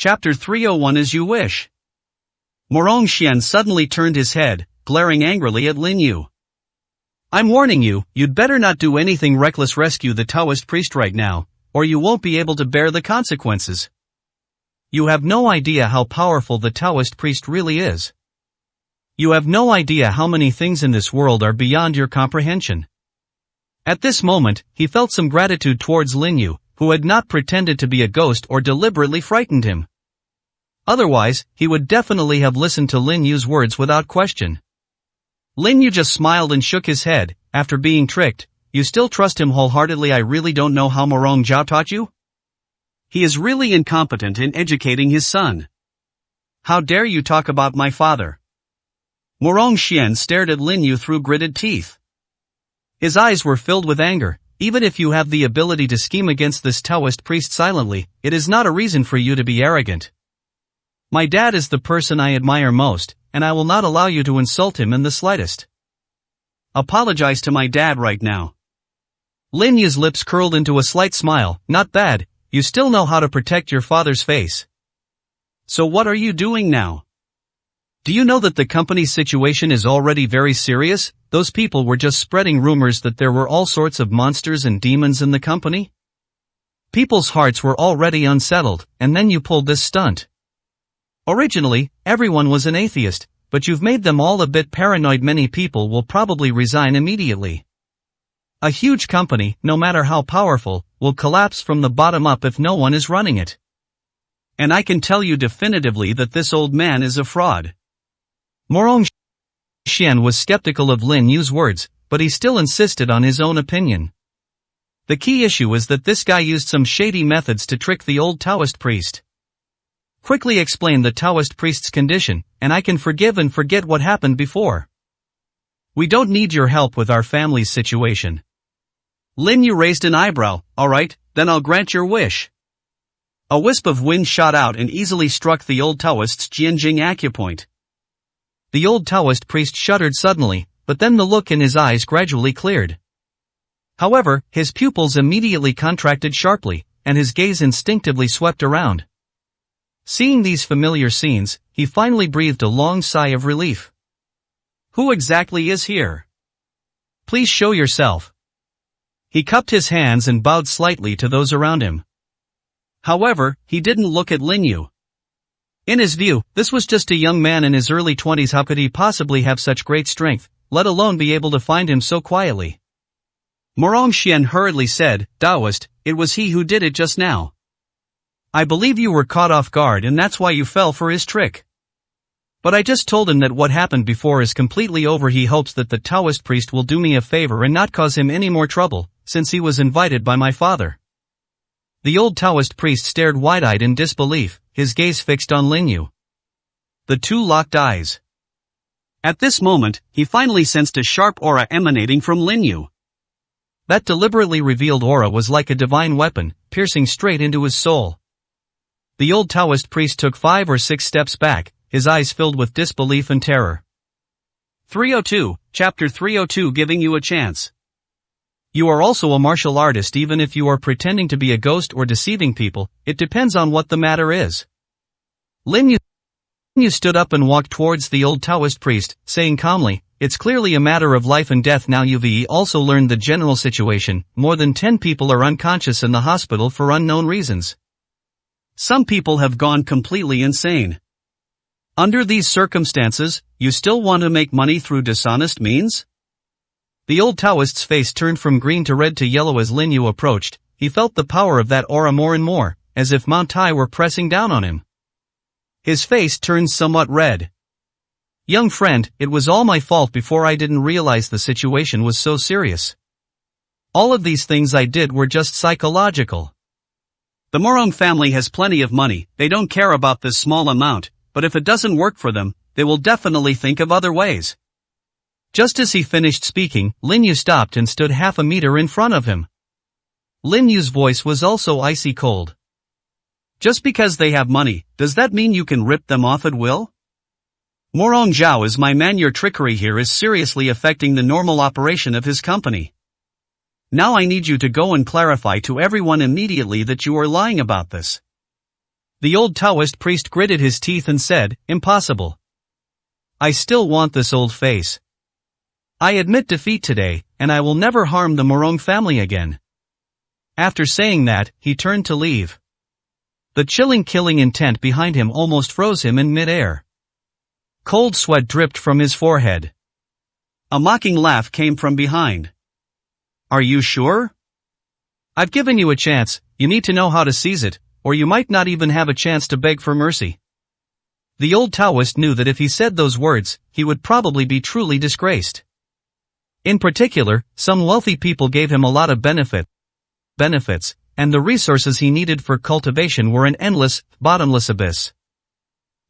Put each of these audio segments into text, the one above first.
Chapter 301 As You Wish. Morong Xian suddenly turned his head, glaring angrily at Lin Yu. I'm warning you, you'd better not do anything reckless. Rescue the Taoist priest right now, or you won't be able to bear the consequences. You have no idea how powerful the Taoist priest really is. You have no idea how many things in this world are beyond your comprehension. At this moment, he felt some gratitude towards Lin Yu, who had not pretended to be a ghost or deliberately frightened him. Otherwise, he would definitely have listened to Lin Yu's words without question. Lin Yu just smiled and shook his head. After being tricked, you still trust him wholeheartedly? I really don't know how Morong Zhao taught you. He is really incompetent in educating his son. How dare you talk about my father? Morong Xian stared at Lin Yu through gritted teeth. His eyes were filled with anger. Even if you have the ability to scheme against this Taoist priest silently, it is not a reason for you to be arrogant. My dad is the person I admire most, and I will not allow you to insult him in the slightest. Apologize to my dad right now. Lin Yu's lips curled into a slight smile. Not bad, you still know how to protect your father's face. So what are you doing now? Do you know that the company's situation is already very serious? Those people were just spreading rumors that there were all sorts of monsters and demons in the company. People's hearts were already unsettled, and then you pulled this stunt. Originally, everyone was an atheist, but you've made them all a bit paranoid. Many people will probably resign immediately. A huge company, no matter how powerful, will collapse from the bottom up if no one is running it. And I can tell you definitively that this old man is a fraud. Morong Xian was skeptical of Lin Yu's words, but he still insisted on his own opinion. The key issue is that this guy used some shady methods to trick the old Taoist priest. Quickly explain the Taoist priest's condition, and I can forgive and forget what happened before. We don't need your help with our family's situation. Lin Yu raised an eyebrow. Alright, then I'll grant your wish. A wisp of wind shot out and easily struck the old Taoist's Jianjing acupoint. The old Taoist priest shuddered suddenly, but then the look in his eyes gradually cleared. However, his pupils immediately contracted sharply, and his gaze instinctively swept around. Seeing these familiar scenes, he finally breathed a long sigh of relief. Who exactly is here? Please show yourself. He cupped his hands and bowed slightly to those around him. However, he didn't look at Lin Yu. In his view, this was just a young man in his early 20s. How could he possibly have such great strength, let alone be able to find him so quietly? Morong Xian hurriedly said, Taoist, it was he who did it just now. I believe you were caught off guard and that's why you fell for his trick. But I just told him that what happened before is completely over. He hopes that the Taoist priest will do me a favor and not cause him any more trouble, since he was invited by my father. The old Taoist priest stared wide-eyed in disbelief, his gaze fixed on Lin Yu. The two locked eyes. At this moment, he finally sensed a sharp aura emanating from Lin Yu. That deliberately revealed aura was like a divine weapon, piercing straight into his soul. The old Taoist priest took 5 or 6 steps back, his eyes filled with disbelief and terror. 302, Chapter 302 Giving you a chance. You are also a martial artist. Even if you are pretending to be a ghost or deceiving people, it depends on what the matter is. Lin Yu stood up and walked towards the old Taoist priest, saying calmly, it's clearly a matter of life and death now. You've also learned the general situation. More than 10 people are unconscious in the hospital for unknown reasons. Some people have gone completely insane. Under these circumstances, you still want to make money through dishonest means? The old Taoist's face turned from green to red to yellow as Lin Yu approached. He felt the power of that aura more and more, as if Mount Tai were pressing down on him. His face turned somewhat red. Young friend, it was all my fault before. I didn't realize the situation was so serious. All of these things I did were just psychological. The Morong family has plenty of money. They don't care about this small amount, but if it doesn't work for them, they will definitely think of other ways. Just as he finished speaking, Lin Yu stopped and stood half a meter in front of him. Lin Yu's voice was also icy cold. Just because they have money, does that mean you can rip them off at will? Morong Zhao is my man. Your trickery here is seriously affecting the normal operation of his company. Now I need you to go and clarify to everyone immediately that you are lying about this. The old Taoist priest gritted his teeth and said, "Impossible. I still want this old face. I admit defeat today, and I will never harm the Morong family again." After saying that, he turned to leave. The chilling killing intent behind him almost froze him in mid-air. Cold sweat dripped from his forehead. A mocking laugh came from behind. "Are you sure? I've given you a chance, you need to know how to seize it, or you might not even have a chance to beg for mercy." The old Taoist knew that if he said those words, he would probably be truly disgraced. In particular, some wealthy people gave him a lot of benefits, and the resources he needed for cultivation were an endless, bottomless abyss.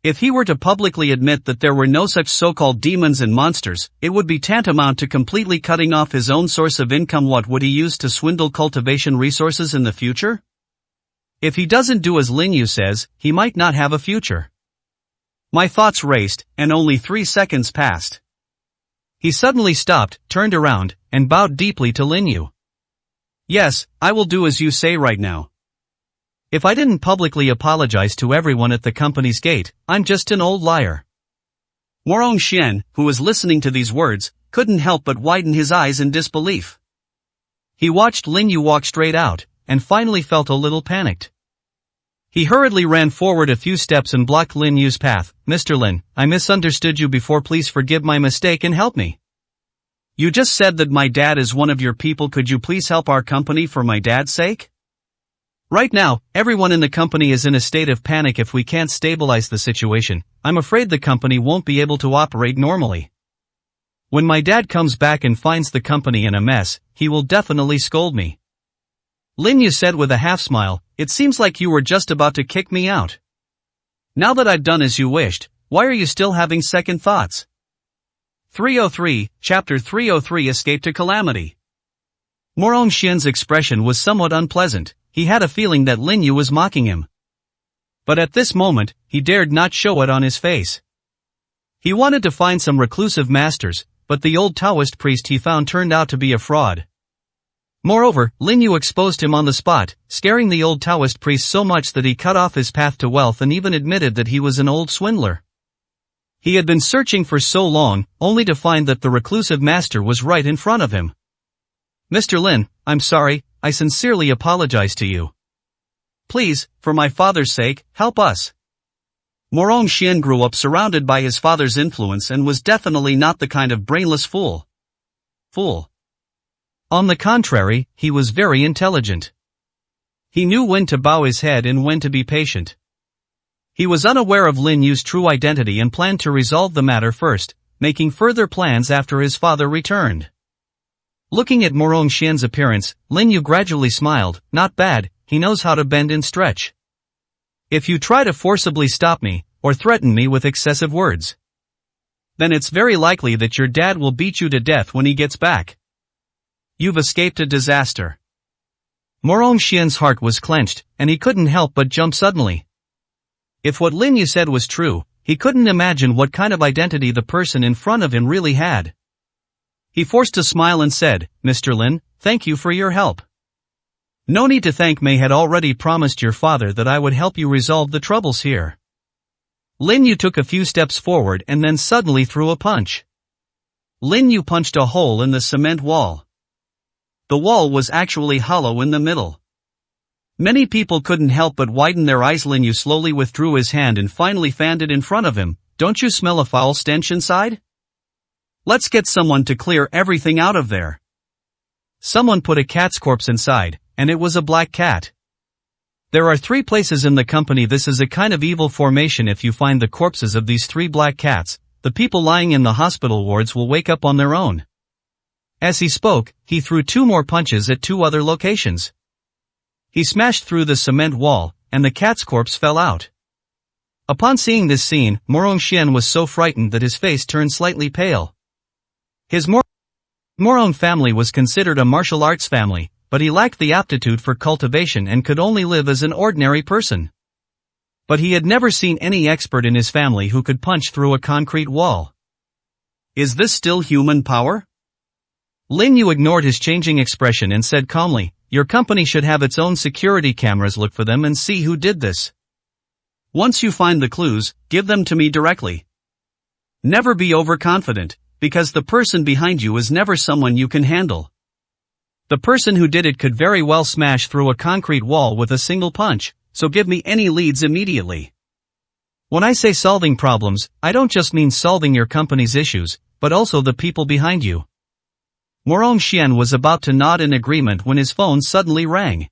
If he were to publicly admit that there were no such so-called demons and monsters, it would be tantamount to completely cutting off his own source of income. What would he use to swindle cultivation resources in the future? If he doesn't do as Lin Yu says, he might not have a future. My thoughts raced, and only 3 seconds passed. He suddenly stopped, turned around, and bowed deeply to Lin Yu. "Yes, I will do as you say right now. If I didn't publicly apologize to everyone at the company's gate, I'm just an old liar." Morong Xian, who was listening to these words, couldn't help but widen his eyes in disbelief. He watched Lin Yu walk straight out, and finally felt a little panicked. He hurriedly ran forward a few steps and blocked Lin Yu's path. "Mr. Lin, I misunderstood you before. Please forgive my mistake and help me. You just said that my dad is one of your people. Could you please help our company for my dad's sake? Right now, everyone in the company is in a state of panic. If we can't stabilize the situation, I'm afraid the company won't be able to operate normally. When my dad comes back and finds the company in a mess, he will definitely scold me." Lin Yu said with a half-smile, "It seems like you were just about to kick me out. Now that I've done as you wished, why are you still having second thoughts?" 303, Chapter 303 Escape to Calamity. Morong Xian's expression was somewhat unpleasant. He had a feeling that Lin Yu was mocking him. But at this moment, he dared not show it on his face. He wanted to find some reclusive masters, but the old Taoist priest he found turned out to be a fraud. Moreover, Lin Yu exposed him on the spot, scaring the old Taoist priest so much that he cut off his path to wealth and even admitted that he was an old swindler. He had been searching for so long, only to find that the reclusive master was right in front of him. "Mr. Lin, I'm sorry, I sincerely apologize to you. Please, for my father's sake, help us." Morong Xian grew up surrounded by his father's influence and was definitely not the kind of brainless fool. On the contrary, he was very intelligent. He knew when to bow his head and when to be patient. He was unaware of Lin Yu's true identity and planned to resolve the matter first, making further plans after his father returned. Looking at Morong Xian's appearance, Lin Yu gradually smiled. "Not bad, he knows how to bend and stretch. If you try to forcibly stop me, or threaten me with excessive words, then it's very likely that your dad will beat you to death when he gets back. You've escaped a disaster." Morong Xian's heart was clenched, and he couldn't help but jump suddenly. If what Lin Yu said was true, he couldn't imagine what kind of identity the person in front of him really had. He forced a smile and said, "Mr. Lin, thank you for your help." "No need to thank me. I had already promised your father that I would help you resolve the troubles here." Lin Yu took a few steps forward and then suddenly threw a punch. Lin Yu punched a hole in the cement wall. The wall was actually hollow in the middle. Many people couldn't help but widen their eyes. Lin Yu slowly withdrew his hand and finally fanned it in front of him. "Don't you smell a foul stench inside? Let's get someone to clear everything out of there." Someone put a cat's corpse inside, and it was a black cat. There are 3 places in the company. This is a kind of evil formation. If you find the corpses of these 3 black cats, the people lying in the hospital wards will wake up on their own. As he spoke, he threw 2 more punches at 2 other locations. He smashed through the cement wall, and the cat's corpse fell out. Upon seeing this scene, Morong Xian was so frightened that his face turned slightly pale. His Morong family was considered a martial arts family, but he lacked the aptitude for cultivation and could only live as an ordinary person. But he had never seen any expert in his family who could punch through a concrete wall. Is this still human power? Lin Yu ignored his changing expression and said calmly, "Your company should have its own security cameras. Look for them and see who did this." Once you find the clues, give them to me directly. Never be overconfident, because the person behind you is never someone you can handle. The person who did it could very well smash through a concrete wall with a single punch, so give me any leads immediately. When I say solving problems, I don't just mean solving your company's issues, but also the people behind you. Morong Xian was about to nod in agreement when his phone suddenly rang.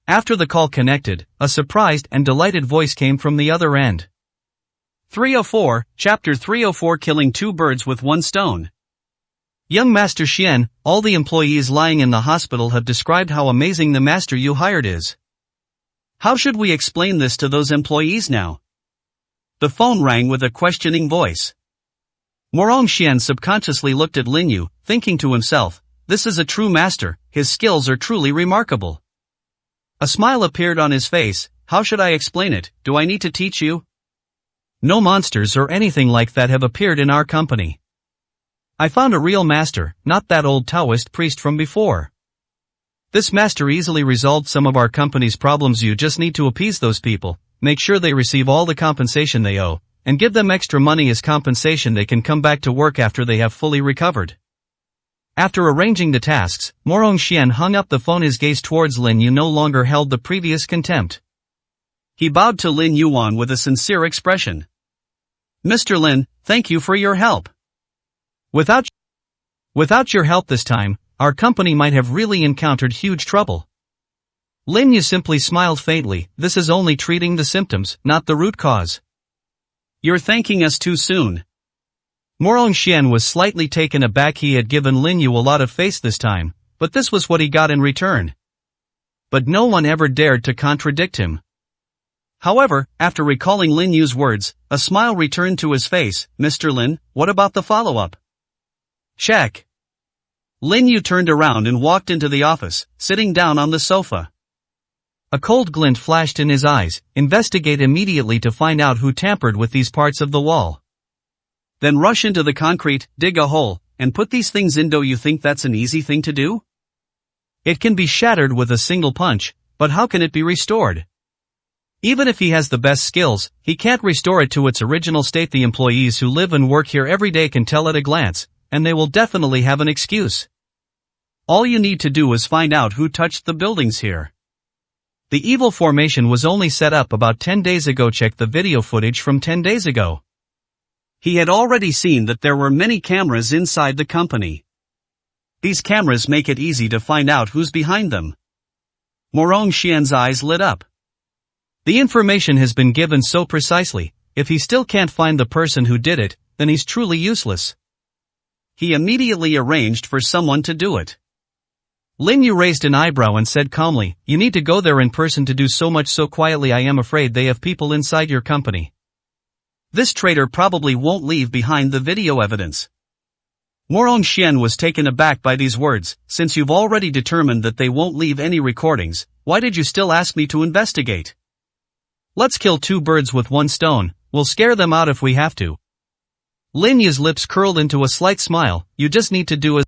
After the call connected, a surprised and delighted voice came from the other end. 304, Chapter 304 Killing two birds with one stone. Young Master Xian, all the employees lying in the hospital have described how amazing the master you hired is. How should we explain this to those employees now? The phone rang with a questioning voice. Morong Xian subconsciously looked at Lin Yu, thinking to himself, this is a true master, his skills are truly remarkable. A smile appeared on his face. How should I explain it? Do I need to teach you? No monsters or anything like that have appeared in our company. I found a real master, not that old Taoist priest from before. This master easily resolved some of our company's problems. You just need to appease those people, make sure they receive all the compensation they owe, and give them extra money as compensation. They can come back to work after they have fully recovered. After arranging the tasks, Morong Xian hung up the phone. His gaze towards Lin Yu no longer held the previous contempt. He bowed to Lin Yuan with a sincere expression. Mr. Lin, thank you for your help. Without your help this time, our company might have really encountered huge trouble. Lin Yu simply smiled faintly. This is only treating the symptoms, not the root cause. You're thanking us too soon. Morong Xian was slightly taken aback. He had given Lin Yu a lot of face this time, but this was what he got in return. But no one ever dared to contradict him. However, after recalling Lin Yu's words, a smile returned to his face. Mr. Lin, what about the follow-up? Check. Lin Yu turned around and walked into the office, sitting down on the sofa. A cold glint flashed in his eyes. Investigate immediately to find out who tampered with these parts of the wall. Then rush into the concrete, dig a hole, and put these things in. Do you think that's an easy thing to do? It can be shattered with a single punch, but how can it be restored? Even if he has the best skills, he can't restore it to its original state. The employees who live and work here every day can tell at a glance, and they will definitely have an excuse. All you need to do is find out who touched the buildings here. The evil formation was only set up about 10 days ago. Check the video footage from 10 days ago. He had already seen that there were many cameras inside the company. These cameras make it easy to find out who's behind them. Morong Xian's eyes lit up. The information has been given so precisely. If he still can't find the person who did it, then he's truly useless. He immediately arranged for someone to do it. Lin Yu raised an eyebrow and said calmly, you need to go there in person to do so much so quietly. I am afraid they have people inside your company. This traitor probably won't leave behind the video evidence. Morong Xian was taken aback by these words. Since you've already determined that they won't leave any recordings, why did you still ask me to investigate? Let's kill two birds with one stone. We'll scare them out if we have to. Lin Yu's lips curled into a slight smile. You just need to do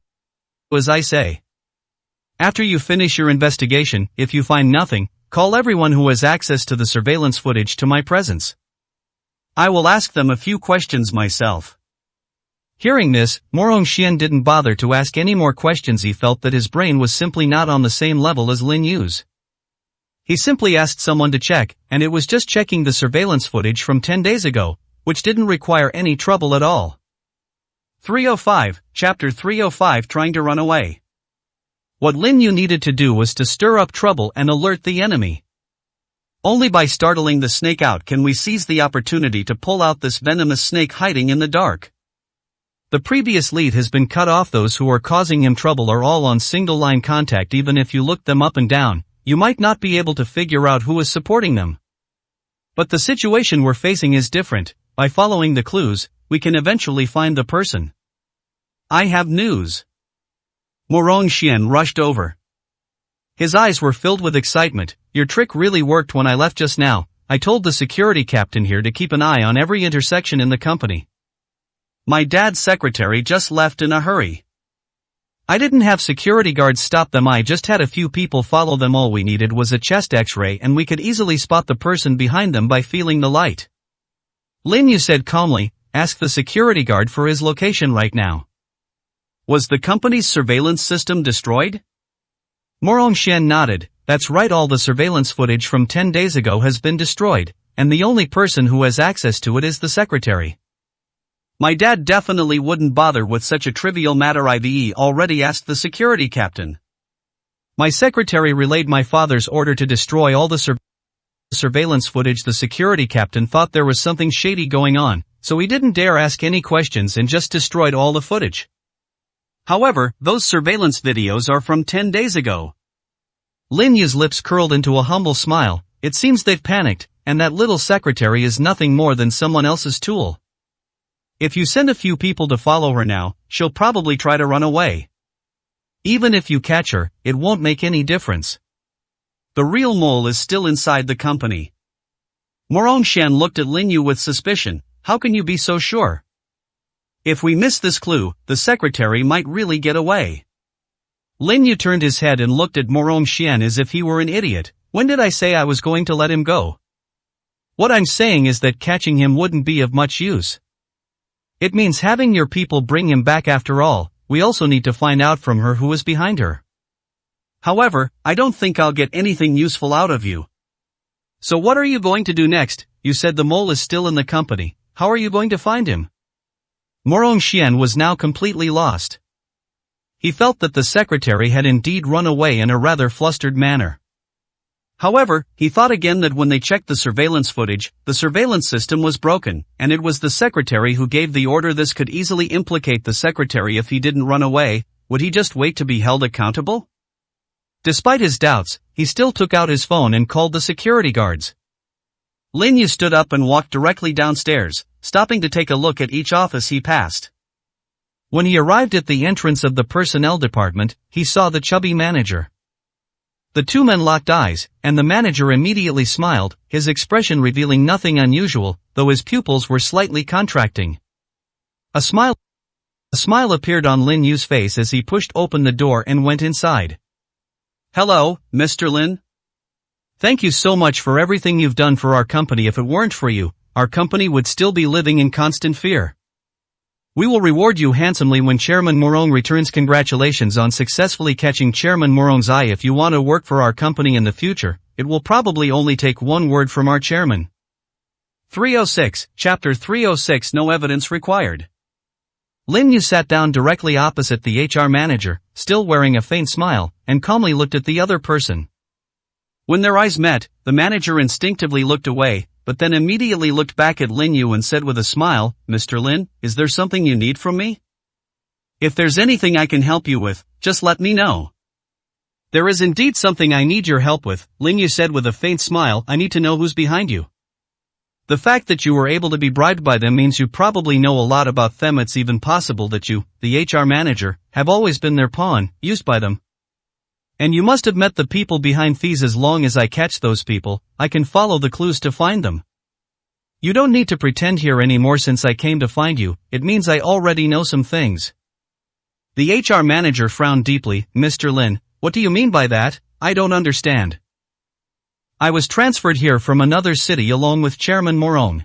as I say. After you finish your investigation, if you find nothing, call everyone who has access to the surveillance footage to my presence. I will ask them a few questions myself. Hearing this, Morong Xian didn't bother to ask any more questions. He felt that his brain was simply not on the same level as Lin Yu's. He simply asked someone to check, and it was just checking the surveillance footage from 10 days ago, which didn't require any trouble at all. 305, Chapter 305 Trying to Run Away. What Lin Yu needed to do was to stir up trouble and alert the enemy. Only by startling the snake out can we seize the opportunity to pull out this venomous snake hiding in the dark. The previous lead has been cut off. Those who are causing him trouble are all on single-line contact. Even if you look them up and down, you might not be able to figure out who is supporting them. But the situation we're facing is different. By following the clues, we can eventually find the person. I have news. Morong Xian rushed over. His eyes were filled with excitement. Your trick really worked. When I left just now, I told the security captain here to keep an eye on every intersection in the company. My dad's secretary just left in a hurry. I didn't have security guards stop them, I just had a few people follow them. All we needed was a chest x-ray and we could easily spot the person behind them by feeling the light. Lin Yu said calmly, ask the security guard for his location right now. Was the company's surveillance system destroyed? Morong Xian nodded, that's right, all the surveillance footage from 10 days ago has been destroyed, and the only person who has access to it is the secretary. My dad definitely wouldn't bother with such a trivial matter. I've already asked the security captain. My secretary relayed my father's order to destroy all the surveillance footage. The security captain thought there was something shady going on, so he didn't dare ask any questions and just destroyed all the footage. However, those surveillance videos are from 10 days ago. Lin Yu's lips curled into a humble smile. It seems they've panicked, and that little secretary is nothing more than someone else's tool. If you send a few people to follow her now, she'll probably try to run away. Even if you catch her, it won't make any difference. The real mole is still inside the company. Morong Xian looked at Lin Yu with suspicion. How can you be so sure? If we miss this clue, the secretary might really get away. Lin Yu turned his head and looked at Morong Xian as if he were an idiot. When did I say I was going to let him go? What I'm saying is that catching him wouldn't be of much use. It means having your people bring him back. After all, we also need to find out from her who is behind her. However, I don't think I'll get anything useful out of you. So what are you going to do next? You said the mole is still in the company. How are you going to find him? Morong Xian was now completely lost. He felt that the secretary had indeed run away in a rather flustered manner. However, he thought again that when they checked the surveillance footage, the surveillance system was broken, and it was the secretary who gave the order. This could easily implicate the secretary. If he didn't run away, would he just wait to be held accountable? Despite his doubts, he still took out his phone and called the security guards. Lin Yu stood up and walked directly downstairs, stopping to take a look at each office he passed. When he arrived at the entrance of the personnel department, he saw the chubby manager. The two men locked eyes, and the manager immediately smiled, his expression revealing nothing unusual, though his pupils were slightly contracting. A smile appeared on Lin Yu's face as he pushed open the door and went inside. Hello, Mr. Lin. Thank you so much for everything you've done for our company. If it weren't for you, our company would still be living in constant fear. We will reward you handsomely when Chairman Morong returns. Congratulations on successfully catching Chairman Morong's eye. If you want to work for our company in the future, it will probably only take one word from our chairman. 306, Chapter 306. No evidence required. Lin Yu sat down directly opposite the HR manager, still wearing a faint smile, and calmly looked at the other person. When their eyes met, the manager instinctively looked away, but then immediately looked back at Lin Yu and said with a smile, Mr. Lin, is there something you need from me? If there's anything I can help you with, just let me know. There is indeed something I need your help with, Lin Yu said with a faint smile. I need to know who's behind you. The fact that you were able to be bribed by them means you probably know a lot about them. It's even possible that you, the HR manager, have always been their pawn, used by them. And you must have met the people behind these. As long as I catch those people, I can follow the clues to find them. You don't need to pretend here anymore. Since I came to find you, it means I already know some things. The HR manager frowned deeply. Mr. Lin, what do you mean by that? I don't understand. I was transferred here from another city along with Chairman Morong.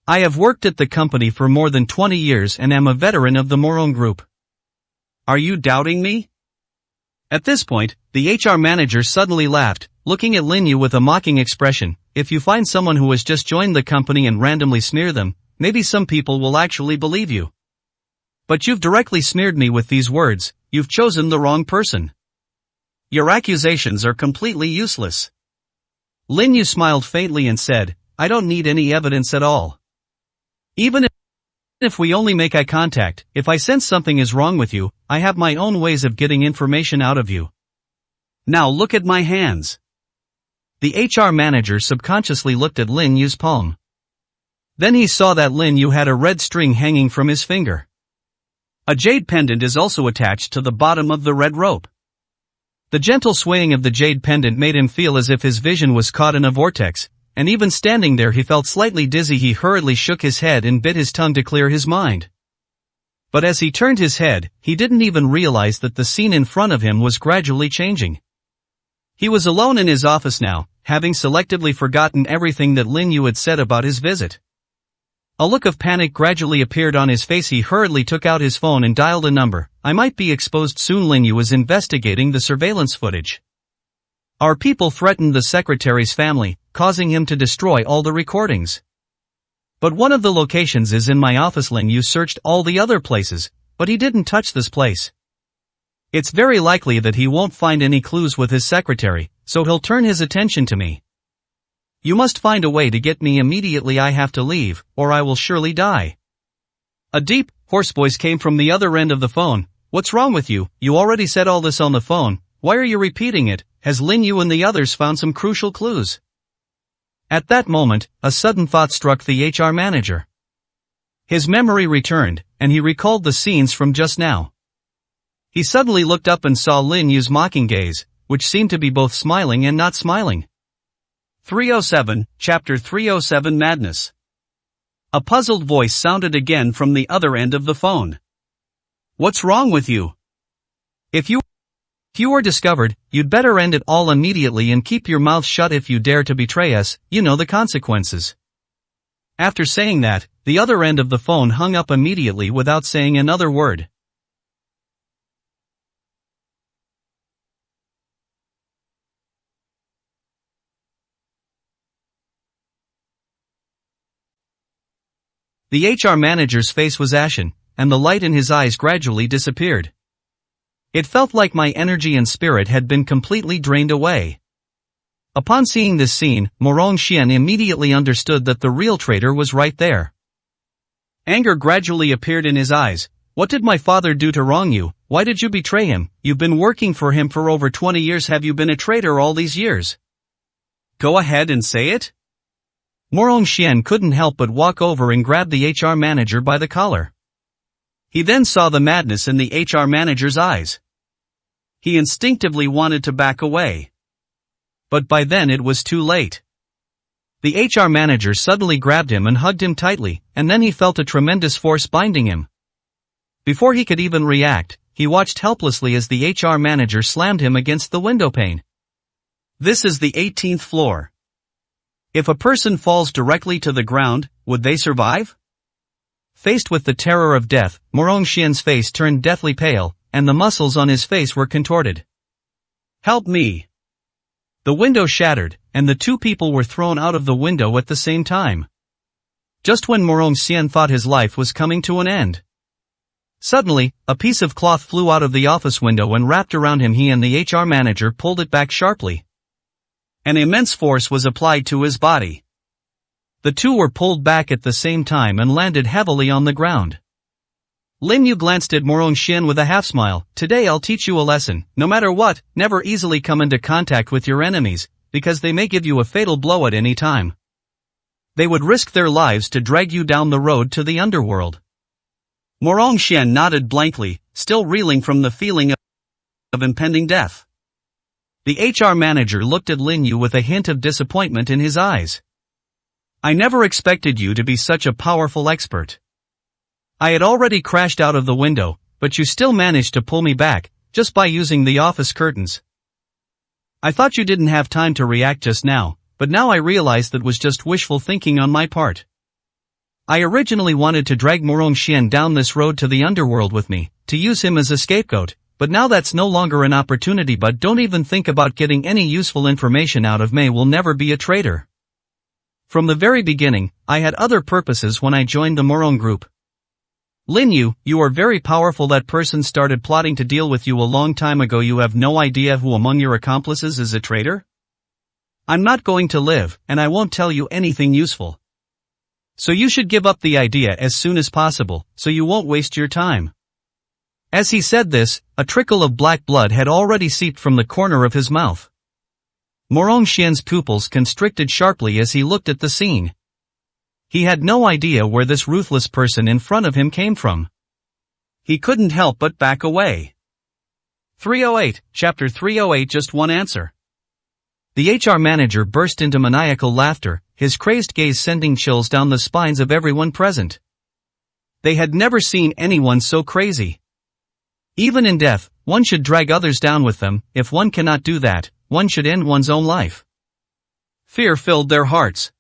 I have worked at the company for more than 20 years and am a veteran of the Morong Group. Are you doubting me? At this point, the HR manager suddenly laughed, looking at Lin Yu with a mocking expression. If you find someone who has just joined the company and randomly smear them, maybe some people will actually believe you. But you've directly smeared me with these words. You've chosen the wrong person. Your accusations are completely useless. Lin Yu smiled faintly and said, I don't need any evidence at all. Even if we only make eye contact, if I sense something is wrong with you, I have my own ways of getting information out of you. Now look at my hands. The HR manager subconsciously looked at Lin Yu's palm. Then he saw that Lin Yu had a red string hanging from his finger. A jade pendant is also attached to the bottom of the red rope. The gentle swaying of the jade pendant made him feel as if his vision was caught in a vortex, and even standing there he felt slightly dizzy. He hurriedly shook his head and bit his tongue to clear his mind. But as he turned his head, he didn't even realize that the scene in front of him was gradually changing. He was alone in his office now, having selectively forgotten everything that Lin Yu had said about his visit. A look of panic gradually appeared on his face. He hurriedly took out his phone and dialed a number. I might be exposed soon. Lin Yu was investigating the surveillance footage. Our people threatened the secretary's family, causing him to destroy all the recordings. But one of the locations is in my office. Lin Yu searched all the other places, but he didn't touch this place. It's very likely that he won't find any clues with his secretary, so he'll turn his attention to me. You must find a way to get me immediately. I have to leave, or I will surely die. A deep, hoarse voice came from the other end of the phone. What's wrong with you? You already said all this on the phone. Why are you repeating it? Has Lin Yu and the others found some crucial clues? At that moment, a sudden thought struck the HR manager. His memory returned, and he recalled the scenes from just now. He suddenly looked up and saw Lin Yu's mocking gaze, which seemed to be both smiling and not smiling. 307, Chapter 307 Madness. A puzzled voice sounded again from the other end of the phone. What's wrong with you? If you are discovered, you'd better end it all immediately and keep your mouth shut. If you dare to betray us, you know the consequences. After saying that, the other end of the phone hung up immediately without saying another word. The HR manager's face was ashen, and the light in his eyes gradually disappeared. It felt like my energy and spirit had been completely drained away. Upon seeing this scene, Morong Xian immediately understood that the real traitor was right there. Anger gradually appeared in his eyes. What did my father do to wrong you? Why did you betray him? You've been working for him for over 20 years. Have you been a traitor all these years? Go ahead and say it. Morong Xian couldn't help but walk over and grab the HR manager by the collar. He then saw the madness in the HR manager's eyes. He instinctively wanted to back away. But by then it was too late. The HR manager suddenly grabbed him and hugged him tightly, and then he felt a tremendous force binding him. Before he could even react, he watched helplessly as the HR manager slammed him against the window pane. This is the 18th floor. If a person falls directly to the ground, would they survive? Faced with the terror of death, Morong Xian's face turned deathly pale, and the muscles on his face were contorted. Help me! The window shattered, and the two people were thrown out of the window at the same time. Just when Morong Xian thought his life was coming to an end. Suddenly, a piece of cloth flew out of the office window and wrapped around him. He and the HR manager pulled it back sharply. An immense force was applied to his body. The two were pulled back at the same time and landed heavily on the ground. Lin Yu glanced at Morong Xian with a half-smile. Today I'll teach you a lesson. No matter what, never easily come into contact with your enemies, because they may give you a fatal blow at any time. They would risk their lives to drag you down the road to the underworld. Morong Xian nodded blankly, still reeling from the feeling of impending death. The HR manager looked at Lin Yu with a hint of disappointment in his eyes. I never expected you to be such a powerful expert. I had already crashed out of the window, but you still managed to pull me back, just by using the office curtains. I thought you didn't have time to react just now, but now I realize that was just wishful thinking on my part. I originally wanted to drag Morong Xian down this road to the underworld with me, to use him as a scapegoat. But now that's no longer an opportunity. But don't even think about getting any useful information out of me. Will never be a traitor. From the very beginning, I had other purposes when I joined the Morong group. Lin Yu, you are very powerful. That person started plotting to deal with you a long time ago. You have no idea who among your accomplices is a traitor? I'm not going to live, and I won't tell you anything useful. So you should give up the idea as soon as possible, so you won't waste your time. As he said this, a trickle of black blood had already seeped from the corner of his mouth. Morong Xian's pupils constricted sharply as he looked at the scene. He had no idea where this ruthless person in front of him came from. He couldn't help but back away. 308, Chapter 308. Just one answer. The HR manager burst into maniacal laughter, his crazed gaze sending chills down the spines of everyone present. They had never seen anyone so crazy. Even in death, one should drag others down with them. If one cannot do that, one should end one's own life. Fear filled their hearts.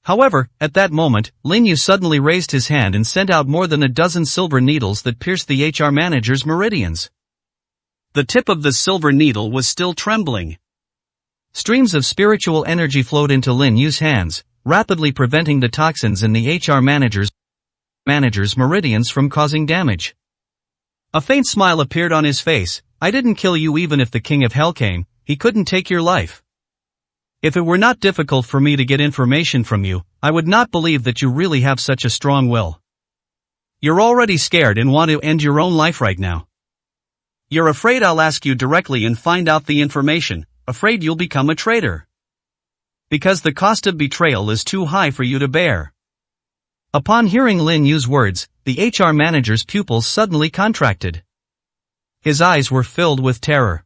However, at that moment, Lin Yu suddenly raised his hand and sent out more than a dozen silver needles that pierced the HR manager's meridians. The tip of the silver needle was still trembling. Streams of spiritual energy flowed into Lin Yu's hands, rapidly preventing the toxins in the HR manager's meridians from causing damage. A faint smile appeared on his face. I didn't kill you. Even if the King of Hell came, he couldn't take your life. If it were not difficult for me to get information from you, I would not believe that you really have such a strong will. You're already scared and want to end your own life right now. You're afraid I'll ask you directly and find out the information, afraid you'll become a traitor. Because the cost of betrayal is too high for you to bear. Upon hearing Lin Yu's words, the HR manager's pupils suddenly contracted. His eyes were filled with terror.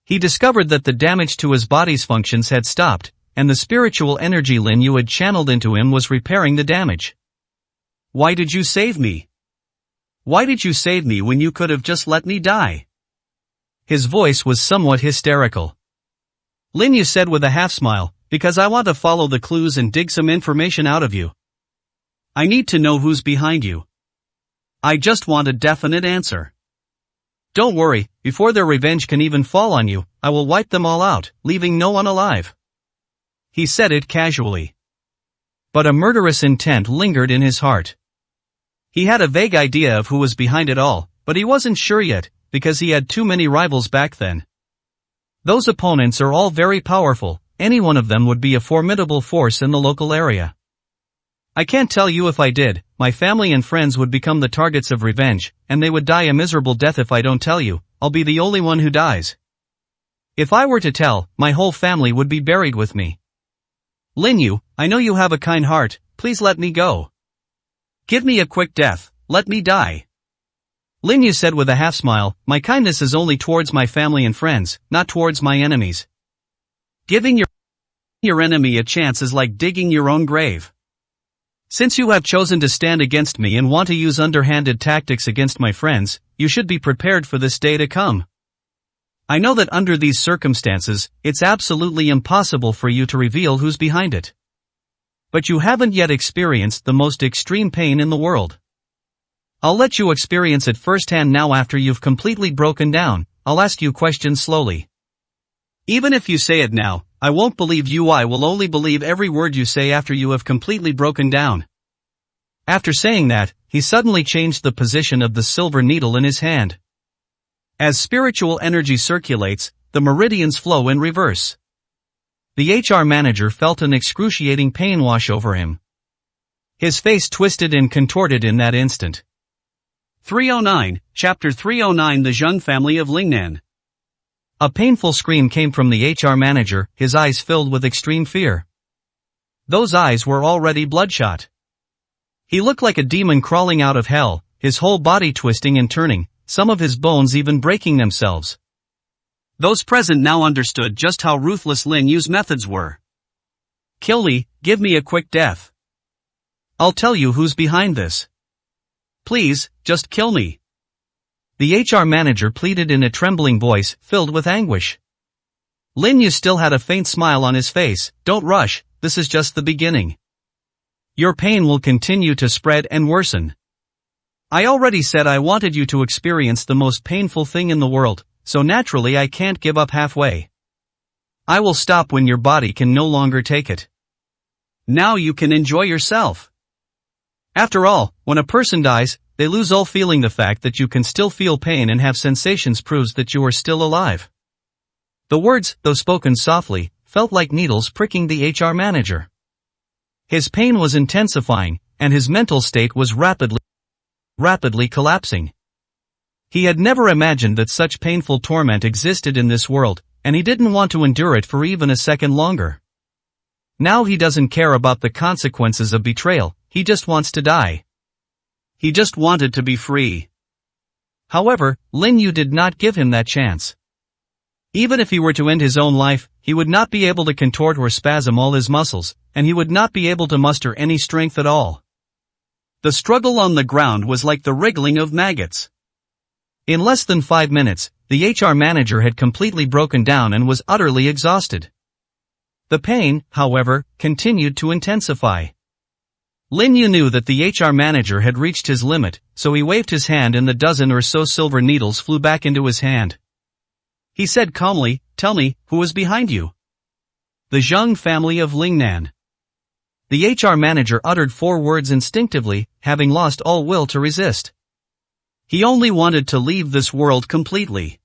He discovered that the damage to his body's functions had stopped, and the spiritual energy Lin Yu had channeled into him was repairing the damage. Why did you save me? Why did you save me when you could have just let me die? His voice was somewhat hysterical. Lin Yu said with a half-smile, because I want to follow the clues and dig some information out of you. I need to know who's behind you. I just want a definite answer. Don't worry, before their revenge can even fall on you, I will wipe them all out, leaving no one alive. He said it casually. But a murderous intent lingered in his heart. He had a vague idea of who was behind it all, but he wasn't sure yet, because he had too many rivals back then. Those opponents are all very powerful, any one of them would be a formidable force in the local area. I can't tell you if I did, my family and friends would become the targets of revenge, and they would die a miserable death if I don't tell you, I'll be the only one who dies. If I were to tell, my whole family would be buried with me. Lin Yu, I know you have a kind heart, please let me go. Give me a quick death, let me die. Lin Yu said with a half-smile, my kindness is only towards my family and friends, not towards my enemies. Giving your enemy a chance is like digging your own grave. Since you have chosen to stand against me and want to use underhanded tactics against my friends, you should be prepared for this day to come. I know that under these circumstances, it's absolutely impossible for you to reveal who's behind it. But you haven't yet experienced the most extreme pain in the world. I'll let you experience it firsthand now. After you've completely broken down, I'll ask you questions slowly. Even if you say it now, I won't believe you. I will only believe every word you say after you have completely broken down. After saying that, he suddenly changed the position of the silver needle in his hand. As spiritual energy circulates, the meridians flow in reverse. The HR manager felt an excruciating pain wash over him. His face twisted and contorted in that instant. 309, Chapter 309 The Zheng Family of Lingnan. A painful scream came from the HR manager, his eyes filled with extreme fear. Those eyes were already bloodshot. He looked like a demon crawling out of hell, his whole body twisting and turning, some of his bones even breaking themselves. Those present now understood just how ruthless Lin Yu's methods were. Kill me, give me a quick death. I'll tell you who's behind this. Please, just kill me. The HR manager pleaded in a trembling voice, filled with anguish. Lin Yu still had a faint smile on his face. Don't rush, this is just the beginning. Your pain will continue to spread and worsen. I already said I wanted you to experience the most painful thing in the world, so naturally I can't give up halfway. I will stop when your body can no longer take it. Now you can enjoy yourself. After all, when a person dies, they lose all feeling. The fact that you can still feel pain and have sensations proves that you are still alive. The words, though spoken softly, felt like needles pricking the HR manager. His pain was intensifying, and his mental state was rapidly collapsing. He had never imagined that such painful torment existed in this world, and he didn't want to endure it for even a second longer. Now he doesn't care about the consequences of betrayal, he just wants to die. He just wanted to be free. However, Lin Yu did not give him that chance. Even if he were to end his own life, he would not be able to contort or spasm all his muscles, and he would not be able to muster any strength at all. The struggle on the ground was like the wriggling of maggots. In less than 5 minutes, the HR manager had completely broken down and was utterly exhausted. The pain, however, continued to intensify. Lin Yu knew that the HR manager had reached his limit, so he waved his hand and the dozen or so silver needles flew back into his hand. He said calmly, "Tell me, who is behind you?" "The Zhang family of Lingnan." The HR manager uttered 4 words instinctively, having lost all will to resist. He only wanted to leave this world completely.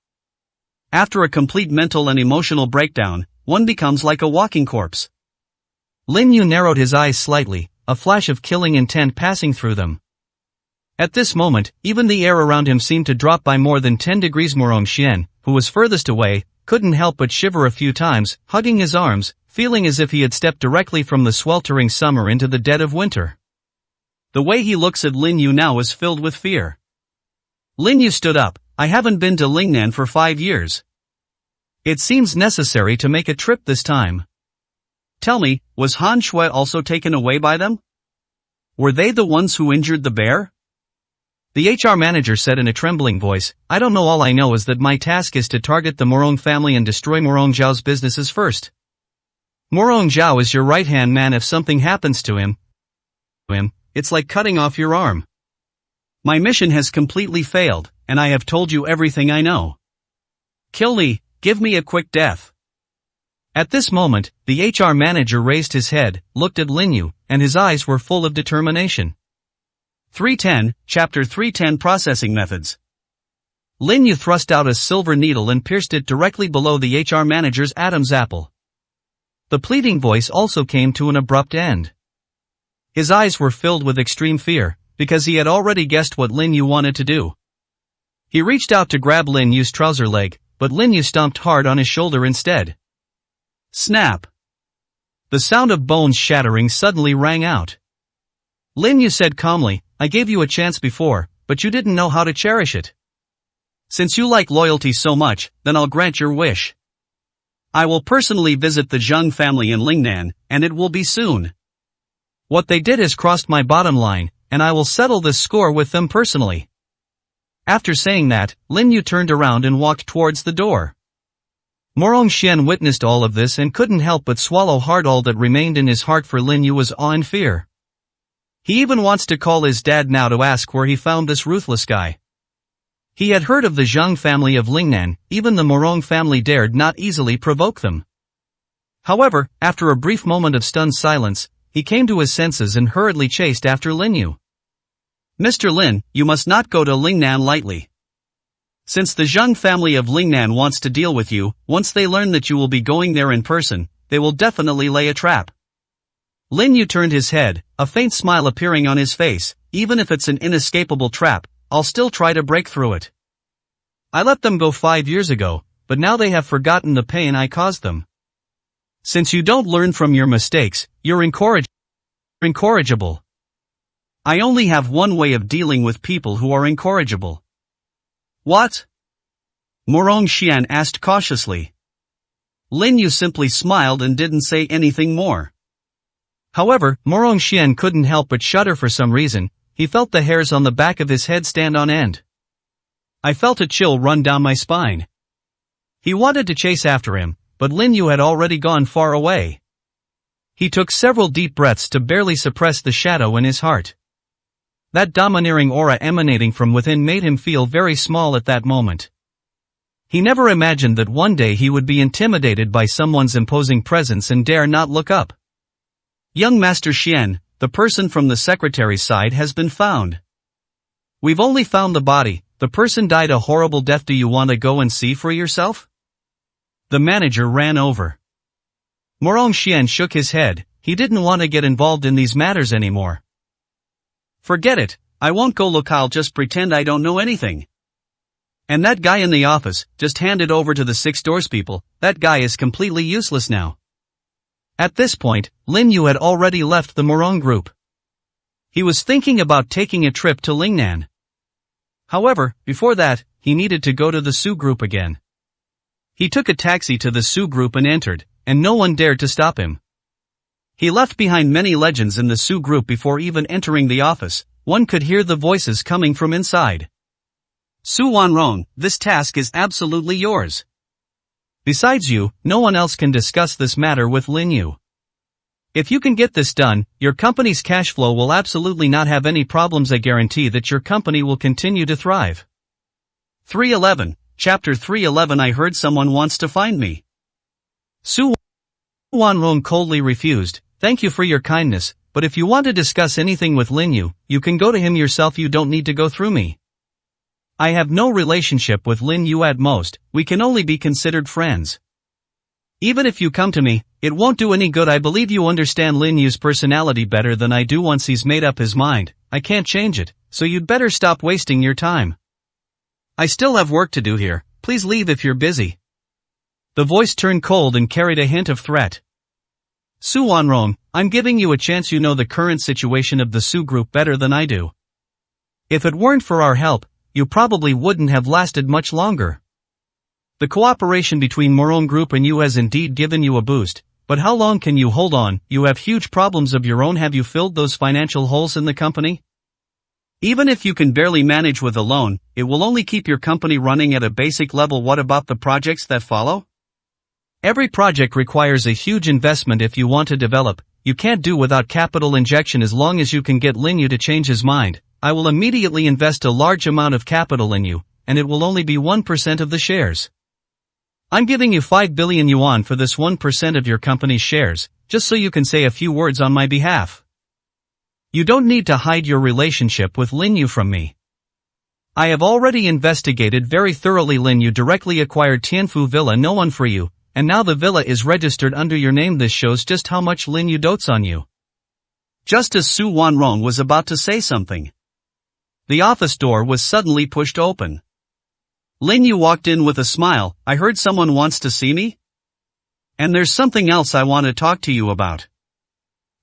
After a complete mental and emotional breakdown, one becomes like a walking corpse. Lin Yu narrowed his eyes slightly, a flash of killing intent passing through them. At this moment, even the air around him seemed to drop by more than 10 degrees. Morong Xian, who was furthest away, couldn't help but shiver a few times, hugging his arms, feeling as if he had stepped directly from the sweltering summer into the dead of winter. The way he looks at Lin Yu now is filled with fear. Lin Yu stood up. "I haven't been to Lingnan for 5 years. It seems necessary to make a trip this time. Tell me, was Han Shui also taken away by them? Were they the ones who injured the bear?" The HR manager said in a trembling voice, "I don't know. All I know is that my task is to target the Morong family and destroy Morong Zhao's businesses first. Morong Zhao is your right-hand man. If something happens to him, it's like cutting off your arm. My mission has completely failed, and I have told you everything I know. Kill me, give me a quick death." At this moment, the HR manager raised his head, looked at Lin Yu, and his eyes were full of determination. 310, Chapter 310 Processing Methods. Lin Yu thrust out a silver needle and pierced it directly below the HR manager's Adam's apple. The pleading voice also came to an abrupt end. His eyes were filled with extreme fear, because he had already guessed what Lin Yu wanted to do. He reached out to grab Lin Yu's trouser leg, but Lin Yu stomped hard on his shoulder instead. Snap! The sound of bones shattering suddenly rang out. Lin Yu said calmly, "I gave you a chance before, but you didn't know how to cherish it. Since you like loyalty so much, then I'll grant your wish. I will personally visit the Zhang family in Lingnan, and it will be soon. What they did has crossed my bottom line, and I will settle this score with them personally." After saying that, Lin Yu turned around and walked towards the door. Morong Xian witnessed all of this and couldn't help but swallow hard. All that remained in his heart for Lin Yu was awe and fear. He even wants to call his dad now to ask where he found this ruthless guy. He had heard of the Zhang family of Lingnan. Even the Morong family dared not easily provoke them. However, after a brief moment of stunned silence, he came to his senses and hurriedly chased after Lin Yu. "Mr. Lin, you must not go to Lingnan lightly. Since the Zhang family of Lingnan wants to deal with you, once they learn that you will be going there in person, they will definitely lay a trap." Lin Yu turned his head, a faint smile appearing on his face. "Even if it's an inescapable trap, I'll still try to break through it. I let them go 5 years ago, but now they have forgotten the pain I caused them. Since you don't learn from your mistakes, you're incorrigible. I only have one way of dealing with people who are incorrigible." "What?" Morong Xian asked cautiously. Lin Yu simply smiled and didn't say anything more. However, Morong Xian couldn't help but shudder for some reason. He felt the hairs on the back of his head stand on end. "I felt a chill run down my spine." He wanted to chase after him, but Lin Yu had already gone far away. He took several deep breaths to barely suppress the shadow in his heart. That domineering aura emanating from within made him feel very small at that moment. He never imagined that one day he would be intimidated by someone's imposing presence and dare not look up. "Young Master Xian, the person from the secretary's side has been found. We've only found the body. The person died a horrible death. Do you want to go and see for yourself?" The manager ran over. Morong Xian shook his head. He didn't want to get involved in these matters anymore. "Forget it, I won't go. Look, I'll just pretend I don't know anything. And that guy in the office, just hand it over to the 6 doors people. That guy is completely useless now." At this point, Lin Yu had already left the Morong group. He was thinking about taking a trip to Lingnan. However, before that, he needed to go to the Su group again. He took a taxi to the Su group and entered, and no one dared to stop him. He left behind many legends in the Su group before even entering the office, one could hear the voices coming from inside. Su Wanrong, this task is absolutely yours. Besides you, no one else can discuss this matter with Lin Yu. If you can get this done, your company's cash flow will absolutely not have any problems. I guarantee that your company will continue to thrive. 311, Chapter 311. I heard someone wants to find me. Su Wanrong coldly refused. Thank you for your kindness, but if you want to discuss anything with Lin Yu, you can go to him yourself. You don't need to go through me. I have no relationship with Lin Yu. At most, we can only be considered friends. Even if you come to me, it won't do any good. I believe you understand Lin Yu's personality better than I do. Once he's made up his mind, I can't change it, so you'd better stop wasting your time. I still have work to do here, please leave if you're busy. The voice turned cold and carried a hint of threat. Su Wanrong, I'm giving you a chance. You know the current situation of the Su group better than I do. If it weren't for our help, you probably wouldn't have lasted much longer. The cooperation between Morong Group and you has indeed given you a boost, but how long can you hold on? You have huge problems of your own. Have you filled those financial holes in the company? Even if you can barely manage with a loan, it will only keep your company running at a basic level. What about the projects that follow? Every project requires a huge investment. If you want to develop, you can't do without capital injection. As long as you can get Lin Yu to change his mind, I will immediately invest a large amount of capital in you, and it will only be 1% of the shares. I'm giving you 5 billion yuan for this 1% of your company's shares, just so you can say a few words on my behalf. You don't need to hide your relationship with Lin Yu from me. I have already investigated very thoroughly. Lin Yu directly acquired Tianfu Villa, no one for you, and now the villa is registered under your name. This shows just how much Lin Yu dotes on you. Just as Su Wanrong was about to say something, the office door was suddenly pushed open. Lin Yu walked in with a smile. I heard someone wants to see me? And there's something else I want to talk to you about.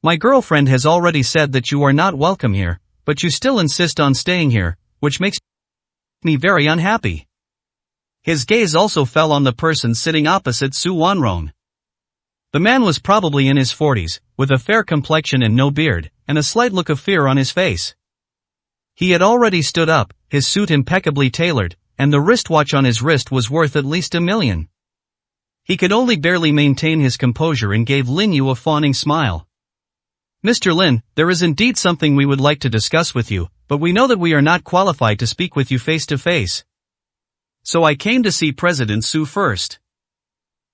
My girlfriend has already said that you are not welcome here, but you still insist on staying here, which makes me very unhappy. His gaze also fell on the person sitting opposite Su Wanrong. The man was probably in his 40s, with a fair complexion and no beard, and a slight look of fear on his face. He had already stood up, his suit impeccably tailored, and the wristwatch on his wrist was worth at least 1 million. He could only barely maintain his composure and gave Lin Yu a fawning smile. Mr. Lin, there is indeed something we would like to discuss with you, but we know that we are not qualified to speak with you face to face. So I came to see President Su first.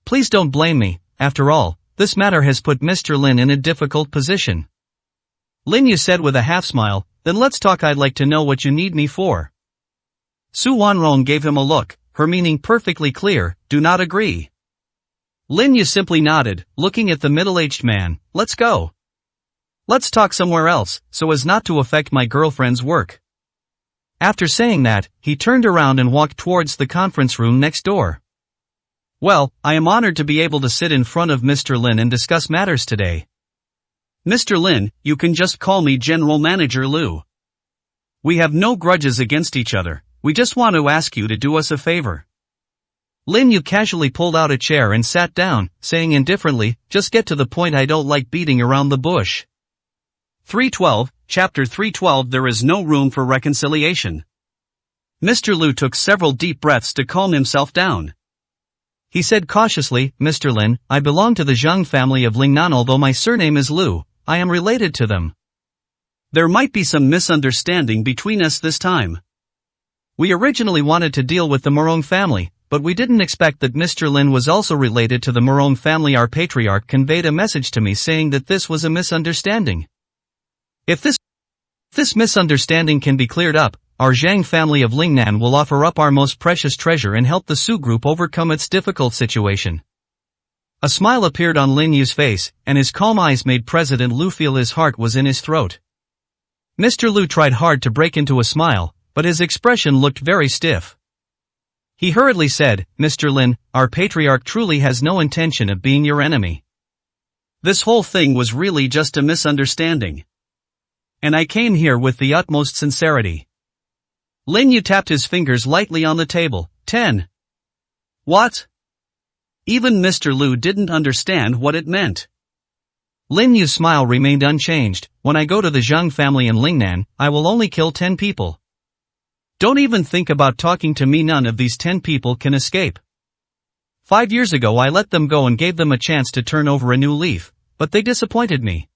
Please don't blame me, after all, this matter has put Mr. Lin in a difficult position. Lin Yu said with a half smile, then let's talk. I'd like to know what you need me for. Su Wanrong gave him a look, her meaning perfectly clear, do not agree. Lin Yu simply nodded, looking at the middle-aged man, let's go. Let's talk somewhere else, so as not to affect my girlfriend's work. After saying that, he turned around and walked towards the conference room next door. Well, I am honored to be able to sit in front of Mr. Lin and discuss matters today. Mr. Lin, you can just call me General Manager Liu. We have no grudges against each other, we just want to ask you to do us a favor. Lin Yu casually pulled out a chair and sat down, saying indifferently, just get to the point. I don't like beating around the bush. 312, Chapter 312. There is no room for reconciliation. Mr. Liu took several deep breaths to calm himself down. He said cautiously, Mr. Lin, I belong to the Zhang family of Lingnan. Although my surname is Liu, I am related to them. There might be some misunderstanding between us this time. We originally wanted to deal with the Morong family, but we didn't expect that Mr. Lin was also related to the Morong family. Our patriarch conveyed a message to me saying that this was a misunderstanding. If this misunderstanding can be cleared up, our Zhang family of Lingnan will offer up our most precious treasure and help the Su group overcome its difficult situation. A smile appeared on Lin Yu's face, and his calm eyes made President Liu feel his heart was in his throat. Mr. Liu tried hard to break into a smile, but his expression looked very stiff. He hurriedly said, Mr. Lin, our patriarch truly has no intention of being your enemy. This whole thing was really just a misunderstanding. And I came here with the utmost sincerity. Lin Yu tapped his fingers lightly on the table. 10. What? Even Mr. Liu didn't understand what it meant. Lin Yu's smile remained unchanged. When I go to the Zhang family in Lingnan, I will only kill 10 people. Don't even think about talking to me, none of these 10 people can escape. 5 years ago I let them go and gave them a chance to turn over a new leaf, but they disappointed me.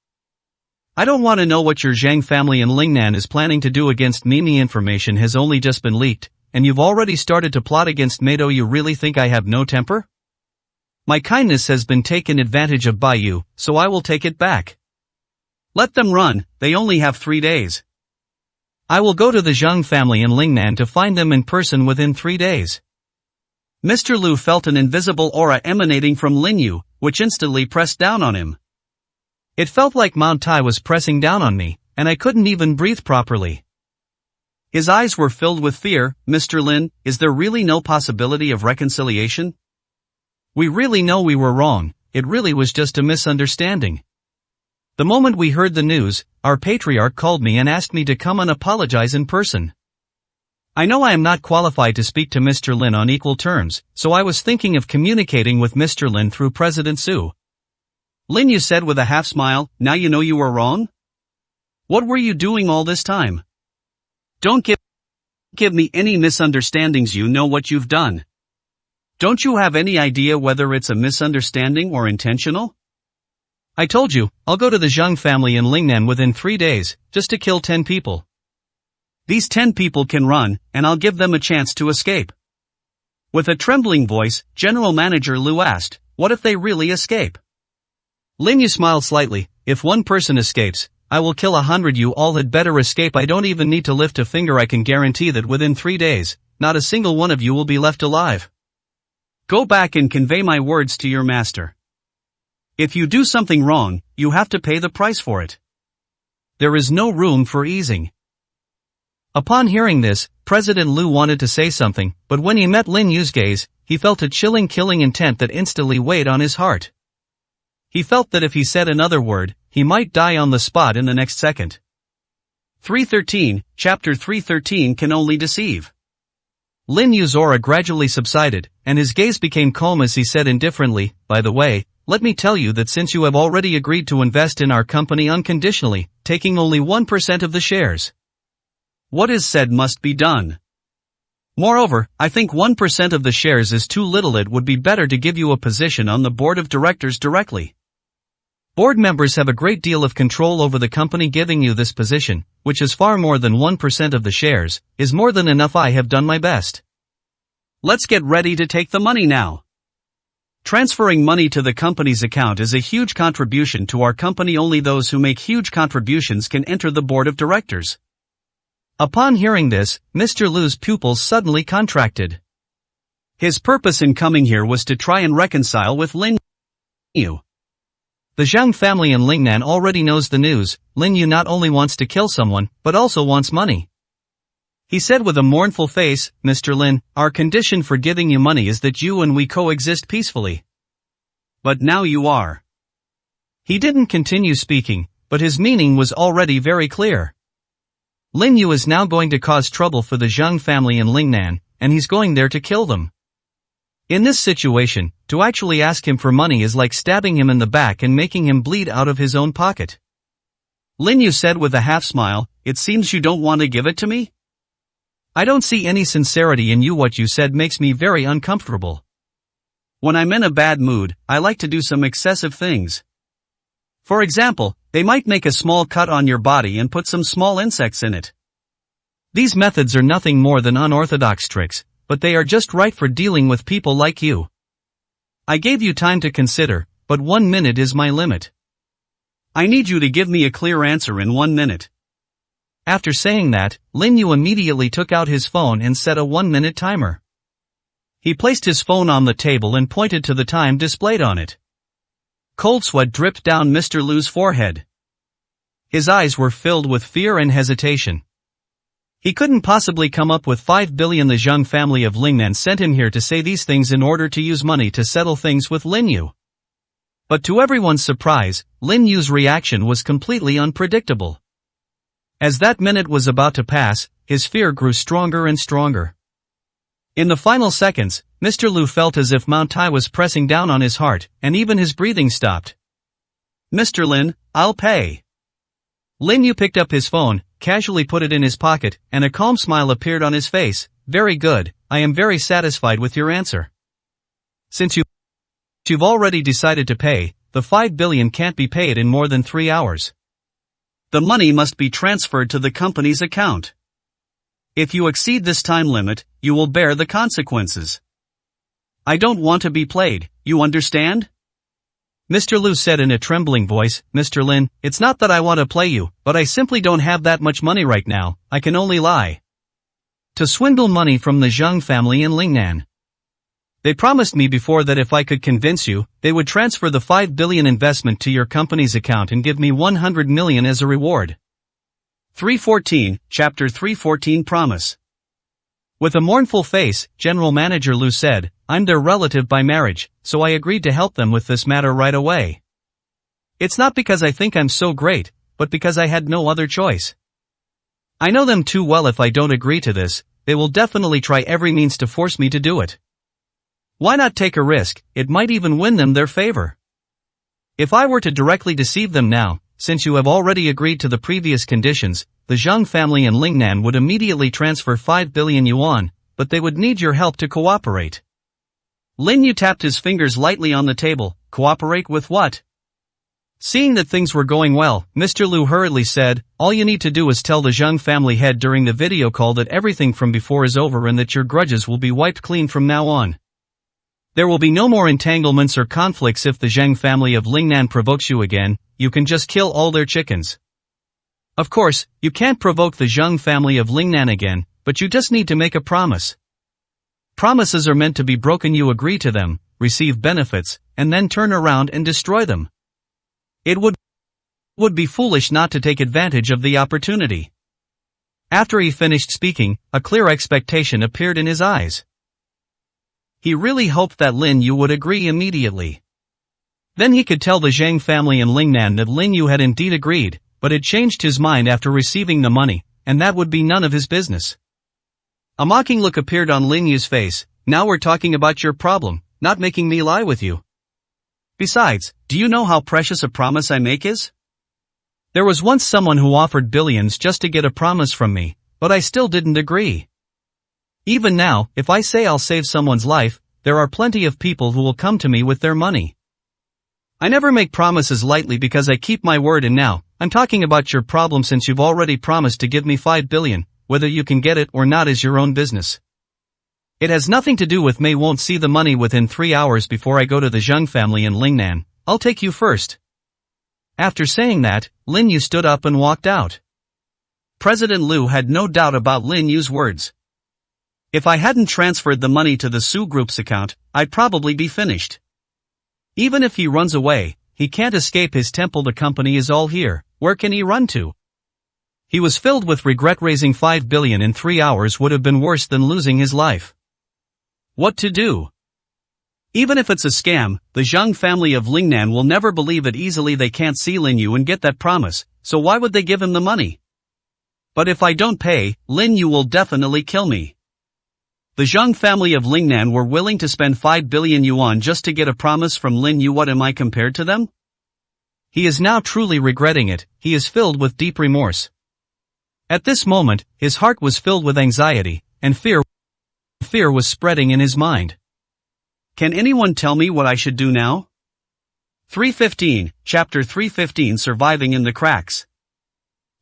I don't want to know what your Zhang family in Lingnan is planning to do against me. The information has only just been leaked, and you've already started to plot against me. Do you really think I have no temper? My kindness has been taken advantage of by you, so I will take it back. Let them run, they only have 3 days. I will go to the Zhang family in Lingnan to find them in person within 3 days. Mr. Lu felt an invisible aura emanating from Lin Yu, which instantly pressed down on him. It felt like Mount Tai was pressing down on me, and I couldn't even breathe properly. His eyes were filled with fear. Mr. Lin, is there really no possibility of reconciliation? We really know we were wrong, it really was just a misunderstanding. The moment we heard the news, our patriarch called me and asked me to come and apologize in person. I know I am not qualified to speak to Mr. Lin on equal terms, so I was thinking of communicating with Mr. Lin through President Su. Lin Yu said with a half smile, now you know you were wrong? What were you doing all this time? Don't give me any misunderstandings, you know what you've done. Don't you have any idea whether it's a misunderstanding or intentional? I told you, I'll go to the Zhang family in Lingnan within 3 days, just to kill 10 people. These 10 people can run, and I'll give them a chance to escape. With a trembling voice, General Manager Lu asked, what if they really escape? Lin Yu smiled slightly, if one person escapes, I will kill 100. You all had better escape. I don't even need to lift a finger. I can guarantee that within 3 days, not a single one of you will be left alive. Go back and convey my words to your master. If you do something wrong, you have to pay the price for it. There is no room for easing. Upon hearing this, President Lu wanted to say something, but when he met Lin Yu's gaze, he felt a chilling, killing intent that instantly weighed on his heart. He felt that if he said another word, he might die on the spot in the next second. 313, Chapter 313 Can Only Deceive. Lin Yu's aura gradually subsided, and his gaze became calm as he said indifferently, by the way, let me tell you that since you have already agreed to invest in our company unconditionally, taking only 1% of the shares. What is said must be done. Moreover, I think 1% of the shares is too little. It would be better to give you a position on the board of directors directly. Board members have a great deal of control over the company. Giving you this position, which is far more than 1% of the shares, is more than enough. I have done my best. Let's get ready to take the money now. Transferring money to the company's account is a huge contribution to our company. Only those who make huge contributions can enter the board of directors. Upon hearing this, Mr. Lu's pupils suddenly contracted. His purpose in coming here was to try and reconcile with Lin Yu. The Zhang family in Lingnan already knows the news. Lin Yu not only wants to kill someone, but also wants money. He said with a mournful face, Mr. Lin, our condition for giving you money is that you and we coexist peacefully. But now you are. He didn't continue speaking, but his meaning was already very clear. Lin Yu is now going to cause trouble for the Zhang family in Lingnan, and he's going there to kill them. In this situation, to actually ask him for money is like stabbing him in the back and making him bleed out of his own pocket. Lin Yu said with a half smile, it seems you don't want to give it to me? I don't see any sincerity in you. What you said makes me very uncomfortable. When I'm in a bad mood, I like to do some excessive things. For example, they might make a small cut on your body and put some small insects in it. These methods are nothing more than unorthodox tricks, but they are just right for dealing with people like you. I gave you time to consider, but 1 minute is my limit. I need you to give me a clear answer in 1 minute. After saying that, Lin Yu immediately took out his phone and set a 1-minute timer. He placed his phone on the table and pointed to the time displayed on it. Cold sweat dripped down Mr. Lu's forehead. His eyes were filled with fear and hesitation. He couldn't possibly come up with 5 billion. The Zhang family of Lingnan sent him here to say these things in order to use money to settle things with Lin Yu. But to everyone's surprise, Lin Yu's reaction was completely unpredictable. As that minute was about to pass, his fear grew stronger and stronger. In the final seconds, Mr. Lu felt as if Mount Tai was pressing down on his heart, and even his breathing stopped. Mr. Lin, I'll pay. Lin Yu picked up his phone, casually put it in his pocket, and a calm smile appeared on his face. Very good, I am very satisfied with your answer. Since you've already decided to pay, the 5 billion can't be paid in more than 3 hours. The money must be transferred to the company's account. If you exceed this time limit, you will bear the consequences. I don't want to be played, you understand? Mr. Liu said in a trembling voice, Mr. Lin, it's not that I want to play you, but I simply don't have that much money right now, I can only lie. To swindle money from the Zhang family in Lingnan. They promised me before that if I could convince you, they would transfer the 5 billion investment to your company's account and give me 100 million as a reward. 314, Chapter 314 Promise. With a mournful face, General Manager Liu said, I'm their relative by marriage, so I agreed to help them with this matter right away. It's not because I think I'm so great, but because I had no other choice. I know them too well. If I don't agree to this, they will definitely try every means to force me to do it. Why not take a risk? It might even win them their favor. If I were to directly deceive them now, since you have already agreed to the previous conditions, the Zhang family in Lingnan would immediately transfer 5 billion yuan, but they would need your help to cooperate. Lin Yu tapped his fingers lightly on the table. Cooperate with what? Seeing that things were going well, Mr. Liu hurriedly said, all you need to do is tell the Zhang family head during the video call that everything from before is over and that your grudges will be wiped clean from now on. There will be no more entanglements or conflicts. If the Zhang family of Lingnan provokes you again, you can just kill all their chickens. Of course, you can't provoke the Zhang family of Lingnan again, but you just need to make a promise. Promises are meant to be broken. You agree to them, receive benefits, and then turn around and destroy them. It would be foolish not to take advantage of the opportunity. After he finished speaking, a clear expectation appeared in his eyes. He really hoped that Lin Yu would agree immediately. Then he could tell the Zhang family in Lingnan that Lin Yu had indeed agreed, but had changed his mind after receiving the money, and that would be none of his business. A mocking look appeared on Lin Yu's face. Now we're talking about your problem, not making me lie with you. Besides, do you know how precious a promise I make is? There was once someone who offered billions just to get a promise from me, but I still didn't agree. Even now, if I say I'll save someone's life, there are plenty of people who will come to me with their money. I never make promises lightly because I keep my word, and now, I'm talking about your problem. Since you've already promised to give me 5 billion, whether you can get it or not is your own business. It has nothing to do with me. Won't see the money within 3 hours before I go to the Zhang family in Lingnan. I'll take you first. After saying that, Lin Yu stood up and walked out. President Liu had no doubt about Lin Yu's words. If I hadn't transferred the money to the Su Group's account, I'd probably be finished. Even if he runs away, he can't escape his temple. The company is all here. Where can he run to? He was filled with regret. Raising 5 billion in 3 hours would have been worse than losing his life. What to do? Even if it's a scam, the Zhang family of Lingnan will never believe it easily. They can't see Lin Yu and get that promise, so why would they give him the money? But if I don't pay, Lin Yu will definitely kill me. The Zhang family of Lingnan were willing to spend 5 billion yuan just to get a promise from Lin Yu. What am I compared to them? He is now truly regretting it. He is filled with deep remorse. At this moment, his heart was filled with anxiety, and fear was spreading in his mind. Can anyone tell me what I should do now? 315, Chapter 315 Surviving in the Cracks.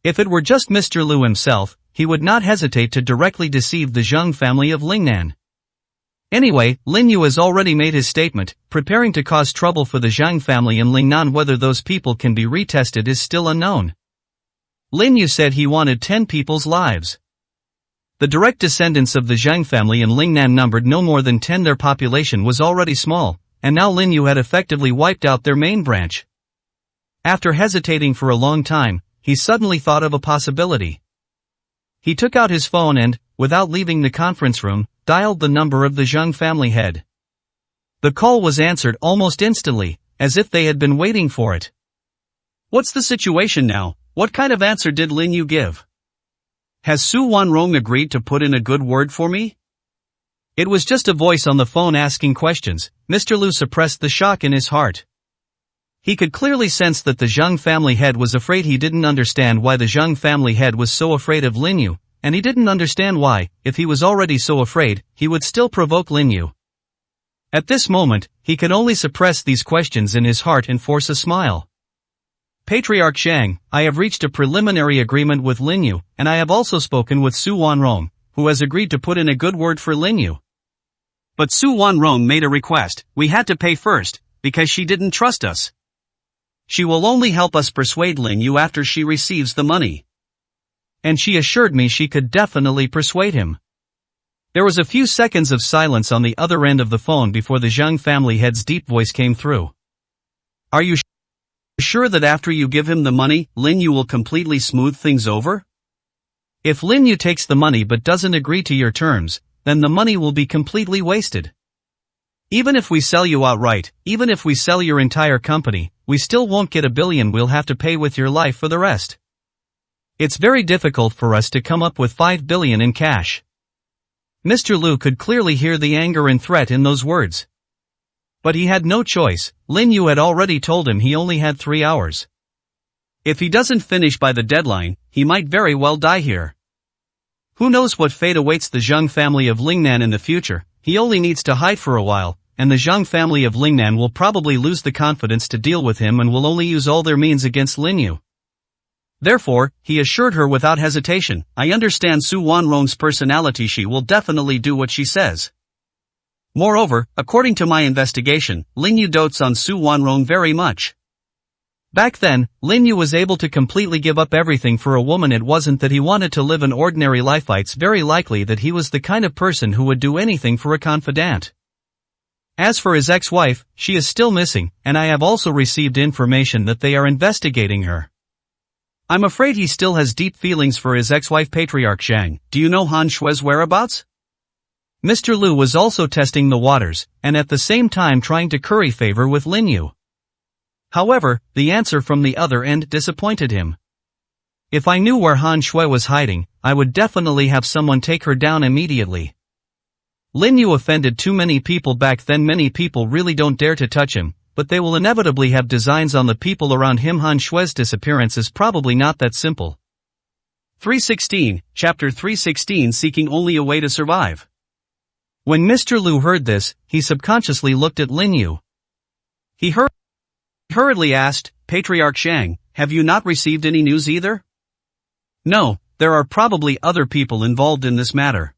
If it were just Mr. Liu himself, he would not hesitate to directly deceive the Zhang family of Lingnan. Anyway, Lin Yu has already made his statement, preparing to cause trouble for the Zhang family in Lingnan. Whether those people can be retested is still unknown. Lin Yu said he wanted 10 people's lives. The direct descendants of the Zhang family in Lingnan numbered no more than 10. Their population was already small, and now Lin Yu had effectively wiped out their main branch. After hesitating for a long time, he suddenly thought of a possibility. He took out his phone and, without leaving the conference room, dialed the number of the Zhang family head. The call was answered almost instantly, as if they had been waiting for it. What's the situation now? What kind of answer did Lin Yu give? Has Su Wanrong agreed to put in a good word for me? It was just a voice on the phone asking questions. Mr. Liu suppressed the shock in his heart. He could clearly sense that the Zhang family head was afraid. He didn't understand why the Zhang family head was so afraid of Lin Yu, and he didn't understand why, if he was already so afraid, he would still provoke Lin Yu. At this moment, he could only suppress these questions in his heart and force a smile. Patriarch Zhang, I have reached a preliminary agreement with Lin Yu, and I have also spoken with Su Wanrong, who has agreed to put in a good word for Lin Yu. But Su Wanrong made a request. We had to pay first, because she didn't trust us. She will only help us persuade Lin Yu after she receives the money. And she assured me she could definitely persuade him. There was a few seconds of silence on the other end of the phone before the Zhang family head's deep voice came through. Are you sure that after you give him the money, Lin Yu will completely smooth things over? If Lin Yu takes the money but doesn't agree to your terms, then the money will be completely wasted. Even if we sell you outright, even if we sell your entire company, we still won't get $1 billion. We'll have to pay with your life for the rest. It's very difficult for us to come up with $5 billion in cash. Mr. Liu could clearly hear the anger and threat in those words. But he had no choice. Lin Yu had already told him he only had 3 hours. If he doesn't finish by the deadline, he might very well die here. Who knows what fate awaits the Zhang family of Lingnan in the future. He only needs to hide for a while, and the Zhang family of Lingnan will probably lose the confidence to deal with him and will only use all their means against Lin Yu. Therefore, he assured her without hesitation, I understand Su Wanrong's personality. She will definitely do what she says. Moreover, according to my investigation, Lin Yu dotes on Su Wanrong very much. Back then, Lin Yu was able to completely give up everything for a woman. It wasn't that he wanted to live an ordinary life. It's very likely that he was the kind of person who would do anything for a confidant. As for his ex-wife, she is still missing, and I have also received information that they are investigating her. I'm afraid he still has deep feelings for his ex-wife Patriarch Zhang. Do you know Han Shue's whereabouts? Mr. Liu was also testing the waters, and at the same time trying to curry favor with Lin Yu. However, the answer from the other end disappointed him. If I knew where Han Shui was hiding, I would definitely have someone take her down immediately. Lin Yu offended too many people back then. Many people really don't dare to touch him, but they will inevitably have designs on the people around him. Han Shui's disappearance is probably not that simple. 316, Chapter 316, Seeking Only a Way to Survive. When Mr. Liu heard this, he subconsciously looked at Lin Yu. He hurriedly asked, Patriarch Zhang, have you not received any news either? No, there are probably other people involved in this matter.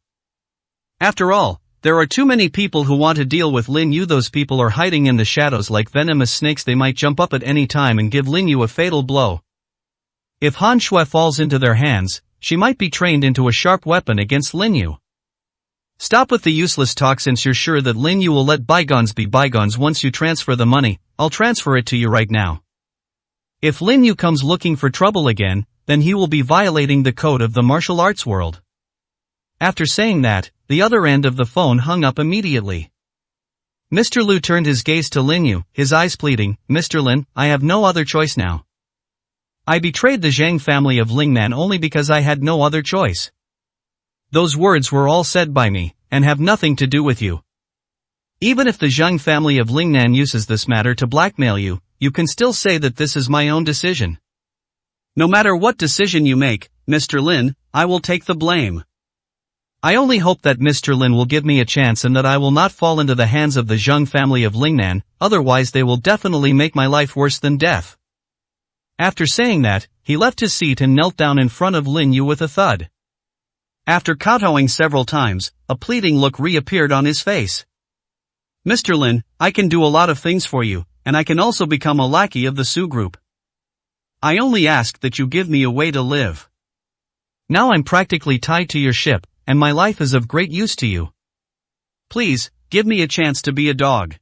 After all, there are too many people who want to deal with Lin Yu. Those people are hiding in the shadows like venomous snakes. They might jump up at any time and give Lin Yu a fatal blow. If Han Shui falls into their hands, she might be trained into a sharp weapon against Lin Yu. Stop with the useless talk. Since you're sure that Lin Yu will let bygones be bygones once you transfer the money, I'll transfer it to you right now. If Lin Yu comes looking for trouble again, then he will be violating the code of the martial arts world. After saying that, the other end of the phone hung up immediately. Mr. Liu turned his gaze to Lin Yu, his eyes pleading, Mr. Lin, I have no other choice now. I betrayed the Zhang family of Lingnan only because I had no other choice. Those words were all said by me, and have nothing to do with you. Even if the Zhang family of Lingnan uses this matter to blackmail you, you can still say that this is my own decision. No matter what decision you make, Mr. Lin, I will take the blame. I only hope that Mr. Lin will give me a chance and that I will not fall into the hands of the Zhang family of Lingnan, otherwise they will definitely make my life worse than death. After saying that, he left his seat and knelt down in front of Lin Yu with a thud. After kowtowing several times, a pleading look reappeared on his face. Mr. Lin, I can do a lot of things for you, and I can also become a lackey of the Su group. I only ask that you give me a way to live. Now I'm practically tied to your ship, and my life is of great use to you. Please, give me a chance to be a dog.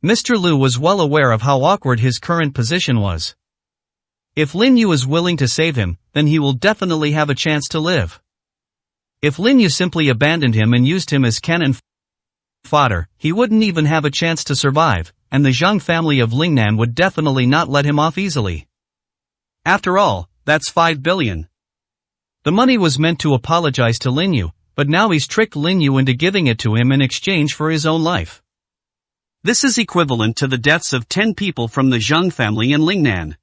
Mr. Liu was well aware of how awkward his current position was. If Lin Yu is willing to save him, then he will definitely have a chance to live. If Lin Yu simply abandoned him and used him as cannon fodder, he wouldn't even have a chance to survive, and the Zhang family of Lingnan would definitely not let him off easily. After all, that's 5 billion. The money was meant to apologize to Lin Yu, but now he's tricked Lin Yu into giving it to him in exchange for his own life. This is equivalent to the deaths of 10 people from the Zhang family in Lingnan.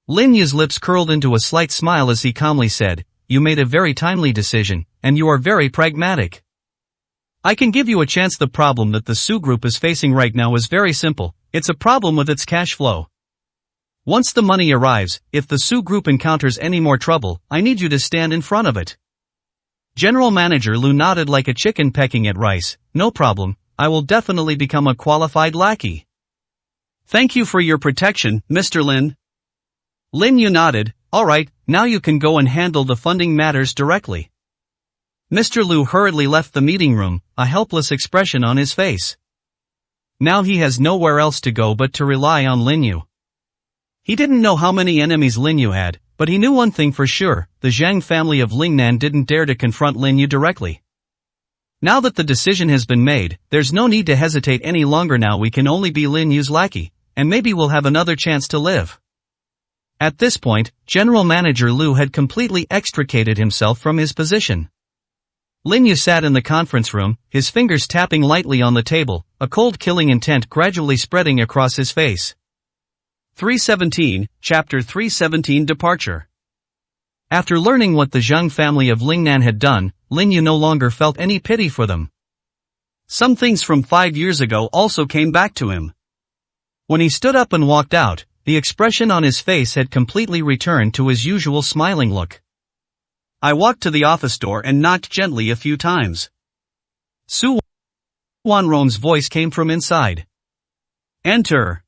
Lin Yu's lips curled into a slight smile as he calmly said, "You made a very timely decision, and you are very pragmatic. I can give you a chance. The problem that the Su Group is facing right now is very simple. It's a problem with its cash flow. Once the money arrives, if the Su Group encounters any more trouble, I need you to stand in front of it." General Manager Lu nodded like a chicken pecking at rice. "No problem, I will definitely become a qualified lackey." "Thank you for your protection, Mr. Lin." Lin Yu nodded. "Alright, now you can go and handle the funding matters directly." Mr. Lu hurriedly left the meeting room, a helpless expression on his face. Now he has nowhere else to go but to rely on Lin Yu. He didn't know how many enemies Lin Yu had, but he knew one thing for sure: the Zhang family of Lingnan didn't dare to confront Lin Yu directly. Now that the decision has been made, there's no need to hesitate any longer. Now we can only be Lin Yu's lackey, and maybe we'll have another chance to live. At this point, General Manager Lu had completely extricated himself from his position. Lin Yu sat in the conference room, his fingers tapping lightly on the table, a cold killing intent gradually spreading across his face. 317, Chapter 317 Departure. After learning what the Zhang family of Lingnan had done, Lin Yu no longer felt any pity for them. Some things from 5 years ago also came back to him. When he stood up and walked out, the expression on his face had completely returned to his usual smiling look. I walked to the office door and knocked gently a few times. Su Wanrong's voice came from inside. "Enter."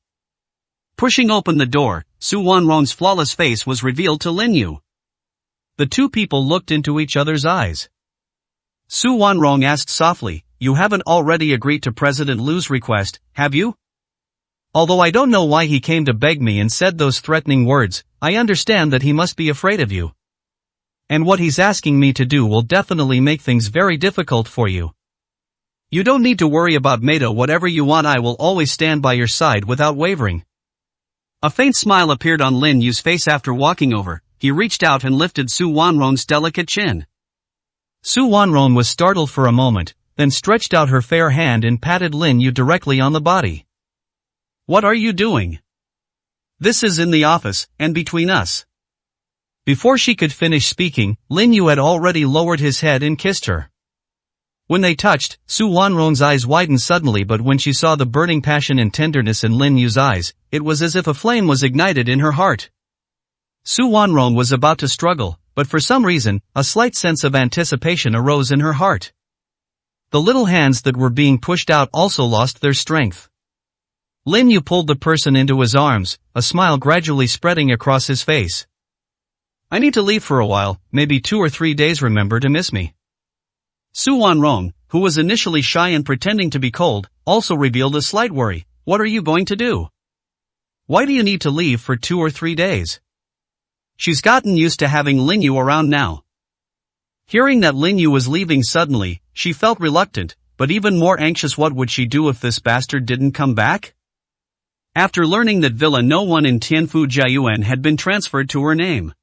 Pushing open the door, Su Wanrong's flawless face was revealed to Lin Yu. The two people looked into each other's eyes. Su Wanrong asked softly, "You haven't already agreed to President Lu's request, have you?" "Although I don't know why he came to beg me and said those threatening words, I understand that he must be afraid of you. And what he's asking me to do will definitely make things very difficult for you. You don't need to worry about Maida. Whatever you want, I will always stand by your side without wavering." A faint smile appeared on Lin Yu's face after walking over. He reached out and lifted Su Wanrong's delicate chin. Su Wanrong was startled for a moment, then stretched out her fair hand and patted Lin Yu directly on the body. "What are you doing? This is in the office, and between us." Before she could finish speaking, Lin Yu had already lowered his head and kissed her. When they touched, Su Wanrong's eyes widened suddenly, but when she saw the burning passion and tenderness in Lin Yu's eyes, it was as if a flame was ignited in her heart. Su Wanrong was about to struggle, but for some reason, a slight sense of anticipation arose in her heart. The little hands that were being pushed out also lost their strength. Lin Yu pulled the person into his arms, a smile gradually spreading across his face. "I need to leave for a while, maybe 2 or 3 days. Remember to miss me." Su Wanrong, who was initially shy and pretending to be cold, also revealed a slight worry. "What are you going to do? Why do you need to leave for 2 or 3 days?" She's gotten used to having Lin Yu around now. Hearing that Lin Yu was leaving suddenly, she felt reluctant, but even more anxious. What would she do if this bastard didn't come back? After learning that Villa No 1 in Tianfu Jiayuan had been transferred to her name,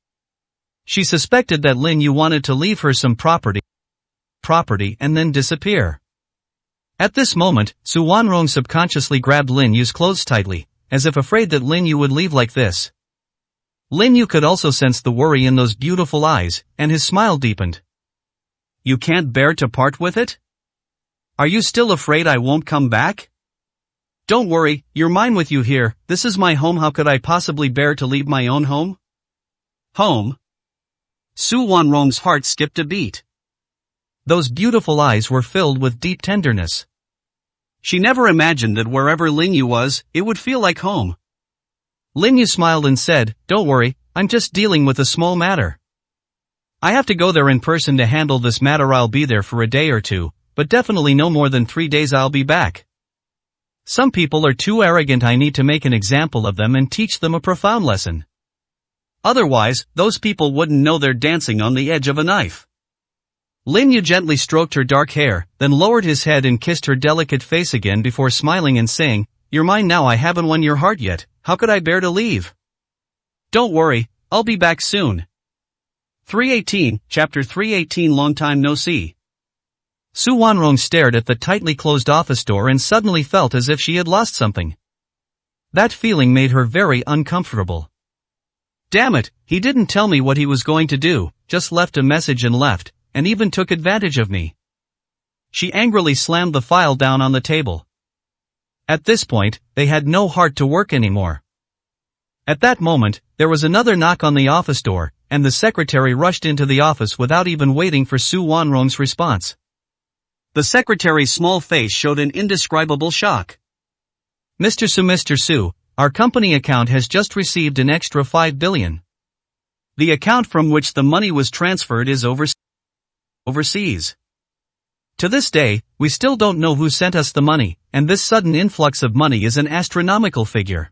she suspected that Lin Yu wanted to leave her some property and then disappear. At this moment, Su Wanrong subconsciously grabbed Lin Yu's clothes tightly, as if afraid that Lin Yu would leave like this. Lin Yu could also sense the worry in those beautiful eyes, and his smile deepened. "You can't bear to part with it? Are you still afraid I won't come back? Don't worry, you're mine with you here. This is my home. How could I possibly bear to leave my own home?" Home? Su Wanrong's heart skipped a beat. Those beautiful eyes were filled with deep tenderness. She never imagined that wherever Lin Yu was, it would feel like home. Lin Yu smiled and said, "Don't worry, I'm just dealing with a small matter. I have to go there in person to handle this matter. I'll be there for a day or two, but definitely no more than 3 days. I'll be back. Some people are too arrogant. I need to make an example of them and teach them a profound lesson. Otherwise, those people wouldn't know they're dancing on the edge of a knife." Lin Yu gently stroked her dark hair, then lowered his head and kissed her delicate face again before smiling and saying, "You're mine now. I haven't won your heart yet. How could I bear to leave? Don't worry, I'll be back soon." 318, Chapter 318 Long time no see. Su Wanrong stared at the tightly closed office door and suddenly felt as if she had lost something. That feeling made her very uncomfortable. Damn it, he didn't tell me what he was going to do, just left a message and left, and even took advantage of me. She angrily slammed the file down on the table. At this point, they had no heart to work anymore. At that moment, there was another knock on the office door, and the secretary rushed into the office without even waiting for Su Wanrong's response. The secretary's small face showed an indescribable shock. Mr. Su, our company account has just received an extra 5 billion. The account from which the money was transferred is overseas. To this day, we still don't know who sent us the money, and this sudden influx of money is an astronomical figure.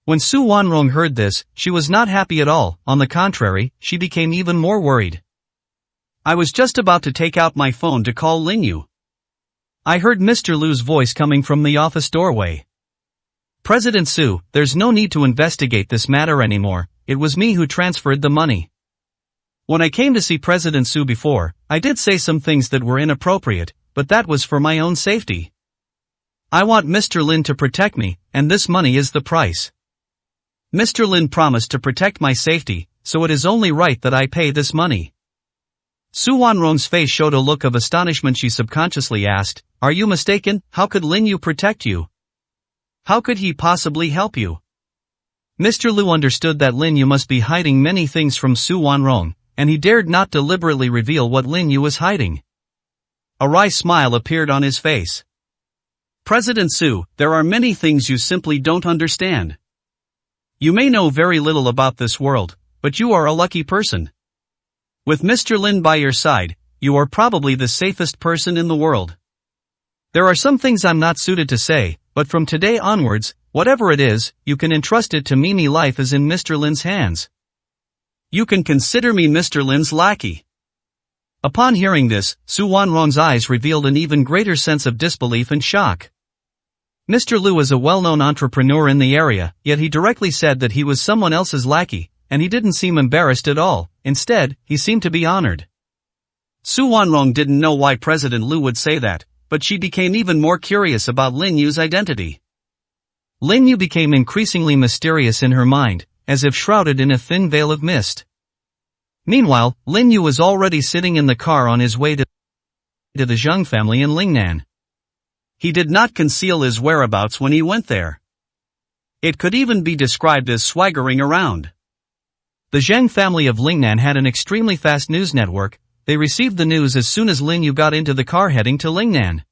When Su Wanrong heard this, she was not happy at all. On the contrary, she became even more worried. I was just about to take out my phone to call Lin Yu. I heard Mr. Lu's voice coming from the office doorway. President Su, there's no need to investigate this matter anymore, it was me who transferred the money. When I came to see President Su before, I did say some things that were inappropriate, but that was for my own safety. I want Mr. Lin to protect me, and this money is the price. Mr. Lin promised to protect my safety, so it is only right that I pay this money. Su Wanrong's face showed a look of astonishment. She subconsciously asked, are you mistaken? How could Lin Yu protect you? How could he possibly help you? Mr. Lu understood that Lin Yu must be hiding many things from Su Wanrong, and he dared not deliberately reveal what Lin Yu was hiding. A wry smile appeared on his face. President Su, there are many things you simply don't understand. You may know very little about this world, but you are a lucky person. With Mr. Lin by your side, you are probably the safest person in the world. There are some things I'm not suited to say, but from today onwards, whatever it is, you can entrust it to me. My life is in Mr. Lin's hands. You can consider me Mr. Lin's lackey. Upon hearing this, Su Wanrong's eyes revealed an even greater sense of disbelief and shock. Mr. Lu is a well-known entrepreneur in the area, yet he directly said that he was someone else's lackey, and he didn't seem embarrassed at all. Instead, he seemed to be honored. Su Wanrong didn't know why President Lu would say that, but she became even more curious about Lin Yu's identity. Lin Yu became increasingly mysterious in her mind, as if shrouded in a thin veil of mist. Meanwhile, Lin Yu was already sitting in the car on his way to the Zheng family in Lingnan. He did not conceal his whereabouts when he went there. It could even be described as swaggering around. The Zheng family of Lingnan had an extremely fast news network. They received the news as soon as Lin Yu got into the car heading to Lingnan.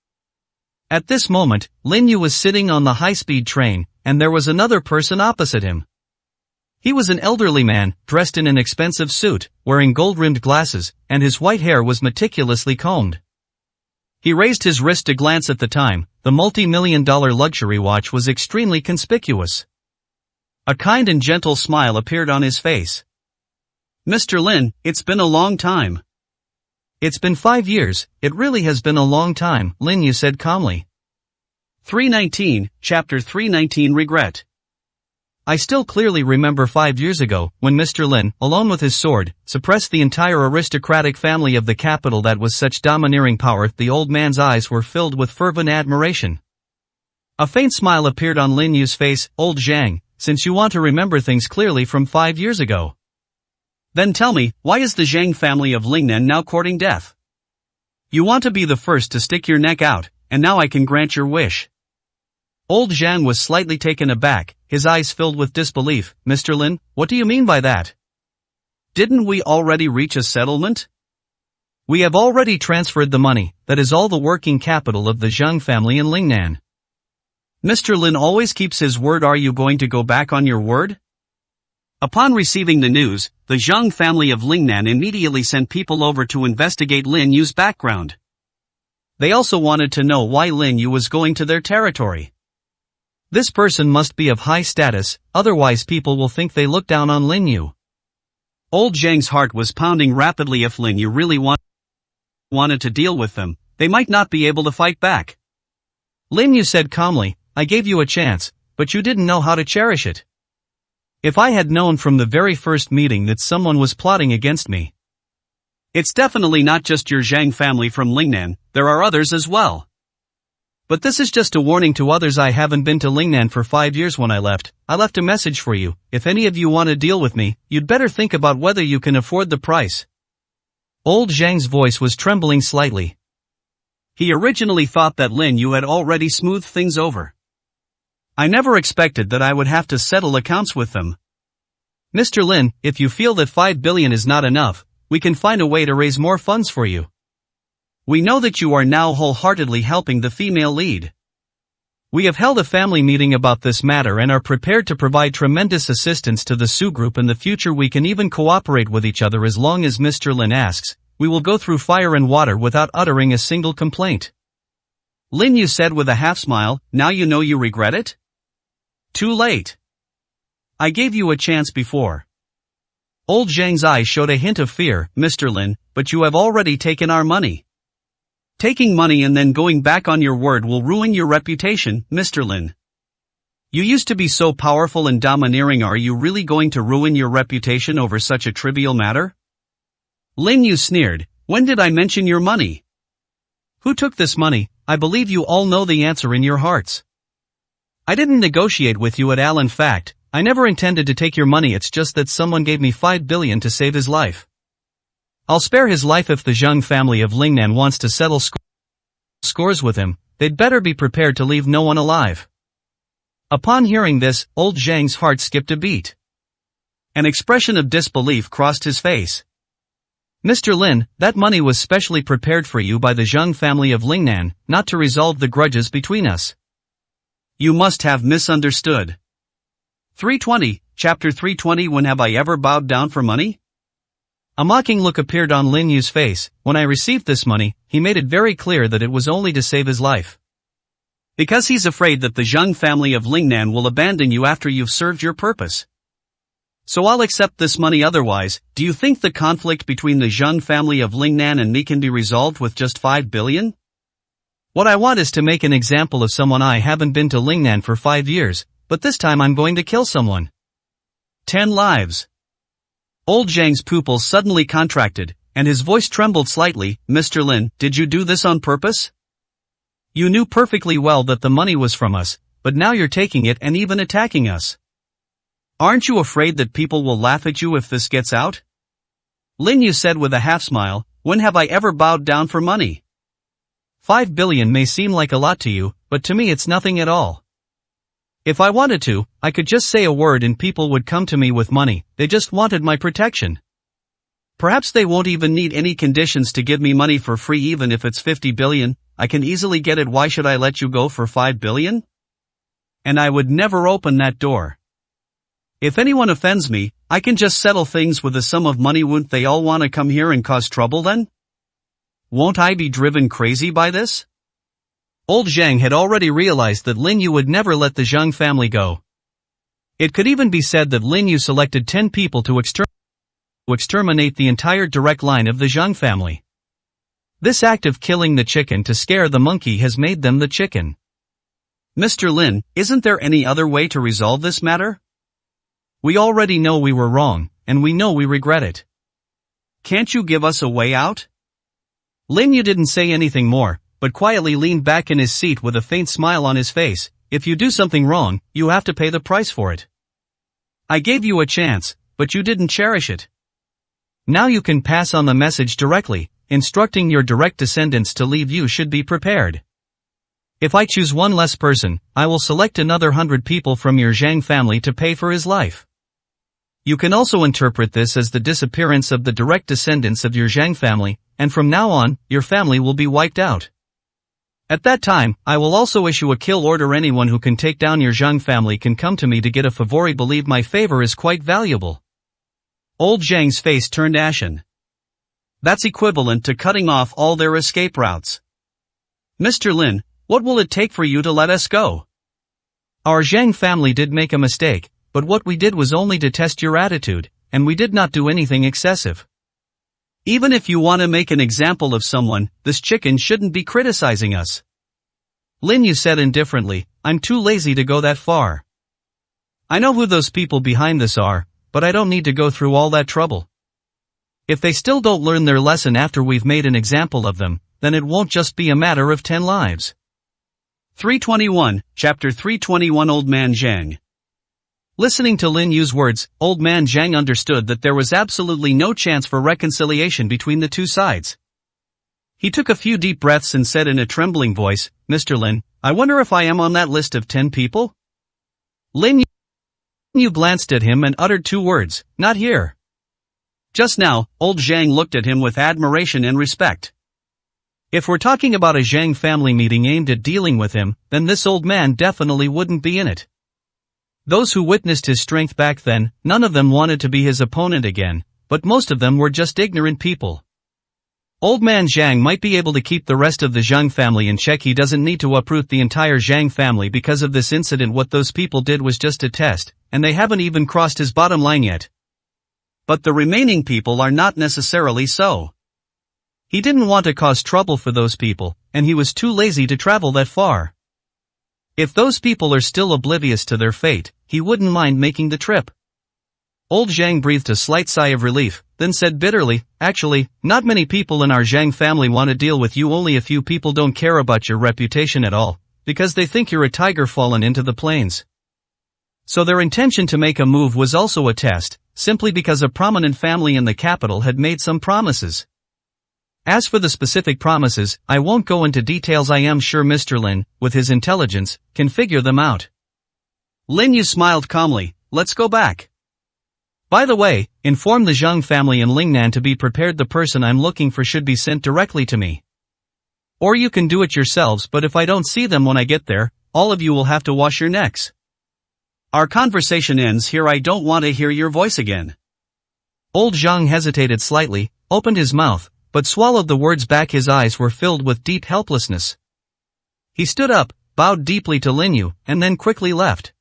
At this moment, Lin Yu was sitting on the high-speed train, and there was another person opposite him. He was an elderly man, dressed in an expensive suit, wearing gold-rimmed glasses, and his white hair was meticulously combed. He raised his wrist to glance at the time. The multi-million-dollar luxury watch was extremely conspicuous. A kind and gentle smile appeared on his face. Mr. Lin, it's been a long time. It's been 5 years, it really has been a long time, Lin Yu said calmly. 319, Chapter 319 Regret. I still clearly remember 5 years ago, when Mr. Lin, alone with his sword, suppressed the entire aristocratic family of the capital. That was such domineering power. The old man's eyes were filled with fervent admiration. A faint smile appeared on Lin Yu's face. Old Zhang, since you want to remember things clearly from 5 years ago, then tell me, why is the Zhang family of Lingnan now courting death? You want to be the first to stick your neck out, and now I can grant your wish. Old Zhang was slightly taken aback, his eyes filled with disbelief. Mr. Lin, what do you mean by that? Didn't we already reach a settlement? We have already transferred the money, that is all the working capital of the Zhang family in Lingnan. Mr. Lin always keeps his word. Are you going to go back on your word? Upon receiving the news, the Zhang family of Lingnan immediately sent people over to investigate Lin Yu's background. They also wanted to know why Lin Yu was going to their territory. This person must be of high status, otherwise people will think they look down on Lin Yu. Old Zhang's heart was pounding rapidly. If Lin Yu really wanted to deal with them, they might not be able to fight back. Lin Yu said calmly, I gave you a chance, but you didn't know how to cherish it. If I had known from the very first meeting that someone was plotting against me. It's definitely not just your Zhang family from Lingnan, There are others as well. But this is just a warning to others. I haven't been to Lingnan for 5 years. When I left a message for you. If any of you want to deal with me, you'd better think about whether you can afford the price. Old Zhang's voice was trembling slightly. He originally thought that Lin Yu had already smoothed things over. I never expected that I would have to settle accounts with them. Mr. Lin, if you feel that 5 billion is not enough, we can find a way to raise more funds for you. We know that you are now wholeheartedly helping the female lead. We have held a family meeting about this matter and are prepared to provide tremendous assistance to the Su group in the future. We can even cooperate with each other as long as Mr. Lin asks. We will go through fire and water without uttering a single complaint. Lin Yu said with a half smile, now you know you regret it? Too late. I gave you a chance before. Old Zhang's eyes showed a hint of fear. Mr. Lin, but you have already taken our money. Taking money and then going back on your word will ruin your reputation, Mr. Lin. You used to be so powerful and domineering. Are you really going to ruin your reputation over such a trivial matter? Lin Yu sneered, when did I mention your money? Who took this money? I believe you all know the answer in your hearts. I didn't negotiate with you at all. In fact, I never intended to take your money. It's just that someone gave me 5 billion to save his life. I'll spare his life if the Zhang family of Lingnan wants to settle scores with him. They'd better be prepared to leave no one alive. Upon hearing this, old Zhang's heart skipped a beat. An expression of disbelief crossed his face. Mr. Lin, that money was specially prepared for you by the Zhang family of Lingnan, not to resolve the grudges between us. You must have misunderstood. 320, Chapter 320. When have I ever bowed down for money? A mocking look appeared on Lin Yu's face. When I received this money, he made it very clear that it was only to save his life. Because he's afraid that the Zhang family of Lingnan will abandon you after you've served your purpose. So I'll accept this money. Otherwise, do you think the conflict between the Zhang family of Lingnan and me can be resolved with just 5 billion? What I want is to make an example of someone. I haven't been to Lingnan for 5 years, but this time I'm going to kill someone. 10 lives. Old Zhang's pupils suddenly contracted, and his voice trembled slightly. Mr. Lin, did you do this on purpose? You knew perfectly well that the money was from us, but now you're taking it and even attacking us. Aren't you afraid that people will laugh at you if this gets out? Lin Yu said with a half smile, when have I ever bowed down for money? 5 billion may seem like a lot to you, but to me it's nothing at all. If I wanted to, I could just say a word and people would come to me with money. They just wanted my protection. Perhaps they won't even need any conditions to give me money for free. Even if it's 50 billion, I can easily get it. Why should I let you go for 5 billion? And I would never open that door. If anyone offends me, I can just settle things with a sum of money. Wouldn't they all want to come here and cause trouble then? Won't I be driven crazy by this? Old Zhang had already realized that Lin Yu would never let the Zhang family go. It could even be said that Lin Yu selected 10 people to exterminate the entire direct line of the Zhang family. This act of killing the chicken to scare the monkey has made them the chicken. Mr. Lin, isn't there any other way to resolve this matter? We already know we were wrong, and we know we regret it. Can't you give us a way out? Lin Yu didn't say anything more, but quietly leaned back in his seat with a faint smile on his face. If you do something wrong, you have to pay the price for it. I gave you a chance, but you didn't cherish it. Now you can pass on the message directly, instructing your direct descendants to leave. You should be prepared. If I choose one less person, I will select another 100 people from your Zhang family to pay for his life. You can also interpret this as the disappearance of the direct descendants of your Zhang family, and from now on, your family will be wiped out. At that time, I will also issue a kill order. Anyone who can take down your Zhang family can come to me to get a favor. I believe my favor is quite valuable. Old Zhang's face turned ashen. That's equivalent to cutting off all their escape routes. Mr. Lin, what will it take for you to let us go? Our Zhang family did make a mistake, but what we did was only to test your attitude, and we did not do anything excessive. Even if you want to make an example of someone, this chicken shouldn't be criticizing us. Lin Yu said indifferently, I'm too lazy to go that far. I know who those people behind this are, but I don't need to go through all that trouble. If they still don't learn their lesson after we've made an example of them, then it won't just be a matter of 10 lives. 321, Chapter 321 Old Man Zhang. Listening to Lin Yu's words, Old Man Zhang understood that there was absolutely no chance for reconciliation between the two sides. He took a few deep breaths and said in a trembling voice, "Mr. Lin, I wonder if I am on that list of 10 people?" Lin Yu glanced at him and uttered 2 words, "Not here." Just now, old Zhang looked at him with admiration and respect. If we're talking about a Zhang family meeting aimed at dealing with him, then this old man definitely wouldn't be in it. Those who witnessed his strength back then, none of them wanted to be his opponent again, but most of them were just ignorant people. Old man Zhang might be able to keep the rest of the Zhang family in check. He doesn't need to uproot the entire Zhang family because of this incident. What those people did was just a test, and they haven't even crossed his bottom line yet. But the remaining people are not necessarily so. He didn't want to cause trouble for those people, and he was too lazy to travel that far. If those people are still oblivious to their fate, he wouldn't mind making the trip. Old Zhang breathed a slight sigh of relief, then said bitterly, "Actually, not many people in our Zhang family want to deal with you. Only a few people don't care about your reputation at all, because they think you're a tiger fallen into the plains." So their intention to make a move was also a test, simply because a prominent family in the capital had made some promises. As for the specific promises, I won't go into details. I am sure Mr. Lin, with his intelligence, can figure them out. Lin Yu smiled calmly, "Let's go back. By the way, inform the Zhang family in Lingnan to be prepared. The person I'm looking for should be sent directly to me. Or you can do it yourselves, but if I don't see them when I get there, all of you will have to wash your necks. Our conversation ends here. I don't want to hear your voice again." Old Zhang hesitated slightly, opened his mouth, but swallowed the words back. His eyes were filled with deep helplessness. He stood up, bowed deeply to Lin Yu, and then quickly left.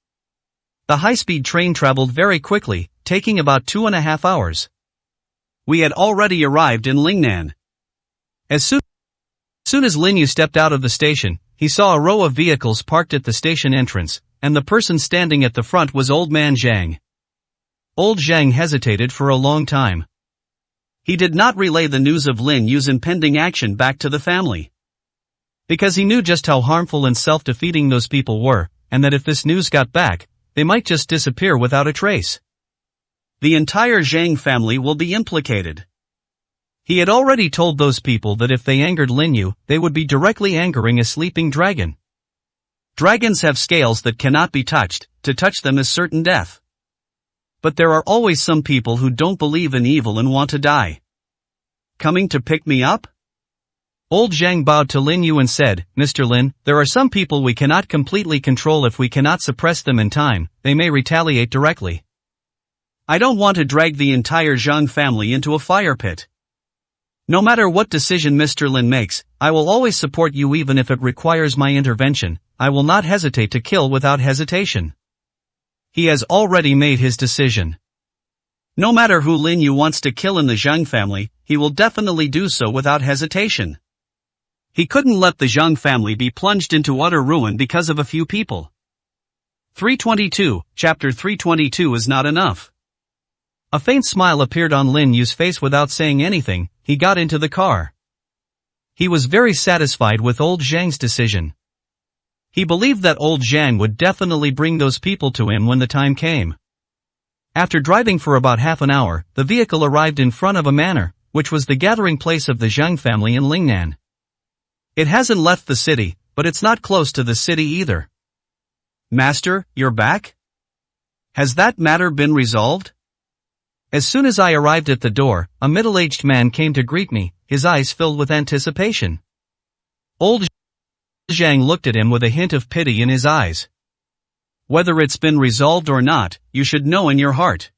The high-speed train traveled very quickly, taking about 2.5 hours. We had already arrived in Lingnan. As soon as Lin Yu stepped out of the station, he saw a row of vehicles parked at the station entrance, and the person standing at the front was Old Man Zhang. Old Zhang hesitated for a long time. He did not relay the news of Lin Yu's impending action back to the family, because he knew just how harmful and self-defeating those people were, and that if this news got back, they might just disappear without a trace. The entire Zhang family will be implicated. He had already told those people that if they angered Lin Yu, they would be directly angering a sleeping dragon. Dragons have scales that cannot be touched. To touch them is certain death. But there are always some people who don't believe in evil and want to die. Coming to pick me up? Old Zhang bowed to Lin Yu and said, "Mr. Lin, there are some people we cannot completely control. If we cannot suppress them in time, they may retaliate directly. I don't want to drag the entire Zhang family into a fire pit. No matter what decision Mr. Lin makes, I will always support you. Even if it requires my intervention, I will not hesitate to kill without hesitation." He has already made his decision. No matter who Lin Yu wants to kill in the Zhang family, he will definitely do so without hesitation. He couldn't let the Zhang family be plunged into utter ruin because of a few people. 322, Chapter 322 is not enough. A faint smile appeared on Lin Yu's face. Without saying anything, he got into the car. He was very satisfied with old Zhang's decision. He believed that old Zhang would definitely bring those people to him when the time came. After driving for about half an hour, the vehicle arrived in front of a manor, which was the gathering place of the Zhang family in Lingnan. It hasn't left the city, but it's not close to the city either. "Master, you're back? Has that matter been resolved?" As soon as I arrived at the door, a middle-aged man came to greet me, his eyes filled with anticipation. Old Zhang looked at him with a hint of pity in his eyes. "Whether it's been resolved or not, you should know in your heart.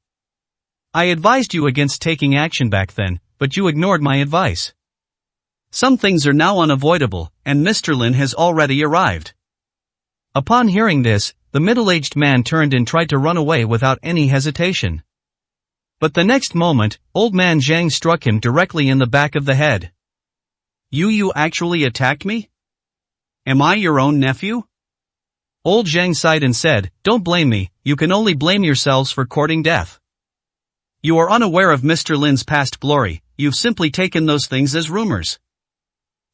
I advised you against taking action back then, but you ignored my advice. Some things are now unavoidable, and Mr. Lin has already arrived." Upon hearing this, the middle-aged man turned and tried to run away without any hesitation. But the next moment, Old Man Zhang struck him directly in the back of the head. You actually attacked me? Am I your own nephew?" Old Zhang sighed and said, "Don't blame me, you can only blame yourselves for courting death. You are unaware of Mr. Lin's past glory, you've simply taken those things as rumors.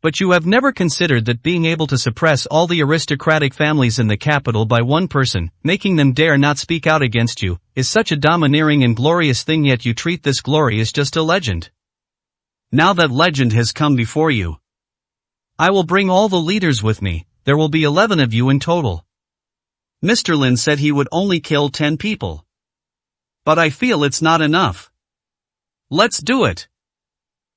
But you have never considered that being able to suppress all the aristocratic families in the capital by one person, making them dare not speak out against you, is such a domineering and glorious thing, yet you treat this glory as just a legend. Now that legend has come before you. I will bring all the leaders with me, there will be 11 of you in total. Mr. Lin said he would only kill 10 people. But I feel it's not enough. Let's do it.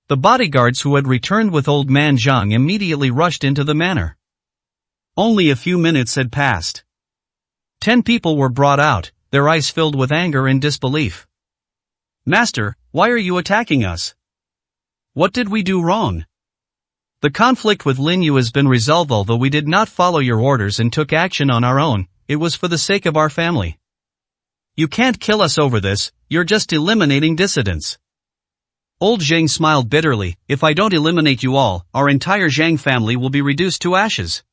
The bodyguards who had returned with old man Zhang immediately rushed into the manor. Only a few minutes had passed. 10 people were brought out, their eyes filled with anger and disbelief. Master, why are you attacking us? What did we do wrong? The conflict with Lin Yu has been resolved. Although we did not follow your orders and took action on our own, it was for the sake of our family. You can't kill us over this, you're just eliminating dissidents. Old Zhang smiled bitterly. If I don't eliminate you all, our entire Zhang family will be reduced to ashes.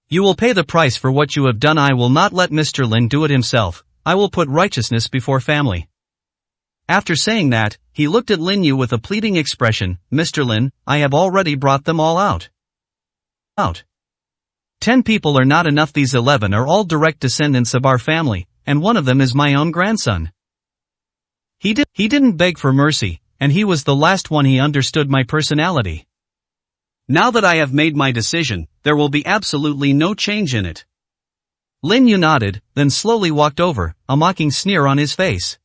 You will pay the price for what you have done. I will not let Mr. Lin do it himself, I will put righteousness before family. After saying that, he looked at Lin Yu with a pleading expression. Mr. Lin, I have already brought them all out. 10 people are not enough. These 11 are all direct descendants of our family, and one of them is my own grandson. He didn't beg for mercy, and he was the last one. He understood my personality. Now that I have made my decision, there will be absolutely no change in it. Lin Yu nodded, then slowly walked over, a mocking sneer on his face.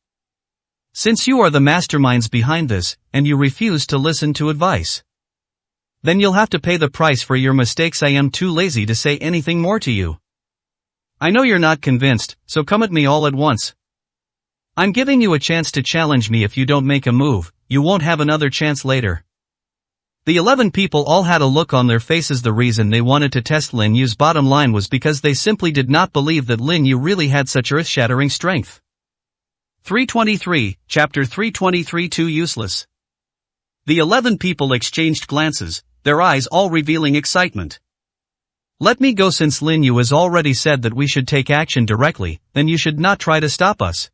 Since you are the masterminds behind this, and you refuse to listen to advice, then you'll have to pay the price for your mistakes. I am too lazy to say anything more to you. I know you're not convinced, so come at me all at once. I'm giving you a chance to challenge me. If you don't make a move, you won't have another chance later. The 11 people all had a look on their faces. The reason they wanted to test Lin Yu's bottom line was because they simply did not believe that Lin Yu really had such earth-shattering strength. 323, Chapter 323. Too useless. The 11 people exchanged glances, their eyes all revealing excitement. Let me go. Since Lin Yu has already said that we should take action directly, then you should not try to stop us.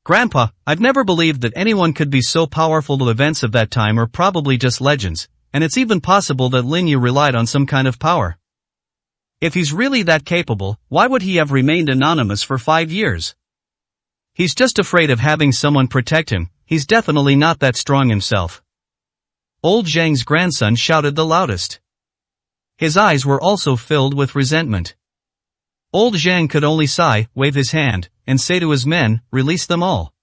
Grandpa, I've never believed that anyone could be so powerful. The events of that time are probably just legends, and it's even possible that Lin Yu relied on some kind of power. If he's really that capable, why would he have remained anonymous for 5 years? He's just afraid of having someone protect him. He's definitely not that strong himself. Old Zhang's grandson shouted the loudest. His eyes were also filled with resentment. Old Zhang could only sigh, wave his hand, and say to his men, release them all.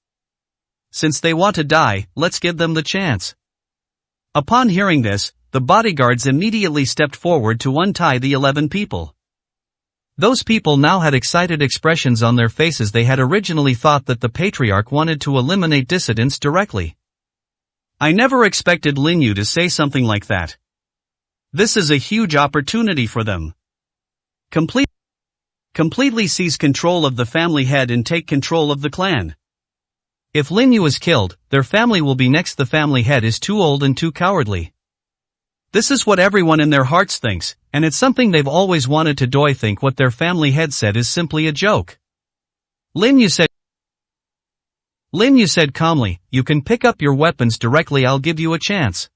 Since they want to die, let's give them the chance. Upon hearing this, the bodyguards immediately stepped forward to untie the 11 people. Those people now had excited expressions on their faces. They had originally thought that the patriarch wanted to eliminate dissidents directly. I never expected Lin Yu to say something like that. This is a huge opportunity for them. Completely seize control of the family head and take control of the clan. If Lin Yu is killed, their family will be next. The family head is too old and too cowardly. This is what everyone in their hearts thinks, and it's something they've always wanted to do. I think what their family head said is simply a joke. Lin Yu said calmly, you can pick up your weapons directly. I'll give you a chance.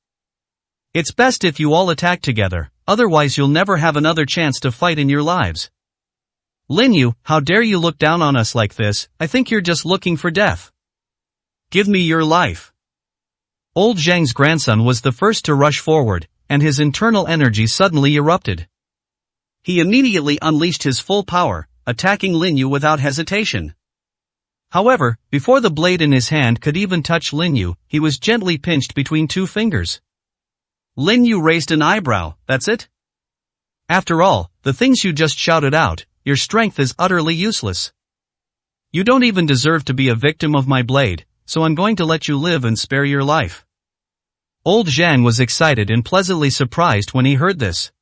It's best if you all attack together, otherwise you'll never have another chance to fight in your lives. Lin Yu, how dare you look down on us like this? I think you're just looking for death. Give me your life. Old Zhang's grandson was the first to rush forward, and his internal energy suddenly erupted. He immediately unleashed his full power, attacking Lin Yu without hesitation. However, before the blade in his hand could even touch Lin Yu, he was gently pinched between 2 fingers. Lin Yu raised an eyebrow. That's it? After all, the things you just shouted out, your strength is utterly useless. You don't even deserve to be a victim of my blade, so I'm going to let you live and spare your life. Old Zhang was excited and pleasantly surprised when he heard this.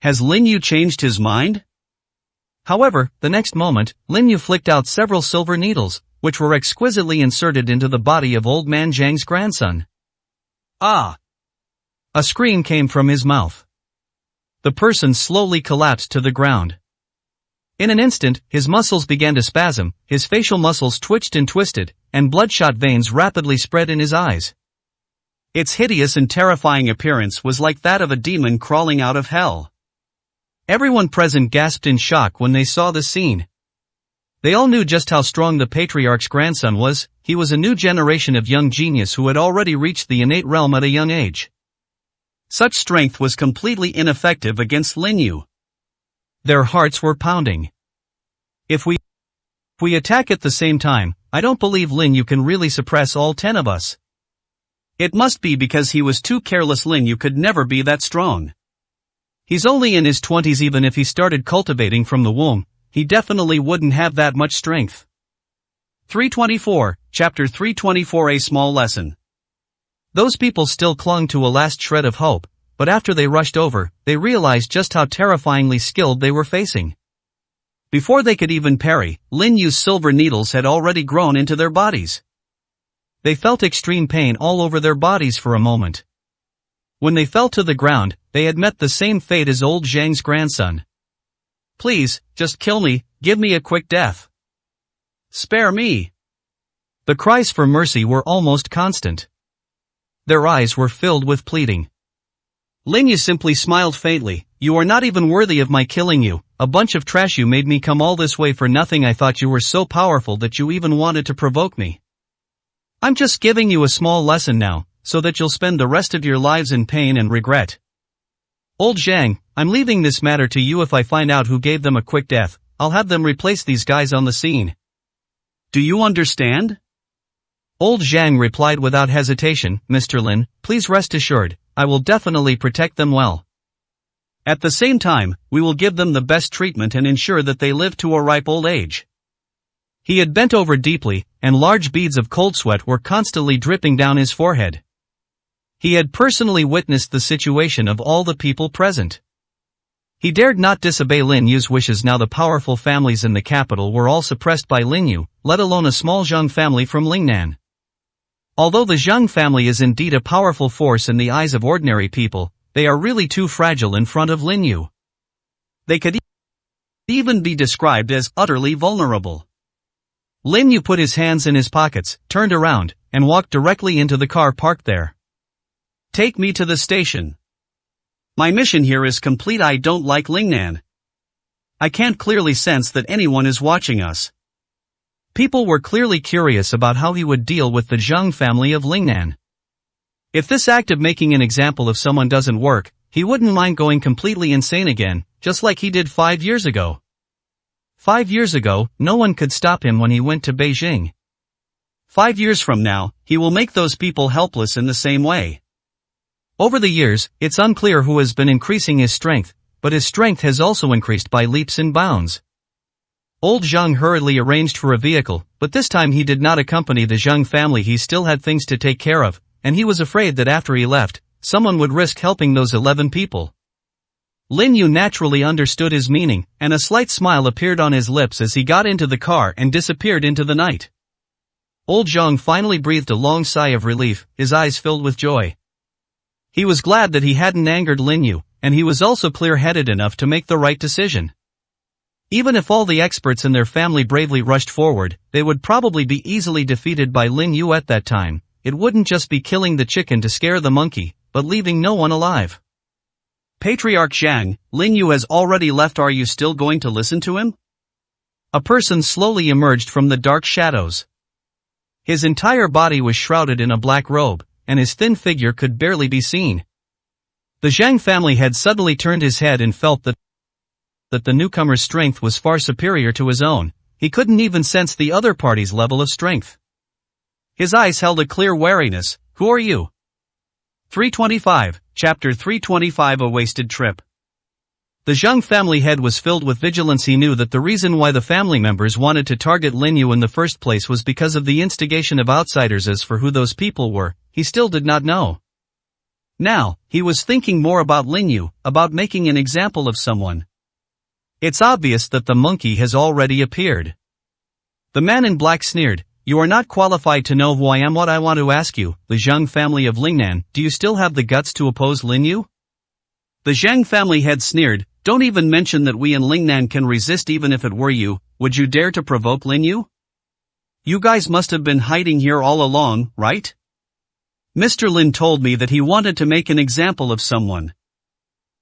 Has Lin Yu changed his mind? However, the next moment, Lin Yu flicked out several silver needles, which were exquisitely inserted into the body of old man Zhang's grandson. Ah! A scream came from his mouth. The person slowly collapsed to the ground. In an instant, his muscles began to spasm, his facial muscles twitched and twisted, and bloodshot veins rapidly spread in his eyes. Its hideous and terrifying appearance was like that of a demon crawling out of hell. Everyone present gasped in shock when they saw the scene. They all knew just how strong the patriarch's grandson was. He was a new generation of young genius who had already reached the innate realm at a young age. Such strength was completely ineffective against Lin Yu. Their hearts were pounding. If we attack at the same time, I don't believe Lin Yu can really suppress all 10 of us. It must be because he was too careless. Lin Yu could never be that strong. He's only in his 20s. Even if he started cultivating from the womb, he definitely wouldn't have that much strength. 324, Chapter 324. A small lesson. Those people still clung to a last shred of hope, but after they rushed over, they realized just how terrifyingly skilled they were facing. Before they could even parry, Lin Yu's silver needles had already grown into their bodies. They felt extreme pain all over their bodies for a moment. When they fell to the ground, they had met the same fate as old Zhang's grandson. Please, just kill me, give me a quick death. Spare me. The cries for mercy were almost constant. Their eyes were filled with pleading. Lin Yu simply smiled faintly. You are not even worthy of my killing you, a bunch of trash. You made me come all this way for nothing. I thought you were so powerful that you even wanted to provoke me. I'm just giving you a small lesson now, so that you'll spend the rest of your lives in pain and regret. Old Zhang, I'm leaving this matter to you. If I find out who gave them a quick death, I'll have them replace these guys on the scene. Do you understand? Old Zhang replied without hesitation, Mr. Lin, please rest assured, I will definitely protect them well. At the same time, we will give them the best treatment and ensure that they live to a ripe old age. He had bent over deeply, and large beads of cold sweat were constantly dripping down his forehead. He had personally witnessed the situation of all the people present. He dared not disobey Lin Yu's wishes. Now the powerful families in the capital were all suppressed by Lin Yu, let alone a small Zhang family from Lingnan. Although the Zhang family is indeed a powerful force in the eyes of ordinary people, they are really too fragile in front of Lin Yu. They could even be described as utterly vulnerable. Lin Yu put his hands in his pockets, turned around, and walked directly into the car parked there. Take me to the station. My mission here is complete. I don't like Lingnan. I can't clearly sense that anyone is watching us. People were clearly curious about how he would deal with the Zhang family of Lingnan. If this act of making an example of someone doesn't work, he wouldn't mind going completely insane again, just like he did 5 years ago. 5 years ago, no one could stop him when he went to Beijing. 5 years from now, he will make those people helpless in the same way. Over the years, it's unclear who has been increasing his strength, but his strength has also increased by leaps and bounds. Old Zhang hurriedly arranged for a vehicle, but this time he did not accompany the Zhang family. He still had things to take care of, and he was afraid that after he left, someone would risk helping those 11 people. Lin Yu naturally understood his meaning, and a slight smile appeared on his lips as he got into the car and disappeared into the night. Old Zhang finally breathed a long sigh of relief, his eyes filled with joy. He was glad that he hadn't angered Lin Yu, and he was also clear-headed enough to make the right decision. Even if all the experts and their family bravely rushed forward, they would probably be easily defeated by Lin Yu at that time. It wouldn't just be killing the chicken to scare the monkey, but leaving no one alive. Patriarch Zhang, Lin Yu has already left. Are you still going to listen to him? A person slowly emerged from the dark shadows. His entire body was shrouded in a black robe, and his thin figure could barely be seen. The Zhang family had suddenly turned his head and felt that the newcomer's strength was far superior to his own. He couldn't even sense the other party's level of strength. His eyes held a clear wariness. Who are you? 325, Chapter 325. A wasted trip. The Zhang family head was filled with vigilance. He knew that the reason why the family members wanted to target Lin Yu in the first place was because of the instigation of outsiders. As for who those people were, he still did not know. Now, he was thinking more about Lin Yu, about making an example of someone. It's obvious that the monkey has already appeared. The man in black sneered, you are not qualified to know who I am. What I want to ask you, the Zhang family of Lingnan, do you still have the guts to oppose Lin Yu? The Zhang family head sneered, don't even mention that we in Lingnan can resist. Even if it were you, would you dare to provoke Lin Yu? You guys must have been hiding here all along, right? Mr. Lin told me that he wanted to make an example of someone.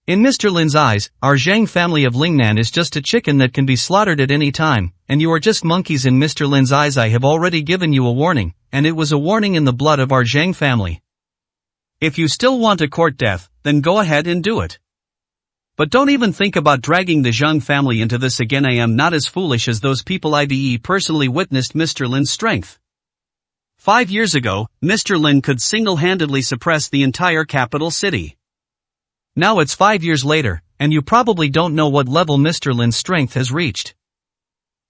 In Mr. Lin's eyes, our Zhang family of Lingnan is just a chicken that can be slaughtered at any time, and you are just monkeys in Mr. Lin's eyes. I have already given you a warning, and it was a warning in the blood of our Zhang family. If you still want to court death, then go ahead and do it. But don't even think about dragging the Zhang family into this again. I am not as foolish as those people. I've personally witnessed Mr. Lin's strength. 5 years ago, Mr. Lin could single-handedly suppress the entire capital city. Now it's 5 years later, and you probably don't know what level Mr. Lin's strength has reached.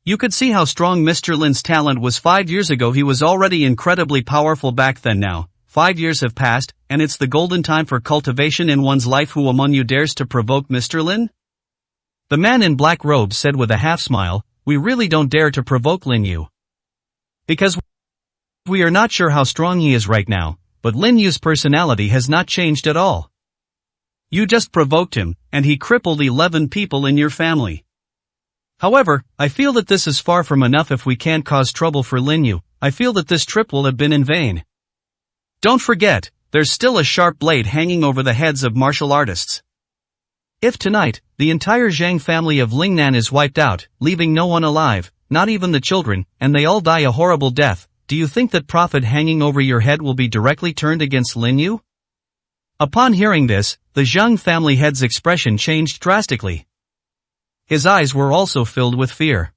You could see how strong Mr. Lin's talent was 5 years ago. He was already incredibly powerful back then. Now, 5 years have passed, and it's the golden time for cultivation in one's life. Who among you dares to provoke Mr. Lin? The man in black robes said with a half-smile, we really don't dare to provoke Lin Yu. Because we are not sure how strong he is right now, but Lin Yu's personality has not changed at all. You just provoked him, and he crippled 11 people in your family. However, I feel that this is far from enough. If we can't cause trouble for Lin Yu, I feel that this trip will have been in vain. Don't forget, there's still a sharp blade hanging over the heads of martial artists. If tonight, the entire Zhang family of Lingnan is wiped out, leaving no one alive, not even the children, and they all die a horrible death, do you think that profit hanging over your head will be directly turned against Lin Yu? Upon hearing this, the Zhang family head's expression changed drastically. His eyes were also filled with fear.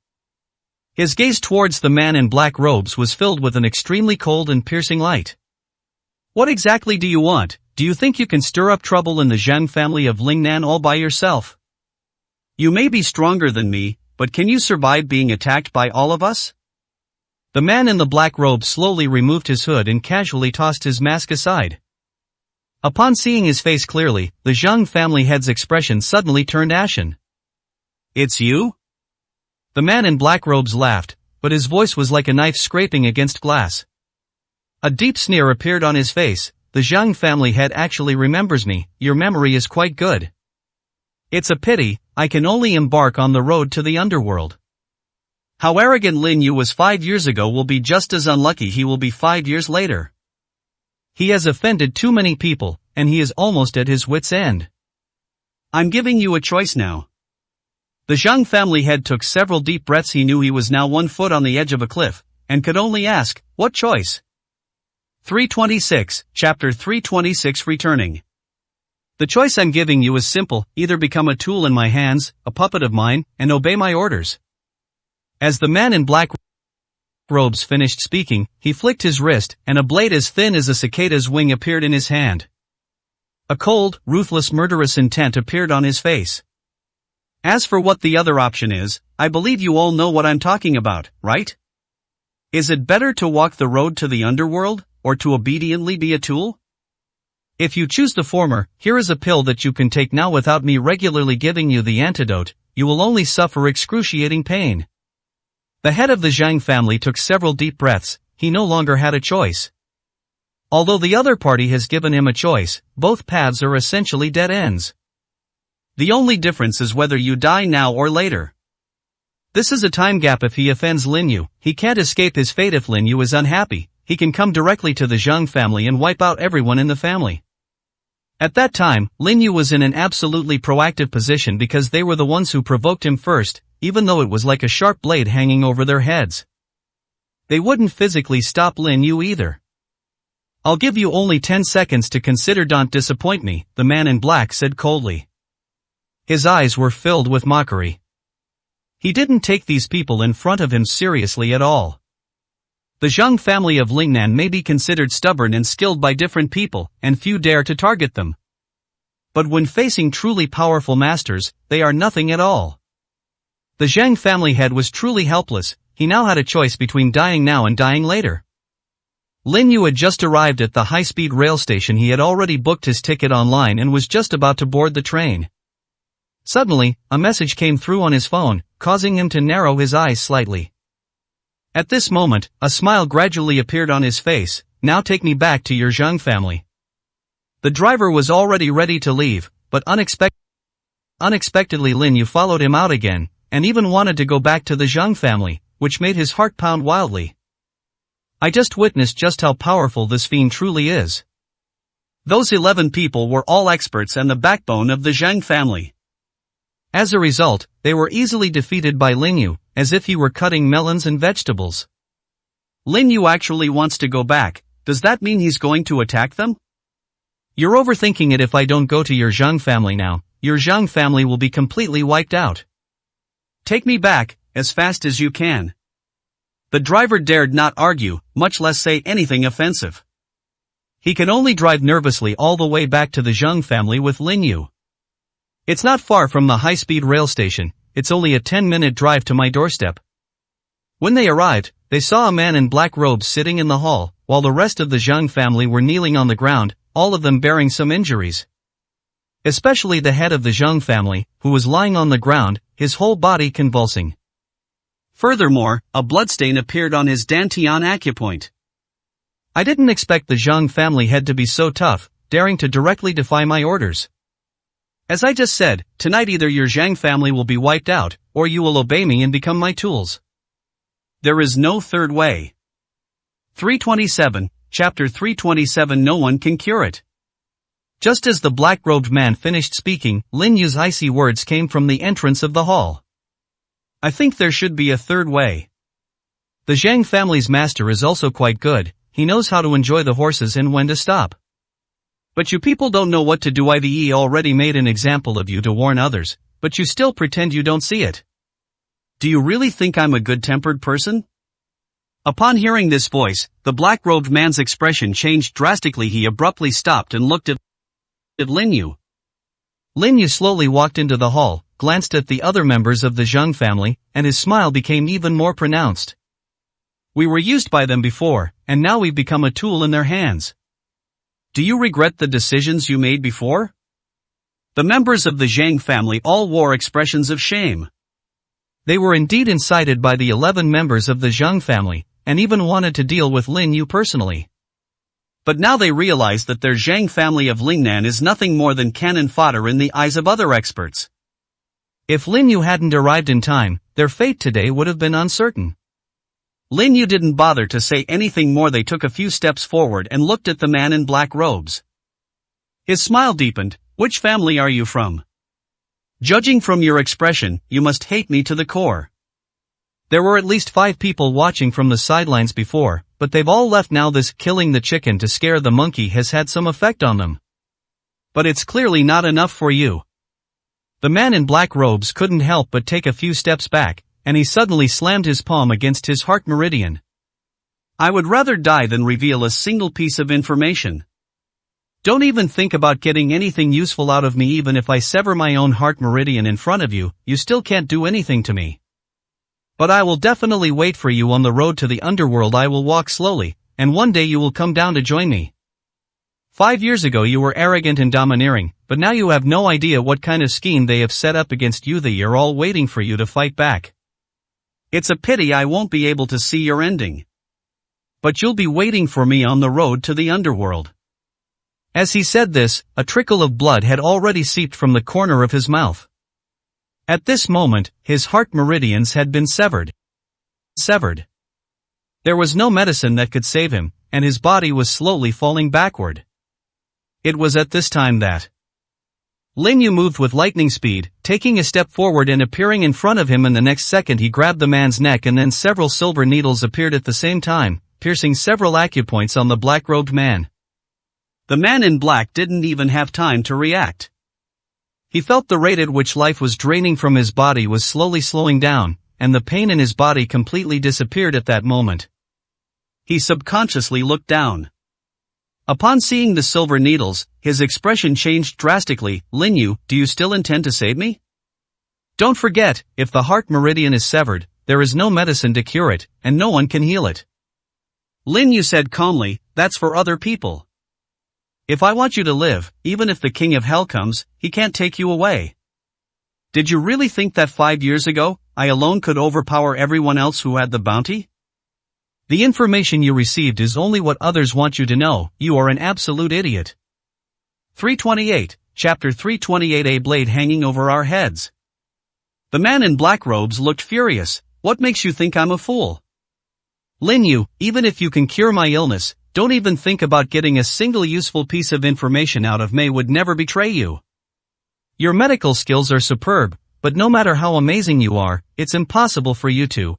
His gaze towards the man in black robes was filled with an extremely cold and piercing light. What exactly do you want? Do you think you can stir up trouble in the Zhang family of Lingnan all by yourself? You may be stronger than me, but can you survive being attacked by all of us? The man in the black robe slowly removed his hood and casually tossed his mask aside. Upon seeing his face clearly, the Zhang family head's expression suddenly turned ashen. It's you? The man in black robes laughed, but his voice was like a knife scraping against glass. A deep sneer appeared on his face. The Zhang family head actually remembers me. Your memory is quite good. It's a pity, I can only embark on the road to the underworld. How arrogant Lin Yu was 5 years ago will be just as unlucky he will be 5 years later. He has offended too many people, and he is almost at his wit's end. I'm giving you a choice now. The Zhang family head took several deep breaths. He knew he was now 1 foot on the edge of a cliff, and could only ask, what choice? 326, Chapter 326 Returning. The choice I'm giving you is simple, either become a tool in my hands, a puppet of mine, and obey my orders. As the man in black robes finished speaking, he flicked his wrist, and a blade as thin as a cicada's wing appeared in his hand. A cold, ruthless, murderous intent appeared on his face. As for what the other option is, I believe you all know what I'm talking about, right? Is it better to walk the road to the underworld, or to obediently be a tool? If you choose the former, here is a pill that you can take now without me regularly giving you the antidote. You will only suffer excruciating pain. The head of the Zhang family took several deep breaths. He no longer had a choice. Although the other party has given him a choice, both paths are essentially dead ends. The only difference is whether you die now or later. This is a time gap. If he offends Lin Yu, he can't escape his fate. If Lin Yu is unhappy, he can come directly to the Zhang family and wipe out everyone in the family. At that time, Lin Yu was in an absolutely proactive position because they were the ones who provoked him first, even though it was like a sharp blade hanging over their heads. They wouldn't physically stop Lin Yu either. I'll give you only 10 seconds to consider. Don't disappoint me, the man in black said coldly. His eyes were filled with mockery. He didn't take these people in front of him seriously at all. The Zhang family of Lingnan may be considered stubborn and skilled by different people, and few dare to target them. But when facing truly powerful masters, they are nothing at all. The Zhang family head was truly helpless. He now had a choice between dying now and dying later. Lin Yu had just arrived at the high-speed rail station. He had already booked his ticket online and was just about to board the train. Suddenly, a message came through on his phone, causing him to narrow his eyes slightly. At this moment, a smile gradually appeared on his face. Now take me back to your Zhang family. The driver was already ready to leave, but unexpectedly Lin Yu followed him out again, and even wanted to go back to the Zhang family, which made his heart pound wildly. I just witnessed just how powerful this fiend truly is. Those 11 people were all experts and the backbone of the Zhang family. As a result, they were easily defeated by Lin Yu, as if he were cutting melons and vegetables. Lin Yu actually wants to go back. Does that mean he's going to attack them? You're overthinking it. If I don't go to your Zhang family now, your Zhang family will be completely wiped out. Take me back, as fast as you can. The driver dared not argue, much less say anything offensive. He can only drive nervously all the way back to the Zhang family with Lin Yu. It's not far from the high-speed rail station, it's only a 10-minute drive to my doorstep. When they arrived, they saw a man in black robes sitting in the hall, while the rest of the Zhang family were kneeling on the ground, all of them bearing some injuries. Especially the head of the Zhang family, who was lying on the ground, his whole body convulsing. Furthermore, a bloodstain appeared on his dantian acupoint. I didn't expect the Zhang family head to be so tough, daring to directly defy my orders. As I just said, tonight either your Zhang family will be wiped out, or you will obey me and become my tools. There is no third way. 327, Chapter 327. No one can cure it. Just as the black-robed man finished speaking, Lin Yu's icy words came from the entrance of the hall. I think there should be a third way. The Zhang family's master is also quite good, he knows how to enjoy the horses and when to stop. But you people don't know what to do. I've already made an example of you to warn others, but you still pretend you don't see it. Do you really think I'm a good-tempered person? Upon hearing this voice, the black-robed man's expression changed drastically. He abruptly stopped and looked at Lin Yu. Lin Yu slowly walked into the hall, glanced at the other members of the Zhang family, and his smile became even more pronounced. We were used by them before, and now we've become a tool in their hands. Do you regret the decisions you made before? The members of the Zhang family all wore expressions of shame. They were indeed incited by the 11 members of the Zhang family, and even wanted to deal with Lin Yu personally. But now they realize that their Zhang family of Lingnan is nothing more than cannon fodder in the eyes of other experts. If Lin Yu hadn't arrived in time, their fate today would have been uncertain. Lin Yu didn't bother to say anything more. They took a few steps forward and looked at the man in black robes. His smile deepened. Which family are you from? Judging from your expression, you must hate me to the core. There were at least 5 people watching from the sidelines before, but they've all left now. This killing the chicken to scare the monkey has had some effect on them. But it's clearly not enough for you. The man in black robes couldn't help but take a few steps back, and he suddenly slammed his palm against his heart meridian. I would rather die than reveal a single piece of information. Don't even think about getting anything useful out of me. Even if I sever my own heart meridian in front of you, you still can't do anything to me. But I will definitely wait for you on the road to the underworld. I will walk slowly, and one day you will come down to join me. 5 years ago you were arrogant and domineering, but now you have no idea what kind of scheme they have set up against you. They are all waiting for you to fight back. It's a pity I won't be able to see your ending. But you'll be waiting for me on the road to the underworld. As he said this, a trickle of blood had already seeped from the corner of his mouth. At this moment, his heart meridians had been severed. There was no medicine that could save him, and his body was slowly falling backward. It was at this time that Lin Yu moved with lightning speed, taking a step forward and appearing in front of him. In the next second he grabbed the man's neck, and then several silver needles appeared at the same time, piercing several acupoints on the black-robed man. The man in black didn't even have time to react. He felt the rate at which life was draining from his body was slowly slowing down, and the pain in his body completely disappeared at that moment. He subconsciously looked down. Upon seeing the silver needles, his expression changed drastically. Lin Yu, do you still intend to save me? Don't forget, if the heart meridian is severed, there is no medicine to cure it, and no one can heal it. Lin Yu said calmly, that's for other people. If I want you to live, even if the king of hell comes, he can't take you away. Did you really think that 5 years ago, I alone could overpower everyone else who had the bounty? The information you received is only what others want you to know. You are an absolute idiot. 328, Chapter 328. A blade hanging over our heads. The man in black robes looked furious. What makes you think I'm a fool? Lin Yu, even if you can cure my illness, Don't even think about getting a single useful piece of information out of me. Would never betray you. Your medical skills are superb, but no matter how amazing you are, it's impossible for you to.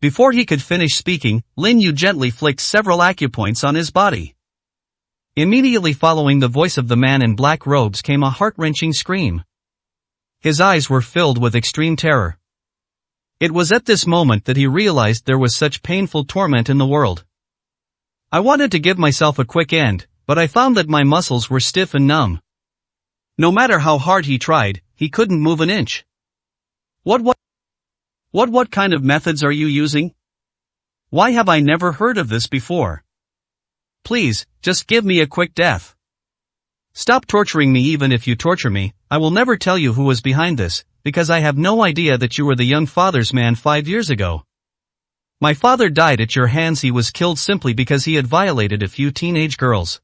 Before he could finish speaking, Lin Yu gently flicked several acupoints on his body. Immediately following the voice of the man in black robes came a heart-wrenching scream. His eyes were filled with extreme terror. It was at this moment that he realized there was such painful torment in the world. I wanted to give myself a quick end, but I found that my muscles were stiff and numb. No matter how hard he tried, he couldn't move an inch. What kind of methods are you using? Why have I never heard of this before? Please, just give me a quick death. Stop torturing me. Even if you torture me, I will never tell you who was behind this, because I have no idea that you were the young father's man 5 years ago. My father died at your hands. He was killed simply because he had violated a few teenage girls.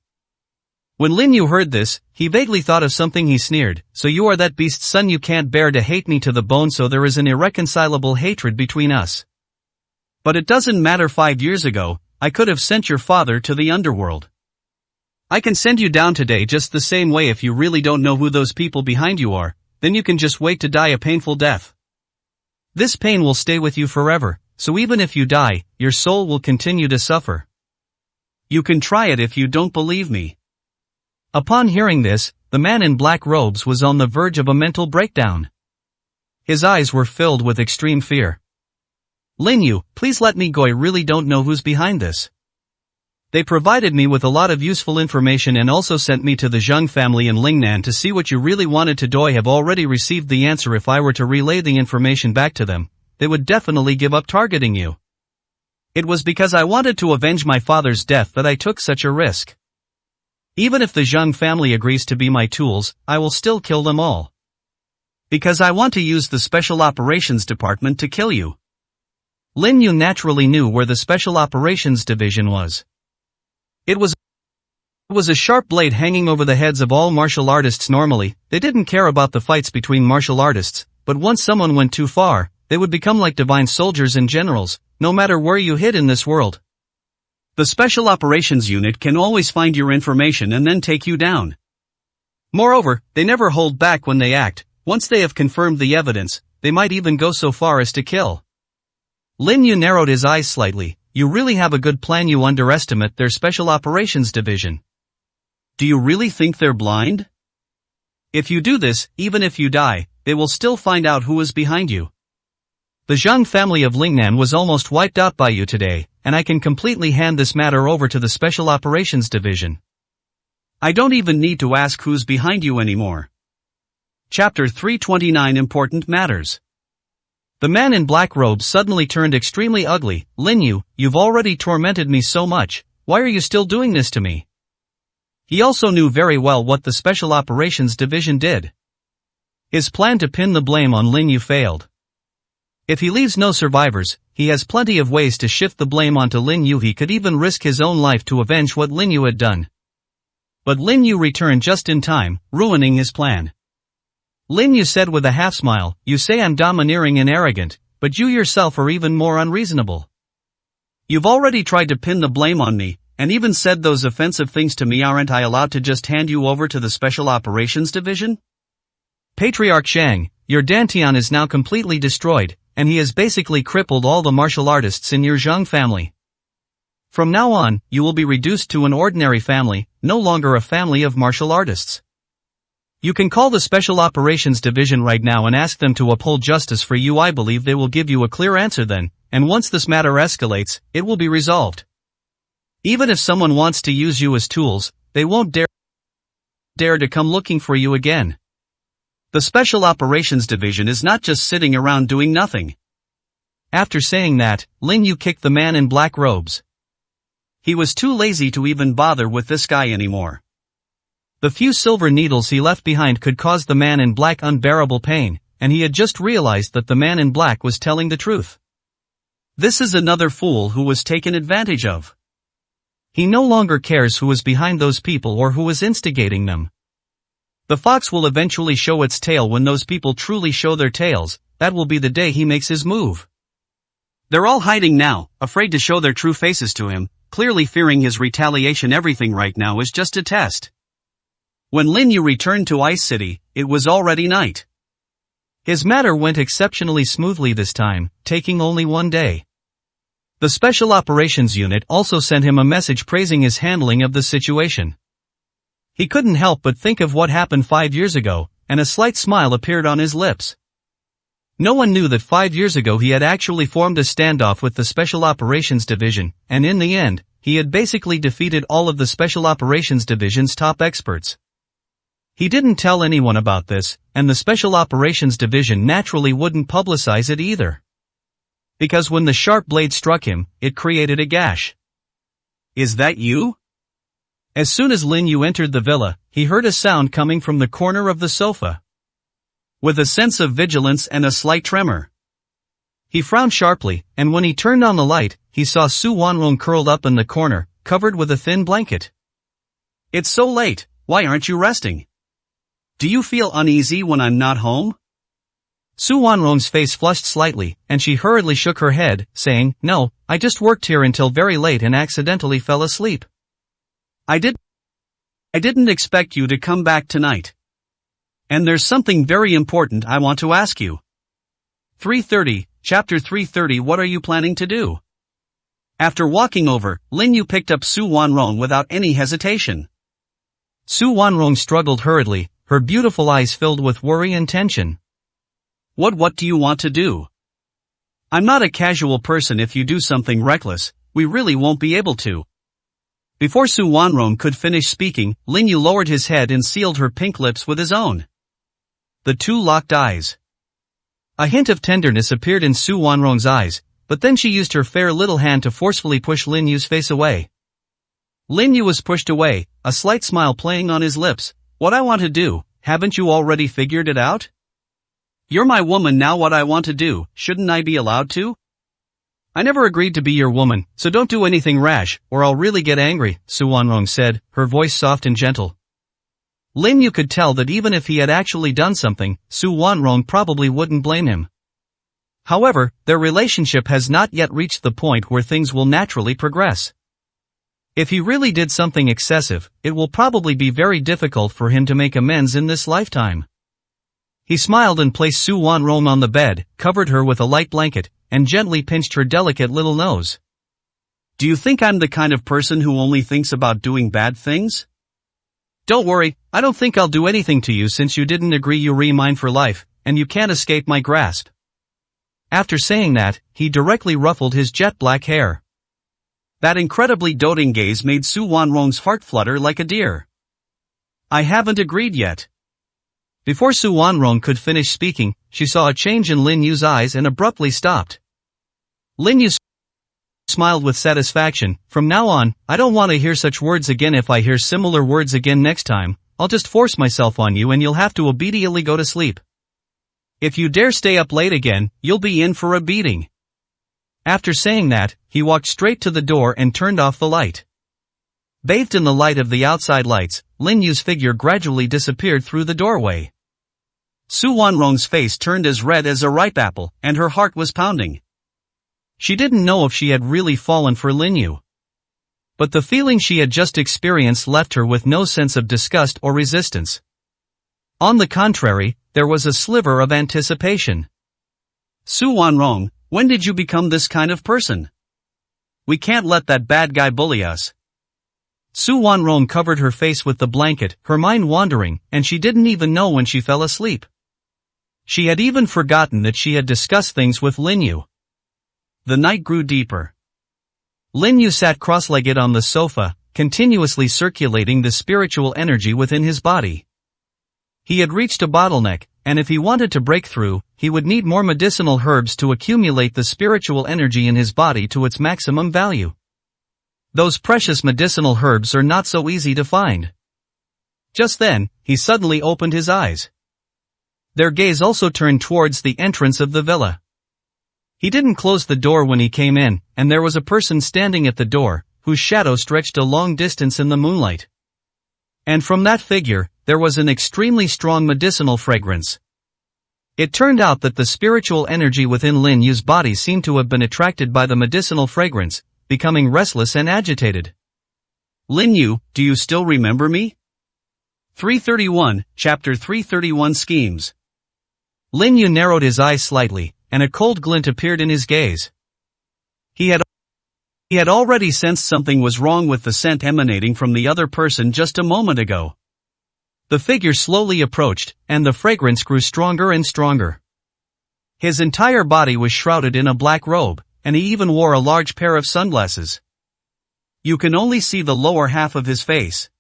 When Lin Yu heard this, he vaguely thought of something. He sneered, so you are that beast's son. You can't bear to hate me to the bone, so there is an irreconcilable hatred between us. But it doesn't matter. 5 years ago, I could have sent your father to the underworld. I can send you down today just the same way. If you really don't know who those people behind you are, then you can just wait to die a painful death. This pain will stay with you forever, so even if you die, your soul will continue to suffer. You can try it if you don't believe me. Upon hearing this, the man in black robes was on the verge of a mental breakdown. His eyes were filled with extreme fear. Lin Yu, please let me go. I really don't know who's behind this. They provided me with a lot of useful information and also sent me to the Zheng family in Lingnan to see what you really wanted to do. I have already received the answer. If I were to relay the information back to them, they would definitely give up targeting you. It was because I wanted to avenge my father's death that I took such a risk. Even if the Zheng family agrees to be my tools, I will still kill them all. Because I want to use the Special Operations Department to kill you. Lin Yu naturally knew where the Special Operations Division was. It was a sharp blade hanging over the heads of all martial artists. Normally, they didn't care about the fights between martial artists, but once someone went too far, they would become like divine soldiers and generals, no matter where you hid in this world. The Special Operations Unit can always find your information and then take you down. Moreover, they never hold back when they act. Once they have confirmed the evidence, they might even go so far as to kill. Lin Yu narrowed his eyes slightly. You really have a good plan. You underestimate their Special Operations Division. Do you really think they're blind? If you do this, even if you die, they will still find out who is behind you. The Zheng family of Lingnan was almost wiped out by you today, and I can completely hand this matter over to the Special Operations Division. I don't even need to ask who's behind you anymore. Chapter 329 Important Matters. The man in black robes suddenly turned extremely ugly. Lin Yu, you've already tormented me so much, why are you still doing this to me? He also knew very well what the Special Operations Division did. His plan to pin the blame on Lin Yu failed. If he leaves no survivors, he has plenty of ways to shift the blame onto Lin Yu. He could even risk his own life to avenge what Lin Yu had done. But Lin Yu returned just in time, ruining his plan. Lin Yu said with a half-smile, you say I'm domineering and arrogant, but you yourself are even more unreasonable. You've already tried to pin the blame on me, and even said those offensive things to me. Aren't I allowed to just hand you over to the Special Operations Division? Patriarch Shang, your Dantian is now completely destroyed, and he has basically crippled all the martial artists in your Zheng family. From now on, you will be reduced to an ordinary family, no longer a family of martial artists. You can call the Special Operations Division right now and ask them to uphold justice for you. I believe they will give you a clear answer then, and once this matter escalates, it will be resolved. Even if someone wants to use you as tools, they won't dare to come looking for you again. The Special Operations Division is not just sitting around doing nothing. After saying that, Lin Yu kicked the man in black robes. He was too lazy to even bother with this guy anymore. The few silver needles he left behind could cause the man in black unbearable pain, and he had just realized that the man in black was telling the truth. This is another fool who was taken advantage of. He no longer cares who is behind those people or who is instigating them. The fox will eventually show its tail. When those people truly show their tails, that will be the day he makes his move. They're all hiding now, afraid to show their true faces to him, clearly fearing his retaliation. Everything right now is just a test. When Lin Yu returned to Ice City, it was already night. His matter went exceptionally smoothly this time, taking only one day. The Special Operations Unit also sent him a message praising his handling of the situation. He couldn't help but think of what happened 5 years ago, and a slight smile appeared on his lips. No one knew that 5 years ago he had actually formed a standoff with the Special Operations Division, and in the end, he had basically defeated all of the Special Operations Division's top experts. He didn't tell anyone about this, and the Special Operations Division naturally wouldn't publicize it either. Because when the sharp blade struck him, it created a gash. "Is that you?" As soon as Lin Yu entered the villa, he heard a sound coming from the corner of the sofa. With a sense of vigilance and a slight tremor, he frowned sharply, and when he turned on the light, he saw Su Wanrong curled up in the corner, covered with a thin blanket. "It's so late, why aren't you resting? Do you feel uneasy when I'm not home?" Su Wanrong's face flushed slightly, and she hurriedly shook her head, saying, "No, I just worked here until very late and accidentally fell asleep. I didn't expect you to come back tonight. And there's something very important I want to ask you." 330, Chapter 330. What are you planning to do? After walking over, Lin Yu picked up Su Wanrong without any hesitation. Su Wanrong struggled hurriedly, her beautiful eyes filled with worry and tension. What do you want to do? I'm not a casual person. If you do something reckless, we really won't be able to." Before Su Wanrong could finish speaking, Lin Yu lowered his head and sealed her pink lips with his own. The two locked eyes. A hint of tenderness appeared in Su Wanrong's eyes, but then she used her fair little hand to forcefully push Lin Yu's face away. Lin Yu was pushed away, a slight smile playing on his lips. "What I want to do, haven't you already figured it out? You're my woman now. What I want to do, shouldn't I be allowed to? I never agreed to be your woman, so don't do anything rash, or I'll really get angry," Su Wanrong said, her voice soft and gentle. Lin Yu could tell that even if he had actually done something, Su Wanrong probably wouldn't blame him. However, their relationship has not yet reached the point where things will naturally progress. If he really did something excessive, it will probably be very difficult for him to make amends in this lifetime. He smiled and placed Su Wanrong on the bed, covered her with a light blanket, and gently pinched her delicate little nose. "Do you think I'm the kind of person who only thinks about doing bad things? Don't worry, I don't think I'll do anything to you since you didn't agree you're mine for life, and you can't escape my grasp." After saying that, he directly ruffled his jet black hair. That incredibly doting gaze made Su Wanrong's heart flutter like a deer. "I haven't agreed yet." Before Su Wanrong could finish speaking, she saw a change in Lin Yu's eyes and abruptly stopped. Lin Yu smiled with satisfaction. "From now on, I don't want to hear such words again. If I hear similar words again next time, I'll just force myself on you and you'll have to obediently go to sleep. If you dare stay up late again, you'll be in for a beating." After saying that, he walked straight to the door and turned off the light. Bathed in the light of the outside lights, Lin Yu's figure gradually disappeared through the doorway. Su Wanrong's face turned as red as a ripe apple, and her heart was pounding. She didn't know if she had really fallen for Lin Yu. But the feeling she had just experienced left her with no sense of disgust or resistance. On the contrary, there was a sliver of anticipation. "Su Wanrong, when did you become this kind of person? We can't let that bad guy bully us." Su Wanrong covered her face with the blanket, her mind wandering, and she didn't even know when she fell asleep. She had even forgotten that she had discussed things with Lin Yu. The night grew deeper. Lin Yu sat cross-legged on the sofa, continuously circulating the spiritual energy within his body. He had reached a bottleneck, and if he wanted to break through, he would need more medicinal herbs to accumulate the spiritual energy in his body to its maximum value. Those precious medicinal herbs are not so easy to find. Just then, he suddenly opened his eyes. Their gaze also turned towards the entrance of the villa. He didn't close the door when he came in, and there was a person standing at the door, whose shadow stretched a long distance in the moonlight. And from that figure, there was an extremely strong medicinal fragrance. It turned out that the spiritual energy within Lin Yu's body seemed to have been attracted by the medicinal fragrance, becoming restless and agitated. Lin Yu, do you still remember me? 331, Chapter 331 Schemes. Lin Yu narrowed his eyes slightly, and a cold glint appeared in his gaze. He had already sensed something was wrong with the scent emanating from the other person just a moment ago. The figure slowly approached, and the fragrance grew stronger and stronger. His entire body was shrouded in a black robe, and he even wore a large pair of sunglasses. You can only see the lower half of his face.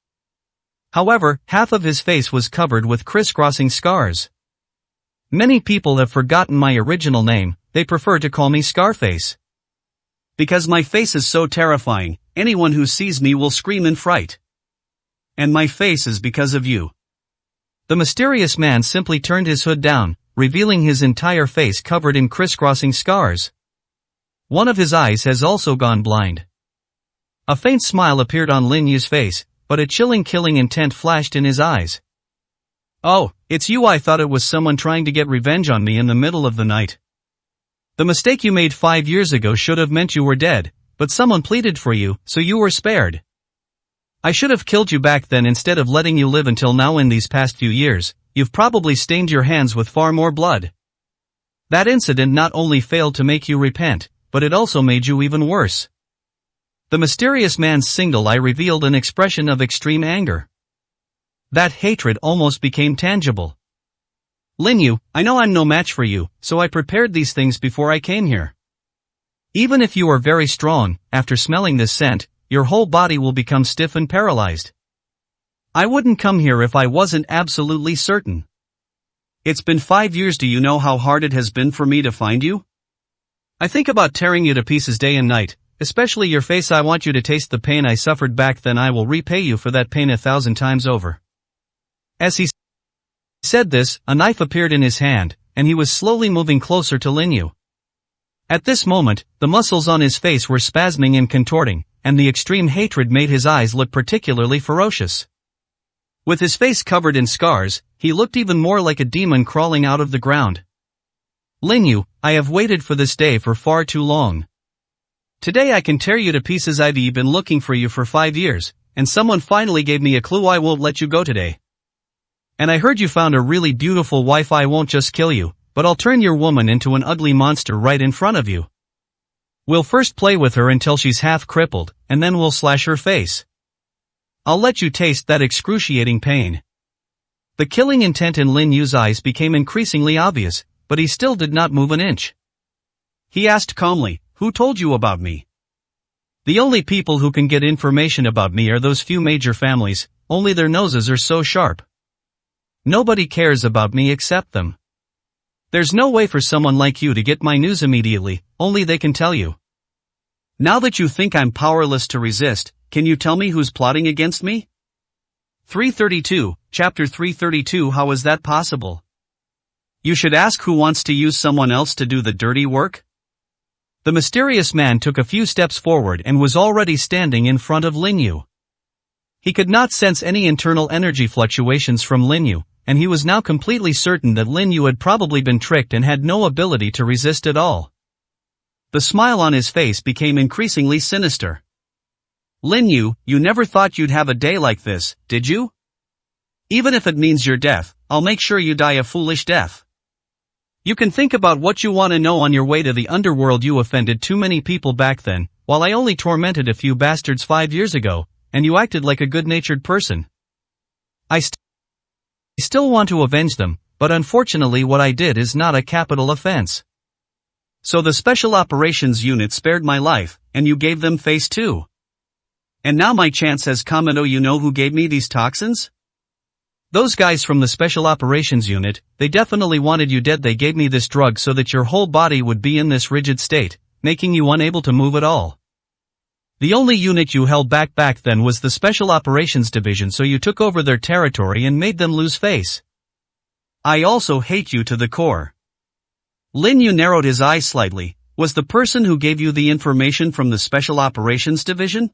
However, half of his face was covered with crisscrossing scars. Many people have forgotten my original name, they prefer to call me Scarface. Because my face is so terrifying, anyone who sees me will scream in fright. And my face is because of you. The mysterious man simply turned his hood down, revealing his entire face covered in crisscrossing scars. One of his eyes has also gone blind. A faint smile appeared on Lin Yu's face, but a chilling killing intent flashed in his eyes. Oh, it's you. I thought it was someone trying to get revenge on me in the middle of the night. The mistake you made 5 years ago should have meant you were dead, but someone pleaded for you, so you were spared. I should have killed you back then instead of letting you live until now. In these past few years, you've probably stained your hands with far more blood. That incident not only failed to make you repent, but it also made you even worse. The mysterious man's single eye revealed an expression of extreme anger. That hatred almost became tangible. Lin Yu, I know I'm no match for you, so I prepared these things before I came here. Even if you are very strong, after smelling this scent, your whole body will become stiff and paralyzed. I wouldn't come here if I wasn't absolutely certain. It's been 5 years. Do you know how hard it has been for me to find you? I think about tearing you to pieces day and night, especially your face. I want you to taste the pain I suffered back then. I will repay you for that pain 1,000 times over. As he said this, a knife appeared in his hand, and he was slowly moving closer to Lin Yu. At this moment, the muscles on his face were spasming and contorting, and the extreme hatred made his eyes look particularly ferocious. With his face covered in scars, he looked even more like a demon crawling out of the ground. Lin Yu, I have waited for this day for far too long. Today I can tear you to pieces. I've been looking for you for 5 years, and someone finally gave me a clue. I won't let you go today. And I heard you found a really beautiful wife. I won't just kill you, but I'll turn your woman into an ugly monster right in front of you. We'll first play with her until she's half crippled, and then we'll slash her face. I'll let you taste that excruciating pain. The killing intent in Lin Yu's eyes became increasingly obvious, but he still did not move an inch. He asked calmly, who told you about me? The only people who can get information about me are those few major families, only their noses are so sharp. Nobody cares about me except them. There's no way for someone like you to get my news immediately, only they can tell you. Now that you think I'm powerless to resist, can you tell me who's plotting against me? 332, Chapter 332. How is that possible? You should ask who wants to use someone else to do the dirty work. The mysterious man took a few steps forward and was already standing in front of Lin Yu. He could not sense any internal energy fluctuations from Lin Yu, and he was now completely certain that Lin Yu had probably been tricked and had no ability to resist at all. The smile on his face became increasingly sinister. Lin Yu, you never thought you'd have a day like this, did you? Even if it means your death, I'll make sure you die a foolish death. You can think about what you want to know on your way to the underworld. You offended too many people back then, while I only tormented a few bastards 5 years ago, and you acted like a good-natured person. I still want to avenge them, but unfortunately what I did is not a capital offense. So the Special Operations Unit spared my life, and you gave them face too. And now my chance has come. And oh, you know who gave me these toxins? Those guys from the Special Operations Unit. They definitely wanted you dead. They gave me this drug so that your whole body would be in this rigid state, making you unable to move at all. The only unit you held back then was the Special Operations Division, so you took over their territory and made them lose face. I also hate you to the core. Lin Yu narrowed his eyes slightly. Was the person who gave you the information from the Special Operations Division?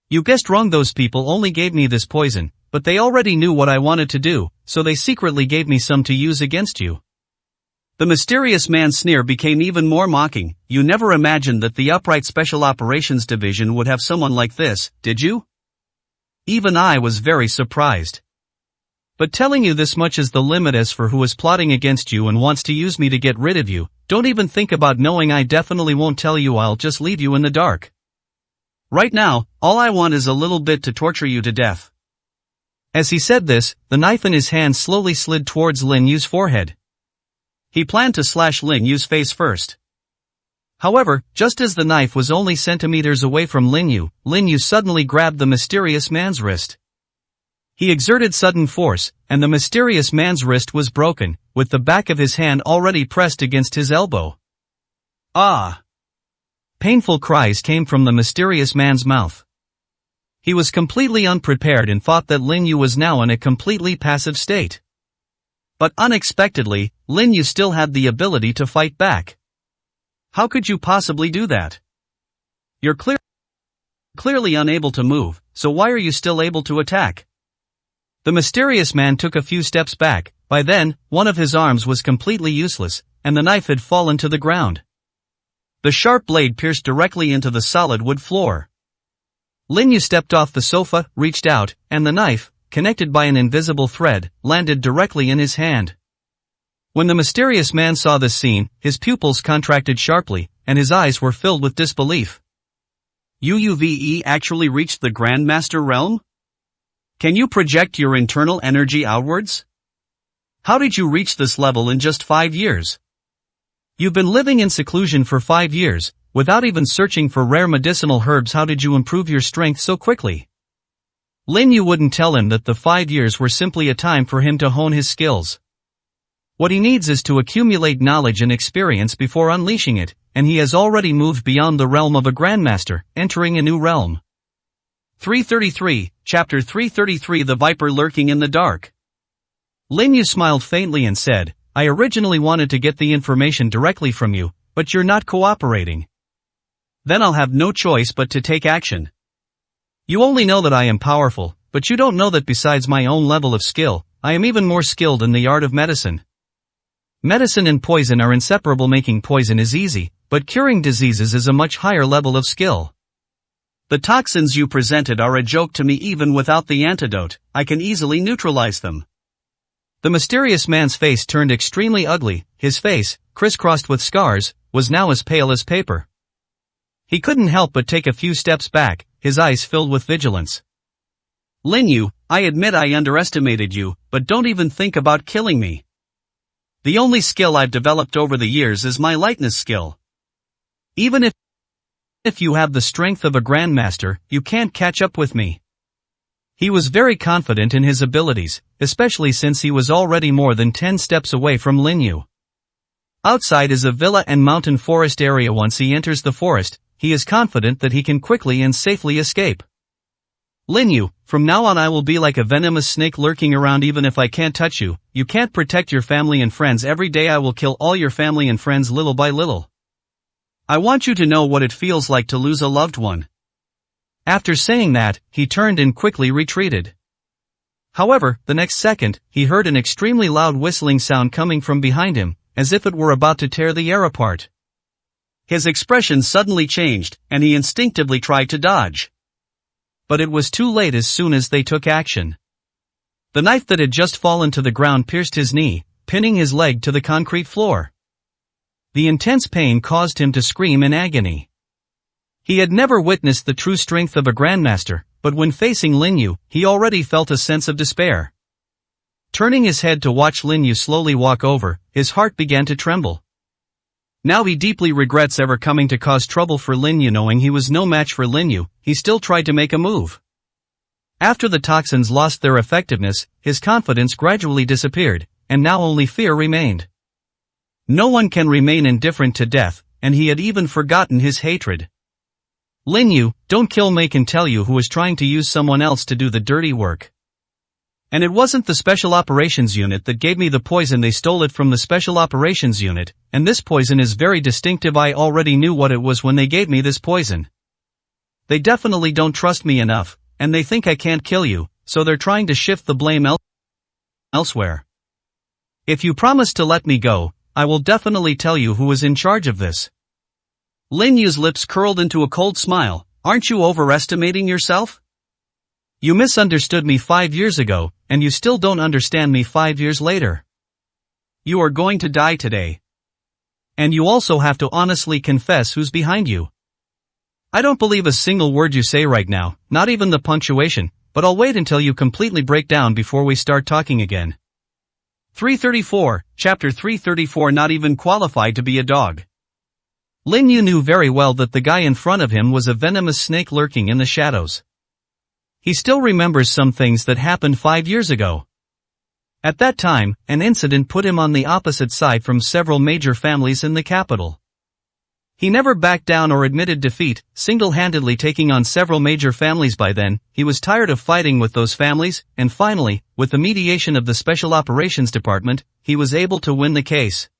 You guessed wrong. Those people only gave me this poison, but they already knew what I wanted to do, so they secretly gave me some to use against you. The mysterious man's sneer became even more mocking. You never imagined that the upright Special Operations Division would have someone like this, did you? Even I was very surprised. But telling you this much is the limit as for who is plotting against you and wants to use me to get rid of you. Don't even think about knowing. I definitely won't tell you. I'll just leave you in the dark. Right now, all I want is a little bit to torture you to death. As he said this, the knife in his hand slowly slid towards Lin Yu's forehead. He planned to slash Lin Yu's face first. However, just as the knife was only centimeters away from Lin Yu suddenly grabbed the mysterious man's wrist. He exerted sudden force, and the mysterious man's wrist was broken, with the back of his hand already pressed against his elbow. Ah! Painful cries came from the mysterious man's mouth. He was completely unprepared and thought that Lin Yu was now in a completely passive state. But unexpectedly, Lin Yu still had the ability to fight back. How could you possibly do that? You're clearly unable to move, so why are you still able to attack? The mysterious man took a few steps back. By then, one of his arms was completely useless, and the knife had fallen to the ground. The sharp blade pierced directly into the solid wood floor. Lin Yu stepped off the sofa, reached out, and the knife, connected by an invisible thread, landed directly in his hand. When the mysterious man saw this scene, his pupils contracted sharply, and his eyes were filled with disbelief. UUVE actually reached the Grandmaster realm? Can you project your internal energy outwards? How did you reach this level in just 5 years? You've been living in seclusion for 5 years, without even searching for rare medicinal herbs. How did you improve your strength so quickly? Lin Yu wouldn't tell him that the 5 years were simply a time for him to hone his skills. What he needs is to accumulate knowledge and experience before unleashing it, and he has already moved beyond the realm of a Grandmaster, entering a new realm. 333, Chapter 333 The Viper Lurking in the Dark. Lin Yu smiled faintly and said, I originally wanted to get the information directly from you, but you're not cooperating. Then I'll have no choice but to take action. You only know that I am powerful, but you don't know that besides my own level of skill, I am even more skilled in the art of medicine. Medicine and poison are inseparable. Making poison is easy, but curing diseases is a much higher level of skill. The toxins you presented are a joke to me. Even without the antidote, I can easily neutralize them. The mysterious man's face turned extremely ugly. His face, crisscrossed with scars, was now as pale as paper. He couldn't help but take a few steps back, his eyes filled with vigilance. Lin Yu, I admit I underestimated you, but don't even think about killing me. The only skill I've developed over the years is my lightness skill. Even if you have the strength of a Grandmaster, you can't catch up with me. He was very confident in his abilities, especially since he was already more than 10 steps away from Lin Yu. Outside is a villa and mountain forest area. Once he enters the forest, he is confident that he can quickly and safely escape. Lin Yu, from now on I will be like a venomous snake lurking around. Even if I can't touch you, you can't protect your family and friends. Every day I will kill all your family and friends little by little. I want you to know what it feels like to lose a loved one. After saying that, he turned and quickly retreated. However, the next second, he heard an extremely loud whistling sound coming from behind him, as if it were about to tear the air apart. His expression suddenly changed, and he instinctively tried to dodge. But it was too late. As soon as they took action, the knife that had just fallen to the ground pierced his knee, pinning his leg to the concrete floor. The intense pain caused him to scream in agony. He had never witnessed the true strength of a Grandmaster, but when facing Lin Yu, he already felt a sense of despair. Turning his head to watch Lin Yu slowly walk over, his heart began to tremble. Now he deeply regrets ever coming to cause trouble for Lin Yu. Knowing he was no match for Lin Yu, he still tried to make a move. After the toxins lost their effectiveness, his confidence gradually disappeared, and now only fear remained. No one can remain indifferent to death, and he had even forgotten his hatred. Lin Yu, don't kill me. I can tell you who was trying to use someone else to do the dirty work. And it wasn't the Special Operations Unit that gave me the poison. They stole it from the Special Operations Unit, and this poison is very distinctive. I already knew what it was when they gave me this poison. They definitely don't trust me enough, and they think I can't kill you, so they're trying to shift the blame elsewhere. If you promise to let me go, I will definitely tell you who is in charge of this. Lin Yu's lips curled into a cold smile. Aren't you overestimating yourself? You misunderstood me 5 years ago, and you still don't understand me 5 years later. You are going to die today. And you also have to honestly confess who's behind you. I don't believe a single word you say right now, not even the punctuation, but I'll wait until you completely break down before we start talking again. 334, Chapter 334. Not even qualified to be a dog. Lin Yu knew very well that the guy in front of him was a venomous snake lurking in the shadows. He still remembers some things that happened 5 years ago. At that time, an incident put him on the opposite side from several major families in the capital. He never backed down or admitted defeat, single-handedly taking on several major families. By then, he was tired of fighting with those families, and finally, with the mediation of the Special Operations Department, he was able to win the case.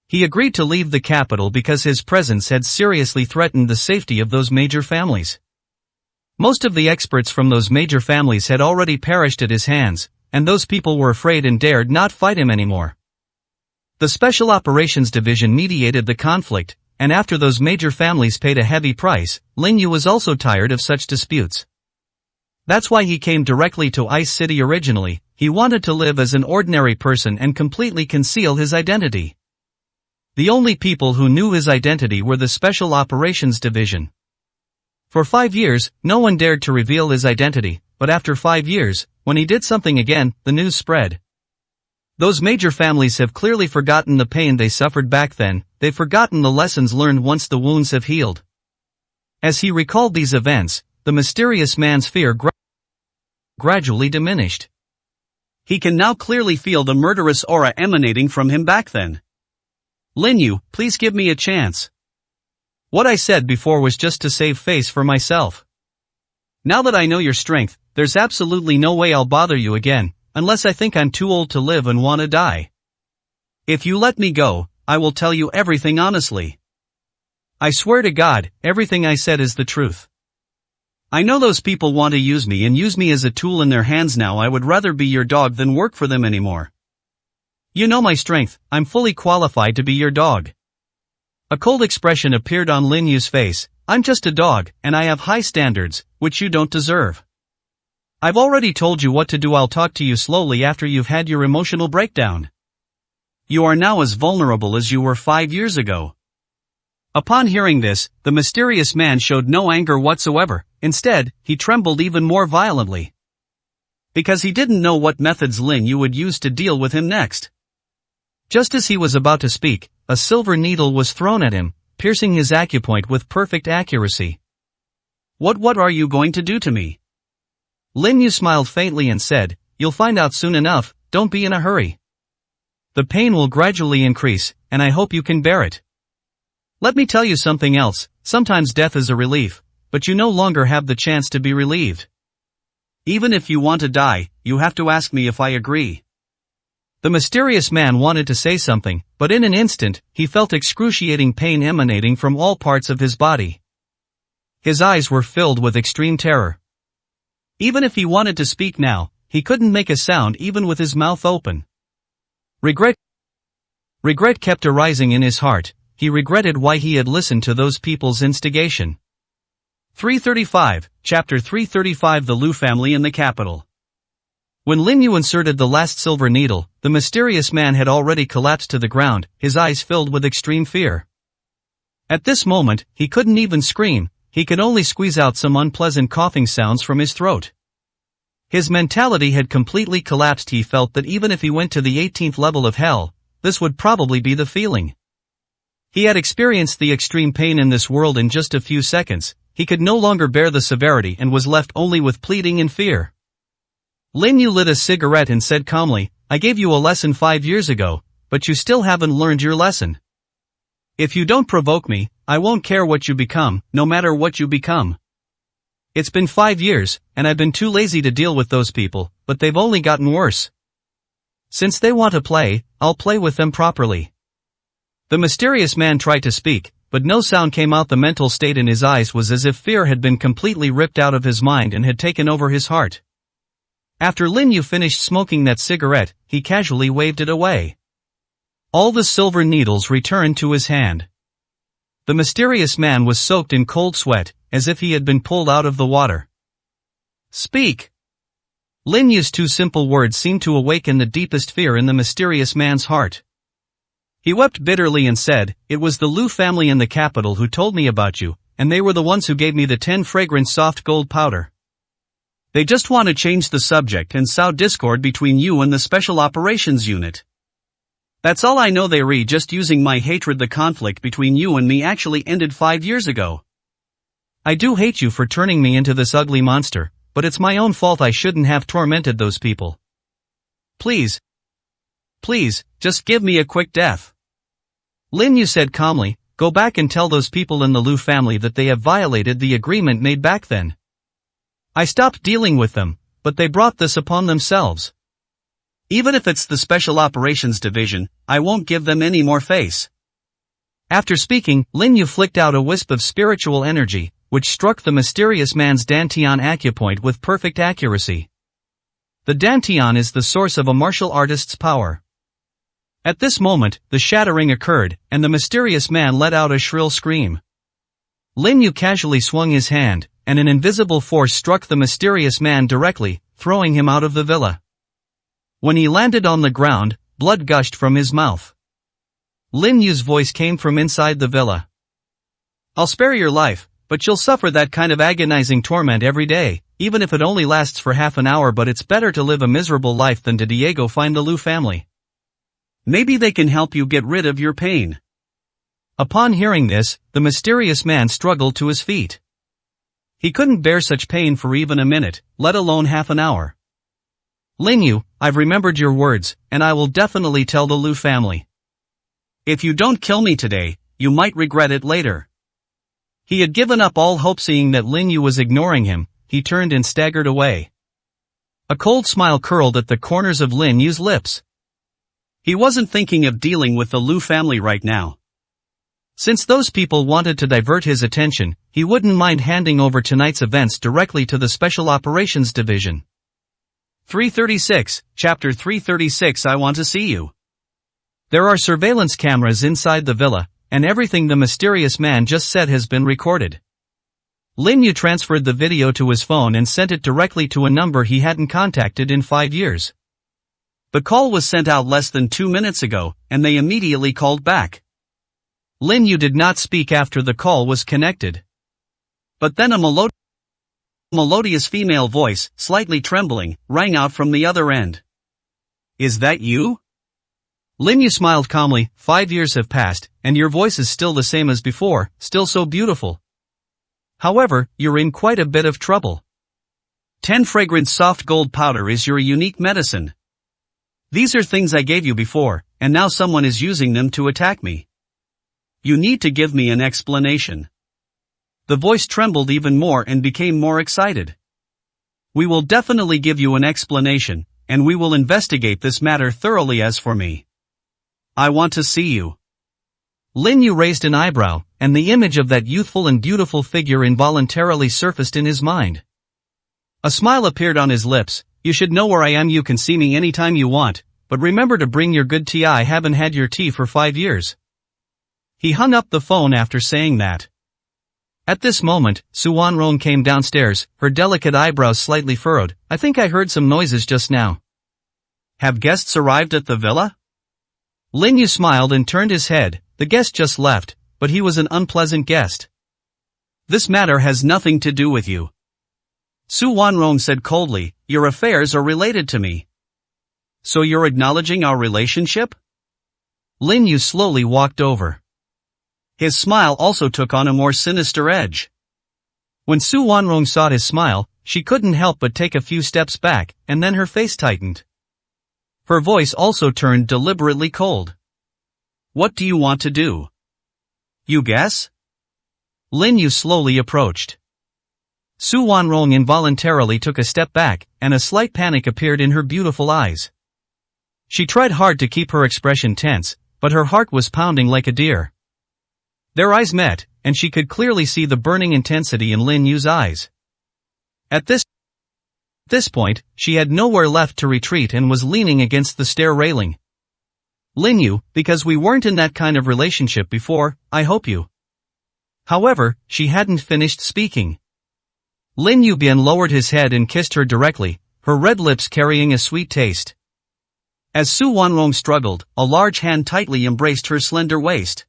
He agreed to leave the capital because his presence had seriously threatened the safety of those major families. Most of the experts from those major families had already perished at his hands, and those people were afraid and dared not fight him anymore. The Special Operations Division mediated the conflict, and after those major families paid a heavy price, Lin Yu was also tired of such disputes. That's why he came directly to Ice City originally. He wanted to live as an ordinary person and completely conceal his identity. The only people who knew his identity were the Special Operations Division. For 5 years, no one dared to reveal his identity, but after 5 years, when he did something again, the news spread. Those major families have clearly forgotten the pain they suffered back then. They've forgotten the lessons learned once the wounds have healed. As he recalled these events, the mysterious man's fear gradually diminished. He can now clearly feel the murderous aura emanating from him back then. Lin Yu, please give me a chance. What I said before was just to save face for myself. Now that I know your strength, there's absolutely no way I'll bother you again, unless I think I'm too old to live and want to die. If you let me go, I will tell you everything honestly. I swear to God, everything I said is the truth. I know those people want to use me as a tool in their hands now. I would rather be your dog than work for them anymore. You know my strength, I'm fully qualified to be your dog. A cold expression appeared on Lin Yu's face. I'm just a dog, and I have high standards, which you don't deserve. I've already told you what to do. I'll talk to you slowly after you've had your emotional breakdown. You are now as vulnerable as you were 5 years ago. Upon hearing this, the mysterious man showed no anger whatsoever. Instead, he trembled even more violently. Because he didn't know what methods Lin Yu would use to deal with him next. Just as he was about to speak, a silver needle was thrown at him, piercing his acupoint with perfect accuracy. What are you going to do to me? Lin Yu smiled faintly and said, you'll find out soon enough, don't be in a hurry. The pain will gradually increase, and I hope you can bear it. Let me tell you something else, sometimes death is a relief, but you no longer have the chance to be relieved. Even if you want to die, you have to ask me if I agree. The mysterious man wanted to say something, but in an instant, he felt excruciating pain emanating from all parts of his body. His eyes were filled with extreme terror. Even if he wanted to speak now, he couldn't make a sound even with his mouth open. Regret kept arising in his heart. He regretted why he had listened to those people's instigation. 335, Chapter 335. The Lu family in the capital. When Lin Yu inserted the last silver needle, the mysterious man had already collapsed to the ground, his eyes filled with extreme fear. At this moment, he couldn't even scream, he could only squeeze out some unpleasant coughing sounds from his throat. His mentality had completely collapsed. He felt that even if he went to the 18th level of hell, this would probably be the feeling. He had experienced the extreme pain in this world in just a few seconds. He could no longer bear the severity and was left only with pleading and fear. Lin Yu lit a cigarette and said calmly, I gave you a lesson 5 years ago, but you still haven't learned your lesson. If you don't provoke me, I won't care what you become, no matter what you become. It's been 5 years, and I've been too lazy to deal with those people, but they've only gotten worse. Since they want to play, I'll play with them properly. The mysterious man tried to speak, but no sound came out. The mental state in his eyes was as if fear had been completely ripped out of his mind and had taken over his heart. After Lin Yu finished smoking that cigarette, he casually waved it away. All the silver needles returned to his hand. The mysterious man was soaked in cold sweat, as if he had been pulled out of the water. Speak! Lin Yu's two simple words seemed to awaken the deepest fear in the mysterious man's heart. He wept bitterly and said, "It was the Liu family in the capital who told me about you, and they were the ones who gave me the 10 fragrant soft gold powder. They just want to change the subject and sow discord between you and the Special Operations Unit. That's all I know. They were just using my hatred. The conflict between you and me actually ended 5 years ago. I do hate you for turning me into this ugly monster, but it's my own fault. I shouldn't have tormented those people. Please, just give me a quick death." Lin Yu said calmly, "Go back and tell those people in the Liu family that they have violated the agreement made back then. I stopped dealing with them, but they brought this upon themselves. Even if it's the Special Operations Division, I won't give them any more face." After speaking, Lin Yu flicked out a wisp of spiritual energy, which struck the mysterious man's Dantian acupoint with perfect accuracy. The Dantian is the source of a martial artist's power. At this moment, the shattering occurred, and the mysterious man let out a shrill scream. Lin Yu casually swung his hand, and an invisible force struck the mysterious man directly, throwing him out of the villa. When he landed on the ground, blood gushed from his mouth. Lin Yu's voice came from inside the villa. "I'll spare your life, but you'll suffer that kind of agonizing torment every day, even if it only lasts for half an hour. But it's better to live a miserable life than to Diego find the Liu family. Maybe they can help you get rid of your pain." Upon hearing this, the mysterious man struggled to his feet. He couldn't bear such pain for even a minute, let alone half an hour. "Lin Yu, I've remembered your words, and I will definitely tell the Liu family. If you don't kill me today, you might regret it later." He had given up all hope. Seeing that Lin Yu was ignoring him, he turned and staggered away. A cold smile curled at the corners of Lin Yu's lips. He wasn't thinking of dealing with the Liu family right now. Since those people wanted to divert his attention, he wouldn't mind handing over tonight's events directly to the Special Operations Division. 336, Chapter 336. I want to see you. There are surveillance cameras inside the villa, and everything the mysterious man just said has been recorded. Lin Yu transferred the video to his phone and sent it directly to a number he hadn't contacted in 5 years. The call was sent out less than 2 minutes ago, and they immediately called back. Lin Yu did not speak after the call was connected. But then a melodious female voice, slightly trembling, rang out from the other end. "Is that you?" Lin Yu smiled calmly. 5 years have passed, and your voice is still the same as before, still so beautiful. However, you're in quite a bit of trouble. 10 fragrant soft gold powder is your unique medicine. These are things I gave you before, and now someone is using them to attack me. You need to give me an explanation." The voice trembled even more and became more excited. "We will definitely give you an explanation, and we will investigate this matter thoroughly. As for me, I want to see you." Lin Yu raised an eyebrow, and the image of that youthful and beautiful figure involuntarily surfaced in his mind. A smile appeared on his lips. "You should know where I am. You can see me anytime you want, but remember to bring your good tea. I haven't had your tea for 5 years. He hung up the phone after saying that. At this moment, Su Wanrong came downstairs, her delicate eyebrows slightly furrowed. "I think I heard some noises just now. Have guests arrived at the villa?" Lin Yu smiled and turned his head. The guest just left, but he was an unpleasant guest. "This matter has nothing to do with you," Su Wanrong said coldly. "Your affairs are related to me. So you're acknowledging our relationship?" Lin Yu slowly walked over. His smile also took on a more sinister edge. When Su Wanrong saw his smile, she couldn't help but take a few steps back, and then her face tightened. Her voice also turned deliberately cold. "What do you want to do? You guess?" Lin Yu slowly approached. Su Wanrong involuntarily took a step back, and a slight panic appeared in her beautiful eyes. She tried hard to keep her expression tense, but her heart was pounding like a deer. Their eyes met, and she could clearly see the burning intensity in Lin Yu's eyes. At this point, she had nowhere left to retreat and was leaning against the stair railing. Lin Yu, because we weren't in that kind of relationship before, I hope you. However, she hadn't finished speaking. Lin Yu Bian lowered his head and kissed her directly, her red lips carrying a sweet taste. As Su Wanrong struggled, a large hand tightly embraced her slender waist.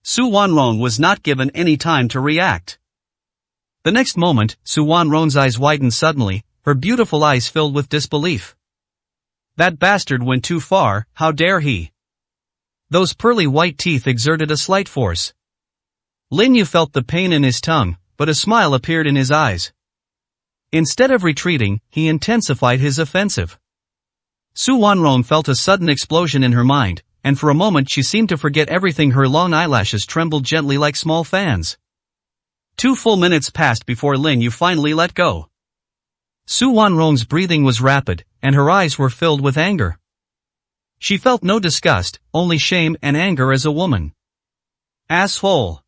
Su Wanrong was not given any time to react. The next moment, Su Wanrong's eyes widened suddenly, her beautiful eyes filled with disbelief. That bastard went too far, how dare he? Those pearly white teeth exerted a slight force. Lin Yu felt the pain in his tongue, but a smile appeared in his eyes. Instead of retreating, he intensified his offensive. Su Wanrong felt a sudden explosion in her mind, and for a moment she seemed to forget everything. Her long eyelashes trembled gently like small fans. 2 full minutes passed before Lin Yu finally let go. Su Wanrong's breathing was rapid, and her eyes were filled with anger. She felt no disgust, only shame and anger as a woman. Asshole.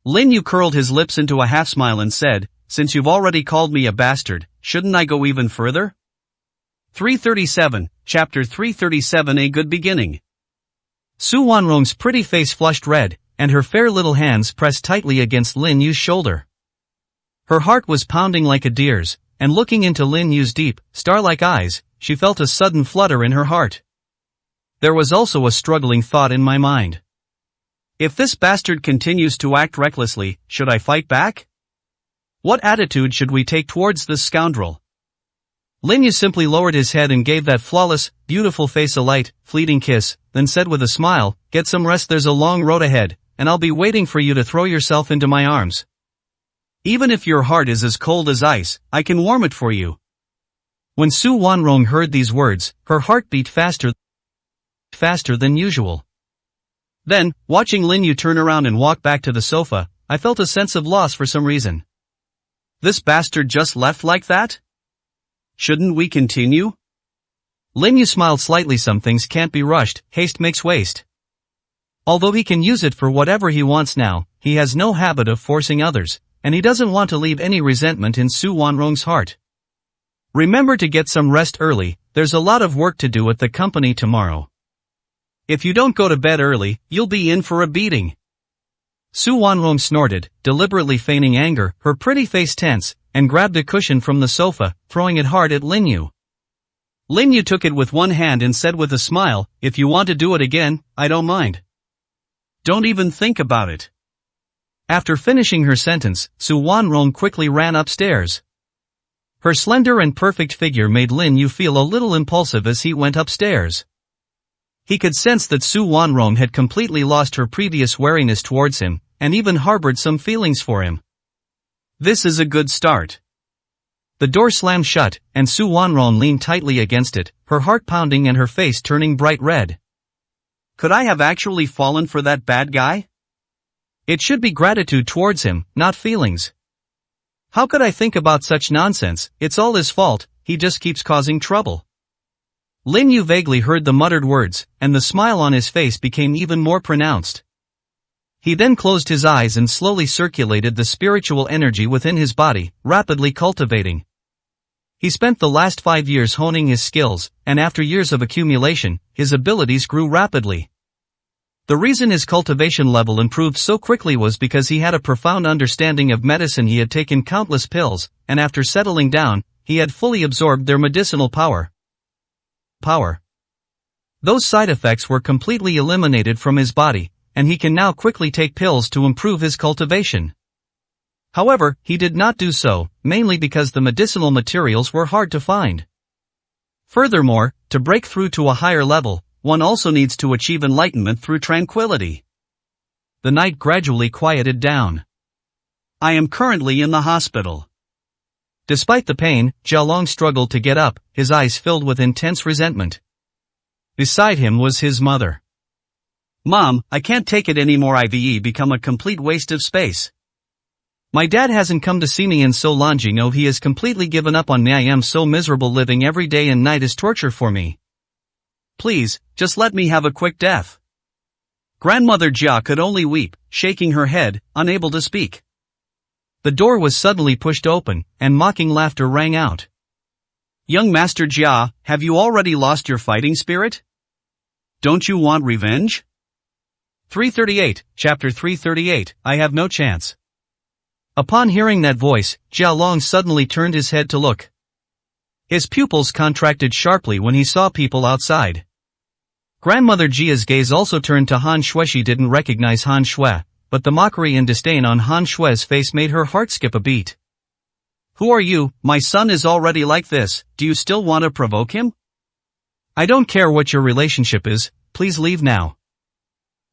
Lin Yu curled his lips into a half-smile and said, since you've already called me a bastard, shouldn't I go even further? 337, Chapter 337. A good beginning. Su Wanrong's pretty face flushed red, and her fair little hands pressed tightly against Lin Yu's shoulder. Her heart was pounding like a deer's, and looking into Lin Yu's deep, star-like eyes, she felt a sudden flutter in her heart. There was also a struggling thought in my mind. If this bastard continues to act recklessly, should I fight back? What attitude should we take towards this scoundrel? Lin Yu simply lowered his head and gave that flawless, beautiful face a light, fleeting kiss, then said with a smile, get some rest, there's a long road ahead, and I'll be waiting for you to throw yourself into my arms. Even if your heart is as cold as ice, I can warm it for you. When Su Wanrong heard these words, her heart beat faster than usual. Then, watching Lin Yu turn around and walk back to the sofa, I felt a sense of loss for some reason. This bastard just left like that? Shouldn't we continue? Lin Yu smiled slightly. Some things can't be rushed, haste makes waste. Although he can use it for whatever he wants now, he has no habit of forcing others, and he doesn't want to leave any resentment in Su Wanrong's heart. Remember to get some rest early, there's a lot of work to do at the company tomorrow. If you don't go to bed early, you'll be in for a beating. Su Wanrong snorted, deliberately feigning anger, her pretty face tense, and grabbed a cushion from the sofa, throwing it hard at Lin Yu. Lin Yu took it with one hand and said with a smile, if you want to do it again, I don't mind. Don't even think about it. After finishing her sentence, Su Wanrong quickly ran upstairs. Her slender and perfect figure made Lin Yu feel a little impulsive as he went upstairs. He could sense that Su Wanrong had completely lost her previous wariness towards him, and even harbored some feelings for him. This is a good start. The door slammed shut, and Su Wanrong leaned tightly against it, her heart pounding and her face turning bright red. Could I have actually fallen for that bad guy? It should be gratitude towards him, not feelings. How could I think about such nonsense? It's all his fault, he just keeps causing trouble. Lin Yu vaguely heard the muttered words, and the smile on his face became even more pronounced. He then closed his eyes and slowly circulated the spiritual energy within his body, rapidly cultivating. He spent the last 5 years honing his skills, and after years of accumulation, his abilities grew rapidly. The reason his cultivation level improved so quickly was because he had a profound understanding of medicine. He had taken countless pills, and after settling down, he had fully absorbed their medicinal power. Those side effects were completely eliminated from his body, and he can now quickly take pills to improve his cultivation. However, he did not do so, mainly because the medicinal materials were hard to find. Furthermore, to break through to a higher level, one also needs to achieve enlightenment through tranquility. The night gradually quieted down. I am currently in the hospital. Despite the pain, Jialong struggled to get up, his eyes filled with intense resentment. Beside him was his mother. Mom, I can't take it anymore. I've become a complete waste of space. My dad hasn't come to see me in so long. No, he has completely given up on me. I am so miserable. Living every day and night is torture for me. Please, just let me have a quick death. Grandmother Jia could only weep, shaking her head, unable to speak. The door was suddenly pushed open, and mocking laughter rang out. Young Master Jia, have you already lost your fighting spirit? Don't you want revenge? 338, Chapter 338, I have no chance. Upon hearing that voice, Jialong suddenly turned his head to look. His pupils contracted sharply when he saw people outside. Grandmother Jia's gaze also turned to Han Shui. She didn't recognize Han Shui, but the mockery and disdain on Han Shui's face made her heart skip a beat. Who are you? My son is already like this, do you still want to provoke him? I don't care what your relationship is, please leave now.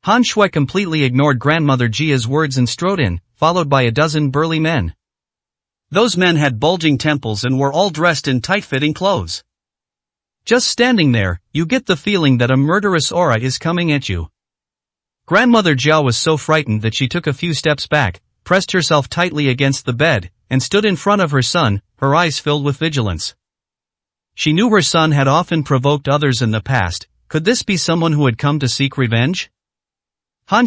Han Shui completely ignored Grandmother Jia's words and strode in, followed by a dozen burly men. Those men had bulging temples and were all dressed in tight-fitting clothes. Just standing there, you get the feeling that a murderous aura is coming at you. Grandmother Jia was so frightened that she took a few steps back, pressed herself tightly against the bed, and stood in front of her son, her eyes filled with vigilance. She knew her son had often provoked others in the past. Could this be someone who had come to seek revenge? Han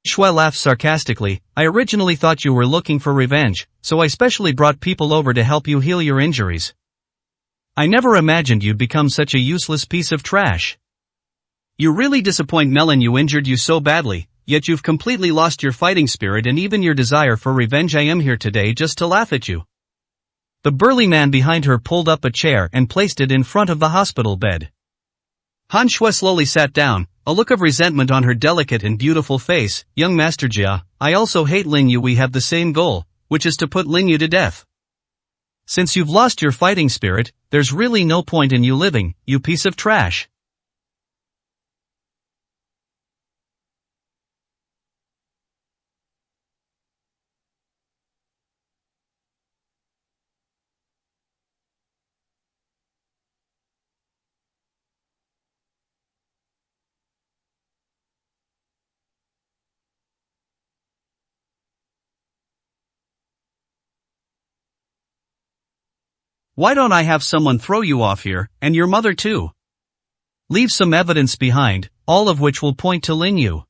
Shui laughed sarcastically. I originally thought you were looking for revenge, so I specially brought people over to help you heal your injuries. I never imagined you'd become such a useless piece of trash. You really disappoint Melon. You injured you so badly, yet you've completely lost your fighting spirit and even your desire for revenge. I am here today just to laugh at you. The burly man behind her pulled up a chair and placed it in front of the hospital bed. Han Shui slowly sat down, a look of resentment on her delicate and beautiful face. Young Master Jia, I also hate Lin Yu. We have the same goal, which is to put Lin Yu to death. Since you've lost your fighting spirit, there's really no point in you living, you piece of trash. Why don't I have someone throw you off here, and your mother too? Leave some evidence behind, all of which will point to Lin Yu.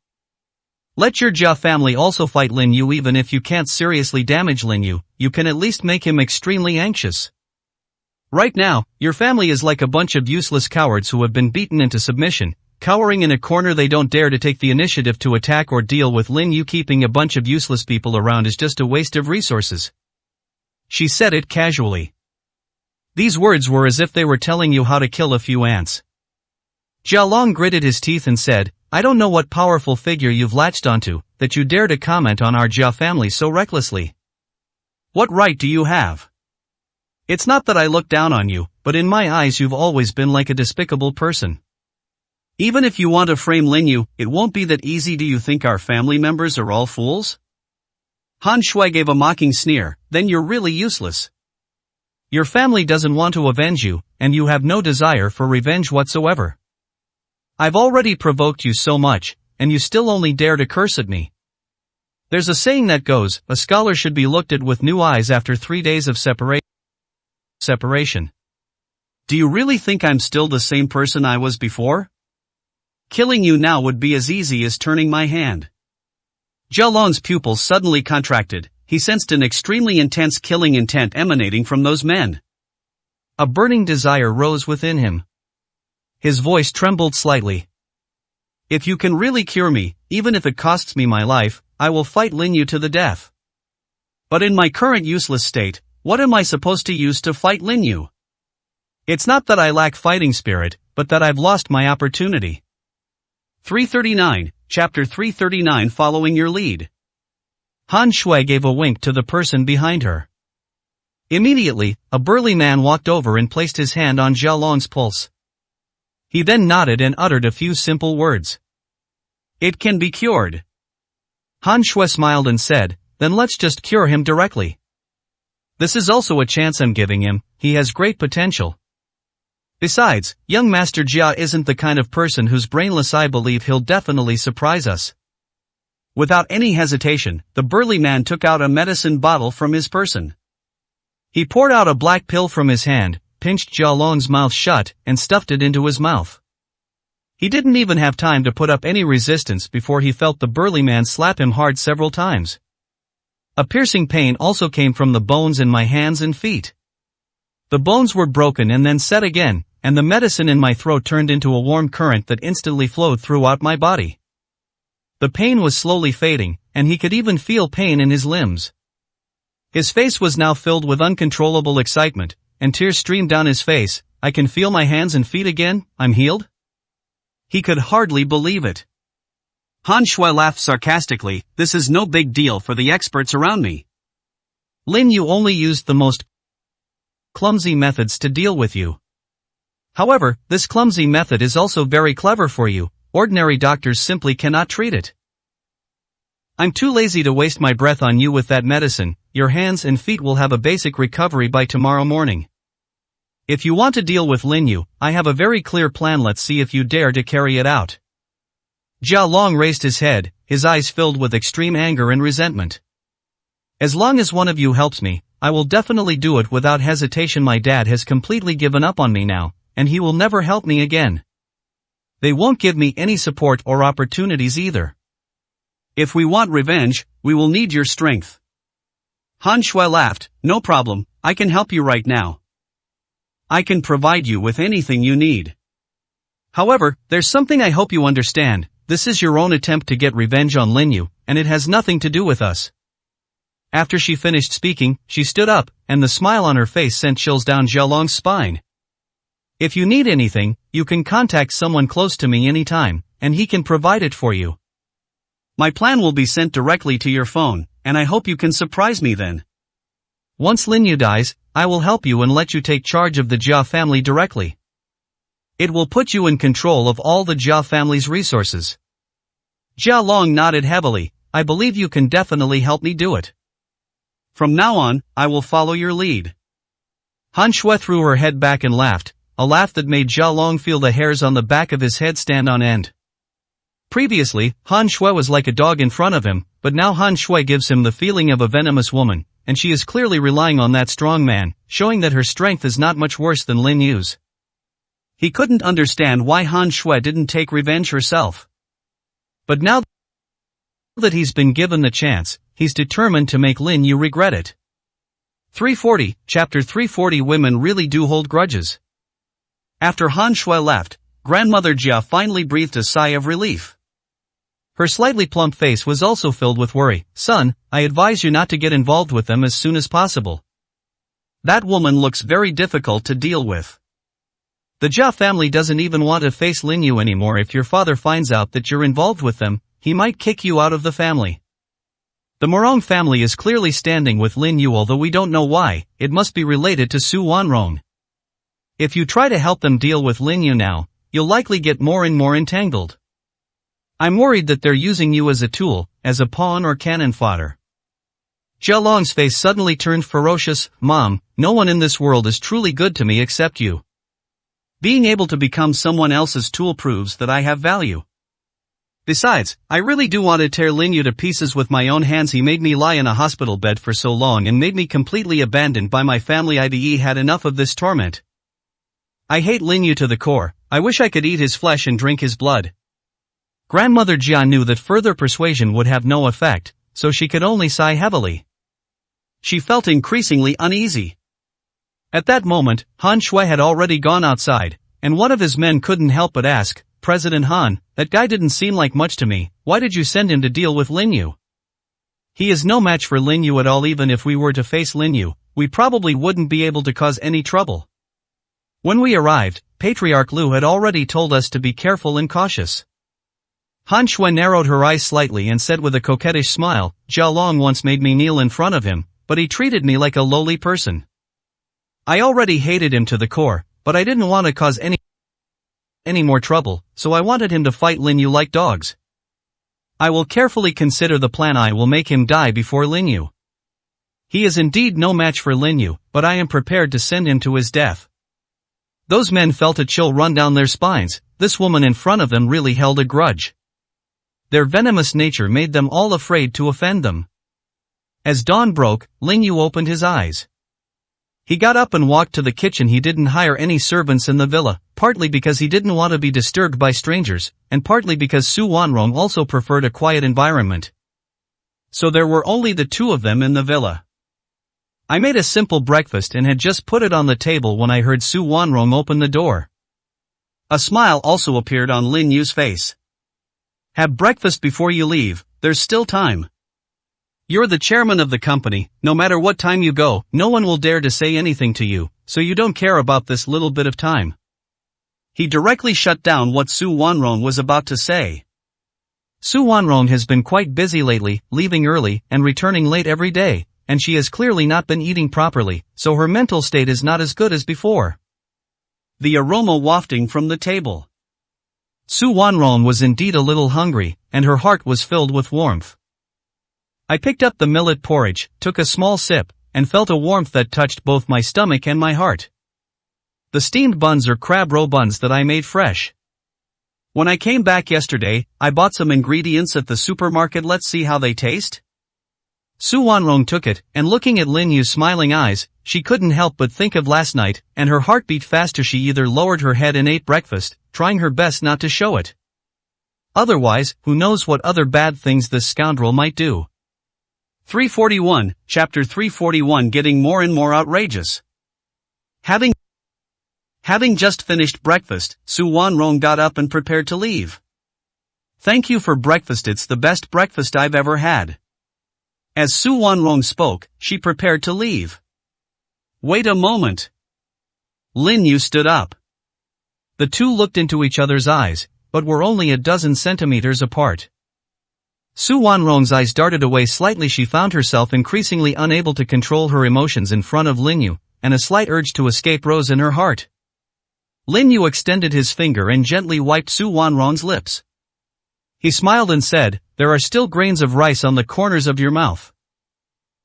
Let your Jia family also fight Lin Yu. Even if you can't seriously damage Lin Yu, you can at least make him extremely anxious. Right now, your family is like a bunch of useless cowards who have been beaten into submission, cowering in a corner. They don't dare to take the initiative to attack or deal with Lin Yu. Keeping a bunch of useless people around is just a waste of resources. She said it casually. These words were as if they were telling you how to kill a few ants. Jialong gritted his teeth and said, I don't know what powerful figure you've latched onto, that you dare to comment on our Jia family so recklessly. What right do you have? It's not that I look down on you, but in my eyes you've always been like a despicable person. Even if you want to frame Lin Yu, it won't be that easy. Do you think our family members are all fools? Han Shui gave a mocking sneer. Then you're really useless. Your family doesn't want to avenge you, and you have no desire for revenge whatsoever. I've already provoked you so much, and you still only dare to curse at me. There's a saying that goes, a scholar should be looked at with new eyes after 3 days of separation. Do you really think I'm still the same person I was before? Killing you now would be as easy as turning my hand. Jialong's pupils suddenly contracted. He sensed an extremely intense killing intent emanating from those men. A burning desire rose within him. His voice trembled slightly. If you can really cure me, even if it costs me my life, I will fight Lin Yu to the death. But in my current useless state, what am I supposed to use to fight Lin Yu? It's not that I lack fighting spirit, but that I've lost my opportunity. 339, Chapter 339. Following your lead. Han Shui gave a wink to the person behind her. Immediately, a burly man walked over and placed his hand on Jialong's pulse. He then nodded and uttered a few simple words. It can be cured. Han Shui smiled and said, then let's just cure him directly. This is also a chance I'm giving him, he has great potential. Besides, young Master Jia isn't the kind of person who's brainless. I believe he'll definitely surprise us. Without any hesitation, the burly man took out a medicine bottle from his person. He poured out a black pill from his hand, pinched Jialong's mouth shut, and stuffed it into his mouth. He didn't even have time to put up any resistance before he felt the burly man slap him hard several times. A piercing pain also came from the bones in my hands and feet. The bones were broken and then set again, and the medicine in my throat turned into a warm current that instantly flowed throughout my body. The pain was slowly fading, and he could even feel pain in his limbs. His face was now filled with uncontrollable excitement, and tears streamed down his face. I can feel my hands and feet again, I'm healed? He could hardly believe it. Han Shui laughed sarcastically, this is no big deal for the experts around me. Lin Yu only used the most clumsy methods to deal with you. However, this clumsy method is also very clever for you, ordinary doctors simply cannot treat it. I'm too lazy to waste my breath on you with that medicine, your hands and feet will have a basic recovery by tomorrow morning. If you want to deal with Lin Yu, I have a very clear plan, let's see if you dare to carry it out. Jia Long raised his head, his eyes filled with extreme anger and resentment. As long as one of you helps me, I will definitely do it without hesitation. My dad has completely given up on me now, and he will never help me again. They won't give me any support or opportunities either. If we want revenge, we will need your strength. Han Shui laughed, no problem, I can help you right now. I can provide you with anything you need. However, there's something I hope you understand, this is your own attempt to get revenge on Lin Yu, and it has nothing to do with us. After she finished speaking, she stood up, and the smile on her face sent chills down Jia Long's spine. If you need anything, you can contact someone close to me anytime, and he can provide it for you. My plan will be sent directly to your phone, and I hope you can surprise me then. Once Lin Yu dies, I will help you and let you take charge of the Jia family directly. It will put you in control of all the Jia family's resources. Jia Long nodded heavily, I believe you can definitely help me do it. From now on, I will follow your lead. Han Shui threw her head back and laughed, a laugh that made Jia Long feel the hairs on the back of his head stand on end. Previously, Han Shui was like a dog in front of him, but now Han Shui gives him the feeling of a venomous woman, and she is clearly relying on that strong man, showing that her strength is not much worse than Lin Yu's. He couldn't understand why Han Shui didn't take revenge herself. But now that he's been given the chance, he's determined to make Lin Yu regret it. 340, Chapter 340 Women really do hold grudges. After Han Shui left, Grandmother Jia finally breathed a sigh of relief. Her slightly plump face was also filled with worry. Son, I advise you not to get involved with them as soon as possible. That woman looks very difficult to deal with. The Jia family doesn't even want to face Lin Yu anymore. If your father finds out that you're involved with them, he might kick you out of the family. The Morong family is clearly standing with Lin Yu, although we don't know why. It must be related to Su Wanrong. If you try to help them deal with Lin Yu now, you'll likely get more and more entangled. I'm worried that they're using you as a tool, as a pawn or cannon fodder. Jia Long's face suddenly turned ferocious. Mom, no one in this world is truly good to me except you. Being able to become someone else's tool proves that I have value. Besides, I really do want to tear Lin Yu to pieces with my own hands. He made me lie in a hospital bed for so long and made me completely abandoned by my family. IDE had enough of this torment. I hate Lin Yu to the core. I wish I could eat his flesh and drink his blood. Grandmother Jia knew that further persuasion would have no effect, so she could only sigh heavily. She felt increasingly uneasy. At that moment, Han Shui had already gone outside, and one of his men couldn't help but ask, President Han, that guy didn't seem like much to me, why did you send him to deal with Lin Yu? He is no match for Lin Yu at all. Even if we were to face Lin Yu, we probably wouldn't be able to cause any trouble. When we arrived, Patriarch Lu had already told us to be careful and cautious. Han Shui narrowed her eyes slightly and said with a coquettish smile, Jia Long once made me kneel in front of him, but he treated me like a lowly person. I already hated him to the core, but I didn't want to cause any more trouble, so I wanted him to fight Lin Yu like dogs. I will carefully consider the plan. I will make him die before Lin Yu. He is indeed no match for Lin Yu, but I am prepared to send him to his death. Those men felt a chill run down their spines. This woman in front of them really held a grudge. Their venomous nature made them all afraid to offend them. As dawn broke, Lin Yu opened his eyes. He got up and walked to the kitchen. He didn't hire any servants in the villa, partly because he didn't want to be disturbed by strangers, and partly because Su Wanrong also preferred a quiet environment. So there were only the two of them in the villa. I made a simple breakfast and had just put it on the table when I heard Su Wanrong open the door. A smile also appeared on Lin Yu's face. Have breakfast before you leave, there's still time. You're the chairman of the company, no matter what time you go, no one will dare to say anything to you, so you don't care about this little bit of time. He directly shut down what Su Wanrong was about to say. Su Wanrong has been quite busy lately, leaving early and returning late every day, and she has clearly not been eating properly, so her mental state is not as good as before. The aroma wafting from the table. Su Wanrong was indeed a little hungry, and her heart was filled with warmth. I picked up the millet porridge, took a small sip, and felt a warmth that touched both my stomach and my heart. The steamed buns are crab roe buns that I made fresh. When I came back yesterday, I bought some ingredients at the supermarket. Let's see how they taste. Su Wanrong took it, and looking at Lin Yu's smiling eyes, she couldn't help but think of last night, and her heart beat fast as she either lowered her head and ate breakfast, trying her best not to show it. Otherwise, who knows what other bad things this scoundrel might do. 341, Chapter 341 getting more and more outrageous. Having just finished breakfast, Su Wanrong got up and prepared to leave. Thank you for breakfast, it's the best breakfast I've ever had. As Su Wanrong spoke, she prepared to leave. Wait a moment. Lin Yu stood up. The two looked into each other's eyes, but were only a dozen centimeters apart. Su Wanrong's eyes darted away slightly. She found herself increasingly unable to control her emotions in front of Lin Yu, and a slight urge to escape rose in her heart. Lin Yu extended his finger and gently wiped Su Wanrong's lips. He smiled and said, "There are still grains of rice on the corners of your mouth."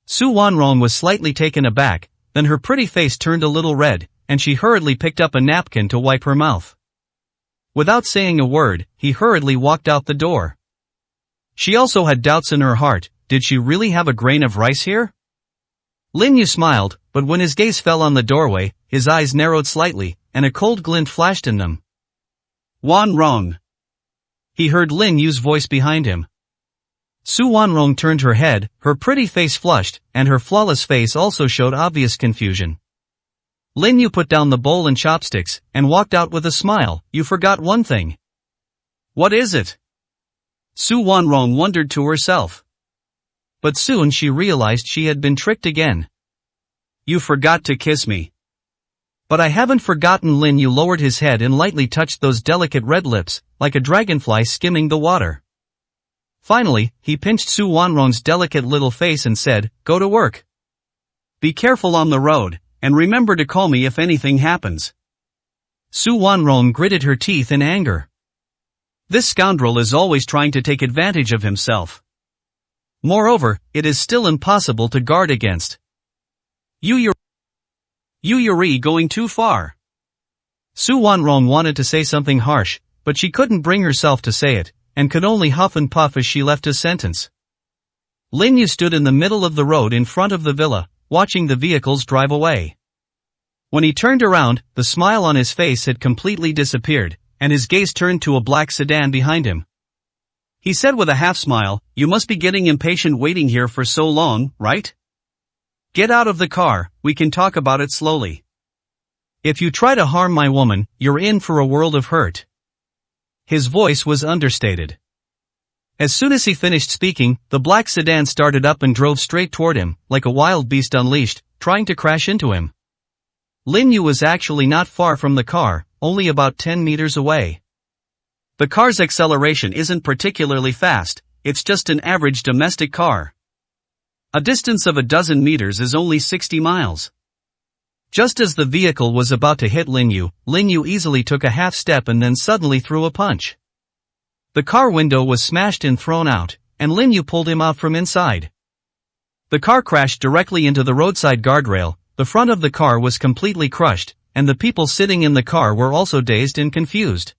Su Wanrong was slightly taken aback, then her pretty face turned a little red, and she hurriedly picked up a napkin to wipe her mouth. Without saying a word, he hurriedly walked out the door. She also had doubts in her heart. Did she really have a grain of rice here? Lin Yu smiled, but when his gaze fell on the doorway, his eyes narrowed slightly, and a cold glint flashed in them. Wanrong. He heard Lin Yu's voice behind him. Su Wanrong turned her head, her pretty face flushed, and her flawless face also showed obvious confusion. Lin Yu put down the bowl and chopsticks, and walked out with a smile. You forgot one thing. What is it? Su Wanrong wondered to herself. But soon she realized she had been tricked again. You forgot to kiss me. But I haven't forgotten. Lin Yu lowered his head and lightly touched those delicate red lips, like a dragonfly skimming the water. Finally, he pinched Su Wanrong's delicate little face and said, "Go to work. Be careful on the road, and remember to call me if anything happens." Su Wanrong gritted her teeth in anger. This scoundrel is always trying to take advantage of himself. Moreover, it is still impossible to guard against. You're going too far. Su Wanrong wanted to say something harsh, but she couldn't bring herself to say it, and could only huff and puff as she left his sentence. Lin Yu stood in the middle of the road in front of the villa, watching the vehicles drive away. When he turned around, the smile on his face had completely disappeared, and his gaze turned to a black sedan behind him. He said with a half-smile, "You must be getting impatient waiting here for so long, right? Get out of the car, we can talk about it slowly. If you try to harm my woman, you're in for a world of hurt." His voice was understated. As soon as he finished speaking, the black sedan started up and drove straight toward him, like a wild beast unleashed, trying to crash into him. Lin Yu was actually not far from the car, only about 10 meters away. The car's acceleration isn't particularly fast, it's just an average domestic car. A distance of a dozen meters is only 60 miles. Just as the vehicle was about to hit Lin Yu easily took a half step and then suddenly threw a punch. The car window was smashed and thrown out, and Lin Yu pulled him out from inside. The car crashed directly into the roadside guardrail, the front of the car was completely crushed, and the people sitting in the car were also dazed and confused.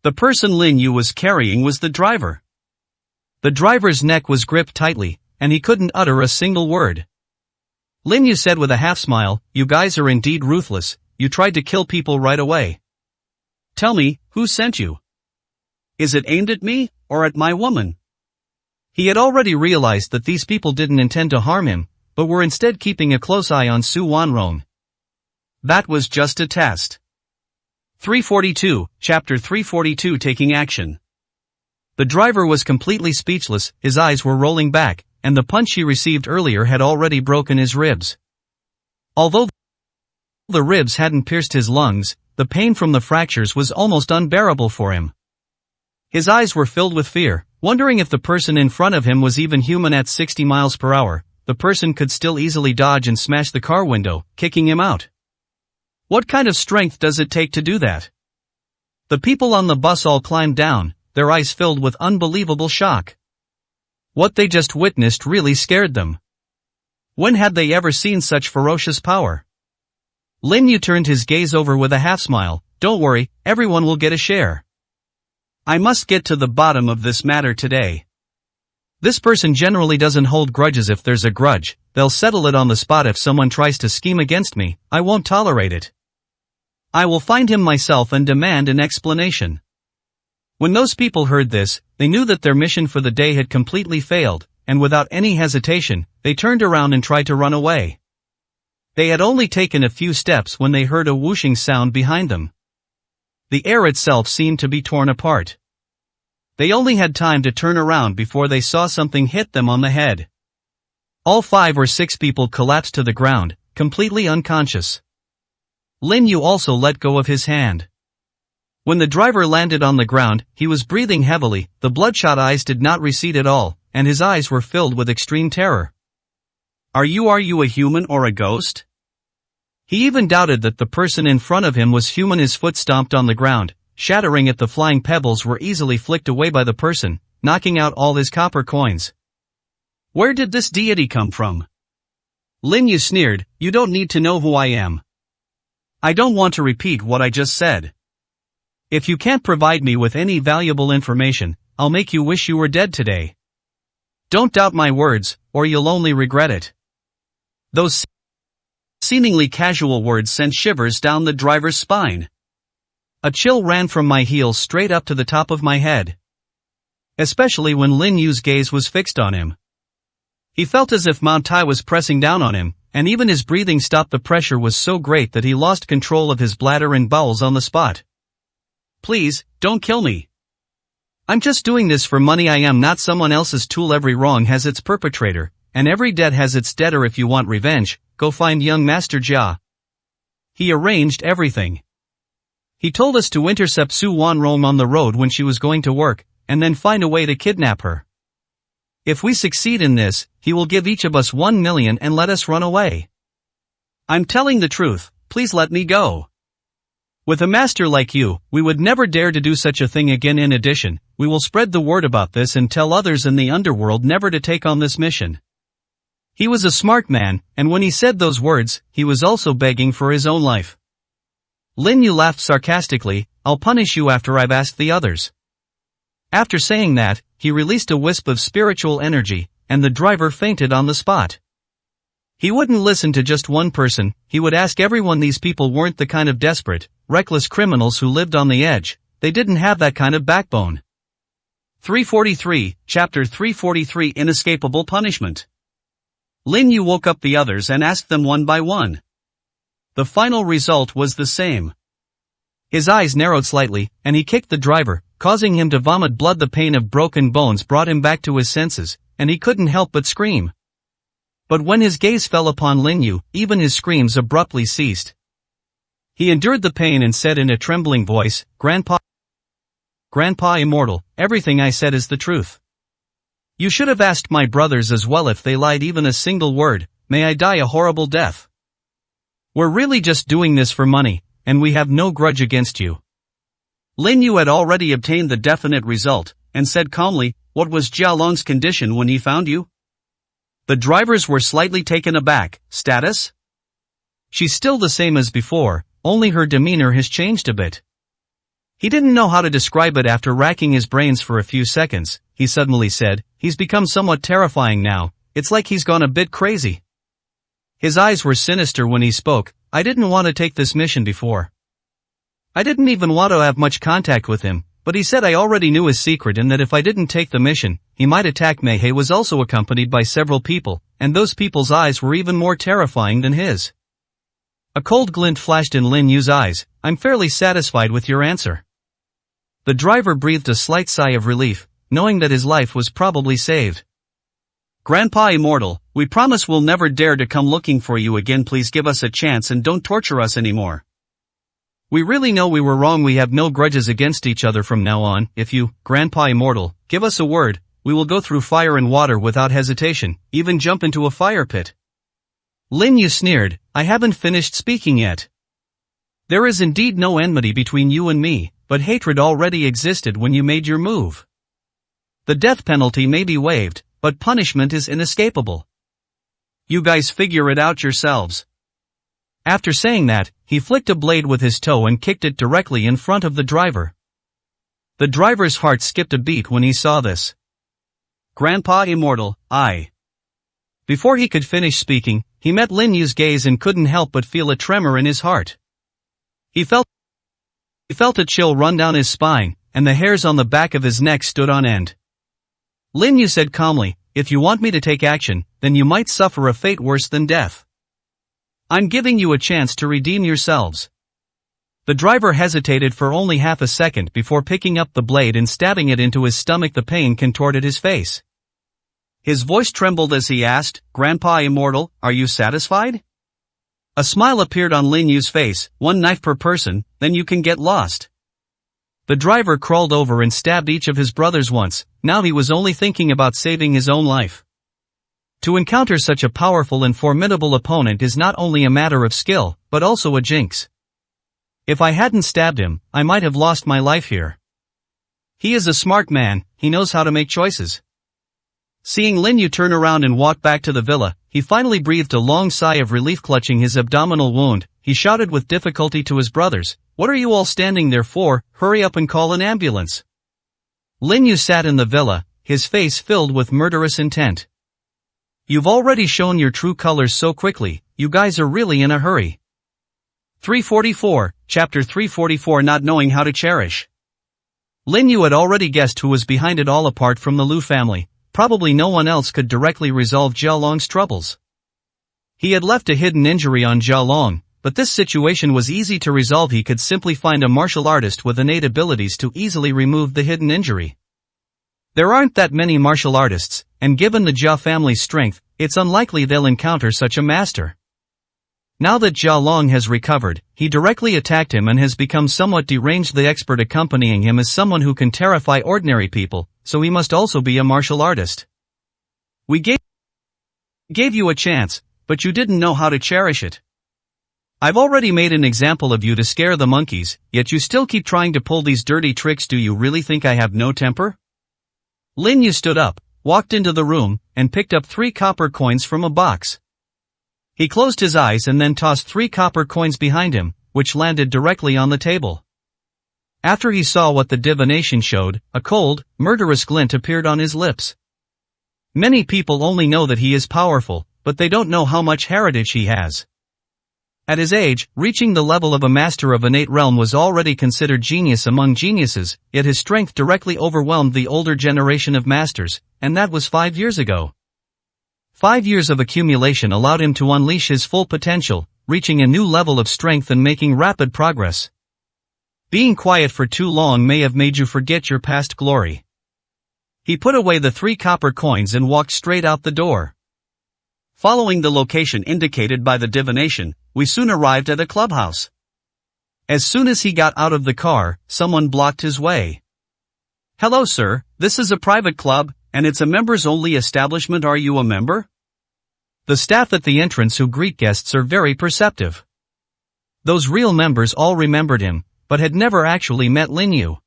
The person Lin Yu was carrying was the driver. The driver's neck was gripped tightly, and he couldn't utter a single word. Lin Yu said with a half-smile, "You guys are indeed ruthless, you tried to kill people right away. Tell me, who sent you? Is it aimed at me, or at my woman?" He had already realized that these people didn't intend to harm him, but were instead keeping a close eye on Su Wanrong. That was just a test. 342, Chapter 342 Taking Action. The driver was completely speechless, his eyes were rolling back, and the punch he received earlier had already broken his ribs. Although the ribs hadn't pierced his lungs, the pain from the fractures was almost unbearable for him. His eyes were filled with fear, wondering if the person in front of him was even human. At 60 miles per hour, the person could still easily dodge and smash the car window, kicking him out. What kind of strength does it take to do that? The people on the bus all climbed down, their eyes filled with unbelievable shock. What they just witnessed really scared them. When had they ever seen such ferocious power? Lin Yu turned his gaze over with a half-smile. Don't worry, everyone will get a share. I must get to the bottom of this matter today. This person generally doesn't hold grudges. If there's a grudge, they'll settle it on the spot. If someone tries to scheme against me, I won't tolerate it. I will find him myself and demand an explanation. When those people heard this, they knew that their mission for the day had completely failed, and without any hesitation, they turned around and tried to run away. They had only taken a few steps when they heard a whooshing sound behind them. The air itself seemed to be torn apart. They only had time to turn around before they saw something hit them on the head. All 5 or 6 people collapsed to the ground, completely unconscious. Lin Yu also let go of his hand. When the driver landed on the ground, he was breathing heavily, the bloodshot eyes did not recede at all, and his eyes were filled with extreme terror. Are you a human or a ghost? He even doubted that the person in front of him was human. His foot stomped on the ground, shattering it. The flying pebbles were easily flicked away by the person, knocking out all his copper coins. Where did this deity come from? Lin Yu sneered, you don't need to know who I am. I don't want to repeat what I just said. If you can't provide me with any valuable information, I'll make you wish you were dead today. Don't doubt my words, or you'll only regret it. Those seemingly casual words sent shivers down the driver's spine. A chill ran from my heels straight up to the top of my head. Especially when Lin Yu's gaze was fixed on him. He felt as if Mount Tai was pressing down on him, and even his breathing stopped. The pressure was so great that he lost control of his bladder and bowels on the spot. Please, don't kill me. I'm just doing this for money. I am not someone else's tool. Every wrong has its perpetrator, and every debt has its debtor. If you want revenge, go find young Master Jia. He arranged everything. He told us to intercept Su Wanrong on the road when she was going to work, and then find a way to kidnap her. If we succeed in this, he will give each of us 1 million and let us run away. I'm telling the truth, please let me go. With a master like you, we would never dare to do such a thing again. In addition, we will spread the word about this and tell others in the underworld never to take on this mission. He was a smart man, and when he said those words, he was also begging for his own life. Lin Yu laughed sarcastically, I'll punish you after I've asked the others. After saying that, he released a wisp of spiritual energy, and the driver fainted on the spot. He wouldn't listen to just one person, he would ask everyone. These people weren't the kind of desperate, reckless criminals who lived on the edge, they didn't have that kind of backbone. 343, Chapter 343 Inescapable Punishment. Lin Yu woke up the others and asked them one by one. The final result was the same. His eyes narrowed slightly, and he kicked the driver, causing him to vomit blood. The pain of broken bones brought him back to his senses, and he couldn't help but scream. But when his gaze fell upon Lin Yu, even his screams abruptly ceased. He endured the pain and said in a trembling voice, Grandpa Immortal, everything I said is the truth. You should have asked my brothers as well. If they lied even a single word, may I die a horrible death. We're really just doing this for money, and we have no grudge against you. Lin Yu had already obtained the definite result, and said calmly, what was Jia Long's condition when he found you? The drivers were slightly taken aback. Status? She's still the same as before, only her demeanor has changed a bit. He didn't know how to describe it. After racking his brains for a few seconds, he suddenly said, he's become somewhat terrifying now, it's like he's gone a bit crazy. His eyes were sinister when he spoke, I didn't want to take this mission before. I didn't even want to have much contact with him, but he said I already knew his secret and that if I didn't take the mission, he might attack me. He was also accompanied by several people, and those people's eyes were even more terrifying than his. A cold glint flashed in Lin Yu's eyes. I'm fairly satisfied with your answer. The driver breathed a slight sigh of relief, knowing that his life was probably saved. Grandpa Immortal, we promise we'll never dare to come looking for you again. Please give us a chance and don't torture us anymore. We really know we were wrong. We have no grudges against each other from now on. If you, Grandpa Immortal, give us a word, we will go through fire and water without hesitation, even jump into a fire pit. Lin Yu sneered, I haven't finished speaking yet. There is indeed no enmity between you and me, but hatred already existed when you made your move. The death penalty may be waived, but punishment is inescapable. You guys figure it out yourselves. After saying that, he flicked a blade with his toe and kicked it directly in front of the driver. The driver's heart skipped a beat when he saw this. Grandpa Immortal, Before he could finish speaking, he met Lin Yu's gaze and couldn't help but feel a tremor in his heart. He felt a chill run down his spine, and the hairs on the back of his neck stood on end. Lin Yu said calmly, if you want me to take action, then you might suffer a fate worse than death. I'm giving you a chance to redeem yourselves. The driver hesitated for only half a second before picking up the blade and stabbing it into his stomach. The pain contorted his face. His voice trembled as he asked, Grandpa Immortal, are you satisfied? A smile appeared on Lin Yu's face, one knife per person, then you can get lost. The driver crawled over and stabbed each of his brothers once. Now he was only thinking about saving his own life. To encounter such a powerful and formidable opponent is not only a matter of skill, but also a jinx. If I hadn't stabbed him, I might have lost my life here. He is a smart man, he knows how to make choices. Seeing Lin Yu turn around and walk back to the villa, he finally breathed a long sigh of relief. Clutching his abdominal wound, he shouted with difficulty to his brothers, what are you all standing there for? Hurry up and call an ambulance. Lin Yu sat in the villa, his face filled with murderous intent. You've already shown your true colors so quickly, you guys are really in a hurry. 344, Chapter 344. Not knowing how to cherish. Lin Yu had already guessed who was behind it all. Apart from the Lu family, probably no one else could directly resolve Jia Long's troubles. He had left a hidden injury on Jia Long, but this situation was easy to resolve. He could simply find a martial artist with innate abilities to easily remove the hidden injury. There aren't that many martial artists, and given the Jia family's strength, it's unlikely they'll encounter such a master. Now that Jia Long has recovered, he directly attacked him and has become somewhat deranged. The expert accompanying him is someone who can terrify ordinary people, so he must also be a martial artist. We gave you a chance, but you didn't know how to cherish it. I've already made an example of you to scare the monkeys, yet you still keep trying to pull these dirty tricks. Do you really think I have no temper? Lin Yu stood up, walked into the room, and picked up 3 copper coins from a box. He closed his eyes and then tossed 3 copper coins behind him, which landed directly on the table. After he saw what the divination showed, a cold, murderous glint appeared on his lips. Many people only know that he is powerful, but they don't know how much heritage he has. At his age, reaching the level of a master of innate realm was already considered genius among geniuses, yet his strength directly overwhelmed the older generation of masters, and that was 5 years ago. 5 years of accumulation allowed him to unleash his full potential, reaching a new level of strength and making rapid progress. Being quiet for too long may have made you forget your past glory. He put away the 3 copper coins and walked straight out the door. Following the location indicated by the divination, we soon arrived at a clubhouse. As soon as he got out of the car, someone blocked his way. Hello sir, this is a private club, and it's a members-only establishment. Are you a member? The staff at the entrance who greet guests are very perceptive. Those real members all remembered him, but had never actually met Lin Yu.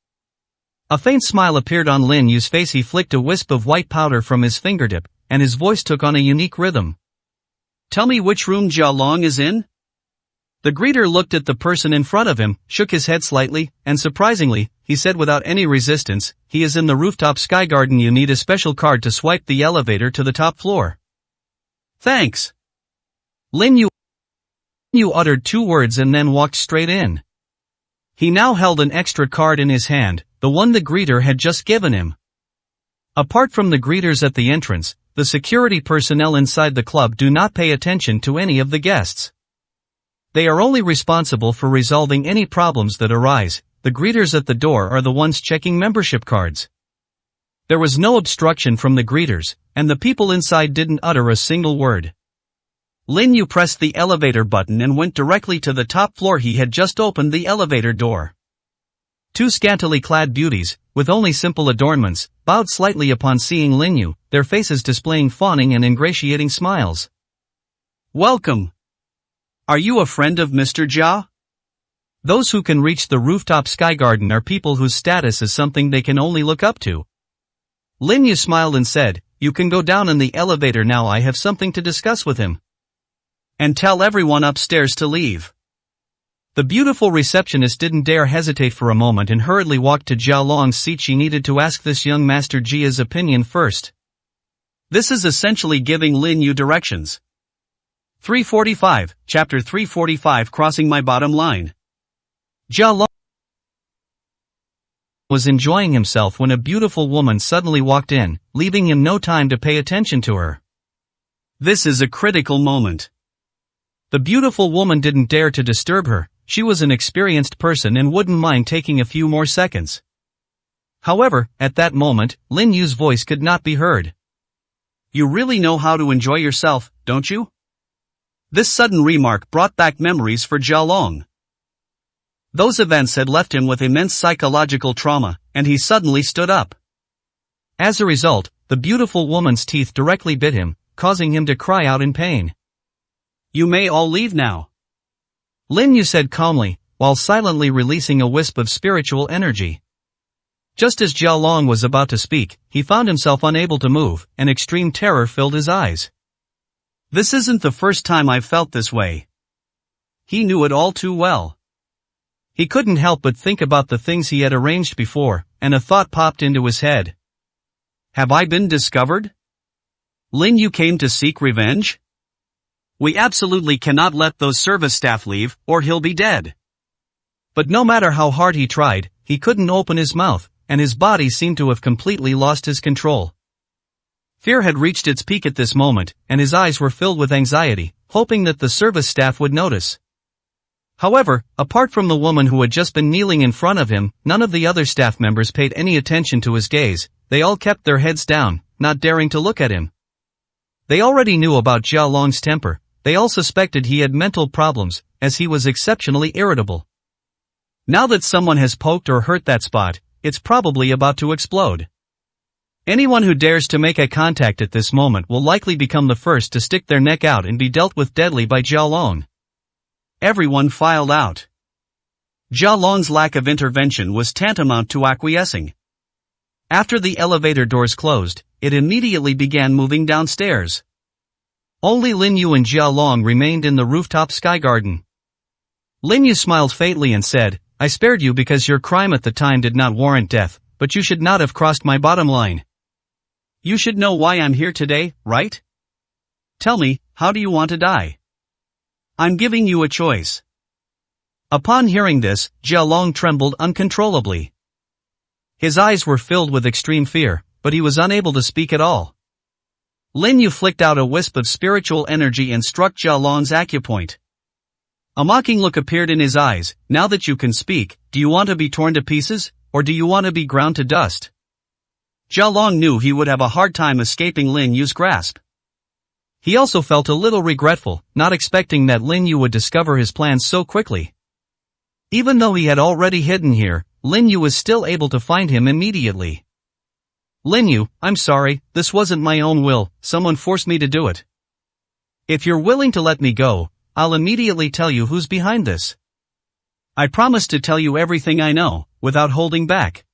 A faint smile appeared on Lin Yu's face. He flicked a wisp of white powder from his fingertip, and his voice took on a unique rhythm. Tell me which room Jia Long is in? The greeter looked at the person in front of him, shook his head slightly, and surprisingly, he said without any resistance, he is in the rooftop sky garden. You need a special card to swipe the elevator to the top floor. Thanks. Lin Yu uttered 2 words and then walked straight in. He now held an extra card in his hand, the one the greeter had just given him. Apart from the greeters at the entrance, the security personnel inside the club do not pay attention to any of the guests. They are only responsible for resolving any problems that arise. The greeters at the door are the ones checking membership cards. There was no obstruction from the greeters, and the people inside didn't utter a single word. Lin Yu pressed the elevator button and went directly to the top floor. He had just opened the elevator door. Two scantily clad beauties, with only simple adornments, bowed slightly upon seeing Lin Yu, their faces displaying fawning and ingratiating smiles. "Welcome. Are you a friend of Mr. Jia?" Those who can reach the rooftop sky garden are people whose status is something they can only look up to. Lin Yu smiled and said, "You can go down in the elevator now. I have something to discuss with him. And tell everyone upstairs to leave." The beautiful receptionist didn't dare hesitate for a moment and hurriedly walked to Jia Long's seat. She needed to ask this young Master Jia's opinion first. This is essentially giving Lin Yu directions. 345, Chapter 345, Crossing My Bottom Line. Jia Long was enjoying himself when a beautiful woman suddenly walked in, leaving him no time to pay attention to her. This is a critical moment. The beautiful woman didn't dare to disturb her. She was an experienced person and wouldn't mind taking a few more seconds. However, at that moment, Lin Yu's voice could not be heard. "You really know how to enjoy yourself, don't you?" This sudden remark brought back memories for Jia Long. Those events had left him with immense psychological trauma, and he suddenly stood up. As a result, the beautiful woman's teeth directly bit him, causing him to cry out in pain. "You may all leave now," Lin Yu said calmly, while silently releasing a wisp of spiritual energy. Just as Jia Long was about to speak, he found himself unable to move, and extreme terror filled his eyes. "This isn't the first time I've felt this way." He knew it all too well. He couldn't help but think about the things he had arranged before, and a thought popped into his head. Have I been discovered? Lin Yu came to seek revenge? We absolutely cannot let those service staff leave, or he'll be dead. But no matter how hard he tried, he couldn't open his mouth, and his body seemed to have completely lost his control. Fear had reached its peak at this moment, and his eyes were filled with anxiety, hoping that the service staff would notice. However, apart from the woman who had just been kneeling in front of him, none of the other staff members paid any attention to his gaze. They all kept their heads down, not daring to look at him. They already knew about Jia Long's temper. They all suspected he had mental problems, as he was exceptionally irritable. Now that someone has poked or hurt that spot, it's probably about to explode. Anyone who dares to make eye contact at this moment will likely become the first to stick their neck out and be dealt with deadly by Jia Long. Everyone filed out. Jia Long's lack of intervention was tantamount to acquiescing. After the elevator doors closed, it immediately began moving downstairs. Only Lin Yu and Jia Long remained in the rooftop sky garden. Lin Yu smiled faintly and said, I spared you because your crime at the time did not warrant death, but you should not have crossed my bottom line. You should know why I'm here today, right? Tell me, how do you want to die? I'm giving you a choice. Upon hearing this, Jia Long trembled uncontrollably. His eyes were filled with extreme fear, but he was unable to speak at all. Lin Yu flicked out a wisp of spiritual energy and struck Jia Long's acupoint. A mocking look appeared in his eyes. Now that you can speak, do you want to be torn to pieces, or do you want to be ground to dust? Jia Long knew he would have a hard time escaping Lin Yu's grasp. He also felt a little regretful, not expecting that Lin Yu would discover his plans so quickly. Even though he had already hidden here, Lin Yu was still able to find him immediately. Lin Yu, I'm sorry, this wasn't my own will, someone forced me to do it. If you're willing to let me go, I'll immediately tell you who's behind this. I promise to tell you everything I know, without holding back.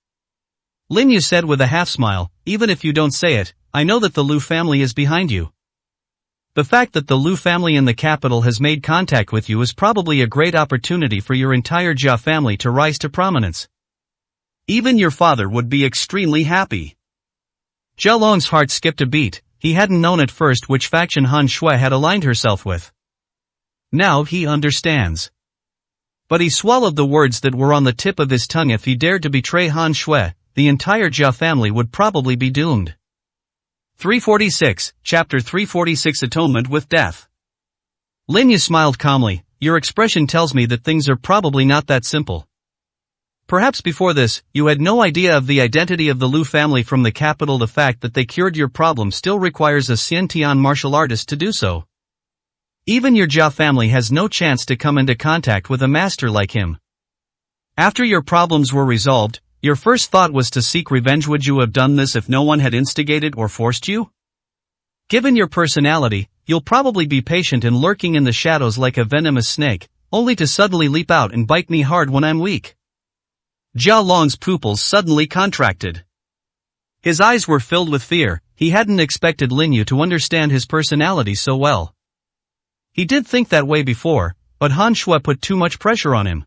Lin Yu said with a half smile, even if you don't say it, I know that the Liu family is behind you. The fact that the Liu family in the capital has made contact with you is probably a great opportunity for your entire Jia family to rise to prominence. Even your father would be extremely happy. Jia Long's heart skipped a beat. He hadn't known at first which faction Han Shui had aligned herself with. Now he understands. But he swallowed the words that were on the tip of his tongue. If he dared to betray Han Shui, the entire Jia family would probably be doomed. 346, Chapter 346, Atonement with Death. Lin Yu smiled calmly. your expression tells me that things are probably not that simple. Perhaps before this, you had no idea of the identity of the Liu family from the capital. The fact that they cured your problem still requires a Xiantian martial artist to do so. Even your Jia family has no chance to come into contact with a master like him. After your problems were resolved, your first thought was to seek revenge. Would you have done this if no one had instigated or forced you? Given your personality, you'll probably be patient and lurking in the shadows like a venomous snake, only to suddenly leap out and bite me hard when I'm weak. Jia Long's pupils suddenly contracted. His eyes were filled with fear. He hadn't expected Lin Yu to understand his personality so well. He did think that way before, but Han Shui put too much pressure on him.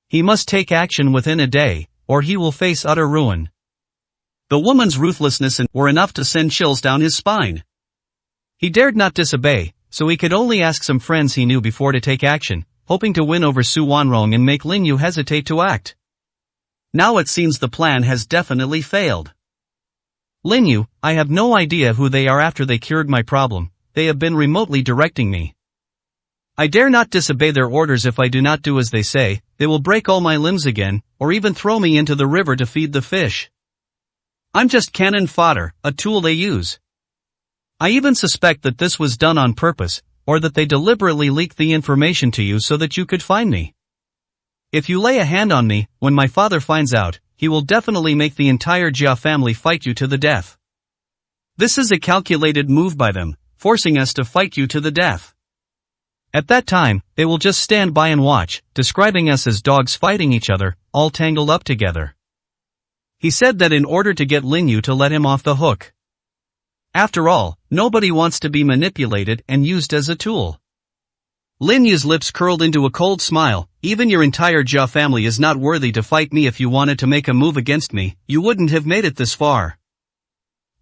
He must take action within a day, or he will face utter ruin. The woman's ruthlessness were enough to send chills down his spine. He dared not disobey, so he could only ask some friends he knew before to take action, hoping to win over Su Wanrong and make Lin Yu hesitate to act. Now it seems the plan has definitely failed. Lin Yu, I have no idea who they are. After they cured my problem, they have been remotely directing me. I dare not disobey their orders. If I do not do as they say, they will break all my limbs again, or even throw me into the river to feed the fish. I'm just cannon fodder, a tool they use. I even suspect that this was done on purpose, or that they deliberately leaked the information to you so that you could find me. If you lay a hand on me, when my father finds out, he will definitely make the entire Jia family fight you to the death. This is a calculated move by them, forcing us to fight you to the death. At that time, they will just stand by and watch, describing us as dogs fighting each other, all tangled up together. He said that in order to get Lin Yu to let him off the hook. After all, nobody wants to be manipulated and used as a tool. Lin Yu's lips curled into a cold smile. Even your entire Jia family is not worthy to fight me. If you wanted to make a move against me, you wouldn't have made it this far.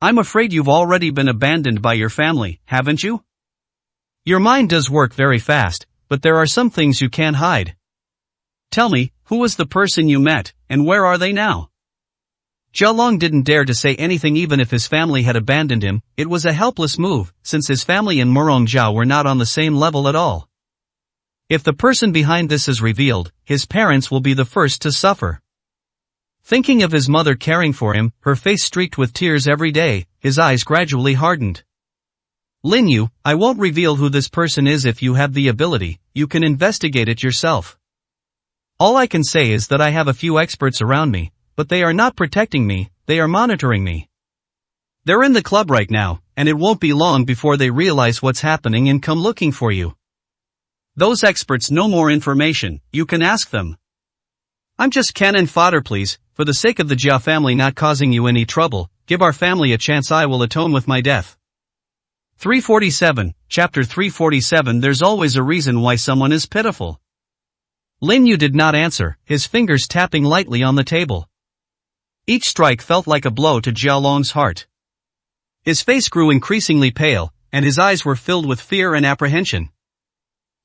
I'm afraid you've already been abandoned by your family, haven't you? Your mind does work very fast, but there are some things you can't hide. Tell me, who was the person you met, and where are they now? Jia Long didn't dare to say anything even if his family had abandoned him. It was a helpless move, since his family and Murong Zhao were not on the same level at all. If the person behind this is revealed, his parents will be the first to suffer. Thinking of his mother caring for him, her face streaked with tears every day, his eyes gradually hardened. Lin Yu, I won't reveal who this person is. If you have the ability, you can investigate it yourself. All I can say is that I have a few experts around me, but they are not protecting me, they are monitoring me. They're in the club right now, and it won't be long before they realize what's happening and come looking for you. Those experts know more information, you can ask them. I'm just cannon fodder. Please, for the sake of the Jia family not causing you any trouble, give our family a chance. I will atone with my death. 347, Chapter 347. There's always a reason why someone is pitiful. Lin Yu did not answer, his fingers tapping lightly on the table. Each strike felt like a blow to Jia Long's heart. His face grew increasingly pale, and his eyes were filled with fear and apprehension.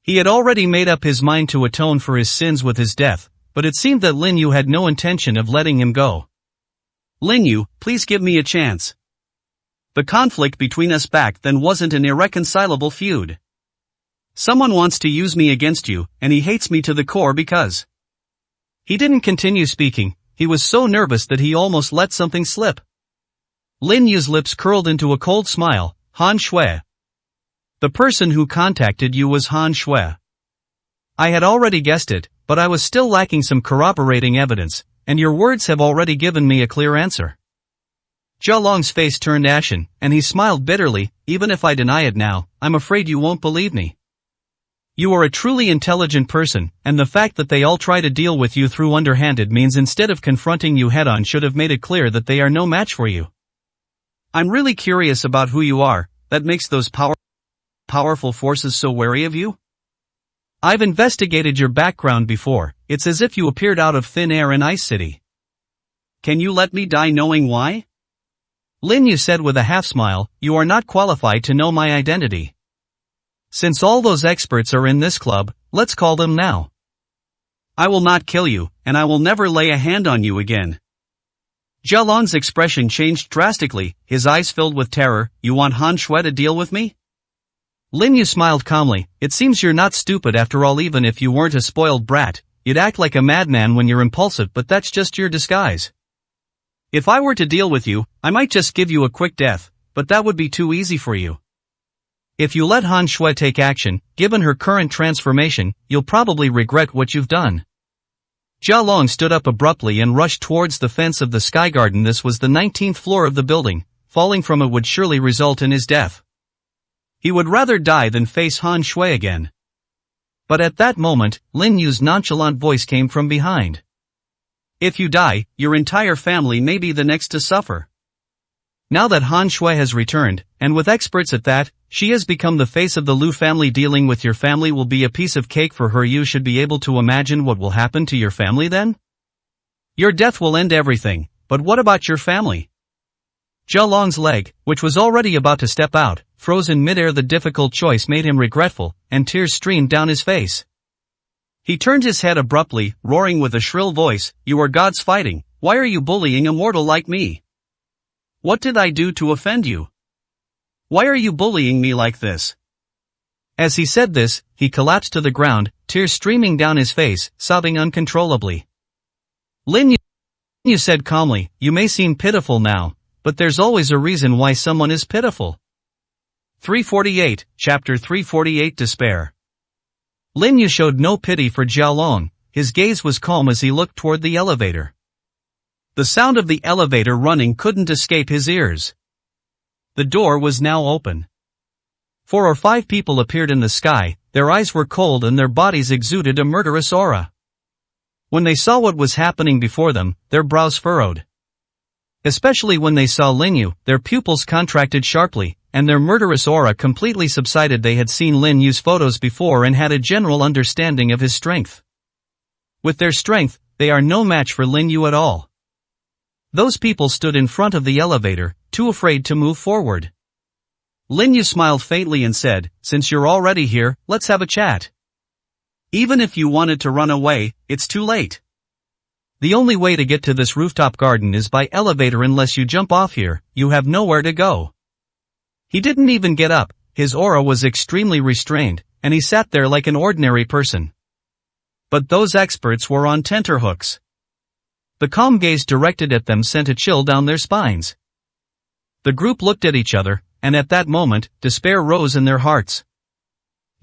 He had already made up his mind to atone for his sins with his death, but it seemed that Lin Yu had no intention of letting him go. Lin Yu, please give me a chance. The conflict between us back then wasn't an irreconcilable feud. Someone wants to use me against you, and he hates me to the core because... He didn't continue speaking, he was so nervous that he almost let something slip. Lin Yu's lips curled into a cold smile. Han Shui. The person who contacted you was Han Shui. I had already guessed it, but I was still lacking some corroborating evidence, and your words have already given me a clear answer. Jia Long's face turned ashen, and he smiled bitterly. Even if I deny it now, I'm afraid you won't believe me. You are a truly intelligent person, and the fact that they all try to deal with you through underhanded means instead of confronting you head-on should have made it clear that they are no match for you. I'm really curious about who you are, that makes those powerful forces so wary of you? I've investigated your background before, it's as if you appeared out of thin air in Ice City. Can you let me die knowing why? Lin Yu said with a half-smile, you are not qualified to know my identity. Since all those experts are in this club, let's call them now. I will not kill you, and I will never lay a hand on you again. Jia Long's expression changed drastically, his eyes filled with terror. You want Han Shui to deal with me? Lin Yu smiled calmly. It seems you're not stupid after all. Even if you weren't a spoiled brat, you'd act like a madman when you're impulsive, but that's just your disguise. If I were to deal with you, I might just give you a quick death, but that would be too easy for you. If you let Han Shui take action, given her current transformation, you'll probably regret what you've done. Jia Long stood up abruptly and rushed towards the fence of the Sky Garden. This was the 19th floor of the building. Falling from it would surely result in his death. He would rather die than face Han Shui again. But at that moment, Lin Yu's nonchalant voice came from behind. If you die, your entire family may be the next to suffer. Now that Han Shui has returned, and with experts at that, she has become the face of the Lu family. Dealing with your family will be a piece of cake for her. You should be able to imagine what will happen to your family then? Your death will end everything, but what about your family? Jia Long's leg, which was already about to step out, froze in midair. The difficult choice made him regretful, and tears streamed down his face. He turned his head abruptly, roaring with a shrill voice, "You are gods fighting, why are you bullying a mortal like me? What did I do to offend you? Why are you bullying me like this?" As he said this, he collapsed to the ground, tears streaming down his face, sobbing uncontrollably. Lin Yu said calmly, "You may seem pitiful now, but there's always a reason why someone is pitiful." 348, Chapter 348 Despair. Lin Yu showed no pity for Jia Long. His gaze was calm as he looked toward the elevator. The sound of the elevator running couldn't escape his ears. The door was now open. 4 or 5 people appeared in the sky. Their eyes were cold and their bodies exuded a murderous aura. When they saw what was happening before them, their brows furrowed. Especially when they saw Lin Yu, their pupils contracted sharply, and their murderous aura completely subsided. They had seen Lin Yu's photos before and had a general understanding of his strength. With their strength, they are no match for Lin Yu at all. Those people stood in front of the elevator, too afraid to move forward. Lin Yu smiled faintly and said, "Since you're already here, let's have a chat. Even if you wanted to run away, it's too late. The only way to get to this rooftop garden is by elevator. Unless you jump off here, you have nowhere to go." He didn't even get up. His aura was extremely restrained, and he sat there like an ordinary person. But those experts were on tenterhooks. The calm gaze directed at them sent a chill down their spines. The group looked at each other, and at that moment, despair rose in their hearts.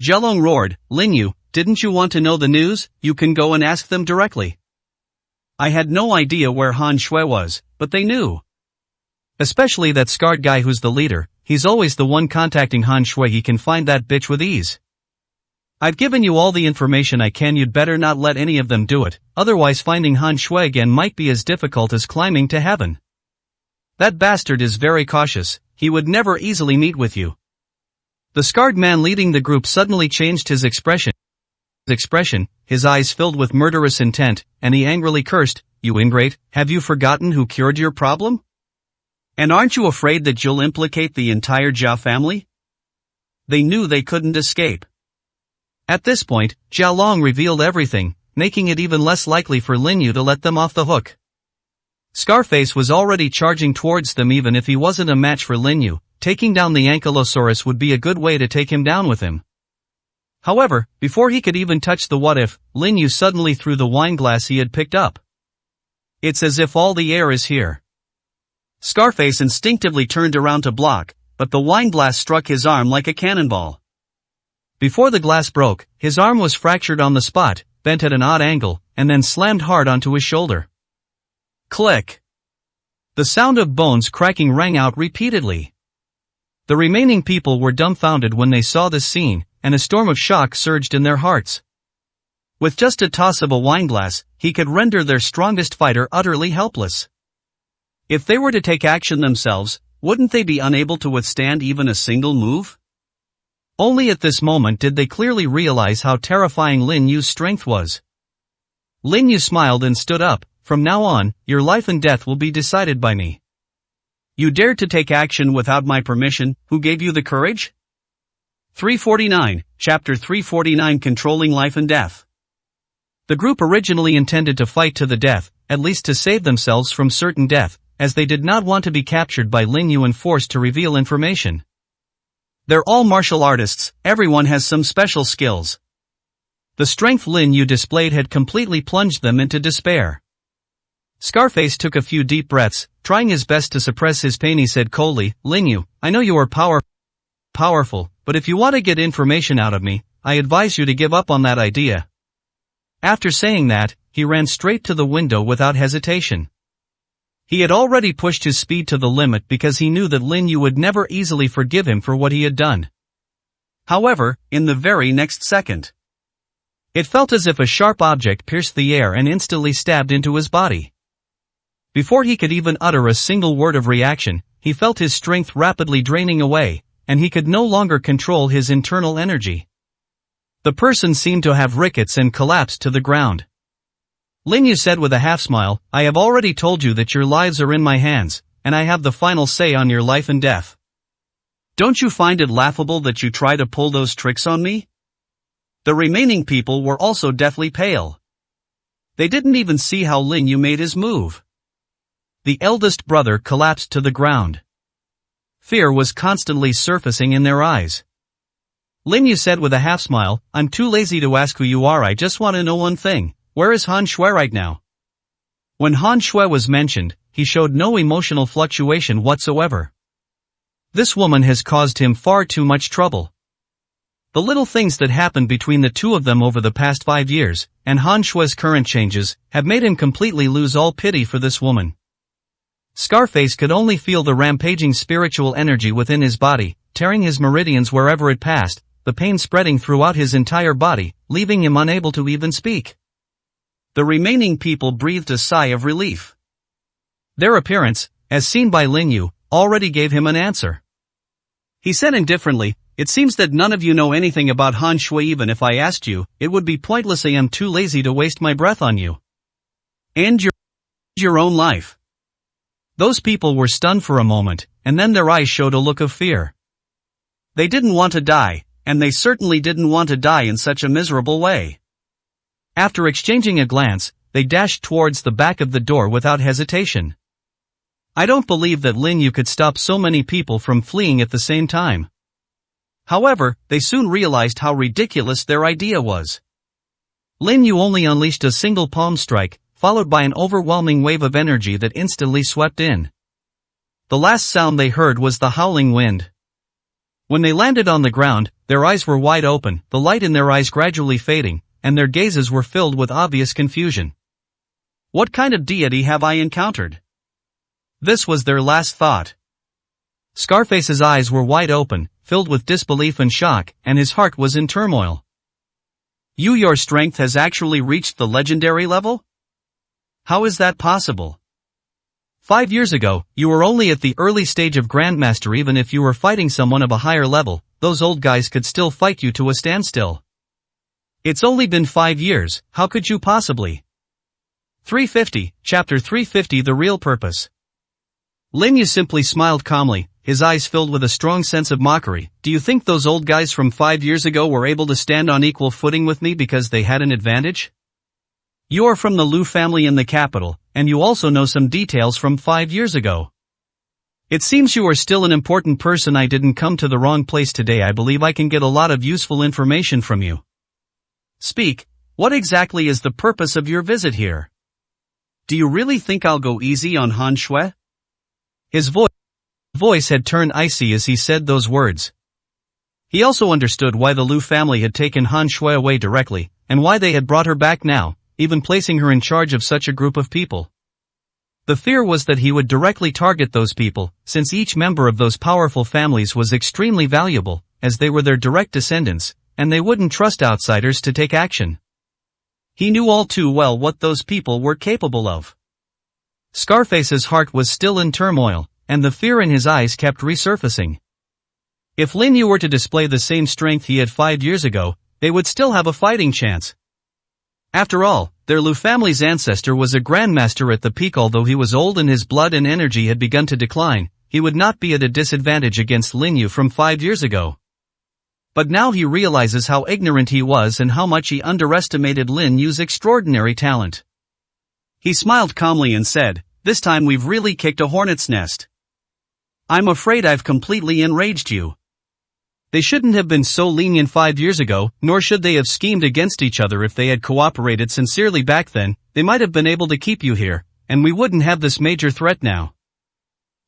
Jia Long roared, "Lin Yu, didn't you want to know the news? You can go and ask them directly. I had no idea where Han Shui was, but they knew. Especially that scarred guy who's the leader, he's always the one contacting Han Shui. He can find that bitch with ease. I've given you all the information I can. You'd better not let any of them do it, otherwise finding Han Shui again might be as difficult as climbing to heaven. That bastard is very cautious, he would never easily meet with you." The scarred man leading the group suddenly changed his expression, his eyes filled with murderous intent, and he angrily cursed, "You ingrate, have you forgotten who cured your problem? And aren't you afraid that you'll implicate the entire Jia family?" They knew they couldn't escape. At this point, Jia Long revealed everything, making it even less likely for Lin Yu to let them off the hook. Scarface was already charging towards them. Even if he wasn't a match for Lin Yu, taking down the Ankylosaurus would be a good way to take him down with him. However, before he could even touch the what-if, Lin Yu suddenly threw the wine glass he had picked up. It's as if all the air is here. Scarface instinctively turned around to block, but the wine glass struck his arm like a cannonball. Before the glass broke, his arm was fractured on the spot, bent at an odd angle, and then slammed hard onto his shoulder. Click! The sound of bones cracking rang out repeatedly. The remaining people were dumbfounded when they saw this scene, and a storm of shock surged in their hearts. With just a toss of a wineglass, he could render their strongest fighter utterly helpless. If they were to take action themselves, wouldn't they be unable to withstand even a single move? Only at this moment did they clearly realize how terrifying Lin Yu's strength was. Lin Yu smiled and stood up. "From now on, your life and death will be decided by me. You dared to take action without my permission. Who gave you the courage?" 349, Chapter 349 Controlling Life and Death. The group originally intended to fight to the death, at least to save themselves from certain death, as they did not want to be captured by Lin Yu and forced to reveal information. They're all martial artists, everyone has some special skills. The strength Lin Yu displayed had completely plunged them into despair. Scarface took a few deep breaths, trying his best to suppress his pain. He said coldly, Lin Yu, I know you are powerful, but if you want to get information out of me, I advise you to give up on that idea. After saying that, he ran straight to the window without hesitation. He had already pushed his speed to the limit because he knew that Lin Yu would never easily forgive him for what he had done. However, in the very next second, it felt as if a sharp object pierced the air and instantly stabbed into his body. Before he could even utter a single word of reaction, he felt his strength rapidly draining away, and he could no longer control his internal energy. The person seemed to have rickets and collapsed to the ground. Lin Yu said with a half-smile, I have already told you that your lives are in my hands, and I have the final say on your life and death. Don't you find it laughable that you try to pull those tricks on me? The remaining people were also deathly pale. They didn't even see how Lin Yu made his move. The eldest brother collapsed to the ground. Fear was constantly surfacing in their eyes. Lin Yu said with a half-smile, I'm too lazy to ask who you are. I just want to know one thing. Where is Han Shui right now? When Han Shui was mentioned, he showed no emotional fluctuation whatsoever. This woman has caused him far too much trouble. The little things that happened between the two of them over the past 5 years, and Han Shui's current changes, have made him completely lose all pity for this woman. Scarface could only feel the rampaging spiritual energy within his body, tearing his meridians wherever it passed, the pain spreading throughout his entire body, leaving him unable to even speak. The remaining people breathed a sigh of relief. Their appearance, as seen by Lin Yu, already gave him an answer. He said indifferently, it seems that none of you know anything about Han Shui. Even if I asked you, it would be pointless. I am too lazy to waste my breath on you. End your own life. Those people were stunned for a moment, and then their eyes showed a look of fear. They didn't want to die, and they certainly didn't want to die in such a miserable way. After exchanging a glance, they dashed towards the back of the door without hesitation. I don't believe that Lin Yu could stop so many people from fleeing at the same time. However, they soon realized how ridiculous their idea was. Lin Yu only unleashed a single palm strike, followed by an overwhelming wave of energy that instantly swept in. The last sound they heard was the howling wind. When they landed on the ground, their eyes were wide open, the light in their eyes gradually fading, and their gazes were filled with obvious confusion. What kind of deity have I encountered? This was their last thought. Scarface's eyes were wide open, filled with disbelief and shock, and his heart was in turmoil. Your strength has actually reached the legendary level? How is that possible? 5 years ago, you were only at the early stage of Grandmaster. Even if you were fighting someone of a higher level, those old guys could still fight you to a standstill. It's only been 5 years, how could you possibly? 350, Chapter 350 The Real Purpose. Lin Yu simply smiled calmly, his eyes filled with a strong sense of mockery. Do you think those old guys from 5 years ago were able to stand on equal footing with me because they had an advantage? You are from the Lu family in the capital, and you also know some details from 5 years ago. It seems you are still an important person. I didn't come to the wrong place today. I believe I can get a lot of useful information from you. Speak, what exactly is the purpose of your visit here? Do you really think I'll go easy on Han Shui? His voice had turned icy as he said those words. He also understood why the Lu family had taken Han Shui away directly, and why they had brought her back now, even placing her in charge of such a group of people. The fear was that he would directly target those people, since each member of those powerful families was extremely valuable, as they were their direct descendants, and they wouldn't trust outsiders to take action. He knew all too well what those people were capable of. Scarface's heart was still in turmoil, and the fear in his eyes kept resurfacing. If Lin Yu were to display the same strength he had 5 years ago, they would still have a fighting chance. After all, their Lu family's ancestor was a grandmaster at the peak. Although he was old and his blood and energy had begun to decline, he would not be at a disadvantage against Lin Yu from 5 years ago. But now he realizes how ignorant he was and how much he underestimated Lin Yu's extraordinary talent. He smiled calmly and said, this time we've really kicked a hornet's nest. I'm afraid I've completely enraged you. They shouldn't have been so lenient 5 years ago, nor should they have schemed against each other. If they had cooperated sincerely back then, they might have been able to keep you here, and we wouldn't have this major threat now.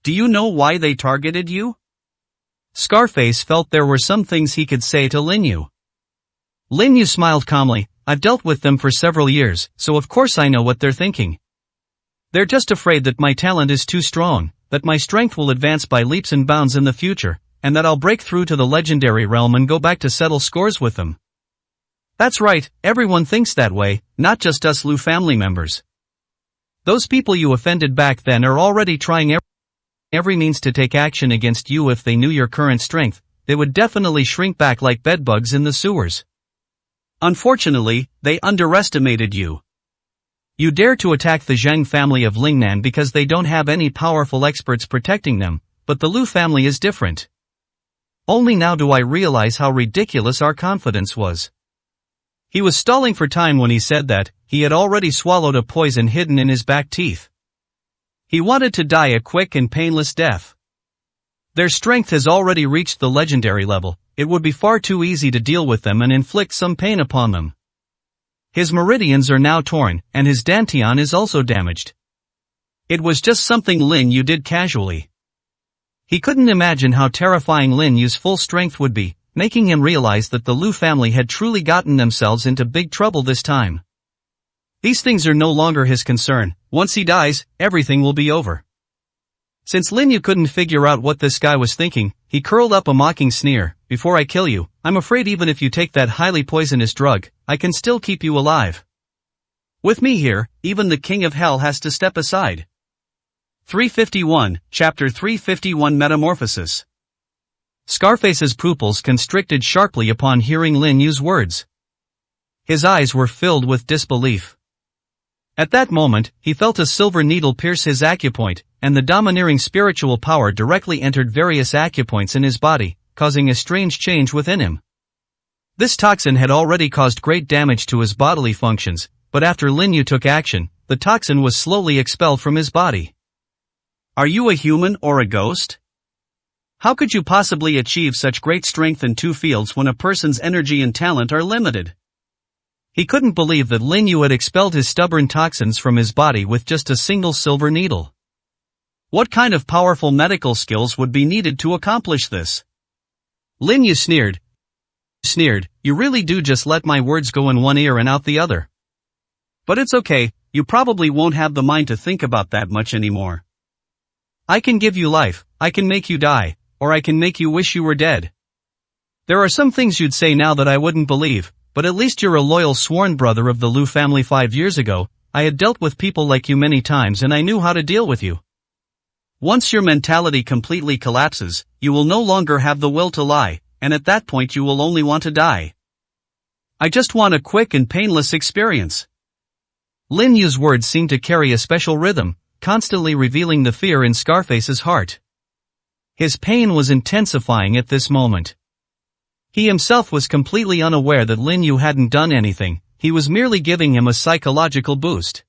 Do you know why they targeted you? Scarface felt there were some things he could say to Lin Yu. Lin Yu smiled calmly. I've dealt with them for several years, so of course I know what they're thinking. They're just afraid that my talent is too strong, that my strength will advance by leaps and bounds in the future, and that I'll break through to the legendary realm and go back to settle scores with them. That's right, everyone thinks that way, not just us Liu family members. Those people you offended back then are already trying every means to take action against you. If they knew your current strength, they would definitely shrink back like bedbugs in the sewers. Unfortunately, they underestimated you. You dare to attack the Zheng family of Lingnan because they don't have any powerful experts protecting them, but the Liu family is different. Only now do I realize how ridiculous our confidence was. He was stalling for time when he said that. He had already swallowed a poison hidden in his back teeth. He wanted to die a quick and painless death. Their strength has already reached the legendary level. It would be far too easy to deal with them and inflict some pain upon them. His meridians are now torn, and his dantian is also damaged. It was just something Lin Yu did casually. He couldn't imagine how terrifying Lin Yu's full strength would be, making him realize that the Liu family had truly gotten themselves into big trouble this time. These things are no longer his concern. Once he dies, everything will be over. Since Lin Yu couldn't figure out what this guy was thinking, he curled up a mocking sneer. Before I kill you, I'm afraid even if you take that highly poisonous drug, I can still keep you alive. With me here, even the King of Hell has to step aside. 351, Chapter 351 Metamorphosis. Scarface's pupils constricted sharply upon hearing Lin Yu's words. His eyes were filled with disbelief. At that moment, he felt a silver needle pierce his acupoint, and the domineering spiritual power directly entered various acupoints in his body, causing a strange change within him. This toxin had already caused great damage to his bodily functions, but after Lin Yu took action, the toxin was slowly expelled from his body. Are you a human or a ghost? How could you possibly achieve such great strength in two fields when a person's energy and talent are limited? He couldn't believe that Lin Yu had expelled his stubborn toxins from his body with just a single silver needle. What kind of powerful medical skills would be needed to accomplish this? Lin Yu sneered. You really do just let my words go in one ear and out the other. But it's okay, you probably won't have the mind to think about that much anymore. I can give you life, I can make you die, or I can make you wish you were dead. There are some things you'd say now that I wouldn't believe, but at least you're a loyal sworn brother of the Liu family 5 years ago. I had dealt with people like you many times and I knew how to deal with you. Once your mentality completely collapses, you will no longer have the will to lie, and at that point you will only want to die. I just want a quick and painless experience. Lin Yu's words seemed to carry a special rhythm, constantly revealing the fear in Scarface's heart. His pain was intensifying at this moment. He himself was completely unaware that Lin Yu hadn't done anything, he was merely giving him a psychological boost.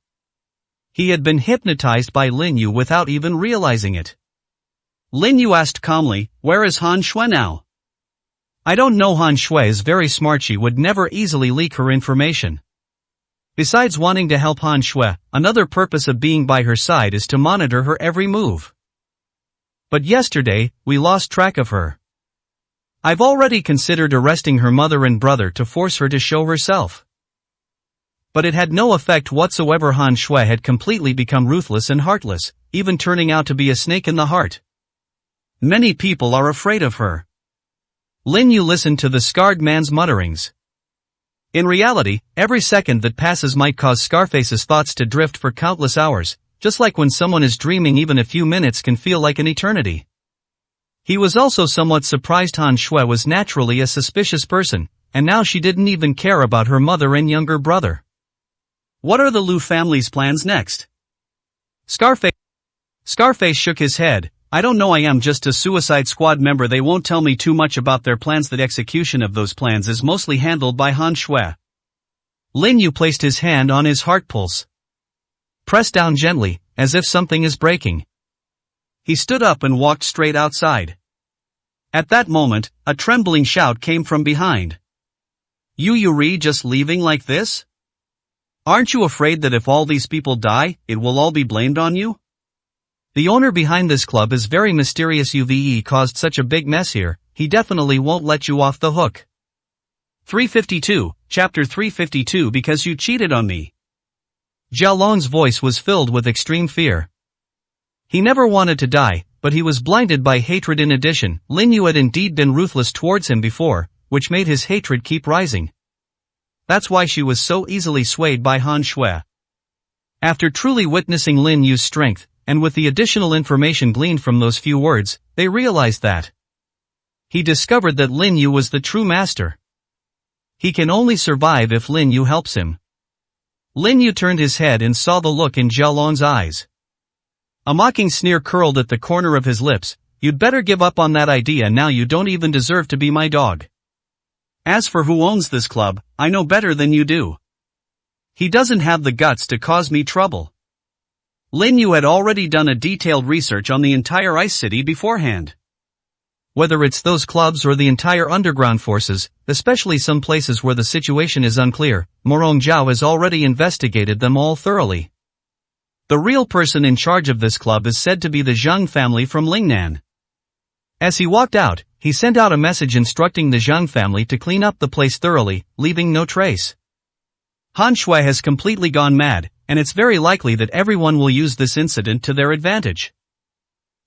He had been hypnotized by Lin Yu without even realizing it. Lin Yu asked calmly, where is Han Shui now? I don't know. Han Shui is very smart, she would never easily leak her information. Besides wanting to help Han Shui, another purpose of being by her side is to monitor her every move. But yesterday, we lost track of her. I've already considered arresting her mother and brother to force her to show herself. But it had no effect whatsoever. Han Shui had completely become ruthless and heartless, even turning out to be a snake in the heart. Many people are afraid of her. Lin Yu listened to the scarred man's mutterings. In reality, every second that passes might cause Scarface's thoughts to drift for countless hours, just like when someone is dreaming. Even a few minutes can feel like an eternity. He was also somewhat surprised. Han Shui was naturally a suspicious person, and now she didn't even care about her mother and younger brother. What are the Liu family's plans next? Scarface shook his head. I don't know, I am just a Suicide Squad member. They won't tell me too much about their plans. The execution of those plans is mostly handled by Han Shui. Lin Yu placed his hand on his heart pulse. Press down gently, as if something is breaking. He stood up and walked straight outside. At that moment, a trembling shout came from behind. You Yuri just leaving like this? Aren't you afraid that if all these people die, it will all be blamed on you? The owner behind this club is very mysterious. UVE caused such a big mess here, he definitely won't let you off the hook. 352, Chapter 352 Because you cheated on me. Jia Long's voice was filled with extreme fear. He never wanted to die, but he was blinded by hatred. In addition, Lin Yu had indeed been ruthless towards him before, which made his hatred keep rising. That's why she was so easily swayed by Han Shui. After truly witnessing Lin Yu's strength, and with the additional information gleaned from those few words, they realized that he discovered that Lin Yu was the true master. He can only survive if Lin Yu helps him. Lin Yu turned his head and saw the look in Jia Long's eyes. A mocking sneer curled at the corner of his lips. You'd better give up on that idea now. You don't even deserve to be my dog. As for who owns this club, I know better than you do. He doesn't have the guts to cause me trouble. Lin Yu had already done a detailed research on the entire Ice City beforehand. Whether it's those clubs or the entire underground forces, especially some places where the situation is unclear, Morong Zhao has already investigated them all thoroughly. The real person in charge of this club is said to be the Zhang family from Lingnan. As he walked out, he sent out a message instructing the Zhang family to clean up the place thoroughly, leaving no trace. Han Shui has completely gone mad, and it's very likely that everyone will use this incident to their advantage.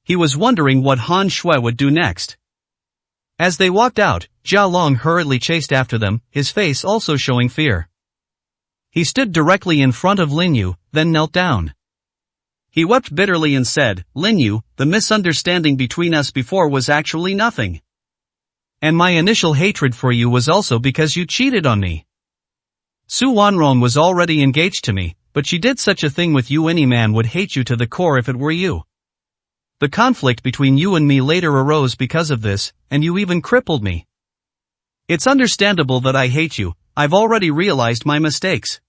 He was wondering what Han Shui would do next. As they walked out, Jia Long hurriedly chased after them, his face also showing fear. He stood directly in front of Lin Yu, then knelt down. He wept bitterly and said, Lin Yu, the misunderstanding between us before was actually nothing. And my initial hatred for you was also because you cheated on me. Su Wanrong was already engaged to me, but she did such a thing with you. Any man would hate you to the core if it were you. The conflict between you and me later arose because of this, and you even crippled me. It's understandable that I hate you. I've already realized my mistakes.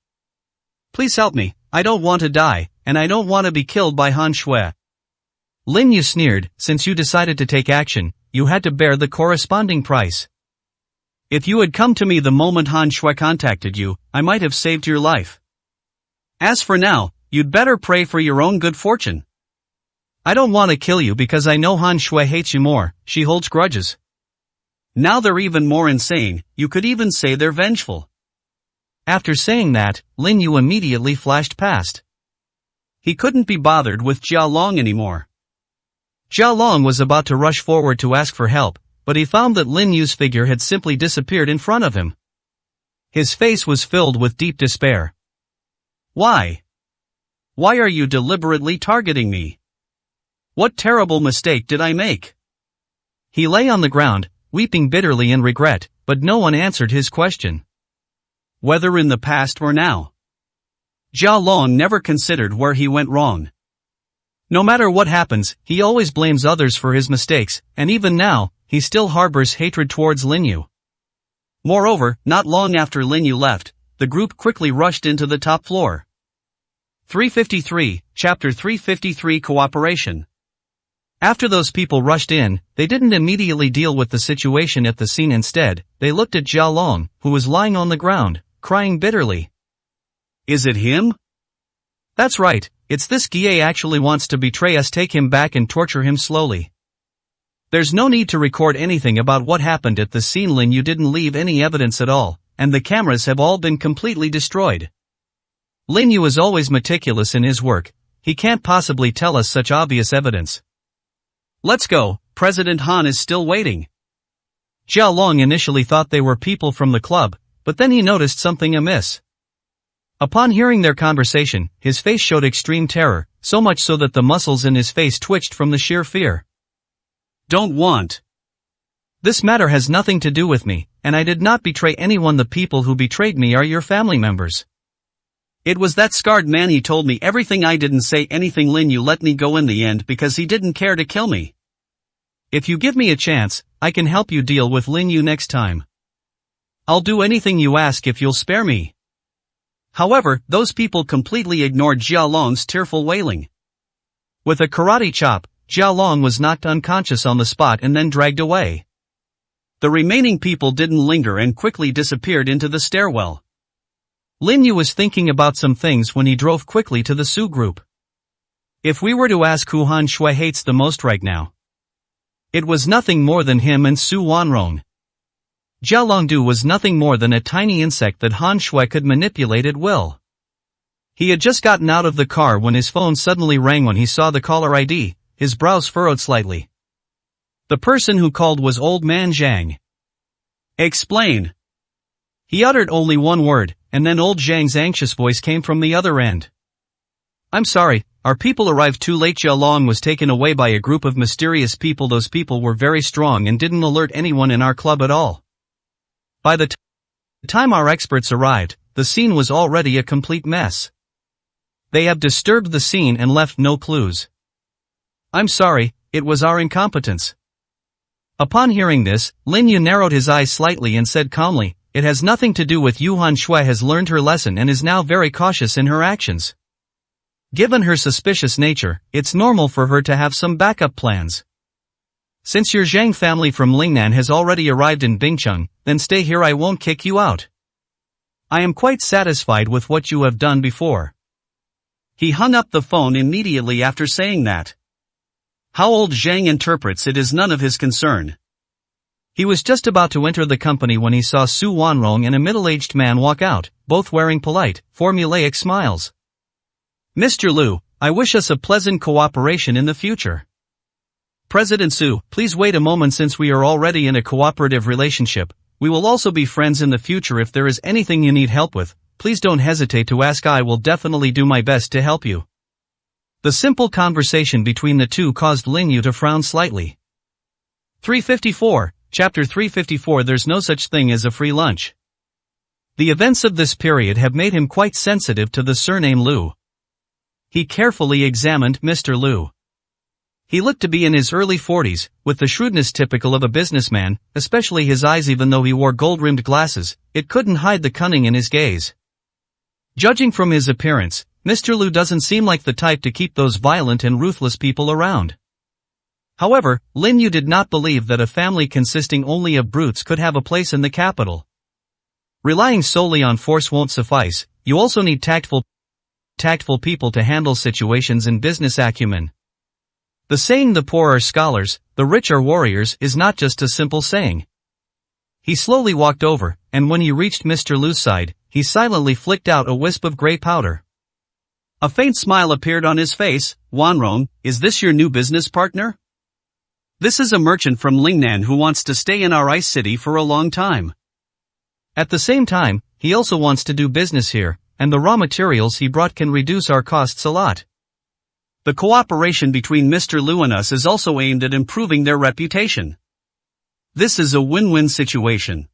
Please help me, I don't want to die, and I don't want to be killed by Han Shui. Lin Yu sneered, since you decided to take action, you had to bear the corresponding price. If you had come to me the moment Han Shui contacted you, I might have saved your life. As for now, you'd better pray for your own good fortune. I don't want to kill you because I know Han Shui hates you more, she holds grudges. Now they're even more insane, you could even say they're vengeful. After saying that, Lin Yu immediately flashed past. He couldn't be bothered with Jia Long anymore. Jia Long was about to rush forward to ask for help, but he found that Lin Yu's figure had simply disappeared in front of him. His face was filled with deep despair. Why? Why are you deliberately targeting me? What terrible mistake did I make? He lay on the ground, weeping bitterly in regret, but no one answered his question. Whether in the past or now, Jia Long never considered where he went wrong. No matter what happens, he always blames others for his mistakes, and even now, he still harbors hatred towards Lin Yu. Moreover, not long after Lin Yu left, the group quickly rushed into the top floor. 353, Chapter 353 Cooperation. After those people rushed in, they didn't immediately deal with the situation at the scene. Instead, they looked at Jia Long, who was lying on the ground, crying bitterly. Is it him? That's right, it's this Guy actually wants to betray us. Take him back and torture him slowly. There's no need to record anything about what happened at the scene. Lin Yu didn't leave any evidence at all, and the cameras have all been completely destroyed. Lin Yu is always meticulous in his work, he can't possibly tell us such obvious evidence. Let's go, President Han is still waiting. Jia Long initially thought they were people from the club, but then he noticed something amiss. Upon hearing their conversation, his face showed extreme terror, so much so that the muscles in his face twitched from the sheer fear. Don't want. This matter has nothing to do with me, and I did not betray anyone. The people who betrayed me are your family members. It was that scarred man. He told me everything. I didn't say anything. Lin Yu let me go in the end because he didn't care to kill me. If you give me a chance, I can help you deal with Lin Yu next time. I'll do anything you ask if you'll spare me. However, those people completely ignored Jia Long's tearful wailing. With a karate chop, Jia Long was knocked unconscious on the spot and then dragged away. The remaining people didn't linger and quickly disappeared into the stairwell. Lin Yu was thinking about some things when he drove quickly to the Su group. If we were to ask who Han Shui hates the most right now, it was nothing more than him and Su Wanrong. Jia Longdu was nothing more than a tiny insect that Han Shui could manipulate at will. He had just gotten out of the car when his phone suddenly rang when he saw the caller ID, his brows furrowed slightly. The person who called was Old Man Zhang. Explain. He uttered only one word, and then Old Zhang's anxious voice came from the other end. I'm sorry, our people arrived too late. Jia Long was taken away by a group of mysterious people. Those people were very strong and didn't alert anyone in our club at all. By the time our experts arrived, the scene was already a complete mess. They have disturbed the scene and left no clues. I'm sorry, it was our incompetence. Upon hearing this, Lin Yu narrowed his eyes slightly and said calmly, it has nothing to do with you. Han Shui has learned her lesson and is now very cautious in her actions. Given her suspicious nature, it's normal for her to have some backup plans. Since your Zhang family from Lingnan has already arrived in Bingcheng, then stay here. I won't kick you out. I am quite satisfied with what you have done before. He hung up the phone immediately after saying that. How old Zhang interprets it is none of his concern. He was just about to enter the company when he saw Su Wanrong and a middle-aged man walk out, both wearing polite, formulaic smiles. Mr. Liu, I wish us a pleasant cooperation in the future. President Su, please wait a moment. Since we are already in a cooperative relationship, we will also be friends in the future. If there is anything you need help with, please don't hesitate to ask. I will definitely do my best to help you. The simple conversation between the two caused Lin Yu to frown slightly. 354, Chapter 354. There's no such thing as a free lunch. The events of this period have made him quite sensitive to the surname Liu. He carefully examined Mr. Liu. He looked to be in his early 40s, with the shrewdness typical of a businessman, especially his eyes. Even though he wore gold-rimmed glasses, it couldn't hide the cunning in his gaze. Judging from his appearance, Mr. Liu doesn't seem like the type to keep those violent and ruthless people around. However, Lin Yu did not believe that a family consisting only of brutes could have a place in the capital. Relying solely on force won't suffice, you also need tactful people to handle situations and business acumen. The saying the poor are scholars, the rich are warriors is not just a simple saying. He slowly walked over, and when he reached Mr. Liu's side, he silently flicked out a wisp of gray powder. A faint smile appeared on his face. Wanrong, is this your new business partner? This is a merchant from Lingnan who wants to stay in our ice city for a long time. At the same time, he also wants to do business here, and the raw materials he brought can reduce our costs a lot. The cooperation between Mr. Liu and us is also aimed at improving their reputation. This is a win-win situation.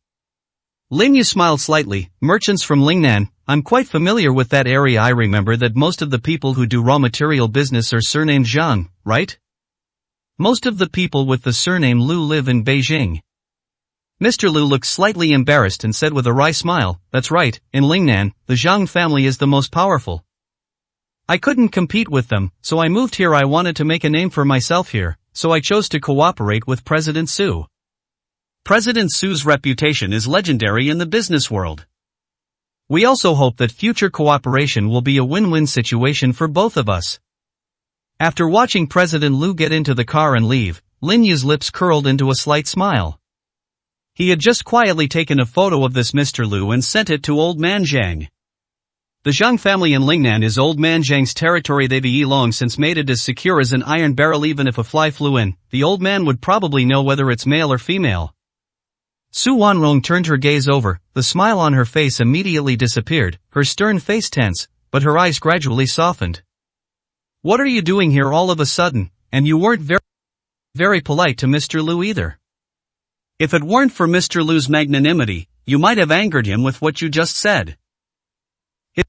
Lin Yu smiled slightly. Merchants from Lingnan, I'm quite familiar with that area. I remember that most of the people who do raw material business are surnamed Zhang, right? Most of the people with the surname Liu live in Beijing. Mr. Liu looked slightly embarrassed and said with a wry smile, that's right, in Lingnan, the Zhang family is the most powerful. I couldn't compete with them, so I moved here. I wanted to make a name for myself here, so I chose to cooperate with President Su. President Su's reputation is legendary in the business world. We also hope that future cooperation will be a win-win situation for both of us. After watching President Liu get into the car and leave, Lin Yu's lips curled into a slight smile. He had just quietly taken a photo of this Mr. Liu and sent it to Old Man Zhang. The Zhang family in Lingnan is Old Man Zhang's territory. They've long since made it as secure as an iron barrel. Even if a fly flew in, the old man would probably know whether it's male or female. Su Wanrong turned her gaze over. The smile on her face immediately disappeared, her stern face tense, but her eyes gradually softened. What are you doing here all of a sudden? And you weren't very polite to Mr. Liu either. If it weren't for Mr. Liu's magnanimity, you might have angered him with what you just said.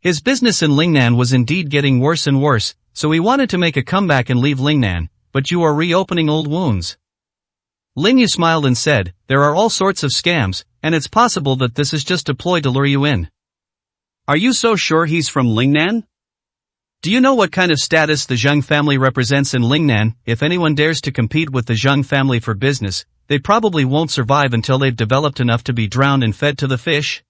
His business in Lingnan was indeed getting worse and worse, so he wanted to make a comeback and leave Lingnan, but you are reopening old wounds. Lin Yu smiled and said, there are all sorts of scams, and it's possible that this is just a ploy to lure you in. Are you so sure he's from Lingnan? Do you know what kind of status the Zhang family represents in Lingnan? If anyone dares to compete with the Zhang family for business, they probably won't survive until they've developed enough to be drowned and fed to the fish.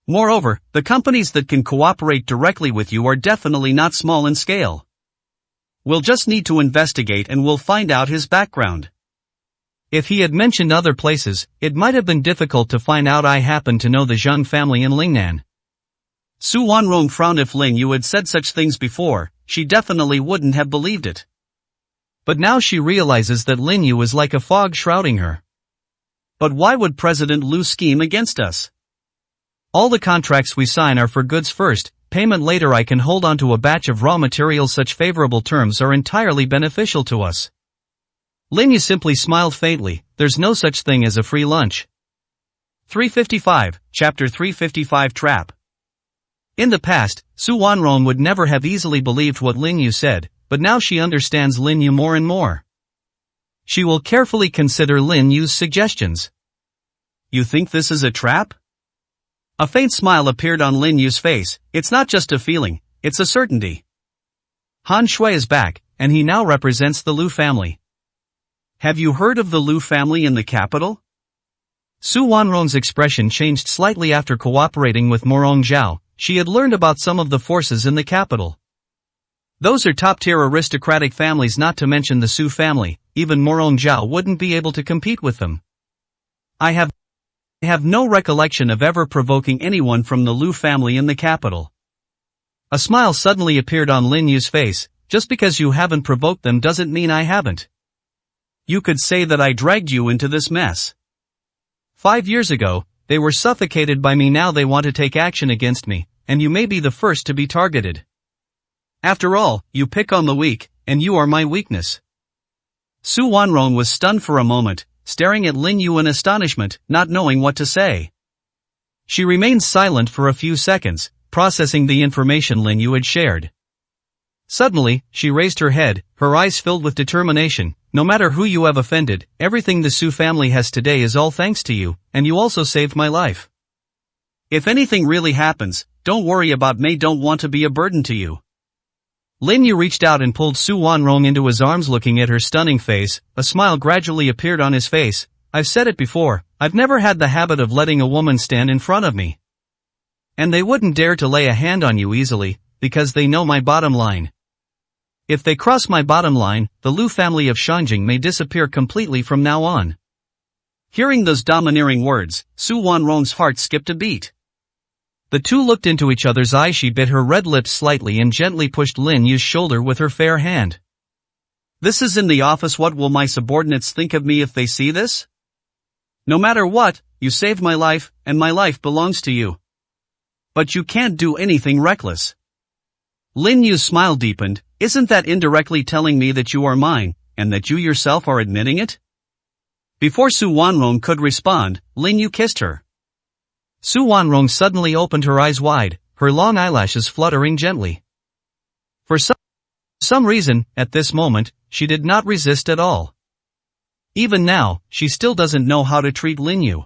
Moreover, the companies that can cooperate directly with you are definitely not small in scale. We'll just need to investigate and we'll find out his background. If he had mentioned other places, it might have been difficult to find out. I happen to know the Zhang family in Lingnan. Su Wanrong frowned. If Lin Yu had said such things before, she definitely wouldn't have believed it. But now she realizes that Lin Yu is like a fog shrouding her. But why would President Lu scheme against us? All the contracts we sign are for goods first, payment later. I can hold on to a batch of raw materials. Such favorable terms are entirely beneficial to us. Lin Yu simply smiled faintly. There's no such thing as a free lunch. 355, Chapter 355 Trap. In the past, Su Wanrong would never have easily believed what Lin Yu said, but now she understands Lin Yu more and more. She will carefully consider Lin Yu's suggestions. You think this is a trap? A faint smile appeared on Lin Yu's face. It's not just a feeling, it's a certainty. Han Shui is back, and he now represents the Lu family. Have you heard of the Lu family in the capital? Su Wanrong's expression changed slightly after cooperating with Morong Zhao. She had learned about some of the forces in the capital. Those are top-tier aristocratic families, not to mention the Su family. Even Morong Zhao wouldn't be able to compete with them. I have no recollection of ever provoking anyone from the Lu family in the capital. A smile suddenly appeared on Lin Yu's face. Just because you haven't provoked them doesn't mean I haven't. You could say that I dragged you into this mess. 5 years ago, they were suffocated by me. Now they want to take action against me, and you may be the first to be targeted. After all, you pick on the weak, and you are my weakness. Su Wanrong was stunned for a moment, staring at Lin Yu in astonishment, not knowing what to say. She remained silent for a few seconds, processing the information Lin Yu had shared. Suddenly, she raised her head, her eyes filled with determination. No matter who you have offended, everything the Su family has today is all thanks to you, and you also saved my life. If anything really happens, don't worry about me. Don't want to be a burden to you. Lin Yu reached out and pulled Su Wanrong into his arms. Looking at her stunning face, a smile gradually appeared on his face. I've said it before, I've never had the habit of letting a woman stand in front of me. And they wouldn't dare to lay a hand on you easily, because they know my bottom line. If they cross my bottom line, the Lu family of Shanjing may disappear completely from now on. Hearing those domineering words, Su Wanrong's heart skipped a beat. The two looked into each other's eyes. She bit her red lips slightly and gently pushed Lin Yu's shoulder with her fair hand. This is in the office. What will my subordinates think of me if they see this? No matter what, you saved my life, and my life belongs to you. But you can't do anything reckless. Lin Yu's smile deepened. Isn't that indirectly telling me that you are mine, and that you yourself are admitting it? Before Su Wanrong could respond, Lin Yu kissed her. Su Wanrong suddenly opened her eyes wide, her long eyelashes fluttering gently. For some reason, at this moment, she did not resist at all. Even now, she still doesn't know how to treat Lin Yu.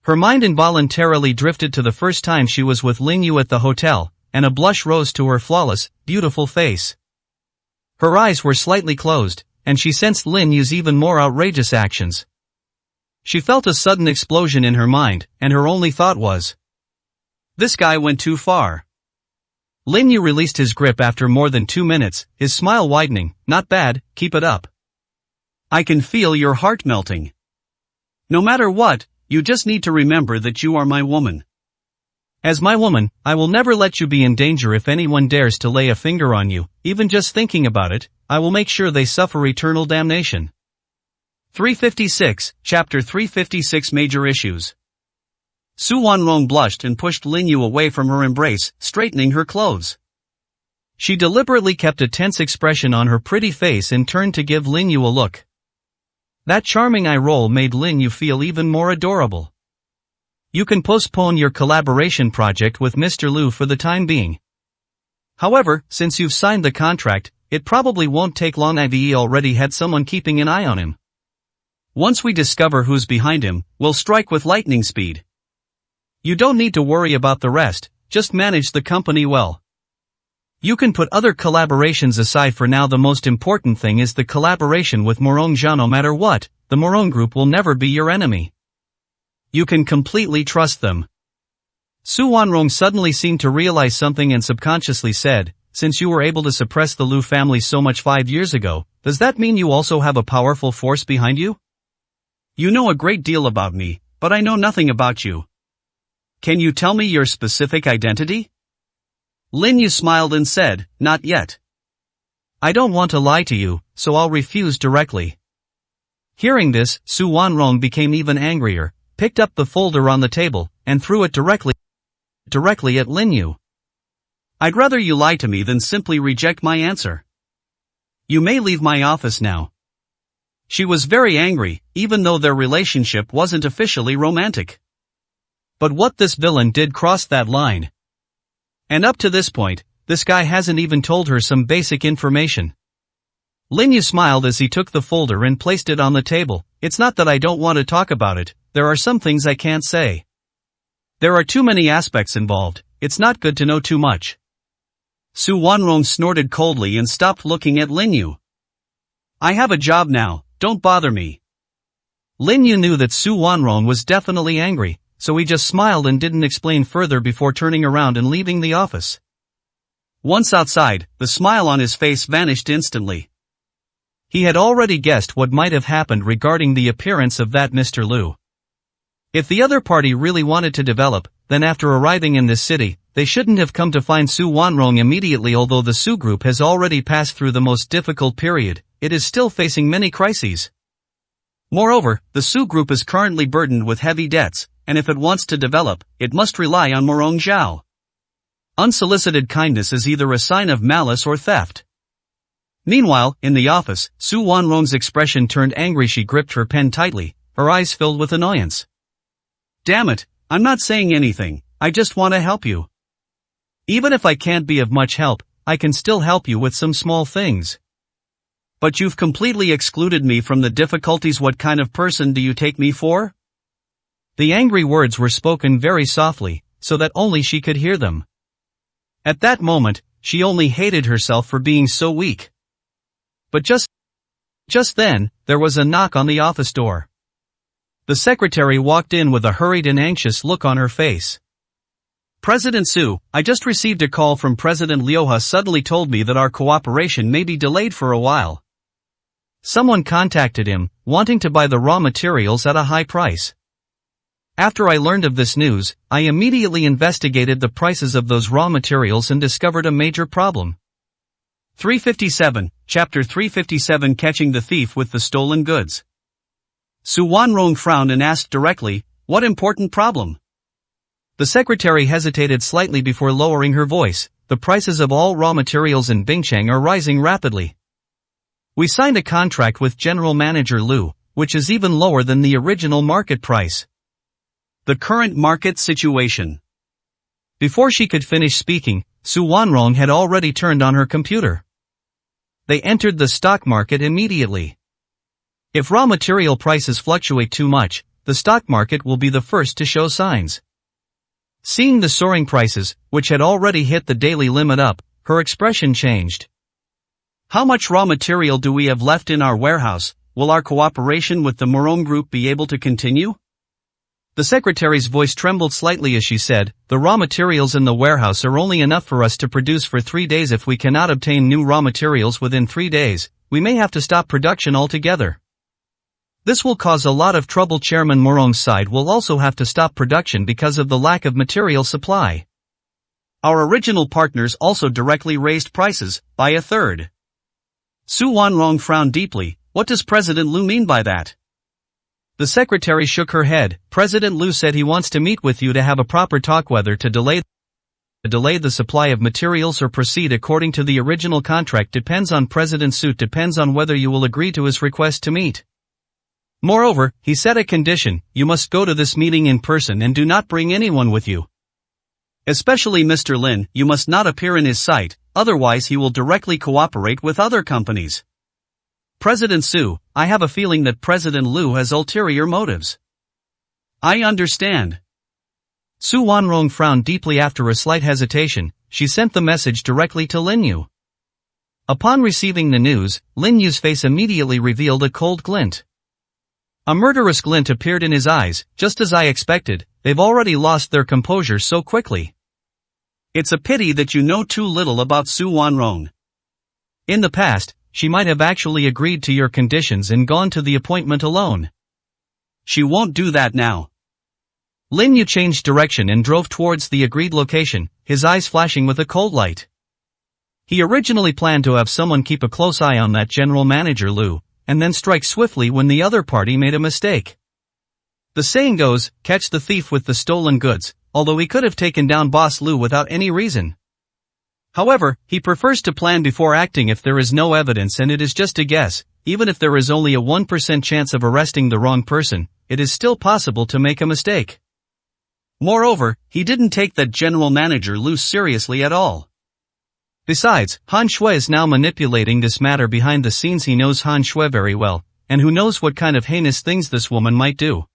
Her mind involuntarily drifted to the first time she was with Lin Yu at the hotel, and a blush rose to her flawless, beautiful face. Her eyes were slightly closed, and she sensed Lin Yu's even more outrageous actions. She felt a sudden explosion in her mind, and her only thought was, this guy went too far. Lin Yu released his grip after more than 2 minutes, his smile widening. Not bad, keep it up. I can feel your heart melting. No matter what, you just need to remember that you are my woman. As my woman, I will never let you be in danger. If anyone dares to lay a finger on you, even just thinking about it, I will make sure they suffer eternal damnation. 356, Chapter 356 Major Issues. Su Wanrong blushed and pushed Lin Yu away from her embrace, straightening her clothes. She deliberately kept a tense expression on her pretty face and turned to give Lin Yu a look. That charming eye roll made Lin Yu feel even more adorable. You can postpone your collaboration project with Mr. Lu for the time being. However, since you've signed the contract, it probably won't take long. I've already had someone keeping an eye on him. Once we discover who's behind him, we'll strike with lightning speed. You don't need to worry about the rest, just manage the company well. You can put other collaborations aside for now. The most important thing is the collaboration with Morong Zhao. No matter what, the Morong Group will never be your enemy. You can completely trust them. Su Wanrong suddenly seemed to realize something and subconsciously said, since you were able to suppress the Lu family so much 5 years ago, does that mean you also have a powerful force behind you? You know a great deal about me, but I know nothing about you. Can you tell me your specific identity? Lin Yu smiled and said, not yet. I don't want to lie to you, so I'll refuse directly. Hearing this, Su Wanrong became even angrier, picked up the folder on the table, and threw it directly at Lin Yu. I'd rather you lie to me than simply reject my answer. You may leave my office now. She was very angry, even though their relationship wasn't officially romantic. But what this villain did crossed that line. And up to this point, this guy hasn't even told her some basic information. Lin Yu smiled as he took the folder and placed it on the table. It's not that I don't want to talk about it, there are some things I can't say. There are too many aspects involved, it's not good to know too much. Su Wanrong snorted coldly and stopped looking at Lin Yu. I have a job now, don't bother me. Lin Yu knew that Su Wanrong was definitely angry, so he just smiled and didn't explain further before turning around and leaving the office. Once outside, the smile on his face vanished instantly. He had already guessed what might have happened regarding the appearance of that Mr. Lu. If the other party really wanted to develop, then after arriving in this city, they shouldn't have come to find Su Wanrong immediately. Although the Su group has already passed through the most difficult period, it is still facing many crises. Moreover, the Su group is currently burdened with heavy debts, and if it wants to develop, it must rely on Morong Zhao. Unsolicited kindness is either a sign of malice or theft. Meanwhile, in the office, Su Wanrong's expression turned angry. She gripped her pen tightly, her eyes filled with annoyance. Damn it, I'm not saying anything, I just want to help you. Even if I can't be of much help, I can still help you with some small things. But you've completely excluded me from the difficulties. What kind of person do you take me for? The angry words were spoken very softly, so that only she could hear them. At that moment, she only hated herself for being so weak. But just then, there was a knock on the office door. The secretary walked in with a hurried and anxious look on her face. President Su, I just received a call from President Liuhe. Suddenly told me that our cooperation may be delayed for a while. Someone contacted him, wanting to buy the raw materials at a high price. After I learned of this news, I immediately investigated the prices of those raw materials and discovered a major problem. 357, Chapter 357, Catching the Thief with the Stolen Goods. Su Wanrong frowned and asked directly, what important problem? The secretary hesitated slightly before lowering her voice. The prices of all raw materials in Bingchang are rising rapidly. We signed a contract with General Manager Lu, which is even lower than the original market price. The current market situation. Before she could finish speaking, Su Wanrong had already turned on her computer. They entered the stock market immediately. If raw material prices fluctuate too much, the stock market will be the first to show signs. Seeing the soaring prices, which had already hit the daily limit up, her expression changed. How much raw material do we have left in our warehouse? Will our cooperation with the Morong Group be able to continue? The secretary's voice trembled slightly as she said, the raw materials in the warehouse are only enough for us to produce for 3 days. If we cannot obtain new raw materials within 3 days, we may have to stop production altogether. This will cause a lot of trouble. Chairman Morong's side will also have to stop production because of the lack of material supply. Our original partners also directly raised prices by a third. Su Wanrong frowned deeply. What does President Lu mean by that? The secretary shook her head. President Lu said he wants to meet with you to have a proper talk whether to delay the supply of materials or proceed according to the original contract depends on President Su. Depends on whether you will agree to his request to meet. Moreover, he set a condition, you must go to this meeting in person and do not bring anyone with you. Especially Mr. Lin, you must not appear in his sight, otherwise he will directly cooperate with other companies. President Su, I have a feeling that President Lu has ulterior motives. I understand. Su Wanrong frowned deeply after a slight hesitation. she sent the message directly to Lin Yu. Upon receiving the news, Lin Yu's face immediately revealed a cold glint. A murderous glint appeared in his eyes. Just as I expected, they've already lost their composure so quickly. It's a pity that you know too little about Su Wanrong. In the past, she might have actually agreed to your conditions and gone to the appointment alone. She won't do that now. Lin Yu changed direction and drove towards the agreed location, his eyes flashing with a cold light. He originally planned to have someone keep a close eye on that general manager Lu, and then strike swiftly when the other party made a mistake. The saying goes, catch the thief with the stolen goods, although he could have taken down Boss Lu without any reason. However, he prefers to plan before acting if there is no evidence and it is just a guess. Even if there is only a 1% chance of arresting the wrong person, it is still possible to make a mistake. Moreover, he didn't take that general manager Lu seriously at all. Besides, Han Shui is now manipulating this matter behind the scenes. He knows Han Shui very well, and who knows what kind of heinous things this woman might do.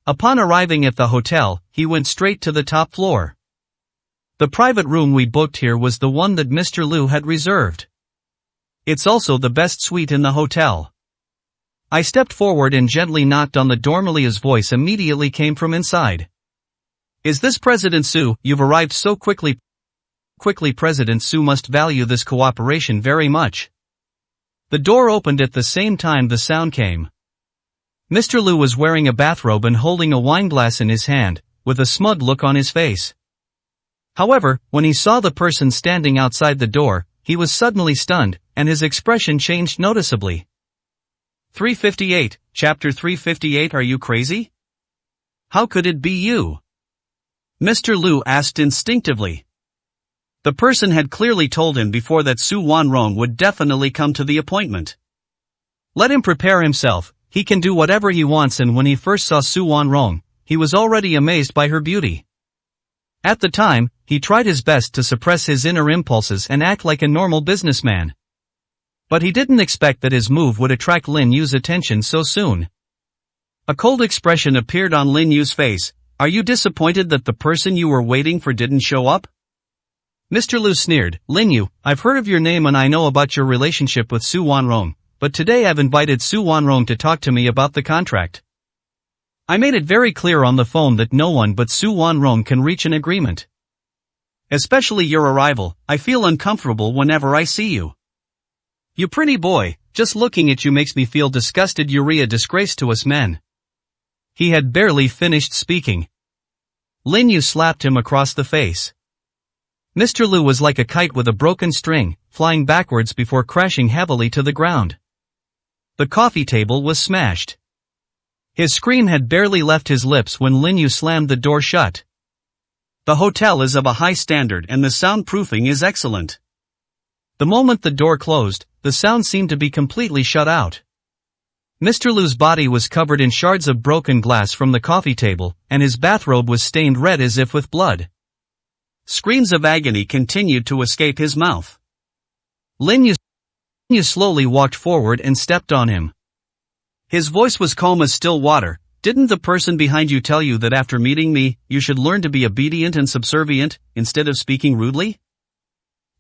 Upon arriving at the hotel, he went straight to the top floor. The private room we booked here was the one that Mr. Lu had reserved. It's also the best suite in the hotel. I stepped forward and gently knocked on the door. Malia's voice immediately came from inside. Is this President Su? You've arrived so quickly. President Su must value this cooperation very much. The door opened at the same time the sound came. Mr. Lu was wearing a bathrobe and holding a wineglass in his hand, with a smug look on his face. However, when he saw the person standing outside the door, he was suddenly stunned, and his expression changed noticeably. 358, Chapter 358. Are you crazy? How could it be you? Mr. Lu asked instinctively. The person had clearly told him before that Su Wanrong would definitely come to the appointment. Let him prepare himself, he can do whatever he wants, and when he first saw Su Wanrong, he was already amazed by her beauty. At the time, he tried his best to suppress his inner impulses and act like a normal businessman. But he didn't expect that his move would attract Lin Yu's attention so soon. A cold expression appeared on Lin Yu's face. Are you disappointed that the person you were waiting for didn't show up? Mr. Lu sneered. Lin Yu, I've heard of your name and I know about your relationship with Su Wanrong, but today I've invited Su Wanrong to talk to me about the contract. I made it very clear on the phone that no one but Su Wanrong can reach an agreement. Especially your arrival, I feel uncomfortable whenever I see you. You pretty boy, just looking at you makes me feel disgusted. You're a disgrace to us men. He had barely finished speaking. Lin Yu slapped him across the face. Mr. Lu was like a kite with a broken string, flying backwards before crashing heavily to the ground. The coffee table was smashed. His scream had barely left his lips when Lin Yu slammed the door shut. The hotel is of a high standard and the soundproofing is excellent. The moment the door closed, the sound seemed to be completely shut out. Mr. Lu's body was covered in shards of broken glass from the coffee table, and his bathrobe was stained red as if with blood. Screams of agony continued to escape his mouth. Lin Yu slowly walked forward and stepped on him. His voice was calm as still water. Didn't the person behind you tell you that after meeting me, you should learn to be obedient and subservient, instead of speaking rudely?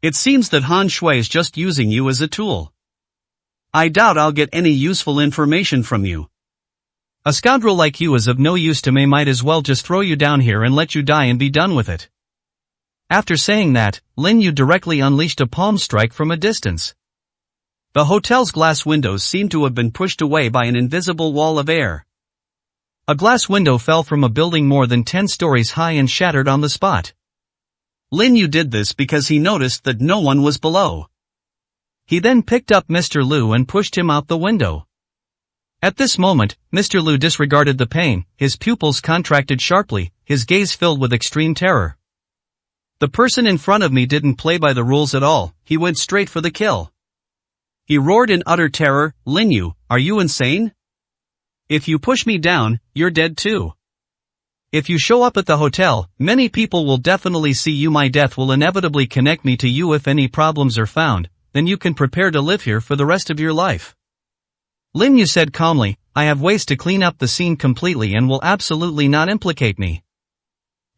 It seems that Han Shui is just using you as a tool. I doubt I'll get any useful information from you. A scoundrel like you is of no use to me. Might as well just throw you down here and let you die and be done with it. After saying that, Lin Yu directly unleashed a palm strike from a distance. The hotel's glass windows seemed to have been pushed away by an invisible wall of air. A glass window fell from a building more than 10 stories high and shattered on the spot. Lin Yu did this because he noticed that no one was below. He then picked up Mr. Lu and pushed him out the window. At this moment, Mr. Lu disregarded the pain, his pupils contracted sharply, his gaze filled with extreme terror. The person in front of me didn't play by the rules at all, he went straight for the kill. He roared in utter terror, Lin Yu, are you insane? If you push me down, you're dead too. If you show up at the hotel, many people will definitely see you. My death will inevitably connect me to you. If any problems are found, then you can prepare to live here for the rest of your life. Lin Yu said calmly, I have ways to clean up the scene completely and will absolutely not implicate me.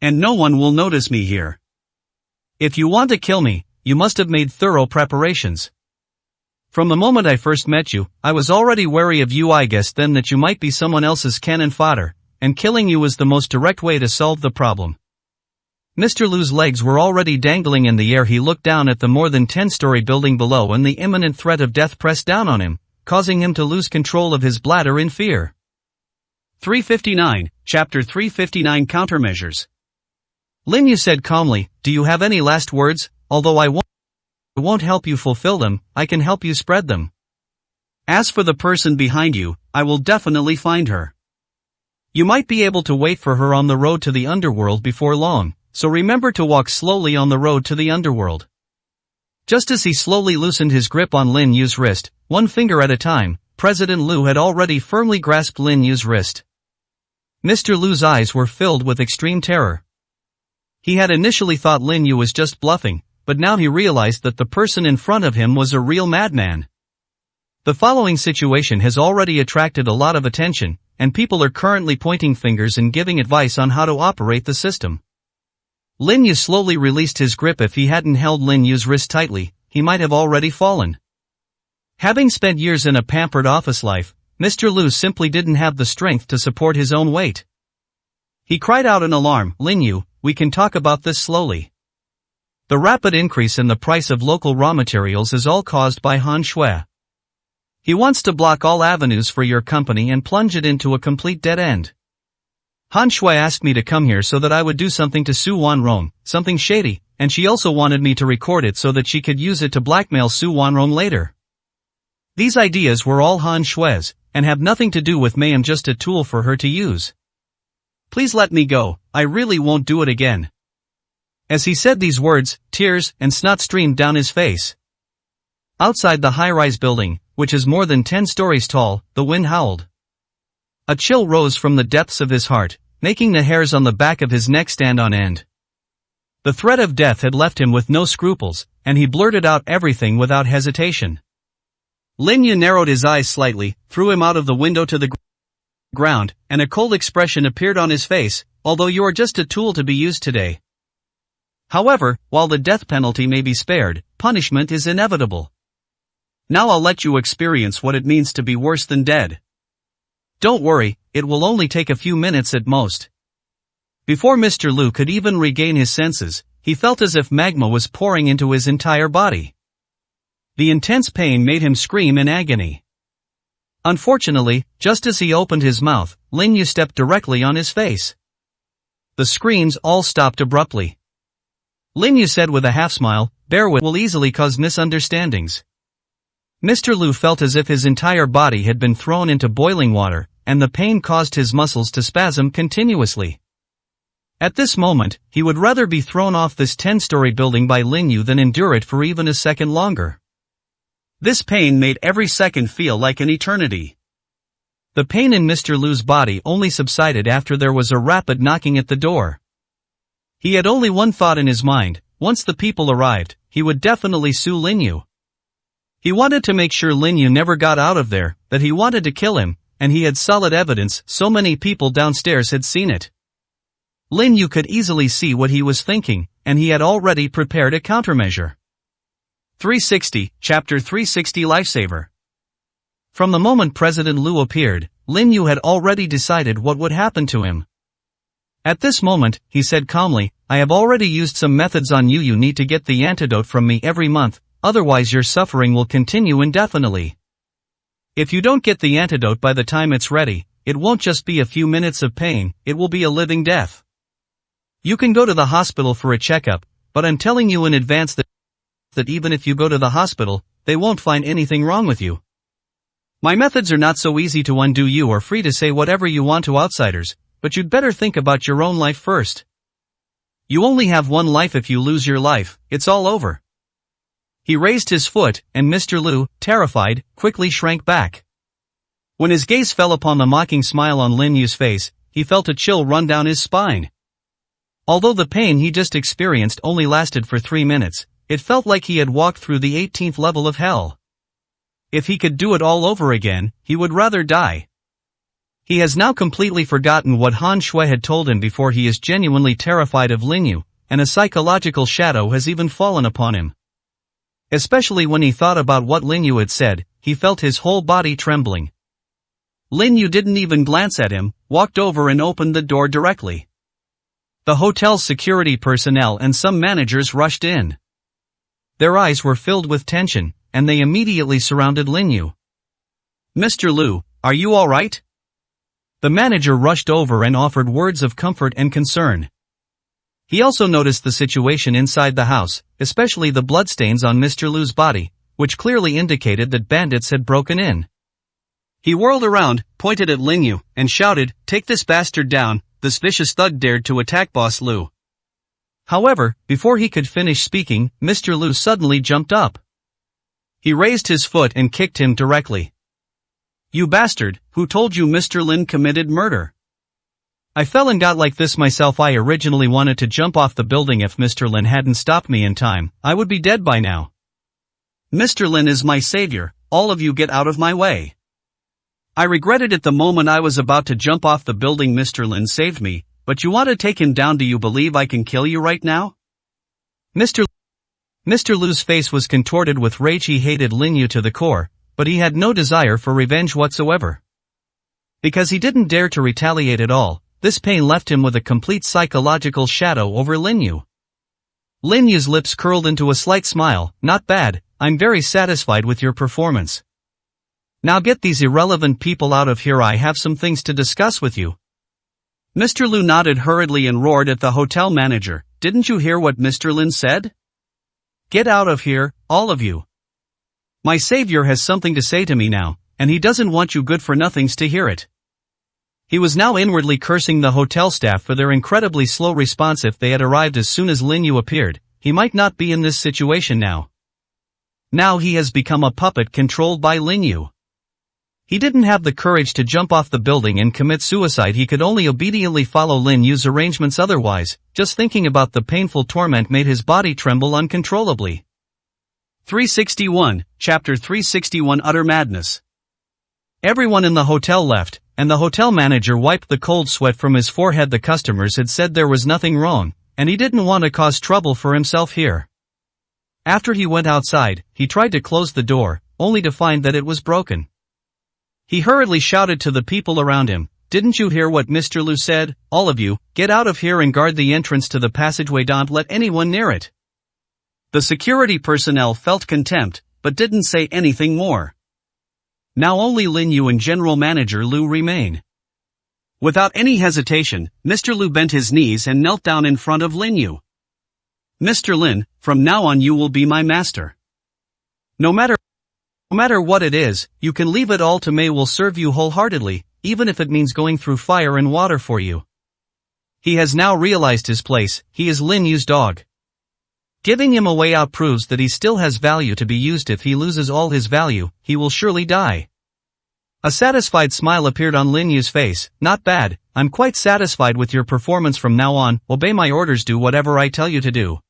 And no one will notice me here. If you want to kill me, you must have made thorough preparations. From the moment I first met you, I was already wary of you. I guessed then that you might be someone else's cannon fodder, and killing you was the most direct way to solve the problem. Mr. Liu's legs were already dangling in the air. He looked down at the more than 10-story building below, and the imminent threat of death pressed down on him, causing him to lose control of his bladder in fear. 359, Chapter 359 Countermeasures. Lin Yu said calmly, "Do you have any last words? Although I won't help you fulfill them, I can help you spread them. As for the person behind you, I will definitely find her. You might be able to wait for her on the road to the underworld before long, so remember to walk slowly on the road to the underworld." Just as he slowly loosened his grip on Lin Yu's wrist, one finger at a time, President Liu had already firmly grasped Lin Yu's wrist. Mr. Liu's eyes were filled with extreme terror. He had initially thought Lin Yu was just bluffing, but now he realized that the person in front of him was a real madman. The following situation has already attracted a lot of attention, and people are currently pointing fingers and giving advice on how to operate the system. Lin Yu slowly released his grip. If he hadn't held Lin Yu's wrist tightly, he might have already fallen. Having spent years in a pampered office life, Mr. Liu simply didn't have the strength to support his own weight. He cried out in alarm, "Lin Yu, we can talk about this slowly. The rapid increase in the price of local raw materials is all caused by Han Shui. He wants to block all avenues for your company and plunge it into a complete dead end. Han Shui asked me to come here so that I would do something to Su Wanrong, something shady, and she also wanted me to record it so that she could use it to blackmail Su Wanrong later. These ideas were all Han Shui's, and have nothing to do with me. I'm just a tool for her to use. Please let me go, I really won't do it again." As he said these words, tears and snot streamed down his face. Outside the high-rise building, which is more than 10 stories tall, the wind howled. A chill rose from the depths of his heart, making the hairs on the back of his neck stand on end. The threat of death had left him with no scruples, and he blurted out everything without hesitation. Lin Yu narrowed his eyes slightly, threw him out of the window to the ground, and a cold expression appeared on his face. "Although you are just a tool to be used today. However, while the death penalty may be spared, punishment is inevitable. Now I'll let you experience what it means to be worse than dead. Don't worry, it will only take a few minutes at most." Before Mr. Liu could even regain his senses, he felt as if magma was pouring into his entire body. The intense pain made him scream in agony. Unfortunately, just as he opened his mouth, Lin Yu stepped directly on his face. The screams all stopped abruptly. Lin Yu said with a half-smile, "Bear with will easily cause misunderstandings." Mr. Liu felt as if his entire body had been thrown into boiling water, and the pain caused his muscles to spasm continuously. At this moment, he would rather be thrown off this 10-story building by Lin Yu than endure it for even a second longer. This pain made every second feel like an eternity. The pain in Mr. Liu's body only subsided after there was a rapid knocking at the door. He had only one thought in his mind: once the people arrived, he would definitely sue Lin Yu. He wanted to make sure Lin Yu never got out of there, that he wanted to kill him, and he had solid evidence. So many people downstairs had seen it. Lin Yu could easily see what he was thinking, and he had already prepared a countermeasure. 360, Chapter 360 Lifesaver. From the moment President Liu appeared, Lin Yu had already decided what would happen to him. At this moment, he said calmly, "I have already used some methods on you. You need to get the antidote from me every month, otherwise your suffering will continue indefinitely. If you don't get the antidote by the time it's ready, it won't just be a few minutes of pain, it will be a living death. You can go to the hospital for a checkup, but I'm telling you in advance that even if you go to the hospital, they won't find anything wrong with you. My methods are not so easy to undo. You are free to say whatever you want to outsiders, but you'd better think about your own life first. You only have one life. If you lose your life, it's all over." He raised his foot, and Mr. Liu, terrified, quickly shrank back. When his gaze fell upon the mocking smile on Lin Yu's face, he felt a chill run down his spine. Although the pain he just experienced only lasted for 3 minutes, it felt like he had walked through the 18th level of hell. If he could do it all over again, he would rather die. He has now completely forgotten what Han Shui had told him before. He is genuinely terrified of Lin Yu, and a psychological shadow has even fallen upon him. Especially when he thought about what Lin Yu had said, he felt his whole body trembling. Lin Yu didn't even glance at him, walked over and opened the door directly. The hotel's security personnel and some managers rushed in. Their eyes were filled with tension, and they immediately surrounded Lin Yu. "Mr. Liu, are you all right?" The manager rushed over and offered words of comfort and concern. He also noticed the situation inside the house, especially the bloodstains on Mr. Liu's body, which clearly indicated that bandits had broken in. He whirled around, pointed at Lin Yu, and shouted, "Take this bastard down." This vicious thug dared to attack Boss Liu. However, before he could finish speaking, Mr. Liu suddenly jumped up. He raised his foot and kicked him directly. "You bastard, who told you Mr. Lin committed murder?" "I fell and got like this myself. I originally wanted to jump off the building. If Mr. Lin hadn't stopped me in time, I would be dead by now." "Mr. Lin is my savior, all of you get out of my way." "I regretted it the moment I was about to jump off the building. Mr. Lin saved me, but you want to take him down. Do you believe I can kill you right now?" Mr. Liu's face was contorted with rage. He hated Lin Yu to the core, but he had no desire for revenge whatsoever. Because he didn't dare to retaliate at all, this pain left him with a complete psychological shadow over Lin Yu. Lin Yu's lips curled into a slight smile. "Not bad, I'm very satisfied with your performance. Now get these irrelevant people out of here. I have some things to discuss with you." Mr. Liu nodded hurriedly and roared at the hotel manager, "Didn't you hear what Mr. Lin said? Get out of here, all of you. My savior has something to say to me now, and he doesn't want you good-for-nothings to hear it." He was now inwardly cursing the hotel staff for their incredibly slow response. If they had arrived as soon as Lin Yu appeared, he might not be in this situation now. Now he has become a puppet controlled by Lin Yu. He didn't have the courage to jump off the building and commit suicide. He could only obediently follow Lin Yu's arrangements. Otherwise, just thinking about the painful torment made his body tremble uncontrollably. 361, Chapter 361 Utter Madness. Everyone in the hotel left, and the hotel manager wiped the cold sweat from his forehead. The customers had said there was nothing wrong, and he didn't want to cause trouble for himself here. After he went outside, he tried to close the door, only to find that it was broken. He hurriedly shouted to the people around him, "Didn't you hear what Mr. Liu said? All of you, get out of here and guard the entrance to the passageway. Don't let anyone near it." The security personnel felt contempt, but didn't say anything more. Now only Lin Yu and General Manager Liu remain. Without any hesitation, Mr. Liu bent his knees and knelt down in front of Lin Yu. "Mr. Lin, from now on you will be my master. No matter what it is, you can leave it all to me. Will serve you wholeheartedly, even if it means going through fire and water for you." He has now realized his place. He is Lin Yu's dog. Giving him a way out proves that he still has value to be used. If he loses all his value, he will surely die. A satisfied smile appeared on Lin Yu's face. "Not bad, I'm quite satisfied with your performance. From now on, obey my orders, do whatever I tell you to do.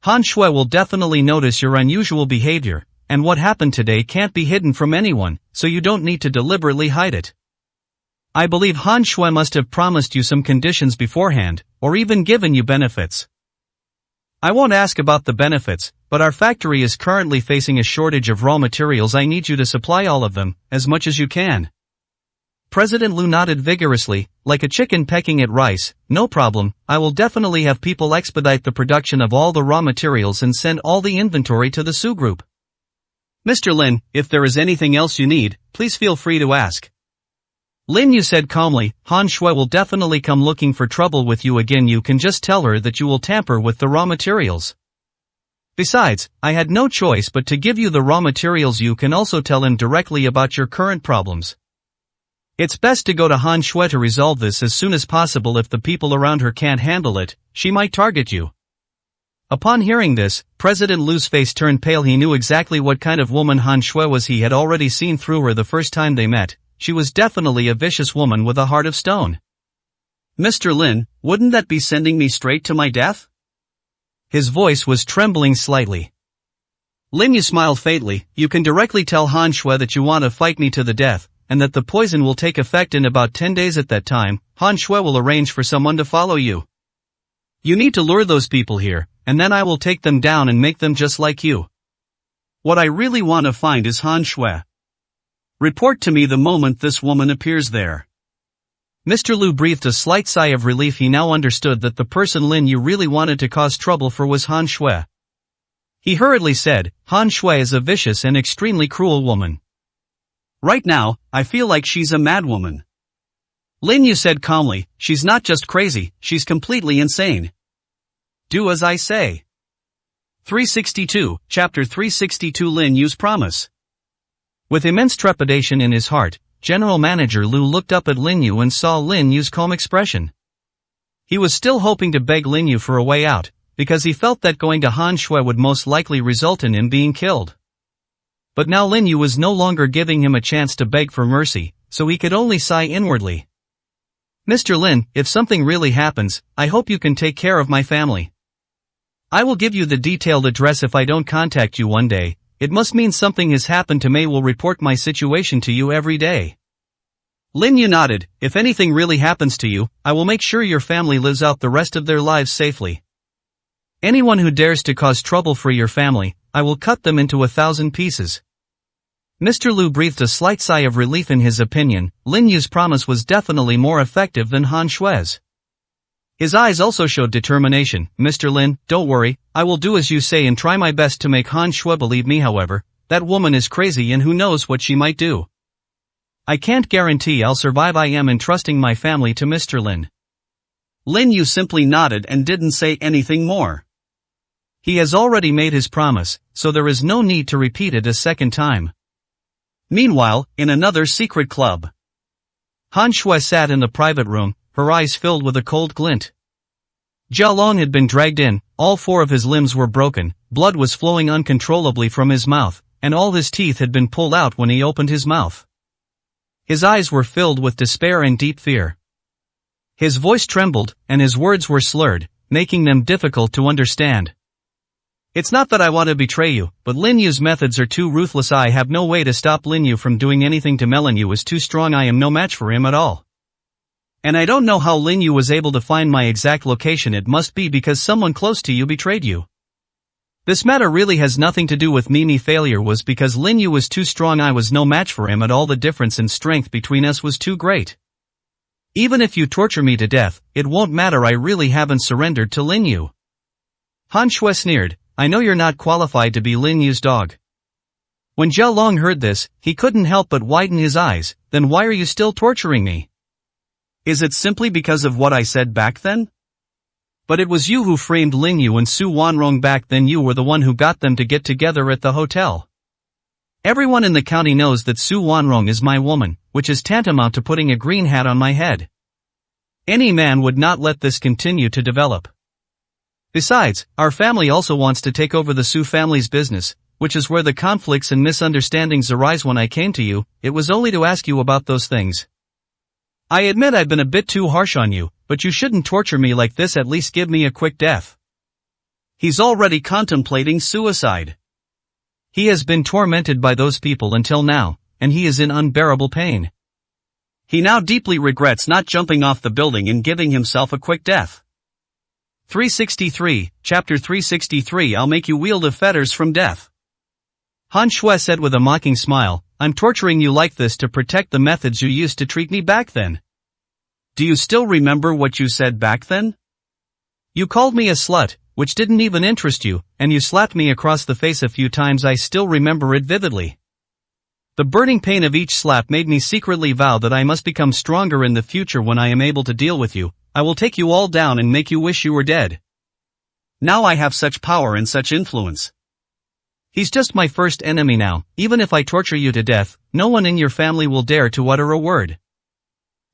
Han Shui will definitely notice your unusual behavior, and what happened today can't be hidden from anyone, so you don't need to deliberately hide it. I believe Han Shui must have promised you some conditions beforehand, or even given you benefits. I won't ask about the benefits, but our factory is currently facing a shortage of raw materials. I need you to supply all of them, as much as you can." President Liu nodded vigorously, like a chicken pecking at rice. "No problem, I will definitely have people expedite the production of all the raw materials and send all the inventory to the Su Group. Mr. Lin, if there is anything else you need, please feel free to ask." Lin Yu said calmly, "Han Shui will definitely come looking for trouble with you again. You can just tell her that you will tamper with the raw materials. Besides, I had no choice but to give you the raw materials. You can also tell him directly about your current problems. It's best to go to Han Shui to resolve this as soon as possible. If the people around her can't handle it, she might target you." Upon hearing this, President Liu's face turned pale. He knew exactly what kind of woman Han Shui was. He had already seen through her the first time they met. She was definitely a vicious woman with a heart of stone. "Mr. Lin, wouldn't that be sending me straight to my death?" His voice was trembling slightly. Lin Yu smiled faintly. "You can directly tell Han Shui that you want to fight me to the death, and that the poison will take effect in about 10 days. At that time, Han Shui will arrange for someone to follow you." You need to lure those people here, and then I will take them down and make them just like you. What I really want to find is Han Shui. Report to me the moment this woman appears there. Mr. Liu breathed a slight sigh of relief. He now understood that the person Lin Yu really wanted to cause trouble for was Han Shui. He hurriedly said, Han Shui is a vicious and extremely cruel woman. Right now, I feel like she's a madwoman. Lin Yu said calmly, she's not just crazy, she's completely insane. Do as I say. 362, Chapter 362 Lin Yu's Promise. With immense trepidation in his heart, General Manager Liu looked up at Lin Yu and saw Lin Yu's calm expression. He was still hoping to beg Lin Yu for a way out, because he felt that going to Han Shui would most likely result in him being killed. But now Lin Yu was no longer giving him a chance to beg for mercy, so he could only sigh inwardly. Mr. Lin, if something really happens, I hope you can take care of my family. I will give you the detailed address if I don't contact you one day. It must mean something has happened to me. Will report my situation to you every day. Lin Yu nodded, if anything really happens to you, I will make sure your family lives out the rest of their lives safely. Anyone who dares to cause trouble for your family, I will cut them into 1,000 pieces. Mr. Liu breathed a slight sigh of relief. In his opinion, Lin Yu's promise was definitely more effective than Han Shui's. His eyes also showed determination. Mr. Lin, don't worry, I will do as you say and try my best to make Han Shui believe me. However, that woman is crazy and who knows what she might do. I can't guarantee I'll survive. I am entrusting my family to Mr. Lin. Lin Yu simply nodded and didn't say anything more. He has already made his promise, so there is no need to repeat it a second time. Meanwhile, in another secret club, Han Shui sat in the private room, her eyes filled with a cold glint. Jia Long had been dragged in, all 4 of his limbs were broken, blood was flowing uncontrollably from his mouth, and all his teeth had been pulled out when he opened his mouth. His eyes were filled with despair and deep fear. His voice trembled, and his words were slurred, making them difficult to understand. It's not that I want to betray you, but Lin Yu's methods are too ruthless. I have no way to stop Lin Yu from doing anything to me. Lin Yu is too strong. I am no match for him at all. And I don't know how Lin Yu was able to find my exact location. It must be because someone close to you betrayed you. This matter really has nothing to do with me. My failure was because Lin Yu was too strong. I was no match for him at all. The difference in strength between us was too great. Even if you torture me to death, it won't matter. I really haven't surrendered to Lin Yu. Han Shui sneered, I know you're not qualified to be Lin Yu's dog. When Jia Long heard this, he couldn't help but widen his eyes. Then why are you still torturing me? Is it simply because of what I said back then? But it was you who framed Lin Yu and Su Wanrong back then. You were the one who got them to get together at the hotel. Everyone in the county knows that Su Wanrong is my woman, which is tantamount to putting a green hat on my head. Any man would not let this continue to develop. Besides, our family also wants to take over the Su family's business, which is where the conflicts and misunderstandings arise. When I came to you, it was only to ask you about those things. I admit I've been a bit too harsh on you, but you shouldn't torture me like this. At least give me a quick death. He's already contemplating suicide. He has been tormented by those people until now, and he is in unbearable pain. He now deeply regrets not jumping off the building and giving himself a quick death. 363, Chapter 363 I'll make you wield of fetters from death. Han Shui said with a mocking smile, I'm torturing you like this to protect the methods you used to treat me back then. Do you still remember what you said back then? You called me a slut, which didn't even interest you, and you slapped me across the face a few times. I still remember it vividly. The burning pain of each slap made me secretly vow that I must become stronger in the future. When I am able to deal with you, I will take you all down and make you wish you were dead. Now I have such power and such influence. He's just my first enemy now. Even if I torture you to death, no one in your family will dare to utter a word.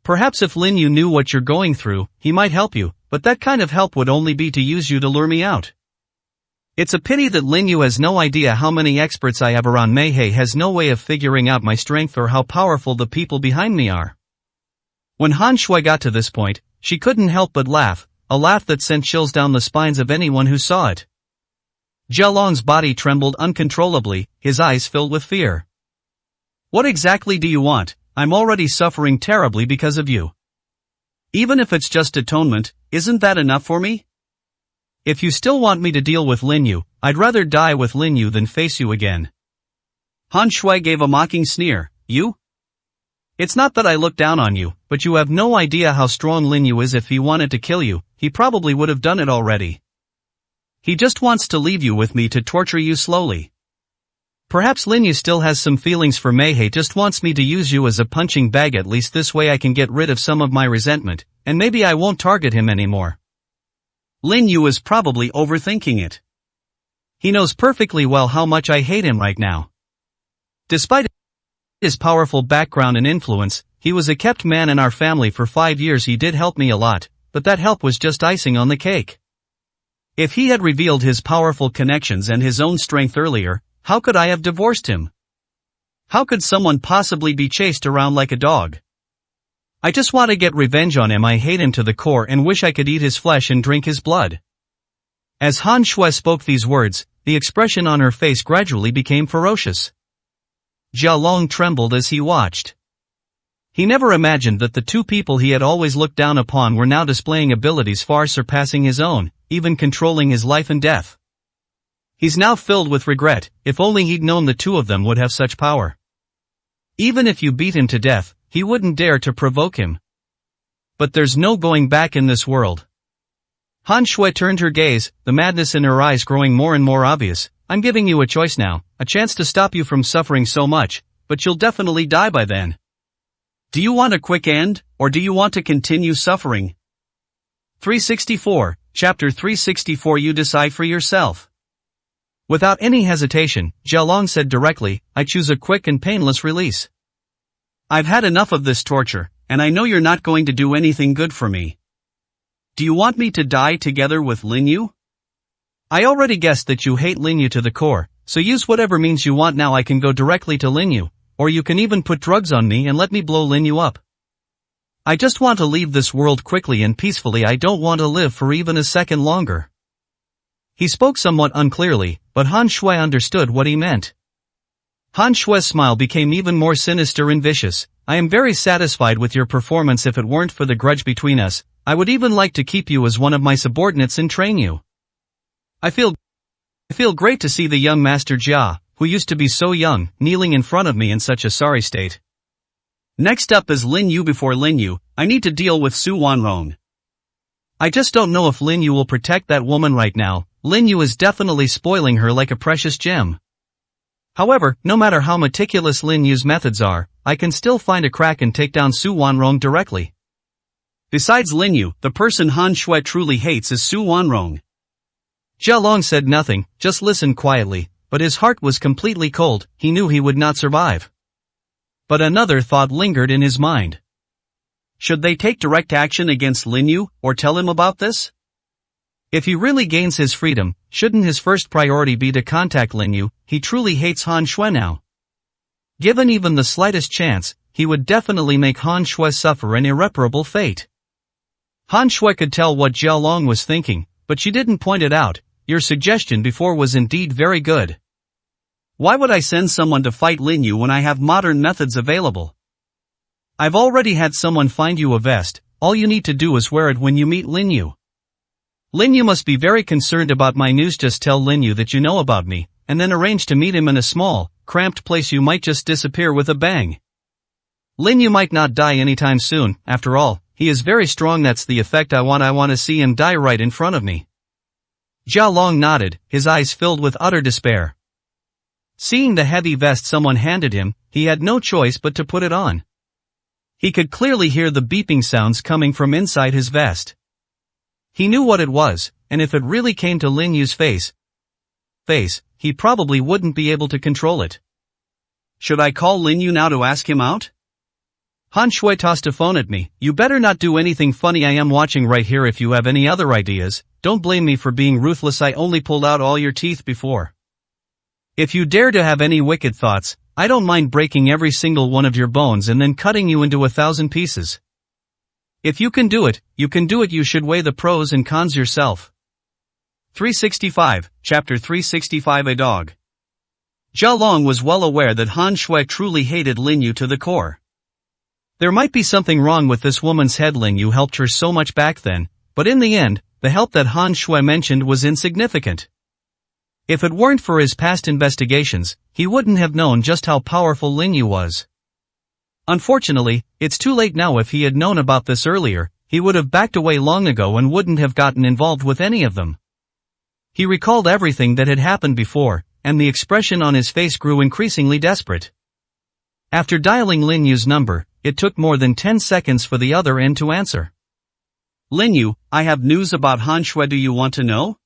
Perhaps if Lin Yu knew what you're going through, he might help you, but that kind of help would only be to use you to lure me out. It's a pity that Lin Yu has no idea how many experts I have around. Mei He has no way of figuring out my strength or how powerful the people behind me are. When Han Shui got to this point, she couldn't help but laugh, a laugh that sent chills down the spines of anyone who saw it. Jia Long's body trembled uncontrollably, his eyes filled with fear. What exactly do you want? I'm already suffering terribly because of you. Even if it's just atonement, isn't that enough for me? If you still want me to deal with Lin Yu, I'd rather die with Lin Yu than face you again. Han Shui gave a mocking sneer. You? It's not that I look down on you, but you have no idea how strong Lin Yu is. If he wanted to kill you, he probably would have done it already. He just wants to leave you with me to torture you slowly. Perhaps Lin Yu still has some feelings for Mei He, just wants me to use you as a punching bag. At least this way I can get rid of some of my resentment, and maybe I won't target him anymore. Lin Yu is probably overthinking it. He knows perfectly well how much I hate him right now. Despite his powerful background and influence, he was a kept man in our family for 5 years. He did help me a lot, but that help was just icing on the cake. If he had revealed his powerful connections and his own strength earlier, how could I have divorced him? How could someone possibly be chased around like a dog? I just want to get revenge on him. I hate him to the core and wish I could eat his flesh and drink his blood. As Han Shui spoke these words, the expression on her face gradually became ferocious. Jia Long trembled as he watched. He never imagined that the two people he had always looked down upon were now displaying abilities far surpassing his own, even controlling his life and death. He's now filled with regret. If only he'd known the two of them would have such power. Even if you beat him to death, he wouldn't dare to provoke him. But there's no going back in this world. Han Shui turned her gaze, the madness in her eyes growing more and more obvious. I'm giving you a choice now, a chance to stop you from suffering so much, but you'll definitely die by then. Do you want a quick end, or do you want to continue suffering? 364, Chapter 364. You decide for yourself. Without any hesitation, Jia Long said directly, I choose a quick and painless release. I've had enough of this torture, and I know you're not going to do anything good for me. Do you want me to die together with Lin Yu? I already guessed that you hate Lin Yu to the core, so use whatever means you want. Now I can go directly to Lin Yu, or you can even put drugs on me and let me blow Lin Yu up. I just want to leave this world quickly and peacefully. I don't want to live for even a second longer. He spoke somewhat unclearly, but Han Shui understood what he meant. Han Shui's smile became even more sinister and vicious. I am very satisfied with your performance. If it weren't for the grudge between us, I would even like to keep you as one of my subordinates and train you. I feel great to see the young Master Jia, who used to be so young, kneeling in front of me in such a sorry state. Next up is Lin Yu. Before Lin Yu, I need to deal with Su Wanrong. I just don't know if Lin Yu will protect that woman right now. Lin Yu is definitely spoiling her like a precious gem. However, no matter how meticulous Lin Yu's methods are, I can still find a crack and take down Su Wanrong directly. Besides Lin Yu, the person Han Shui truly hates is Su Wanrong. Jia Long said nothing, just listened quietly, but his heart was completely cold. He knew he would not survive. But another thought lingered in his mind. Should they take direct action against Lin Yu, or tell him about this? If he really gains his freedom, shouldn't his first priority be to contact Lin Yu? He truly hates Han Shui now. Given even the slightest chance, he would definitely make Han Shui suffer an irreparable fate. Han Shui could tell what Jia Long was thinking, but she didn't point it out. Your suggestion before was indeed very good. Why would I send someone to fight Lin Yu when I have modern methods available? I've already had someone find you a vest. All you need to do is wear it when you meet Lin Yu. Lin Yu must be very concerned about my news. Just tell Lin Yu that you know about me, and then arrange to meet him in a small, cramped place. You might just disappear with a bang. Lin Yu might not die anytime soon. After all, he is very strong. That's the effect I want. I want to see him die right in front of me. Jia Long nodded, his eyes filled with utter despair. Seeing the heavy vest someone handed him, he had no choice but to put it on. He could clearly hear the beeping sounds coming from inside his vest. He knew what it was, and if it really came to Lin Yu's face, he probably wouldn't be able to control it. Should I call Lin Yu now to ask him out? Han Shui tossed a phone at me. You better not do anything funny. I am watching right here. If you have any other ideas, don't blame me for being ruthless. I only pulled out all your teeth before. If you dare to have any wicked thoughts, I don't mind breaking every single one of your bones and then cutting you into 1,000 pieces. If you can do it, you can do it. You should weigh the pros and cons yourself. 365, Chapter 365. A dog. Jia Long was well aware that Han Shui truly hated Lin Yu to the core. There might be something wrong with this woman's head. Lin Yu helped her so much back then, but in the end, the help that Han Shui mentioned was insignificant. If it weren't for his past investigations, he wouldn't have known just how powerful Lin Yu was. Unfortunately, it's too late now. If he had known about this earlier, he would have backed away long ago and wouldn't have gotten involved with any of them. He recalled everything that had happened before, and the expression on his face grew increasingly desperate. After dialing Lin Yu's number, it took more than 10 seconds for the other end to answer. Lin Yu, I have news about Han Shui. Do you want to know?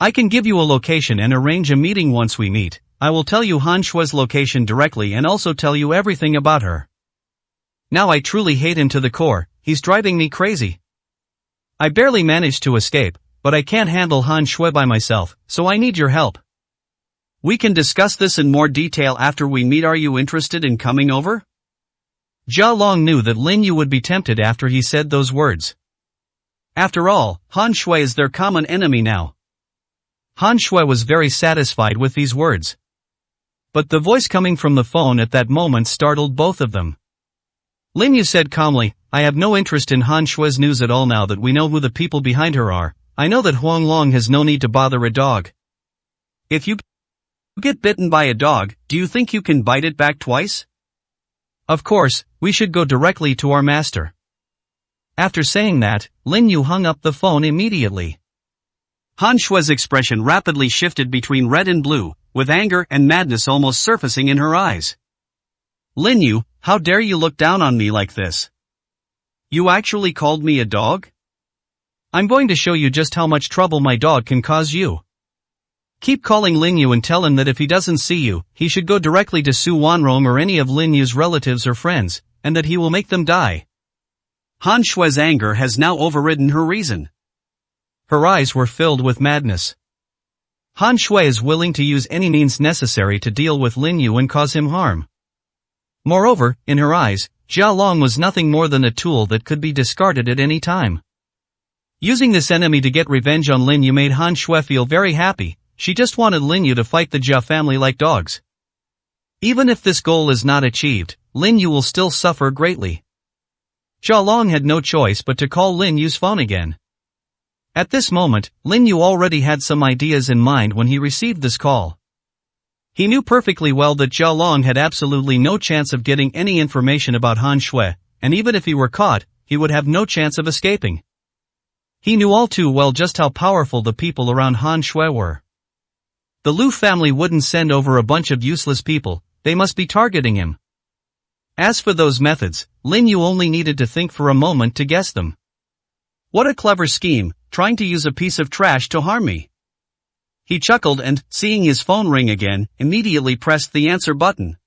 I can give you a location and arrange a meeting once we meet. I will tell you Han Shui's location directly and also tell you everything about her. Now I truly hate him to the core, he's driving me crazy. I barely managed to escape, but I can't handle Han Shui by myself, so I need your help. We can discuss this in more detail after we meet. Are you interested in coming over? Jia Long knew that Lin Yu would be tempted after he said those words. After all, Han Shui is their common enemy now. Han Shui was very satisfied with these words. But the voice coming from the phone at that moment startled both of them. Lin Yu said calmly, I have no interest in Han Shui's news at all. Now that we know who the people behind her are, I know that Huang Long has no need to bother a dog. If you get bitten by a dog, do you think you can bite it back twice? Of course, we should go directly to our master. After saying that, Lin Yu hung up the phone immediately. Han Shui's expression rapidly shifted between red and blue, with anger and madness almost surfacing in her eyes. Lin Yu, how dare you look down on me like this? You actually called me a dog? I'm going to show you just how much trouble my dog can cause you. Keep calling Lin Yu and tell him that if he doesn't see you, he should go directly to Su Wanrong or any of Lin Yu's relatives or friends, and that he will make them die. Han Shui's anger has now overridden her reason. Her eyes were filled with madness. Han Shui is willing to use any means necessary to deal with Lin Yu and cause him harm. Moreover, in her eyes, Jia Long was nothing more than a tool that could be discarded at any time. Using this enemy to get revenge on Lin Yu made Han Shui feel very happy. She just wanted Lin Yu to fight the Jia family like dogs. Even if this goal is not achieved, Lin Yu will still suffer greatly. Jia Long had no choice but to call Lin Yu's phone again. At this moment, Lin Yu already had some ideas in mind when he received this call. He knew perfectly well that Jia Long had absolutely no chance of getting any information about Han Shui, and even if he were caught, he would have no chance of escaping. He knew all too well just how powerful the people around Han Shui were. The Lu family wouldn't send over a bunch of useless people, they must be targeting him. As for those methods, Lin Yu only needed to think for a moment to guess them. What a clever scheme, trying to use a piece of trash to harm me. He chuckled and, seeing his phone ring again, immediately pressed the answer button.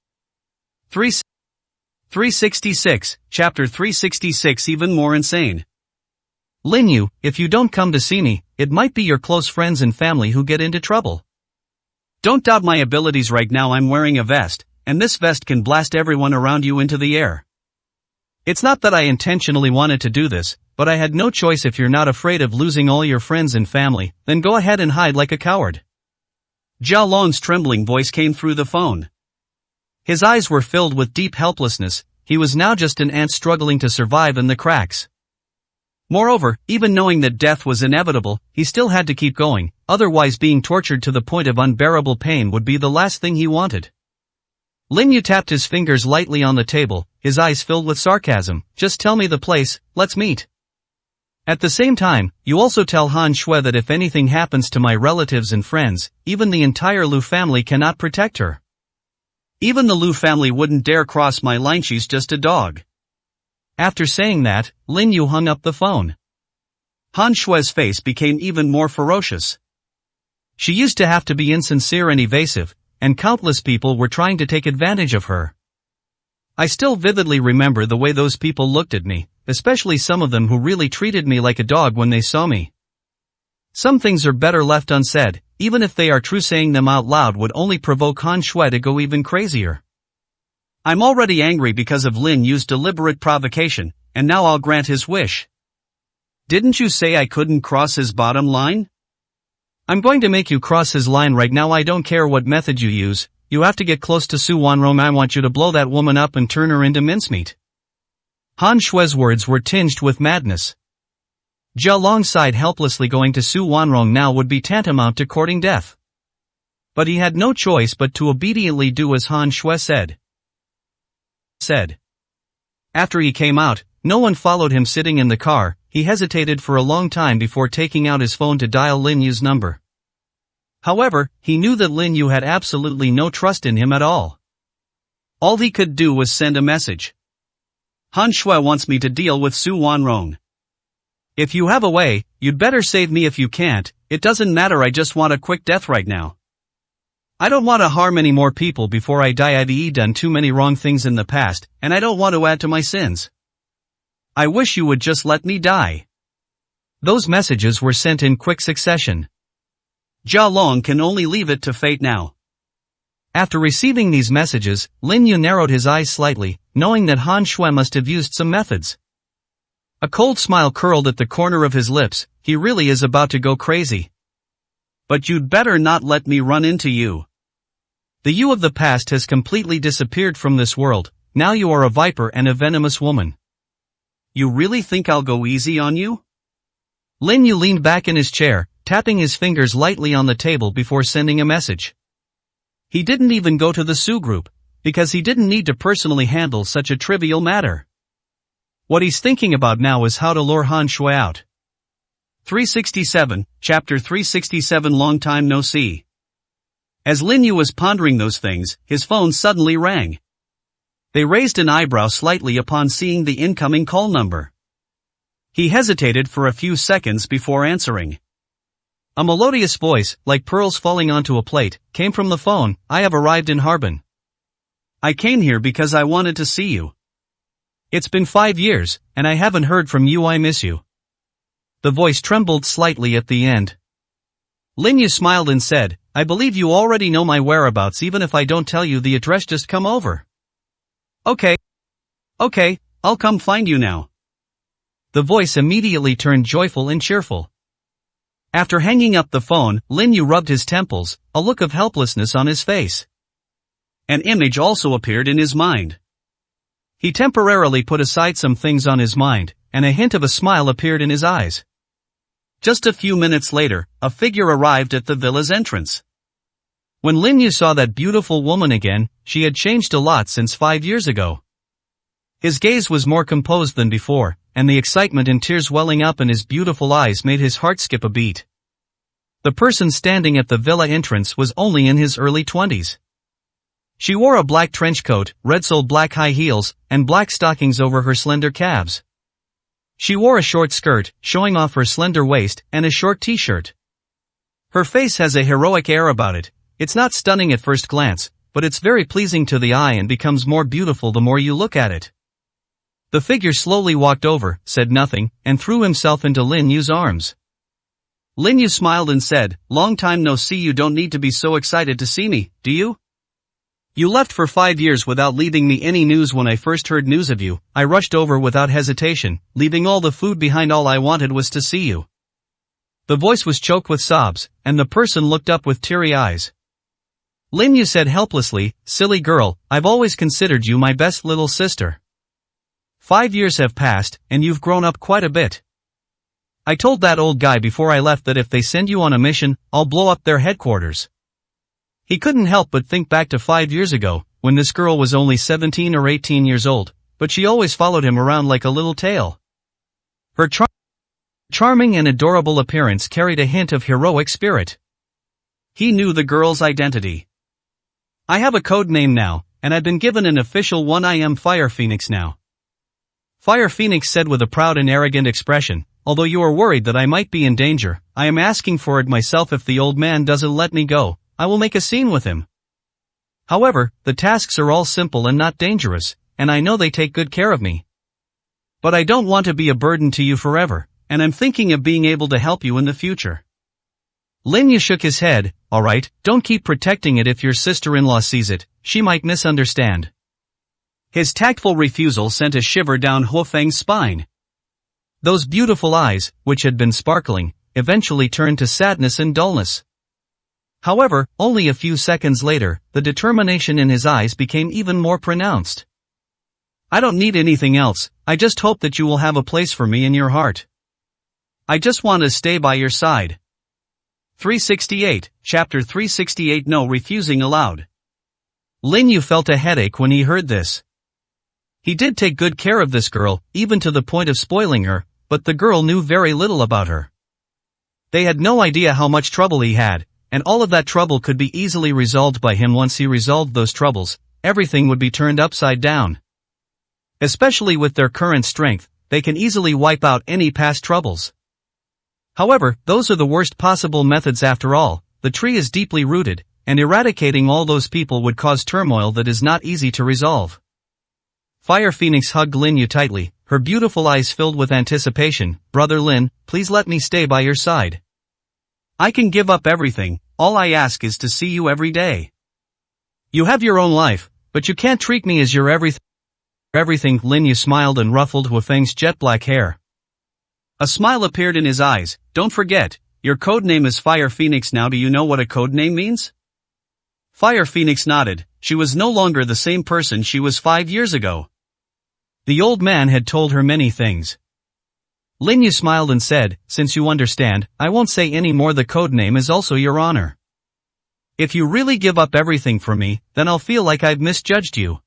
366, Chapter 366. Even more insane. Lin Yu, if you don't come to see me, it might be your close friends and family who get into trouble. Don't doubt my abilities right now. I'm wearing a vest, and this vest can blast everyone around you into the air. It's not that I intentionally wanted to do this, but I had no choice. If you're not afraid of losing all your friends and family, then go ahead and hide like a coward. Jia Long's trembling voice came through the phone. His eyes were filled with deep helplessness. He was now just an ant struggling to survive in the cracks. Moreover, even knowing that death was inevitable, he still had to keep going, otherwise being tortured to the point of unbearable pain would be the last thing he wanted. Lin Yu tapped his fingers lightly on the table, his eyes filled with sarcasm. Just tell me the place, let's meet. At the same time, you also tell Han Shui that if anything happens to my relatives and friends, even the entire Lu family cannot protect her. Even the Lu family wouldn't dare cross my line. She's just a dog. After saying that, Lin Yu hung up the phone. Han Shui's face became even more ferocious. She used to have to be insincere and evasive, and countless people were trying to take advantage of her. I still vividly remember the way those people looked at me, especially some of them who really treated me like a dog when they saw me. Some things are better left unsaid, even if they are true. Saying them out loud would only provoke Han Shui to go even crazier. I'm already angry because of Lin Yu's deliberate provocation, and now I'll grant his wish. Didn't you say I couldn't cross his bottom line? I'm going to make you cross his line right now. I don't care what method you use, you have to get close to Su Wanrong. I want you to blow that woman up and turn her into mincemeat. Han Shui's words were tinged with madness. Jia Long sighed helplessly. Going to Su Wanrong now would be tantamount to courting death. But he had no choice but to obediently do as Han Shui said. After he came out, no one followed him. Sitting in the car, he hesitated for a long time before taking out his phone to dial Lin Yu's number. However, he knew that Lin Yu had absolutely no trust in him at all. All he could do was send a message. Han Shui wants me to deal with Su Wanrong. If you have a way, you'd better save me. If you can't, it doesn't matter. I just want a quick death right now. I don't want to harm any more people before I die. I've done too many wrong things in the past, and I don't want to add to my sins. I wish you would just let me die. Those messages were sent in quick succession. Jia Long can only leave it to fate now. After receiving these messages, Lin Yu narrowed his eyes slightly, knowing that Han Shui must have used some methods. A cold smile curled at the corner of his lips. He really is about to go crazy. But you'd better not let me run into you. The you of the past has completely disappeared from this world. Now you are a viper and a venomous woman. You really think I'll go easy on you? Lin Yu leaned back in his chair, tapping his fingers lightly on the table before sending a message. He didn't even go to the Su group, because he didn't need to personally handle such a trivial matter. What he's thinking about now is how to lure Han Shui out. 367, Chapter 367. Long time no see. As Lin Yu was pondering those things, his phone suddenly rang. They raised an eyebrow slightly upon seeing the incoming call number. He hesitated for a few seconds before answering. A melodious voice, like pearls falling onto a plate, came from the phone. I have arrived in Harbin. I came here because I wanted to see you. It's been 5 years, and I haven't heard from you. I miss you. The voice trembled slightly at the end. Lin Yu smiled and said, I believe you already know my whereabouts. Even if I don't tell you the address, just come over. Okay, I'll come find you now. The voice immediately turned joyful and cheerful. After hanging up the phone, Lin Yu rubbed his temples, a look of helplessness on his face. An image also appeared in his mind. He temporarily put aside some things on his mind, and a hint of a smile appeared in his eyes. Just a few minutes later, a figure arrived at the villa's entrance. When Lin Yu saw that beautiful woman again, she had changed a lot since 5 years ago. His gaze was more composed than before, and the excitement and tears welling up in his beautiful eyes made his heart skip a beat. The person standing at the villa entrance was only in his early 20s. She wore a black trench coat, red-soled black high heels, and black stockings over her slender calves. She wore a short skirt, showing off her slender waist, and a short t-shirt. Her face has a heroic air about it. It's not stunning at first glance, but it's very pleasing to the eye and becomes more beautiful the more you look at it. The figure slowly walked over, said nothing, and threw himself into Lin Yu's arms. Lin Yu smiled and said, Long time no see. You don't need to be so excited to see me, do you? You left for 5 years without leaving me any news. When I first heard news of you, I rushed over without hesitation, leaving all the food behind. All I wanted was to see you. The voice was choked with sobs, and the person looked up with teary eyes. Lin Yu said helplessly, Silly girl, I've always considered you my best little sister. 5 years have passed, and you've grown up quite a bit. I told that old guy before I left that if they send you on a mission, I'll blow up their headquarters. He couldn't help but think back to 5 years ago, when this girl was only 17 or 18 years old, but she always followed him around like a little tail. Her charming and adorable appearance carried a hint of heroic spirit. He knew the girl's identity. I have a code name now, and I've been given an official one. I am Fire Phoenix now. Fire Phoenix said with a proud and arrogant expression, although you are worried that I might be in danger, I am asking for it myself. If the old man doesn't let me go, I will make a scene with him. However, the tasks are all simple and not dangerous, and I know they take good care of me. But I don't want to be a burden to you forever, and I'm thinking of being able to help you in the future. Lin Yu shook his head. Alright, don't keep protecting it. If your sister-in-law sees it, she might misunderstand. His tactful refusal sent a shiver down Huo Feng's spine. Those beautiful eyes, which had been sparkling, eventually turned to sadness and dullness. However, only a few seconds later, the determination in his eyes became even more pronounced. I don't need anything else, I just hope that you will have a place for me in your heart. I just want to stay by your side. 368, Chapter 368 No refusing allowed. Lin Yu felt a headache when he heard this. He did take good care of this girl, even to the point of spoiling her, but the girl knew very little about her. They had no idea how much trouble he had, and all of that trouble could be easily resolved by him. Once he resolved those troubles, everything would be turned upside down. Especially with their current strength, they can easily wipe out any past troubles. However, those are the worst possible methods after all. The tree is deeply rooted, and eradicating all those people would cause turmoil that is not easy to resolve. Fire Phoenix hugged Lin Yu tightly, her beautiful eyes filled with anticipation. Brother Lin, please let me stay by your side. I can give up everything, all I ask is to see you every day. You have your own life, but you can't treat me as your everything. Lin Yu smiled and ruffled Huafeng's jet black hair. A smile appeared in his eyes. Don't forget, your code name is Fire Phoenix now. Do you know what a code name means? Fire Phoenix nodded. She was no longer the same person she was 5 years ago. The old man had told her many things. Lin Yu smiled and said, since you understand, I won't say any more. The code name is also your honor. If you really give up everything for me, then I'll feel like I've misjudged you.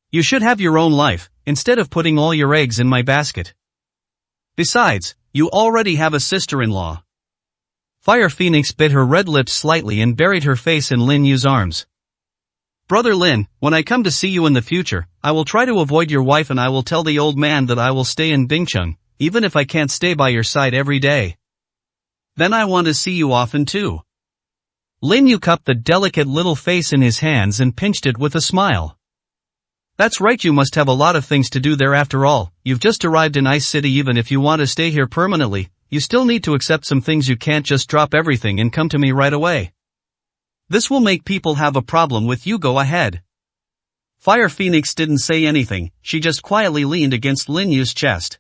You should have your own life, instead of putting all your eggs in my basket. Besides, you already have a sister-in-law. Fire Phoenix bit her red lips slightly and buried her face in Lin Yu's arms. Brother Lin, when I come to see you in the future, I will try to avoid your wife and I will tell the old man that I will stay in Bingcheng, even if I can't stay by your side every day. Then I want to see you often too. Lin Yu cupped the delicate little face in his hands and pinched it with a smile. That's right, you must have a lot of things to do there after all. You've just arrived in Ice City. Even if you want to stay here permanently, you still need to accept some things. You can't just drop everything and come to me right away. This will make people have a problem with you. Go ahead. Fire Phoenix didn't say anything, she just quietly leaned against Lin Yu's chest.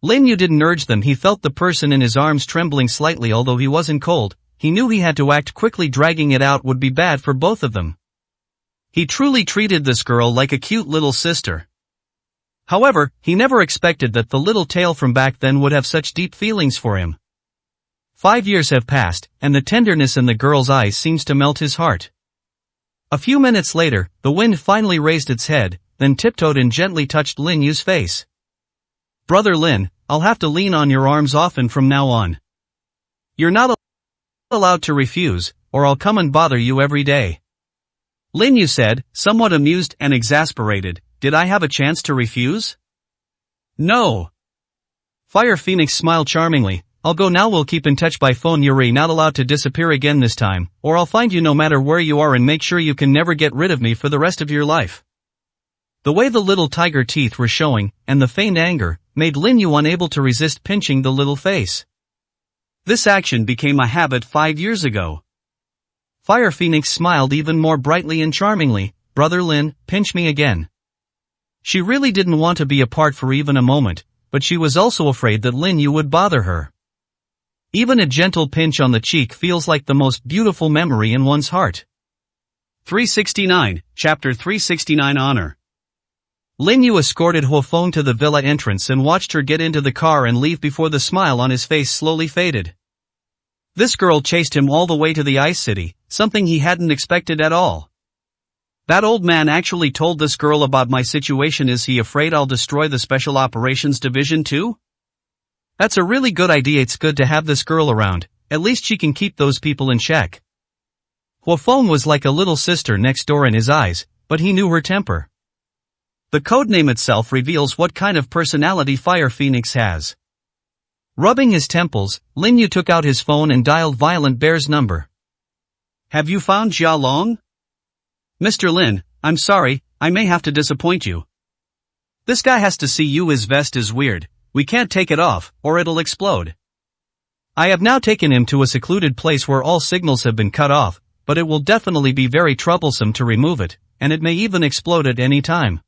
Lin Yu didn't urge them. He felt the person in his arms trembling slightly. Although he wasn't cold, he knew he had to act quickly. Dragging it out would be bad for both of them. He truly treated this girl like a cute little sister. However, he never expected that the little tail from back then would have such deep feelings for him. 5 years have passed, and the tenderness in the girl's eyes seems to melt his heart. A few minutes later, the wind finally raised its head, then tiptoed and gently touched Lin Yu's face. Brother Lin, I'll have to lean on your arms often from now on. You're not allowed to refuse, or I'll come and bother you every day. Lin Yu said, somewhat amused and exasperated. Did I have a chance to refuse? No. Fire Phoenix smiled charmingly. I'll go now. We'll keep in touch by phone. You're not allowed to disappear again this time, or I'll find you no matter where you are and make sure you can never get rid of me for the rest of your life. The way the little tiger teeth were showing, and the feigned anger, made Lin Yu unable to resist pinching the little face. This action became a habit 5 years ago. Fire Phoenix smiled even more brightly and charmingly. Brother Lin, pinch me again. She really didn't want to be apart for even a moment, but she was also afraid that Lin Yu would bother her. Even a gentle pinch on the cheek feels like the most beautiful memory in one's heart. 369, Chapter 369 Honor. Lin Yu escorted Huafeng to the villa entrance and watched her get into the car and leave before the smile on his face slowly faded. This girl chased him all the way to the Ice City, something he hadn't expected at all. That old man actually told this girl about my situation. Is he afraid I'll destroy the Special Operations Division too? That's a really good idea. It's good to have this girl around, at least she can keep those people in check. Huafeng was like a little sister next door in his eyes, but he knew her temper. The codename itself reveals what kind of personality Fire Phoenix has. Rubbing his temples, Lin Yu took out his phone and dialed Violent Bear's number. Have you found Jia Long? Mr. Lin, I'm sorry, I may have to disappoint you. This guy has to see you. His vest is weird. We can't take it off, or it'll explode. I have now taken him to a secluded place where all signals have been cut off, but it will definitely be very troublesome to remove it, and it may even explode at any time.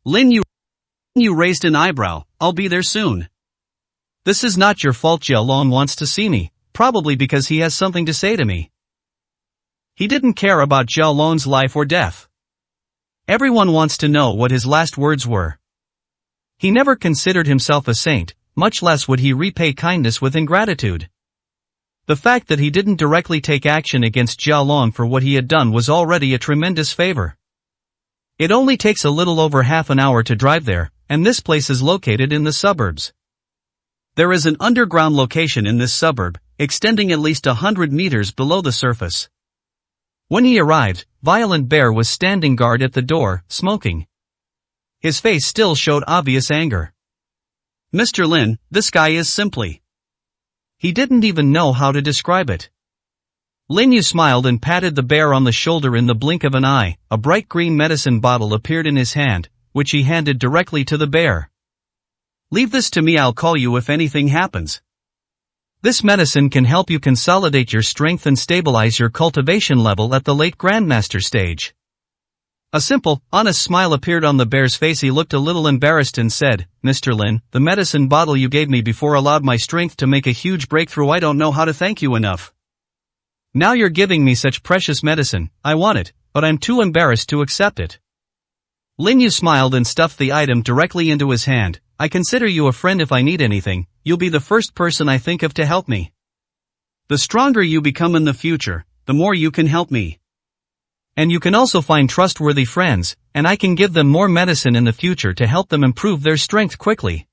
Lin Yu raised an eyebrow. I'll be there soon. This is not your fault. Jia Long wants to see me, probably because he has something to say to me. He didn't care about Jia Long's life or death. Everyone wants to know what his last words were. He never considered himself a saint, much less would he repay kindness with ingratitude. The fact that he didn't directly take action against Jia Long for what he had done was already a tremendous favor. It only takes a little over half an hour to drive there, and this place is located in the suburbs. There is an underground location in this suburb, extending at least 100 meters below the surface. When he arrived, Violent Bear was standing guard at the door, smoking. His face still showed obvious anger. Mr. Lin, this guy is simply... He didn't even know how to describe it. Lin Yu smiled and patted the bear on the shoulder in the blink of an eye. A bright green medicine bottle appeared in his hand, which he handed directly to the bear. Leave this to me, I'll call you if anything happens. This medicine can help you consolidate your strength and stabilize your cultivation level at the late Grandmaster stage. A simple, honest smile appeared on the bear's face. He looked a little embarrassed and said, Mr. Lin, the medicine bottle you gave me before allowed my strength to make a huge breakthrough. I don't know how to thank you enough. Now you're giving me such precious medicine, I want it, but I'm too embarrassed to accept it. Lin Yu smiled and stuffed the item directly into his hand. I consider you a friend. If I need anything, you'll be the first person I think of to help me. The stronger you become in the future, the more you can help me. And you can also find trustworthy friends, and I can give them more medicine in the future to help them improve their strength quickly.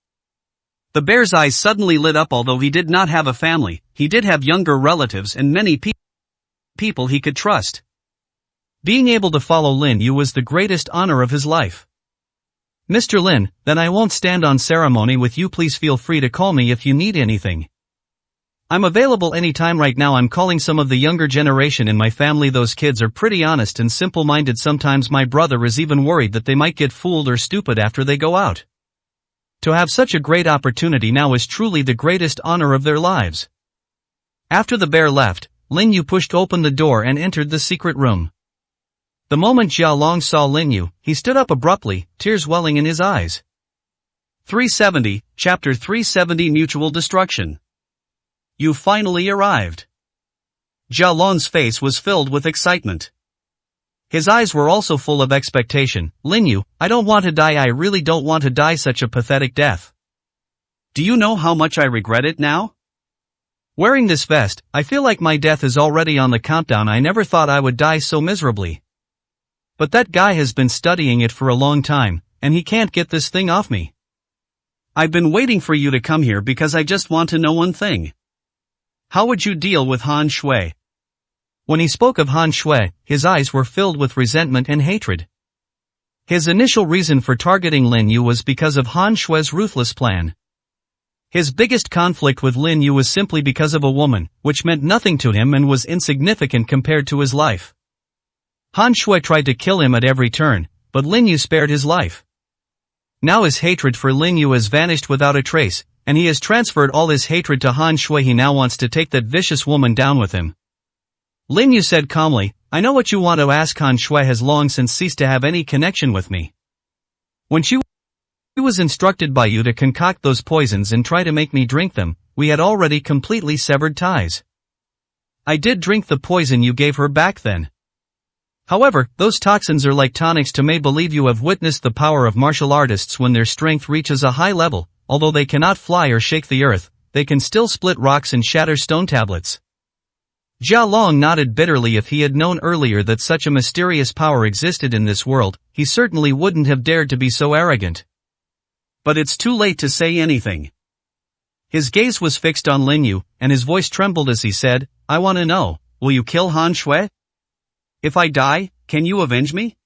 The bear's eyes suddenly lit up. Although he did not have a family, he did have younger relatives and many people he could trust. Being able to follow Lin Yu was the greatest honor of his life. Mr. Lin, then I won't stand on ceremony with you. Please feel free to call me if you need anything. I'm available anytime. Right now I'm calling some of the younger generation in my family. Those kids are pretty honest and simple-minded. Sometimes my brother is even worried that they might get fooled or stupid after they go out. To have such a great opportunity now is truly the greatest honor of their lives. After the bear left, Lin Yu pushed open the door and entered the secret room. The moment Jia Long saw Lin Yu, he stood up abruptly, tears welling in his eyes. 370, Chapter 370 Mutual Destruction. You finally arrived. Jia Long's face was filled with excitement. His eyes were also full of expectation. Lin Yu, I don't want to die. I really don't want to die such a pathetic death. Do you know how much I regret it now? Wearing this vest, I feel like my death is already on the countdown. I never thought I would die so miserably. But that guy has been studying it for a long time, and he can't get this thing off me. I've been waiting for you to come here because I just want to know one thing. How would you deal with Han Shui? When he spoke of Han Shui, his eyes were filled with resentment and hatred. His initial reason for targeting Lin Yu was because of Han Shui's ruthless plan. His biggest conflict with Lin Yu was simply because of a woman, which meant nothing to him and was insignificant compared to his life. Han Shui tried to kill him at every turn, but Lin Yu spared his life. Now his hatred for Lin Yu has vanished without a trace, and he has transferred all his hatred to Han Shui. He now wants to take that vicious woman down with him. Lin Yu said calmly, I know what you want to ask. Han Shui has long since ceased to have any connection with me. When she was instructed by you to concoct those poisons and try to make me drink them, we had already completely severed ties. I did drink the poison you gave her back then. However, those toxins are like tonics to me. Believe you have witnessed the power of martial artists when their strength reaches a high level. Although they cannot fly or shake the earth, they can still split rocks and shatter stone tablets. Jia Long nodded bitterly. If he had known earlier that such a mysterious power existed in this world, he certainly wouldn't have dared to be so arrogant. But it's too late to say anything. His gaze was fixed on Lin Yu, and his voice trembled as he said, I want to know, will you kill Han Shui? If I die, can you avenge me?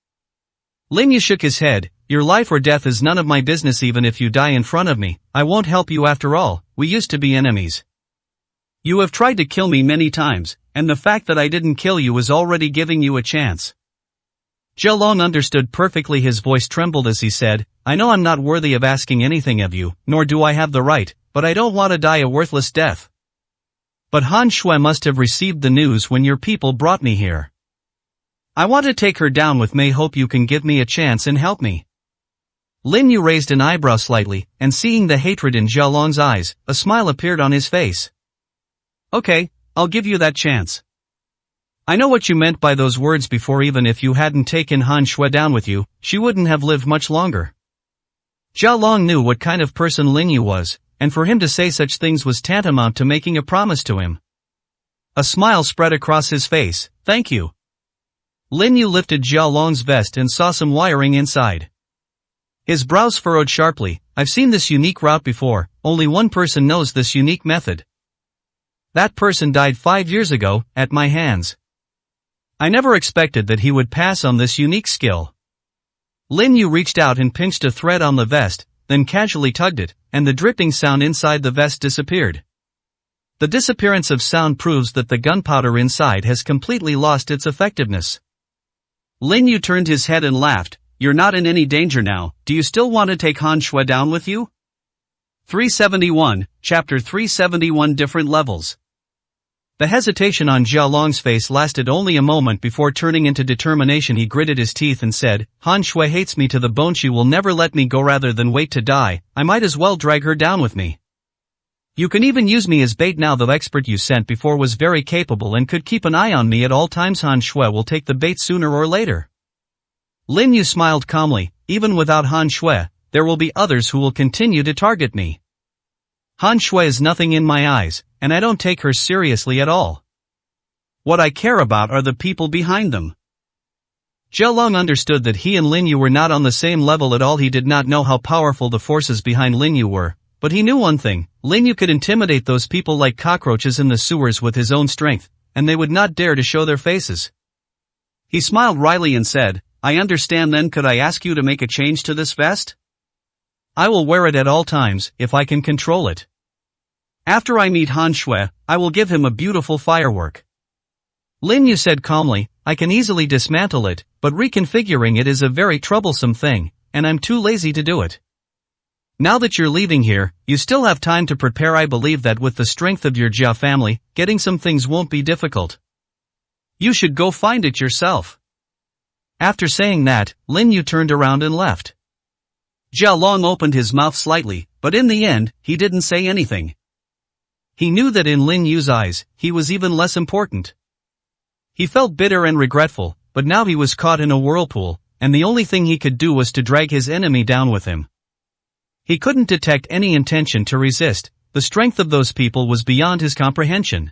Lin Yu shook his head. Your life or death is none of my business. Even if you die in front of me, I won't help you. After all, we used to be enemies. You have tried to kill me many times, and the fact that I didn't kill you is already giving you a chance. Jia Long understood perfectly. His voice trembled as he said, I know I'm not worthy of asking anything of you, nor do I have the right, but I don't want to die a worthless death. But Han Shui must have received the news when your people brought me here. I want to take her down with me. Hope you can give me a chance and help me. Lin Yu raised an eyebrow slightly, and seeing the hatred in Jia Long's eyes, a smile appeared on his face. Okay, I'll give you that chance. I know what you meant by those words before. Even if you hadn't taken Han Shui down with you, she wouldn't have lived much longer. Jia Long knew what kind of person Lin Yu was, and for him to say such things was tantamount to making a promise to him. A smile spread across his face. Thank you. Lin Yu lifted Jia Long's vest and saw some wiring inside. His brows furrowed sharply. I've seen this unique route before, only one person knows this unique method. That person died 5 years ago, at my hands. I never expected that he would pass on this unique skill. Lin Yu reached out and pinched a thread on the vest, then casually tugged it, and the dripping sound inside the vest disappeared. The disappearance of sound proves that the gunpowder inside has completely lost its effectiveness. Lin Yu turned his head and laughed. You're not in any danger now. Do you still want to take Han Shui down with you? 371, Chapter 371 Different Levels. The hesitation on Jia Long's face lasted only a moment before turning into determination. He gritted his teeth and said, Han Shui hates me to the bone. She will never let me go. Rather than wait to die, I might as well drag her down with me. You can even use me as bait now. The expert you sent before was very capable and could keep an eye on me at all times. Han Shui will take the bait sooner or later. Lin Yu smiled calmly. Even without Han Shui, there will be others who will continue to target me. Han Shui is nothing in my eyes, and I don't take her seriously at all. What I care about are the people behind them. Jia Long understood that he and Lin Yu were not on the same level at all. He did not know how powerful the forces behind Lin Yu were, but he knew one thing: Lin Yu could intimidate those people like cockroaches in the sewers with his own strength, and they would not dare to show their faces. He smiled wryly and said, I understand. Then could I ask you to make a change to this vest? I will wear it at all times, if I can control it. After I meet Han Shui, I will give him a beautiful firework. Lin Yu said calmly, I can easily dismantle it, but reconfiguring it is a very troublesome thing, and I'm too lazy to do it. Now that you're leaving here, you still have time to prepare. I believe that with the strength of your Jia family, getting some things won't be difficult. You should go find it yourself. After saying that, Lin Yu turned around and left. Jia Long opened his mouth slightly, but in the end, he didn't say anything. He knew that in Lin Yu's eyes, he was even less important. He felt bitter and regretful, but now he was caught in a whirlpool, and the only thing he could do was to drag his enemy down with him. He couldn't detect any intention to resist. The strength of those people was beyond his comprehension.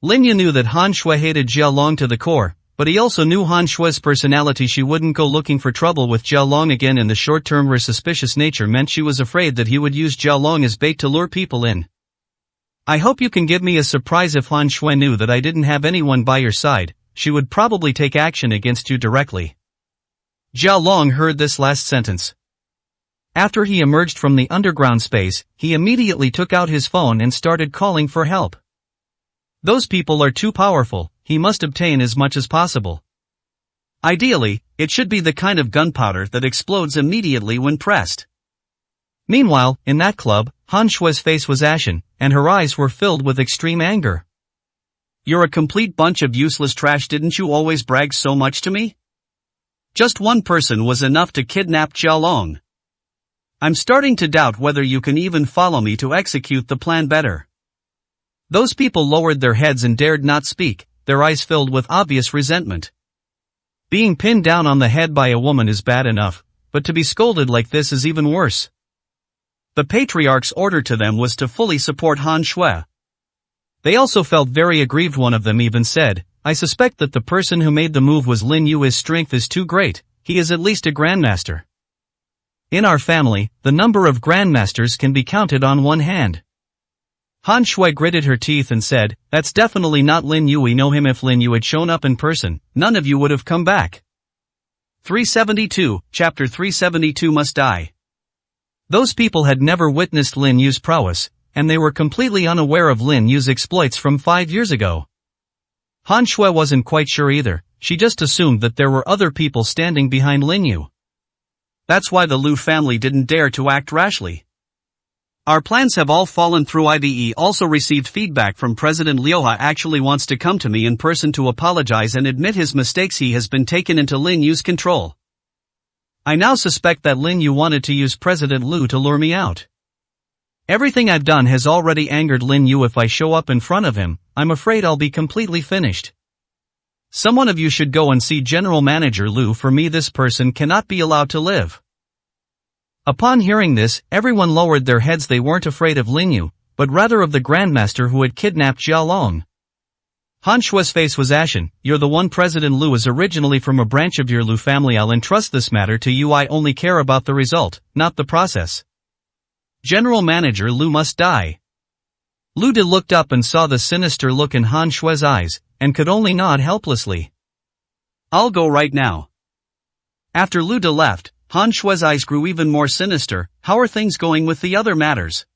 Lin Yu knew that Han Shui hated Jia Long to the core, but he also knew Han Shui's personality. She wouldn't go looking for trouble with Jia Long again in the short term. Her suspicious nature meant she was afraid that he would use Jia Long as bait to lure people in. I hope you can give me a surprise. If Han Shui knew that I didn't have anyone by your side, she would probably take action against you directly. Jia Long heard this last sentence. After he emerged from the underground space, he immediately took out his phone and started calling for help. Those people are too powerful. He must obtain as much as possible. Ideally, it should be the kind of gunpowder that explodes immediately when pressed. Meanwhile, in that club, Han Shui's face was ashen, and her eyes were filled with extreme anger. You're a complete bunch of useless trash. Didn't you always brag so much to me? Just one person was enough to kidnap Jia Long. I'm starting to doubt whether you can even follow me to execute the plan better. Those people lowered their heads and dared not speak, their eyes filled with obvious resentment. Being pinned down on the head by a woman is bad enough, but to be scolded like this is even worse. The patriarch's order to them was to fully support Han Shui. They also felt very aggrieved. One of them even said, I suspect that the person who made the move was Lin Yu. His strength is too great. He is at least a grandmaster. In our family, the number of grandmasters can be counted on one hand. Han Shui gritted her teeth and said, that's definitely not Lin Yu. We know him. If Lin Yu had shown up in person, none of you would have come back. 372, Chapter 372 Must Die. Those people had never witnessed Lin Yu's prowess, and they were completely unaware of Lin Yu's exploits from 5 years ago. Han Shui wasn't quite sure either. She just assumed that there were other people standing behind Lin Yu. That's why the Lu family didn't dare to act rashly. Our plans have all fallen through. IDE also received feedback from President Liuha. Actually wants to come to me in person to apologize and admit his mistakes. He has been taken into Lin Yu's control. I now suspect that Lin Yu wanted to use President Lu to lure me out. Everything I've done has already angered Lin Yu. If I show up in front of him, I'm afraid I'll be completely finished. Someone of you should go and see General Manager Lu for me. This person cannot be allowed to live. Upon hearing this, everyone lowered their heads. They weren't afraid of Lin Yu, but rather of the Grandmaster who had kidnapped Jia Long. Han Shue's face was ashen. "You're the one. President Lu is originally from a branch of your Lu family. I'll entrust this matter to you. I only care about the result, not the process. General Manager Lu must die." Lu De looked up and saw the sinister look in Han Shue's eyes, and could only nod helplessly. "I'll go right now." After Lu De left, Han Shue's eyes grew even more sinister. "How are things going with the other matters?"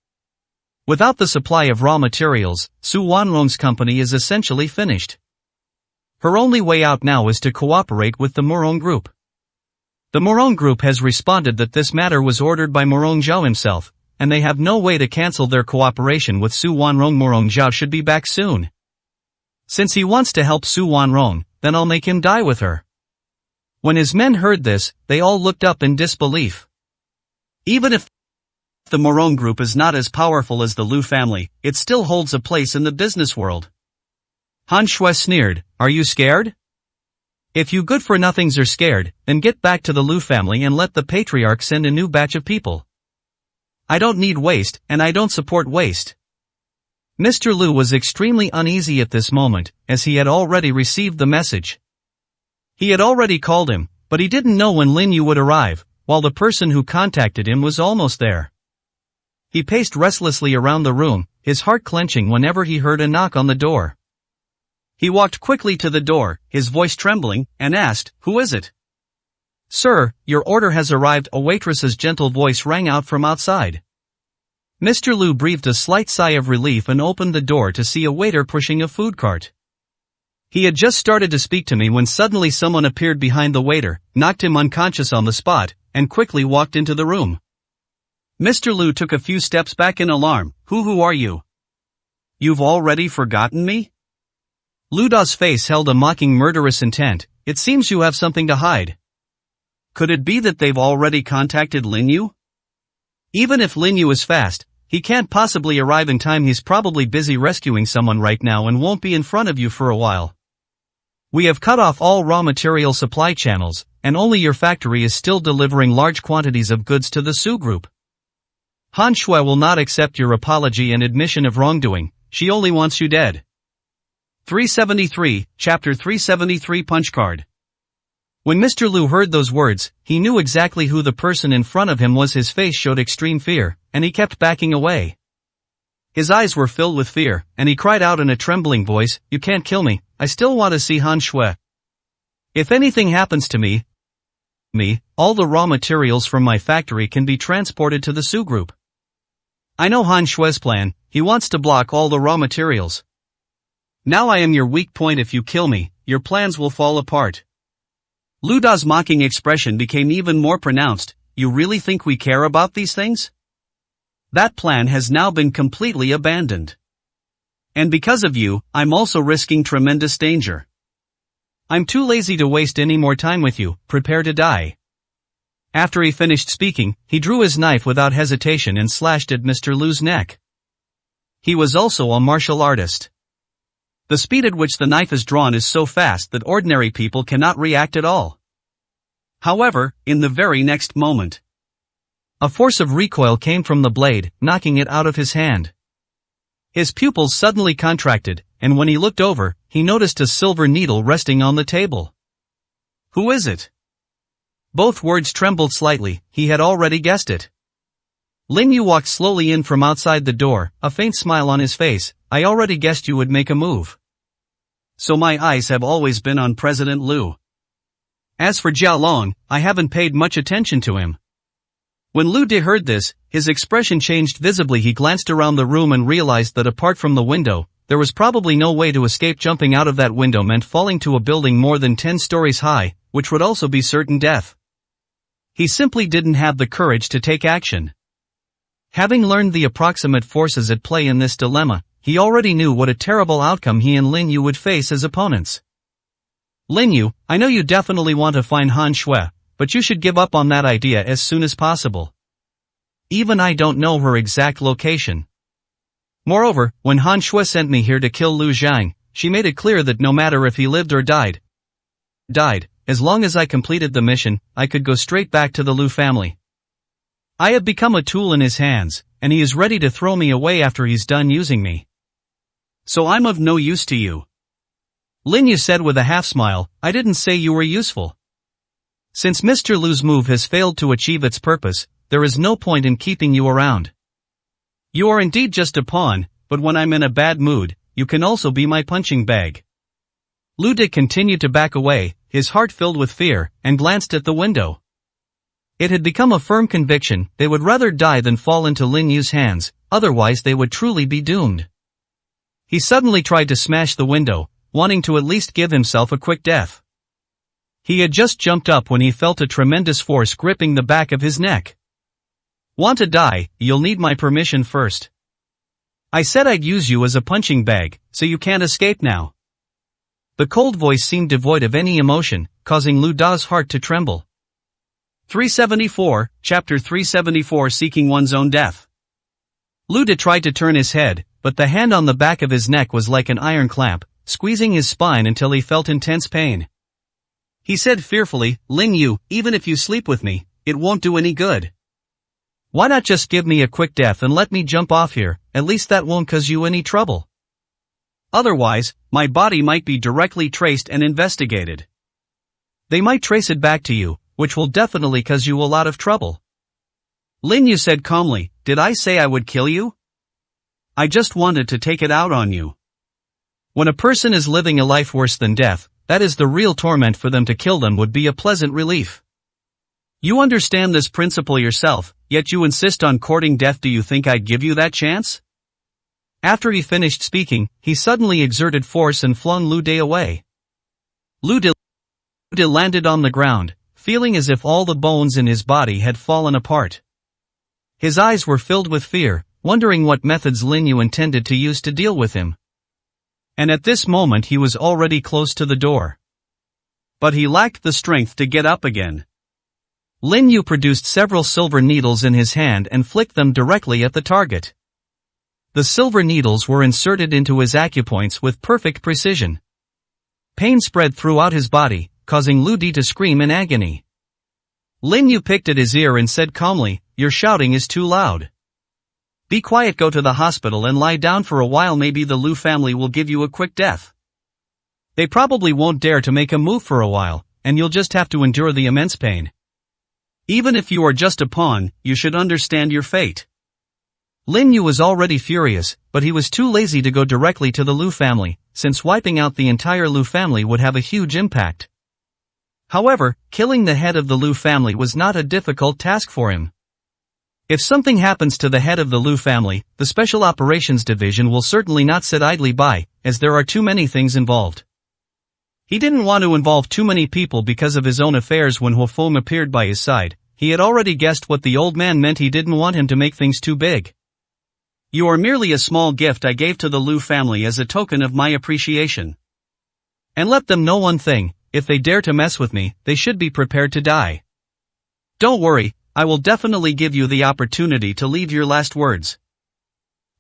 Without the supply of raw materials, Su Wanrong's company is essentially finished. Her only way out now is to cooperate with the Murong Group. The Murong Group has responded that this matter was ordered by Murong Zhao himself, and they have no way to cancel their cooperation with Su Wanrong. Murong Zhao should be back soon. Since he wants to help Su Wanrong, then I'll make him die with her. When his men heard this, they all looked up in disbelief. Even if the Murong Group is not as powerful as the Lu family, it still holds a place in the business world. Han Shui sneered, "Are you scared? If you good-for-nothings are scared, then get back to the Lu family and let the patriarch send a new batch of people. I don't need waste, and I don't support waste." Mr. Lu was extremely uneasy at this moment, as he had already received the message. He had already called him, but he didn't know when Lin Yu would arrive, while the person who contacted him was almost there. He paced restlessly around the room, his heart clenching whenever he heard a knock on the door. He walked quickly to the door, his voice trembling, and asked, "Who is it?" "Sir, your order has arrived," a waitress's gentle voice rang out from outside. Mr. Lu breathed a slight sigh of relief and opened the door to see a waiter pushing a food cart. He had just started to speak to me when suddenly someone appeared behind the waiter, knocked him unconscious on the spot, and quickly walked into the room. Mr. Lu took a few steps back in alarm. Who are you? You've already forgotten me?" Lu Da's face held a mocking murderous intent. "It seems you have something to hide. Could it be that they've already contacted Lin Yu? Even if Lin Yu is fast, he can't possibly arrive in time. He's probably busy rescuing someone right now and won't be in front of you for a while. We have cut off all raw material supply channels, and only your factory is still delivering large quantities of goods to the Su Group. Han Shui will not accept your apology and admission of wrongdoing. She only wants you dead." 373, Chapter 373 Punch Card. When Mr. Lu heard those words, he knew exactly who the person in front of him was. His face showed extreme fear, and he kept backing away. His eyes were filled with fear, and he cried out in a trembling voice, "You can't kill me, I still want to see Han Shui. If anything happens to me, all the raw materials from my factory can be transported to the Su Group. I know Han Shui's plan. He wants to block all the raw materials. Now I am your weak point. If you kill me, your plans will fall apart." Lu Da's mocking expression became even more pronounced. "You really think we care about these things? That plan has now been completely abandoned. And because of you, I'm also risking tremendous danger. I'm too lazy to waste any more time with you. Prepare to die." After he finished speaking, he drew his knife without hesitation and slashed at Mr. Lu's neck. He was also a martial artist. The speed at which the knife is drawn is so fast that ordinary people cannot react at all. However, in the very next moment, a force of recoil came from the blade, knocking it out of his hand. His pupils suddenly contracted, and when he looked over, he noticed a silver needle resting on the table. "Who is it?" Both words trembled slightly. He had already guessed it. Lin Yu walked slowly in from outside the door, a faint smile on his face. "I already guessed you would make a move. So my eyes have always been on President Lu. As for Jia Long, I haven't paid much attention to him." When Lu De heard this, his expression changed visibly. He glanced around the room and realized that apart from the window, there was probably no way to escape. Jumping out of that window meant falling to a building more than 10 stories high, which would also be certain death. He simply didn't have the courage to take action. Having learned the approximate forces at play in this dilemma, he already knew what a terrible outcome he and Lin Yu would face as opponents. "Lin Yu, I know you definitely want to find Han Shui, but you should give up on that idea as soon as possible. Even I don't know her exact location. Moreover, when Han Shui sent me here to kill Lu Zhang, she made it clear that no matter if he lived or died, as long as I completed the mission, I could go straight back to the Lu family. I have become a tool in his hands, and he is ready to throw me away after he's done using me. So I'm of no use to you. Lin Yu said with a half-smile, I didn't say you were useful. Since Mr. Lu's move has failed to achieve its purpose, there is no point in keeping you around. You are indeed just a pawn, but when I'm in a bad mood, you can also be my punching bag. Lu De continued to back away, his heart filled with fear, and glanced at the window. It had become a firm conviction they would rather die than fall into Lin Yu's hands, otherwise they would truly be doomed. He suddenly tried to smash the window, wanting to at least give himself a quick death. He had just jumped up when he felt a tremendous force gripping the back of his neck. Want to die? You'll need my permission first. I said I'd use you as a punching bag, so you can't escape now. The cold voice seemed devoid of any emotion, causing Lu Da's heart to tremble. 374, Chapter 374 Seeking One's Own Death. Lu De tried to turn his head, but the hand on the back of his neck was like an iron clamp, squeezing his spine until he felt intense pain. He said fearfully, Lin Yu, even if you sleep with me, it won't do any good. Why not just give me a quick death and let me jump off here, at least that won't cause you any trouble. Otherwise, my body might be directly traced and investigated. They might trace it back to you, which will definitely cause you a lot of trouble. Lin Yu said calmly, did I say I would kill you? I just wanted to take it out on you. When a person is living a life worse than death, that is the real torment. For them to kill them would be a pleasant relief. You understand this principle yourself, yet you insist on courting death. Do you think I'd give you that chance? After he finished speaking, he suddenly exerted force and flung Lu De away. Lu De landed on the ground, feeling as if all the bones in his body had fallen apart. His eyes were filled with fear, wondering what methods Lin Yu intended to use to deal with him. And at this moment he was already close to the door. But he lacked the strength to get up again. Lin Yu produced several silver needles in his hand and flicked them directly at the target. The silver needles were inserted into his acupoints with perfect precision. Pain spread throughout his body, causing Lu De to scream in agony. Lin Yu picked at his ear and said calmly, your shouting is too loud. Be quiet, go to the hospital and lie down for a while. Maybe the Lu family will give you a quick death. They probably won't dare to make a move for a while, and you'll just have to endure the immense pain. Even if you are just a pawn, you should understand your fate. Lin Yu was already furious, but he was too lazy to go directly to the Lu family, since wiping out the entire Lu family would have a huge impact. However, killing the head of the Lu family was not a difficult task for him. If something happens to the head of the Lu family, the Special Operations Division will certainly not sit idly by, as there are too many things involved. He didn't want to involve too many people because of his own affairs. When Huofeng appeared by his side, he had already guessed what the old man meant. He didn't want him to make things too big. You are merely a small gift I gave to the Lu family as a token of my appreciation. And let them know one thing, if they dare to mess with me, they should be prepared to die. Don't worry, I will definitely give you the opportunity to leave your last words.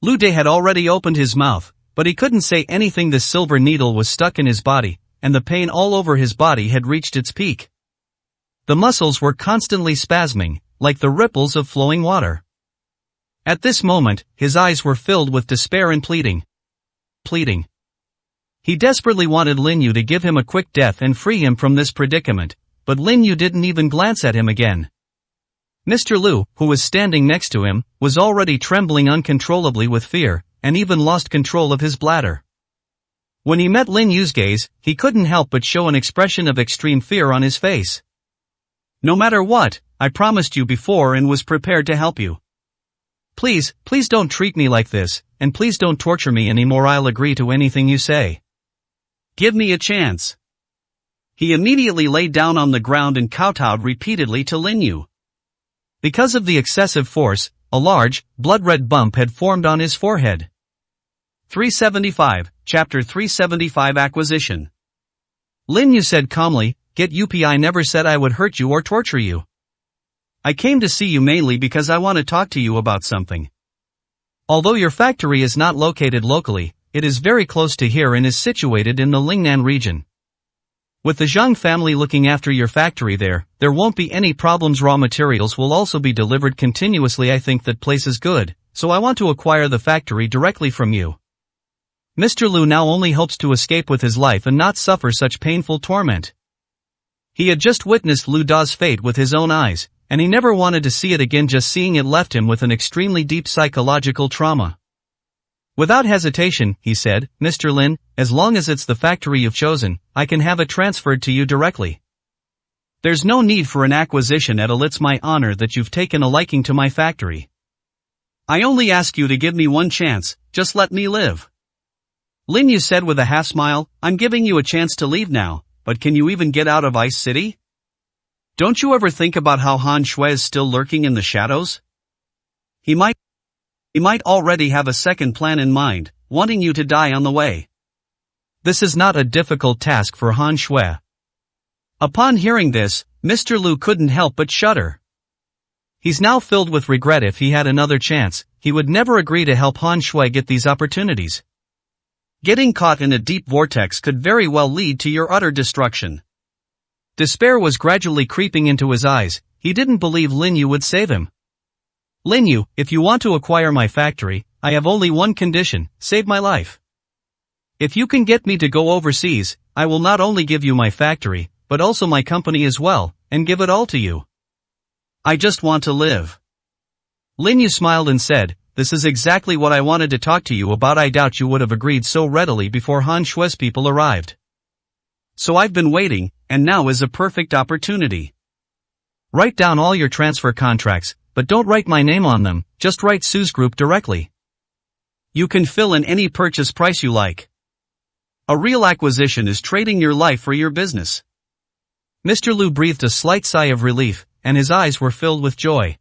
Lu De had already opened his mouth, but he couldn't say anything. The silver needle was stuck in his body, and the pain all over his body had reached its peak. The muscles were constantly spasming, like the ripples of flowing water. At this moment, his eyes were filled with despair and pleading. He desperately wanted Lin Yu to give him a quick death and free him from this predicament, but Lin Yu didn't even glance at him again. Mr. Lu, who was standing next to him, was already trembling uncontrollably with fear, and even lost control of his bladder. When he met Lin Yu's gaze, he couldn't help but show an expression of extreme fear on his face. No matter what, I promised you before and was prepared to help you. Please don't treat me like this, and please don't torture me anymore. I'll agree to anything you say. Give me a chance. He immediately lay down on the ground and kowtowed repeatedly to Lin Yu. Because of the excessive force, a large, blood-red bump had formed on his forehead. 375, Chapter 375 Acquisition. Lin Yu said calmly, Get up, I never said I would hurt you or torture you. I came to see you mainly because I want to talk to you about something. Although your factory is not located locally, it is very close to here and is situated in the Lingnan region. With the Zhang family looking after your factory there won't be any problems. Raw materials will also be delivered continuously. I think that place is good, so I want to acquire the factory directly from you. Mr. Lu now only hopes to escape with his life and not suffer such painful torment. He had just witnessed Lu Da's fate with his own eyes, and he never wanted to see it again. Just seeing it left him with an extremely deep psychological trauma. Without hesitation, he said, Mr. Lin, as long as it's the factory you've chosen, I can have it transferred to you directly. There's no need for an acquisition at all. It's my honor that you've taken a liking to my factory. I only ask you to give me one chance, just let me live. Lin Yu said with a half smile, I'm giving you a chance to leave now, but can you even get out of Ice City? Don't you ever think about how Han Shui is still lurking in the shadows? He might already have a second plan in mind, wanting you to die on the way. This is not a difficult task for Han Shui. Upon hearing this, Mr. Lu couldn't help but shudder. He's now filled with regret. If he had another chance, he would never agree to help Han Shui get these opportunities. Getting caught in a deep vortex could very well lead to your utter destruction. Despair was gradually creeping into his eyes. He didn't believe Lin Yu would save him. Lin Yu, if you want to acquire my factory, I have only one condition, save my life. If you can get me to go overseas, I will not only give you my factory, but also my company as well, and give it all to you. I just want to live. Lin Yu smiled and said, this is exactly what I wanted to talk to you about. I doubt you would have agreed so readily before Han Shui's people arrived. So I've been waiting, and now is a perfect opportunity. Write down all your transfer contracts, but don't write my name on them, just write Su's group directly. You can fill in any purchase price you like. A real acquisition is trading your life for your business. Mr. Lu breathed a slight sigh of relief, and his eyes were filled with joy.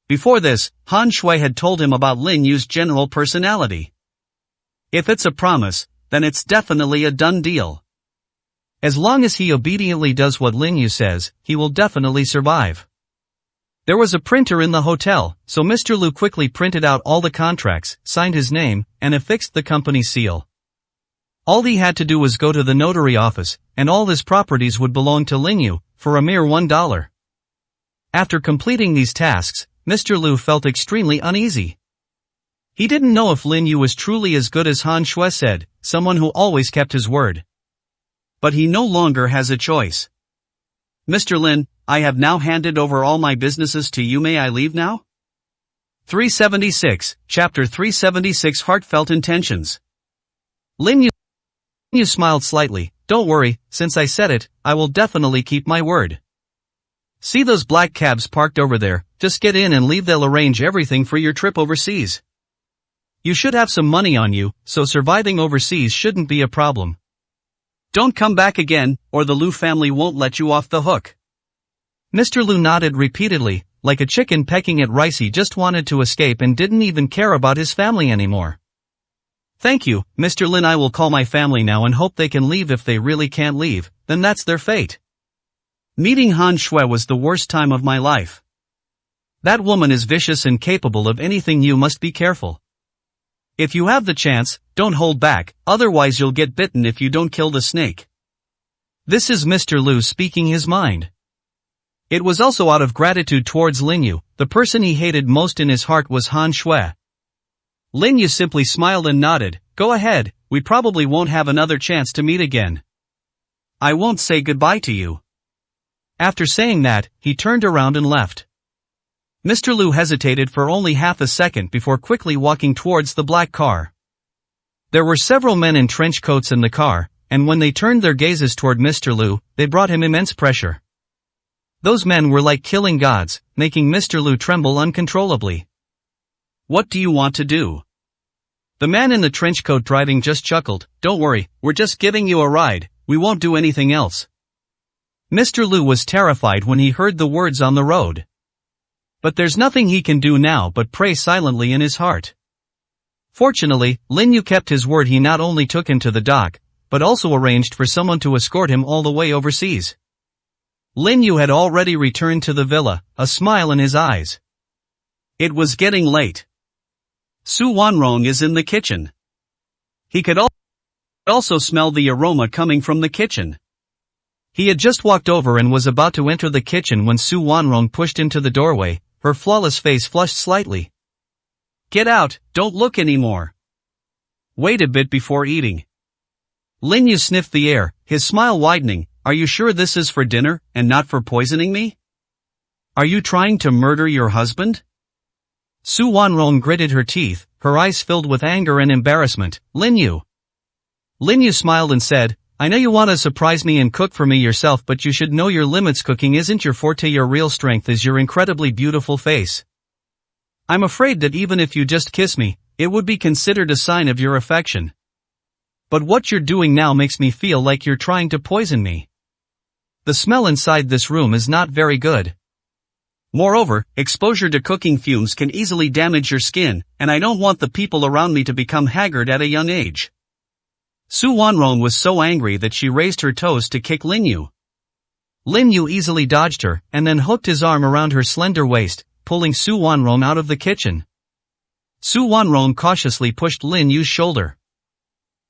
Before this, Han Shui had told him about Lin Yu's general personality. If it's a promise, then it's definitely a done deal. As long as he obediently does what Lin Yu says, he will definitely survive. There was a printer in the hotel, so Mr. Lu quickly printed out all the contracts, signed his name, and affixed the company seal. All he had to do was go to the notary office, and all his properties would belong to Lin Yu, for a mere $1. After completing these tasks, Mr. Lu felt extremely uneasy. He didn't know if Lin Yu was truly as good as Han Shui said, someone who always kept his word. But he no longer has a choice. Mr. Lin, I have now handed over all my businesses to you. May I leave now? 376, Chapter 376 Heartfelt Intentions. Lin Yu smiled slightly. Don't worry, since I said it, I will definitely keep my word. See those black cabs parked over there, just get in and leave. They'll arrange everything for your trip overseas. You should have some money on you, so surviving overseas shouldn't be a problem. Don't come back again, or the Lu family won't let you off the hook. Mr. Lu nodded repeatedly, like a chicken pecking at rice. He just wanted to escape and didn't even care about his family anymore. Thank you, Mr. Lin. I will call my family now and hope they can leave. If they really can't leave, then that's their fate. Meeting Han Shui was the worst time of my life. That woman is vicious and capable of anything. You must be careful. If you have the chance, don't hold back, otherwise you'll get bitten if you don't kill the snake. This is Mr. Lu speaking his mind. It was also out of gratitude towards Lin Yu. The person he hated most in his heart was Han Shui. Lin Yu simply smiled and nodded. Go ahead, we probably won't have another chance to meet again. I won't say goodbye to you. After saying that, he turned around and left. Mr. Lu hesitated for only half a second before quickly walking towards the black car. There were several men in trench coats in the car, and when they turned their gazes toward Mr. Lu, they brought him immense pressure. Those men were like killing gods, making Mr. Lu tremble uncontrollably. What do you want to do? The man in the trench coat driving just chuckled. Don't worry, we're just giving you a ride, we won't do anything else. Mr. Lu was terrified when he heard the words on the road. But there's nothing he can do now but pray silently in his heart. Fortunately, Lin Yu kept his word. He not only took him to the dock, but also arranged for someone to escort him all the way overseas. Lin Yu had already returned to the villa, a smile in his eyes. It was getting late. Su Wanrong is in the kitchen. He could also smell the aroma coming from the kitchen. He had just walked over and was about to enter the kitchen when Su Wanrong pushed into the doorway, her flawless face flushed slightly. Get out, don't look anymore. Wait a bit before eating. Lin Yu sniffed the air, his smile widening. Are you sure this is for dinner, and not for poisoning me? Are you trying to murder your husband? Su Wanrong gritted her teeth, her eyes filled with anger and embarrassment. Lin Yu. Lin Yu smiled and said, I know you want to surprise me and cook for me yourself, but you should know your limits. Cooking isn't your forte. Your real strength is your incredibly beautiful face. I'm afraid that even if you just kiss me, it would be considered a sign of your affection. But what you're doing now makes me feel like you're trying to poison me. The smell inside this room is not very good. Moreover, exposure to cooking fumes can easily damage your skin, and I don't want the people around me to become haggard at a young age. Su Wanrong was so angry that she raised her toes to kick Lin Yu. Lin Yu easily dodged her, and then hooked his arm around her slender waist, pulling Su Wanrong out of the kitchen. Su Wanrong cautiously pushed Lin Yu's shoulder.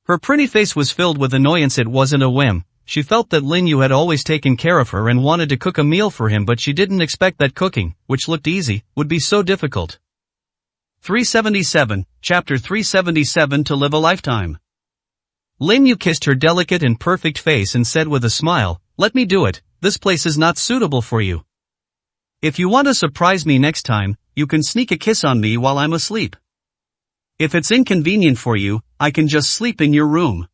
Her pretty face was filled with annoyance. It wasn't a whim. She felt that Lin Yu had always taken care of her and wanted to cook a meal for him, but she didn't expect that cooking, which looked easy, would be so difficult. 377, Chapter 377 To Live a Lifetime. Lin Yu kissed her delicate and perfect face and said with a smile, Let me do it, this place is not suitable for you. If you want to surprise me next time, you can sneak a kiss on me while I'm asleep. If it's inconvenient for you, I can just sleep in your room.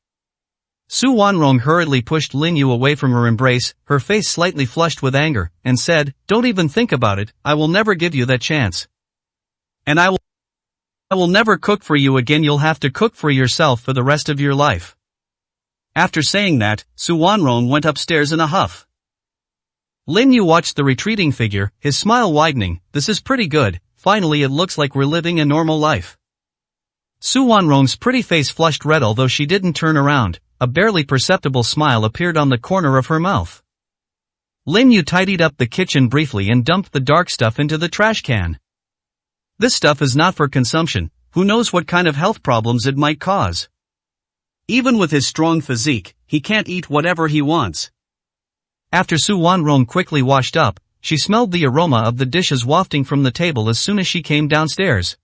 Su Wanrong hurriedly pushed Lin Yu away from her embrace, her face slightly flushed with anger, and said, Don't even think about it, I will never give you that chance. And I will never cook for you again. You'll have to cook for yourself for the rest of your life. After saying that, Su Wanrong went upstairs in a huff. Lin Yu watched the retreating figure, his smile widening. This is pretty good, finally it looks like we're living a normal life. Su Wanrong's pretty face flushed red. Although she didn't turn around, a barely perceptible smile appeared on the corner of her mouth. Lin Yu tidied up the kitchen briefly and dumped the dark stuff into the trash can. This stuff is not for consumption, who knows what kind of health problems it might cause. Even with his strong physique, he can't eat whatever he wants. After Su Wanrong quickly washed up, she smelled the aroma of the dishes wafting from the table as soon as she came downstairs.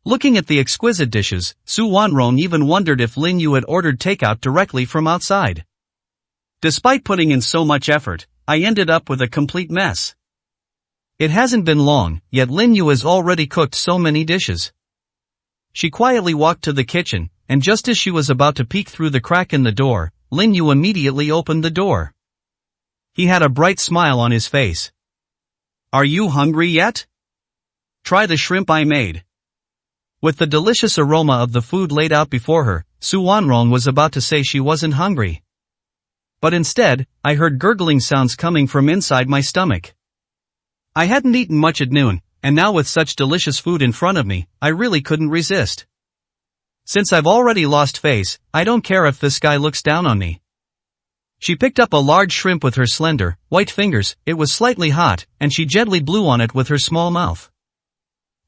Looking at the exquisite dishes, Su Wanrong even wondered if Lin Yu had ordered takeout directly from outside. Despite putting in so much effort, I ended up with a complete mess. It hasn't been long, yet Lin Yu has already cooked so many dishes. She quietly walked to the kitchen, and just as she was about to peek through the crack in the door, Lin Yu immediately opened the door. He had a bright smile on his face. Are you hungry yet? Try the shrimp I made. With the delicious aroma of the food laid out before her, Su Wanrong was about to say she wasn't hungry. But instead, I heard gurgling sounds coming from inside my stomach. I hadn't eaten much at noon, and now with such delicious food in front of me, I really couldn't resist. Since I've already lost face, I don't care if this guy looks down on me. She picked up a large shrimp with her slender, white fingers. It was slightly hot, and she gently blew on it with her small mouth.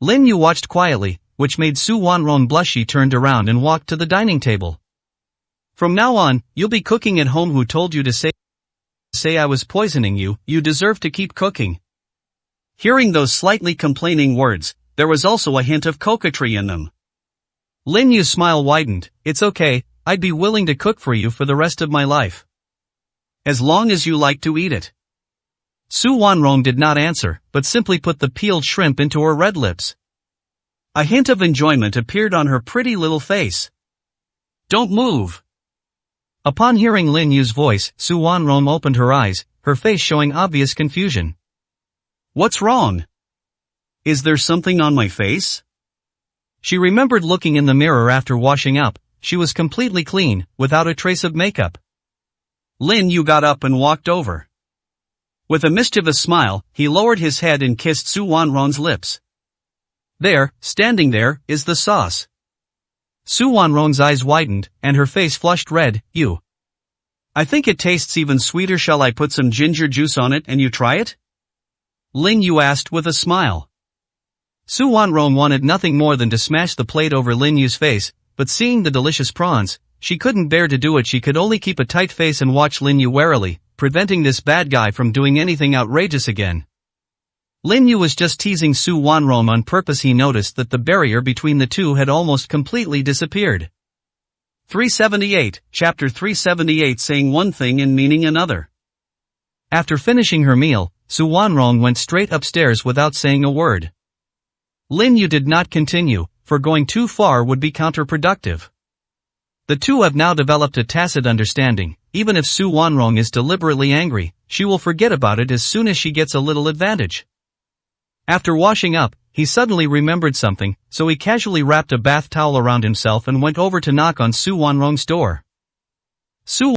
Lin Yu watched quietly, which made Su Wanrong blush. She turned around and walked to the dining table. From now on, you'll be cooking at home. Who told you to say I was poisoning you? You deserve to keep cooking. Hearing those slightly complaining words, there was also a hint of coquetry in them. Lin Yu's smile widened. It's okay, I'd be willing to cook for you for the rest of my life. As long as you like to eat it. Su Wanrong did not answer, but simply put the peeled shrimp into her red lips. A hint of enjoyment appeared on her pretty little face. Don't move. Upon hearing Lin Yu's voice, Su Wanrong opened her eyes, her face showing obvious confusion. What's wrong? Is there something on my face? She remembered looking in the mirror after washing up. She was completely clean, without a trace of makeup. Lin Yu got up and walked over. With a mischievous smile, he lowered his head and kissed Su Wanrong's lips. There, standing there, is the sauce. Su Wanrong's eyes widened, and her face flushed red. I think it tastes even sweeter. Shall I put some ginger juice on it and you try it? Lin Yu asked with a smile. Su Wanrong wanted nothing more than to smash the plate over Lin Yu's face, but seeing the delicious prawns, she couldn't bear to do it. She could only keep a tight face and watch Lin Yu warily, preventing this bad guy from doing anything outrageous again. Lin Yu was just teasing Su Wanrong on purpose. He noticed that the barrier between the two had almost completely disappeared. 378, Chapter 378, saying one thing and meaning another. After finishing her meal, Su Wanrong went straight upstairs without saying a word. Lin Yu did not continue, for going too far would be counterproductive. The two have now developed a tacit understanding. Even if Su Wanrong is deliberately angry, she will forget about it as soon as she gets a little advantage. After washing up, he suddenly remembered something, so he casually wrapped a bath towel around himself and went over to knock on Su Wanrong's door. Su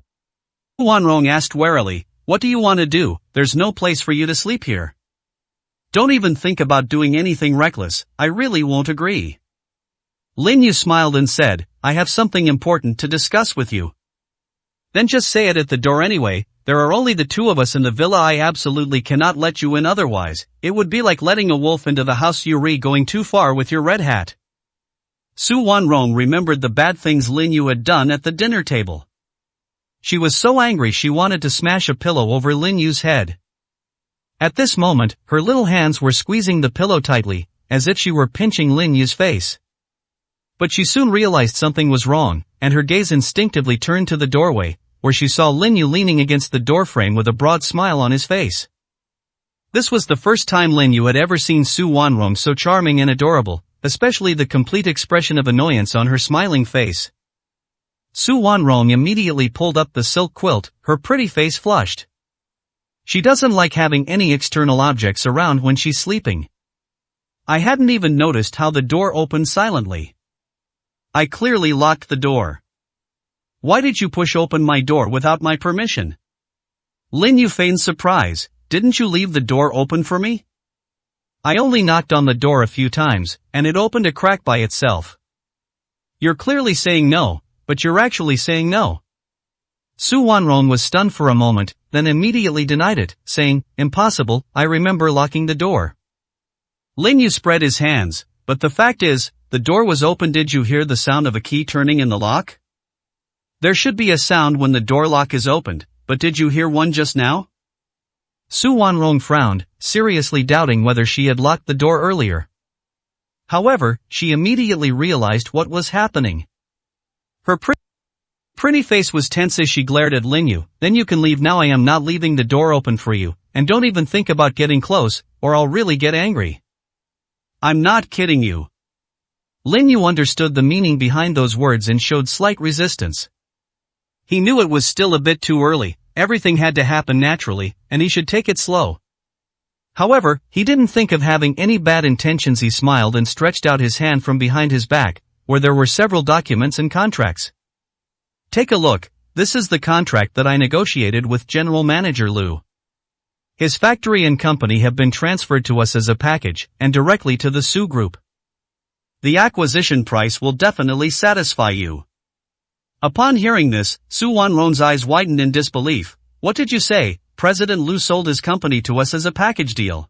Wanrong asked warily, "What do you want to do? There's no place for you to sleep here. Don't even think about doing anything reckless, I really won't agree." Lin Yu smiled and said, "I have something important to discuss with you." "Then just say it at the door anyway. There are only the two of us in the villa. I absolutely cannot let you in otherwise. It would be like letting a wolf into the house. You're going too far with your red hat." Su Wanrong remembered the bad things Lin Yu had done at the dinner table. She was so angry she wanted to smash a pillow over Lin Yu's head. At this moment, her little hands were squeezing the pillow tightly, as if she were pinching Lin Yu's face. But she soon realized something was wrong, and her gaze instinctively turned to the doorway, where she saw Lin Yu leaning against the doorframe with a broad smile on his face. This was the first time Lin Yu had ever seen Su Wanrong so charming and adorable, especially the complete expression of annoyance on her smiling face. Su Wanrong immediately pulled up the silk quilt, her pretty face flushed. She doesn't like having any external objects around when she's sleeping. "I hadn't even noticed how the door opened silently. I clearly locked the door. Why did you push open my door without my permission?" Lin Yu feigned surprise. "Didn't you leave the door open for me?" "I only knocked on the door a few times, and it opened a crack by itself." "You're clearly saying no, but you're actually saying no." Su Wanrong was stunned for a moment, then immediately denied it, saying, "Impossible, I remember locking the door." Lin Yu spread his hands, "But the fact is, the door was open. Did you hear the sound of a key turning in the lock? There should be a sound when the door lock is opened, but did you hear one just now?" Su Wanrong frowned, seriously doubting whether she had locked the door earlier. However, she immediately realized what was happening. Her pretty face was tense as she glared at Lin Yu. "Then you can leave now. I am not leaving the door open for you, and don't even think about getting close, or I'll really get angry." "I'm not kidding you." Lin Yu understood the meaning behind those words and showed slight resistance. He knew it was still a bit too early, everything had to happen naturally, and he should take it slow. However, he didn't think of having any bad intentions. He smiled and stretched out his hand from behind his back, where there were several documents and contracts. "Take a look. This is the contract that I negotiated with General Manager Liu. His factory and company have been transferred to us as a package, and directly to the Su Group. The acquisition price will definitely satisfy you." Upon hearing this, Su Wanrong's eyes widened in disbelief. "What did you say? President Liu sold his company to us as a package deal?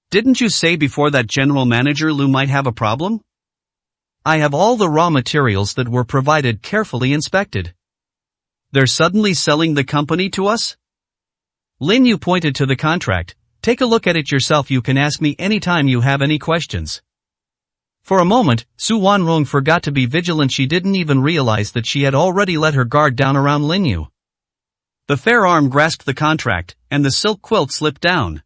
Didn't you say before that General Manager Liu might have a problem?" "I have all the raw materials that were provided carefully inspected. They're suddenly selling the company to us?" Lin Yu pointed to the contract. "Take a look at it yourself. You can ask me anytime you have any questions." For a moment, Su Wanrong forgot to be vigilant. She didn't even realize that she had already let her guard down around Lin Yu. The fair arm grasped the contract, and the silk quilt slipped down.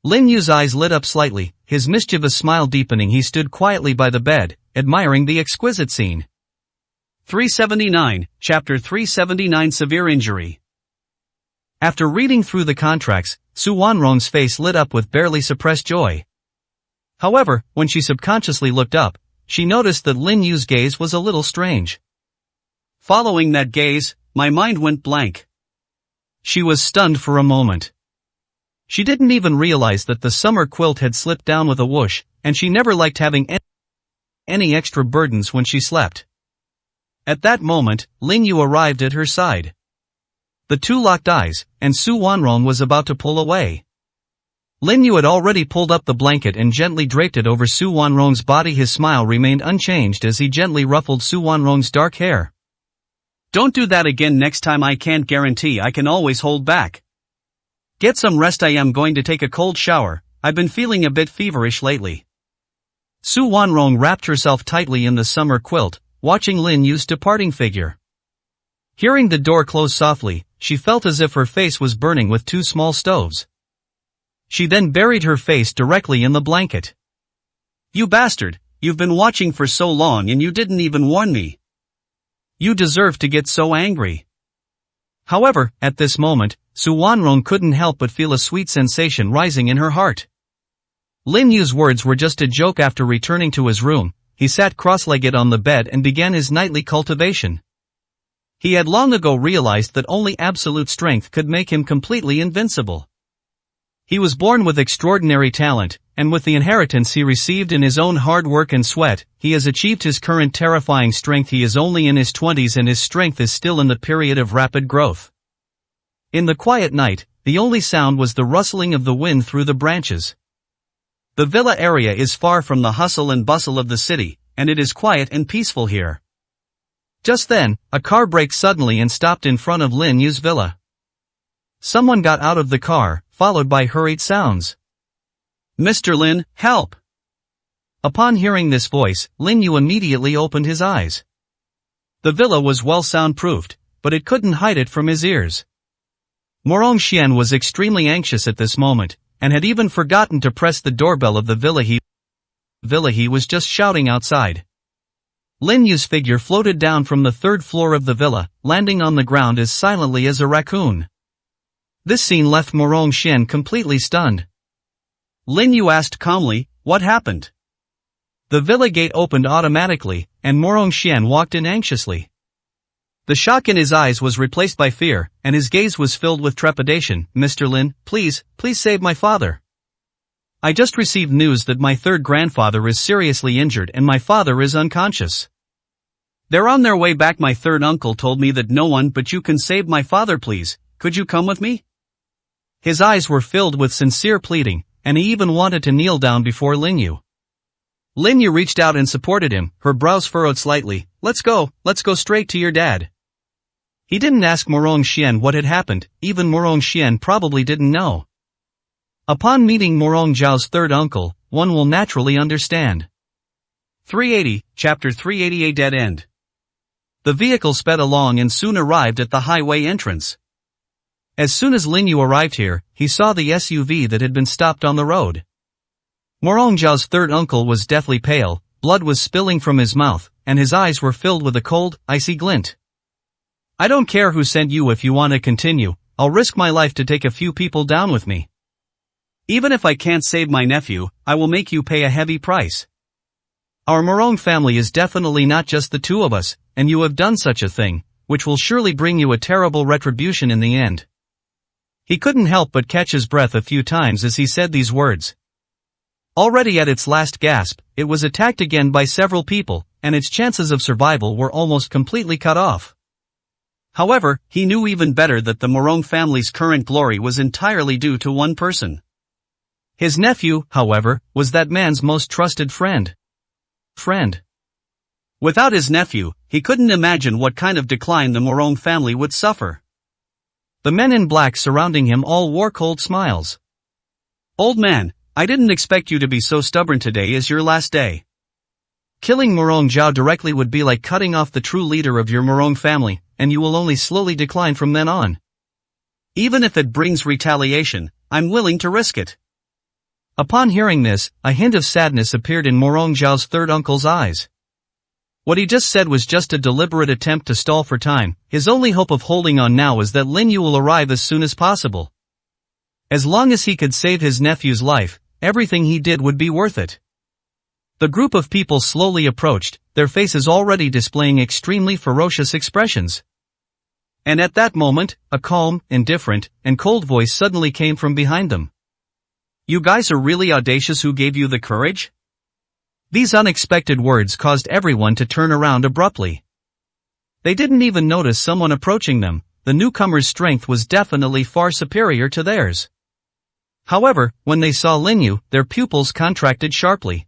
Lin Yu's eyes lit up slightly, his mischievous smile deepening. He stood quietly by the bed, admiring the exquisite scene. 379, Chapter 379, Severe Injury. After reading through the contracts, Su Wanrong's face lit up with barely suppressed joy. However, when she subconsciously looked up, she noticed that Lin Yu's gaze was a little strange. Following that gaze, my mind went blank. She was stunned for a moment. She didn't even realize that the summer quilt had slipped down with a whoosh, and she never liked having any extra burdens when she slept. At that moment, Lin Yu arrived at her side. The two locked eyes, and Su Wanrong was about to pull away. Lin Yu had already pulled up the blanket and gently draped it over Su Wanrong's body. His smile remained unchanged as he gently ruffled Su Wanrong's dark hair. Don't do that again next time. I can't guarantee I can always hold back. Get some rest. I am going to take a cold shower, I've been feeling a bit feverish lately. Su Wanrong wrapped herself tightly in the summer quilt, watching Lin Yu's departing figure. Hearing the door close softly, she felt as if her face was burning with two small stoves. She then buried her face directly in the blanket. You bastard, you've been watching for so long and you didn't even warn me. You deserve to get so angry. However, at this moment, Su Wanrong couldn't help but feel a sweet sensation rising in her heart. Lin Yu's words were just a joke. After returning to his room, he sat cross-legged on the bed and began his nightly cultivation. He had long ago realized that only absolute strength could make him completely invincible. He was born with extraordinary talent, and with the inheritance he received in his own hard work and sweat, he has achieved his current terrifying strength. He is only in his 20s and his strength is still in the period of rapid growth. In the quiet night, the only sound was the rustling of the wind through the branches. The villa area is far from the hustle and bustle of the city, and it is quiet and peaceful here. Just then, a car braked suddenly and stopped in front of Lin Yu's villa. Someone got out of the car, followed by hurried sounds. Mr. Lin, help! Upon hearing this voice, Lin Yu immediately opened his eyes. The villa was well soundproofed, but it couldn't hide it from his ears. Morong Xian was extremely anxious at this moment, and had even forgotten to press the doorbell of the villa. He was just shouting outside. Lin Yu's figure floated down from the third floor of the villa, landing on the ground as silently as a raccoon. This scene left Morong Xian completely stunned. Lin Yu asked calmly, "What happened?" The villa gate opened automatically, and Morong Xian walked in anxiously. The shock in his eyes was replaced by fear, and his gaze was filled with trepidation. Mr. Lin, please save my father. I just received news that my third grandfather is seriously injured and my father is unconscious. They're on their way back. My third uncle told me that no one but you can save my father. Please, could you come with me? His eyes were filled with sincere pleading, and he even wanted to kneel down before Lin Yu. Lin Yu reached out and supported him, her brows furrowed slightly. Let's go straight to your dad. He didn't ask Morong Xian what had happened, even Morong Xian probably didn't know. Upon meeting Morong Zhao's third uncle, one will naturally understand. 380, Chapter 380. A dead end. The vehicle sped along and soon arrived at the highway entrance. As soon as Lin Yu arrived here, he saw the SUV that had been stopped on the road. Morong Zhao's third uncle was deathly pale, blood was spilling from his mouth, and his eyes were filled with a cold, icy glint. I don't care who sent you. If you want to continue, I'll risk my life to take a few people down with me. Even if I can't save my nephew, I will make you pay a heavy price. Our Morong family is definitely not just the two of us, and you have done such a thing, which will surely bring you a terrible retribution in the end. He couldn't help but catch his breath a few times as he said these words. Already at its last gasp, it was attacked again by several people, and its chances of survival were almost completely cut off. However, he knew even better that the Morong family's current glory was entirely due to one person. His nephew, however, was that man's most trusted friend. Without his nephew, he couldn't imagine what kind of decline the Morong family would suffer. The men in black surrounding him all wore cold smiles. Old man, I didn't expect you to be so stubborn. Today is your last day. Killing Morong Zhao directly would be like cutting off the true leader of your Morong family, and you will only slowly decline from then on. Even if it brings retaliation, I'm willing to risk it. Upon hearing this, a hint of sadness appeared in Morong Zhao's third uncle's eyes. What he just said was just a deliberate attempt to stall for time. His only hope of holding on now is that Lin Yu will arrive as soon as possible. As long as he could save his nephew's life, everything he did would be worth it. The group of people slowly approached, their faces already displaying extremely ferocious expressions. And at that moment, a calm, indifferent, and cold voice suddenly came from behind them. You guys are really audacious. Who gave you the courage? These unexpected words caused everyone to turn around abruptly. They didn't even notice someone approaching them. The newcomer's strength was definitely far superior to theirs. However, when they saw Lin Yu, their pupils contracted sharply.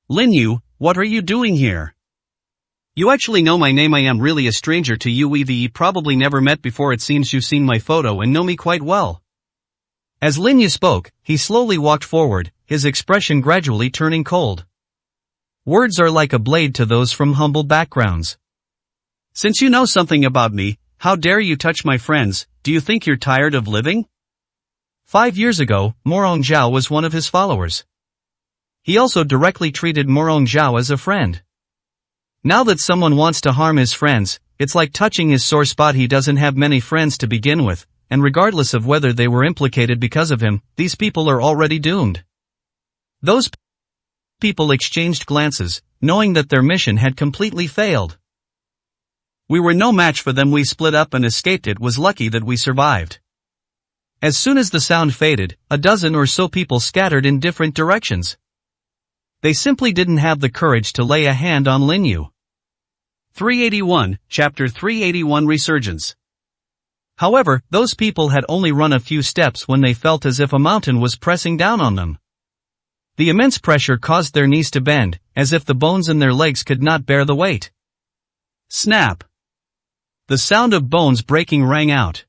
Lin Yu, what are you doing here? You actually know my name. I am really a stranger to you. We've probably never met before. It seems you've seen my photo and know me quite well. As Lin Yu spoke, he slowly walked forward, his expression gradually turning cold. Words are like a blade to those from humble backgrounds. Since you know something about me, how dare you touch my friends? Do you think you're tired of living? 5 years ago, Morong Zhao was one of his followers. He also directly treated Morong Zhao as a friend. Now that someone wants to harm his friends, it's like touching his sore spot. He doesn't have many friends to begin with, and regardless of whether they were implicated because of him, these people are already doomed. Those people exchanged glances, knowing that their mission had completely failed. We were no match for them. We split up and escaped. It was lucky that we survived. As soon as the sound faded, a dozen or so people scattered in different directions. They simply didn't have the courage to lay a hand on Lin Yu. 381, Chapter 381 Resurgence. However, those people had only run a few steps when they felt as if a mountain was pressing down on them. The immense pressure caused their knees to bend, as if the bones in their legs could not bear the weight. Snap! The sound of bones breaking rang out.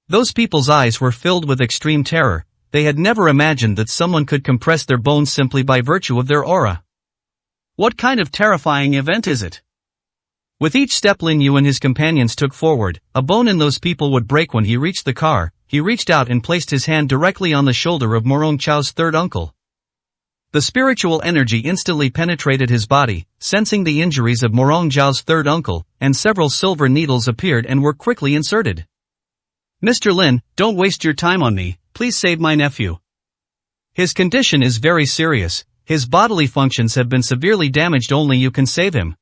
Those people's eyes were filled with extreme terror. They had never imagined that someone could compress their bones simply by virtue of their aura. What kind of terrifying event is it? With each step Lin Yu and his companions took forward, a bone in those people would break. When he reached the car, he reached out and placed his hand directly on the shoulder of Morong Chao's third uncle. The spiritual energy instantly penetrated his body, sensing the injuries of Morong Zhao's third uncle, and several silver needles appeared and were quickly inserted. Mr. Lin, don't waste your time on me, please save my nephew. His condition is very serious, his bodily functions have been severely damaged. Only you can save him.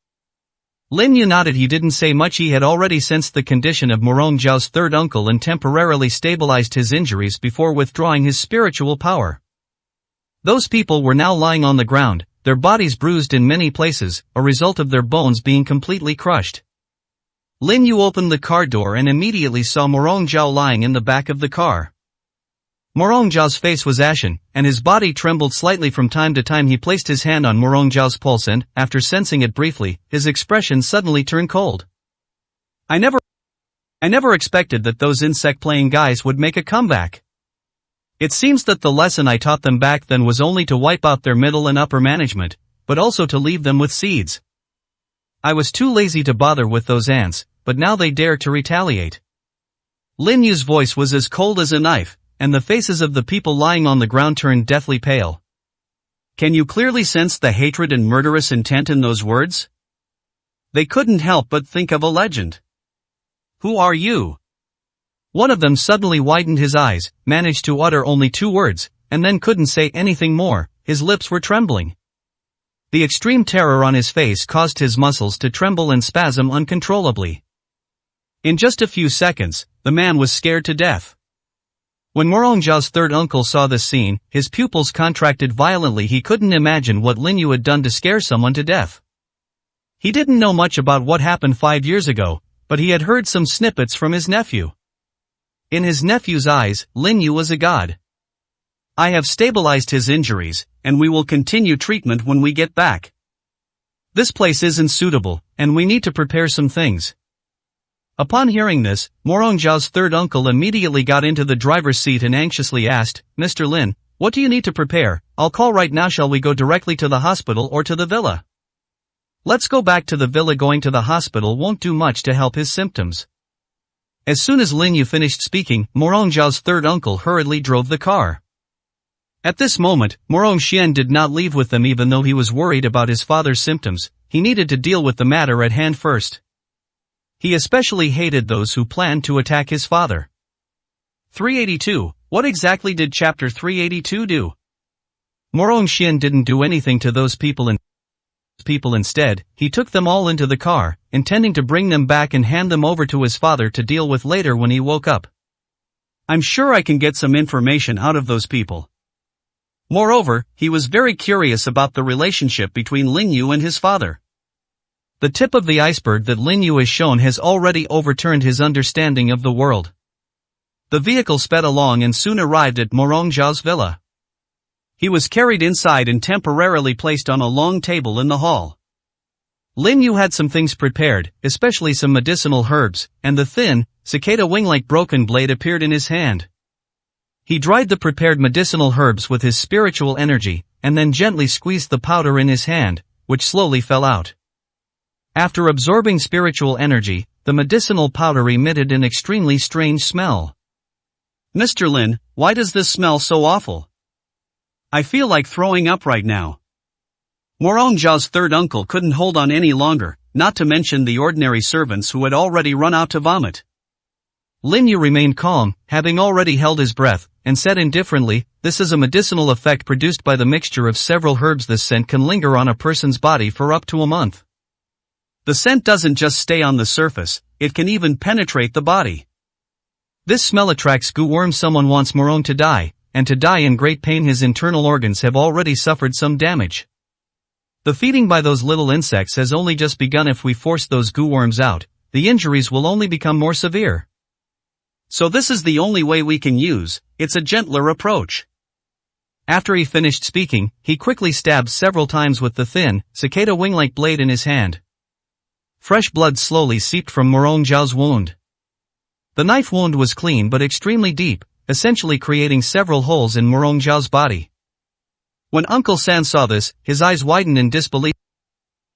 Lin Yu nodded. He didn't say much. He had already sensed the condition of Morong Zhao's third uncle and temporarily stabilized his injuries before withdrawing his spiritual power. Those people were now lying on the ground, their bodies bruised in many places, a result of their bones being completely crushed. Lin Yu opened the car door and immediately saw Morong Zhao lying in the back of the car. Morong Zhao's face was ashen, and his body trembled slightly from time to time. He placed his hand on Morong Zhao's pulse and, after sensing it briefly, his expression suddenly turned cold. I never expected that those insect-playing guys would make a comeback. It seems that the lesson I taught them back then was only to wipe out their middle and upper management, but also to leave them with seeds. I was too lazy to bother with those ants, but now they dare to retaliate. Lin Yu's voice was as cold as a knife, and the faces of the people lying on the ground turned deathly pale. Can you clearly sense the hatred and murderous intent in those words? They couldn't help but think of a legend. Who are you? One of them suddenly widened his eyes, managed to utter only 2 words, and then couldn't say anything more. His lips were trembling. The extreme terror on his face caused his muscles to tremble and spasm uncontrollably. In just a few seconds, the man was scared to death. When Morong Zhao's third uncle saw this scene, his pupils contracted violently. He couldn't imagine what Lin Yu had done to scare someone to death. He didn't know much about what happened 5 years ago, but he had heard some snippets from his nephew. In his nephew's eyes, Lin Yu was a god. I have stabilized his injuries, and we will continue treatment when we get back. This place isn't suitable, and we need to prepare some things. Upon hearing this, Morong Zhao's third uncle immediately got into the driver's seat and anxiously asked, Mr. Lin, what do you need to prepare? I'll call right now. Shall we go directly to the hospital or to the villa? Let's go back to the villa. Going to the hospital won't do much to help his symptoms. As soon as Lin Yu finished speaking, Morong Zhao's third uncle hurriedly drove the car. At this moment, Morong Xian did not leave with them. Even though he was worried about his father's symptoms, he needed to deal with the matter at hand first. He especially hated those who planned to attack his father. 382. What exactly did Chapter 382 do? Morong Xian didn't do anything to those people. Instead, he took them all into the car, intending to bring them back and hand them over to his father to deal with later when he woke up. I'm sure I can get some information out of those people. Moreover, he was very curious about the relationship between Lin Yu and his father. The tip of the iceberg that Lin Yu has shown has already overturned his understanding of the world. The vehicle sped along and soon arrived at Morong Zhao's villa. He was carried inside and temporarily placed on a long table in the hall. Lin Yu had some things prepared, especially some medicinal herbs, and the thin, cicada wing-like broken blade appeared in his hand. He dried the prepared medicinal herbs with his spiritual energy, and then gently squeezed the powder in his hand, which slowly fell out. After absorbing spiritual energy, the medicinal powder emitted an extremely strange smell. Mr. Lin, why does this smell so awful? I feel like throwing up right now. Morong Zhao's third uncle couldn't hold on any longer, not to mention the ordinary servants who had already run out to vomit. Lin Yu remained calm, having already held his breath, and said indifferently, "This is a medicinal effect produced by the mixture of several herbs. This scent can linger on a person's body for up to a month. The scent doesn't just stay on the surface, it can even penetrate the body. This smell attracts goo worms. Someone wants Morong to die, and to die in great pain. His internal organs have already suffered some damage. The feeding by those little insects has only just begun. If we force those goo worms out, the injuries will only become more severe. So this is the only way we can use, it's a gentler approach." After he finished speaking, he quickly stabbed several times with the thin, cicada wing-like blade in his hand. Fresh blood slowly seeped from Morong Zhao's wound. The knife wound was clean but extremely deep, essentially creating several holes in Morong Zhao's body. When Uncle San saw this, his eyes widened in disbelief.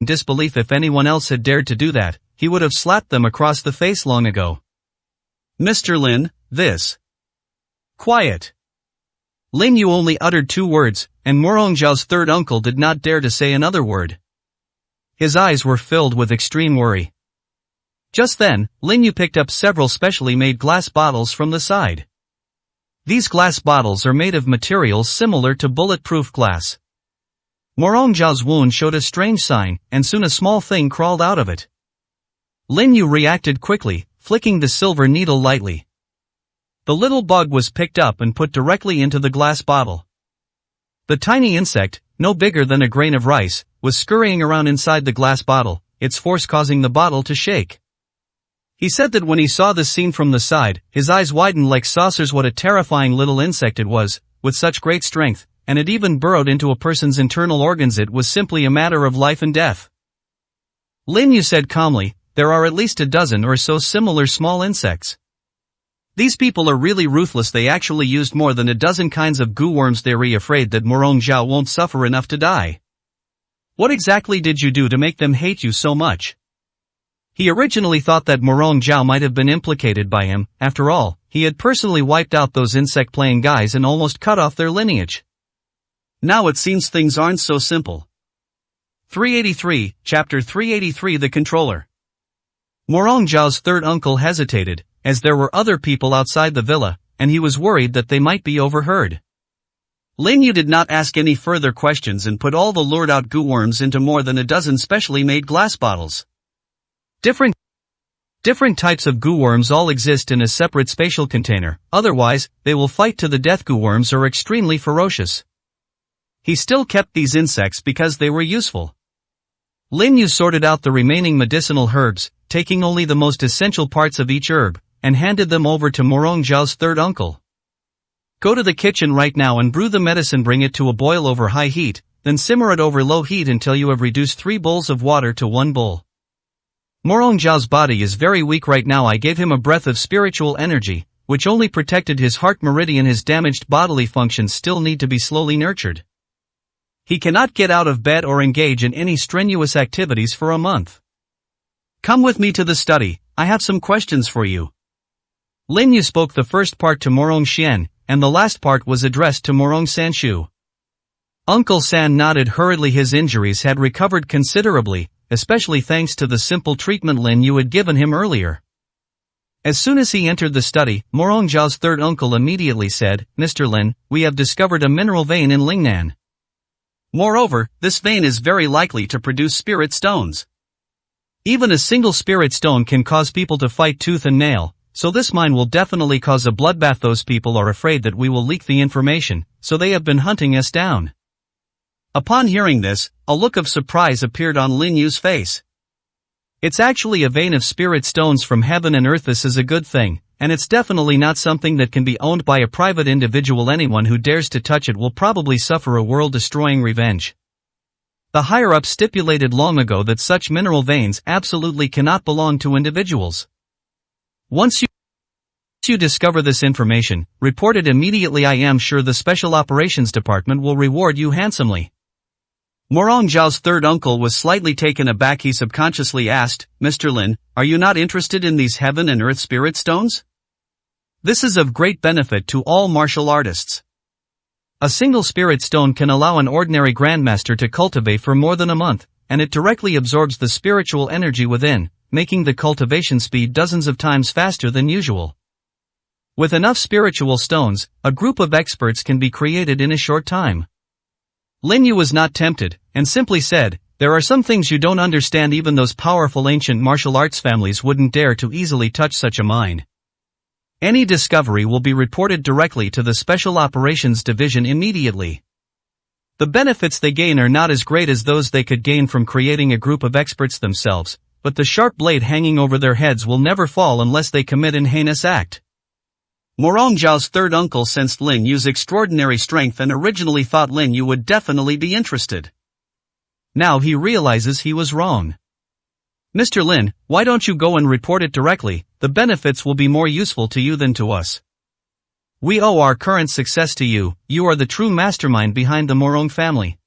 If anyone else had dared to do that, he would have slapped them across the face long ago. "Mr. Lin, this." "Quiet." Lin Yu only uttered 2 words, and Morong Zhao's third uncle did not dare to say another word. His eyes were filled with extreme worry. Just then, Lin Yu picked up several specially made glass bottles from the side. These glass bottles are made of materials similar to bulletproof glass. Morong Zhao's wound showed a strange sign, and soon a small thing crawled out of it. Lin Yu reacted quickly, flicking the silver needle lightly. The little bug was picked up and put directly into the glass bottle. The tiny insect, no bigger than a grain of rice, was scurrying around inside the glass bottle, its force causing the bottle to shake. He said that when he saw this scene from the side, his eyes widened like saucers. What a terrifying little insect it was, with such great strength, and it even burrowed into a person's internal organs. It was simply a matter of life and death. Lin Yu said calmly, "There are at least a dozen or so similar small insects. These people are really ruthless. They actually used more than a dozen kinds of goo worms. They're afraid that Morong Zhao won't suffer enough to die. What exactly did you do to make them hate you so much?" He originally thought that Morong Zhao might have been implicated by him. After all, he had personally wiped out those insect-playing guys and almost cut off their lineage. Now it seems things aren't so simple. 383, Chapter 383. The Controller. Morong Zhao's third uncle hesitated, as there were other people outside the villa, and he was worried that they might be overheard. Lin Yu did not ask any further questions and put all the lured-out goo worms into more than a dozen specially made glass bottles. Different types of goo worms all exist in a separate spatial container, otherwise, they will fight to the death. Goo worms are extremely ferocious. He still kept these insects because they were useful. Lin Yu sorted out the remaining medicinal herbs, taking only the most essential parts of each herb, and handed them over to Morong Zhao's third uncle. "Go to the kitchen right now and brew the medicine. Bring it to a boil over high heat, then simmer it over low heat until you have reduced 3 bowls of water to 1 bowl. Morong Zhao's body is very weak right now. I gave him a breath of spiritual energy, which only protected his heart meridian. His damaged bodily functions still need to be slowly nurtured. He cannot get out of bed or engage in any strenuous activities for a month. Come with me to the study, I have some questions for you." Lin Yu spoke the first part to Morong Xian, and the last part was addressed to Morong Sanshu. Uncle San nodded hurriedly. His injuries had recovered considerably, especially thanks to the simple treatment Lin Yu had given him earlier. As soon as he entered the study, Morong Zhao's third uncle immediately said, "Mr. Lin, we have discovered a mineral vein in Lingnan. Moreover, this vein is very likely to produce spirit stones. Even a single spirit stone can cause people to fight tooth and nail, so this mine will definitely cause a bloodbath. Those people are afraid that we will leak the information, so they have been hunting us down." Upon hearing this, a look of surprise appeared on Lin Yu's face. "It's actually a vein of spirit stones from heaven and earth. This is a good thing, and it's definitely not something that can be owned by a private individual. Anyone who dares to touch it will probably suffer a world-destroying revenge." The higher-ups stipulated long ago that such mineral veins absolutely cannot belong to individuals. Once you discover this information, report it immediately. I am sure the Special Operations Department will reward you handsomely. Morong Zhao's third uncle was slightly taken aback. He subconsciously asked, Mr. Lin, are you not interested in these heaven and earth spirit stones? This is of great benefit to all martial artists. A single spirit stone can allow an ordinary grandmaster to cultivate for more than a month, and it directly absorbs the spiritual energy within, making the cultivation speed dozens of times faster than usual. With enough spiritual stones, a group of experts can be created in a short time. Lin Yu was not tempted, and simply said, there are some things you don't understand. Even those powerful ancient martial arts families wouldn't dare to easily touch such a mine. Any discovery will be reported directly to the Special Operations Division immediately. The benefits they gain are not as great as those they could gain from creating a group of experts themselves, but the sharp blade hanging over their heads will never fall unless they commit an heinous act. Morong Zhao's third uncle sensed Lin Yu's extraordinary strength and originally thought Lin Yu would definitely be interested. Now he realizes he was wrong. Mr. Lin, why don't you go and report it directly? The benefits will be more useful to you than to us. We owe our current success to you. You are the true mastermind behind the Morong family.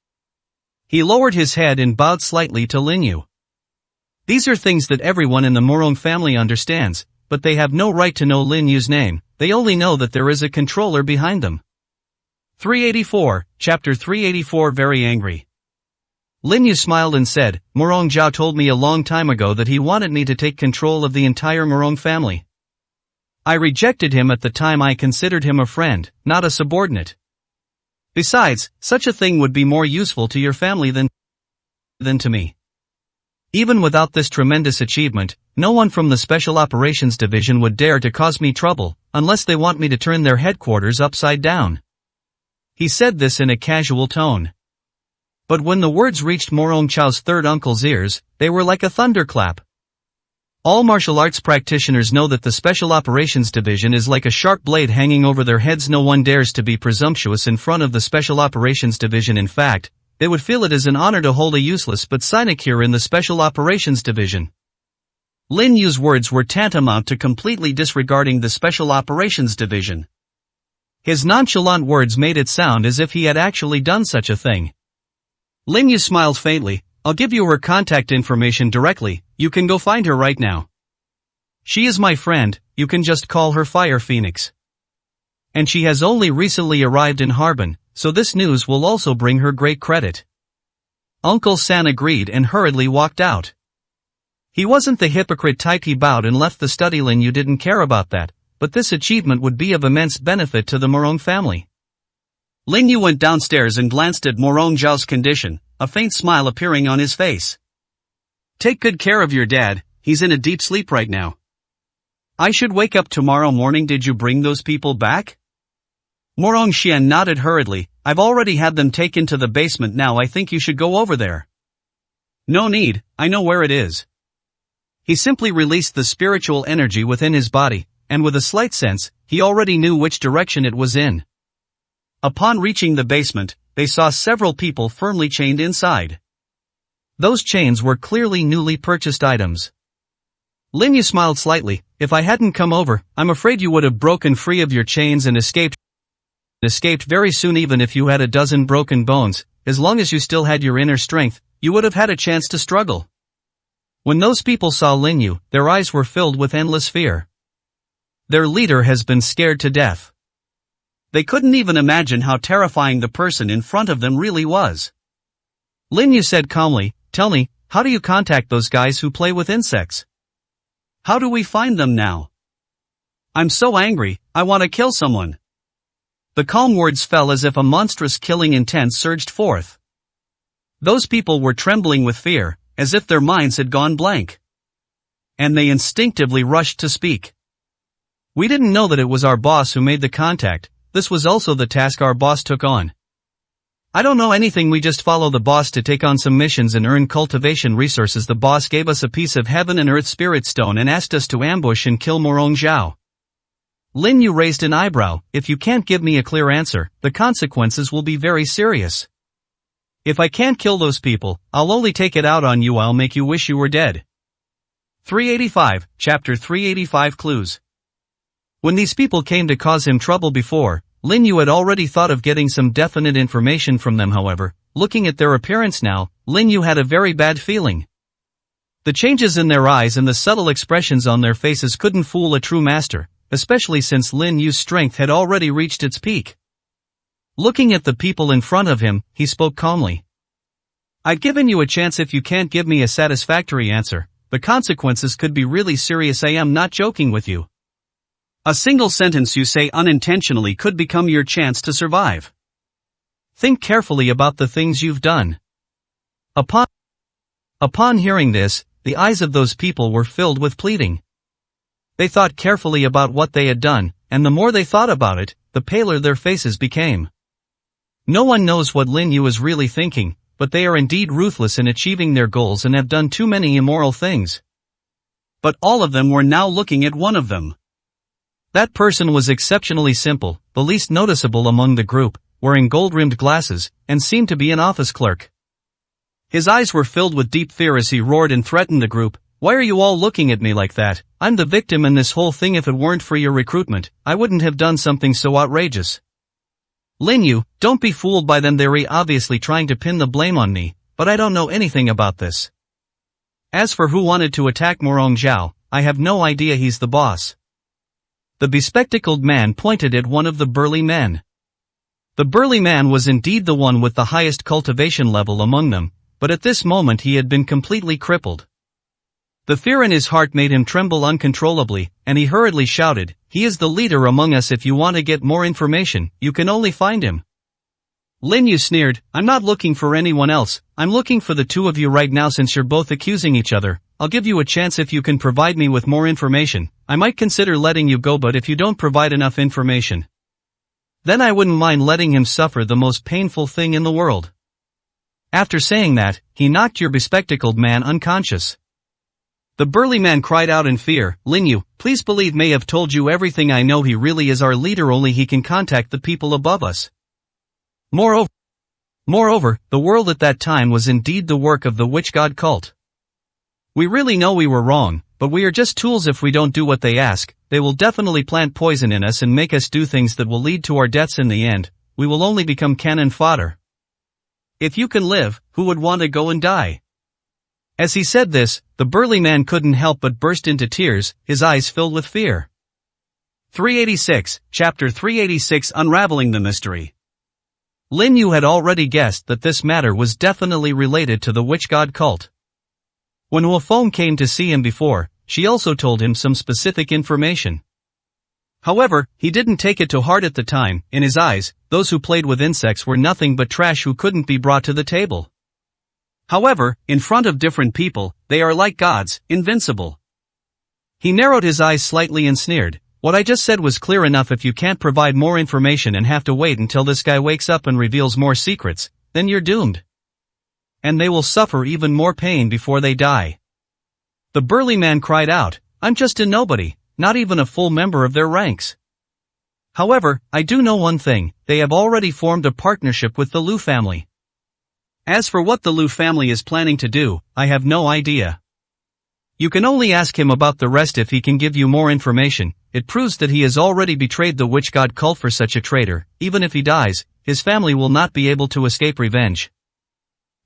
He lowered his head and bowed slightly to Lin Yu. These are things that everyone in the Morong family understands, but they have no right to know Lin Yu's name. They only know that there is a controller behind them. 384, Chapter 384. Very angry. Lin Yu smiled and said, Morong Zhao told me a long time ago that he wanted me to take control of the entire Morong family. I rejected him at the time. I considered him a friend, not a subordinate. Besides, such a thing would be more useful to your family than to me. Even without this tremendous achievement, no one from the Special Operations Division would dare to cause me trouble, unless they want me to turn their headquarters upside down. He said this in a casual tone. But when the words reached Morong Zhao's third uncle's ears, they were like a thunderclap. All martial arts practitioners know that the Special Operations Division is like a sharp blade hanging over their heads. No one dares to be presumptuous in front of the Special Operations Division. In fact, they would feel it as an honor to hold a useless but sinecure in the Special Operations Division. Lin Yu's words were tantamount to completely disregarding the Special Operations Division. His nonchalant words made it sound as if he had actually done such a thing. Lin Yu smiled faintly. I'll give you her contact information directly. You can go find her right now. She is my friend, you can just call her Fire Phoenix. And she has only recently arrived in Harbin, so this news will also bring her great credit. Uncle San agreed and hurriedly walked out. He wasn't the hypocrite type. He bowed and left the study. Lin Yu didn't care about that, but this achievement would be of immense benefit to the Morong family. Lin Yu went downstairs and glanced at Morong Zhao's condition, a faint smile appearing on his face. Take good care of your dad, he's in a deep sleep right now. I should wake up tomorrow morning. Did you bring those people back? Morong Xian nodded hurriedly. I've already had them taken to the basement. Now I think you should go over there. No need, I know where it is. He simply released the spiritual energy within his body, and with a slight sense, he already knew which direction it was in. Upon reaching the basement, they saw several people firmly chained inside. Those chains were clearly newly purchased items. Lin Yu smiled slightly. If I hadn't come over, I'm afraid you would have broken free of your chains and escaped very soon. Even if you had a dozen broken bones, as long as you still had your inner strength, you would have had a chance to struggle. When those people saw Lin Yu, their eyes were filled with endless fear. Their leader has been scared to death. They couldn't even imagine how terrifying the person in front of them really was. Lin Yu said calmly, tell me, how do you contact those guys who play with insects? How do we find them now? I'm so angry, I want to kill someone. The calm words fell as if a monstrous killing intent surged forth. Those people were trembling with fear, as if their minds had gone blank. And they instinctively rushed to speak. We didn't know that it was our boss who made the contact. This was also the task our boss took on. I don't know anything. We just follow the boss to take on some missions and earn cultivation resources. The boss gave us a piece of heaven and earth spirit stone and asked us to ambush and kill Morong Zhao. Lin Yu raised an eyebrow. If you can't give me a clear answer, the consequences will be very serious. If I can't kill those people, I'll only take it out on you. I'll make you wish you were dead. 385, Chapter 385 Clues. When these people came to cause him trouble before, Lin Yu had already thought of getting some definite information from them. However, looking at their appearance now, Lin Yu had a very bad feeling. The changes in their eyes and the subtle expressions on their faces couldn't fool a true master, especially since Lin Yu's strength had already reached its peak. Looking at the people in front of him, he spoke calmly. I've given you a chance. If you can't give me a satisfactory answer, the consequences could be really serious. I am not joking with you. A single sentence you say unintentionally could become your chance to survive. Think carefully about the things you've done. Upon hearing this, the eyes of those people were filled with pleading. They thought carefully about what they had done, and the more they thought about it, the paler their faces became. No one knows what Lin Yu is really thinking, but they are indeed ruthless in achieving their goals and have done too many immoral things. But all of them were now looking at one of them. That person was exceptionally simple, the least noticeable among the group, wearing gold-rimmed glasses, and seemed to be an office clerk. His eyes were filled with deep fear as he roared and threatened the group. Why are you all looking at me like that? I'm the victim in this whole thing. If it weren't for your recruitment, I wouldn't have done something so outrageous. Lin Yu, don't be fooled by them. They're obviously trying to pin the blame on me, but I don't know anything about this. As for who wanted to attack Morong Zhao, I have no idea. He's the boss. The bespectacled man pointed at one of the burly men. The burly man was indeed the one with the highest cultivation level among them, but at this moment he had been completely crippled. The fear in his heart made him tremble uncontrollably, and he hurriedly shouted, "He is the leader among us. If you want to get more information, you can only find him." Lin Yu sneered, "I'm not looking for anyone else, I'm looking for the two of you right now. Since you're both accusing each other, I'll give you a chance. If you can provide me with more information, I might consider letting you go, but if you don't provide enough information, then I wouldn't mind letting him suffer the most painful thing in the world." After saying that, he knocked your bespectacled man unconscious. The burly man cried out in fear, "Lin Yu, please believe me. I've told you everything I know. He really is our leader. Only he can contact the people above us." Moreover, the world at that time was indeed the work of the witch god cult. We really know we were wrong, but we are just tools. If we don't do what they ask, they will definitely plant poison in us and make us do things that will lead to our deaths in the end. We will only become cannon fodder. If you can live, who would want to go and die? As he said this, the burly man couldn't help but burst into tears, his eyes filled with fear. 386, Chapter 386 Unraveling the Mystery. Lin Yu had already guessed that this matter was definitely related to the witch god cult. When Wu Feng came to see him before, she also told him some specific information. However, he didn't take it to heart at the time. In his eyes, those who played with insects were nothing but trash who couldn't be brought to the table. However, in front of different people, they are like gods, invincible. He narrowed his eyes slightly and sneered, "What I just said was clear enough. If you can't provide more information and have to wait until this guy wakes up and reveals more secrets, then you're doomed. And they will suffer even more pain before they die." The burly man cried out, "I'm just a nobody, not even a full member of their ranks. However, I do know one thing, they have already formed a partnership with the Lu family. As for what the Lu family is planning to do, I have no idea. You can only ask him about the rest. If he can give you more information, it proves that he has already betrayed the witch god cult. For such a traitor, even if he dies, his family will not be able to escape revenge.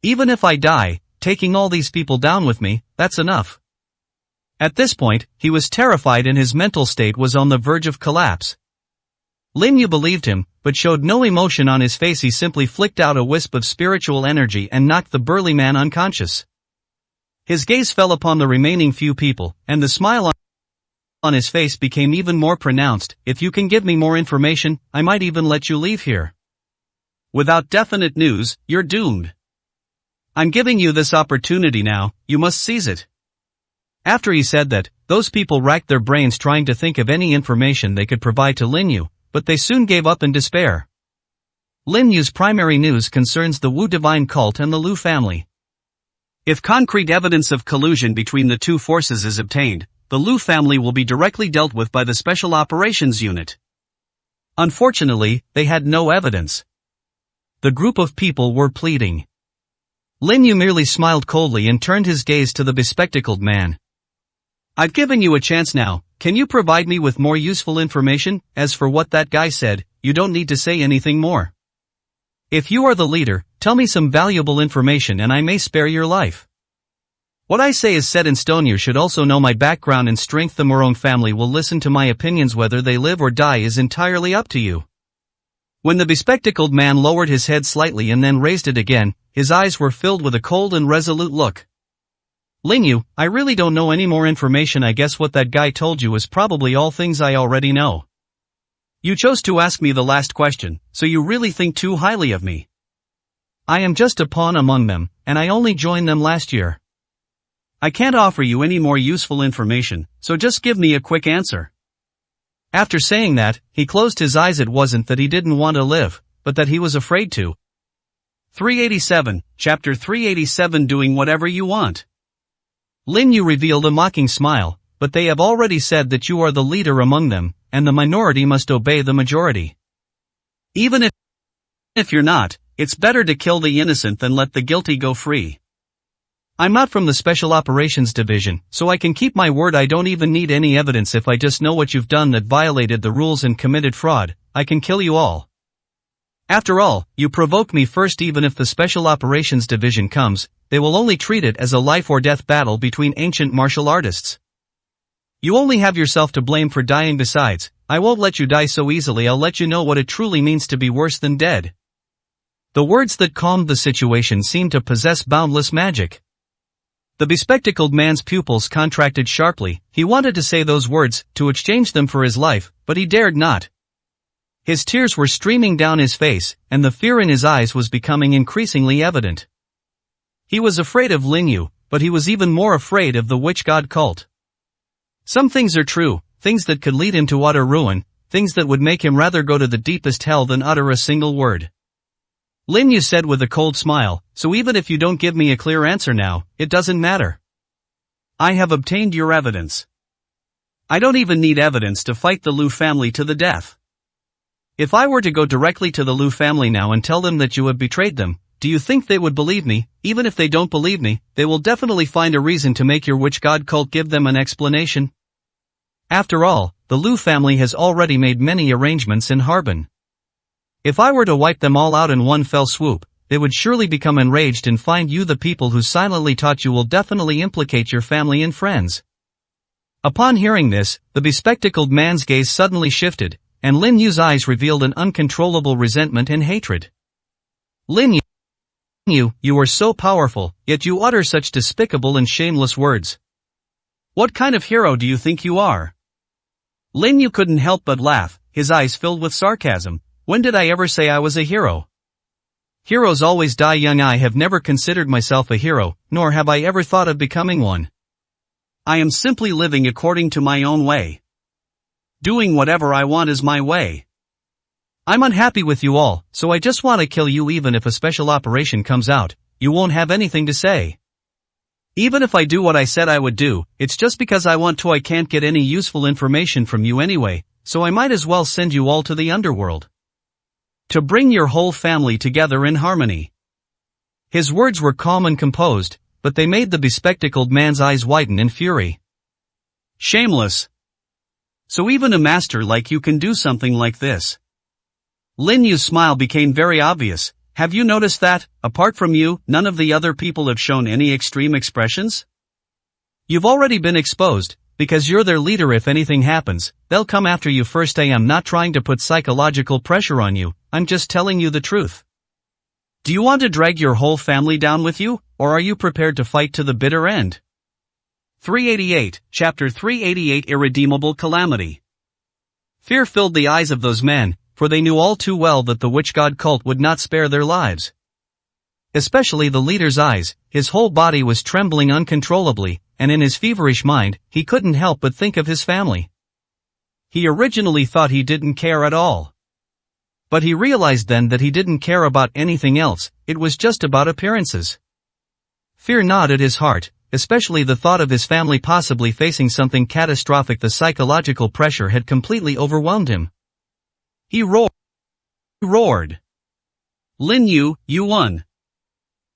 Even if I die, taking all these people down with me, that's enough." At this point, he was terrified and his mental state was on the verge of collapse. Lin Yu believed him, but showed no emotion on his face. He simply flicked out a wisp of spiritual energy and knocked the burly man unconscious. His gaze fell upon the remaining few people, and the smile on his face became even more pronounced. "If you can give me more information, I might even let you leave here. Without definite news, you're doomed. I'm giving you this opportunity now, you must seize it." After he said that, those people racked their brains trying to think of any information they could provide to Lin Yu, but they soon gave up in despair. Lin Yu's primary news concerns the Wu divine cult and the Lu family. If concrete evidence of collusion between the two forces is obtained, the Lu family will be directly dealt with by the Special Operations Unit. Unfortunately, they had no evidence. The group of people were pleading. Lin Yu merely smiled coldly and turned his gaze to the bespectacled man. I've given you a chance now, can you provide me with more useful information? As for what that guy said, you don't need to say anything more. If you are the leader, tell me some valuable information and I may spare your life. What I say is set in stone. You should also know my background and strength. The Morong family will listen to my opinions. Whether they live or die is entirely up to you. When the bespectacled man lowered his head slightly and then raised it again, his eyes were filled with a cold and resolute look. Lin Yu, I really don't know any more information. I guess what that guy told you is probably all things I already know. You chose to ask me the last question, so you really think too highly of me. I am just a pawn among them, and I only joined them last year. I can't offer you any more useful information, so just give me a quick answer. After saying that, he closed his eyes. It wasn't that he didn't want to live, but that he was afraid to. 387, Chapter 387. Doing whatever you want. Lin Yu revealed a mocking smile, but they have already said that you are the leader among them, and the minority must obey the majority. Even if you're not, it's better to kill the innocent than let the guilty go free. I'm not from the Special Operations Division, so I can keep my word. I don't even need any evidence. If I just know what you've done that violated the rules and committed fraud, I can kill you all. After all, you provoked me first. Even if the Special Operations Division comes, they will only treat it as a life-or-death battle between ancient martial artists. You only have yourself to blame for dying. Besides, I won't let you die so easily. I'll let you know what it truly means to be worse than dead. The words that calmed the situation seemed to possess boundless magic. The bespectacled man's pupils contracted sharply. He wanted to say those words, to exchange them for his life, but he dared not. His tears were streaming down his face, and the fear in his eyes was becoming increasingly evident. He was afraid of Lin Yu, but he was even more afraid of the witch god cult. Some things are true, things that could lead him to utter ruin, things that would make him rather go to the deepest hell than utter a single word. Lin Yu said with a cold smile, so even if you don't give me a clear answer now, it doesn't matter. I have obtained your evidence. I don't even need evidence to fight the Lu family to the death. If I were to go directly to the Lu family now and tell them that you have betrayed them, do you think they would believe me? Even if they don't believe me, they will definitely find a reason to make your witch god cult give them an explanation. After all, the Lu family has already made many arrangements in Harbin. If I were to wipe them all out in one fell swoop, they would surely become enraged and find you. The people who silently taught you will definitely implicate your family and friends. Upon hearing this, the bespectacled man's gaze suddenly shifted, and Lin Yu's eyes revealed an uncontrollable resentment and hatred. Lin Yu, you are so powerful, yet you utter such despicable and shameless words. What kind of hero do you think you are? Lin Yu couldn't help but laugh, his eyes filled with sarcasm. When did I ever say I was a hero? Heroes always die young. I have never considered myself a hero, nor have I ever thought of becoming one. I am simply living according to my own way. Doing whatever I want is my way. I'm unhappy with you all, so I just want to kill you. Even if a special operation comes out, you won't have anything to say. Even if I do what I said I would do, it's just because I want to. I can't get any useful information from you anyway, so I might as well send you all to the underworld. To bring your whole family together in harmony. His words were calm and composed, but they made the bespectacled man's eyes widen in fury. Shameless. So even a master like you can do something like this. Lin Yu's smile became very obvious. Have you noticed that, apart from you, none of the other people have shown any extreme expressions? You've already been exposed. Because you're their leader. If anything happens, they'll come after you first. I am not trying to put psychological pressure on you, I'm just telling you the truth. Do you want to drag your whole family down with you, or are you prepared to fight to the bitter end? 388, Chapter 388. Irredeemable Calamity. Fear filled the eyes of those men, for they knew all too well that the witch god cult would not spare their lives. Especially the leader's eyes. His whole body was trembling uncontrollably, and in his feverish mind, he couldn't help but think of his family. He originally thought he didn't care at all. But he realized then that he didn't care about anything else, it was just about appearances. Fear gnawed at his heart, especially the thought of his family possibly facing something catastrophic. The psychological pressure had completely overwhelmed him. He roared. Lin Yu, you won.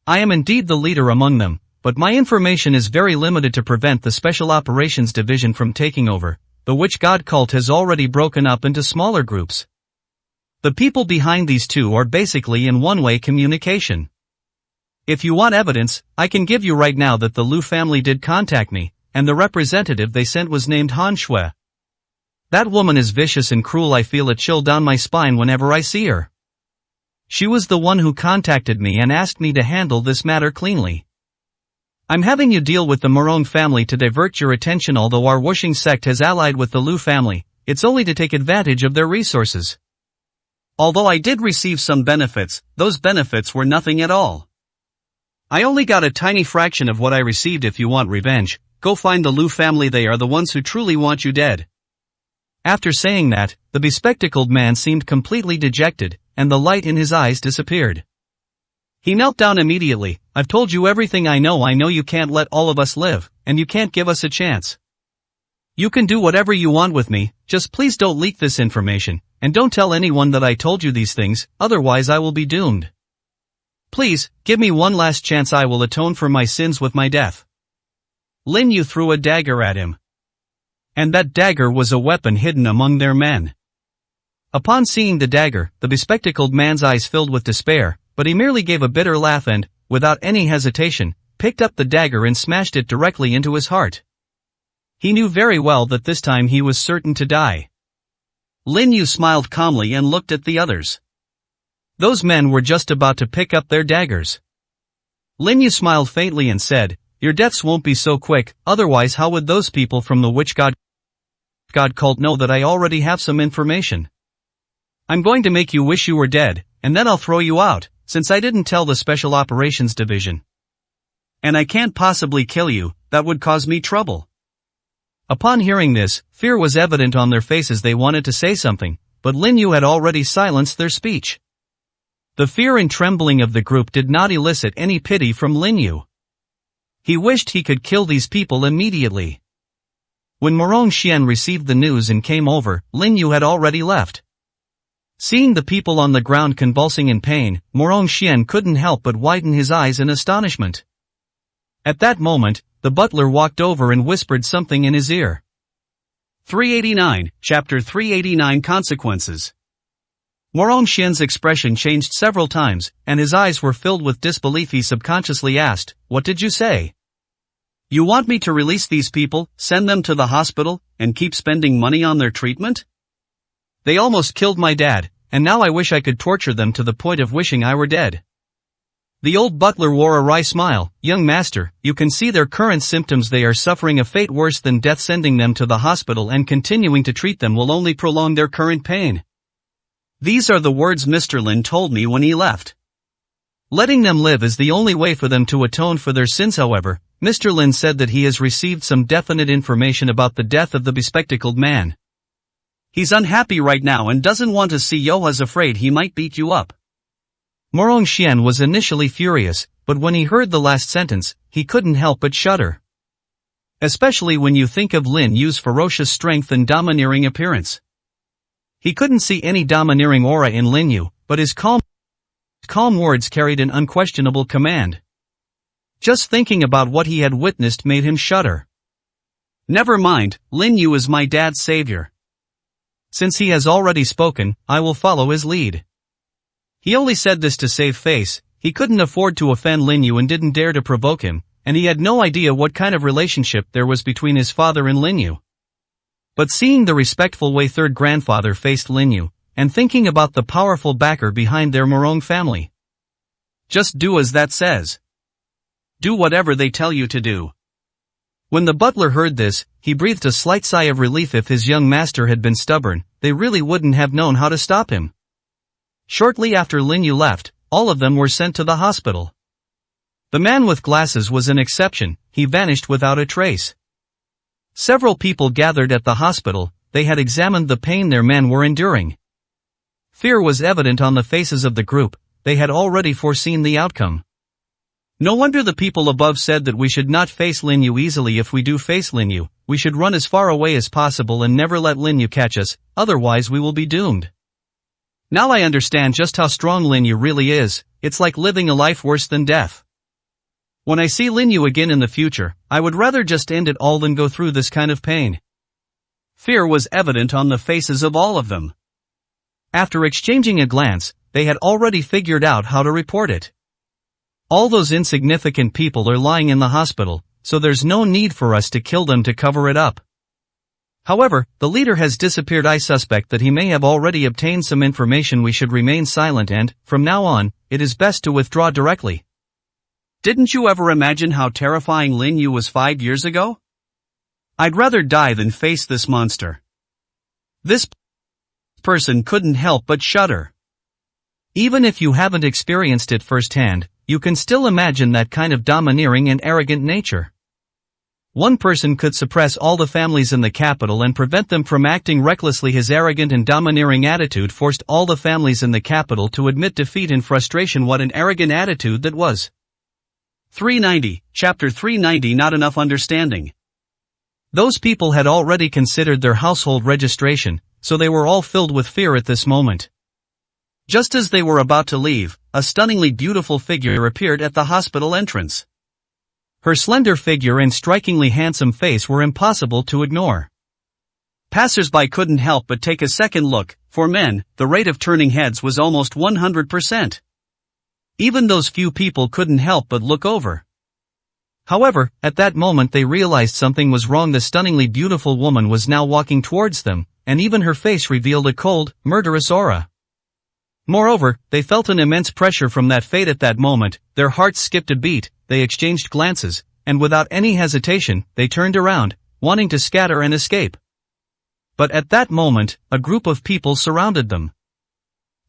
I am indeed the leader among them, but my information is very limited to prevent the Special Operations Division from taking over. The witch god cult has already broken up into smaller groups. The people behind these two are basically in one-way communication. If you want evidence, I can give you right now that the Liu family did contact me, and the representative they sent was named Han Shui. That woman is vicious and cruel. I feel a chill down my spine whenever I see her. She was the one who contacted me and asked me to handle this matter cleanly. I'm having you deal with the Morong family to divert your attention. Although our Wuxing sect has allied with the Liu family, it's only to take advantage of their resources. Although I did receive some benefits, those benefits were nothing at all. I only got a tiny fraction of what I received. If you want revenge, go find the Liu family. They are the ones who truly want you dead. After saying that, the bespectacled man seemed completely dejected, and the light in his eyes disappeared. He knelt down immediately. I've told you everything I know. I know you can't let all of us live, and you can't give us a chance. You can do whatever you want with me, just please don't leak this information, and don't tell anyone that I told you these things, otherwise I will be doomed. Please, give me one last chance. I will atone for my sins with my death. Lin Yu threw a dagger at him. And that dagger was a weapon hidden among their men. Upon seeing the dagger, the bespectacled man's eyes filled with despair, but he merely gave a bitter laugh and, without any hesitation, picked up the dagger and smashed it directly into his heart. He knew very well that this time he was certain to die. Lin Yu smiled calmly and looked at the others. Those men were just about to pick up their daggers. Lin Yu smiled faintly and said, "Your deaths won't be so quick, otherwise how would those people from the witch god cult know that I already have some information? I'm going to make you wish you were dead, and then I'll throw you out, since I didn't tell the Special Operations Division. And I can't possibly kill you, that would cause me trouble." Upon hearing this, fear was evident on their faces. They wanted to say something, but Lin Yu had already silenced their speech. The fear and trembling of the group did not elicit any pity from Lin Yu. He wished he could kill these people immediately. When Morong Xian received the news and came over, Lin Yu had already left. Seeing the people on the ground convulsing in pain, Morong Xian couldn't help but widen his eyes in astonishment. At that moment, the butler walked over and whispered something in his ear. 389, Chapter 389 Consequences. Morong Xian's expression changed several times, and his eyes were filled with disbelief. He subconsciously asked, "What did you say? You want me to release these people, send them to the hospital, and keep spending money on their treatment? They almost killed my dad, and now I wish I could torture them to the point of wishing I were dead." The old butler wore a wry smile. "Young master, you can see their current symptoms. They are suffering a fate worse than death. Sending them to the hospital and continuing to treat them will only prolong their current pain." These are the words Mr. Lin told me when he left. Letting them live is the only way for them to atone for their sins. However, Mr. Lin said that he has received some definite information about the death of the bespectacled man. He's unhappy right now and doesn't want to see you. Is afraid he might beat you up. Morong Xian was initially furious, but when he heard the last sentence, he couldn't help but shudder. Especially when you think of Lin Yu's ferocious strength and domineering appearance. He couldn't see any domineering aura in Lin Yu, but his calm words carried an unquestionable command. Just thinking about what he had witnessed made him shudder. "Never mind, Lin Yu is my dad's savior. Since he has already spoken, I will follow his lead." He only said this to save face. He couldn't afford to offend Lin Yu and didn't dare to provoke him, and he had no idea what kind of relationship there was between his father and Lin Yu. But seeing the respectful way third grandfather faced Lin Yu, and thinking about the powerful backer behind their Morong family. Just do as that says. Do whatever they tell you to do. When the butler heard this, he breathed a slight sigh of relief. If his young master had been stubborn, they really wouldn't have known how to stop him. Shortly after Lin Yu left, all of them were sent to the hospital. The man with glasses was an exception. He vanished without a trace. Several people gathered at the hospital. They had examined the pain their men were enduring. Fear was evident on the faces of the group. They had already foreseen the outcome. No wonder the people above said that we should not face Lin Yu easily. If we do face Lin Yu, we should run as far away as possible and never let Lin Yu catch us, otherwise we will be doomed. Now I understand just how strong Lin Yu really is. It's like living a life worse than death. When I see Lin Yu again in the future, I would rather just end it all than go through this kind of pain. Fear was evident on the faces of all of them. After exchanging a glance, they had already figured out how to report it. All those insignificant people are lying in the hospital, so there's no need for us to kill them to cover it up. However, the leader has disappeared. I suspect that he may have already obtained some information. We should remain silent and, from now on, it is best to withdraw directly. Didn't you ever imagine how terrifying Lin Yu was 5 years ago? I'd rather die than face this monster. This person couldn't help but shudder. Even if you haven't experienced it firsthand, you can still imagine that kind of domineering and arrogant nature. One person could suppress all the families in the capital and prevent them from acting recklessly. His arrogant and domineering attitude forced all the families in the capital to admit defeat in frustration. What an arrogant attitude that was. 390, Chapter 390. Not enough understanding. Those people had already considered their household registration, so they were all filled with fear at this moment. Just as they were about to leave, a stunningly beautiful figure appeared at the hospital entrance. Her slender figure and strikingly handsome face were impossible to ignore. Passers-by couldn't help but take a second look. For men, the rate of turning heads was almost 100%. Even those few people couldn't help but look over. However, at that moment they realized something was wrong. The stunningly beautiful woman was now walking towards them, and even her face revealed a cold, murderous aura. Moreover, they felt an immense pressure from that fate at that moment. Their hearts skipped a beat. They exchanged glances, and without any hesitation, they turned around, wanting to scatter and escape. But at that moment, a group of people surrounded them.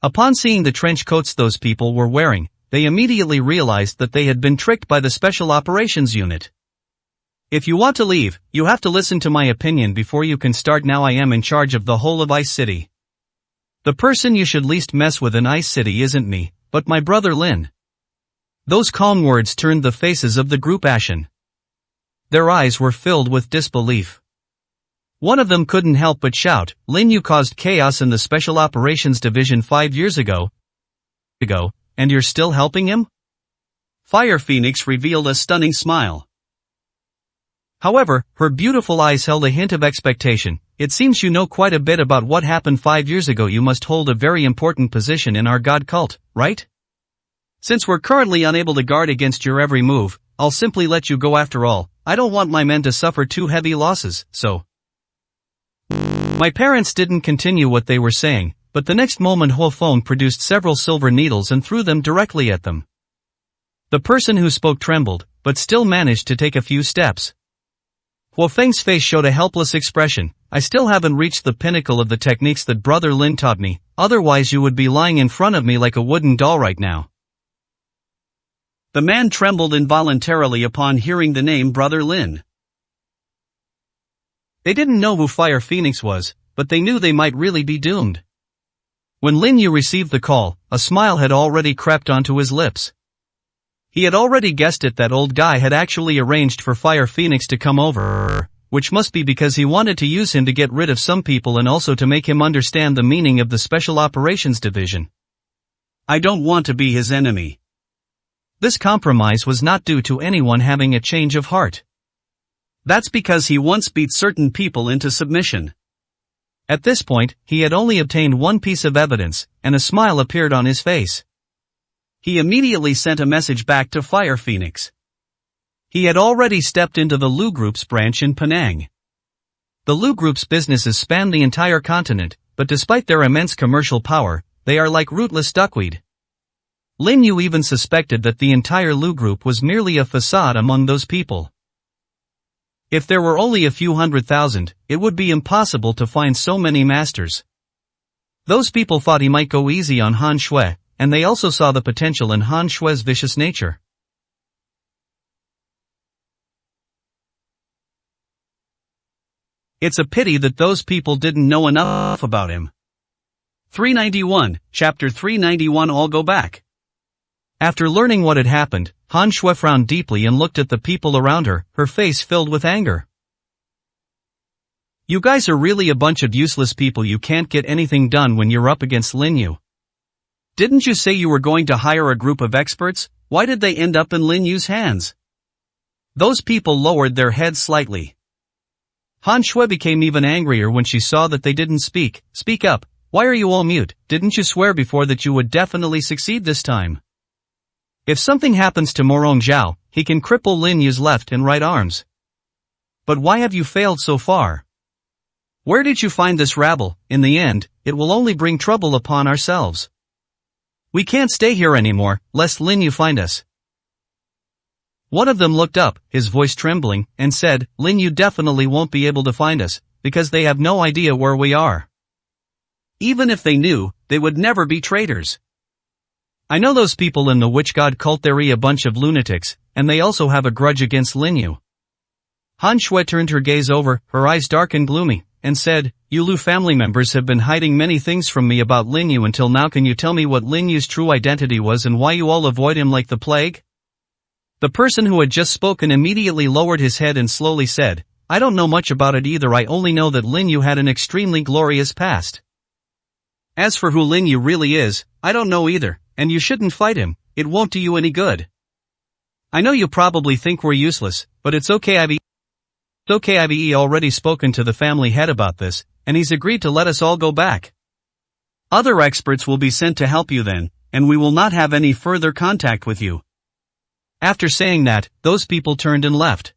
Upon seeing the trench coats those people were wearing, they immediately realized that they had been tricked by the Special Operations Unit. If you want to leave, you have to listen to my opinion before you can start now. I am in charge of the whole of Ice City. The person you should least mess with in Ice City isn't me, but my brother Lin. Those calm words turned the faces of the group ashen. Their eyes were filled with disbelief. One of them couldn't help but shout, "Lin Yu caused chaos in the Special Operations Division 5 years ago, and you're still helping him?" Fire Phoenix revealed a stunning smile. However, her beautiful eyes held a hint of expectation. "It seems you know quite a bit about what happened 5 years ago. You must hold a very important position in our god cult, right? Since we're currently unable to guard against your every move, I'll simply let you go. After all, I don't want my men to suffer too heavy losses, so." My parents didn't continue what they were saying, but the next moment Huo Feng produced several silver needles and threw them directly at them. The person who spoke trembled, but still managed to take a few steps. Huo Feng's face showed a helpless expression. "I still haven't reached the pinnacle of the techniques that Brother Lin taught me, otherwise you would be lying in front of me like a wooden doll right now." The man trembled involuntarily upon hearing the name Brother Lin. They didn't know who Fire Phoenix was, but they knew they might really be doomed. When Lin Yu received the call, a smile had already crept onto his lips. He had already guessed it. That old guy had actually arranged for Fire Phoenix to come over, which must be because he wanted to use him to get rid of some people and also to make him understand the meaning of the Special Operations Division. I don't want to be his enemy. This compromise was not due to anyone having a change of heart. That's because he once beat certain people into submission. At this point, he had only obtained one piece of evidence, and a smile appeared on his face. He immediately sent a message back to Fire Phoenix. He had already stepped into the Lu Group's branch in Penang. The Lu Group's businesses span the entire continent, but despite their immense commercial power, they are like rootless duckweed. Lin Yu even suspected that the entire Lu Group was merely a facade among those people. If there were only a few 100,000, it would be impossible to find so many masters. Those people thought he might go easy on Han Shui, and they also saw the potential in Han Shui's vicious nature. It's a pity that those people didn't know enough about him. 391, Chapter 391. All go back. After learning what had happened, Han Shui frowned deeply and looked at the people around her face filled with anger. You guys are really a bunch of useless people. You can't get anything done when you're up against Lin Yu. Didn't you say you were going to hire a group of experts? Why did they end up in Lin Yu's hands? Those people lowered their heads slightly. Han Shui became even angrier when she saw that they didn't speak. Speak up, why are you all mute? Didn't you swear before that you would definitely succeed this time? If something happens to Morong Zhao, he can cripple Lin Yu's left and right arms. But why have you failed so far? Where did you find this rabble? In the end, it will only bring trouble upon ourselves. We can't stay here anymore, lest Lin Yu find us. One of them looked up, his voice trembling, and said, Lin Yu definitely won't be able to find us, because they have no idea where we are. Even if they knew, they would never be traitors. I know those people in the witch god cult, they're a bunch of lunatics, and they also have a grudge against Lin Yu. Han Shui turned her gaze over, her eyes dark and gloomy, and said, You Lu family members have been hiding many things from me about Lin Yu until now. Can you tell me what Lin Yu's true identity was and why you all avoid him like the plague? The person who had just spoken immediately lowered his head and slowly said, I don't know much about it either. I only know that Lin Yu had an extremely glorious past. As for who Lin Yu really is, I don't know either, and you shouldn't fight him, it won't do you any good. I know you probably think we're useless, but it's okay. I've already spoken to the family head about this, and he's agreed to let us all go back. Other experts will be sent to help you then, and we will not have any further contact with you. After saying that, those people turned and left.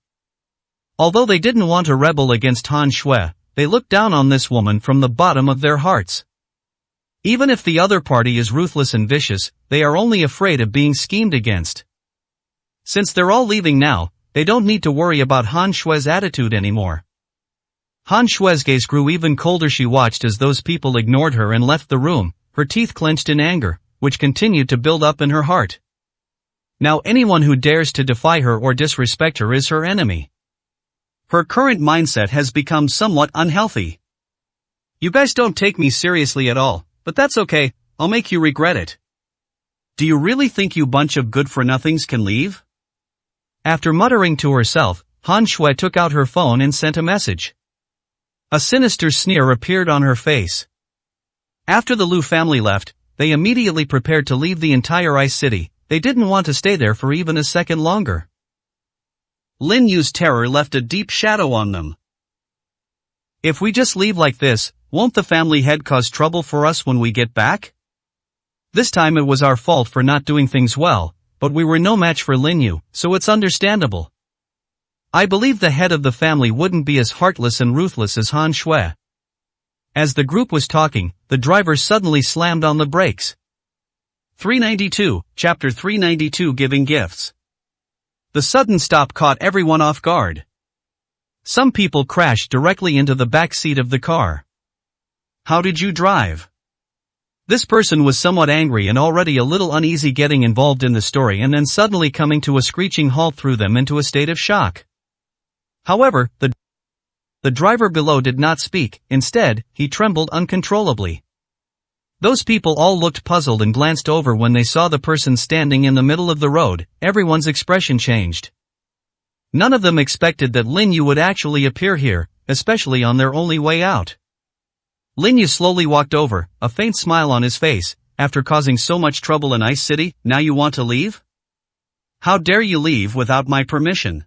Although they didn't want to rebel against Han Shui, they looked down on this woman from the bottom of their hearts. Even if the other party is ruthless and vicious, they are only afraid of being schemed against. Since they're all leaving now, they don't need to worry about Han Shui's attitude anymore. Han Shui's gaze grew even colder. She watched as those people ignored her and left the room, her teeth clenched in anger, which continued to build up in her heart. Now anyone who dares to defy her or disrespect her is her enemy. Her current mindset has become somewhat unhealthy. You guys don't take me seriously at all, but that's okay, I'll make you regret it. Do you really think you bunch of good-for-nothings can leave? After muttering to herself, Han Shui took out her phone and sent a message. A sinister sneer appeared on her face. After the Lu family left, they immediately prepared to leave the entire Ice City. They didn't want to stay there for even a second longer. Lin Yu's terror left a deep shadow on them. If we just leave like this, won't the family head cause trouble for us when we get back? This time it was our fault for not doing things well, but we were no match for Lin Yu, so it's understandable. I believe the head of the family wouldn't be as heartless and ruthless as Han Shui. As the group was talking, the driver suddenly slammed on the brakes. 392, Chapter 392, Giving Gifts. The sudden stop caught everyone off guard. Some people crashed directly into the back seat of the car. How did you drive? This person was somewhat angry and already a little uneasy getting involved in the story and then suddenly coming to a screeching halt threw them into a state of shock. However, the driver below did not speak, instead, he trembled uncontrollably. Those people all looked puzzled and glanced over when they saw the person standing in the middle of the road. Everyone's expression changed. None of them expected that Lin Yu would actually appear here, especially on their only way out. Lin Yu slowly walked over, a faint smile on his face. After causing so much trouble in Ice City, now you want to leave? How dare you leave without my permission?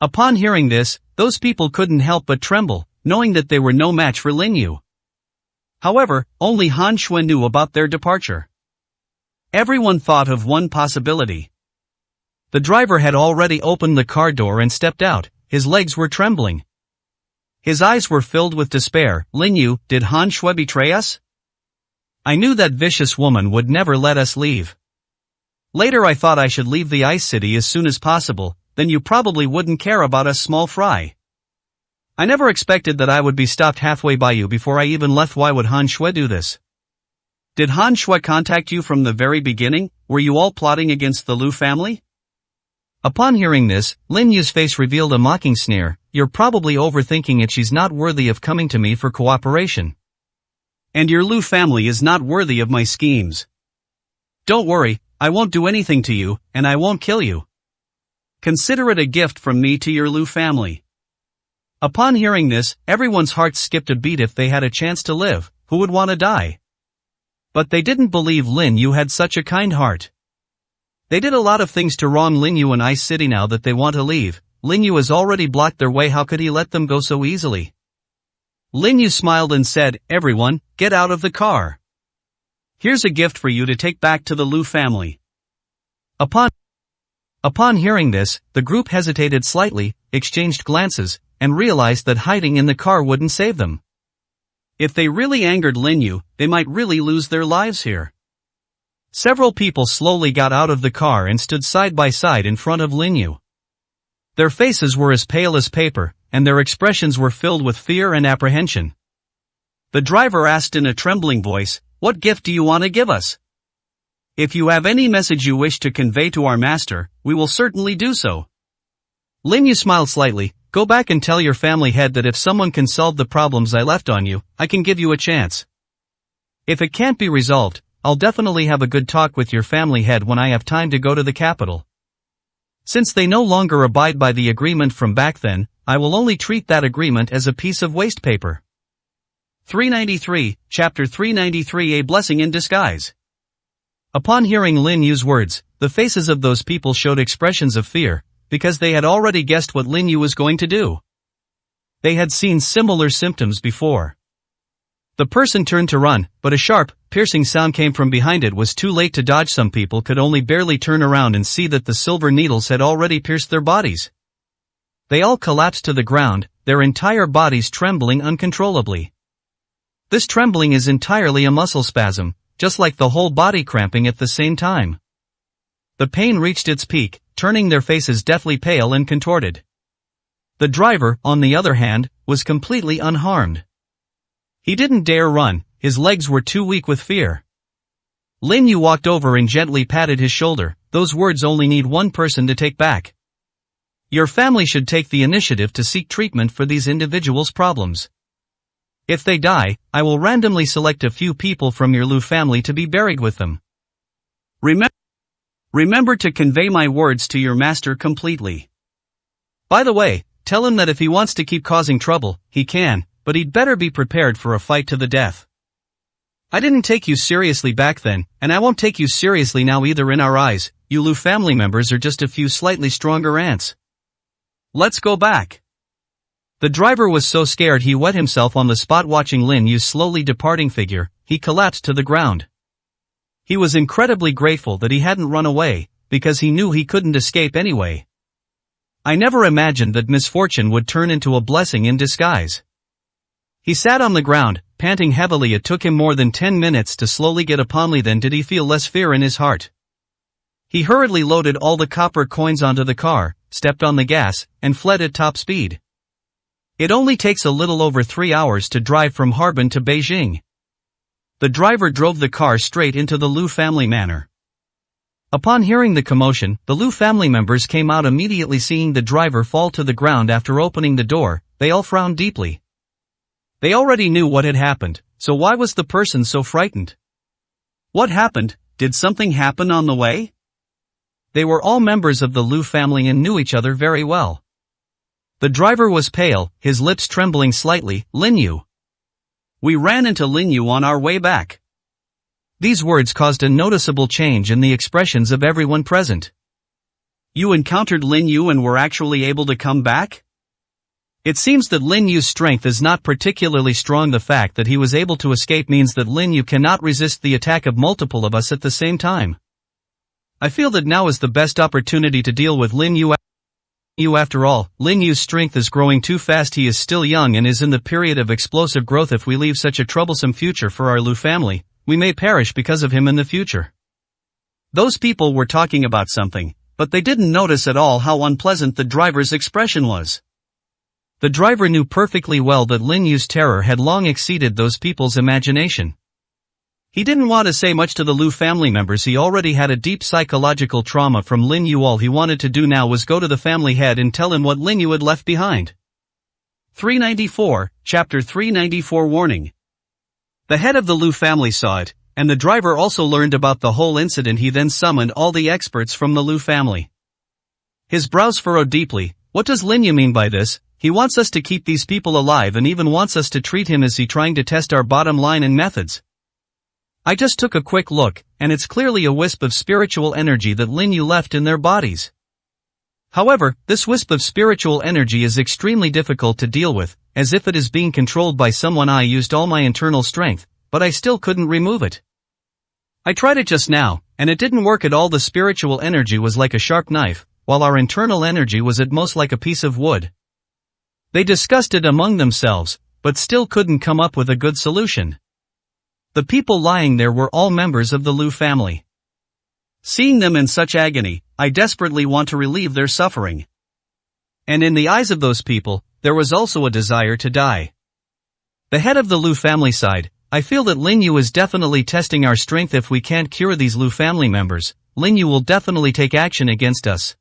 Upon hearing this, those people couldn't help but tremble, knowing that they were no match for Lin Yu. However, only Han Shui knew about their departure. Everyone thought of one possibility. The driver had already opened the car door and stepped out, his legs were trembling. His eyes were filled with despair. Lin Yu, did Han Shui betray us? I knew that vicious woman would never let us leave. Later I thought I should leave the Ice City as soon as possible, then you probably wouldn't care about us small fry. I never expected that I would be stopped halfway by you before I even left. Why would Han Shui do this? Did Han Shui contact you from the very beginning? Were you all plotting against the Lu family? Upon hearing this, Lin Yu's face revealed a mocking sneer. You're probably overthinking it. She's not worthy of coming to me for cooperation. And your Lu family is not worthy of my schemes. Don't worry, I won't do anything to you, and I won't kill you. Consider it a gift from me to your Lu family. Upon hearing this, everyone's hearts skipped a beat. If they had a chance to live, who would want to die? But they didn't believe Lin Yu had such a kind heart. They did a lot of things to wrong Linyu and Ice City. Now that they want to leave, Linyu has already blocked their way. How could he let them go so easily? Linyu smiled and said, "Everyone, get out of the car. Here's a gift for you to take back to the Lu family." Upon hearing this, the group hesitated slightly, exchanged glances, and realized that hiding in the car wouldn't save them. If they really angered Linyu, they might really lose their lives here. Several people slowly got out of the car and stood side by side in front of Linyu. Their faces were as pale as paper, and their expressions were filled with fear and apprehension. The driver asked in a trembling voice, "What gift do you want to give us? If you have any message you wish to convey to our master, we will certainly do so." Linyu smiled slightly. "Go back and tell your family head that if someone can solve the problems I left on you, I can give you a chance. If it can't be resolved, I'll definitely have a good talk with your family head when I have time to go to the capital. Since they no longer abide by the agreement from back then, I will only treat that agreement as a piece of waste paper." 393, Chapter 393, A Blessing in Disguise. Upon hearing Linyu's words, the faces of those people showed expressions of fear, because they had already guessed what Linyu was going to do. They had seen similar symptoms before. The person turned to run, but a sharp, piercing sound came from behind. It was too late to dodge. Some people could only barely turn around and see that the silver needles had already pierced their bodies. They all collapsed to the ground, their entire bodies trembling uncontrollably. This trembling is entirely a muscle spasm, just like the whole body cramping at the same time. The pain reached its peak, turning their faces deathly pale and contorted. The driver, on the other hand, was completely unharmed. He didn't dare run, his legs were too weak with fear. Linyu walked over and gently patted his shoulder. "Those words only need one person to take back. Your family should take the initiative to seek treatment for these individuals' problems. If they die, I will randomly select a few people from your Lu family to be buried with them. Remember to convey my words to your master completely. By the way, tell him that if he wants to keep causing trouble, he can, but he'd better be prepared for a fight to the death. I didn't take you seriously back then, and I won't take you seriously now either. In our eyes, you Lu family members are just a few slightly stronger ants. Let's go back." The driver was so scared he wet himself on the spot. Watching Linyu's slowly departing figure, he collapsed to the ground. He was incredibly grateful that he hadn't run away, because he knew he couldn't escape anyway. I never imagined that misfortune would turn into a blessing in disguise. He sat on the ground, panting heavily. It took him more than 10 minutes to slowly get up. Only then did he feel less fear in his heart. He hurriedly loaded all the copper coins onto the car, stepped on the gas, and fled at top speed. It only takes a little over 3 hours to drive from Harbin to Beijing. The driver drove the car straight into the Lu family manor. Upon hearing the commotion, the Lu family members came out immediately. Seeing the driver fall to the ground after opening the door, they all frowned deeply. They already knew what had happened, so why was the person so frightened? What happened? Did something happen on the way? They were all members of the Lu family and knew each other very well. The driver was pale, his lips trembling slightly. "Linyu. We ran into Linyu on our way back." These words caused a noticeable change in the expressions of everyone present. "You encountered Linyu and were actually able to come back? It seems that Linyu's strength is not particularly strong. The fact that he was able to escape means that Linyu cannot resist the attack of multiple of us at the same time. I feel that now is the best opportunity to deal with Linyu. After all, Linyu's strength is growing too fast. He is still young and is in the period of explosive growth. If we leave such a troublesome future for our Lu family, we may perish because of him in the future." Those people were talking about something, but they didn't notice at all how unpleasant the driver's expression was. The driver knew perfectly well that Linyu's terror had long exceeded those people's imagination. He didn't want to say much to the Lu family members. He already had a deep psychological trauma from Linyu. All he wanted to do now was go to the family head and tell him what Linyu had left behind. 394, Chapter 394, Warning. The head of the Lu family saw it, and the driver also learned about the whole incident. He then summoned all the experts from the Lu family. His brows furrowed deeply. What does Linyu mean by this? He wants us to keep these people alive and even wants us to treat him as he trying to test our bottom line and methods. I just took a quick look, and it's clearly a wisp of spiritual energy that Lin Yu left in their bodies. However, this wisp of spiritual energy is extremely difficult to deal with, as if it is being controlled by someone. I used all my internal strength, but I still couldn't remove it. I tried it just now, and it didn't work at all. The spiritual energy was like a sharp knife, while our internal energy was at most like a piece of wood. They discussed it among themselves, but still couldn't come up with a good solution. The people lying there were all members of the Lu family. Seeing them in such agony, I desperately want to relieve their suffering. And in the eyes of those people, there was also a desire to die. The head of the Lu family sighed. I feel that Lin Yu is definitely testing our strength. If we can't cure these Lu family members, Lin Yu will definitely take action against us.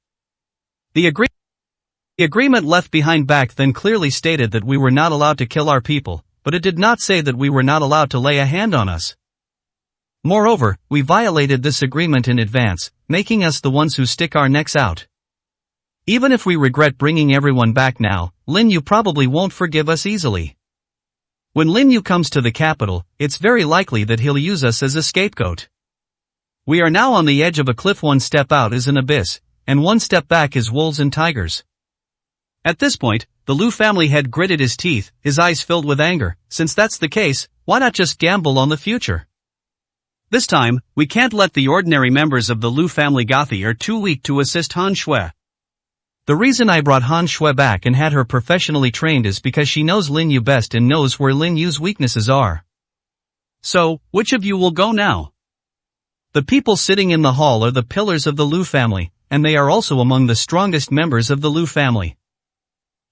The agreement left behind back then clearly stated that we were not allowed to kill our people, but it did not say that we were not allowed to lay a hand on us. Moreover, we violated this agreement in advance, making us the ones who stick our necks out. Even if we regret bringing everyone back now, Lin Yu probably won't forgive us easily. When Lin Yu comes to the capital, it's very likely that he'll use us as a scapegoat. We are now on the edge of a cliff. One step out is an abyss, and one step back is wolves and tigers. At this point, the Lu family head gritted his teeth, his eyes filled with anger. Since that's the case, why not just gamble on the future? This time, we can't let the ordinary members of the Lu family Gothi are too weak to assist Han Shui. The reason I brought Han Shui back and had her professionally trained is because she knows Lin Yu best and knows where Lin Yu's weaknesses are. So, which of you will go now? The people sitting in the hall are the pillars of the Lu family, and they are also among the strongest members of the Lu family.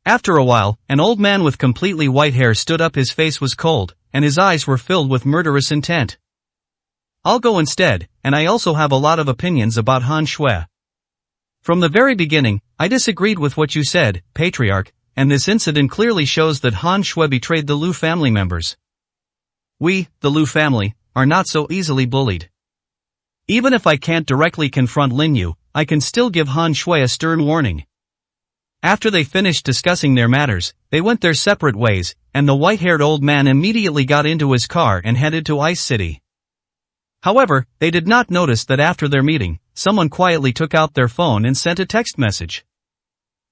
After a while, an old man with completely white hair stood up. His face was cold, and his eyes were filled with murderous intent. I'll go instead, and I also have a lot of opinions about Han Shui. From the very beginning, I disagreed with what you said, Patriarch, and this incident clearly shows that Han Shui betrayed the Lu family members. We, the Lu family, are not so easily bullied. Even if I can't directly confront Lin Yu, I can still give Han Shui a stern warning. After they finished discussing their matters, they went their separate ways, and the white-haired old man immediately got into his car and headed to Ice City. However, they did not notice that after their meeting, someone quietly took out their phone and sent a text message.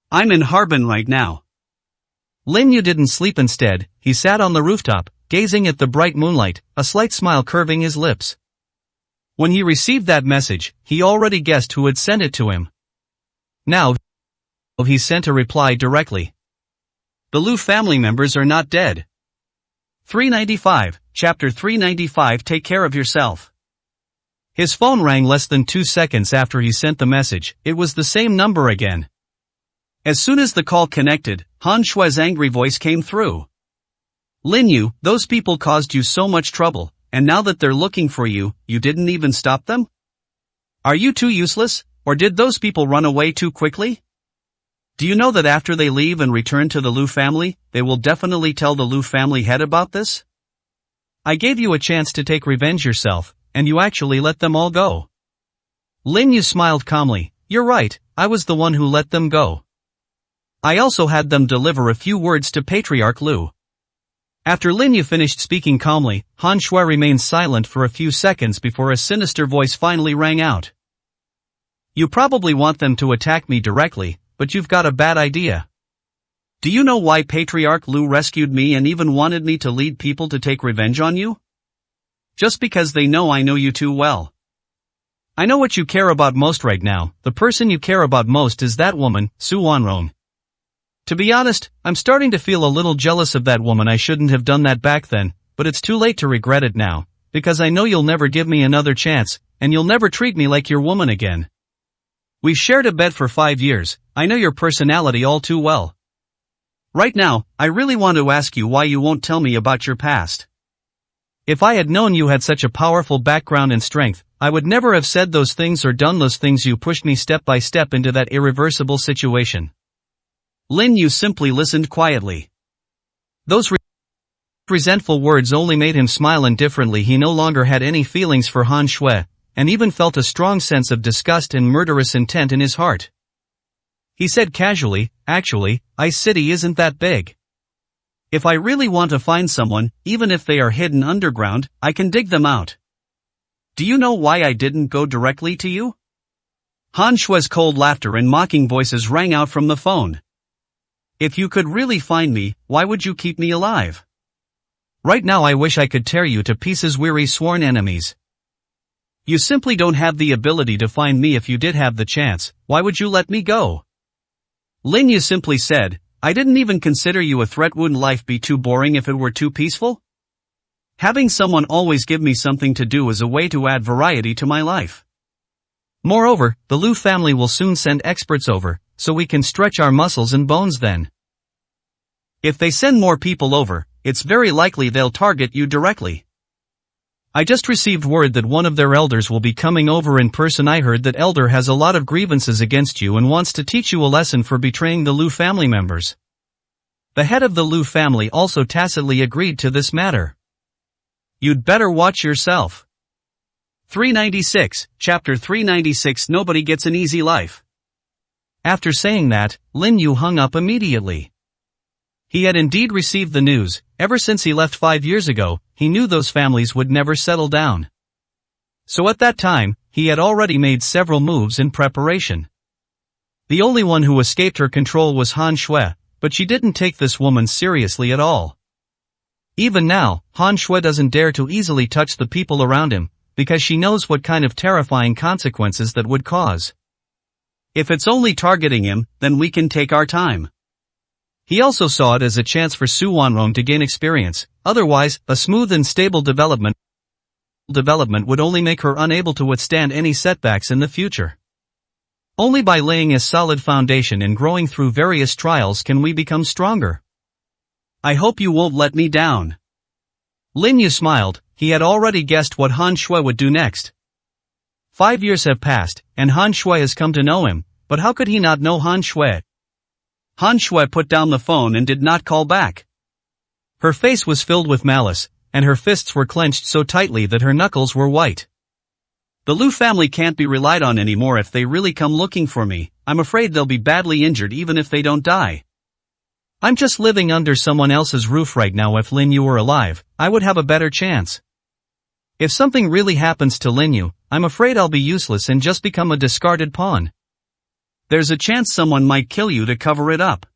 I'm in Harbin right now. Lin Yu didn't sleep. Instead, he sat on the rooftop, gazing at the bright moonlight, a slight smile curving his lips. When he received that message, he already guessed who had sent it to him. Now, he sent a reply directly. The Lu family members are not dead. 395, Chapter 395. Take care of yourself. His phone rang less than 2 seconds after he sent the message. It was the same number again. As soon as the call connected, Han Shui's angry voice came through. Lin Yu, those people caused you so much trouble, and now that they're looking for you, you didn't even stop them? Are you too useless, or did those people run away too quickly? Do you know that after they leave and return to the Lu family, they will definitely tell the Lu family head about this? I gave you a chance to take revenge yourself, and you actually let them all go. Lin Yu smiled calmly. You're right, I was the one who let them go. I also had them deliver a few words to Patriarch Lu. After Lin Yu finished speaking calmly, Han Shui remained silent for a few seconds before a sinister voice finally rang out. You probably want them to attack me directly, but you've got a bad idea. Do you know why Patriarch Lu rescued me and even wanted me to lead people to take revenge on you? Just because they know I know you too well. I know what you care about most right now. The person you care about most is that woman, Su Wanrong. To be honest, I'm starting to feel a little jealous of that woman. I shouldn't have done that back then, but it's too late to regret it now, because I know you'll never give me another chance, and you'll never treat me like your woman again. We've shared a bed for 5 years, I know your personality all too well. Right now, I really want to ask you why you won't tell me about your past. If I had known you had such a powerful background and strength, I would never have said those things or done those things. You pushed me step by step into that irreversible situation. Lin Yu simply listened quietly. Those resentful words only made him smile indifferently. He no longer had any feelings for Han Shui, and even felt a strong sense of disgust and murderous intent in his heart. He said casually, actually, Ice City isn't that big. If I really want to find someone, even if they are hidden underground, I can dig them out. Do you know why I didn't go directly to you? Han Shue's cold laughter and mocking voices rang out from the phone. If you could really find me, why would you keep me alive? Right now I wish I could tear you to pieces, weary sworn enemies. You simply don't have the ability to find me. If you did have the chance, why would you let me go? Lin Yu simply said, I didn't even consider you a threat. Wouldn't life be too boring if it were too peaceful? Having someone always give me something to do is a way to add variety to my life. Moreover, the Lu family will soon send experts over, so we can stretch our muscles and bones then. If they send more people over, it's very likely they'll target you directly. I just received word that one of their elders will be coming over in person. I heard that elder has a lot of grievances against you and wants to teach you a lesson for betraying the Lu family members. The head of the Lu family also tacitly agreed to this matter. You'd better watch yourself. 396, Chapter 396. Nobody gets an easy life. After saying that, Lin Yu hung up immediately. He had indeed received the news. Ever since he left 5 years ago, he knew those families would never settle down. So at that time, he had already made several moves in preparation. The only one who escaped her control was Han Shui, but she didn't take this woman seriously at all. Even now, Han Shui doesn't dare to easily touch the people around him, because she knows what kind of terrifying consequences that would cause. If it's only targeting him, then we can take our time. He also saw it as a chance for Su Wanrong to gain experience. Otherwise, a smooth and stable development would only make her unable to withstand any setbacks in the future. Only by laying a solid foundation and growing through various trials can we become stronger. I hope you won't let me down. Lin Yu smiled. He had already guessed what Han Shui would do next. 5 years have passed, and Han Shui has come to know him, but how could he not know Han Shui? Han Shui put down the phone and did not call back. Her face was filled with malice, and her fists were clenched so tightly that her knuckles were white. The Lu family can't be relied on anymore. If they really come looking for me, I'm afraid they'll be badly injured even if they don't die. I'm just living under someone else's roof right now. If Lin Yu were alive, I would have a better chance. If something really happens to Lin Yu, I'm afraid I'll be useless and just become a discarded pawn. There's a chance someone might kill you to cover it up.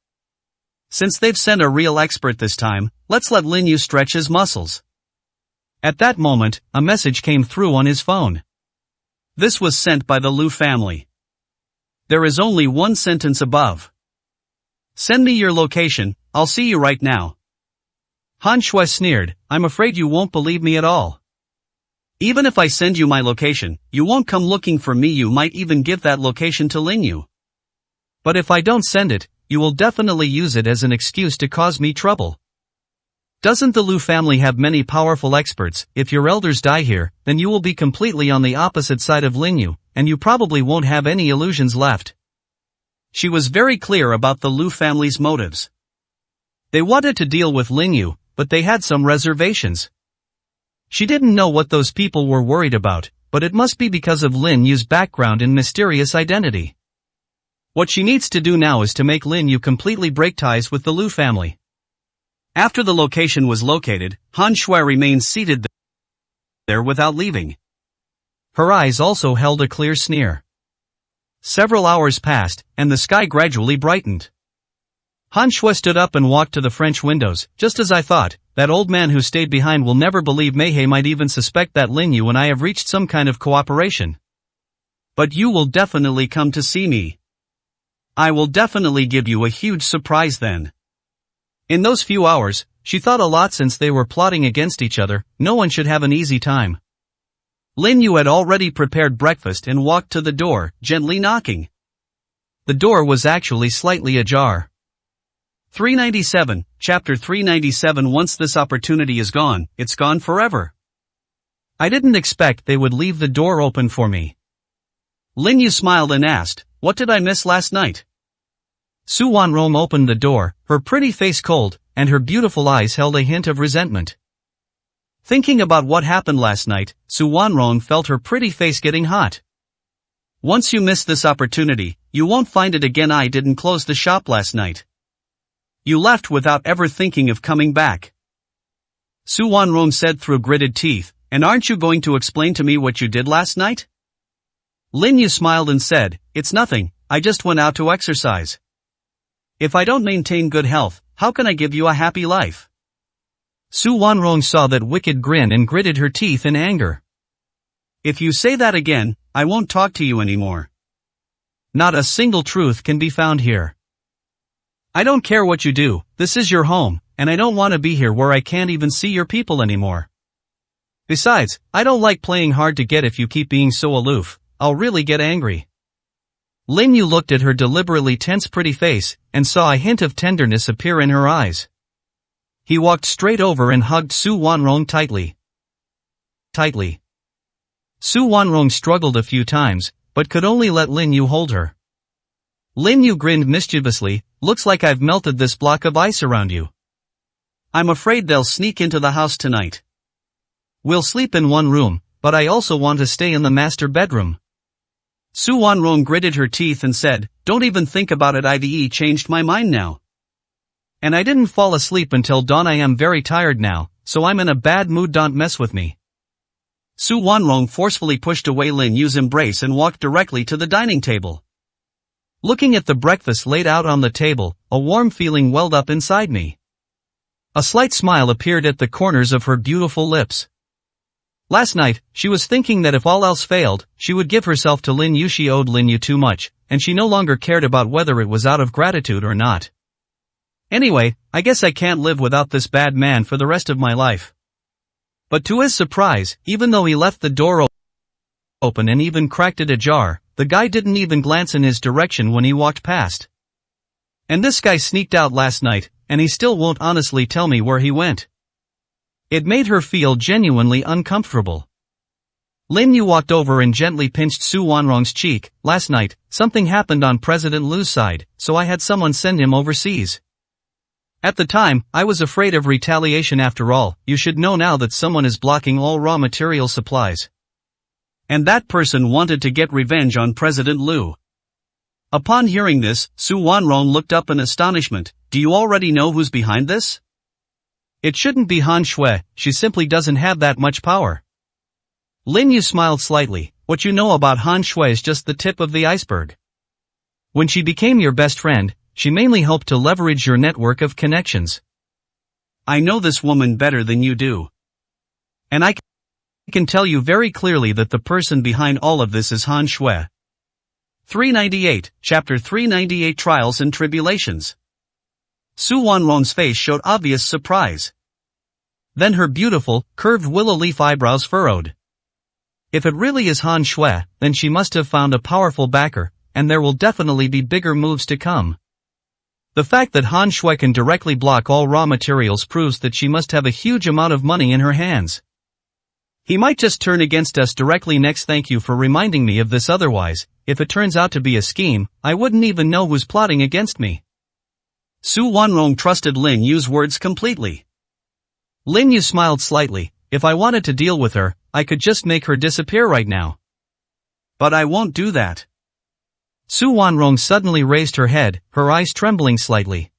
Since they've sent a real expert this time, let's let Lin Yu stretch his muscles. At that moment, a message came through on his phone. This was sent by the Lu family. There is only one sentence above. Send me your location, I'll see you right now. Han Shui sneered, I'm afraid you won't believe me at all. Even if I send you my location, you won't come looking for me. You might even give that location to Lin Yu. But if I don't send it, you will definitely use it as an excuse to cause me trouble. Doesn't the Lu family have many powerful experts? If your elders die here, then you will be completely on the opposite side of Lin Yu, and you probably won't have any illusions left. She was very clear about the Lu family's motives. They wanted to deal with Lin Yu, but they had some reservations. She didn't know what those people were worried about, but it must be because of Lin Yu's background and mysterious identity. What she needs to do now is to make Lin Yu completely break ties with the Lu family. After the location was located, Han Shui remained seated there without leaving. Her eyes also held a clear sneer. Several hours passed, and the sky gradually brightened. Han Shui stood up and walked to the French windows. Just as I thought, that old man who stayed behind will never believe Mei might even suspect that Lin Yu and I have reached some kind of cooperation. But you will definitely come to see me. I will definitely give you a huge surprise then. In those few hours, she thought a lot. Since they were plotting against each other, no one should have an easy time. Lin Yu had already prepared breakfast and walked to the door, gently knocking. The door was actually slightly ajar. 397, Chapter 397. Once this opportunity is gone, it's gone forever. I didn't expect they would leave the door open for me. Lin Yu smiled and asked, what did I miss last night? Su Wanrong opened the door, her pretty face cold, and her beautiful eyes held a hint of resentment. Thinking about what happened last night, Su Wanrong felt her pretty face getting hot. Once you miss this opportunity, you won't find it again. I didn't close the shop last night. You left without ever thinking of coming back. Su Wanrong said through gritted teeth, And aren't you going to explain to me what you did last night? Lin Yu smiled and said, "It's nothing, I just went out to exercise. If I don't maintain good health, how can I give you a happy life?" Su Wanrong saw that wicked grin and gritted her teeth in anger. "If you say that again, I won't talk to you anymore. Not a single truth can be found here. I don't care what you do, this is your home, and I don't want to be here where I can't even see your people anymore. Besides, I don't like playing hard to get. If you keep being so aloof, I'll really get angry." Lin Yu looked at her deliberately tense pretty face, and saw a hint of tenderness appear in her eyes. He walked straight over and hugged Su Wanrong tightly. Su Wanrong struggled a few times, but could only let Lin Yu hold her. Lin Yu grinned mischievously, "Looks like I've melted this block of ice around you. I'm afraid they'll sneak into the house tonight. We'll sleep in one room, but I also want to stay in the master bedroom." Su Wanrong gritted her teeth and said, "Don't even think about it. I've changed my mind now. And I didn't fall asleep until dawn. I am very tired now, so I'm in a bad mood. Don't mess with me." Su Wanrong forcefully pushed away Lin Yu's embrace and walked directly to the dining table. Looking at the breakfast laid out on the table, a warm feeling welled up inside me. A slight smile appeared at the corners of her beautiful lips. Last night, she was thinking that if all else failed, she would give herself to Lin Yu. She owed Lin Yu too much, and she no longer cared about whether it was out of gratitude or not. Anyway, I guess I can't live without this bad man for the rest of my life. But to his surprise, even though he left the door open and even cracked it ajar, the guy didn't even glance in his direction when he walked past. And this guy sneaked out last night, and he still won't honestly tell me where he went. It made her feel genuinely uncomfortable. Lin Yu walked over and gently pinched Su Wanrong's cheek. "Last night, something happened on President Lu's side, so I had someone send him overseas. At the time, I was afraid of retaliation. After all, you should know now that someone is blocking all raw material supplies. And that person wanted to get revenge on President Lu." Upon hearing this, Su Wanrong looked up in astonishment. "Do you already know who's behind this? It shouldn't be Han Shui, she simply doesn't have that much power." Lin Yu smiled slightly. "What you know about Han Shui is just the tip of the iceberg. When she became your best friend, she mainly hoped to leverage your network of connections. I know this woman better than you do. And I can tell you very clearly that the person behind all of this is Han Shui." 398, Chapter 398 Trials and Tribulations. Su Wanrong's face showed obvious surprise. Then her beautiful, curved willow leaf eyebrows furrowed. If it really is Han Shui, then she must have found a powerful backer, and there will definitely be bigger moves to come. The fact that Han Shui can directly block all raw materials proves that she must have a huge amount of money in her hands. He might just turn against us directly next. Thank you for reminding me of this. Otherwise, if it turns out to be a scheme, I wouldn't even know who's plotting against me. Su Wanrong trusted Lin Yu's words completely. Lin Yu smiled slightly. "If I wanted to deal with her, I could just make her disappear right now. But I won't do that." Su Wanrong suddenly raised her head, her eyes trembling slightly.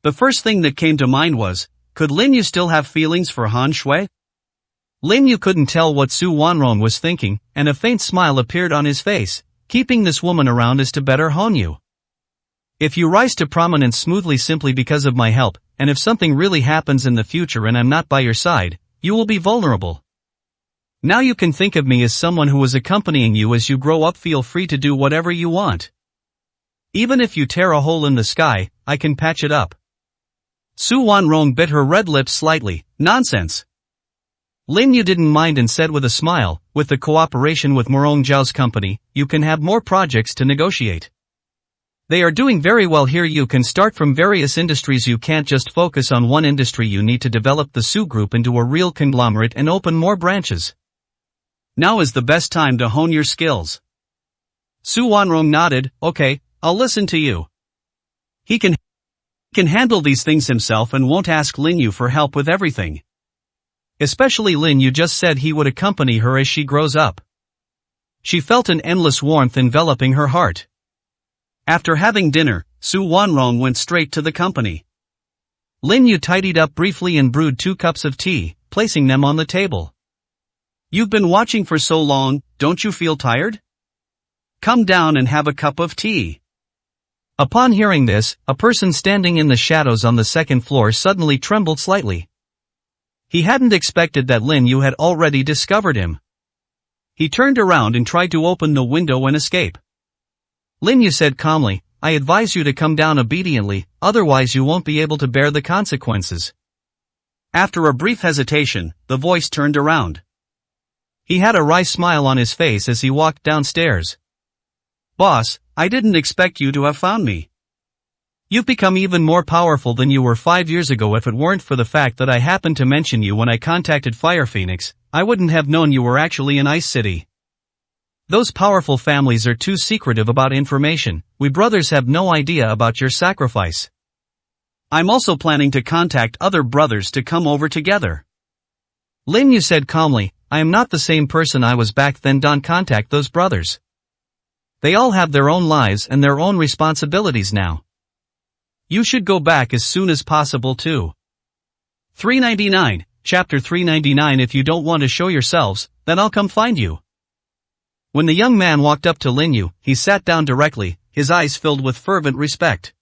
The first thing that came to mind was, could Lin Yu still have feelings for Han Shui? Lin Yu couldn't tell what Su Wanrong was thinking, and a faint smile appeared on his face. "Keeping this woman around is to better hone you. If you rise to prominence smoothly simply because of my help, and if something really happens in the future and I'm not by your side, you will be vulnerable. Now you can think of me as someone who is accompanying you as you grow up. Feel free to do whatever you want. Even if you tear a hole in the sky, I can patch it up." Su Wanrong bit her red lips slightly. "Nonsense." Lin Yu didn't mind and said with a smile, "With the cooperation with Morong Zhao's company, you can have more projects to negotiate. They are doing very well here. You can start from various industries. You can't just focus on one industry. You need to develop the Su Group into a real conglomerate and open more branches. Now is the best time to hone your skills." Su Wanrong nodded. "Okay, I'll listen to you." He can handle these things himself and won't ask Lin Yu for help with everything. Especially Lin Yu just said he would accompany her as she grows up. She felt an endless warmth enveloping her heart. After having dinner, Su Wanrong went straight to the company. Lin Yu tidied up briefly and brewed 2 cups of tea, placing them on the table. You've been watching for so long, don't you feel tired? Come down and have a cup of tea. Upon hearing this, a person standing in the shadows on the second floor suddenly trembled slightly. He hadn't expected that Lin Yu had already discovered him. He turned around and tried to open the window and escape. Lin Yu said calmly, I advise you to come down obediently, otherwise you won't be able to bear the consequences. After a brief hesitation, the voice turned around. He had a wry smile on his face as he walked downstairs. Boss, I didn't expect you to have found me. You've become even more powerful than you were 5 years ago. If it weren't for the fact that I happened to mention you when I contacted Fire Phoenix, I wouldn't have known you were actually in Ice City. Those powerful families are too secretive about information. We brothers have no idea about your sacrifice. I'm also planning to contact other brothers to come over together. Lin Yu said calmly, I am not the same person I was back then. Don't contact those brothers. They all have their own lives and their own responsibilities now. You should go back as soon as possible too. 399, Chapter 399. If you don't want to show yourselves, then I'll come find you. When the young man walked up to Lin Yu, he sat down directly, his eyes filled with fervent respect.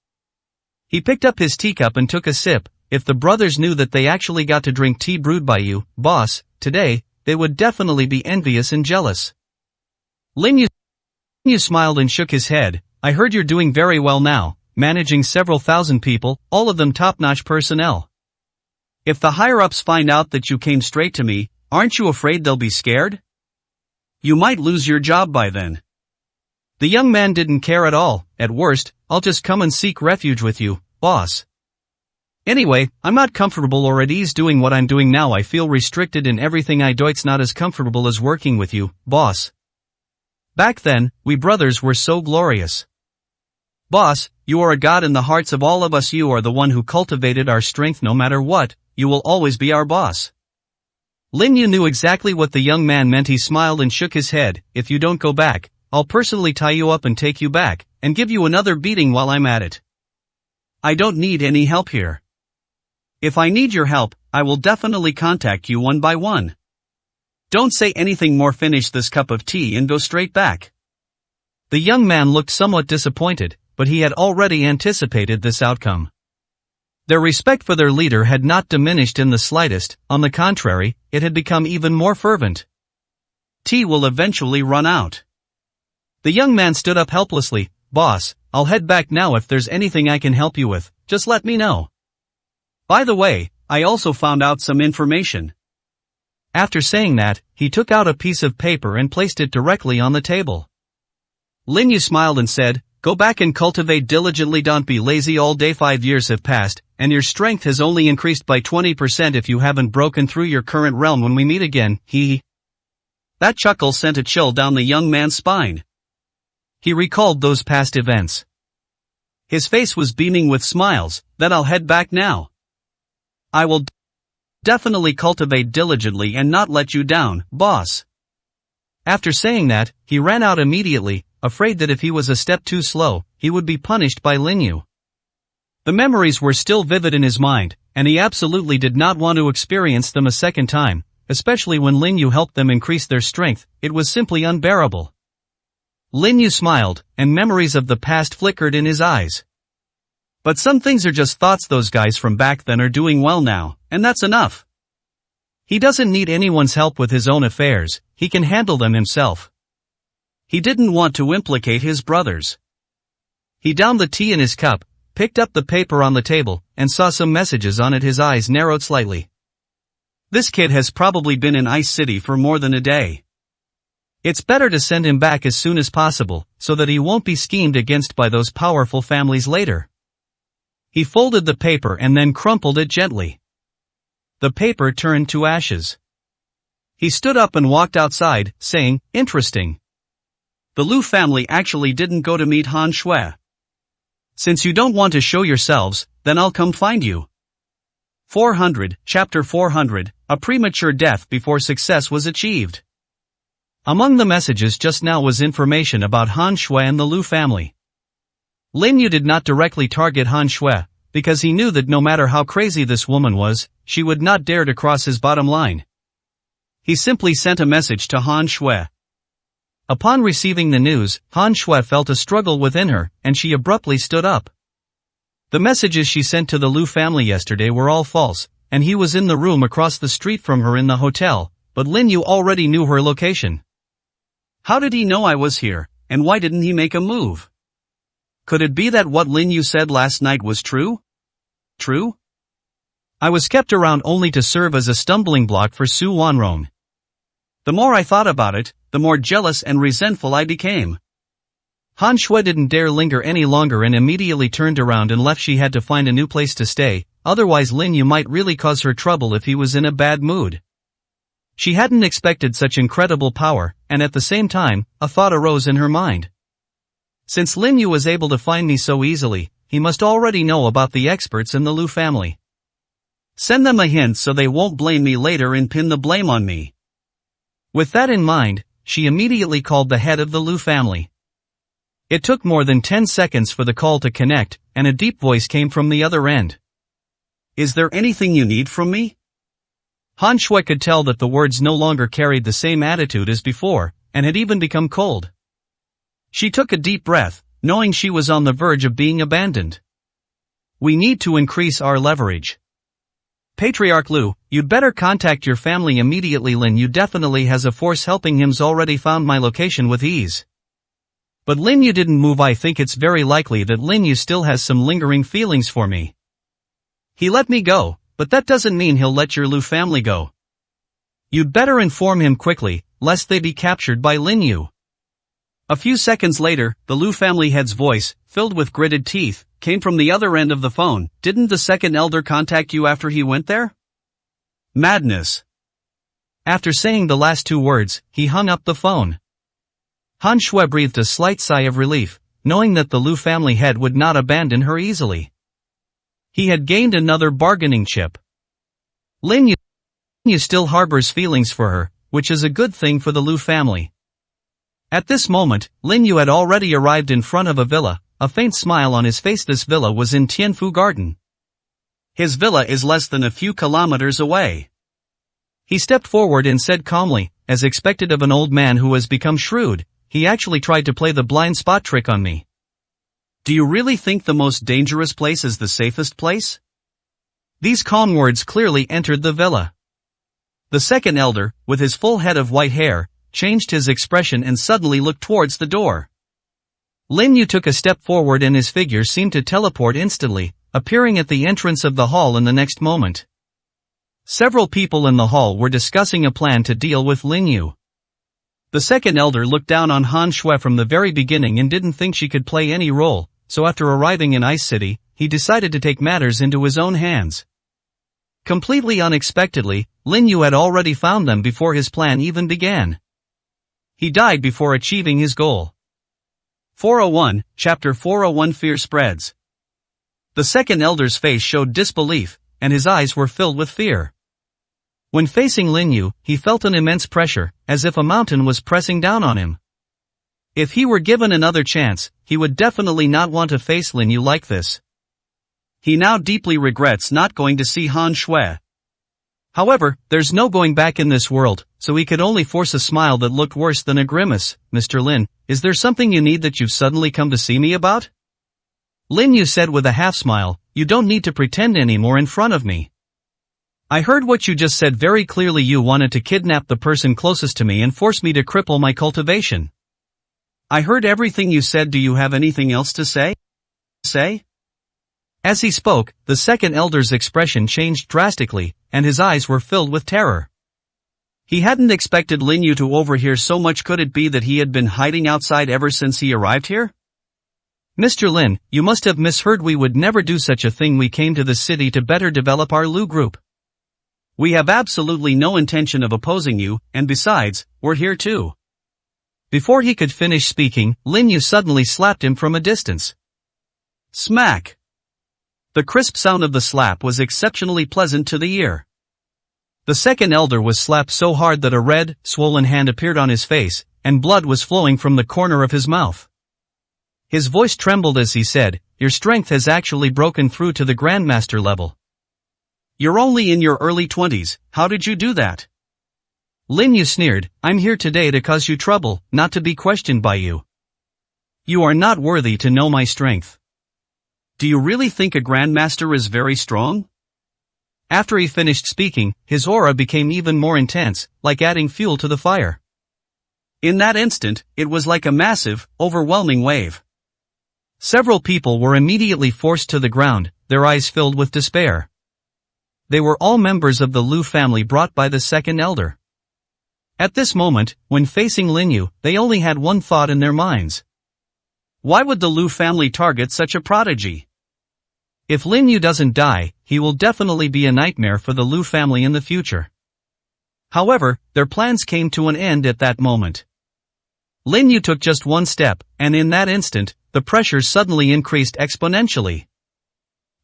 He picked up his teacup and took a sip. If the brothers knew that they actually got to drink tea brewed by you, boss, today, they would definitely be envious and jealous. Lin Yu smiled and shook his head. I heard you're doing very well now, managing several thousand people, all of them top-notch personnel. If the higher-ups find out that you came straight to me, aren't you afraid they'll be scared? You might lose your job by then. The young man didn't care at all. At worst, I'll just come and seek refuge with you, boss. Anyway, I'm not comfortable or at ease doing what I'm doing now. I feel restricted in everything I do. It's not as comfortable as working with you, boss. Back then, we brothers were so glorious. Boss, you are a god in the hearts of all of us. You are the one who cultivated our strength. No matter what, you will always be our boss. Lin Yu knew exactly what the young man meant. He smiled and shook his head. If you don't go back, I'll personally tie you up and take you back, and give you another beating while I'm at it. I don't need any help here. If I need your help, I will definitely contact you one by one. Don't say anything more. Finish this cup of tea and go straight back. The young man looked somewhat disappointed, but he had already anticipated this outcome. Their respect for their leader had not diminished in the slightest. On the contrary, it had become even more fervent. Tea will eventually run out. The young man stood up helplessly. Boss, I'll head back now. If there's anything I can help you with, just let me know. By the way, I also found out some information. After saying that, he took out a piece of paper and placed it directly on the table. Lin Yu smiled and said, go back and cultivate diligently. Don't be lazy all day. 5 years have passed, and your strength has only increased by 20% if you haven't broken through your current realm when we meet again. That chuckle sent a chill down the young man's spine. He recalled those past events. His face was beaming with smiles. Then I'll head back now. I will definitely cultivate diligently and not let you down, boss. After saying that, he ran out immediately, afraid that if he was a step too slow, he would be punished by Lin Yu. The memories were still vivid in his mind, and he absolutely did not want to experience them a second time, especially when Lin Yu helped them increase their strength. It was simply unbearable. Lin Yu smiled, and memories of the past flickered in his eyes. But some things are just thoughts. Those guys from back then are doing well now, and that's enough. He doesn't need anyone's help with his own affairs. He can handle them himself. He didn't want to implicate his brothers. He downed the tea in his cup, picked up the paper on the table, and saw some messages on it. His eyes narrowed slightly. This kid has probably been in Ice City for more than a day. It's better to send him back as soon as possible, so that he won't be schemed against by those powerful families later. He folded the paper and then crumpled it gently. The paper turned to ashes. He stood up and walked outside, saying, interesting. The Lu family actually didn't go to meet Han Shui. Since you don't want to show yourselves, then I'll come find you. 400, Chapter 400, A premature death before success was achieved. Among the messages just now was information about Han Shui and the Lu family. Lin Yu did not directly target Han Shui, because he knew that no matter how crazy this woman was, she would not dare to cross his bottom line. He simply sent a message to Han Shui. Upon receiving the news, Han Shui felt a struggle within her, and she abruptly stood up. The messages she sent to the Liu family yesterday were all false, and he was in the room across the street from her in the hotel, but Lin Yu already knew her location. How did he know I was here, and why didn't he make a move? Could it be that what Lin Yu said last night was true? True? I was kept around only to serve as a stumbling block for Su Wanrong. The more I thought about it, the more jealous and resentful I became. Han Shui didn't dare linger any longer and immediately turned around and left. She had to find a new place to stay, otherwise Lin Yu might really cause her trouble if he was in a bad mood. She hadn't expected such incredible power, and at the same time, a thought arose in her mind. Since Lin Yu was able to find me so easily, he must already know about the experts in the Liu family. Send them a hint so they won't blame me later and pin the blame on me. With that in mind, she immediately called the head of the Liu family. It took more than 10 seconds for the call to connect, and a deep voice came from the other end. Is there anything you need from me? Han Shui could tell that the words no longer carried the same attitude as before, and had even become cold. She took a deep breath, knowing she was on the verge of being abandoned. We need to increase our leverage. Patriarch Liu, you'd better contact your family immediately. Lin Yu definitely has a force helping him's already found my location with ease. But Lin Yu didn't move. I think it's very likely that Lin Yu still has some lingering feelings for me. He let me go, but that doesn't mean he'll let your Liu family go. You'd better inform him quickly, lest they be captured by Lin Yu. A few seconds later, the Liu family head's voice, filled with gritted teeth, came from the other end of the phone. Didn't the second elder contact you after he went there? Madness. After saying the last two words, he hung up the phone. Han Shui breathed a slight sigh of relief, knowing that the Liu family head would not abandon her easily. He had gained another bargaining chip. Lin Yu still harbors feelings for her, which is a good thing for the Liu family. At this moment, Lin Yu had already arrived in front of a villa, a faint smile on his face. This villa was in Tianfu Garden. His villa is less than a few kilometers away. He stepped forward and said calmly, as expected of an old man who has become shrewd, he actually tried to play the blind spot trick on me. Do you really think the most dangerous place is the safest place? These calm words clearly entered the villa. The second elder, with his full head of white hair, changed his expression and suddenly looked towards the door. Lin Yu took a step forward and his figure seemed to teleport instantly, appearing at the entrance of the hall in the next moment. Several people in the hall were discussing a plan to deal with Lin Yu. The second elder looked down on Han Shui from the very beginning and didn't think she could play any role, so after arriving in Ice City, he decided to take matters into his own hands. Completely unexpectedly, Lin Yu had already found them before his plan even began. He died before achieving his goal. 401, Chapter 401 Fear Spreads. The second elder's face showed disbelief, and his eyes were filled with fear. When facing Lin Yu, he felt an immense pressure, as if a mountain was pressing down on him. If he were given another chance, he would definitely not want to face Lin Yu like this. He now deeply regrets not going to see Han Shui. However, there's no going back in this world, so he could only force a smile that looked worse than a grimace. Mr. Lin, is there something you need that you've suddenly come to see me about? Lin Yu said with a half smile, you don't need to pretend anymore in front of me. I heard what you just said very clearly. You wanted to kidnap the person closest to me and force me to cripple my cultivation. I heard everything you said. Do you have anything else to say? As he spoke, the second elder's expression changed drastically, and his eyes were filled with terror. He hadn't expected Lin Yu to overhear so much. Could it be that he had been hiding outside ever since he arrived here? Mr. Lin, you must have misheard. We would never do such a thing. We came to the city to better develop our Liu group. We have absolutely no intention of opposing you, and besides, we're here too. Before he could finish speaking, Lin Yu suddenly slapped him from a distance. Smack! The crisp sound of the slap was exceptionally pleasant to the ear. The second elder was slapped so hard that a red, swollen hand appeared on his face, and blood was flowing from the corner of his mouth. His voice trembled as he said, your strength has actually broken through to the Grandmaster level. You're only in your early 20s, how did you do that? Lin Yu sneered, I'm here today to cause you trouble, not to be questioned by you. You are not worthy to know my strength. Do you really think a grandmaster is very strong? After he finished speaking, his aura became even more intense, like adding fuel to the fire. In that instant, it was like a massive, overwhelming wave. Several people were immediately forced to the ground, their eyes filled with despair. They were all members of the Lu family brought by the second elder. At this moment, when facing Lin Yu, they only had one thought in their minds. Why would the Lu family target such a prodigy? If Lin Yu doesn't die, he will definitely be a nightmare for the Lu family in the future. However, their plans came to an end at that moment. Lin Yu took just one step, and in that instant, the pressure suddenly increased exponentially.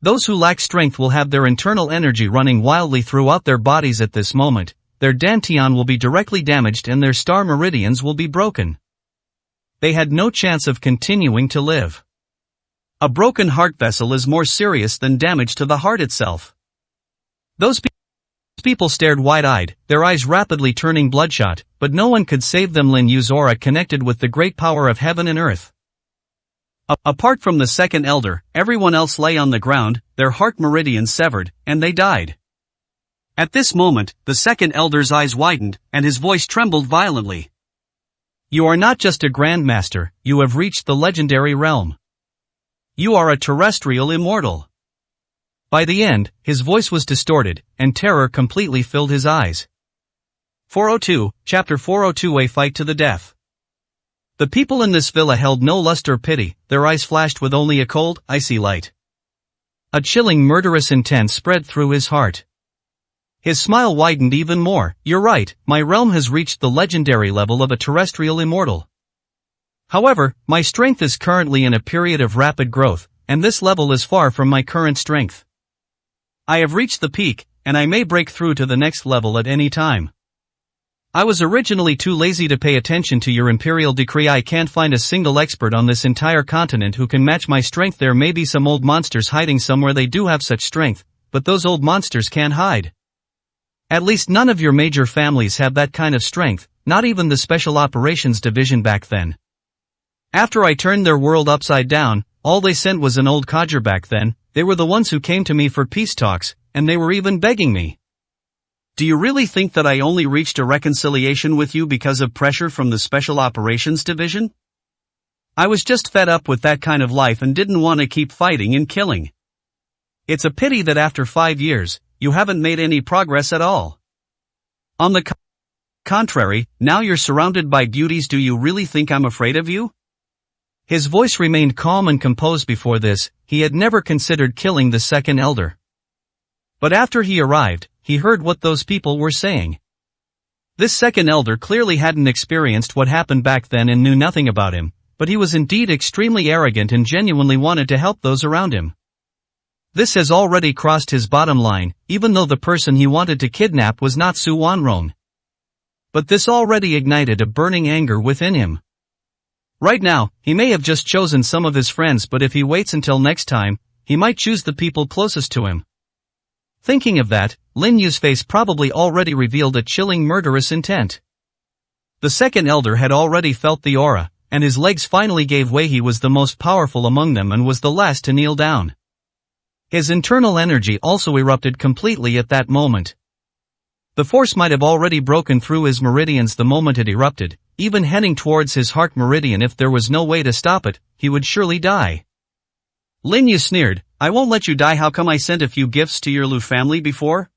Those who lack strength will have their internal energy running wildly throughout their bodies at this moment. Their dantian will be directly damaged and their star meridians will be broken. They had no chance of continuing to live. A broken heart vessel is more serious than damage to the heart itself. Those people stared wide-eyed, their eyes rapidly turning bloodshot, but no one could save them. Lin Yu's aura connected with the great power of heaven and earth. Apart from the second elder, everyone else lay on the ground, their heart meridians severed, and they died. At this moment, the second elder's eyes widened, and his voice trembled violently. You are not just a grandmaster, you have reached the legendary realm. You are a terrestrial immortal. By the end, his voice was distorted, and terror completely filled his eyes. 402, Chapter 402, A Fight to the Death. The people in this villa held no lust or pity, their eyes flashed with only a cold, icy light. A chilling murderous intent spread through his heart. His smile widened even more. You're right, my realm has reached the legendary level of a terrestrial immortal. However, my strength is currently in a period of rapid growth, and this level is far from my current strength. I have reached the peak, and I may break through to the next level at any time. I was originally too lazy to pay attention to your imperial decree. I can't find a single expert on this entire continent who can match my strength. There may be some old monsters hiding somewhere. They do have such strength, but those old monsters can't hide. At least none of your major families have that kind of strength, not even the Special Operations Division back then. After I turned their world upside down, all they sent was an old codger back then. They were the ones who came to me for peace talks, and they were even begging me. Do you really think that I only reached a reconciliation with you because of pressure from the Special Operations Division? I was just fed up with that kind of life and didn't want to keep fighting and killing. It's a pity that after 5 years, you haven't made any progress at all. On the contrary, now you're surrounded by beauties. Do you really think I'm afraid of you? His voice remained calm and composed. Before this, he had never considered killing the second elder. But after he arrived, he heard what those people were saying. This second elder clearly hadn't experienced what happened back then and knew nothing about him, but he was indeed extremely arrogant and genuinely wanted to help those around him. This has already crossed his bottom line, even though the person he wanted to kidnap was not Su Wanrong. But this already ignited a burning anger within him. Right now, he may have just chosen some of his friends, but if he waits until next time, he might choose the people closest to him. Thinking of that, Lin Yu's face probably already revealed a chilling murderous intent. The second elder had already felt the aura, and his legs finally gave way. He was the most powerful among them and was the last to kneel down. His internal energy also erupted completely at that moment. The force might have already broken through his meridians the moment it erupted, even heading towards his heart meridian. If there was no way to stop it, he would surely die. Lin Yu sneered, I won't let you die. How come I sent a few gifts to your Lu family before?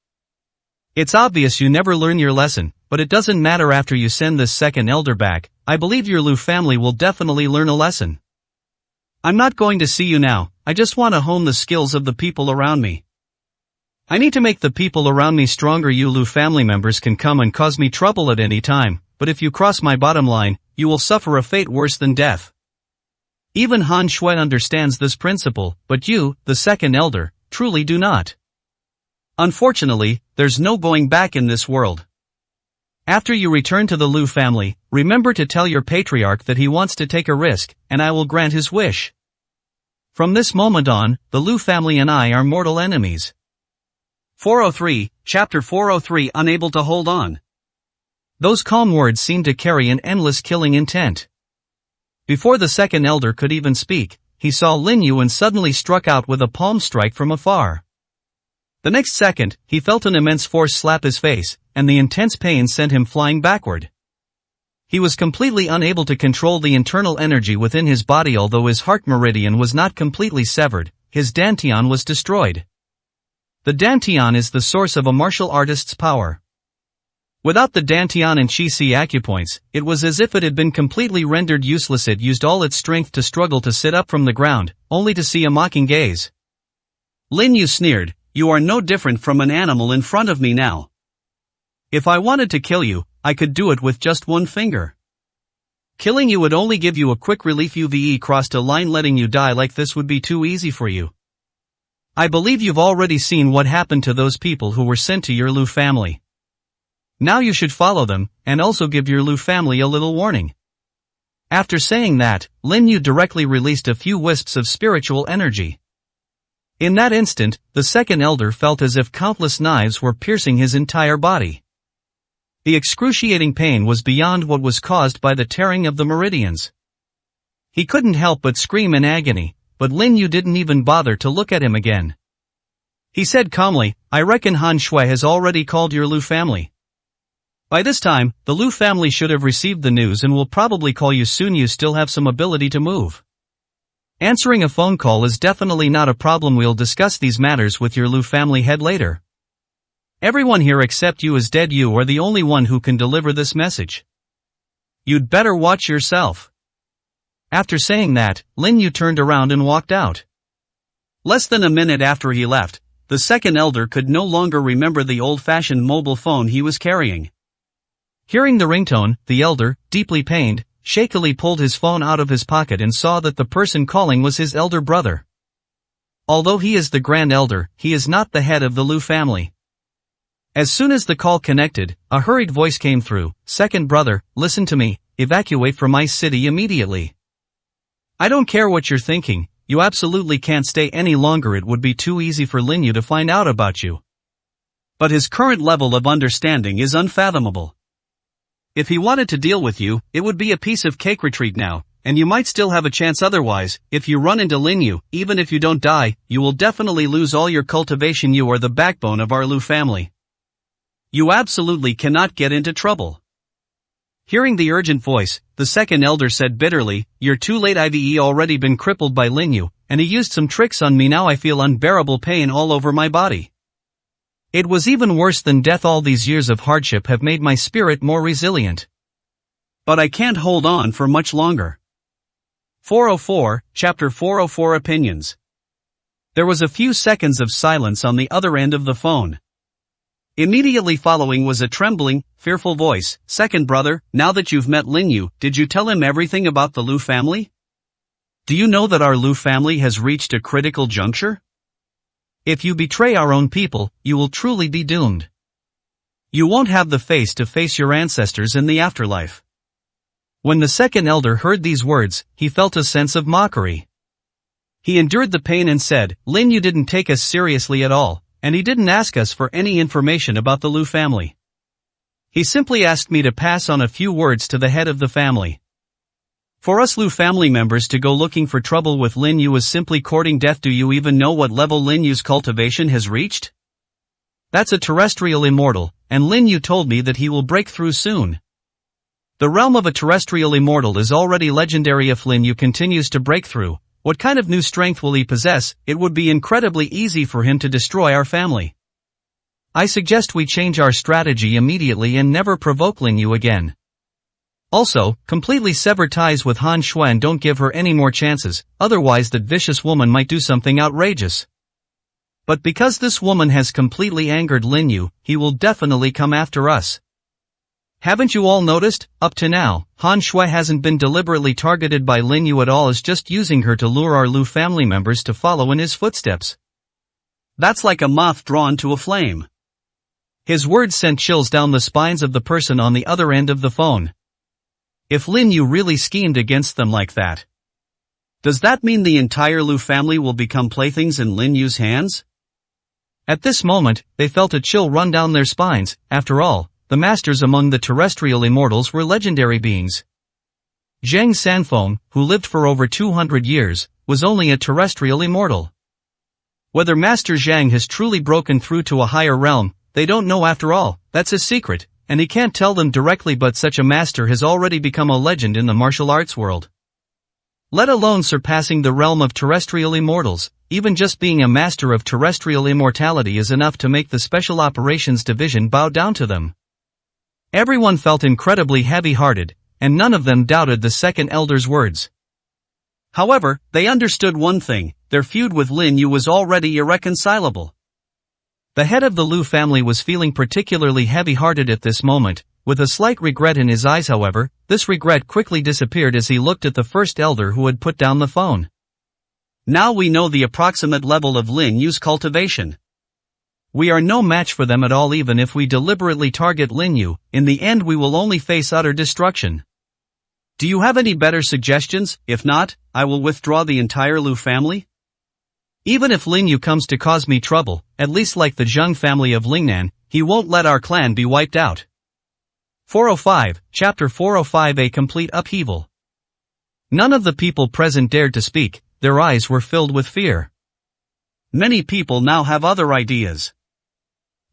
It's obvious you never learn your lesson, but it doesn't matter. After you send this second elder back, I believe your Lu family will definitely learn a lesson. I'm not going to see you now, I just want to hone the skills of the people around me. I need to make the people around me stronger. You Lu family members can come and cause me trouble at any time, but if you cross my bottom line, you will suffer a fate worse than death. Even Han Shui understands this principle, but you, the second elder, truly do not. Unfortunately, there's no going back in this world. After you return to the Lu family, remember to tell your patriarch that he wants to take a risk, and I will grant his wish. From this moment on, the Lu family and I are mortal enemies. 403, Chapter 403, Unable to hold on. Those calm words seemed to carry an endless killing intent. Before the second elder could even speak, he saw Lin Yu and suddenly struck out with a palm strike from afar. The next second, he felt an immense force slap his face, and the intense pain sent him flying backward. He was completely unable to control the internal energy within his body. Although his heart meridian was not completely severed, his dantian was destroyed. The dantian is the source of a martial artist's power. Without the dantian and qi acupoints, it was as if it had been completely rendered useless. It used all its strength to struggle to sit up from the ground, only to see a mocking gaze. Lin Yu sneered, "You are no different from an animal in front of me now. If I wanted to kill you, I could do it with just one finger. Killing you would only give you a quick relief. You've crossed a line. Letting you die like this would be too easy for you. I believe you've already seen what happened to those people who were sent to your Lu family. Now you should follow them, and also give your Lu family a little warning." After saying that, Lin Yu directly released a few wisps of spiritual energy. In that instant, the second elder felt as if countless knives were piercing his entire body. The excruciating pain was beyond what was caused by the tearing of the meridians. He couldn't help but scream in agony, but Lin Yu didn't even bother to look at him again. He said calmly, "I reckon Han Shui has already called your Lu family. By this time, the Lu family should have received the news and will probably call you soon. You still have some ability to move. Answering a phone call is definitely not a problem. We'll discuss these matters with your Lu family head later. Everyone here except you is dead. You are the only one who can deliver this message. You'd better watch yourself." After saying that, Lin Yu turned around and walked out. Less than a minute after he left, the second elder could no longer remember the old-fashioned mobile phone he was carrying. Hearing the ringtone, the elder, deeply pained, shakily pulled his phone out of his pocket and saw that the person calling was his elder brother. Although he is the grand elder, he is not the head of the Lu family. As soon as the call connected, a hurried voice came through, "Second brother, listen to me, evacuate from my city immediately. I don't care what you're thinking, you absolutely can't stay any longer." It would be too easy for Lin Yu to find out about you. But his current level of understanding is unfathomable. If he wanted to deal with you, it would be a piece of cake. Retreat now, and you might still have a chance. Otherwise, if you run into Lin Yu, even if you don't die, you will definitely lose all your cultivation. You are the backbone of our Lu family. You absolutely cannot get into trouble. Hearing the urgent voice, the second elder said bitterly, "You're too late. I've already been crippled by Lin Yu, and he used some tricks on me. Now I feel unbearable pain all over my body. It was even worse than death. All these years of hardship have made my spirit more resilient. But I can't hold on for much longer." 404, Chapter 404 Opinions. There was a few seconds of silence on the other end of the phone. Immediately following was a trembling, fearful voice, "Second brother, now that you've met Lin Yu, did you tell him everything about the Lu family? Do you know that our Lu family has reached a critical juncture? If you betray our own people, you will truly be doomed. You won't have the face to face your ancestors in the afterlife." When the second elder heard these words, he felt a sense of mockery. He endured the pain and said, "Lin Yu didn't take us seriously at all, and he didn't ask us for any information about the Lu family. He simply asked me to pass on a few words to the head of the family. For us Lu family members to go looking for trouble with Lin Yu is simply courting death. Do you even know what level Lin Yu's cultivation has reached? That's a terrestrial immortal, and Lin Yu told me that he will break through soon. The realm of a terrestrial immortal is already legendary. If Lin Yu continues to break through, what kind of new strength will he possess? It would be incredibly easy for him to destroy our family. I suggest we change our strategy immediately and never provoke Lin Yu again. Also, completely sever ties with Han Shui and don't give her any more chances, otherwise that vicious woman might do something outrageous. But because this woman has completely angered Lin Yu, he will definitely come after us. Haven't you all noticed? Up to now, Han Shui hasn't been deliberately targeted by Lin Yu at all. Is just using her to lure our Lu family members to follow in his footsteps. That's like a moth drawn to a flame." His words sent chills down the spines of the person on the other end of the phone. If Lin Yu really schemed against them like that, does that mean the entire Lu family will become playthings in Lin Yu's hands? At this moment, they felt a chill run down their spines. After all, the masters among the terrestrial immortals were legendary beings. Zheng Sanfeng, who lived for over 200 years, was only a terrestrial immortal. Whether Master Zhang has truly broken through to a higher realm, they don't know after all. That's his secret, and he can't tell them directly, but such a master has already become a legend in the martial arts world. Let alone surpassing the realm of terrestrial immortals, even just being a master of terrestrial immortality is enough to make the Special Operations Division bow down to them. Everyone felt incredibly heavy-hearted, and none of them doubted the second elder's words. However, they understood one thing: their feud with Lin Yu was already irreconcilable. The head of the Lu family was feeling particularly heavy-hearted at this moment, with a slight regret in his eyes. However, this regret quickly disappeared as he looked at the first elder who had put down the phone. Now we know the approximate level of Lin Yu's cultivation. We are no match for them at all. Even if we deliberately target Lin Yu, in the end we will only face utter destruction. Do you have any better suggestions? If not, I will withdraw the entire Lu family. Even if Lin Yu comes to cause me trouble, at least like the Zheng family of Lingnan, he won't let our clan be wiped out. 405, Chapter 405. A complete upheaval. None of the people present dared to speak, their eyes were filled with fear. Many people now have other ideas.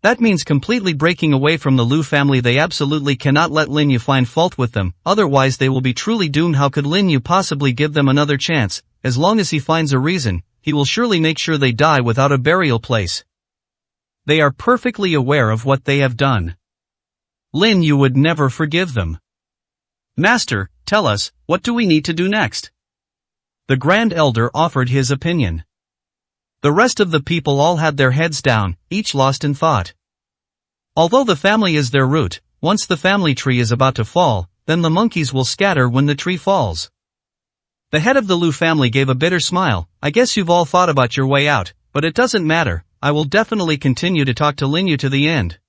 That means completely breaking away from the Lu family. They absolutely cannot let Lin Yu find fault with them, otherwise they will be truly doomed. How could Lin Yu possibly give them another chance? As long as he finds a reason, he will surely make sure they die without a burial place. They are perfectly aware of what they have done. Lin Yu would never forgive them. Master, tell us, what do we need to do next? The Grand Elder offered his opinion. The rest of the people all had their heads down, each lost in thought. Although the family is their root, once the family tree is about to fall, then the monkeys will scatter when the tree falls. The head of the Lu family gave a bitter smile. I guess you've all thought about your way out, but it doesn't matter. I will definitely continue to talk to Lin Yu to the end.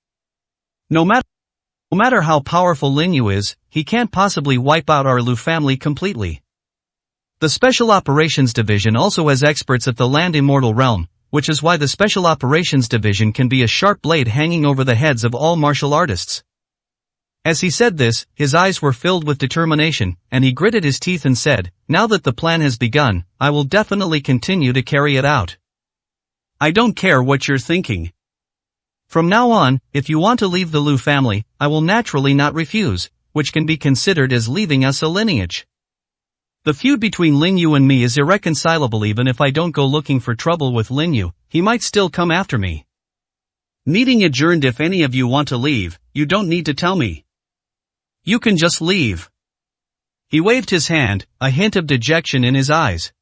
No matter how powerful Lin Yu is, he can't possibly wipe out our Lu family completely. The Special Operations Division also has experts at the Land Immortal Realm, which is why the Special Operations Division can be a sharp blade hanging over the heads of all martial artists. As he said this, his eyes were filled with determination, and he gritted his teeth and said, "Now that the plan has begun, I will definitely continue to carry it out. I don't care what you're thinking. From now on, if you want to leave the Lu family, I will naturally not refuse, which can be considered as leaving us a lineage. The feud between Lin Yu and me is irreconcilable. Even if I don't go looking for trouble with Lin Yu, he might still come after me. Meeting adjourned. If any of you want to leave, you don't need to tell me. You can just leave." He waved his hand, a hint of dejection in his eyes.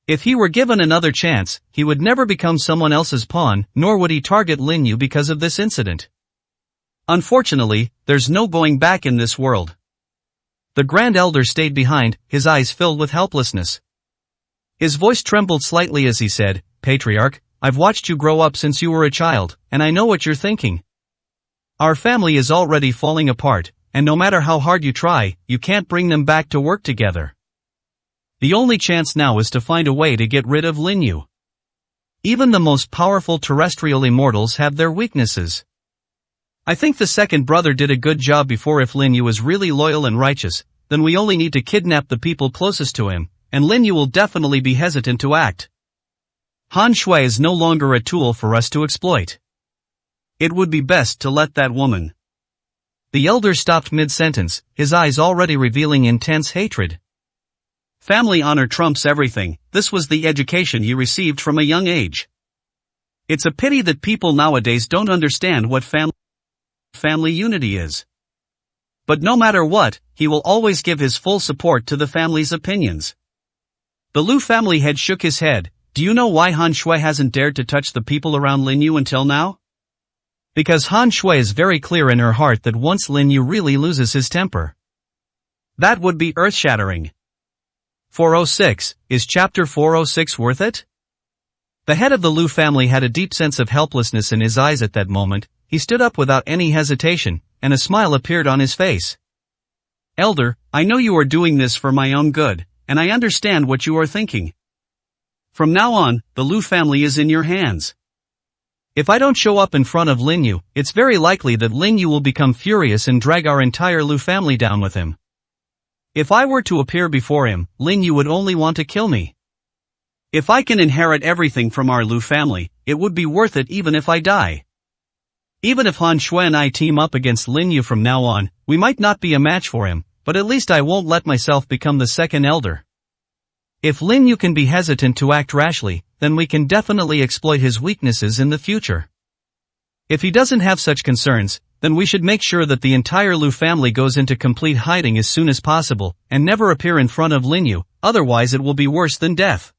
If he were given another chance, he would never become someone else's pawn, nor would he target Lin Yu because of this incident. Unfortunately, there's no going back in this world. The Grand Elder stayed behind, his eyes filled with helplessness. His voice trembled slightly as he said, "Patriarch, I've watched you grow up since you were a child, and I know what you're thinking. Our family is already falling apart, and no matter how hard you try, you can't bring them back to work together. The only chance now is to find a way to get rid of Lin Yu. Even the most powerful terrestrial immortals have their weaknesses. I think the second brother did a good job before. If Lin Yu is really loyal and righteous, then we only need to kidnap the people closest to him, and Lin Yu will definitely be hesitant to act. Han Shui is no longer a tool for us to exploit. It would be best to let that woman." The elder stopped mid-sentence, his eyes already revealing intense hatred. Family honor trumps everything. This was the education he received from a young age. It's a pity that people nowadays don't understand what family unity is. But no matter what, he will always give his full support to the family's opinions. The Lu family head shook his head. Do you know why Han Shui hasn't dared to touch the people around Lin Yu until now? Because Han Shui is very clear in her heart that once Lin Yu really loses his temper, that would be earth-shattering. 406, is Chapter 406 worth it? The head of the Lu family had a deep sense of helplessness in his eyes at that moment. He stood up without any hesitation, and a smile appeared on his face. Elder, I know you are doing this for my own good, and I understand what you are thinking. From now on, the Lu family is in your hands. If I don't show up in front of Lin Yu, it's very likely that Lin Yu will become furious and drag our entire Lu family down with him. If I were to appear before him, Lin Yu would only want to kill me. If I can inherit everything from our Lu family, it would be worth it even if I die. Even if Han Shui and I team up against Lin Yu from now on, we might not be a match for him, but at least I won't let myself become the second elder. If Lin Yu can be hesitant to act rashly, then we can definitely exploit his weaknesses in the future. If he doesn't have such concerns, then we should make sure that the entire Lu family goes into complete hiding as soon as possible, and never appear in front of Lin Yu, otherwise it will be worse than death.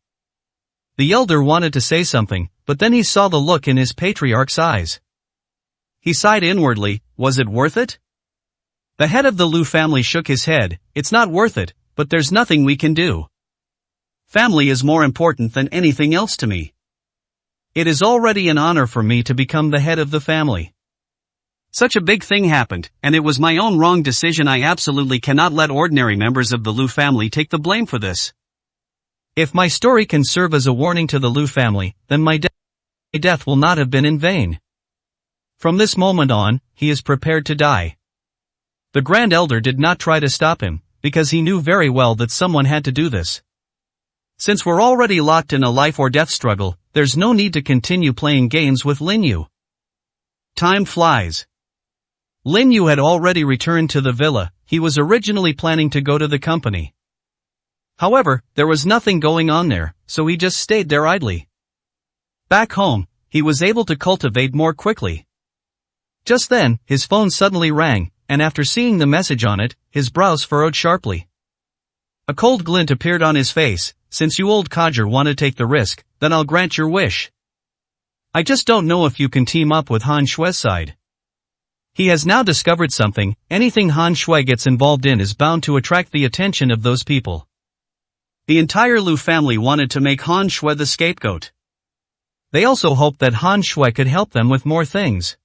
The elder wanted to say something, but then he saw the look in his patriarch's eyes. He sighed inwardly. Was it worth it? The head of the Lu family shook his head. It's not worth it, but there's nothing we can do. Family is more important than anything else to me. It is already an honor for me to become the head of the family. Such a big thing happened, and it was my own wrong decision. I absolutely cannot let ordinary members of the Lu family take the blame for this. If my story can serve as a warning to the Lu family, then my death will not have been in vain. From this moment on, he is prepared to die. The Grand Elder did not try to stop him, because he knew very well that someone had to do this. Since we're already locked in a life or death struggle, there's no need to continue playing games with Lin Yu. Time flies. Lin Yu had already returned to the villa. He was originally planning to go to the company. However, there was nothing going on there, so he just stayed there idly. Back home, he was able to cultivate more quickly. Just then, his phone suddenly rang, and after seeing the message on it, his brows furrowed sharply. A cold glint appeared on his face. Since you old codger want to take the risk, then I'll grant your wish. I just don't know if you can team up with Han Shui's side. He has now discovered something. Anything Han Shui gets involved in is bound to attract the attention of those people. The entire Lu family wanted to make Han Shui the scapegoat. They also hoped that Han Shui could help them with more things.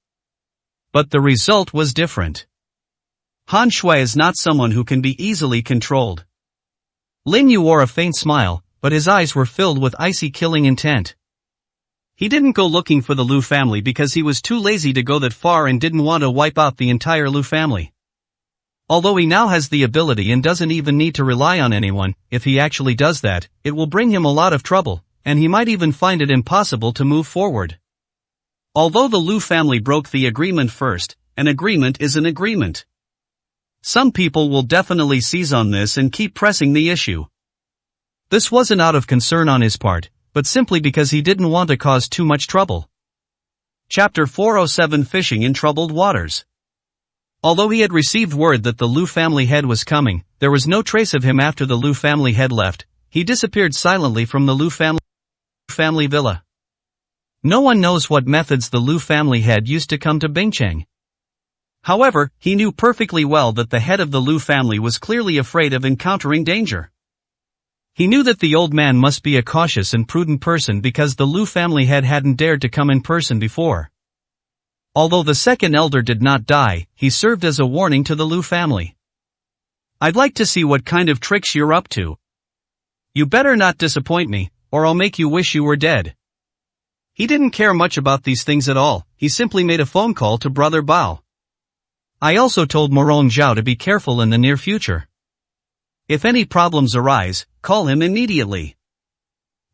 But the result was different. Han Shui is not someone who can be easily controlled. Lin Yu wore a faint smile, but his eyes were filled with icy killing intent. He didn't go looking for the Lu family because he was too lazy to go that far and didn't want to wipe out the entire Lu family. Although he now has the ability and doesn't even need to rely on anyone, if he actually does that, it will bring him a lot of trouble, and he might even find it impossible to move forward. Although the Lu family broke the agreement first, an agreement is an agreement. Some people will definitely seize on this and keep pressing the issue. This wasn't out of concern on his part, but simply because he didn't want to cause too much trouble. Chapter 407 Fishing in Troubled Waters. Although he had received word that the Lu family head was coming, there was no trace of him after the Lu family head left. He disappeared silently from the Lu family villa. No one knows what methods the Lu family head used to come to Bingcheng. However, he knew perfectly well that the head of the Lu family was clearly afraid of encountering danger. He knew that the old man must be a cautious and prudent person because the Lu family head hadn't dared to come in person before. Although the second elder did not die, he served as a warning to the Lu family. I'd like to see what kind of tricks you're up to. You better not disappoint me, or I'll make you wish you were dead. He didn't care much about these things at all. He simply made a phone call to Brother Bao. I also told Morong Zhao to be careful in the near future. If any problems arise, call him immediately.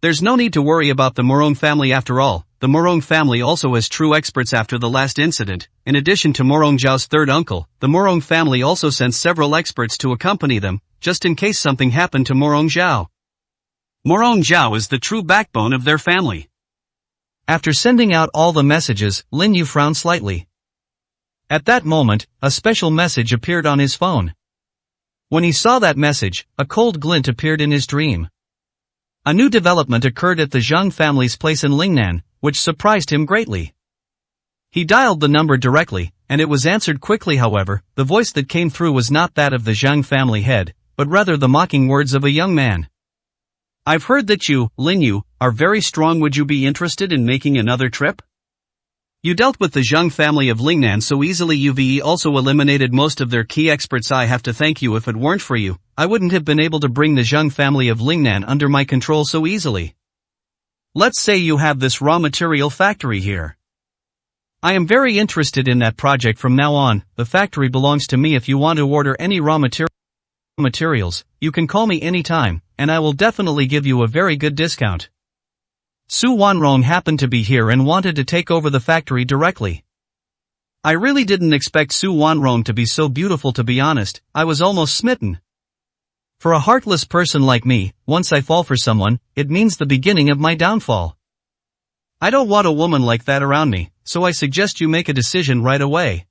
There's no need to worry about the Morong family after all. The Morong family also has true experts after the last incident. In addition to Morong Zhao's third uncle, the Morong family also sent several experts to accompany them, just in case something happened to Morong Zhao. Morong Zhao is the true backbone of their family. After sending out all the messages, Lin Yu frowned slightly. At that moment, a special message appeared on his phone. When he saw that message, a cold glint appeared in his dream. A new development occurred at the Zhang family's place in Lingnan, which surprised him greatly. He dialed the number directly, and it was answered quickly. However, the voice that came through was not that of the Zhang family head, but rather the mocking words of a young man. I've heard that you, Lin Yu, are very strong. Would you be interested in making another trip? You dealt with the Zhang family of Lingnan so easily. You've also eliminated most of their key experts. I have to thank you. If it weren't for you, I wouldn't have been able to bring the Zhang family of Lingnan under my control so easily. Let's say you have this raw material factory here. I am very interested in that project from now on. The factory belongs to me. If you want to order any raw materials, you can call me anytime, and I will definitely give you a very good discount. Su Wanrong happened to be here and wanted to take over the factory directly. I really didn't expect Su Wanrong to be so beautiful, to be honest. I was almost smitten. For a heartless person like me, once I fall for someone, it means the beginning of my downfall. I don't want a woman like that around me, so I suggest you make a decision right away.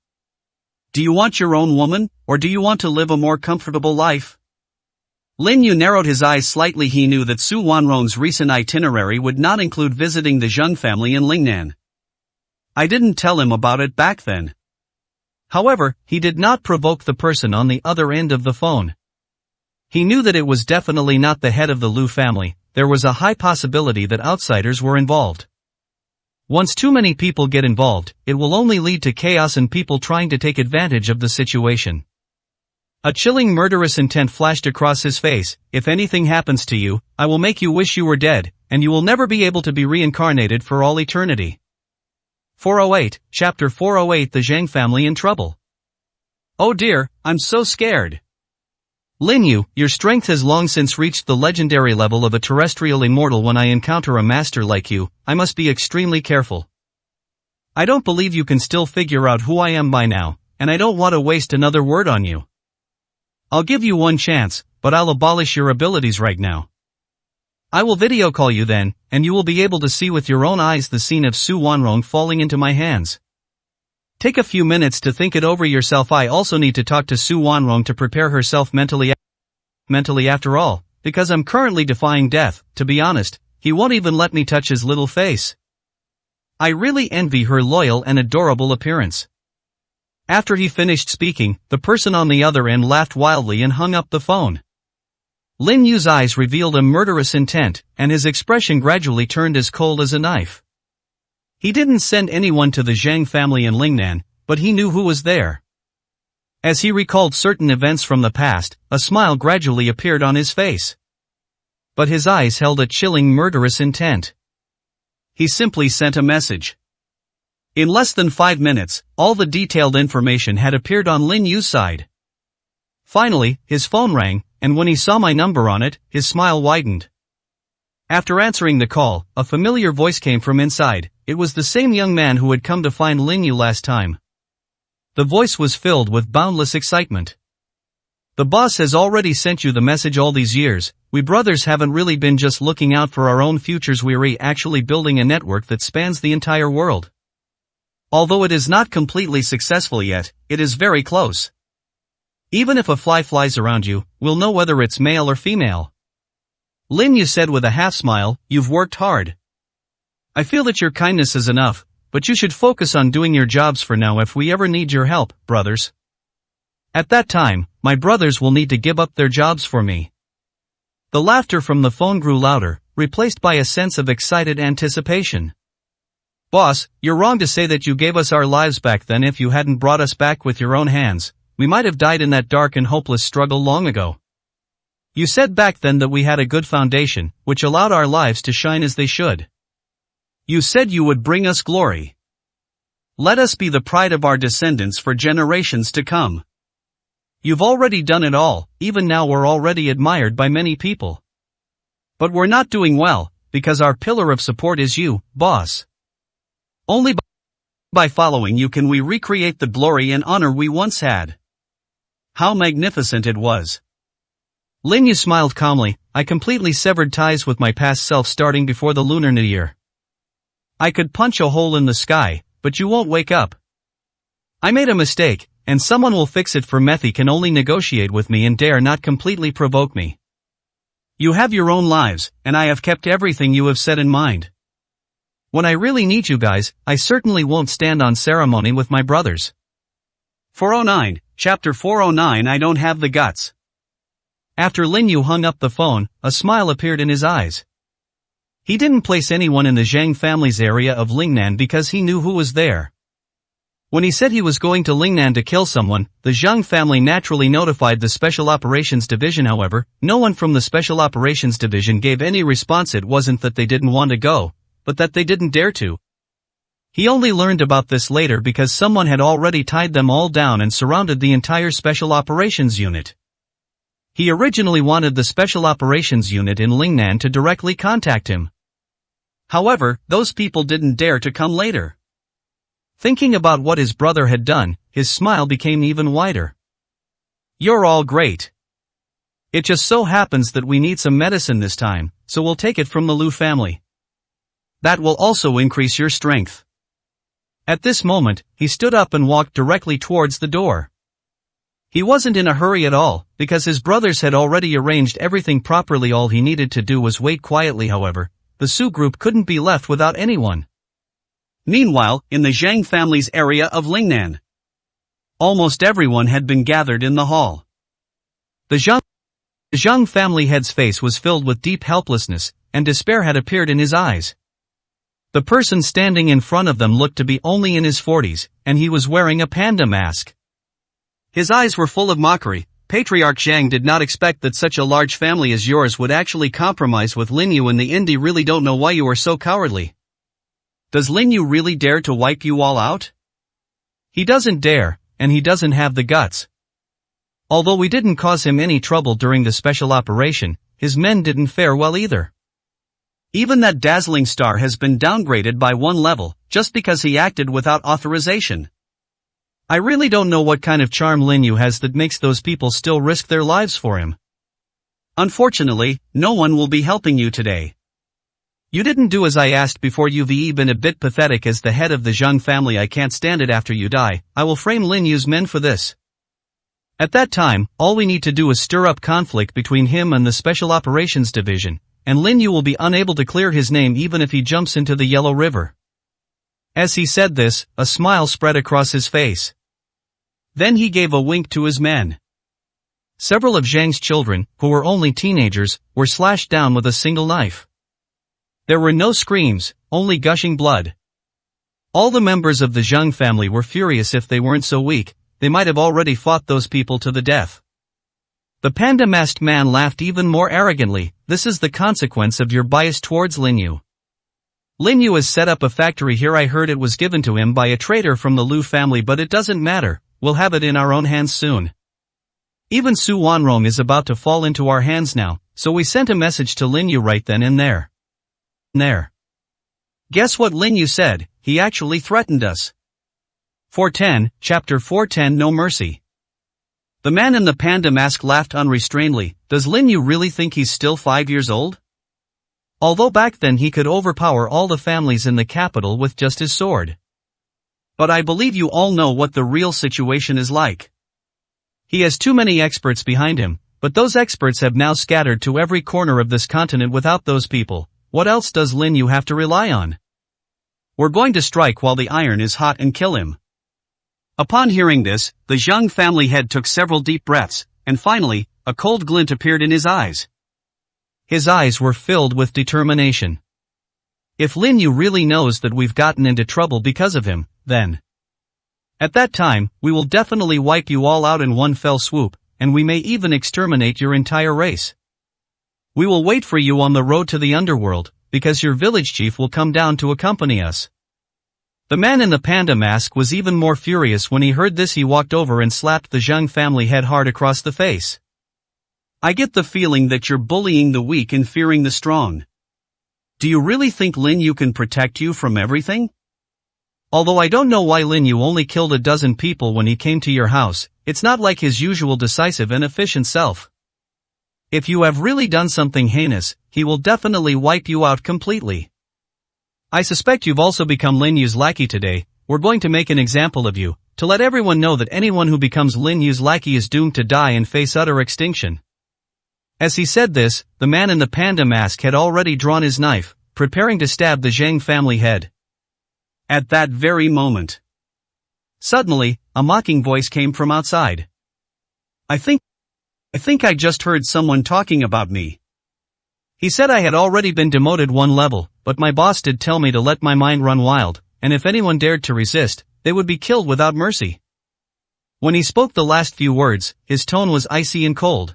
Do you want your own woman, or do you want to live a more comfortable life? Lin Yu narrowed his eyes slightly. He knew that Su Wanrong's recent itinerary would not include visiting the Zheng family in Lingnan. I didn't tell him about it back then. However, he did not provoke the person on the other end of the phone. He knew that it was definitely not the head of the Lu family. There was a high possibility that outsiders were involved. Once too many people get involved, it will only lead to chaos and people trying to take advantage of the situation. A chilling murderous intent flashed across his face. If anything happens to you, I will make you wish you were dead, and you will never be able to be reincarnated for all eternity. 408, Chapter 408. The Zhang family in trouble. Oh dear, I'm so scared. Lin Yu, your strength has long since reached the legendary level of a terrestrial immortal. When I encounter a master like you, I must be extremely careful. I don't believe you can still figure out who I am by now, and I don't want to waste another word on you. I'll give you one chance, but I'll abolish your abilities right now. I will video call you then, and you will be able to see with your own eyes the scene of Su Wanrong falling into my hands. Take a few minutes to think it over yourself. I also need to talk to Su Wanrong to prepare herself mentally after all, because I'm currently defying death. To be honest, he won't even let me touch his little face. I really envy her loyal and adorable appearance. After he finished speaking, the person on the other end laughed wildly and hung up the phone. Lin Yu's eyes revealed a murderous intent, and his expression gradually turned as cold as a knife. He didn't send anyone to the Zhang family in Lingnan, but he knew who was there. As he recalled certain events from the past, a smile gradually appeared on his face. But his eyes held a chilling murderous intent. He simply sent a message. In less than 5 minutes, all the detailed information had appeared on Lin Yu's side. Finally, his phone rang, and when he saw my number on it, his smile widened. After answering the call, a familiar voice came from inside. It was the same young man who had come to find Lin Yu last time. The voice was filled with boundless excitement. The boss has already sent you the message all these years. We brothers haven't really been just looking out for our own futures, we're actually building a network that spans the entire world. Although it is not completely successful yet, it is very close. Even if a fly flies around you, we'll know whether it's male or female. Lin Yu said with a half smile, you've worked hard. I feel that your kindness is enough, but you should focus on doing your jobs for now. If we ever need your help, brothers. At that time, my brothers will need to give up their jobs for me. The laughter from the phone grew louder, replaced by a sense of excited anticipation. Boss, you're wrong to say that you gave us our lives back then. If you hadn't brought us back with your own hands, we might have died in that dark and hopeless struggle long ago. You said back then that we had a good foundation, which allowed our lives to shine as they should. You said you would bring us glory. Let us be the pride of our descendants for generations to come. You've already done it all. Even now we're already admired by many people. But we're not doing well, because our pillar of support is you, boss. Only by following you can we recreate the glory and honor we once had. How magnificent it was. Lin Yu smiled calmly. I completely severed ties with my past self starting before the Lunar New Year. I could punch a hole in the sky, but you won't wake up. I made a mistake, and someone will fix it. For Methy can only negotiate with me and dare not completely provoke me. You have your own lives, and I have kept everything you have said in mind. When I really need you guys, I certainly won't stand on ceremony with my brothers. 409, Chapter 409. I don't have the guts. After Lin Yu hung up the phone, a smile appeared in his eyes. He didn't place anyone in the Zhang family's area of Lingnan because he knew who was there. When he said he was going to Lingnan to kill someone, the Zhang family naturally notified the Special Operations Division. However, no one from the Special Operations Division gave any response. It wasn't that they didn't want to go, but that they didn't dare to. He only learned about this later because someone had already tied them all down and surrounded the entire Special Operations Unit. He originally wanted the Special Operations Unit in Lingnan to directly contact him. However, those people didn't dare to come later. Thinking about what his brother had done, his smile became even wider. "You're all great. It just so happens that we need some medicine this time, so we'll take it from the Liu family. That will also increase your strength." At this moment, he stood up and walked directly towards the door. He wasn't in a hurry at all, because his brothers had already arranged everything properly. All he needed to do was wait quietly. However, the Su group couldn't be left without anyone. Meanwhile, in the Zhang family's area of Lingnan, almost everyone had been gathered in the hall. The Zhang family head's face was filled with deep helplessness, and despair had appeared in his eyes. The person standing in front of them looked to be only in his 40s, and he was wearing a panda mask. His eyes were full of mockery. "Patriarch Zhang did not expect that such a large family as yours would actually compromise with Lin Yu and the Indi. Really don't know why you are so cowardly. Does Lin Yu really dare to wipe you all out?" "He doesn't dare, and he doesn't have the guts. Although we didn't cause him any trouble during the special operation, his men didn't fare well either. Even that dazzling star has been downgraded by 1 level, just because he acted without authorization. I really don't know what kind of charm Lin Yu has that makes those people still risk their lives for him. Unfortunately, no one will be helping you today. You didn't do as I asked before. You've been a bit pathetic as the head of the Zhang family. I can't stand it. After you die, I will frame Lin Yu's men for this. At that time, all we need to do is stir up conflict between him and the Special Operations Division, and Lin Yu will be unable to clear his name even if he jumps into the Yellow River." As he said this, a smile spread across his face. Then he gave a wink to his men. Several of Zhang's children, who were only teenagers, were slashed down with a single knife. There were no screams, only gushing blood. All the members of the Zhang family were furious. If they weren't so weak, they might have already fought those people to the death. The panda-masked man laughed even more arrogantly. "This is the consequence of your bias towards Lin Yu. Lin Yu has set up a factory here. I heard it was given to him by a traitor from the Liu family, but it doesn't matter, we'll have it in our own hands soon. Even Su Wanrong is about to fall into our hands now, so we sent a message to Lin Yu right then and there. Guess what Lin Yu said? He actually threatened us." 410, Chapter 410. No Mercy. The man in the panda mask laughed unrestrainedly. Does Lin Yu really think he's still 5 years old? Although back then he could overpower all the families in the capital with just his sword. But I believe you all know what the real situation is like. He has too many experts behind him, but those experts have now scattered to every corner of this continent. Without those people, what else does Lin Yu have to rely on? We're going to strike while the iron is hot and kill him." Upon hearing this, the Zhang family head took several deep breaths, and finally, a cold glint appeared in his eyes. His eyes were filled with determination. If Lin Yu really knows that we've gotten into trouble because of him, then at that time, we will definitely wipe you all out in one fell swoop, and we may even exterminate your entire race. We will wait for you on the road to the underworld, because your village chief will come down to accompany us. The man in the panda mask was even more furious when he heard this. He walked over and slapped the Zhang family head hard across the face. "I get the feeling that you're bullying the weak and fearing the strong. Do you really think Lin Yu can protect you from everything? Although I don't know why Lin Yu only killed a dozen people when he came to your house, it's not like his usual decisive and efficient self. If you have really done something heinous, he will definitely wipe you out completely. I suspect you've also become Lin Yu's lackey today. We're going to make an example of you, to let everyone know that anyone who becomes Lin Yu's lackey is doomed to die and face utter extinction." As he said this, the man in the panda mask had already drawn his knife, preparing to stab the Zhang family head. At that very moment, suddenly, a mocking voice came from outside. I think I just heard someone talking about me. He said I had already been demoted 1 level, but my boss did tell me to let my mind run wild, and if anyone dared to resist, they would be killed without mercy." When he spoke the last few words, his tone was icy and cold.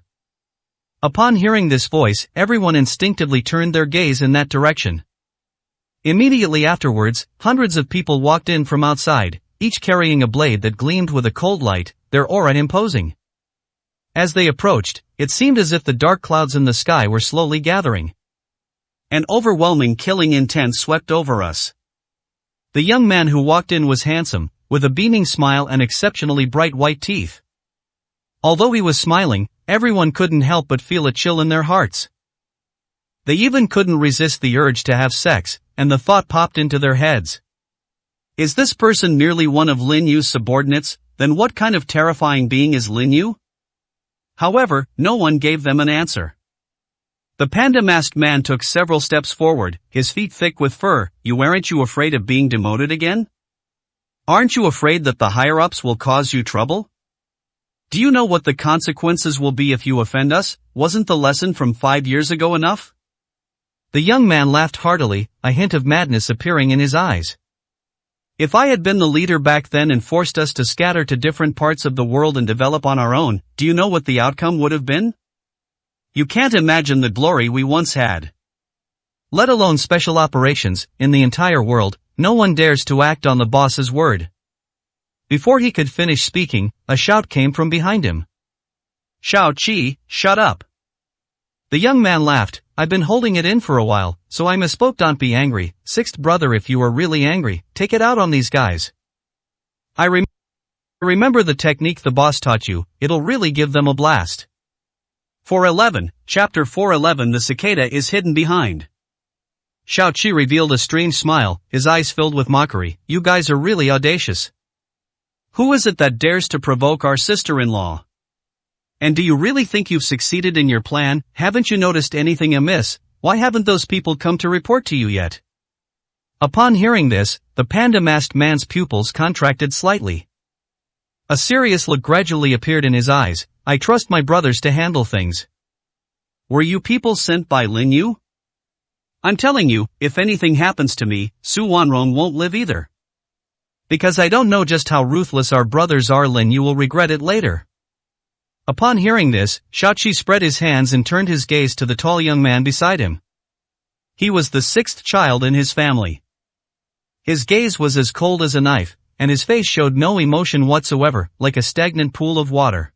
Upon hearing this voice, everyone instinctively turned their gaze in that direction. Immediately afterwards, hundreds of people walked in from outside, each carrying a blade that gleamed with a cold light, their aura imposing. As they approached, it seemed as if the dark clouds in the sky were slowly gathering. An overwhelming killing intent swept over us. The young man who walked in was handsome, with a beaming smile and exceptionally bright white teeth. Although he was smiling, everyone couldn't help but feel a chill in their hearts. They even couldn't resist the urge to have sex, and the thought popped into their heads. Is this person merely one of Lin Yu's subordinates? Then what kind of terrifying being is Lin Yu? However, no one gave them an answer. The panda-masked man took several steps forward, his feet thick with fur. Aren't you afraid of being demoted again? Aren't you afraid that the higher-ups will cause you trouble? Do you know what the consequences will be if you offend us? Wasn't the lesson from 5 years ago enough? The young man laughed heartily, a hint of madness appearing in his eyes. If I had been the leader back then and forced us to scatter to different parts of the world and develop on our own, do you know what the outcome would have been? You can't imagine the glory we once had. Let alone special operations, in the entire world, no one dares to act on the boss's word. Before he could finish speaking, a shout came from behind him. Shao Qi, shut up. The young man laughed. I've been holding it in for a while, so I misspoke. Don't be angry, sixth brother. If you are really angry, take it out on these guys. I remember the technique the boss taught you, it'll really give them a blast. 411, Chapter 411. The cicada is hidden behind. Shao Qi revealed a strange smile, his eyes filled with mockery. You guys are really audacious. Who is it that dares to provoke our sister-in-law? And do you really think you've succeeded in your plan? Haven't you noticed anything amiss? Why haven't those people come to report to you yet? Upon hearing this, the panda-masked man's pupils contracted slightly. A serious look gradually appeared in his eyes. I trust my brothers to handle things. Were you people sent by Lin Yu? I'm telling you, if anything happens to me, Su Wanrong won't live either. Because I don't know just how ruthless our brothers are. Lin Yu will regret it later. Upon hearing this, Shao Qi spread his hands and turned his gaze to the tall young man beside him. He was the sixth child in his family. His gaze was as cold as a knife, and his face showed no emotion whatsoever, like a stagnant pool of water.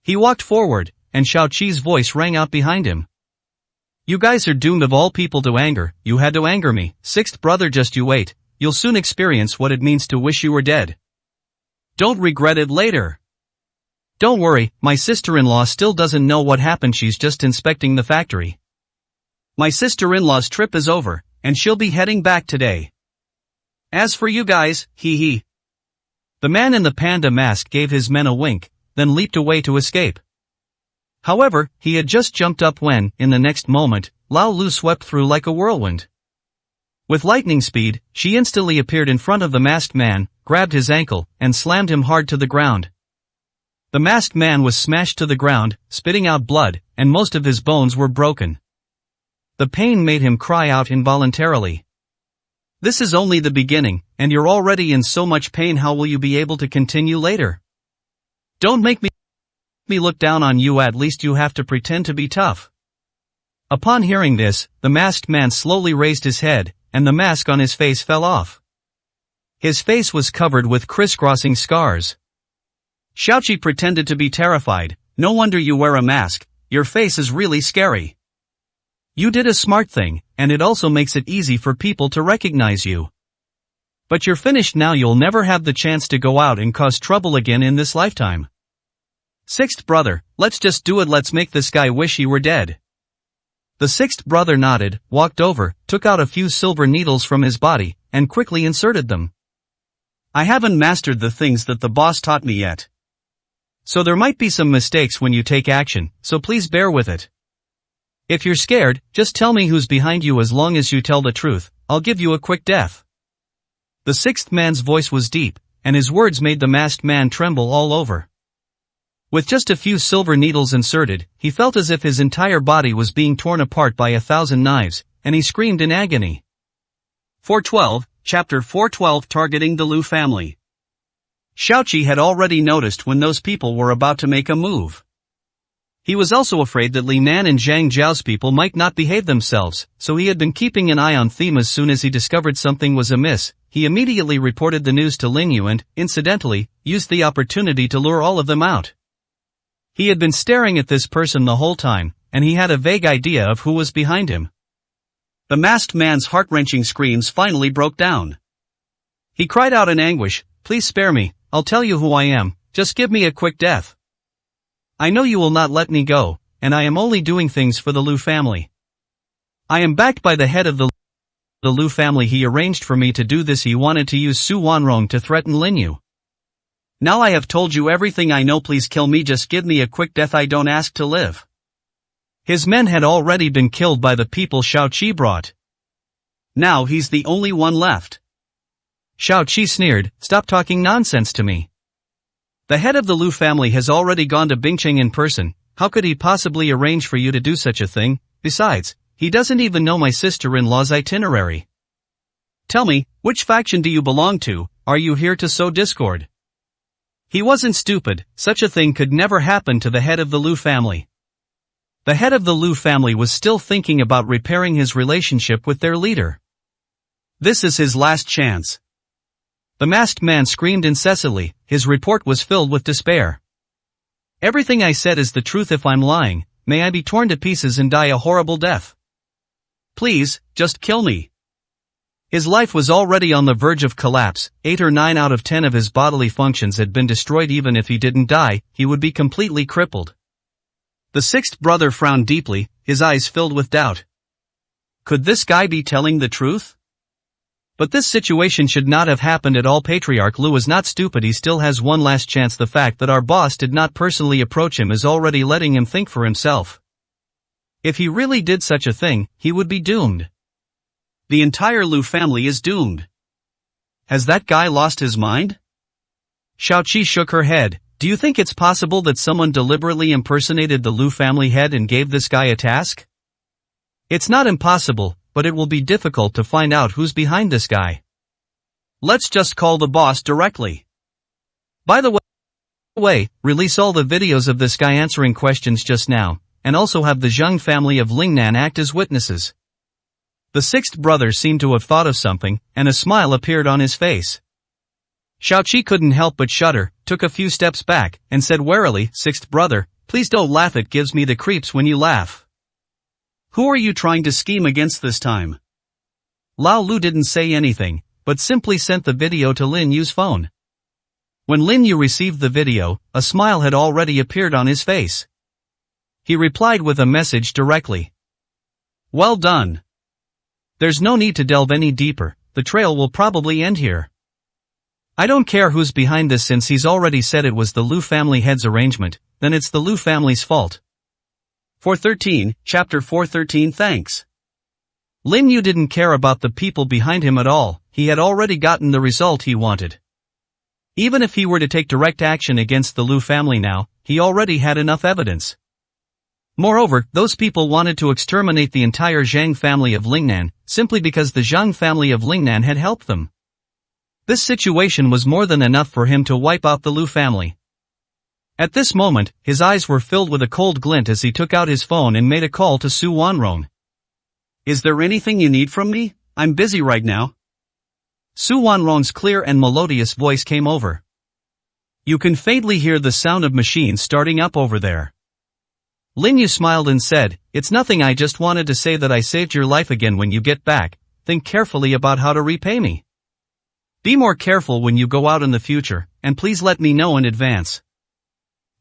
He walked forward, and Shao Qi's voice rang out behind him. You guys are doomed of all people to anger. You had to anger me, sixth brother. Just you wait, you'll soon experience what it means to wish you were dead. Don't regret it later. Don't worry, my sister-in-law still doesn't know what happened. She's just inspecting the factory. My sister-in-law's trip is over, and she'll be heading back today. As for you guys, hee hee. The man in the panda mask gave his men a wink, then leaped away to escape. However, he had just jumped up when, in the next moment, Lao Lu swept through like a whirlwind. With lightning speed, she instantly appeared in front of the masked man, grabbed his ankle, and slammed him hard to the ground. The masked man was smashed to the ground, spitting out blood, and most of his bones were broken. The pain made him cry out involuntarily. This is only the beginning, and you're already in so much pain. How will you be able to continue later? Don't make me look down on you. At least you have to pretend to be tough. Upon hearing this, the masked man slowly raised his head, and the mask on his face fell off. His face was covered with crisscrossing scars. Shao Qi pretended to be terrified. No wonder you wear a mask, your face is really scary. You did a smart thing, and it also makes it easy for people to recognize you. But you're finished now. You'll never have the chance to go out and cause trouble again in this lifetime. Sixth brother, let's just do it. Let's make this guy wish he were dead. The sixth brother nodded, walked over, took out a few silver needles from his body, and quickly inserted them. I haven't mastered the things that the boss taught me yet. So there might be some mistakes when you take action, so please bear with it. If you're scared, just tell me who's behind you. As long as you tell the truth, I'll give you a quick death. The sixth man's voice was deep, and his words made the masked man tremble all over. With just a few silver needles inserted, he felt as if his entire body was being torn apart by 1,000 knives, and he screamed in agony. 412, Chapter 412. Targeting the Lu family. Shao Qi had already noticed when those people were about to make a move. He was also afraid that Li Nan and Zhang Zhao's people might not behave themselves, so he had been keeping an eye on them. As soon as he discovered something was amiss, he immediately reported the news to Lin Yu and, incidentally, used the opportunity to lure all of them out. He had been staring at this person the whole time, and he had a vague idea of who was behind him. The masked man's heart-wrenching screams finally broke down. He cried out in anguish, "Please spare me, I'll tell you who I am, just give me a quick death. I know you will not let me go, and I am only doing things for the Lu family. I am backed by the head of the Lu family. He arranged for me to do this. He wanted to use Su Wanrong to threaten Lin Yu. Now I have told you everything I know. Please kill me, just give me a quick death. I don't ask to live." His men had already been killed by the people Shao Qi brought. Now he's the only one left. Shao Qi sneered, "Stop talking nonsense to me. The head of the Lu family has already gone to Bingcheng in person. How could he possibly arrange for you to do such a thing? Besides, he doesn't even know my sister-in-law's itinerary. Tell me, which faction do you belong to? Are you here to sow discord?" He wasn't stupid. Such a thing could never happen to the head of the Lu family. The head of the Lu family was still thinking about repairing his relationship with their leader. This is his last chance. The masked man screamed incessantly. His report was filled with despair. "Everything I said is the truth. If I'm lying, may I be torn to pieces and die a horrible death. Please, just kill me." His life was already on the verge of collapse. 8 or 9 out of 10 of his bodily functions had been destroyed. Even if he didn't die, he would be completely crippled. The sixth brother frowned deeply, his eyes filled with doubt. Could this guy be telling the truth? But this situation should not have happened at all. Patriarch Lu is not stupid. He still has one last chance. The fact that our boss did not personally approach him is already letting him think for himself. If he really did such a thing, he would be doomed. The entire Lu family is doomed. Has that guy lost his mind? Shao Qi shook her head. Do you think it's possible that someone deliberately impersonated the Lu family head and gave this guy a task? It's not impossible, but it will be difficult to find out who's behind this guy. Let's just call the boss directly. By the way, release all the videos of this guy answering questions just now, and also have the Zhang family of Lingnan act as witnesses. The sixth brother seemed to have thought of something, and a smile appeared on his face. Shao Qi couldn't help but shudder, took a few steps back, and said warily, "Sixth brother, please don't laugh. It gives me the creeps when you laugh. Who are you trying to scheme against this time?" Lao Lu didn't say anything, but simply sent the video to Lin Yu's phone. When Lin Yu received the video, a smile had already appeared on his face. He replied with a message directly. "Well done. There's no need to delve any deeper, the trail will probably end here. I don't care who's behind this. Since he's already said it was the Lu family head's arrangement, then it's the Lu family's fault." 413, Chapter 413. Thanks. Lin Yu didn't care about the people behind him at all. He had already gotten the result he wanted. Even if he were to take direct action against the Lu family now, he already had enough evidence. Moreover, those people wanted to exterminate the entire Zhang family of Lingnan, simply because the Zhang family of Lingnan had helped them. This situation was more than enough for him to wipe out the Lu family. At this moment, his eyes were filled with a cold glint as he took out his phone and made a call to Su Wanrong. "Is there anything you need from me? I'm busy right now." Su Wanrong's clear and melodious voice came over. "You can faintly hear the sound of machines starting up over there." Lin Yu smiled and said, "It's nothing. I just wanted to say that I saved your life again. When you get back, think carefully about how to repay me. Be more careful when you go out in the future, and please let me know in advance.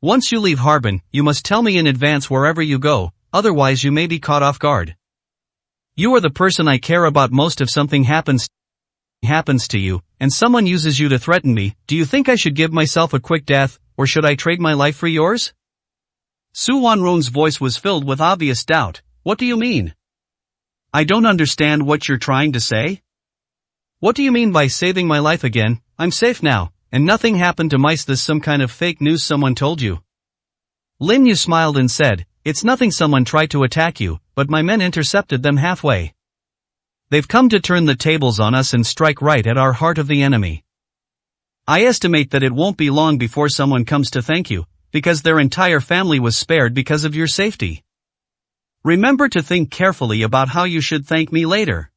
Once you leave Harbin, you must tell me in advance wherever you go, otherwise you may be caught off guard. You are the person I care about most. If something happens to you, and someone uses you to threaten me, do you think I should give myself a quick death, or should I trade my life for yours?" Su Wanrong's voice was filled with obvious doubt. "What do you mean? I don't understand what you're trying to say. What do you mean by saving my life again? I'm safe now, and nothing happened to mice. This some kind of fake news someone told you." Lin Yu smiled and said, "It's nothing. Someone tried to attack you, but my men intercepted them halfway. They've come to turn the tables on us and strike right at our heart of the enemy. I estimate that it won't be long before someone comes to thank you. because their entire family was spared because of your safety. Remember to think carefully about how you should thank me later.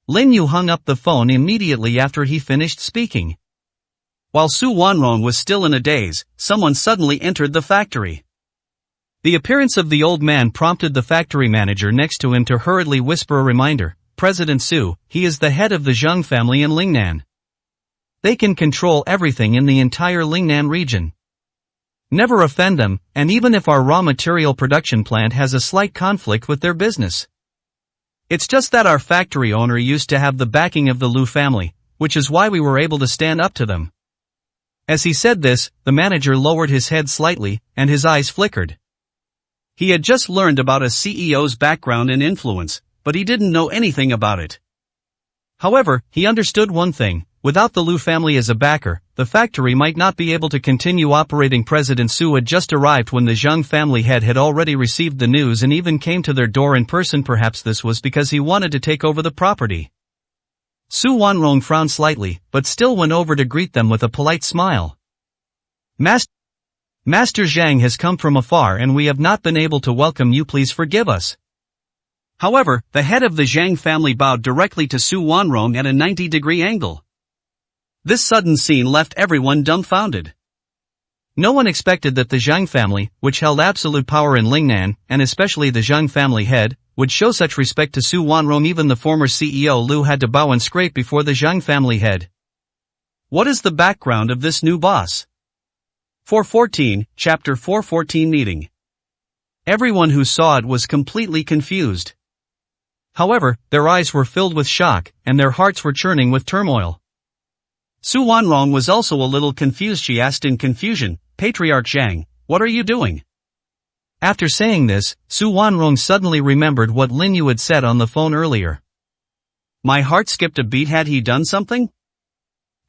Lin Yu hung up the phone immediately after he finished speaking. While Su Wanrong was still in a daze, someone suddenly entered the factory. The appearance of the old man prompted the factory manager next to him to hurriedly whisper a reminder, President Su, he is the head of the Zheng family in Lingnan. They can control everything in the entire Lingnan region. Never offend them, and even if our raw material production plant has a slight conflict with their business. It's just that our factory owner used to have the backing of the Lu family, which is why we were able to stand up to them. As he said this, the manager lowered his head slightly, and his eyes flickered. He had just learned about a CEO's background and influence, but he didn't know anything about it. However, he understood one thing. Without the Lu family as a backer, the factory might not be able to continue operating. President Su had just arrived when the Zheng family head had already received the news and even came to their door in person. Perhaps this was because he wanted to take over the property. Su Wanrong frowned slightly, but still went over to greet them with a polite smile. Master Zhang has come from afar and we have not been able to welcome you. Please forgive us. However, the head of the Zhang family bowed directly to Su Wanrong at a 90-degree angle. This sudden scene left everyone dumbfounded. No one expected that the Zhang family, which held absolute power in Lingnan, and especially the Zhang family head, would show such respect to Su Wanrong. Even the former CEO Lu had to bow and scrape before the Zhang family head. What is the background of this new boss? 414, Chapter 414 Meeting. Everyone who saw it was completely confused. However, their eyes were filled with shock, and their hearts were churning with turmoil. Su Wanrong was also a little confused. She asked in confusion, Patriarch Zhang, what are you doing? After saying this, Su Wanrong suddenly remembered what Lin Yu had said on the phone earlier. My heart skipped a beat. Had he done something?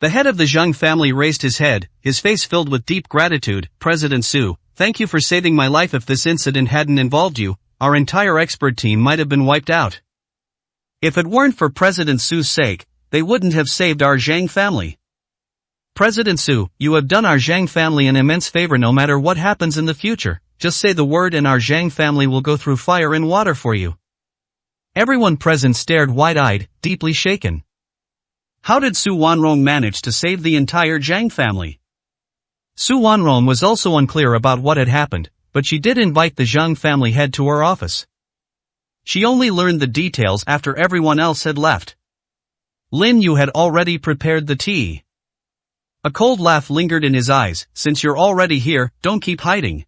The head of the Zheng family raised his head, his face filled with deep gratitude. President Su, thank you for saving my life. If this incident hadn't involved you, our entire expert team might have been wiped out. If it weren't for President Su's sake, they wouldn't have saved our Zhang family. President Su, you have done our Zhang family an immense favor. No matter what happens in the future, just say the word and our Zhang family will go through fire and water for you. Everyone present stared wide-eyed, deeply shaken. How did Su Wanrong manage to save the entire Zhang family? Su Wanrong was also unclear about what had happened, but she did invite the Zhang family head to her office. She only learned the details after everyone else had left. Lin Yu had already prepared the tea. A cold laugh lingered in his eyes. Since you're already here, don't keep hiding.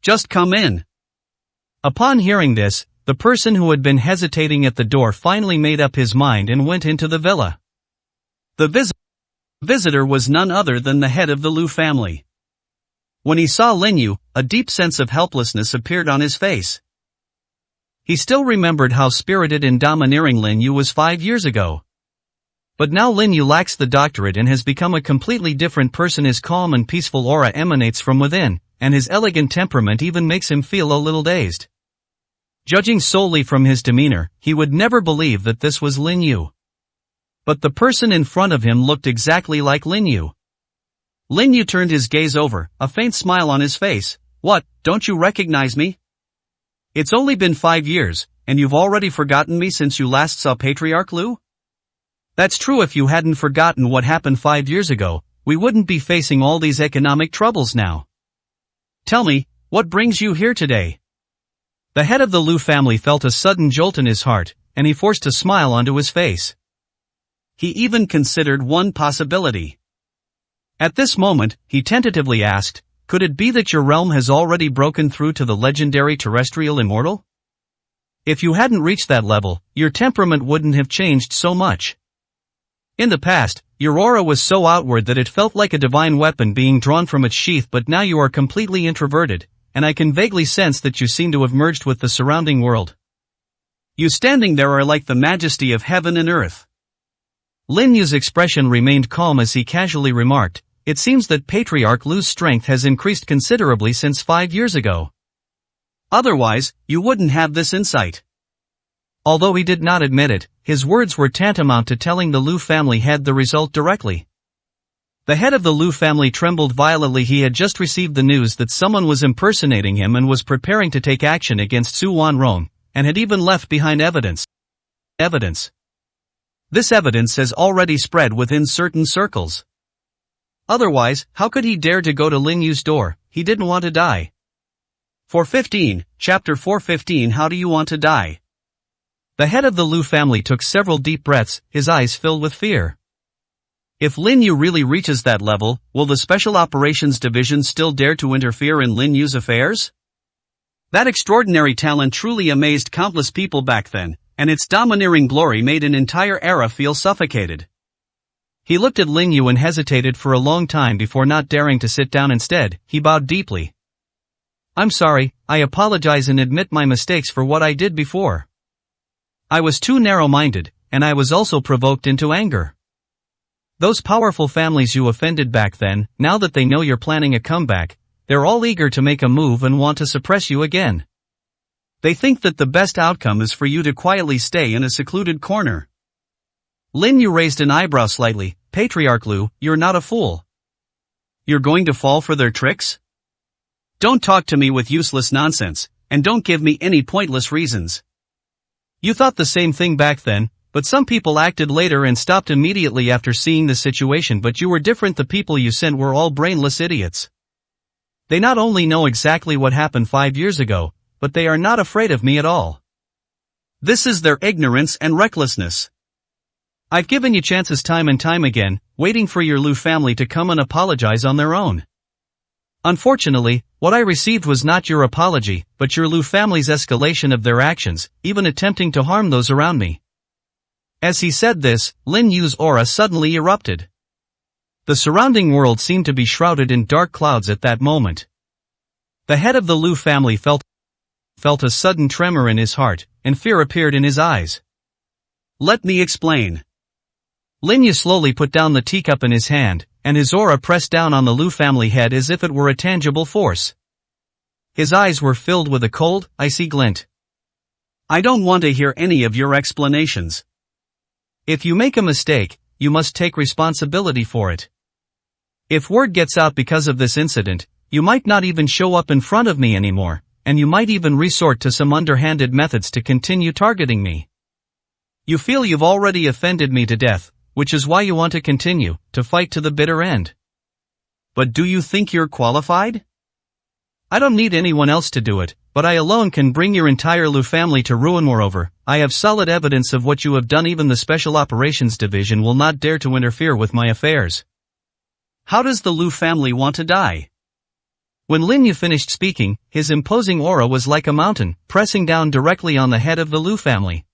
Just come in. Upon hearing this, the person who had been hesitating at the door finally made up his mind and went into the villa. The visitor was none other than the head of the Lu family. When he saw Lin Yu, a deep sense of helplessness appeared on his face. He still remembered how spirited and domineering Lin Yu was 5 years ago. But now Lin Yu lacks the doctorate and has become a completely different person. His calm and peaceful aura emanates from within, and his elegant temperament even makes him feel a little dazed. Judging solely from his demeanor, he would never believe that this was Lin Yu. But the person in front of him looked exactly like Lin Yu. Lin Yu turned his gaze over, a faint smile on his face. What, don't you recognize me? It's only been 5 years, and you've already forgotten me since you last saw Patriarch Lu? That's true. If you hadn't forgotten what happened 5 years ago, we wouldn't be facing all these economic troubles now. Tell me, what brings you here today? The head of the Lu family felt a sudden jolt in his heart, and he forced a smile onto his face. He even considered one possibility. At this moment, he tentatively asked, could it be that your realm has already broken through to the legendary terrestrial immortal? If you hadn't reached that level, your temperament wouldn't have changed so much. In the past, your aura was so outward that it felt like a divine weapon being drawn from its sheath, but now you are completely introverted, and I can vaguely sense that you seem to have merged with the surrounding world. You standing there are like the majesty of heaven and earth. Lin Yu's expression remained calm as he casually remarked, it seems that Patriarch Lu's strength has increased considerably since 5 years ago. Otherwise, you wouldn't have this insight. Although he did not admit it, his words were tantamount to telling the Lu family head the result directly. The head of the Liu family trembled violently. He had just received the news that someone was impersonating him and was preparing to take action against Su Wanrong, and had even left behind evidence. This evidence has already spread within certain circles. Otherwise, how could he dare to go to Lin Yu's door? He didn't want to die. 415, Chapter 415. How do you want to die? The head of the Liu family took several deep breaths, his eyes filled with fear. If Lin Yu really reaches that level, will the Special Operations Division still dare to interfere in Lin Yu's affairs? That extraordinary talent truly amazed countless people back then, and its domineering glory made an entire era feel suffocated. He looked at Lin Yu and hesitated for a long time before not daring to sit down. Instead, he bowed deeply. I'm sorry, I apologize and admit my mistakes for what I did before. I was too narrow-minded, and I was also provoked into anger. Those powerful families you offended back then, now that they know you're planning a comeback, they're all eager to make a move and want to suppress you again. They think that the best outcome is for you to quietly stay in a secluded corner. Lin Yu raised an eyebrow slightly. Patriarch Liu, you're not a fool. You're going to fall for their tricks? Don't talk to me with useless nonsense, and don't give me any pointless reasons. You thought the same thing back then, but some people acted later and stopped immediately after seeing the situation. But you were different. The people you sent were all brainless idiots. They not only know exactly what happened 5 years ago, but they are not afraid of me at all. This is their ignorance and recklessness. I've given you chances time and time again, waiting for your Liu family to come and apologize on their own. Unfortunately, what I received was not your apology, but your Liu family's escalation of their actions, even attempting to harm those around me. As he said this, Lin Yu's aura suddenly erupted. The surrounding world seemed to be shrouded in dark clouds at that moment. The head of the Liu family felt a sudden tremor in his heart, and fear appeared in his eyes. Let me explain. Lin Yu slowly put down the teacup in his hand, and his aura pressed down on the Liu family head as if it were a tangible force. His eyes were filled with a cold, icy glint. I don't want to hear any of your explanations. If you make a mistake, you must take responsibility for it. If word gets out because of this incident, you might not even show up in front of me anymore, and you might even resort to some underhanded methods to continue targeting me. You feel you've already offended me to death, which is why you want to continue to fight to the bitter end. But do you think you're qualified? I don't need anyone else to do it, but I alone can bring your entire Liu family to ruin. Moreover, I have solid evidence of what you have done. Even the Special Operations Division will not dare to interfere with my affairs. How does the Liu family want to die? When Lin Yu finished speaking, his imposing aura was like a mountain, pressing down directly on the head of the Liu family.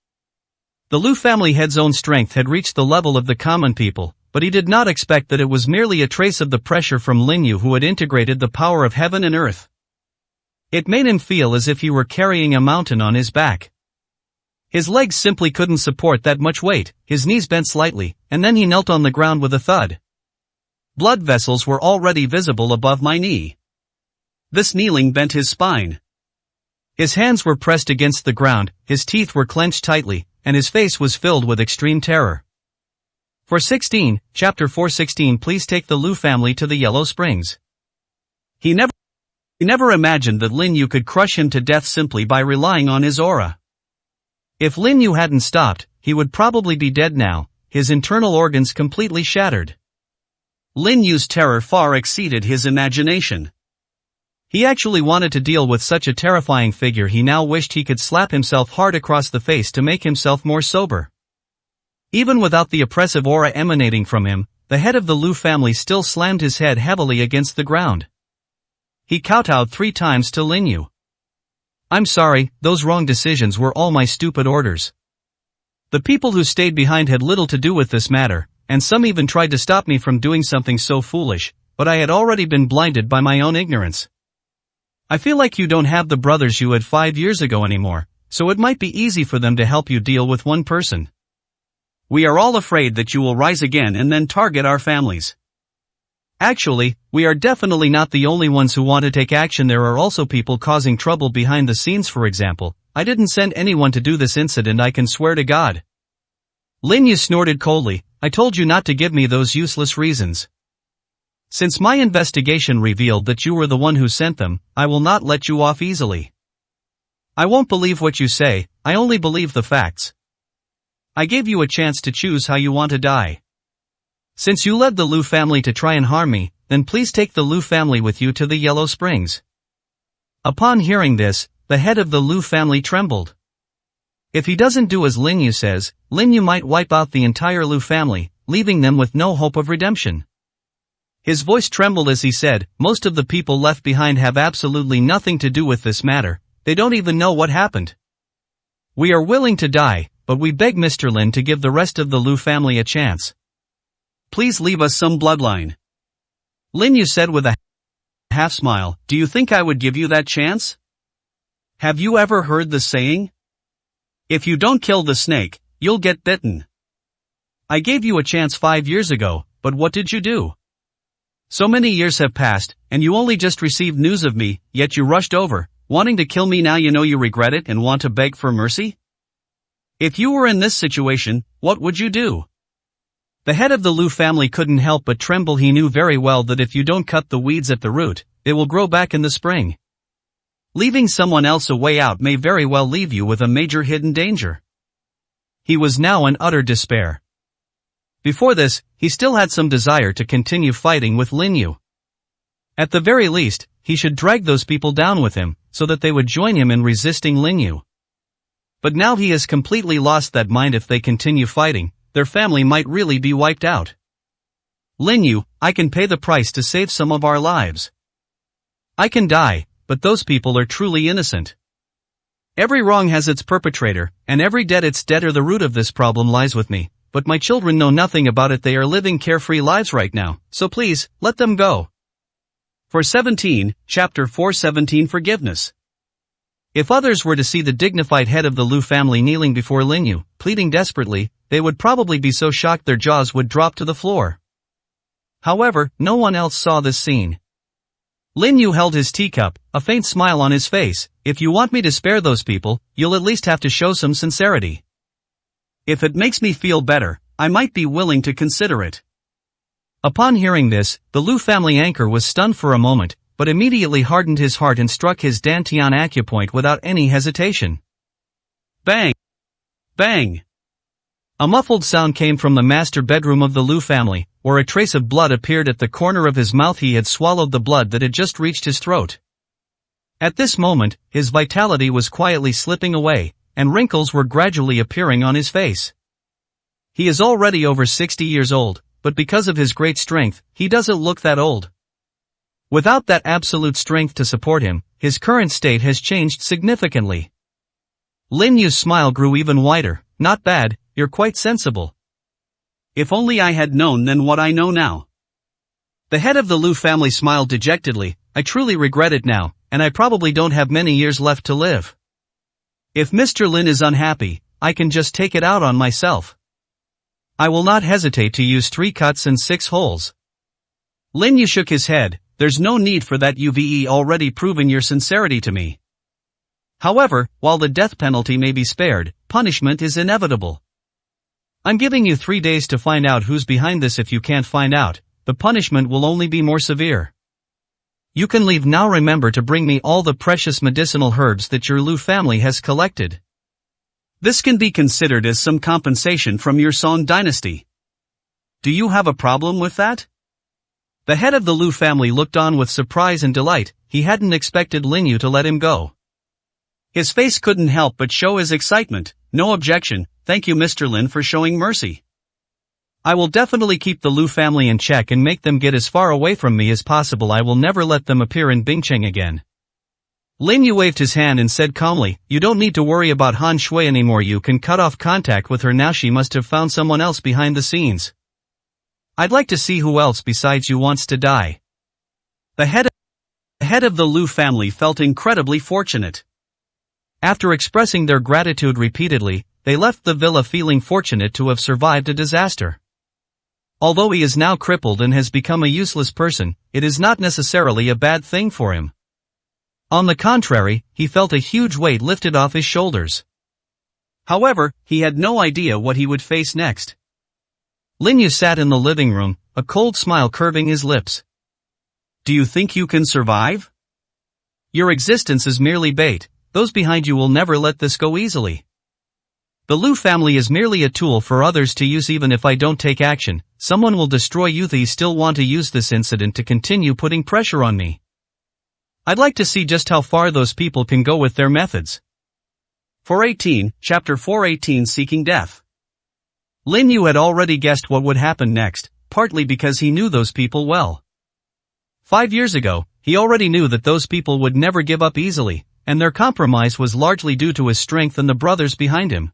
The Liu family head's own strength had reached the level of the common people, but he did not expect that it was merely a trace of the pressure from Lin Yu, who had integrated the power of heaven and earth. It made him feel as if he were carrying a mountain on his back. His legs simply couldn't support that much weight. His knees bent slightly, and then he knelt on the ground with a thud. Blood vessels were already visible above my knee. This kneeling bent his spine. His hands were pressed against the ground, his teeth were clenched tightly, and his face was filled with extreme terror. 416, Chapter 416. Please take the Liu family to the Yellow Springs. He never imagined that Lin Yu could crush him to death simply by relying on his aura. If Lin Yu hadn't stopped, he would probably be dead now, his internal organs completely shattered. Lin Yu's terror far exceeded his imagination. He actually wanted to deal with such a terrifying figure. He now wished he could slap himself hard across the face to make himself more sober. Even without the oppressive aura emanating from him, the head of the Liu family still slammed his head heavily against the ground. He kowtowed 3 times to Lin Yu. I'm sorry, those wrong decisions were all my stupid orders. The people who stayed behind had little to do with this matter, and some even tried to stop me from doing something so foolish, but I had already been blinded by my own ignorance. I feel like you don't have the brothers you had 5 years ago anymore, so it might be easy for them to help you deal with one person. We are all afraid that you will rise again and then target our families. Actually, we are definitely not the only ones who want to take action. There are also people causing trouble behind the scenes. For example, I didn't send anyone to do this incident, I can swear to God. Lin Yu snorted coldly. I told you not to give me those useless reasons. Since my investigation revealed that you were the one who sent them, I will not let you off easily. I won't believe what you say, I only believe the facts. I gave you a chance to choose how you want to die. Since you led the Liu family to try and harm me, then please take the Liu family with you to the Yellow Springs. Upon hearing this, the head of the Liu family trembled. If he doesn't do as Lin Yu says, Lin Yu might wipe out the entire Liu family, leaving them with no hope of redemption. His voice trembled as he said, most of the people left behind have absolutely nothing to do with this matter, they don't even know what happened. We are willing to die, but we beg Mr. Lin to give the rest of the Liu family a chance. Please leave us some bloodline. Lin Yu said with a half smile, do you think I would give you that chance? Have you ever heard the saying? If you don't kill the snake, you'll get bitten. I gave you a chance 5 years ago, but what did you do? So many years have passed, and you only just received news of me, yet you rushed over, wanting to kill me now you know you regret it and want to beg for mercy? If you were in this situation, what would you do? The head of the Liu family couldn't help but tremble. He knew very well that if you don't cut the weeds at the root, they will grow back in the spring. Leaving someone else a way out may very well leave you with a major hidden danger. He was now in utter despair. Before this, he still had some desire to continue fighting with Lin Yu. At the very least, he should drag those people down with him, so that they would join him in resisting Lin Yu. But now he has completely lost that mind. If they continue fighting, their family might really be wiped out. Lin Yu, I can pay the price to save some of our lives. I can die, but those people are truly innocent. Every wrong has its perpetrator, and every debt its debtor. The root of this problem lies with me, but my children know nothing about it. They are living carefree lives right now, so please, let them go. For 17, Chapter 4:17 Forgiveness. If others were to see the dignified head of the Liu family kneeling before Lin Yu, pleading desperately, they would probably be so shocked their jaws would drop to the floor. However, no one else saw this scene. Lin Yu held his teacup, a faint smile on his face. If you want me to spare those people, you'll at least have to show some sincerity. If it makes me feel better, I might be willing to consider it. Upon hearing this, the Liu family anchor was stunned for a moment, but immediately hardened his heart and struck his dantian acupoint without any hesitation. Bang! Bang! A muffled sound came from the master bedroom of the Liu family, where a trace of blood appeared at the corner of his mouth. He had swallowed the blood that had just reached his throat. At this moment, his vitality was quietly slipping away, and wrinkles were gradually appearing on his face. He is already over 60 years old, but because of his great strength, he doesn't look that old. Without that absolute strength to support him, his current state has changed significantly. Lin Yu's smile grew even wider. Not bad, you're quite sensible. If only I had known then what I know now. The head of the Liu family smiled dejectedly. I truly regret it now, and I probably don't have many years left to live. If Mr. Lin is unhappy, I can just take it out on myself. I will not hesitate to use 3 cuts and 6 holes. Lin Yu shook his head. There's no need for that. You've already proven your sincerity to me. However, while the death penalty may be spared, punishment is inevitable. I'm giving you 3 days to find out who's behind this. If you can't find out, the punishment will only be more severe. You can leave now. Remember to bring me all the precious medicinal herbs that your Liu family has collected. This can be considered as some compensation from your Song dynasty. Do you have a problem with that? The head of the Liu family looked on with surprise and delight. He hadn't expected Lin Yu to let him go. His face couldn't help but show his excitement. No objection, thank you Mr. Lin for showing mercy. I will definitely keep the Liu family in check and make them get as far away from me as possible. I will never let them appear in Bingcheng again. Lin Yu waved his hand and said calmly, you don't need to worry about Han Shui anymore. You can cut off contact with her now. She must have found someone else behind the scenes. I'd like to see who else besides you wants to die. The head of the Liu family felt incredibly fortunate. After expressing their gratitude repeatedly, they left the villa feeling fortunate to have survived a disaster. Although he is now crippled and has become a useless person, it is not necessarily a bad thing for him. On the contrary, he felt a huge weight lifted off his shoulders. However, he had no idea what he would face next. Lin Yu sat in the living room, a cold smile curving his lips. Do you think you can survive? Your existence is merely bait, those behind you will never let this go easily. The Liu family is merely a tool for others to use. Even if I don't take action, someone will destroy you. They still want to use this incident to continue putting pressure on me. I'd like to see just how far those people can go with their methods. 418, Chapter 418 Seeking Death. Lin Yu had already guessed what would happen next, partly because he knew those people well. 5 years ago, he already knew that those people would never give up easily, and their compromise was largely due to his strength and the brothers behind him.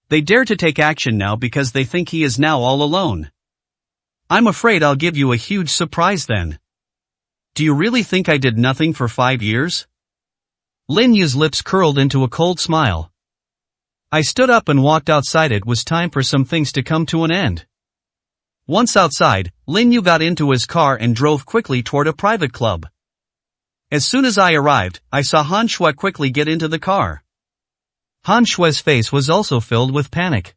They dare to take action now because they think he is now all alone. I'm afraid I'll give you a huge surprise then. Do you really think I did nothing for 5 years? Lin Yu's lips curled into a cold smile. I stood up and walked outside. It was time for some things to come to an end. Once outside, Lin Yu got into his car and drove quickly toward a private club. As soon as I arrived, I saw Han Shui quickly get into the car. Han Shui's face was also filled with panic.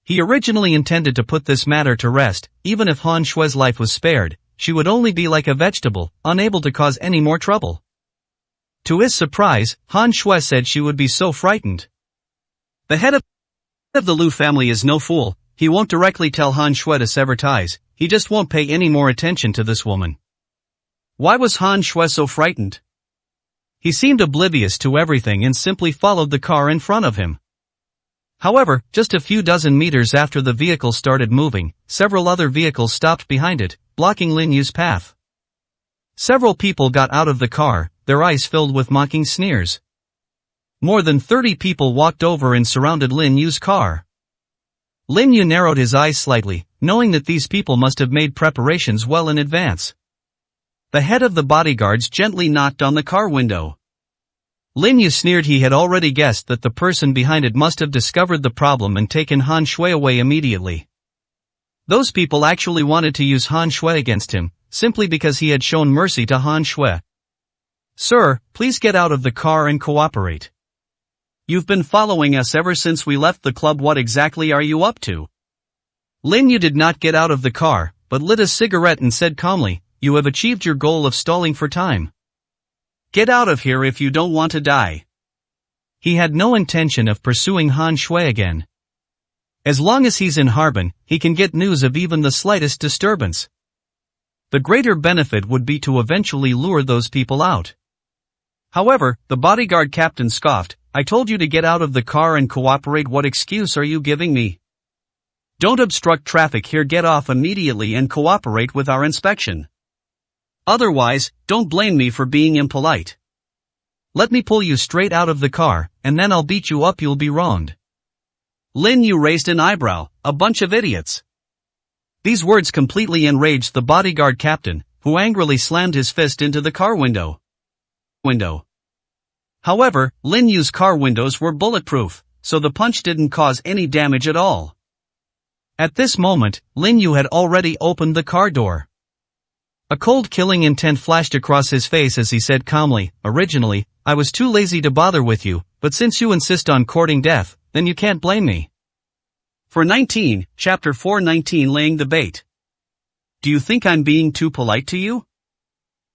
He originally intended to put this matter to rest. Even if Han Shui's life was spared, she would only be like a vegetable, unable to cause any more trouble. To his surprise, Han Shui said she would be so frightened. The head of the Liu family is no fool. He won't directly tell Han Shui to sever ties, he just won't pay any more attention to this woman. Why was Han Shui so frightened? He seemed oblivious to everything and simply followed the car in front of him. However, just a few dozen meters after the vehicle started moving, several other vehicles stopped behind it, blocking Lin Yu's path. Several people got out of the car, their eyes filled with mocking sneers. More than 30 people walked over and surrounded Lin Yu's car. Lin Yu narrowed his eyes slightly, knowing that these people must have made preparations well in advance. The head of the bodyguards gently knocked on the car window. Lin Yu sneered. He had already guessed that the person behind it must have discovered the problem and taken Han Shui away immediately. Those people actually wanted to use Han Shui against him, simply because he had shown mercy to Han Shui. Sir, please get out of the car and cooperate. You've been following us ever since we left the club. What exactly are you up to? Lin Yu did not get out of the car, but lit a cigarette and said calmly, you have achieved your goal of stalling for time. Get out of here if you don't want to die. He had no intention of pursuing Han Shui again. As long as he's in Harbin, he can get news of even the slightest disturbance. The greater benefit would be to eventually lure those people out. However, the bodyguard captain scoffed, I told you to get out of the car and cooperate. What excuse are you giving me? Don't obstruct traffic here. Get off immediately and cooperate with our inspection. Otherwise, don't blame me for being impolite. Let me pull you straight out of the car, and then I'll beat you up. You'll be wronged. Lin Yu raised an eyebrow, a bunch of idiots. These words completely enraged the bodyguard captain, who angrily slammed his fist into the car window. However, Lin Yu's car windows were bulletproof, so the punch didn't cause any damage at all. At this moment, Lin Yu had already opened the car door. A cold killing intent flashed across his face as he said calmly, originally, I was too lazy to bother with you, but since you insist on courting death, then you can't blame me. 419, Chapter 419 Laying the Bait. Do you think I'm being too polite to you?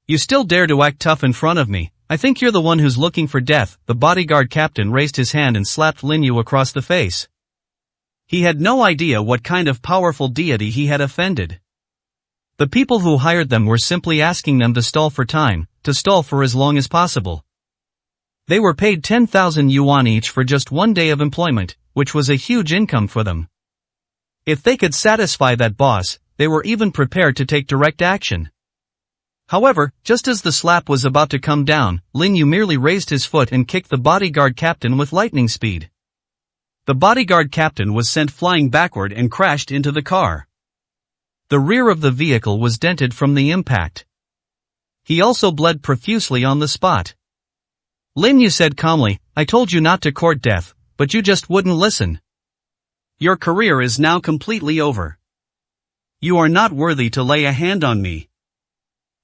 You still dare to act tough in front of me. I think you're the one who's looking for death. The bodyguard captain raised his hand and slapped Lin Yu across the face. He had no idea what kind of powerful deity he had offended. The people who hired them were simply asking them to stall for time, to stall for as long as possible. They were paid 10,000 yuan each for just 1 day of employment, which was a huge income for them. If they could satisfy that boss, they were even prepared to take direct action. However, just as the slap was about to come down, Lin Yu merely raised his foot and kicked the bodyguard captain with lightning speed. The bodyguard captain was sent flying backward and crashed into the car. The rear of the vehicle was dented from the impact. He also bled profusely on the spot. Lin Yu said calmly, I told you not to court death, but you just wouldn't listen. Your career is now completely over. You are not worthy to lay a hand on me.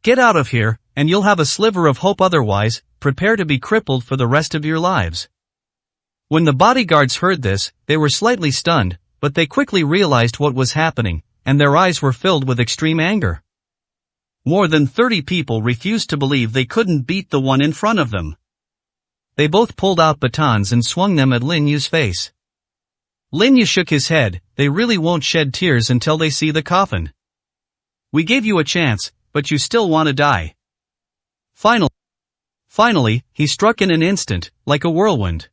Get out of here, and you'll have a sliver of hope. Otherwise, prepare to be crippled for the rest of your lives. When the bodyguards heard this, they were slightly stunned, but they quickly realized what was happening, and their eyes were filled with extreme anger. More than 30 people refused to believe they couldn't beat the one in front of them. They both pulled out batons and swung them at Lin Yu's face. Lin Yu shook his head. They really won't shed tears until they see the coffin. We gave you a chance, but you still want to die. Finally, he struck in an instant, like a whirlwind.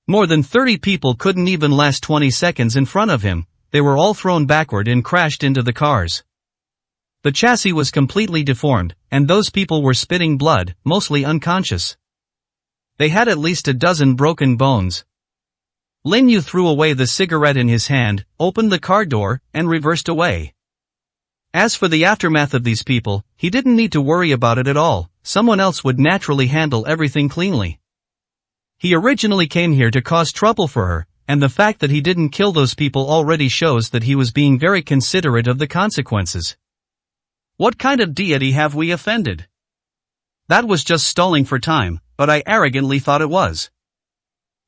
More than 30 people couldn't even last 20 seconds in front of him. They were all thrown backward and crashed into the cars. The chassis was completely deformed, and those people were spitting blood, mostly unconscious. They had at least a dozen broken bones. Lin Yu threw away the cigarette in his hand, opened the car door, and reversed away. As for the aftermath of these people, he didn't need to worry about it at all. Someone else would naturally handle everything cleanly. He originally came here to cause trouble for her, and the fact that he didn't kill those people already shows that he was being very considerate of the consequences. What kind of deity have we offended? That was just stalling for time, but I arrogantly thought it was.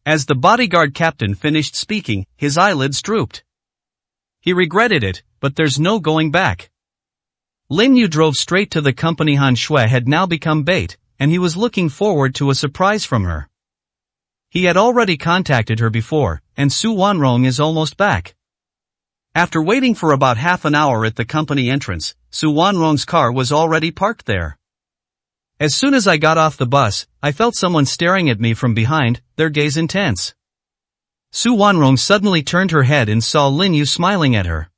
As the bodyguard captain finished speaking, his eyelids drooped. He regretted it, but there's no going back. Lin Yu drove straight to the company. Han Shui had now become bait, and he was looking forward to a surprise from her. He had already contacted her before, and Su Wanrong is almost back. After waiting for about half an hour at the company entrance, Su Wanrong's car was already parked there. As soon as I got off the bus, I felt someone staring at me from behind, their gaze intense. Su Wanrong suddenly turned her head and saw Lin Yu smiling at her.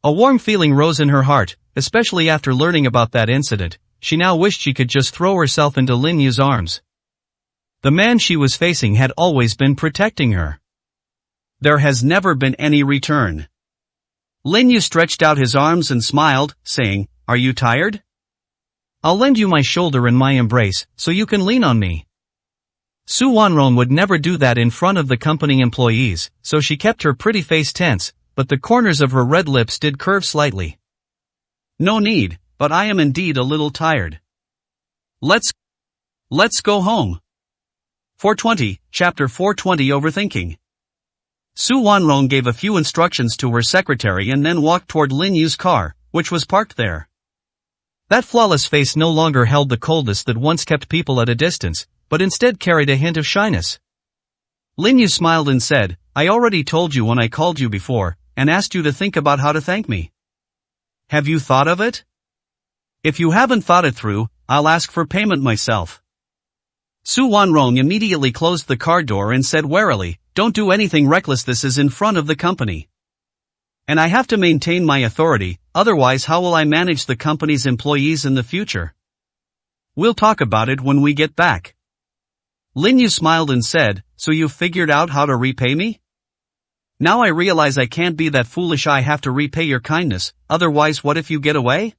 A warm feeling rose in her heart, especially after learning about that incident. She now wished she could just throw herself into Lin Yu's arms. The man she was facing had always been protecting her. There has never been any return. Lin Yu stretched out his arms and smiled, saying, "Are you tired? I'll lend you my shoulder in my embrace, so you can lean on me." Su Wanrong would never do that in front of the company employees, so she kept her pretty face tense, but the corners of her red lips did curve slightly. "No need, but I am indeed a little tired. Let's go home." 420, Chapter 420 Overthinking. Su Wanrong gave a few instructions to her secretary and then walked toward Lin Yu's car, which was parked there. That flawless face no longer held the coldness that once kept people at a distance, but instead carried a hint of shyness. Lin Yu smiled and said, "I already told you when I called you before, and asked you to think about how to thank me. Have you thought of it? If you haven't thought it through, I'll ask for payment myself." Su Wanrong immediately closed the car door and said warily, "Don't do anything reckless. This is in front of the company. And I have to maintain my authority, otherwise how will I manage the company's employees in the future? We'll talk about it when we get back." Lin Yu smiled and said, "So you've figured out how to repay me? Now I realize I can't be that foolish. I have to repay your kindness, otherwise what if you get away?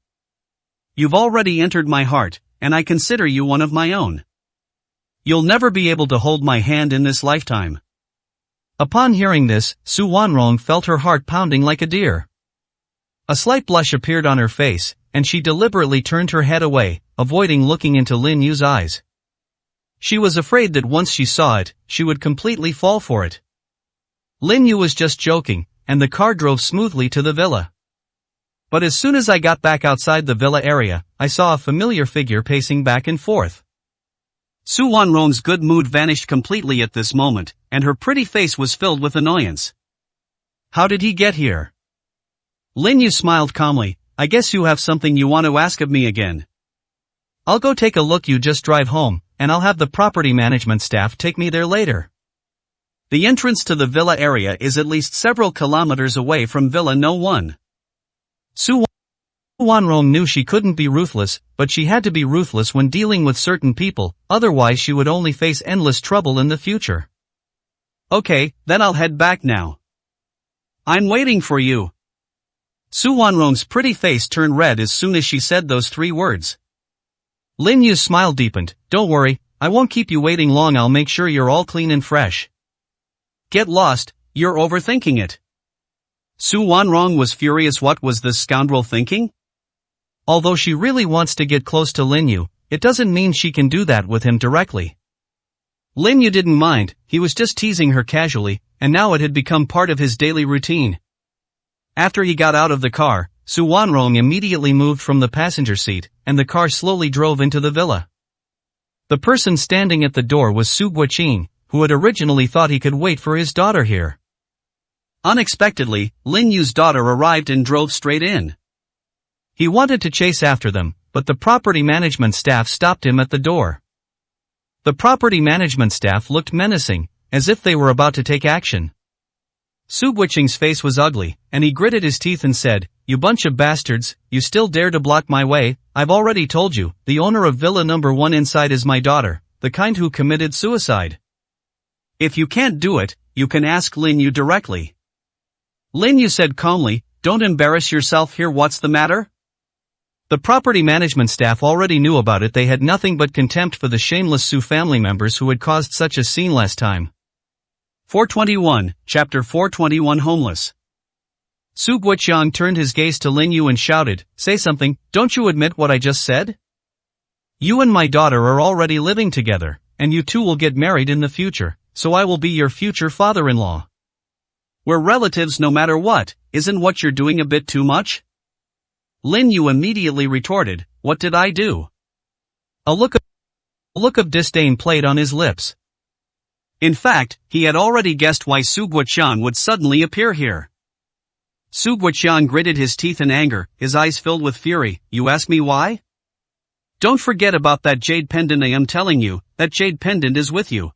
You've already entered my heart, and I consider you one of my own. You'll never be able to hold my hand in this lifetime." Upon hearing this, Su Wanrong felt her heart pounding like a deer. A slight blush appeared on her face, and she deliberately turned her head away, avoiding looking into Lin Yu's eyes. She was afraid that once she saw it, she would completely fall for it. Lin Yu was just joking, and the car drove smoothly to the villa. But as soon as I got back outside the villa area, I saw a familiar figure pacing back and forth. Su Wanrong's good mood vanished completely at this moment, and her pretty face was filled with annoyance. "How did he get here?" Lin Yu smiled calmly. "I guess you have something you want to ask of me again. I'll go take a look. You just drive home, and I'll have the property management staff take me there later." The entrance to the villa area is at least several kilometers away from Villa No. 1. Su Wanrong knew she couldn't be ruthless, but she had to be ruthless when dealing with certain people, otherwise she would only face endless trouble in the future. "Okay, then I'll head back now. I'm waiting for you." Su Wanrong's pretty face turned red as soon as she said those 3 words. Lin Yu's smile deepened. "Don't worry, I won't keep you waiting long. I'll make sure you're all clean and fresh." "Get lost, you're overthinking it." Su Wanrong was furious. What was this scoundrel thinking? Although she really wants to get close to Lin Yu, it doesn't mean she can do that with him directly. Lin Yu didn't mind, he was just teasing her casually, and now it had become part of his daily routine. After he got out of the car, Su Wanrong immediately moved from the passenger seat, and the car slowly drove into the villa. The person standing at the door was Su Guoqing, who had originally thought he could wait for his daughter here. Unexpectedly, Lin Yu's daughter arrived and drove straight in. He wanted to chase after them, but the property management staff stopped him at the door. The property management staff looked menacing, as if they were about to take action. Su Guoqing's face was ugly, and he gritted his teeth and said, "You bunch of bastards, you still dare to block my way? I've already told you, the owner of Villa number 1 inside is my daughter, the kind who committed suicide. If you can't do it, you can ask Lin Yu directly." Lin Yu said calmly, "Don't embarrass yourself here, what's the matter?" The property management staff already knew about it. They had nothing but contempt for the shameless Su family members who had caused such a scene last time. 421, Chapter 421 Homeless. Su Guoqiang turned his gaze to Lin Yu and shouted, "Say something, don't you admit what I just said? You and my daughter are already living together, and you two will get married in the future, so I will be your future father-in-law. We're relatives no matter what, isn't what you're doing a bit too much?" Lin Yu immediately retorted, "What did I do?" A look of disdain played on his lips. In fact, he had already guessed why Su Guoqiang would suddenly appear here. Su Guoqiang gritted his teeth in anger, his eyes filled with fury. "You ask me why? Don't forget about that jade pendant. I am telling you, that jade pendant is with you.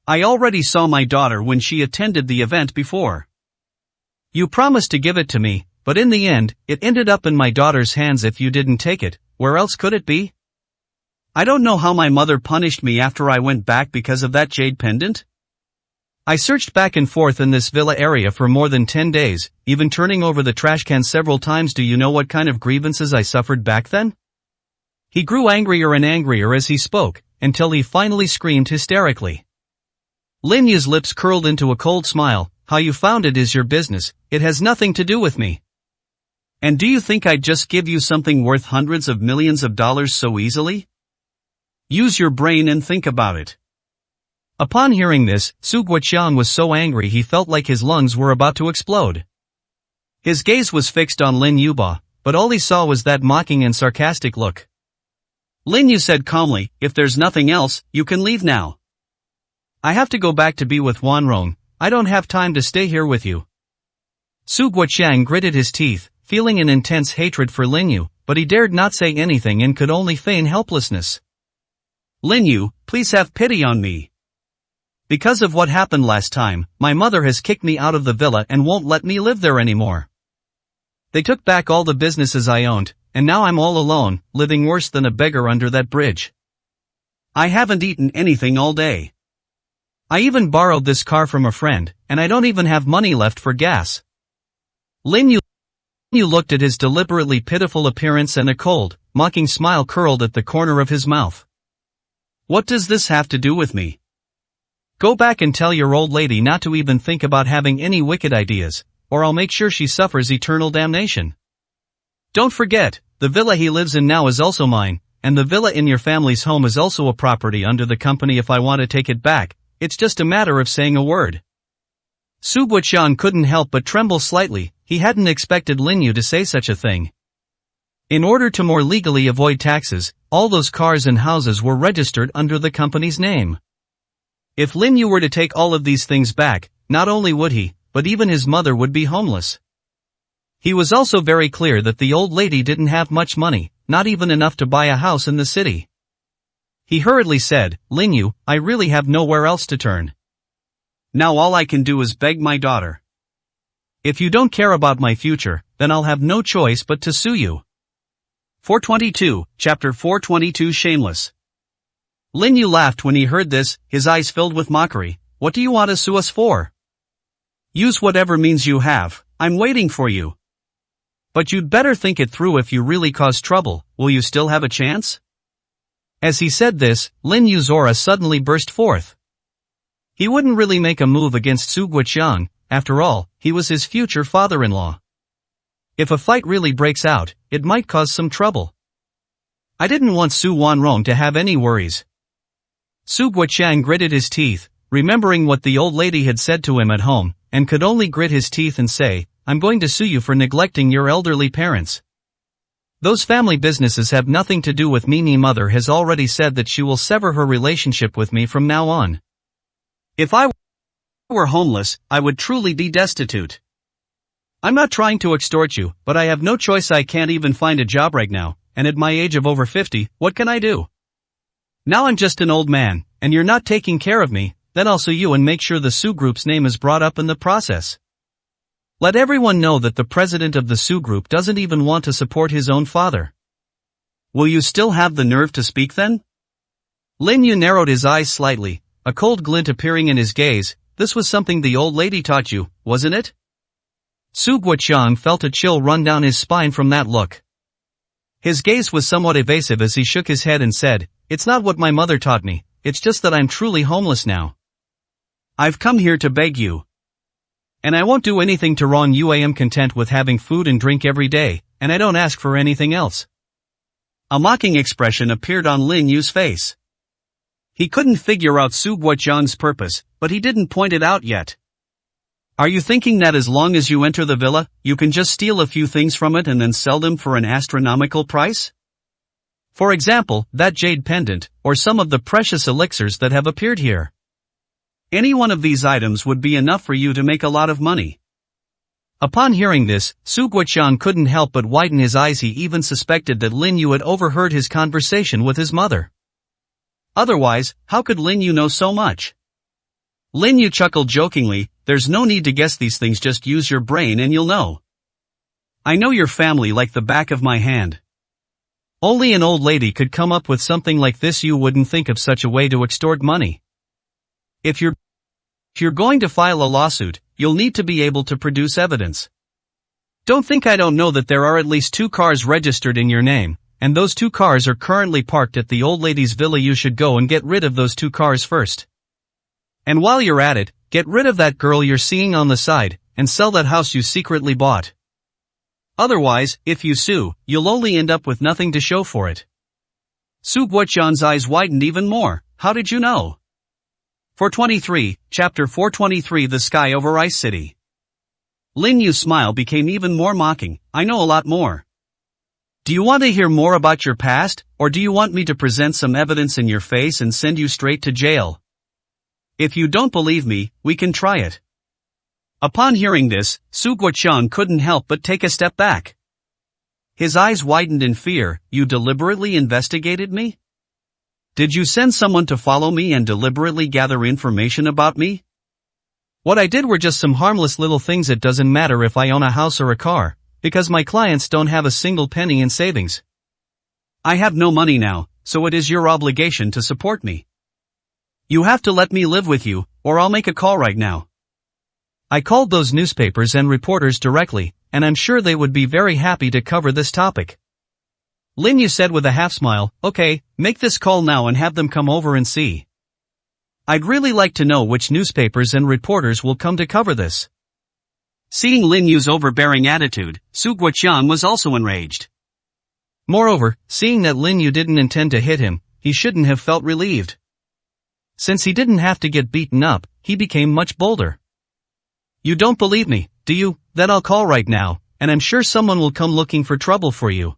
I already saw my daughter when she attended the event before. You promised to give it to me, but in the end, it ended up in my daughter's hands. If you didn't take it, where else could it be? I don't know how my mother punished me after I went back because of that jade pendant. I searched back and forth in this villa area for more than 10 days, even turning over the trash can several times. Do you know what kind of grievances I suffered back then?" He grew angrier and angrier as he spoke, until he finally screamed hysterically. Lin Yu's lips curled into a cold smile. "How you found it is your business, it has nothing to do with me. And do you think I'd just give you something worth hundreds of millions of dollars so easily? Use your brain and think about it." Upon hearing this, Su Guoqiang was so angry he felt like his lungs were about to explode. His gaze was fixed on Lin Yu, but all he saw was that mocking and sarcastic look. Lin Yu said calmly, "If there's nothing else, you can leave now. I have to go back to be with Wanrong. I don't have time to stay here with you." Su Guoqiang gritted his teeth, feeling an intense hatred for Lin Yu, but he dared not say anything and could only feign helplessness. "Lin Yu, please have pity on me. Because of what happened last time, my mother has kicked me out of the villa and won't let me live there anymore. They took back all the businesses I owned, and now I'm all alone, living worse than a beggar under that bridge. I haven't eaten anything all day. I even borrowed this car from a friend, and I don't even have money left for gas." Lin Yu looked at his deliberately pitiful appearance and a cold, mocking smile curled at the corner of his mouth. "What does this have to do with me? Go back and tell your old lady not to even think about having any wicked ideas, or I'll make sure she suffers eternal damnation. Don't forget, the villa he lives in now is also mine, and the villa in your family's home is also a property under the company. If I want to take it back, it's just a matter of saying a word." Su Guoqiang couldn't help but tremble slightly. He hadn't expected Lin Yu to say such a thing. In order to more legally avoid taxes, all those cars and houses were registered under the company's name. If Lin Yu were to take all of these things back, not only would he, but even his mother would be homeless. He was also very clear that the old lady didn't have much money, not even enough to buy a house in the city. He hurriedly said, "Lin Yu, I really have nowhere else to turn. Now all I can do is beg my daughter. If you don't care about my future, then I'll have no choice but to sue you." 422, Chapter 422 Shameless. Lin Yu laughed when he heard this, his eyes filled with mockery. "What do you want to sue us for? Use whatever means you have, I'm waiting for you. But you'd better think it through. If you really cause trouble, will you still have a chance?" As he said this, Lin Yu's aura suddenly burst forth. He wouldn't really make a move against Su Guoqiang. After all, he was his future father-in-law. If a fight really breaks out, it might cause some trouble. I didn't want Su Wanrong to have any worries. Su Guoqiang gritted his teeth, remembering what the old lady had said to him at home, and could only grit his teeth and say, I'm going to sue you for neglecting your elderly parents. Those family businesses have nothing to do with me. My mother has already said that she will sever her relationship with me from now on. If I were homeless, I would truly be destitute. I'm not trying to extort you, but I have no choice. I can't even find a job right now, and at my age of over 50, what can I do? Now I'm just an old man, and you're not taking care of me, then I'll sue you and make sure the Sioux Group's name is brought up in the process. Let everyone know that the president of the Sioux Group doesn't even want to support his own father. Will you still have the nerve to speak then? Lin Yu narrowed his eyes slightly, a cold glint appearing in his gaze. This was something the old lady taught you, wasn't it? Su Guoqiang felt a chill run down his spine from that look. His gaze was somewhat evasive as he shook his head and said, "It's not what my mother taught me, it's just that I'm truly homeless now. I've come here to beg you. And I won't do anything to wrong you. I am content with having food and drink every day, and I don't ask for anything else." A mocking expression appeared on Lin Yu's face. He couldn't figure out Su Guoqiang's purpose, but he didn't point it out yet. Are you thinking that as long as you enter the villa, you can just steal a few things from it and then sell them for an astronomical price? For example, that jade pendant, or some of the precious elixirs that have appeared here. Any one of these items would be enough for you to make a lot of money. Upon hearing this, Su Guoqiang couldn't help but widen his eyes. He even suspected that Lin Yu had overheard his conversation with his mother. Otherwise, how could Lin Yu know so much? Lin Yu chuckled jokingly, "There's no need to guess these things, just use your brain and you'll know. I know your family like the back of my hand. Only an old lady could come up with something like this. You wouldn't think of such a way to extort money. If you're going to file a lawsuit, you'll need to be able to produce evidence. Don't think I don't know that there are at least 2 cars registered in your name, and those 2 cars are currently parked at the old lady's villa. You should go and get rid of those 2 cars first. And while you're at it, get rid of that girl you're seeing on the side, and sell that house you secretly bought. Otherwise, if you sue, you'll only end up with nothing to show for it." Su Guoqiang's eyes widened even more. How did you know? 423, Chapter 423, The Sky Over Ice City. Lin Yu's smile became even more mocking. "I know a lot more. Do you want to hear more about your past, or do you want me to present some evidence in your face and send you straight to jail? If you don't believe me, we can try it." Upon hearing this, Su Guoqiang couldn't help but take a step back. His eyes widened in fear. "You deliberately investigated me? Did you send someone to follow me and deliberately gather information about me?" "What I did were just some harmless little things. It doesn't matter if I own a house or a car, because my clients don't have a single penny in savings. I have no money now, so it is your obligation to support me. You have to let me live with you, or I'll make a call right now." I called those newspapers and reporters directly, and I'm sure they would be very happy to cover this topic. Lin Yu said with a half smile, "Okay, make this call now and have them come over and see. I'd really like to know which newspapers and reporters will come to cover this." Seeing Lin Yu's overbearing attitude, Su Guoqiang was also enraged. Moreover, seeing that Lin Yu didn't intend to hit him, he shouldn't have felt relieved. Since he didn't have to get beaten up, he became much bolder. "You don't believe me, do you? Then I'll call right now, and I'm sure someone will come looking for trouble for you.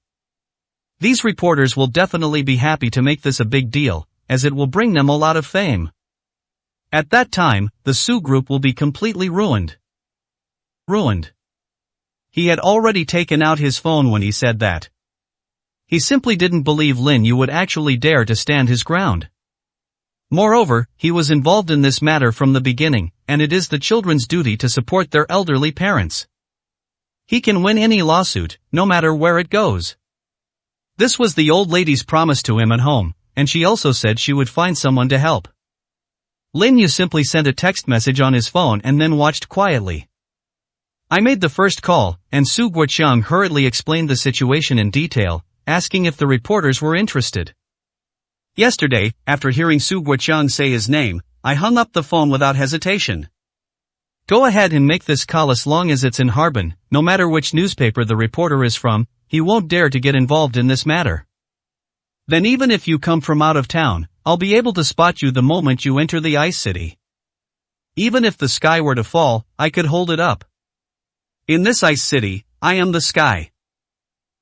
These reporters will definitely be happy to make this a big deal, as it will bring them a lot of fame. At that time, the Sioux Group will be completely ruined." Ruined. He had already taken out his phone when he said that. He simply didn't believe Lin Yu would actually dare to stand his ground. Moreover, he was involved in this matter from the beginning, and it is the children's duty to support their elderly parents. He can win any lawsuit, no matter where it goes. This was the old lady's promise to him at home, and she also said she would find someone to help. Lin Yu simply sent a text message on his phone and then watched quietly. I made the first call, and Su Guoqiang hurriedly explained the situation in detail, asking if the reporters were interested. Yesterday, after hearing Su Guoqiang say his name, I hung up the phone without hesitation. Go ahead and make this call as long as it's in Harbin, no matter which newspaper the reporter is from, he won't dare to get involved in this matter. Then even if you come from out of town, I'll be able to spot you the moment you enter the ice city. Even if the sky were to fall, I could hold it up. In this ice city, I am the sky.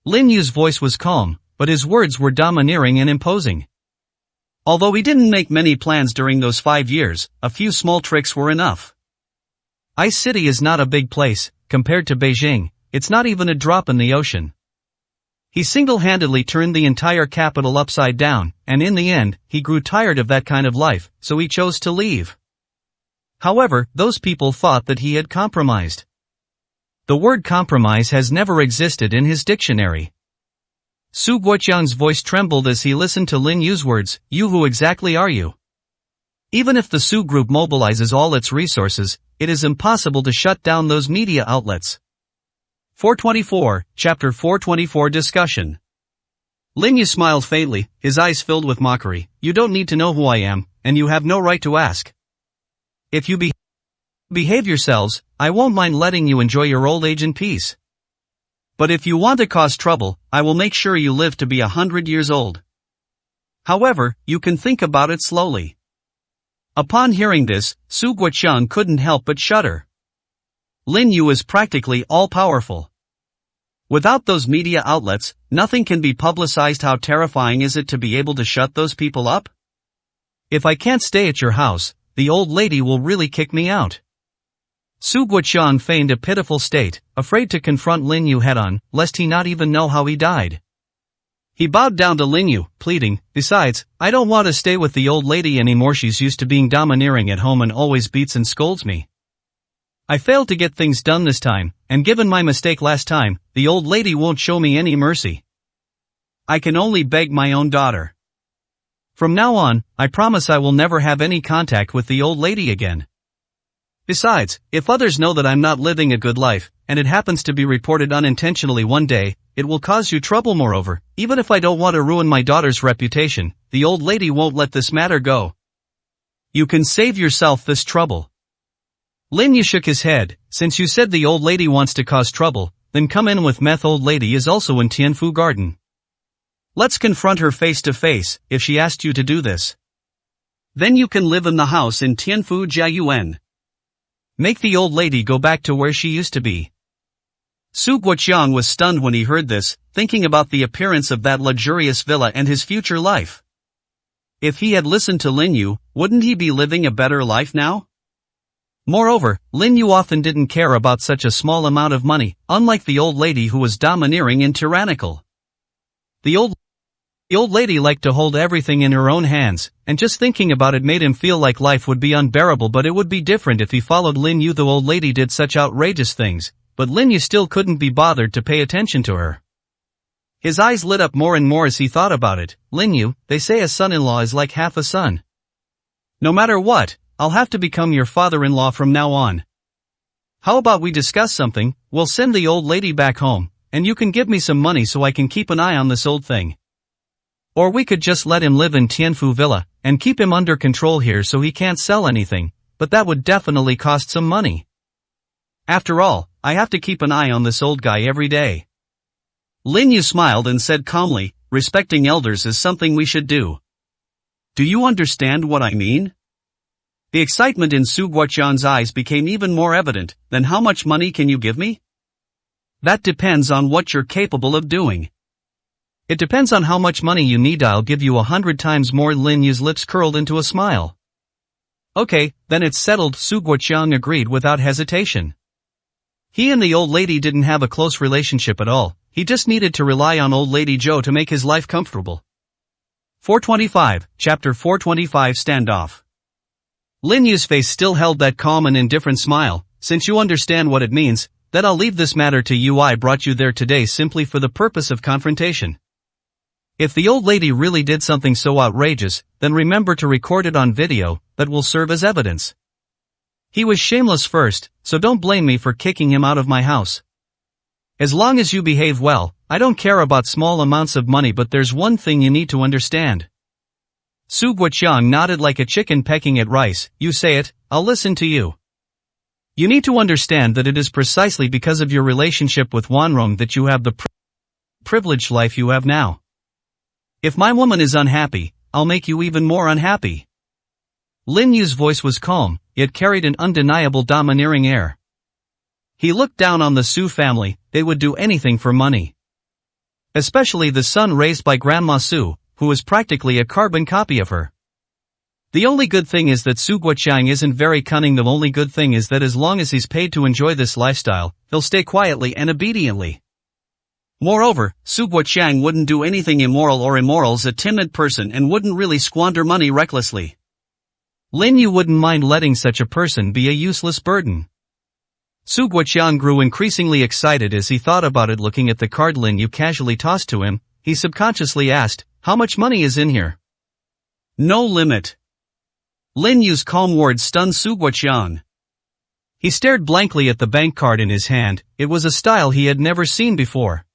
Lin Yu's voice was calm, but his words were domineering and imposing. Although he didn't make many plans during those 5 years, a few small tricks were enough. Ice City is not a big place, compared to Beijing, it's not even a drop in the ocean. He single-handedly turned the entire capital upside down, and in the end, he grew tired of that kind of life, so he chose to leave. However, those people thought that he had compromised. The word compromise has never existed in his dictionary. Su Guoqiang's voice trembled as he listened to Lin Yu's words, "You, who exactly are you?" Even if the Su Group mobilizes all its resources, it is impossible to shut down those media outlets. 424, Chapter 424 Discussion. Lin Yu smiled faintly, his eyes filled with mockery. "You don't need to know who I am, and you have no right to ask. If you behave yourselves, I won't mind letting you enjoy your old age in peace. But if you want to cause trouble, I will make sure you live to be 100 years old. However, you can think about it slowly." Upon hearing this, Su Guoqiang couldn't help but shudder. Lin Yu is practically all-powerful. Without those media outlets, nothing can be publicized. How terrifying is it to be able to shut those people up? If I can't stay at your house, the old lady will really kick me out. Su Guoqiang feigned a pitiful state, afraid to confront Lin Yu head-on, lest he not even know how he died. He bowed down to Lin Yu, pleading, "Besides, I don't want to stay with the old lady anymore. She's used to being domineering at home and always beats and scolds me. I failed to get things done this time, and given my mistake last time, the old lady won't show me any mercy. I can only beg my own daughter. From now on, I promise I will never have any contact with the old lady again. Besides, if others know that I'm not living a good life, and it happens to be reported unintentionally one day, it will cause you trouble. Moreover, even if I don't want to ruin my daughter's reputation, the old lady won't let this matter go. You can save yourself this trouble." Lin Yu shook his head. "Since you said the old lady wants to cause trouble, then come in with meth. Old lady is also in Tianfu Garden. Let's confront her face to face, if she asked you to do this. Then you can live in the house in Tianfu Jiayuan. Make the old lady go back to where she used to be." Su Guoqiang was stunned when he heard this, thinking about the appearance of that luxurious villa and his future life. If he had listened to Lin Yu, wouldn't he be living a better life now? Moreover, Lin Yu often didn't care about such a small amount of money, unlike the old lady who was domineering and tyrannical. The old lady liked to hold everything in her own hands, and just thinking about it made him feel like life would be unbearable. But it would be different if he followed Lin Yu. The old lady did such outrageous things, but Lin Yu still couldn't be bothered to pay attention to her. His eyes lit up more and more as he thought about it. "Lin Yu, they say a son-in-law is like half a son. No matter what, I'll have to become your father-in-law from now on. How about we discuss something? We'll send the old lady back home, and you can give me some money so I can keep an eye on this old thing. Or we could just let him live in Tianfu Villa, and keep him under control here so he can't sell anything, but that would definitely cost some money. After all, I have to keep an eye on this old guy every day." Lin Yu smiled and said calmly, "Respecting elders is something we should do. Do you understand what I mean?" The excitement in Su Guoqiang's eyes became even more evident. "Then how much money can you give me?" "That depends on what you're capable of doing." "It depends on how much money you need. I'll give you 100 times more." Lin Yu's lips curled into a smile. "Okay, then it's settled." Su Guoqiang agreed without hesitation. He and the old lady didn't have a close relationship at all, he just needed to rely on old lady Zhou to make his life comfortable. 425, Chapter 425 Standoff. Lin Yu's face still held that calm and indifferent smile. "Since you understand what it means, then I'll leave this matter to you. I brought you there today simply for the purpose of confrontation. If the old lady really did something so outrageous, then remember to record it on video, that will serve as evidence. He was shameless first, so don't blame me for kicking him out of my house. As long as you behave well, I don't care about small amounts of money. But there's one thing you need to understand." Su Guoqiang nodded like a chicken pecking at rice. "You say it, I'll listen to you." "You need to understand that it is precisely because of your relationship with Wanrong that you have the privileged life you have now. If my woman is unhappy, I'll make you even more unhappy." Lin Yu's voice was calm, yet carried an undeniable domineering air. He looked down on the Su family, they would do anything for money. Especially the son raised by Grandma Su, who is practically a carbon copy of her. The only good thing is that Su Guoqiang isn't very cunning. The only good thing is that as long as he's paid to enjoy this lifestyle, he'll stay quietly and obediently. Moreover, Su Guoqiang wouldn't do anything immoral or immoral's a timid person and wouldn't really squander money recklessly. Lin Yu wouldn't mind letting such a person be a useless burden. Su Guoqiang grew increasingly excited as he thought about it. Looking at the card Lin Yu casually tossed to him, he subconsciously asked, "How much money is in here?" "No limit." Lin Yu's calm words stunned Su Guoqiang. He stared blankly at the bank card in his hand. It was a style he had never seen before.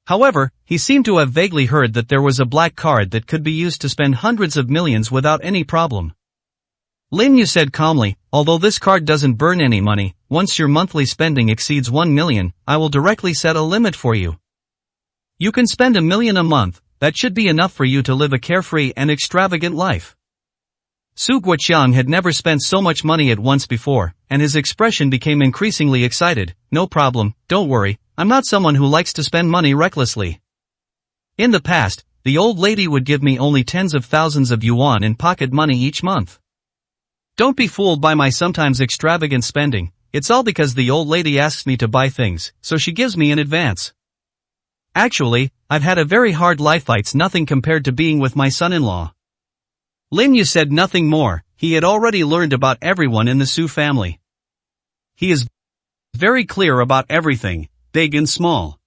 However, he seemed to have vaguely heard that there was a black card that could be used to spend hundreds of millions without any problem. Lin Yu said calmly, "Although this card doesn't burn any money, once your monthly spending exceeds 1 million, I will directly set a limit for you. You can spend 1 million a month, that should be enough for you to live a carefree and extravagant life." Su Guoqiang had never spent so much money at once before, and his expression became increasingly excited. "No problem, don't worry, I'm not someone who likes to spend money recklessly. In the past, the old lady would give me only tens of thousands of yuan in pocket money each month. Don't be fooled by my sometimes extravagant spending, it's all because the old lady asks me to buy things, so she gives me in advance. Actually, I've had a very hard life. It's nothing compared to being with my son-in-law." Lin Yu said nothing more. He had already learned about everyone in the Su family. He is very clear about everything, big and small.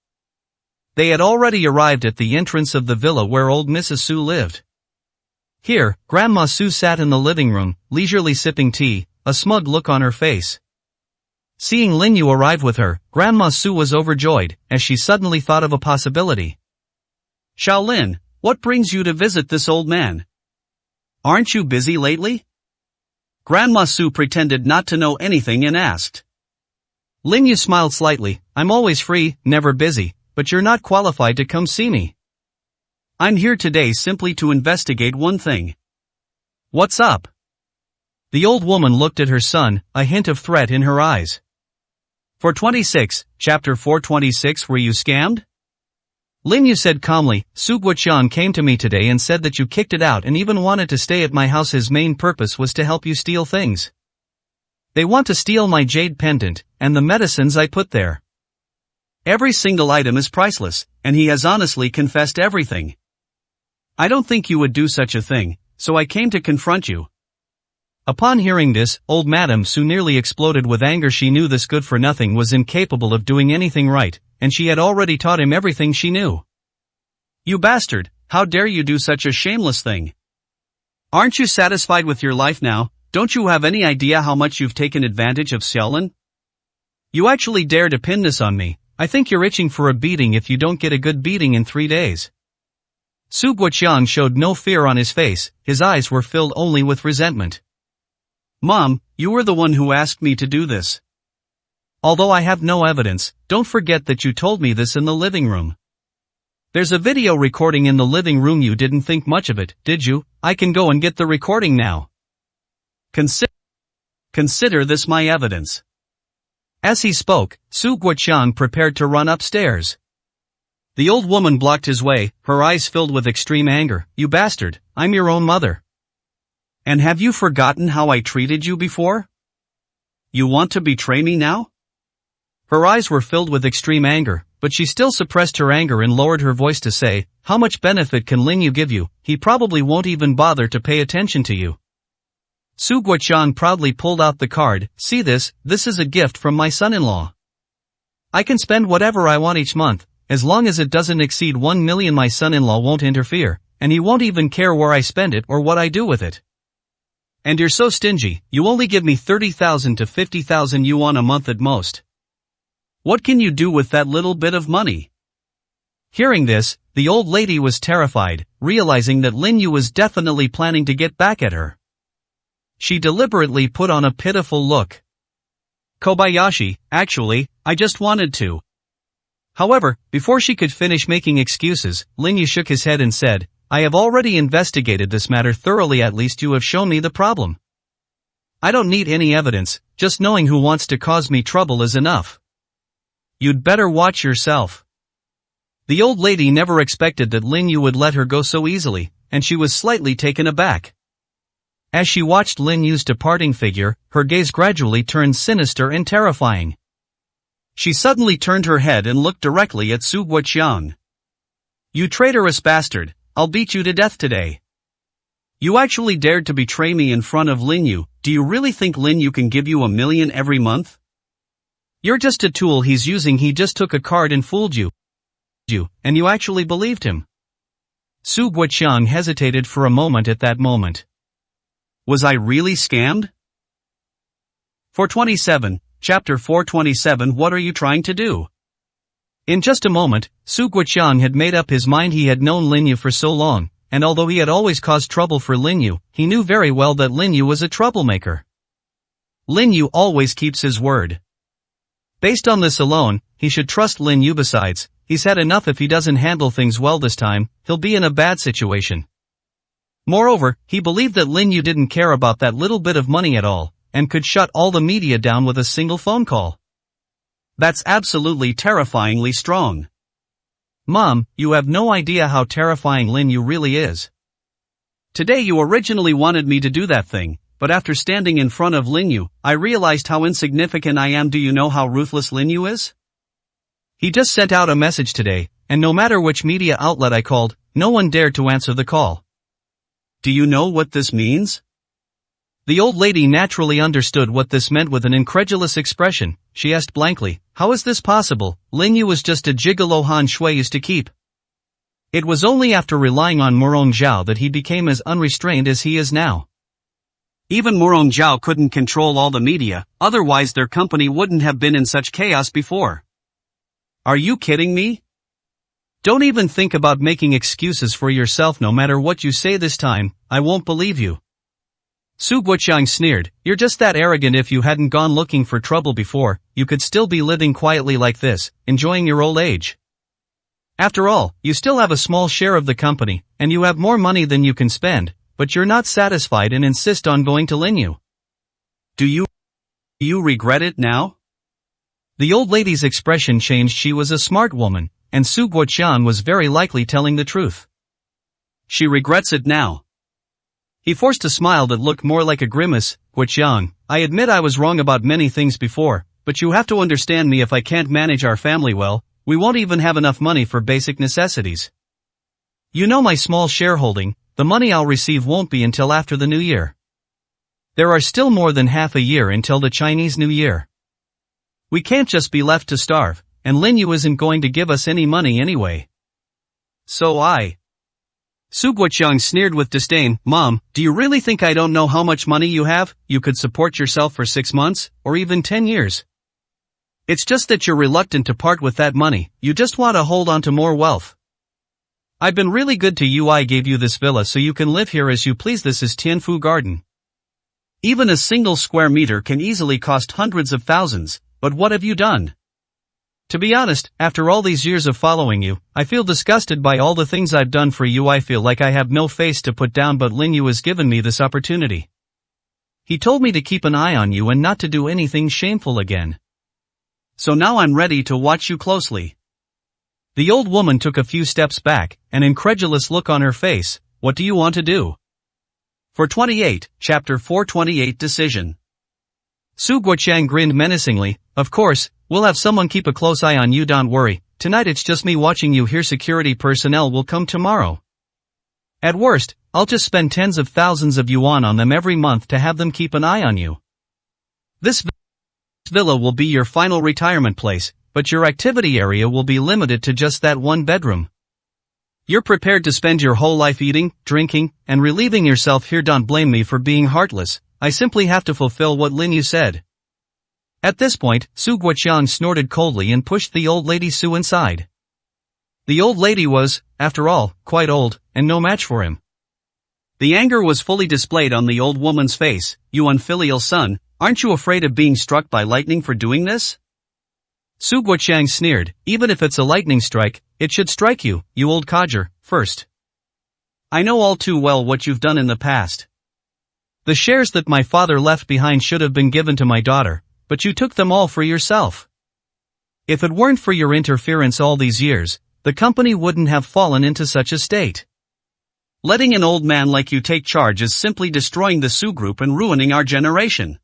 They had already arrived at the entrance of the villa where old Mrs. Su lived. Here, Grandma Su sat in the living room, leisurely sipping tea, a smug look on her face. Seeing Lin Yu arrive with her, Grandma Su was overjoyed, as she suddenly thought of a possibility. "Shaolin, what brings you to visit this old man? Aren't you busy lately?" Grandma Su pretended not to know anything and asked. Lin Yu smiled slightly, "I'm always free, never busy, but you're not qualified to come see me. I'm here today simply to investigate one thing." "What's up?" The old woman looked at her son, a hint of threat in her eyes. 426, Chapter 426. Were you scammed? Lin Yu said calmly, "Su Guoqiang came to me today and said that you kicked it out and even wanted to stay at my house. His main purpose was to help you steal things. They want to steal my jade pendant, and the medicines I put there. Every single item is priceless, and he has honestly confessed everything. I don't think you would do such a thing, so I came to confront you." Upon hearing this, old Madame Su nearly exploded with anger. She knew this good-for-nothing was incapable of doing anything right, and she had already taught him everything she knew. "You bastard, how dare you do such a shameless thing? Aren't you satisfied with your life now? Don't you have any idea how much you've taken advantage of Xiaolin? You actually dare to pin this on me. I think you're itching for a beating if you don't get a good beating in 3 days." Su Guoqiang showed no fear on his face, his eyes were filled only with resentment. "Mom, you were the one who asked me to do this. Although I have no evidence, don't forget that you told me this in the living room. There's a video recording in the living room. You didn't think much of it, did you? I can go and get the recording now. Consider this my evidence." As he spoke, Su Guoqiang prepared to run upstairs. The old woman blocked his way, her eyes filled with extreme anger. "You bastard, I'm your own mother. And have you forgotten how I treated you before? You want to betray me now?" Her eyes were filled with extreme anger, but she still suppressed her anger and lowered her voice to say, "How much benefit can Lin Yu give you? He probably won't even bother to pay attention to you." Su Guoqiang proudly pulled out the card. "See this is a gift from my son-in-law. I can spend whatever I want each month, as long as it doesn't exceed 1 million. My son-in-law won't interfere, and he won't even care where I spend it or what I do with it. And you're so stingy, you only give me 30,000 to 50,000 yuan a month at most. What can you do with that little bit of money?" Hearing this, the old lady was terrified, realizing that Lin Yu was definitely planning to get back at her. She deliberately put on a pitiful look. "Kobayashi, actually, I just wanted to." However, before she could finish making excuses, Lin Yu shook his head and said, "I have already investigated this matter thoroughly. At least you have shown me the problem. I don't need any evidence, just knowing who wants to cause me trouble is enough. You'd better watch yourself. The old lady never expected that Lin Yu would let her go so easily, and she was slightly taken aback. As she watched Lin Yu's departing figure, her gaze gradually turned sinister and terrifying. She suddenly turned her head and looked directly at Su Guoqiang. You traitorous bastard, I'll beat you to death today. You actually dared to betray me in front of Lin Yu. Do you really think Lin Yu can give you $1 million every month? You're just a tool he's using. He just took a card and fooled you. And you actually believed him. Su Guoqiang hesitated for a moment at that moment. Was I really scammed? 427, Chapter 427. What are you trying to do? In just a moment, Su Guoqiang had made up his mind. He had known Lin Yu for so long, and although he had always caused trouble for Lin Yu, he knew very well that Lin Yu was a troublemaker. Lin Yu always keeps his word. Based on this alone, he should trust Lin Yu. Besides, he's had enough. If he doesn't handle things well this time, he'll be in a bad situation. Moreover, he believed that Lin Yu didn't care about that little bit of money at all, and could shut all the media down with a single phone call. That's absolutely terrifyingly strong. Mom, you have no idea how terrifying Lin Yu really is. Today you originally wanted me to do that thing, but after standing in front of Lin Yu, I realized how insignificant I am. Do you know how ruthless Lin Yu is? He just sent out a message today, and no matter which media outlet I called, no one dared to answer the call. Do you know what this means? The old lady naturally understood what this meant. With an incredulous expression, she asked blankly, how is this possible? Lin Yu was just a gigolo Han Shui used to keep. It was only after relying on Murong Zhao that he became as unrestrained as he is now. Even Murong Zhao couldn't control all the media, otherwise their company wouldn't have been in such chaos before. Are you kidding me? Don't even think about making excuses for yourself. No matter what you say this time, I won't believe you. Su Guoqiang sneered, you're just that arrogant. If you hadn't gone looking for trouble before, you could still be living quietly like this, enjoying your old age. After all, you still have a small share of the company, and you have more money than you can spend, but you're not satisfied and insist on going to Lin Yu. Do you regret it now? The old lady's expression changed. She was a smart woman, and Su Guoqiang was very likely telling the truth. She regrets it now. He forced a smile that looked more like a grimace. Guoqiang, I admit I was wrong about many things before, but you have to understand me. If I can't manage our family well, we won't even have enough money for basic necessities. You know my small shareholding, the money I'll receive won't be until after the new year. There are still more than half a year until the Chinese New Year. We can't just be left to starve, and Lin Yu isn't going to give us any money anyway. Su Guoqiang sneered with disdain, Mom, do you really think I don't know how much money you have? You could support yourself for 6 months, or even 10 years. It's just that you're reluctant to part with that money. You just want to hold on to more wealth. I've been really good to you. I gave you this villa so you can live here as you please. This is Tianfu Garden. Even a single square meter can easily cost hundreds of thousands, but what have you done? To be honest, after all these years of following you, I feel disgusted by all the things I've done for you. I feel like I have no face to put down, but Lin Yu has given me this opportunity. He told me to keep an eye on you and not to do anything shameful again. So now I'm ready to watch you closely. The old woman took a few steps back, an incredulous look on her face. What do you want to do? 428, Chapter 428 Decision. Su Guoqiang grinned menacingly, of course, we'll have someone keep a close eye on you. Don't worry, tonight it's just me watching you here. Security personnel will come tomorrow. At worst, I'll just spend tens of thousands of yuan on them every month to have them keep an eye on you. This villa will be your final retirement place, but your activity area will be limited to just that one bedroom. You're prepared to spend your whole life eating, drinking, and relieving yourself here. Don't blame me for being heartless, I simply have to fulfill what Lin Yu said. At this point, Su Guoqiang snorted coldly and pushed the old lady Su inside. The old lady was, after all, quite old, and no match for him. The anger was fully displayed on the old woman's face. You unfilial son, aren't you afraid of being struck by lightning for doing this? Su Guoqiang sneered, even if it's a lightning strike, it should strike you, you old codger, first. I know all too well what you've done in the past. The shares that my father left behind should have been given to my daughter, but you took them all for yourself. If it weren't for your interference all these years, the company wouldn't have fallen into such a state. Letting an old man like you take charge is simply destroying the Su Group and ruining our generation.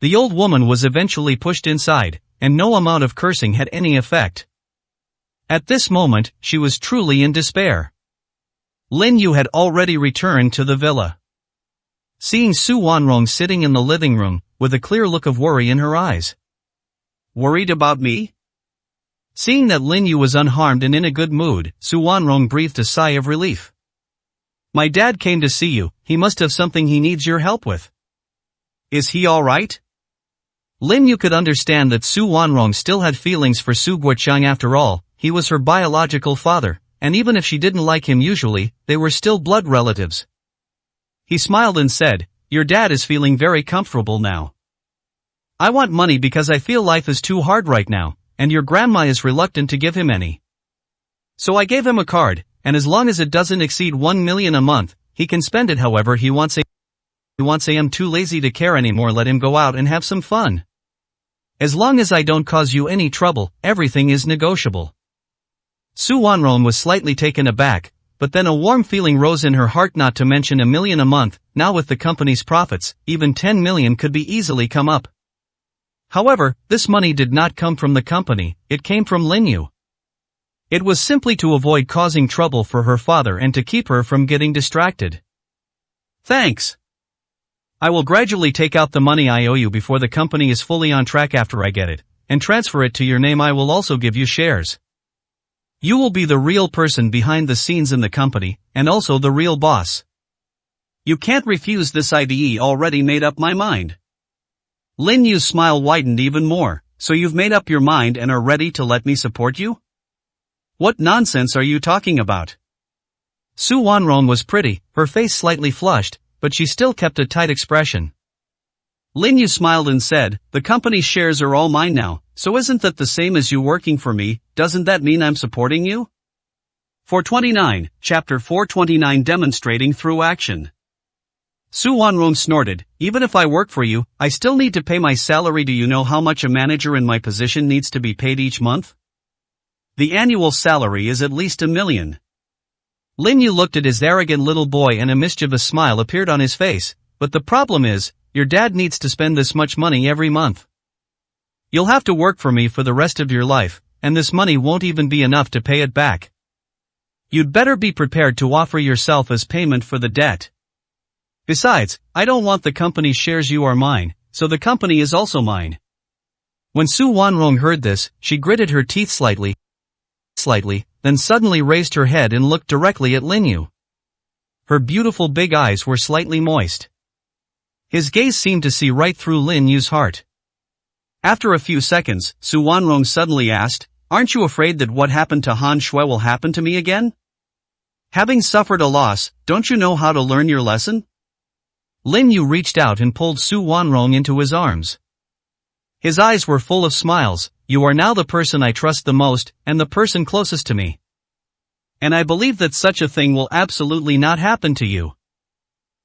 The old woman was eventually pushed inside, and no amount of cursing had any effect. At this moment, she was truly in despair. Lin Yu had already returned to the villa. Seeing Su Wanrong sitting in the living room, with a clear look of worry in her eyes. Worried about me? Seeing that Lin Yu was unharmed and in a good mood, Su Wanrong breathed a sigh of relief. My dad came to see you, he must have something he needs your help with. Is he alright? Lin Yu could understand that Su Wanrong still had feelings for Su Guoqiang. After all, he was her biological father, and even if she didn't like him usually, they were still blood relatives. He smiled and said, your dad is feeling very comfortable now. I want money because I feel life is too hard right now, and your grandma is reluctant to give him any. So I gave him a card, and as long as it doesn't exceed 1 million a month, he can spend it however he wants. I'm too lazy to care anymore, let him go out and have some fun. As long as I don't cause you any trouble, everything is negotiable. Su Wanrong was slightly taken aback, but then a warm feeling rose in her heart. Not to mention 1 million a month, now with the company's profits, even 10 million could be easily come up. However, this money did not come from the company, it came from Lin Yu. It was simply to avoid causing trouble for her father and to keep her from getting distracted. Thanks. I will gradually take out the money I owe you before the company is fully on track. After I get it, and transfer it to your name, I will also give you shares. You will be the real person behind the scenes in the company, and also the real boss. You can't refuse this. I've already made up my mind. Lin Yu's smile widened even more. So you've made up your mind and are ready to let me support you? What nonsense are you talking about? Su Wanrong was pretty, her face slightly flushed, but she still kept a tight expression. Lin Yu smiled and said, the company's shares are all mine now, so isn't that the same as you working for me? Doesn't that mean I'm supporting you? 429, Chapter 429, Demonstrating Through Action. Su Wanrong snorted, even if I work for you, I still need to pay my salary. Do you know how much a manager in my position needs to be paid each month? The annual salary is at least 1 million. Lin Yu looked at his arrogant little boy and a mischievous smile appeared on his face, but the problem is, your dad needs to spend this much money every month. You'll have to work for me for the rest of your life, and this money won't even be enough to pay it back. You'd better be prepared to offer yourself as payment for the debt. Besides, I don't want the company's shares. You are mine, so the company is also mine. When Su Wanrong heard this, she gritted her teeth slightly, then suddenly raised her head and looked directly at Lin Yu. Her beautiful big eyes were slightly moist. His gaze seemed to see right through Lin Yu's heart. After a few seconds, Su Wanrong suddenly asked, aren't you afraid that what happened to Han Shui will happen to me again? Having suffered a loss, don't you know how to learn your lesson? Lin Yu reached out and pulled Su Wanrong into his arms. His eyes were full of smiles. You are now the person I trust the most, and the person closest to me. And I believe that such a thing will absolutely not happen to you.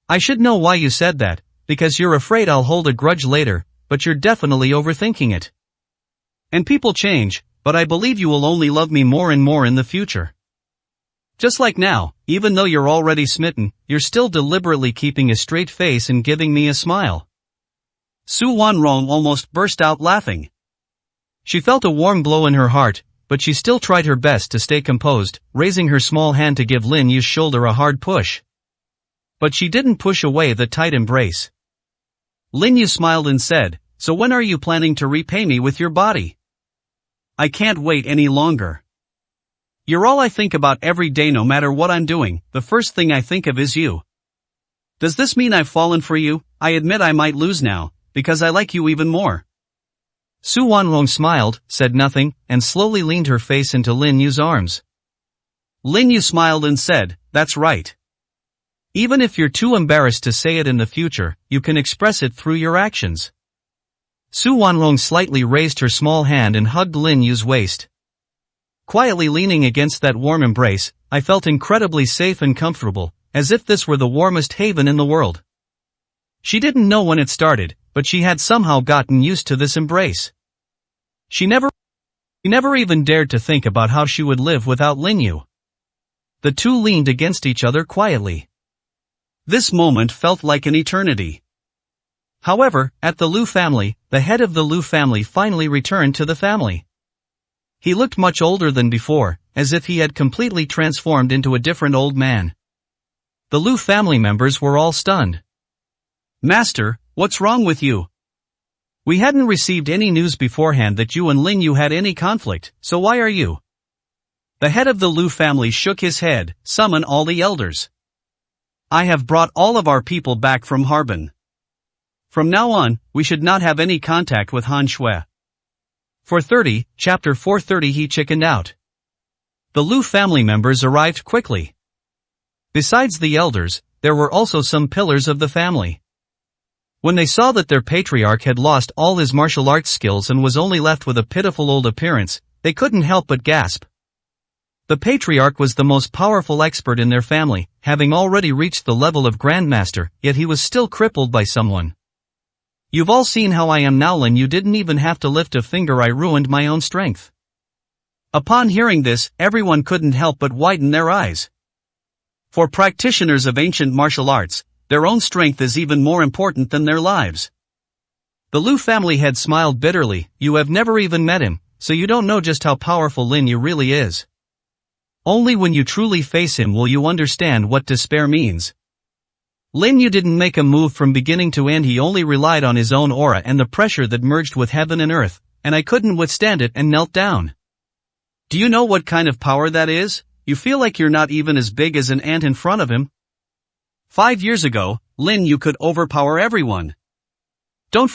I should know why you said that, because you're afraid I'll hold a grudge later, but you're definitely overthinking it. And people change, but I believe you will only love me more and more in the future. Just like now, even though you're already smitten, you're still deliberately keeping a straight face and giving me a smile. Su Wanrong almost burst out laughing. She felt a warm glow in her heart, but she still tried her best to stay composed, raising her small hand to give Lin Yu's shoulder a hard push. But she didn't push away the tight embrace. Lin Yu smiled and said, so when are you planning to repay me with your body? I can't wait any longer. You're all I think about every day. No matter what I'm doing, the first thing I think of is you. Does this mean I've fallen for you? I admit I might lose now, because I like you even more. Su Wanrong smiled, said nothing, and slowly leaned her face into Lin Yu's arms. Lin Yu smiled and said, that's right. Even if you're too embarrassed to say it in the future, you can express it through your actions. Su Wanrong slightly raised her small hand and hugged Lin Yu's waist. Quietly leaning against that warm embrace, I felt incredibly safe and comfortable, as if this were the warmest haven in the world. She didn't know when it started, but she had somehow gotten used to this embrace. She never even dared to think about how she would live without Lin Yu. The two leaned against each other quietly. This moment felt like an eternity. However, at the Liu family, the head of the Liu family finally returned to the family. He looked much older than before, as if he had completely transformed into a different old man. The Liu family members were all stunned. "Master, what's wrong with you? We hadn't received any news beforehand that you and Lin Yu had any conflict, so why are you?" The head of the Liu family shook his head. "Summon all the elders. I have brought all of our people back from Harbin. From now on, we should not have any contact with Han Shui." Chapter 430 He chickened out. The Liu family members arrived quickly. Besides the elders, there were also some pillars of the family. When they saw that their patriarch had lost all his martial arts skills and was only left with a pitiful old appearance, they couldn't help but gasp. The patriarch was the most powerful expert in their family, having already reached the level of grandmaster, yet he was still crippled by someone. "You've all seen how I am now, Lin. You didn't even have to lift a finger. I ruined my own strength." Upon hearing this, everyone couldn't help but widen their eyes. For practitioners of ancient martial arts, their own strength is even more important than their lives. The Liu family head smiled bitterly. "You have never even met him, so you don't know just how powerful Lin Yu really is. Only when you truly face him will you understand what despair means. Lin Yu didn't make a move from beginning to end. He only relied on his own aura and the pressure that merged with heaven and earth, and I couldn't withstand it and knelt down. Do you know what kind of power that is? You feel like you're not even as big as an ant in front of him. 5 years ago, Lin Yu could overpower everyone. Don't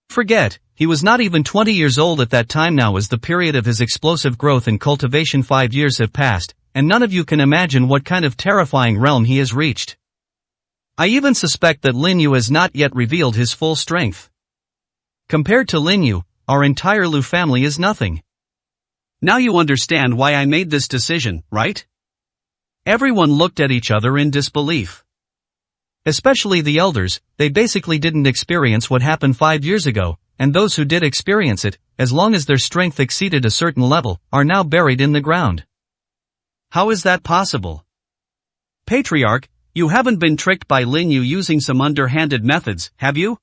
forget, he was not even 20 years old at that time. Now as the period of his explosive growth and cultivation 5 years have passed, and none of you can imagine what kind of terrifying realm he has reached. I even suspect that Lin Yu has not yet revealed his full strength. Compared to Lin Yu, our entire Liu family is nothing. Now you understand why I made this decision, right?" Everyone looked at each other in disbelief. Especially the elders. They basically didn't experience what happened 5 years ago, and those who did experience it, as long as their strength exceeded a certain level, are now buried in the ground. How is that possible? Patriarch, you haven't been tricked by Lin Yu using some underhanded methods, have you?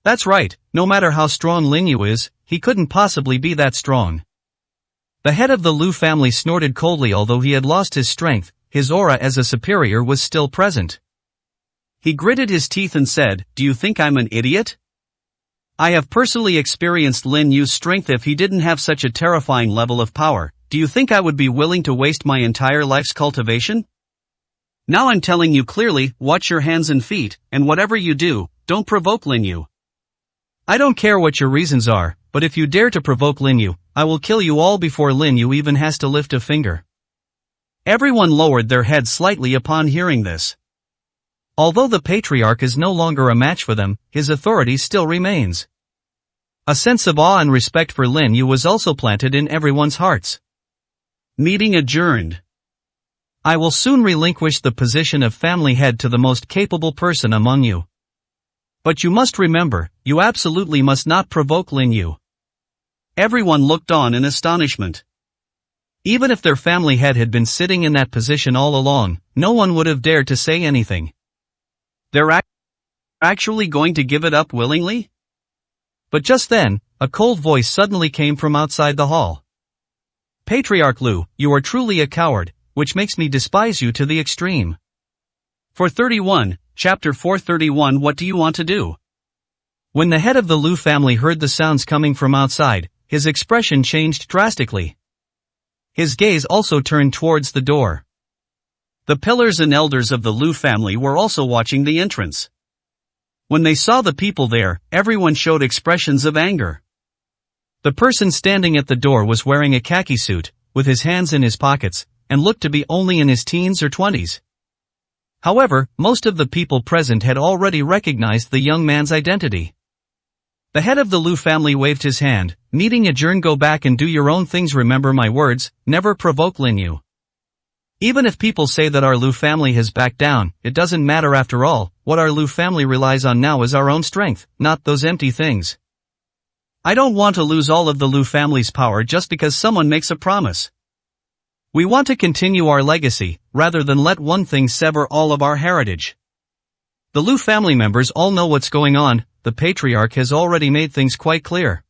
That's right, no matter how strong Lin Yu is, he couldn't possibly be that strong. The head of the Liu family snorted coldly. Although he had lost his strength, his aura as a superior was still present. He gritted his teeth and said, "Do you think I'm an idiot? I have personally experienced Lin Yu's strength. If he didn't have such a terrifying level of power, do you think I would be willing to waste my entire life's cultivation? Now I'm telling you clearly, watch your hands and feet, and whatever you do, don't provoke Lin Yu. I don't care what your reasons are, but if you dare to provoke Lin Yu, I will kill you all before Lin Yu even has to lift a finger." Everyone lowered their heads slightly upon hearing this. Although the patriarch is no longer a match for them, his authority still remains. A sense of awe and respect for Lin Yu was also planted in everyone's hearts. Meeting adjourned. I will soon relinquish the position of family head to the most capable person among you. But you must remember, you absolutely must not provoke Lin Yu. Everyone looked on in astonishment. Even if their family head had been sitting in that position all along, no one would have dared to say anything. They're actually going to give it up willingly? But just then, a cold voice suddenly came from outside the hall. "Patriarch Liu, you are truly a coward, which makes me despise you to the extreme." Chapter 431 What do you want to do? When the head of the Liu family heard the sounds coming from outside, his expression changed drastically. His gaze also turned towards the door. The pillars and elders of the Liu family were also watching the entrance. When they saw the people there, everyone showed expressions of anger. The person standing at the door was wearing a khaki suit, with his hands in his pockets, and looked to be only in his teens or 20s. However, most of the people present had already recognized the young man's identity. The head of the Liu family waved his hand. "Meeting adjourned. Go back and do your own things. Remember my words, never provoke Lin Yu." Even if people say that our Lu family has backed down, it doesn't matter after all. What our Lu family relies on now is our own strength, not those empty things. I don't want to lose all of the Lu family's power just because someone makes a promise. We want to continue our legacy, rather than let one thing sever all of our heritage. The Lu family members all know what's going on. The patriarch has already made things quite clear.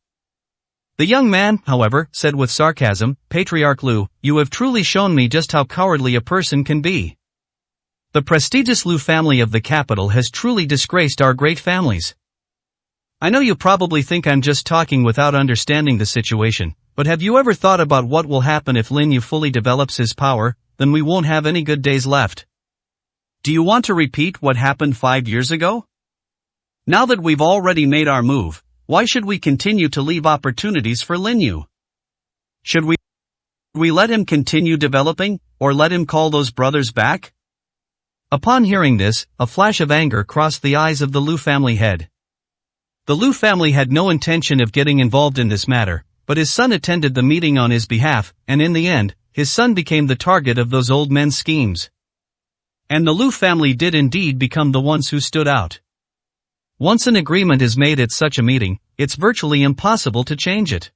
The young man, however, said with sarcasm, "Patriarch Lu, you have truly shown me just how cowardly a person can be. The prestigious Lu family of the capital has truly disgraced our great families. I know you probably think I'm just talking without understanding the situation, but have you ever thought about what will happen if Lin Yu fully develops his power? Then we won't have any good days left. Do you want to repeat what happened 5 years ago? Now that we've already made our move, why should we continue to leave opportunities for Lin Yu? Should we let him continue developing, or let him call those brothers back?" Upon hearing this, a flash of anger crossed the eyes of the Lu family head. The Lu family had no intention of getting involved in this matter, but his son attended the meeting on his behalf, and in the end, his son became the target of those old men's schemes. And the Lu family did indeed become the ones who stood out. Once an agreement is made at such a meeting, it's virtually impossible to change it.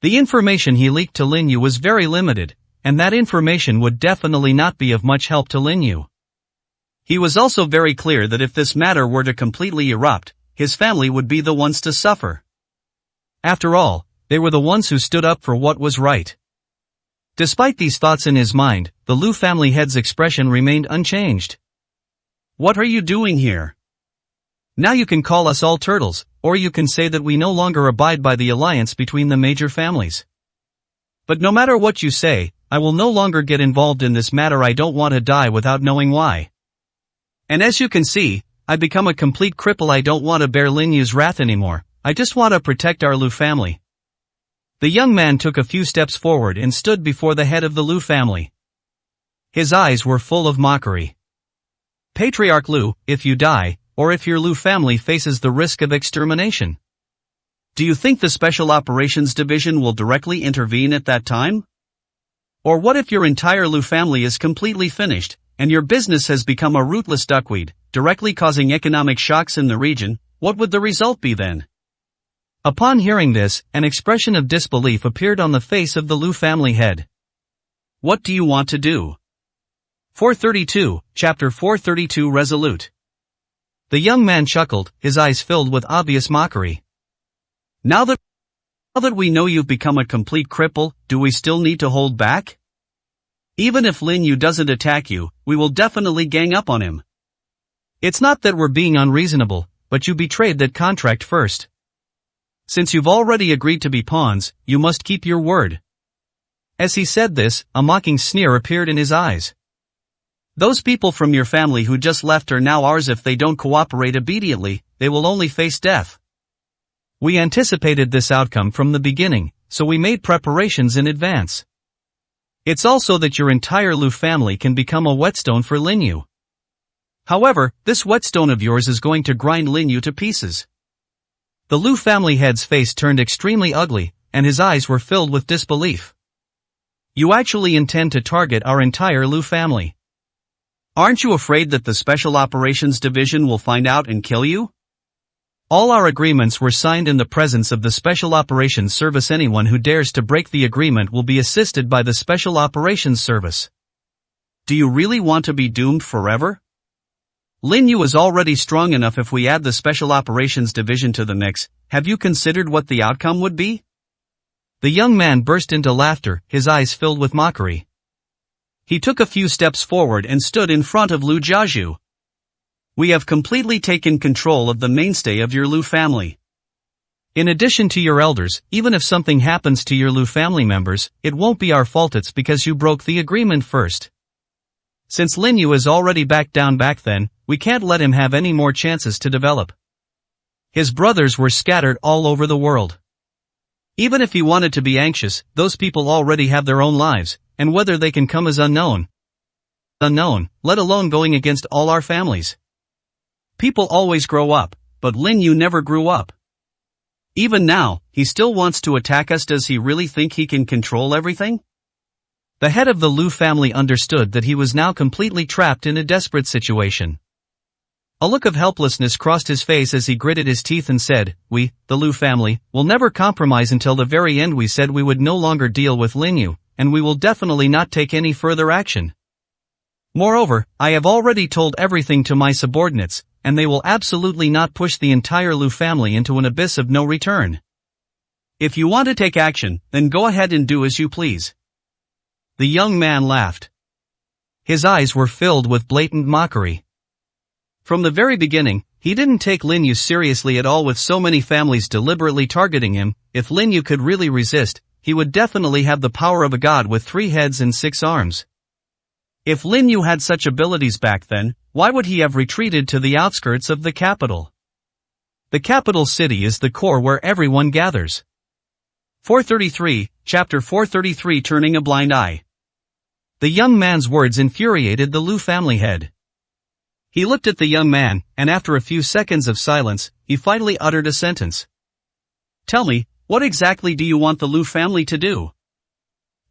The information he leaked to Lin Yu was very limited, and that information would definitely not be of much help to Lin Yu. He was also very clear that if this matter were to completely erupt, his family would be the ones to suffer. After all, they were the ones who stood up for what was right. Despite these thoughts in his mind, the Lu family head's expression remained unchanged. "What are you doing here? Now you can call us all turtles, or you can say that we no longer abide by the alliance between the major families. But no matter what you say, I will no longer get involved in this matter. I don't want to die without knowing why. And as you can see, I become a complete cripple. I don't want to bear Lin Yu's wrath anymore. I just want to protect our Lu family." The young man took a few steps forward and stood before the head of the Lu family. His eyes were full of mockery. "Patriarch Lu, if you die, or if your Lu family faces the risk of extermination, do you think the Special Operations Division will directly intervene at that time? Or what if your entire Lu family is completely finished, and your business has become a rootless duckweed, directly causing economic shocks in the region? What would the result be then?" Upon hearing this, an expression of disbelief appeared on the face of the Lu family head. "What do you want to do?" 432, Chapter 432 Resolute. The young man chuckled, his eyes filled with obvious mockery. Now that we know you've become a complete cripple, do we still need to hold back? Even if Lin Yu doesn't attack you, we will definitely gang up on him. It's not that we're being unreasonable, but you betrayed that contract first. Since you've already agreed to be pawns, you must keep your word." As he said this, a mocking sneer appeared in his eyes. "Those people from your family who just left are now ours. If they don't cooperate immediately, they will only face death. We anticipated this outcome from the beginning, so we made preparations in advance. It's also that your entire Lu family can become a whetstone for Lin Yu. However, this whetstone of yours is going to grind Lin Yu to pieces." The Lu family head's face turned extremely ugly, and his eyes were filled with disbelief. "You actually intend to target our entire Lu family? Aren't you afraid that the Special Operations Division will find out and kill you? All our agreements were signed in the presence of the Special Operations Service. Anyone who dares to break the agreement will be assisted by the Special Operations Service. Do you really want to be doomed forever? Lin Yu is already strong enough. If we add the Special Operations Division to the mix, have you considered what the outcome would be?" The young man burst into laughter, his eyes filled with mockery. He took a few steps forward and stood in front of Lu Jiazhu. "We have completely taken control of the mainstay of your Lu family. In addition to your elders, even if something happens to your Lu family members, it won't be our fault. It's because you broke the agreement first. Since Lin Yu has already backed down back then, we can't let him have any more chances to develop. His brothers were scattered all over the world. Even if he wanted to be anxious, those people already have their own lives, and whether they can come is unknown, let alone going against all our families. People always grow up, but Lin Yu never grew up. Even now, he still wants to attack us. Does he really think he can control everything? The head of the Liu family understood that he was now completely trapped in a desperate situation. A look of helplessness crossed his face as he gritted his teeth and said, "We, the Liu family, will never compromise until the very end. We said we would no longer deal with Lin Yu, and we will definitely not take any further action. Moreover, I have already told everything to my subordinates, and they will absolutely not push the entire Liu family into an abyss of no return. If you want to take action, then go ahead and do as you please." The young man laughed. His eyes were filled with blatant mockery. From the very beginning, he didn't take Lin Yu seriously at all. With so many families deliberately targeting him, if Lin Yu could really resist, he would definitely have the power of a god with 3 heads and 6 arms. If Lin Yu had such abilities back then, why would he have retreated to the outskirts of the capital? The capital city is the core where everyone gathers. 433, Chapter 433. Turning a blind eye. The young man's words infuriated the Liu family head. He looked at the young man, and after a few seconds of silence, he finally uttered a sentence. "Tell me, what exactly do you want the Liu family to do?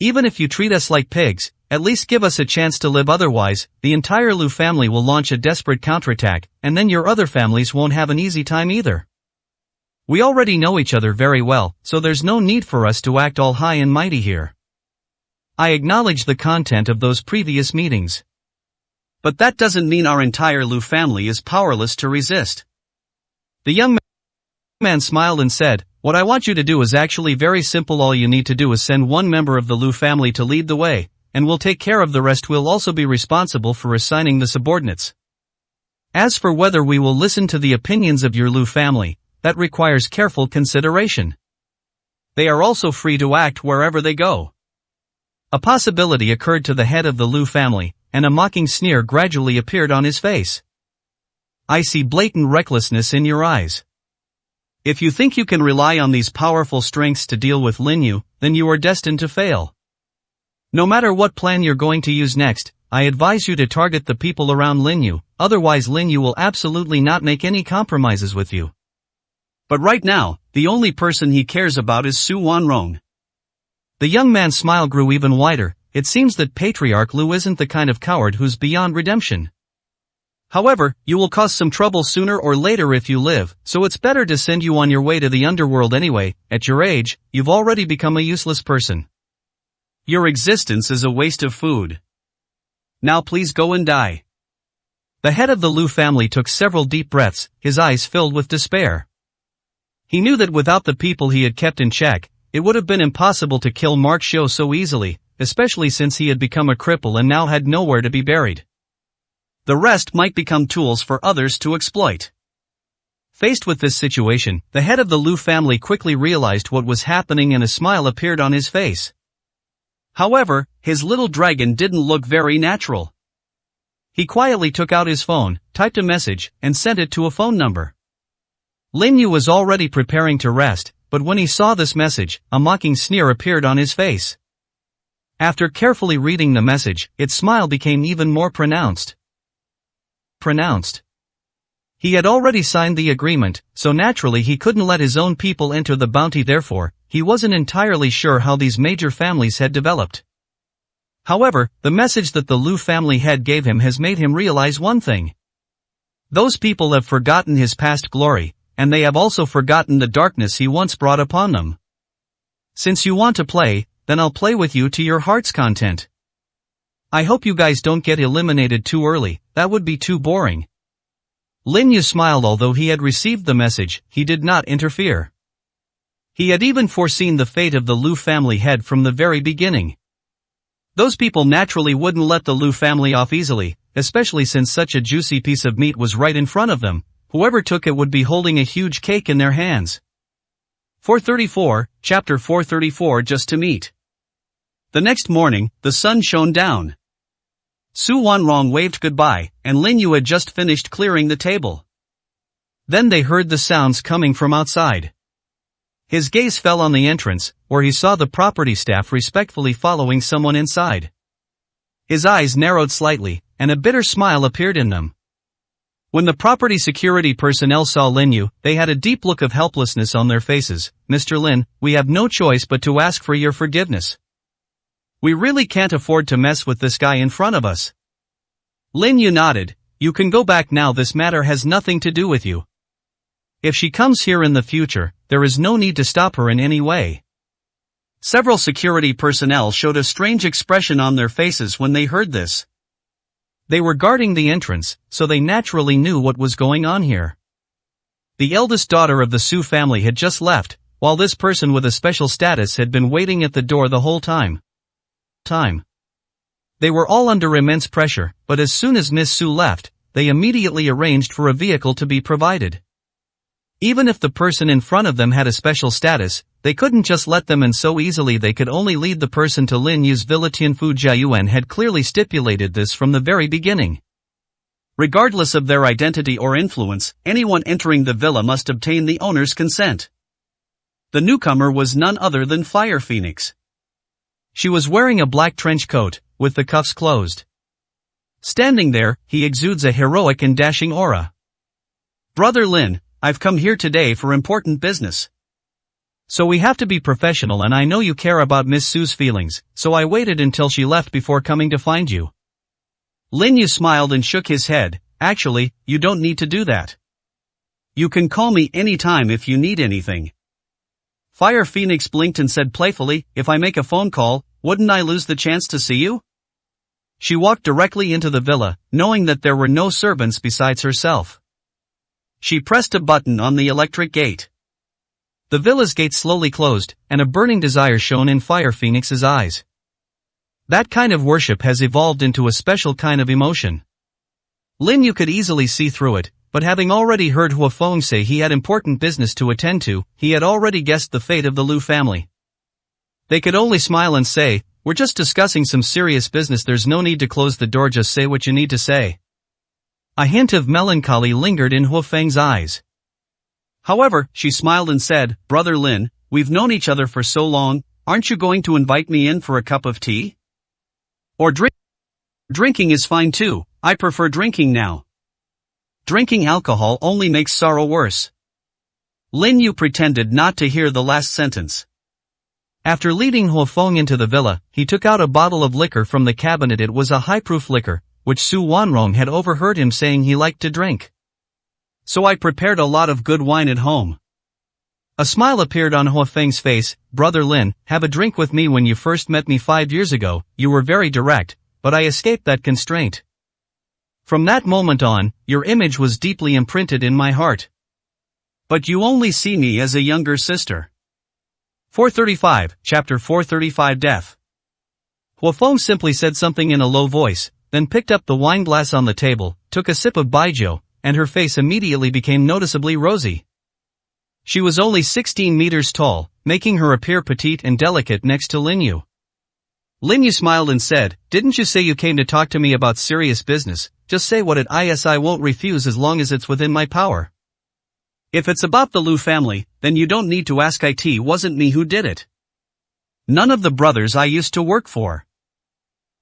Even if you treat us like pigs, at least give us a chance to live. Otherwise, the entire Liu family will launch a desperate counterattack, and then your other families won't have an easy time either. We already know each other very well, so there's no need for us to act all high and mighty here. I acknowledge the content of those previous meetings. But that doesn't mean our entire Liu family is powerless to resist." The young man smiled and said, "What I want you to do is actually very simple. All you need to do is send one member of the Liu family to lead the way, and we'll take care of the rest. We'll also be responsible for assigning the subordinates. As for whether we will listen to the opinions of your Liu family, that requires careful consideration. They are also free to act wherever they go." A possibility occurred to the head of the Liu family, and a mocking sneer gradually appeared on his face. "I see blatant recklessness in your eyes. If you think you can rely on these powerful strengths to deal with Lin Yu, then you are destined to fail. No matter what plan you're going to use next, I advise you to target the people around Lin Yu, otherwise Lin Yu will absolutely not make any compromises with you. But right now, the only person he cares about is Su Wanrong." The young man's smile grew even wider. It seems that Patriarch Liu isn't the kind of coward who's beyond redemption. However, you will cause some trouble sooner or later if you live, so it's better to send you on your way to the underworld anyway. At your age, you've already become a useless person. Your existence is a waste of food. Now please go and die." The head of the Liu family took several deep breaths, his eyes filled with despair. He knew that without the people he had kept in check, it would have been impossible to kill Mark Xiu so easily, especially since he had become a cripple and now had nowhere to be buried. The rest might become tools for others to exploit. Faced with this situation, the head of the Liu family quickly realized what was happening and a smile appeared on his face. However, his little dragon didn't look very natural. He quietly took out his phone, typed a message, and sent it to a phone number. Lin Yu was already preparing to rest, but when he saw this message, a mocking sneer appeared on his face. After carefully reading the message, its smile became even more pronounced. He had already signed the agreement, so naturally he couldn't let his own people enter the bounty. Therefore, he wasn't entirely sure how these major families had developed. However, the message that the Liu family head gave him has made him realize one thing. Those people have forgotten his past glory, and they have also forgotten the darkness he once brought upon them. Since you want to play, then I'll play with you to your heart's content. I hope you guys don't get eliminated too early, that would be too boring. Lin Yu smiled. Although he had received the message, he did not interfere. He had even foreseen the fate of the Liu family head from the very beginning. Those people naturally wouldn't let the Liu family off easily, especially since such a juicy piece of meat was right in front of them. Whoever took it would be holding a huge cake in their hands. 434, Chapter 434. Just to meet. The next morning, the sun shone down. Su Wanrong waved goodbye, and Lin Yu had just finished clearing the table. Then they heard the sounds coming from outside. His gaze fell on the entrance, where he saw the property staff respectfully following someone inside. His eyes narrowed slightly, and a bitter smile appeared in them. When the property security personnel saw Lin Yu, they had a deep look of helplessness on their faces. "Mr. Lin, we have no choice but to ask for your forgiveness. We really can't afford to mess with this guy in front of us. Lin Yu nodded. You can go back now, this matter has nothing to do with you. If she comes here in the future, there is no need to stop her in any way. Several security personnel showed a strange expression on their faces when they heard this. They were guarding the entrance, so they naturally knew what was going on here. The eldest daughter of the Su family had just left, while this person with a special status had been waiting at the door the whole time. They were all under immense pressure, but as soon as Miss Su left, they immediately arranged for a vehicle to be provided. Even if the person in front of them had a special status, they couldn't just let them in so easily. They could only lead the person to Lin Yu's villa. Tianfu Jiayuan had clearly stipulated this from the very beginning. Regardless of their identity or influence, anyone entering the villa must obtain the owner's consent. The newcomer was none other than Fire Phoenix. She was wearing a black trench coat, with the cuffs closed. Standing there, he exudes a heroic and dashing aura. Brother Lin, I've come here today for important business. So we have to be professional, and I know you care about Miss Su's feelings, so I waited until she left before coming to find you. Lin Yu smiled and shook his head. Actually, you don't need to do that. You can call me anytime if you need anything. Fire Phoenix blinked and said playfully, if I make a phone call, wouldn't I lose the chance to see you? She walked directly into the villa, knowing that there were no servants besides herself. She pressed a button on the electric gate. The villa's gate slowly closed, and a burning desire shone in Fire Phoenix's eyes. That kind of worship has evolved into a special kind of emotion. Lin Yu could easily see through it, but having already heard Hua Feng say he had important business to attend to, he had already guessed the fate of the Lu family. They could only smile and say, we're just discussing some serious business. There's no need to close the door, just say what you need to say. A hint of melancholy lingered in Hua Feng's eyes. However, she smiled and said, Brother Lin, we've known each other for so long, aren't you going to invite me in for a cup of tea? Or drinking is fine too, I prefer drinking now. Drinking alcohol only makes sorrow worse. Lin Yu pretended not to hear the last sentence. After leading Hua Feng into the villa, he took out a bottle of liquor from the cabinet. It was a high-proof liquor, which Su Wanrong had overheard him saying he liked to drink. So I prepared a lot of good wine at home. A smile appeared on Hua Feng's face. Brother Lin, have a drink with me. When you first met me 5 years ago, you were very direct, but I escaped that constraint. From that moment on, your image was deeply imprinted in my heart. But you only see me as a younger sister. 435, Chapter 435 Death. Hua Feng simply said something in a low voice, then picked up the wine glass on the table, took a sip of baijiu, and her face immediately became noticeably rosy. She was only 16 meters tall, making her appear petite and delicate next to Lin Yu. Lin Yu smiled and said, didn't you say you came to talk to me about serious business? Just say what it is, I won't refuse as long as it's within my power. If it's about the Lu family, then you don't need to ask. It wasn't me who did it. None of the brothers I used to work for.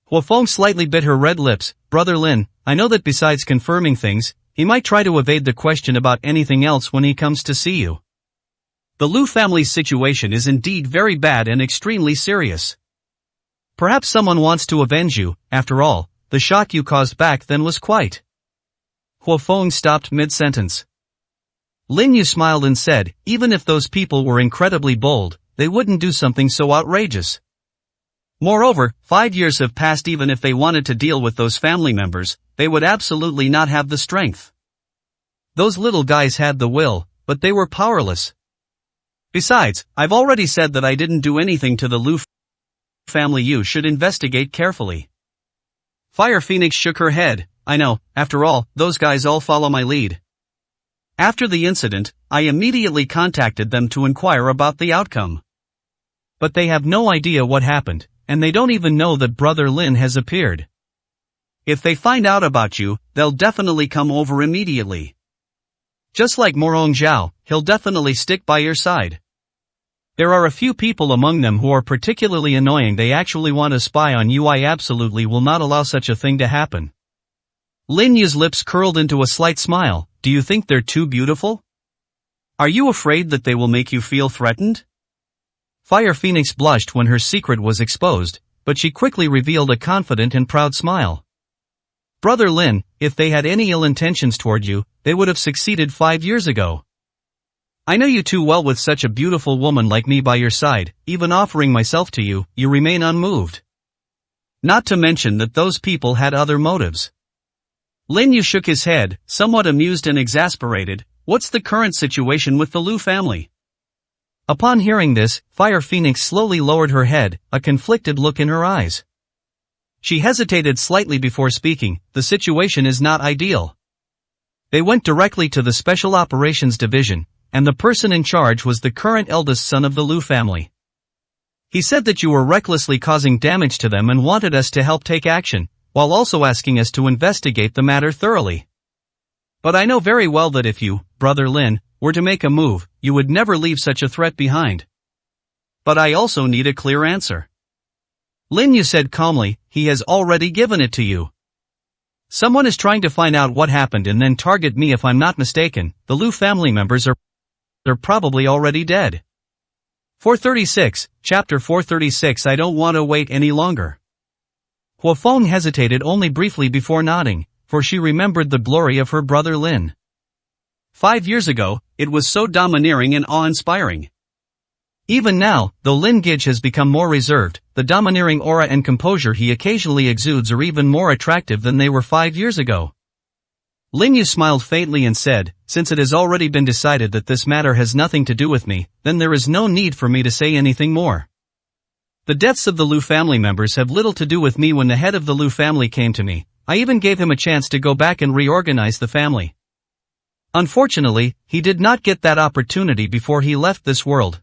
Hua Feng slightly bit her red lips. Brother Lin, I know that besides confirming things, he might try to evade the question about anything else when he comes to see you. The Lu family's situation is indeed very bad and extremely serious. Perhaps someone wants to avenge you. After all, the shock you caused back then was quite. Hua Feng stopped mid-sentence. Lin Yu smiled and said, even if those people were incredibly bold, they wouldn't do something so outrageous. Moreover, 5 years have passed. Even if they wanted to deal with those family members, they would absolutely not have the strength. Those little guys had the will, but they were powerless. Besides, I've already said that I didn't do anything to the Lu family. You should investigate carefully. Fire Phoenix shook her head. I know, after all, those guys all follow my lead. After the incident, I immediately contacted them to inquire about the outcome. But they have no idea what happened, and they don't even know that Brother Lin has appeared. If they find out about you, they'll definitely come over immediately. Just like Morong Zhao, he'll definitely stick by your side. There are a few people among them who are particularly annoying. They actually want to spy on you. I absolutely will not allow such a thing to happen. Lin Yu's lips curled into a slight smile. Do you think they're too beautiful? Are you afraid that they will make you feel threatened? Fire Phoenix blushed when her secret was exposed, but she quickly revealed a confident and proud smile. Brother Lin, if they had any ill intentions toward you, they would have succeeded 5 years ago. I know you too well. With such a beautiful woman like me by your side, even offering myself to you, you remain unmoved. Not to mention that those people had other motives. Lin Yu shook his head, somewhat amused and exasperated. What's the current situation with the Liu family? Upon hearing this, Fire Phoenix slowly lowered her head, a conflicted look in her eyes. She hesitated slightly before speaking. The situation is not ideal. They went directly to the Special Operations Division, and the person in charge was the current eldest son of the Liu family. He said that you were recklessly causing damage to them and wanted us to help take action, while also asking us to investigate the matter thoroughly. But I know very well that if you, Brother Lin, were to make a move, you would never leave such a threat behind. But I also need a clear answer. Lin Yu said calmly, he has already given it to you. Someone is trying to find out what happened and then target me. If I'm not mistaken, the Liu family members are probably already dead. 436, Chapter 436. I don't want to wait any longer. Huo Feng hesitated only briefly before nodding, for she remembered the glory of her brother Lin. 5 years ago, it was so domineering and awe-inspiring. Even now, though Lin Gage has become more reserved, the domineering aura and composure he occasionally exudes are even more attractive than they were 5 years ago. Lin Yu smiled faintly and said, since it has already been decided that this matter has nothing to do with me, then there is no need for me to say anything more. The deaths of the Liu family members have little to do with me. When the head of the Liu family came to me, I even gave him a chance to go back and reorganize the family. Unfortunately, he did not get that opportunity before he left this world.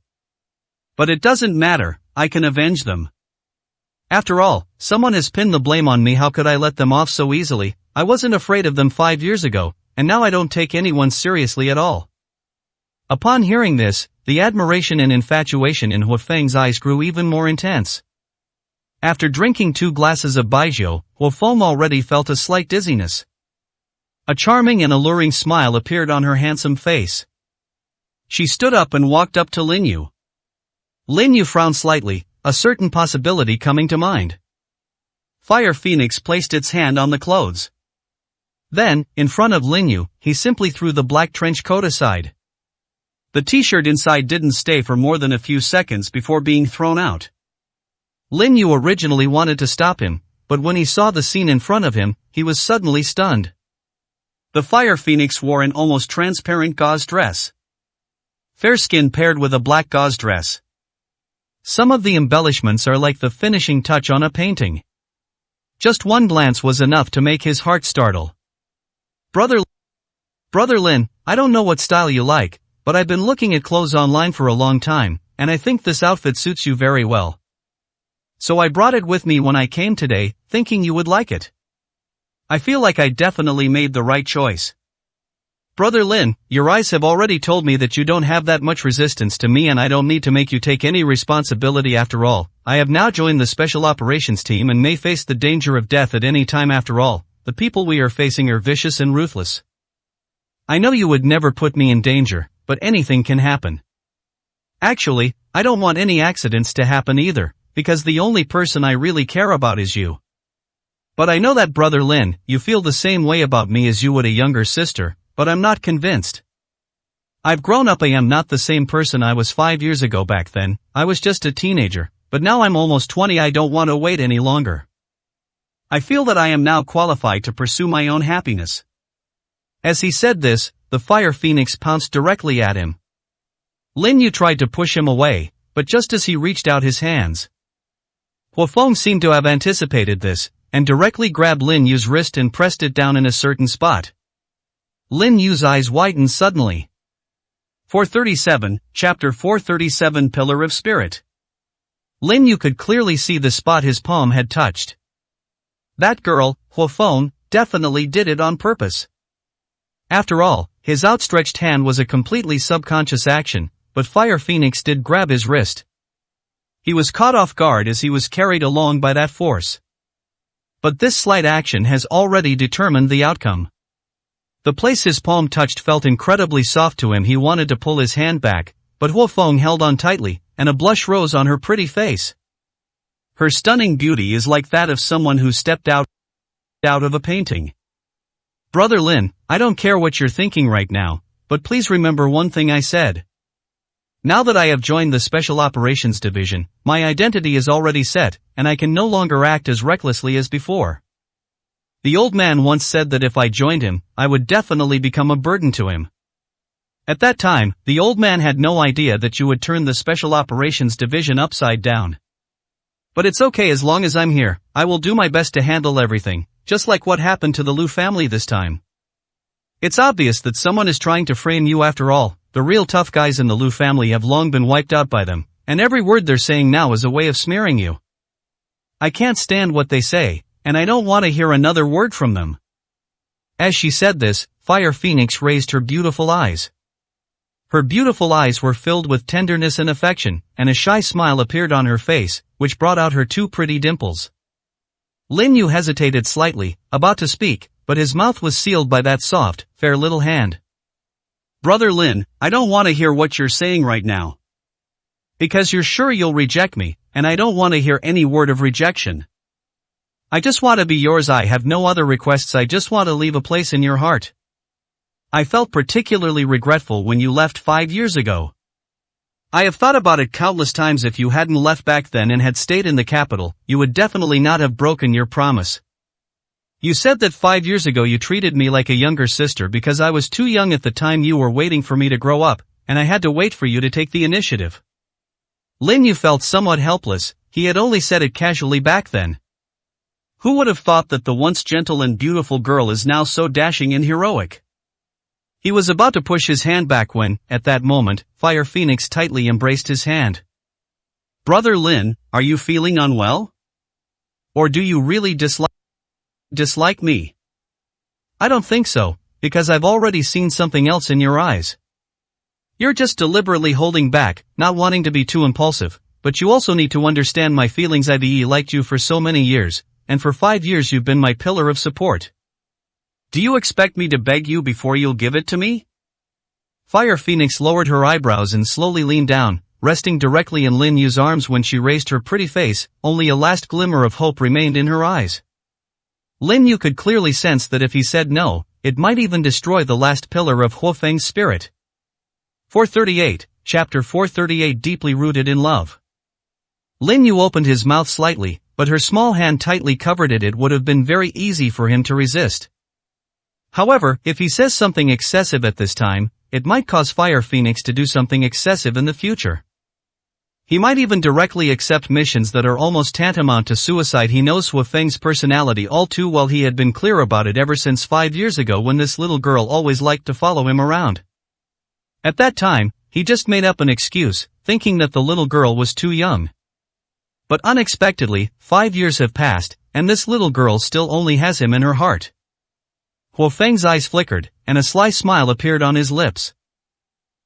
But it doesn't matter, I can avenge them. After all, someone has pinned the blame on me. How could I let them off so easily? I wasn't afraid of them 5 years ago, and now I don't take anyone seriously at all. Upon hearing this, the admiration and infatuation in Huo Feng's eyes grew even more intense. After drinking 2 glasses of baijiu, Huo Feng already felt a slight dizziness. A charming and alluring smile appeared on her handsome face. She stood up and walked up to Lin Yu. Lin Yu frowned slightly, a certain possibility coming to mind. Fire Phoenix placed its hand on the clothes. Then, in front of Lin Yu, he simply threw the black trench coat aside. The t-shirt inside didn't stay for more than a few seconds before being thrown out. Lin Yu originally wanted to stop him, but when he saw the scene in front of him, he was suddenly stunned. The Fire Phoenix wore an almost transparent gauze dress. Fair skin paired with a black gauze dress. Some of the embellishments are like the finishing touch on a painting. Just one glance was enough to make his heart startle. Brother Lin, I don't know what style you like, but I've been looking at clothes online for a long time, and I think this outfit suits you very well. So I brought it with me when I came today, thinking you would like it. I feel like I definitely made the right choice. Brother Lin, your eyes have already told me that you don't have that much resistance to me, and I don't need to make you take any responsibility. After all, I have now joined the Special Operations Team and may face the danger of death at any time. After all, the people we are facing are vicious and ruthless. I know you would never put me in danger, but anything can happen. Actually, I don't want any accidents to happen either, because the only person I really care about is you. But I know that Brother Lin, you feel the same way about me as you would a younger sister, but I'm not convinced. I've grown up. I am not the same person I was 5 years ago. Back then, I was just a teenager, but now I'm almost 20. I don't want to wait any longer. I feel that I am now qualified to pursue my own happiness. As he said this, the Fire Phoenix pounced directly at him. Lin Yu tried to push him away, but just as he reached out his hands, Huo Feng seemed to have anticipated this, and directly grabbed Lin Yu's wrist and pressed it down in a certain spot. Lin Yu's eyes widened suddenly. 437, Chapter 437. Pillar of Spirit. Lin Yu could clearly see the spot his palm had touched. That girl, Huo Feng, definitely did it on purpose. After all, his outstretched hand was a completely subconscious action, but Fire Phoenix did grab his wrist. He was caught off guard as he was carried along by that force. But this slight action has already determined the outcome. The place his palm touched felt incredibly soft to him. He wanted to pull his hand back, but Huo Feng held on tightly, and a blush rose on her pretty face. Her stunning beauty is like that of someone who stepped out of a painting. Brother Lin, I don't care what you're thinking right now, but please remember one thing I said. Now that I have joined the Special Operations Division, my identity is already set, and I can no longer act as recklessly as before. The old man once said that if I joined him, I would definitely become a burden to him. At that time, the old man had no idea that you would turn the Special Operations Division upside down. But it's okay as long as I'm here, I will do my best to handle everything, just like what happened to the Liu family this time. It's obvious that someone is trying to frame you after all. The real tough guys in the Liu family have long been wiped out by them, and every word they're saying now is a way of smearing you. I can't stand what they say, and I don't want to hear another word from them. As she said this, Fire Phoenix raised her beautiful eyes. Her beautiful eyes were filled with tenderness and affection, and a shy smile appeared on her face, which brought out her two pretty dimples. Lin Yu hesitated slightly, about to speak, but his mouth was sealed by that soft, fair little hand. Brother Lin, I don't want to hear what you're saying right now. Because you're sure you'll reject me, and I don't want to hear any word of rejection. I just want to be yours. I have no other requests. I just want to leave a place in your heart. I felt particularly regretful when you left 5 years ago. I have thought about it countless times. If you hadn't left back then and had stayed in the capital, you would definitely not have broken your promise. You said that 5 years ago you treated me like a younger sister because I was too young at the time. You were waiting for me to grow up, and I had to wait for you to take the initiative. Lin Yu felt somewhat helpless. He had only said it casually back then. Who would have thought that the once gentle and beautiful girl is now so dashing and heroic? He was about to push his hand back when, at that moment, Fire Phoenix tightly embraced his hand. Brother Lin, are you feeling unwell? Or do you really dislike me? I don't think so, because I've already seen something else in your eyes. You're just deliberately holding back, not wanting to be too impulsive, but you also need to understand my feelings. I've liked you for so many years, and for 5 years you've been my pillar of support. Do you expect me to beg you before you'll give it to me? Fire Phoenix lowered her eyebrows and slowly leaned down, resting directly in Lin Yu's arms. When she raised her pretty face, only a last glimmer of hope remained in her eyes. Lin Yu could clearly sense that if he said no, it might even destroy the last pillar of Huo Feng's spirit. 438, Chapter 438. Deeply rooted in love. Lin Yu opened his mouth slightly, but her small hand tightly covered it. It would have been very easy for him to resist. However, if he says something excessive at this time, it might cause Fire Phoenix to do something excessive in the future. He might even directly accept missions that are almost tantamount to suicide. He knows Huo Feng's personality all too well. He had been clear about it ever since 5 years ago when this little girl always liked to follow him around. At that time, he just made up an excuse, thinking that the little girl was too young. But unexpectedly, 5 years have passed, and this little girl still only has him in her heart. Huo Feng's eyes flickered, and a sly smile appeared on his lips.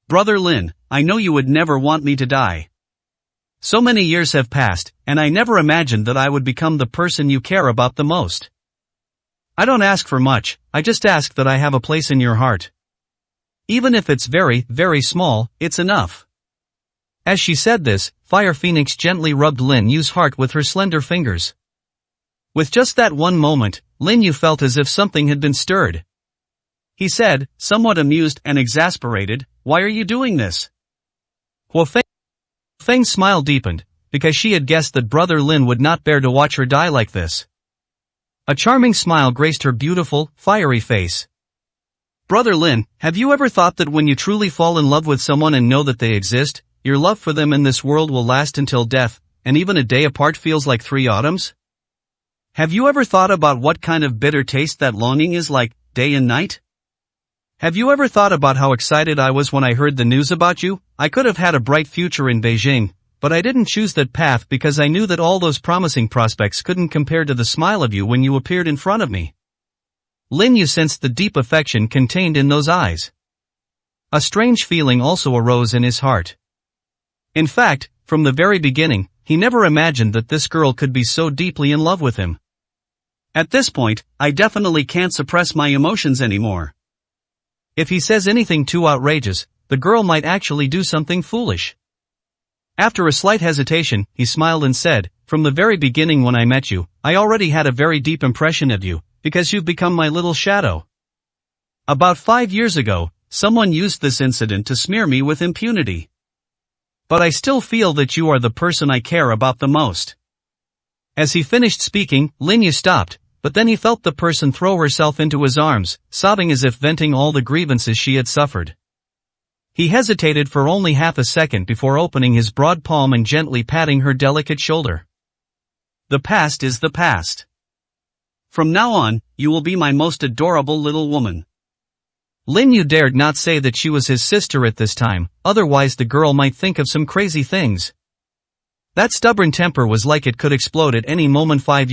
Brother Lin, I know you would never want me to die. So many years have passed, and I never imagined that I would become the person you care about the most. I don't ask for much, I just ask that I have a place in your heart. Even if it's very, very small, it's enough. As she said this, Fire Phoenix gently rubbed Lin Yu's heart with her slender fingers. With just that one moment, Lin Yu felt as if something had been stirred. He said, somewhat amused and exasperated, "Why are you doing this?" Huo Feng's smile deepened, because she had guessed that Brother Lin would not bear to watch her die like this. A charming smile graced her beautiful, fiery face. Brother Lin, have you ever thought that when you truly fall in love with someone and know that they exist, your love for them in this world will last until death, and even a day apart feels like 3 autumns? Have you ever thought about what kind of bitter taste that longing is like, day and night? Have you ever thought about how excited I was when I heard the news about you? I could have had a bright future in Beijing, but I didn't choose that path because I knew that all those promising prospects couldn't compare to the smile of you when you appeared in front of me. Lin Yu sensed the deep affection contained in those eyes. A strange feeling also arose in his heart. In fact, from the very beginning, he never imagined that this girl could be so deeply in love with him. At this point, I definitely can't suppress my emotions anymore. If he says anything too outrageous, the girl might actually do something foolish. After a slight hesitation, he smiled and said, From the very beginning when I met you, I already had a very deep impression of you, because you've become my little shadow. About 5 years ago, someone used this incident to smear me with impunity. But I still feel that you are the person I care about the most. As he finished speaking, Lin Yu stopped, but then he felt the person throw herself into his arms, sobbing as if venting all the grievances she had suffered. He hesitated for only half a second before opening his broad palm and gently patting her delicate shoulder. The past is the past. From now on, you will be my most adorable little woman. Lin Yu dared not say that she was his sister at this time, otherwise the girl might think of some crazy things. That stubborn temper was like it could explode at any moment. 5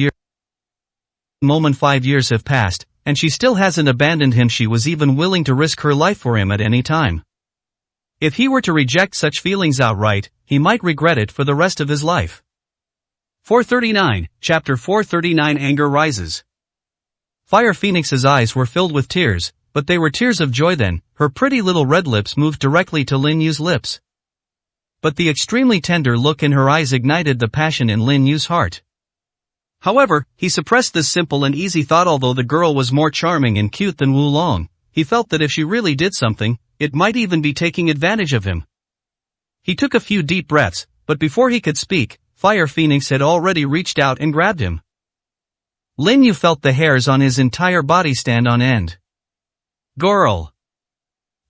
years have passed, and she still hasn't abandoned him. She was even willing to risk her life for him at any time. If he were to reject such feelings outright, he might regret it for the rest of his life. 439, Chapter 439. Anger rises. Fire Phoenix's eyes were filled with tears, but they were tears of joy. Then, her pretty little red lips moved directly to Lin Yu's lips. But the extremely tender look in her eyes ignited the passion in Lin Yu's heart. However, he suppressed this simple and easy thought. Although the girl was more charming and cute than Wu Long, he felt that if she really did something, it might even be taking advantage of him. He took a few deep breaths, but before he could speak, Fire Phoenix had already reached out and grabbed him. Lin Yu felt the hairs on his entire body stand on end. Girl!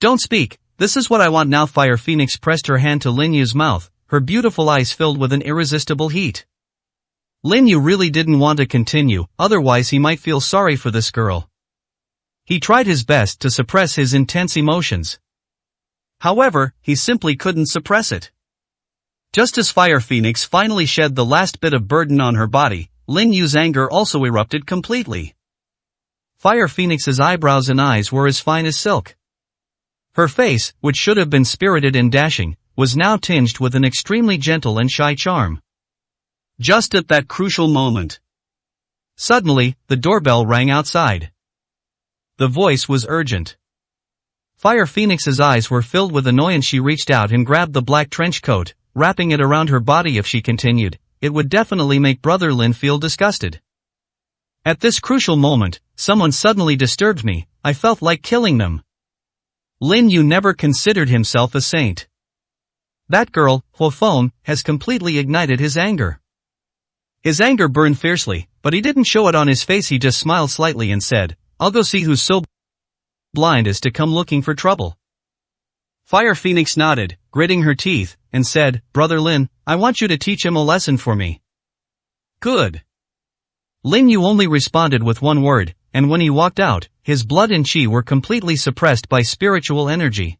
Don't speak, this is what I want now. Fire Phoenix pressed her hand to Lin Yu's mouth, her beautiful eyes filled with an irresistible heat. Lin Yu really didn't want to continue, otherwise he might feel sorry for this girl. He tried his best to suppress his intense emotions. However, he simply couldn't suppress it. Just as Fire Phoenix finally shed the last bit of burden on her body, Lin Yu's anger also erupted completely. Fire Phoenix's eyebrows and eyes were as fine as silk. Her face, which should have been spirited and dashing, was now tinged with an extremely gentle and shy charm. Just at that crucial moment. Suddenly, the doorbell rang outside. The voice was urgent. Fire Phoenix's eyes were filled with annoyance. She reached out and grabbed the black trench coat, wrapping it around her body. If she continued, it would definitely make Brother Lin feel disgusted. At this crucial moment, someone suddenly disturbed me. I felt like killing them. Lin Yu never considered himself a saint. That girl, Huo Feng, has completely ignited his anger. His anger burned fiercely, but he didn't show it on his face. He just smiled slightly and said, "I'll go see who's so blind as to come looking for trouble." Fire Phoenix nodded, gritting her teeth, and said, "Brother Lin, I want you to teach him a lesson for me." Good. Lin Yu only responded with one word, and when he walked out, his blood and chi were completely suppressed by spiritual energy.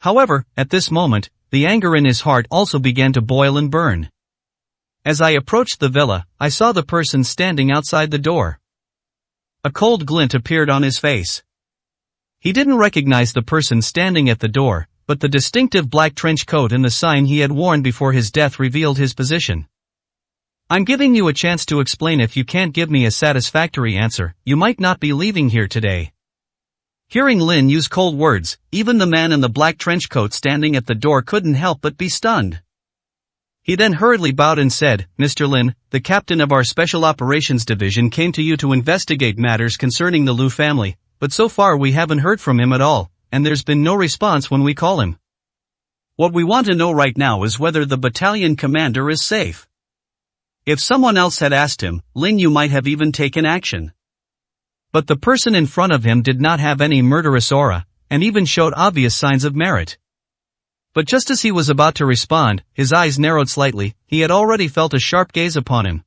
However, at this moment, the anger in his heart also began to boil and burn. As I approached the villa, I saw the person standing outside the door. A cold glint appeared on his face. He didn't recognize the person standing at the door, but the distinctive black trench coat and the sign he had worn before his death revealed his position. "I'm giving you a chance to explain. If you can't give me a satisfactory answer, you might not be leaving here today." Hearing Lin use cold words, even the man in the black trench coat standing at the door couldn't help but be stunned. He then hurriedly bowed and said, "Mr. Lin, the captain of our Special Operations Division came to you to investigate matters concerning the Liu family, but so far we haven't heard from him at all, and there's been no response when we call him. What we want to know right now is whether the battalion commander is safe." If someone else had asked him, Lin Yu might have even taken action. But the person in front of him did not have any murderous aura, and even showed obvious signs of merit. But just as he was about to respond, his eyes narrowed slightly. He had already felt a sharp gaze upon him.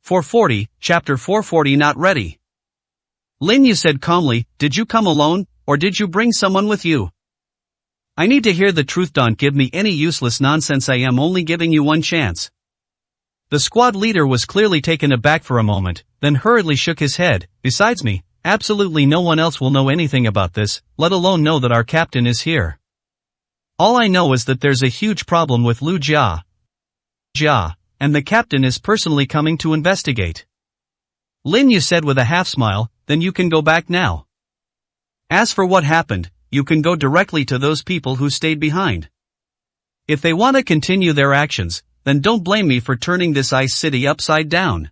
440, Chapter 440. Not ready. Lin Yu said calmly, "Did you come alone, or did you bring someone with you? I need to hear the truth. Don't give me any useless nonsense. I am only giving you one chance." The squad leader was clearly taken aback for a moment, then hurriedly shook his head. "Besides me, absolutely no one else will know anything about this, let alone know that our captain is here. All I know is that there's a huge problem with Liu Jia, and the captain is personally coming to investigate." Lin Yu said with a half smile, "Then you can go back now. As for what happened, you can go directly to those people who stayed behind. If they want to continue their actions, then don't blame me for turning this ice city upside down.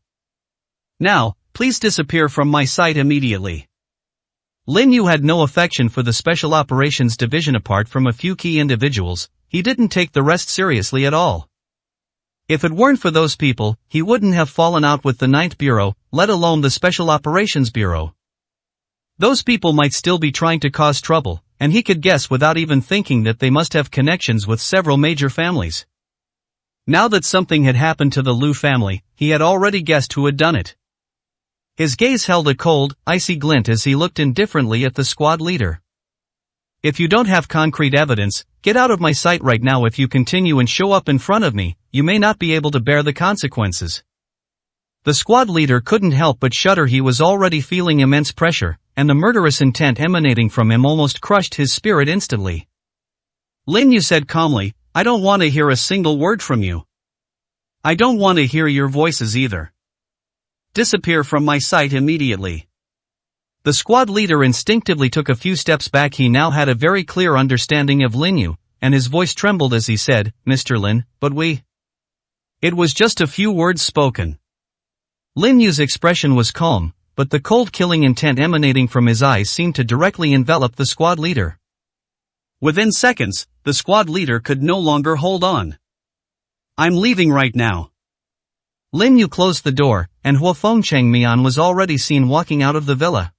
Now, please disappear from my sight immediately. Lin Yu had no affection for the Special Operations Division. Apart from a few key individuals, he didn't take the rest seriously at all. If it weren't for those people, he wouldn't have fallen out with the 9th Bureau, let alone the Special Operations Bureau. Those people might still be trying to cause trouble, and he could guess without even thinking that they must have connections with several major families. Now that something had happened to the Liu family, he had already guessed who had done it. His gaze held a cold, icy glint as he looked indifferently at the squad leader. If you don't have concrete evidence, get out of my sight right now. If you continue and show up in front of me, you may not be able to bear the consequences. The squad leader couldn't help but shudder. He was already feeling immense pressure, and the murderous intent emanating from him almost crushed his spirit instantly. Lin Yu said calmly, I don't want to hear a single word from you. I don't want to hear your voices either. Disappear from my sight immediately. The squad leader instinctively took a few steps back. He now had a very clear understanding of Lin Yu, and his voice trembled as he said, Mr. Lin, but we... It was just a few words spoken. Lin Yu's expression was calm, but the cold killing intent emanating from his eyes seemed to directly envelop the squad leader. Within seconds, the squad leader could no longer hold on. I'm leaving right now. Lin Yu closed the door, and Huafeng Changmian was already seen walking out of the villa.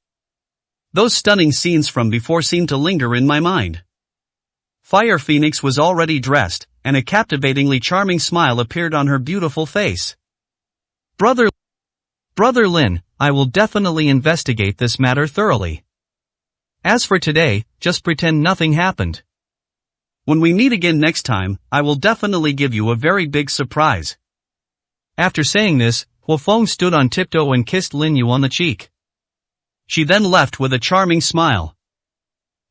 Those stunning scenes from before seemed to linger in my mind. Fire Phoenix was already dressed, and a captivatingly charming smile appeared on her beautiful face. Brother Lin, I will definitely investigate this matter thoroughly. As for today, just pretend nothing happened. When we meet again next time, I will definitely give you a very big surprise. After saying this, Huafeng stood on tiptoe and kissed Lin Yu on the cheek. She then left with a charming smile.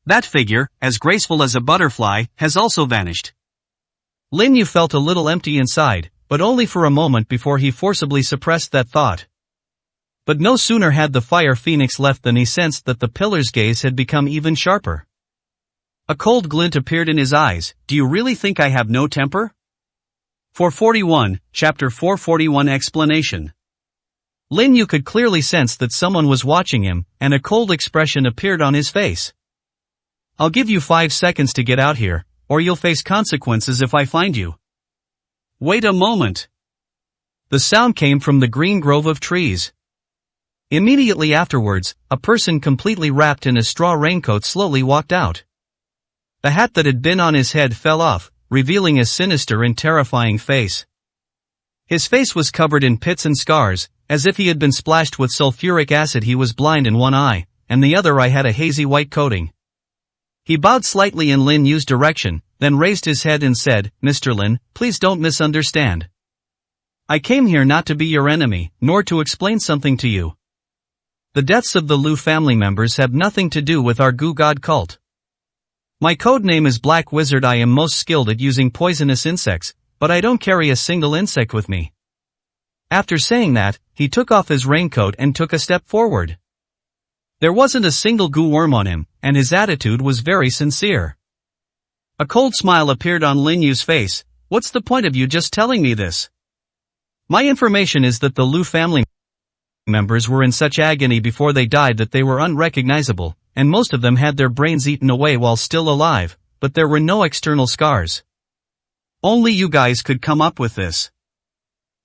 That figure, as graceful as a butterfly, has also vanished. Lin Yu felt a little empty inside, but only for a moment before he forcibly suppressed that thought. But no sooner had the Fire Phoenix left than he sensed that the pillar's gaze had become even sharper. A cold glint appeared in his eyes. Do you really think I have no temper? 441, Chapter 441 Explanation. Lin Yu could clearly sense that someone was watching him, and a cold expression appeared on his face. I'll give you 5 seconds to get out here, or you'll face consequences if I find you. Wait a moment. The sound came from the green grove of trees. Immediately afterwards, a person completely wrapped in a straw raincoat slowly walked out. The hat that had been on his head fell off, revealing a sinister and terrifying face. His face was covered in pits and scars, as if he had been splashed with sulfuric acid. He was blind in one eye, and the other eye had a hazy white coating. He bowed slightly in Lin Yu's direction, then raised his head and said, Mr. Lin, please don't misunderstand. I came here not to be your enemy, nor to explain something to you. The deaths of the Liu family members have nothing to do with our Gu God cult. My code name is Black Wizard. I am most skilled at using poisonous insects, but I don't carry a single insect with me. After saying that, he took off his raincoat and took a step forward. There wasn't a single goo worm on him, and his attitude was very sincere. A cold smile appeared on Lin Yu's face. What's the point of you just telling me this? My information is that the Liu family members were in such agony before they died that they were unrecognizable, and most of them had their brains eaten away while still alive, but there were no external scars. Only you guys could come up with this.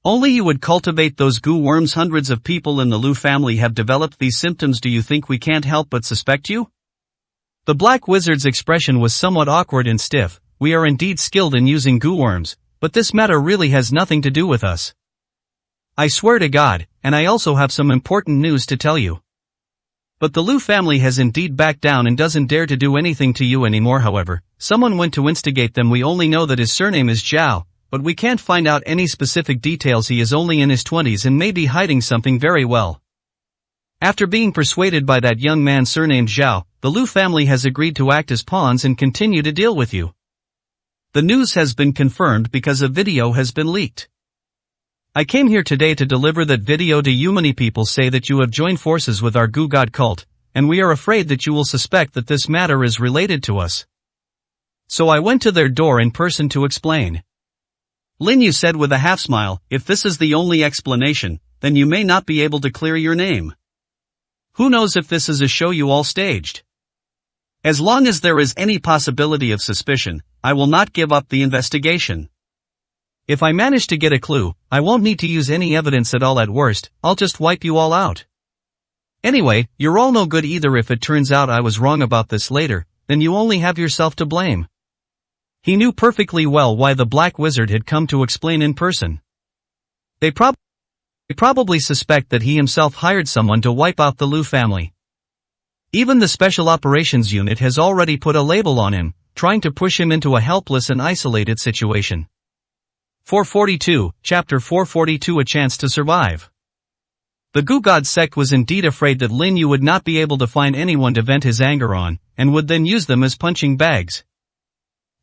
Only you would cultivate those goo worms. Hundreds of people in the Liu family have developed these symptoms. Do you think we can't help but suspect you? The Black Wizard's expression was somewhat awkward and stiff. We are indeed skilled in using goo worms, but this matter really has nothing to do with us. I swear to God, and I also have some important news to tell you. But the Liu family has indeed backed down and doesn't dare to do anything to you anymore. However, someone went to instigate them. We only know that his surname is Zhao, but we can't find out any specific details. He is only in his 20s and may be hiding something very well. After being persuaded by that young man surnamed Zhao, the Liu family has agreed to act as pawns and continue to deal with you. The news has been confirmed because a video has been leaked. I came here today to deliver that video to you. Many people say that you have joined forces with our Gu God cult, and we are afraid that you will suspect that this matter is related to us. So I went to their door in person to explain. Lin Yu said with a half-smile, if this is the only explanation, then you may not be able to clear your name. Who knows if this is a show you all staged? As long as there is any possibility of suspicion, I will not give up the investigation. If I manage to get a clue, I won't need to use any evidence at all. At worst, I'll just wipe you all out. Anyway, you're all no good either. If it turns out I was wrong about this later, then you only have yourself to blame. He knew perfectly well why the Black Wizard had come to explain in person. They probably suspect that he himself hired someone to wipe out the Liu family. Even the Special Operations Unit has already put a label on him, trying to push him into a helpless and isolated situation. 442, Chapter 442, A Chance to Survive. The Goo God sect was indeed afraid that Lin Yu would not be able to find anyone to vent his anger on, and would then use them as punching bags.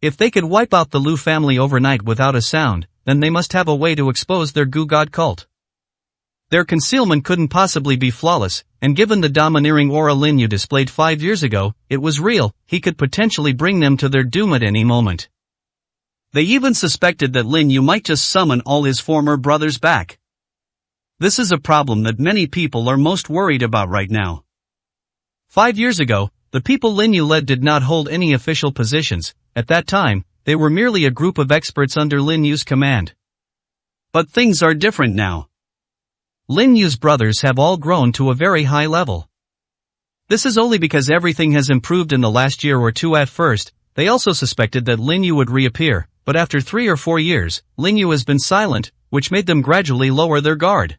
If they could wipe out the Liu family overnight without a sound, then they must have a way to expose their Goo God cult. Their concealment couldn't possibly be flawless, and given the domineering aura Lin Yu displayed 5 years ago, it was real. He could potentially bring them to their doom at any moment. They even suspected that Lin Yu might just summon all his former brothers back. This is a problem that many people are most worried about right now. 5 years ago, the people Lin Yu led did not hold any official positions. At that time, they were merely a group of experts under Lin Yu's command. But things are different now. Lin Yu's brothers have all grown to a very high level. This is only because everything has improved in the last year or two. At first, they also suspected that Lin Yu would reappear, but after 3 or 4 years, Lin Yu has been silent, which made them gradually lower their guard.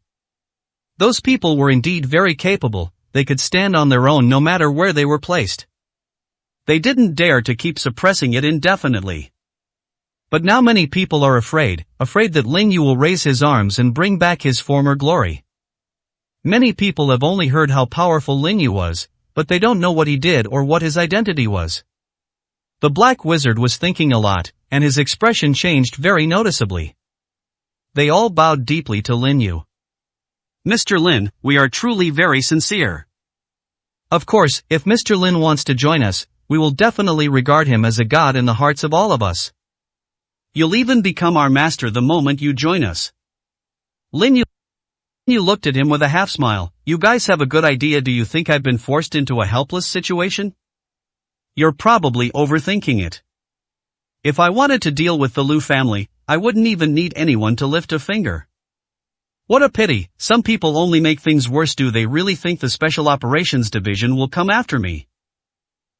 Those people were indeed very capable. They could stand on their own no matter where they were placed. They didn't dare to keep suppressing it indefinitely. But now many people are afraid that Lin Yu will raise his arms and bring back his former glory. Many people have only heard how powerful Lin Yu was, but they don't know what he did or what his identity was. The Black Wizard was thinking a lot, and his expression changed very noticeably. They all bowed deeply to Lin Yu. Mr. Lin, we are truly very sincere. Of course, if Mr. Lin wants to join us, we will definitely regard him as a god in the hearts of all of us. You'll even become our master the moment you join us. Lin Yu looked at him with a half-smile. You guys have a good idea. Do you think I've been forced into a helpless situation? You're probably overthinking it. If I wanted to deal with the Liu family, I wouldn't even need anyone to lift a finger. What a pity, some people only make things worse. Do they really think the Special Operations Division will come after me?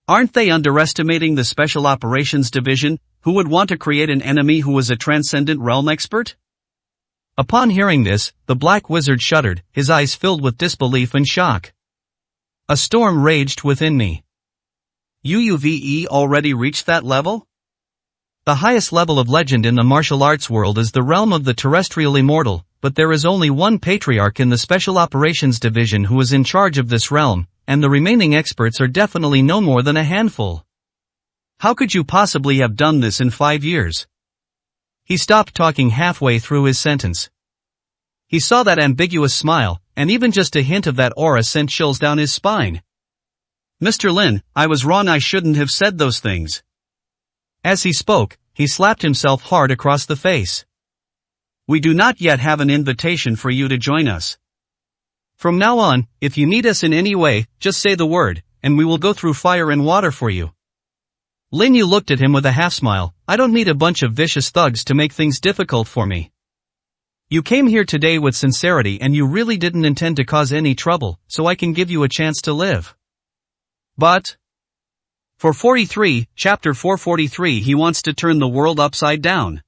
Aren't they underestimating the Special Operations Division, who would want to create an enemy who was a transcendent realm expert? Upon hearing this, the Black Wizard shuddered, his eyes filled with disbelief and shock. A storm raged within me. UUVE already reached that level? The highest level of legend in the martial arts world is the realm of the terrestrial immortal, but there is only one patriarch in the Special Operations Division who is in charge of this realm, and the remaining experts are definitely no more than a handful. How could you possibly have done this in 5 years? He stopped talking halfway through his sentence. He saw that ambiguous smile, and even just a hint of that aura sent chills down his spine. Mr. Lin, I was wrong. I shouldn't have said those things. As he spoke, he slapped himself hard across the face. We do not yet have an invitation for you to join us. From now on, if you need us in any way, just say the word, and we will go through fire and water for you. Lin Yu looked at him with a half-smile. I don't need a bunch of vicious thugs to make things difficult for me. You came here today with sincerity and you really didn't intend to cause any trouble, so I can give you a chance to live. But 443, Chapter 443, he wants to turn the world upside down.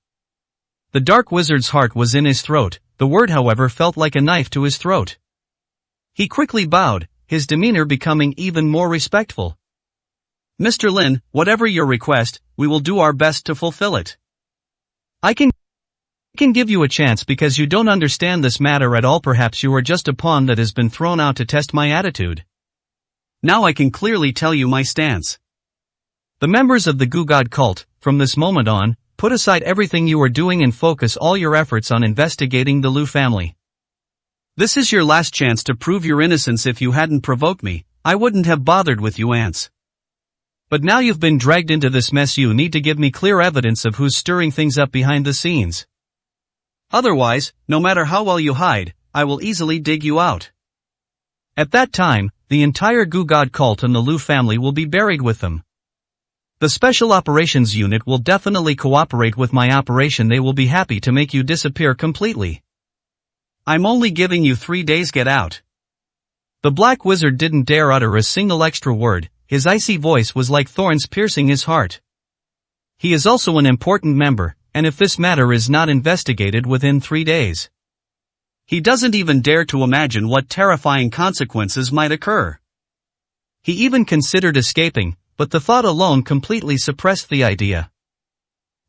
The Dark Wizard's heart was in his throat. The word, however, felt like a knife to his throat. He quickly bowed, his demeanor becoming even more respectful. Mr. Lin, whatever your request, we will do our best to fulfill it. I can give you a chance because you don't understand this matter at all. Perhaps you are just a pawn that has been thrown out to test my attitude. Now I can clearly tell you my stance. The members of the Goo God cult, from this moment on, put aside everything you are doing and focus all your efforts on investigating the Liu family. This is your last chance to prove your innocence. If you hadn't provoked me, I wouldn't have bothered with you ants. But now you've been dragged into this mess. You need to give me clear evidence of who's stirring things up behind the scenes. Otherwise, no matter how well you hide, I will easily dig you out. At that time, the entire Goo God cult and the Liu family will be buried with them. The Special Operations Unit will definitely cooperate with my operation. They will be happy to make you disappear completely. I'm only giving you 3 days. Get out. The Black Wizard didn't dare utter a single extra word. His icy voice was like thorns piercing his heart. He is also an important member, and if this matter is not investigated within 3 days, he doesn't even dare to imagine what terrifying consequences might occur. He even considered escaping, but the thought alone completely suppressed the idea.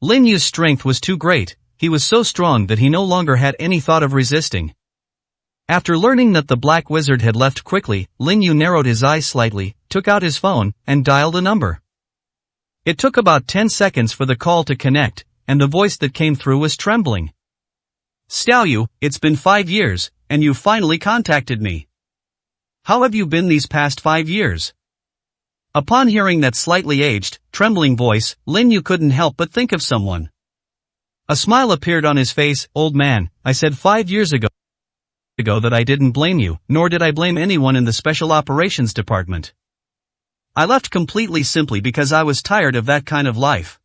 Lin Yu's strength was too great. He was so strong that he no longer had any thought of resisting. After learning that the Black Wizard had left quickly, Lin Yu narrowed his eyes slightly, took out his phone, and dialed a number. It took about 10 seconds for the call to connect, and the voice that came through was trembling. Xiao Yu, it's been 5 years, and you finally contacted me. How have you been these past 5 years? Upon hearing that slightly aged, trembling voice, Lin Yu couldn't help but think of someone. A smile appeared on his face. Old man, I said 5 years ago that I didn't blame you, nor did I blame anyone in the Special Operations Department. I left completely simply because I was tired of that kind of life.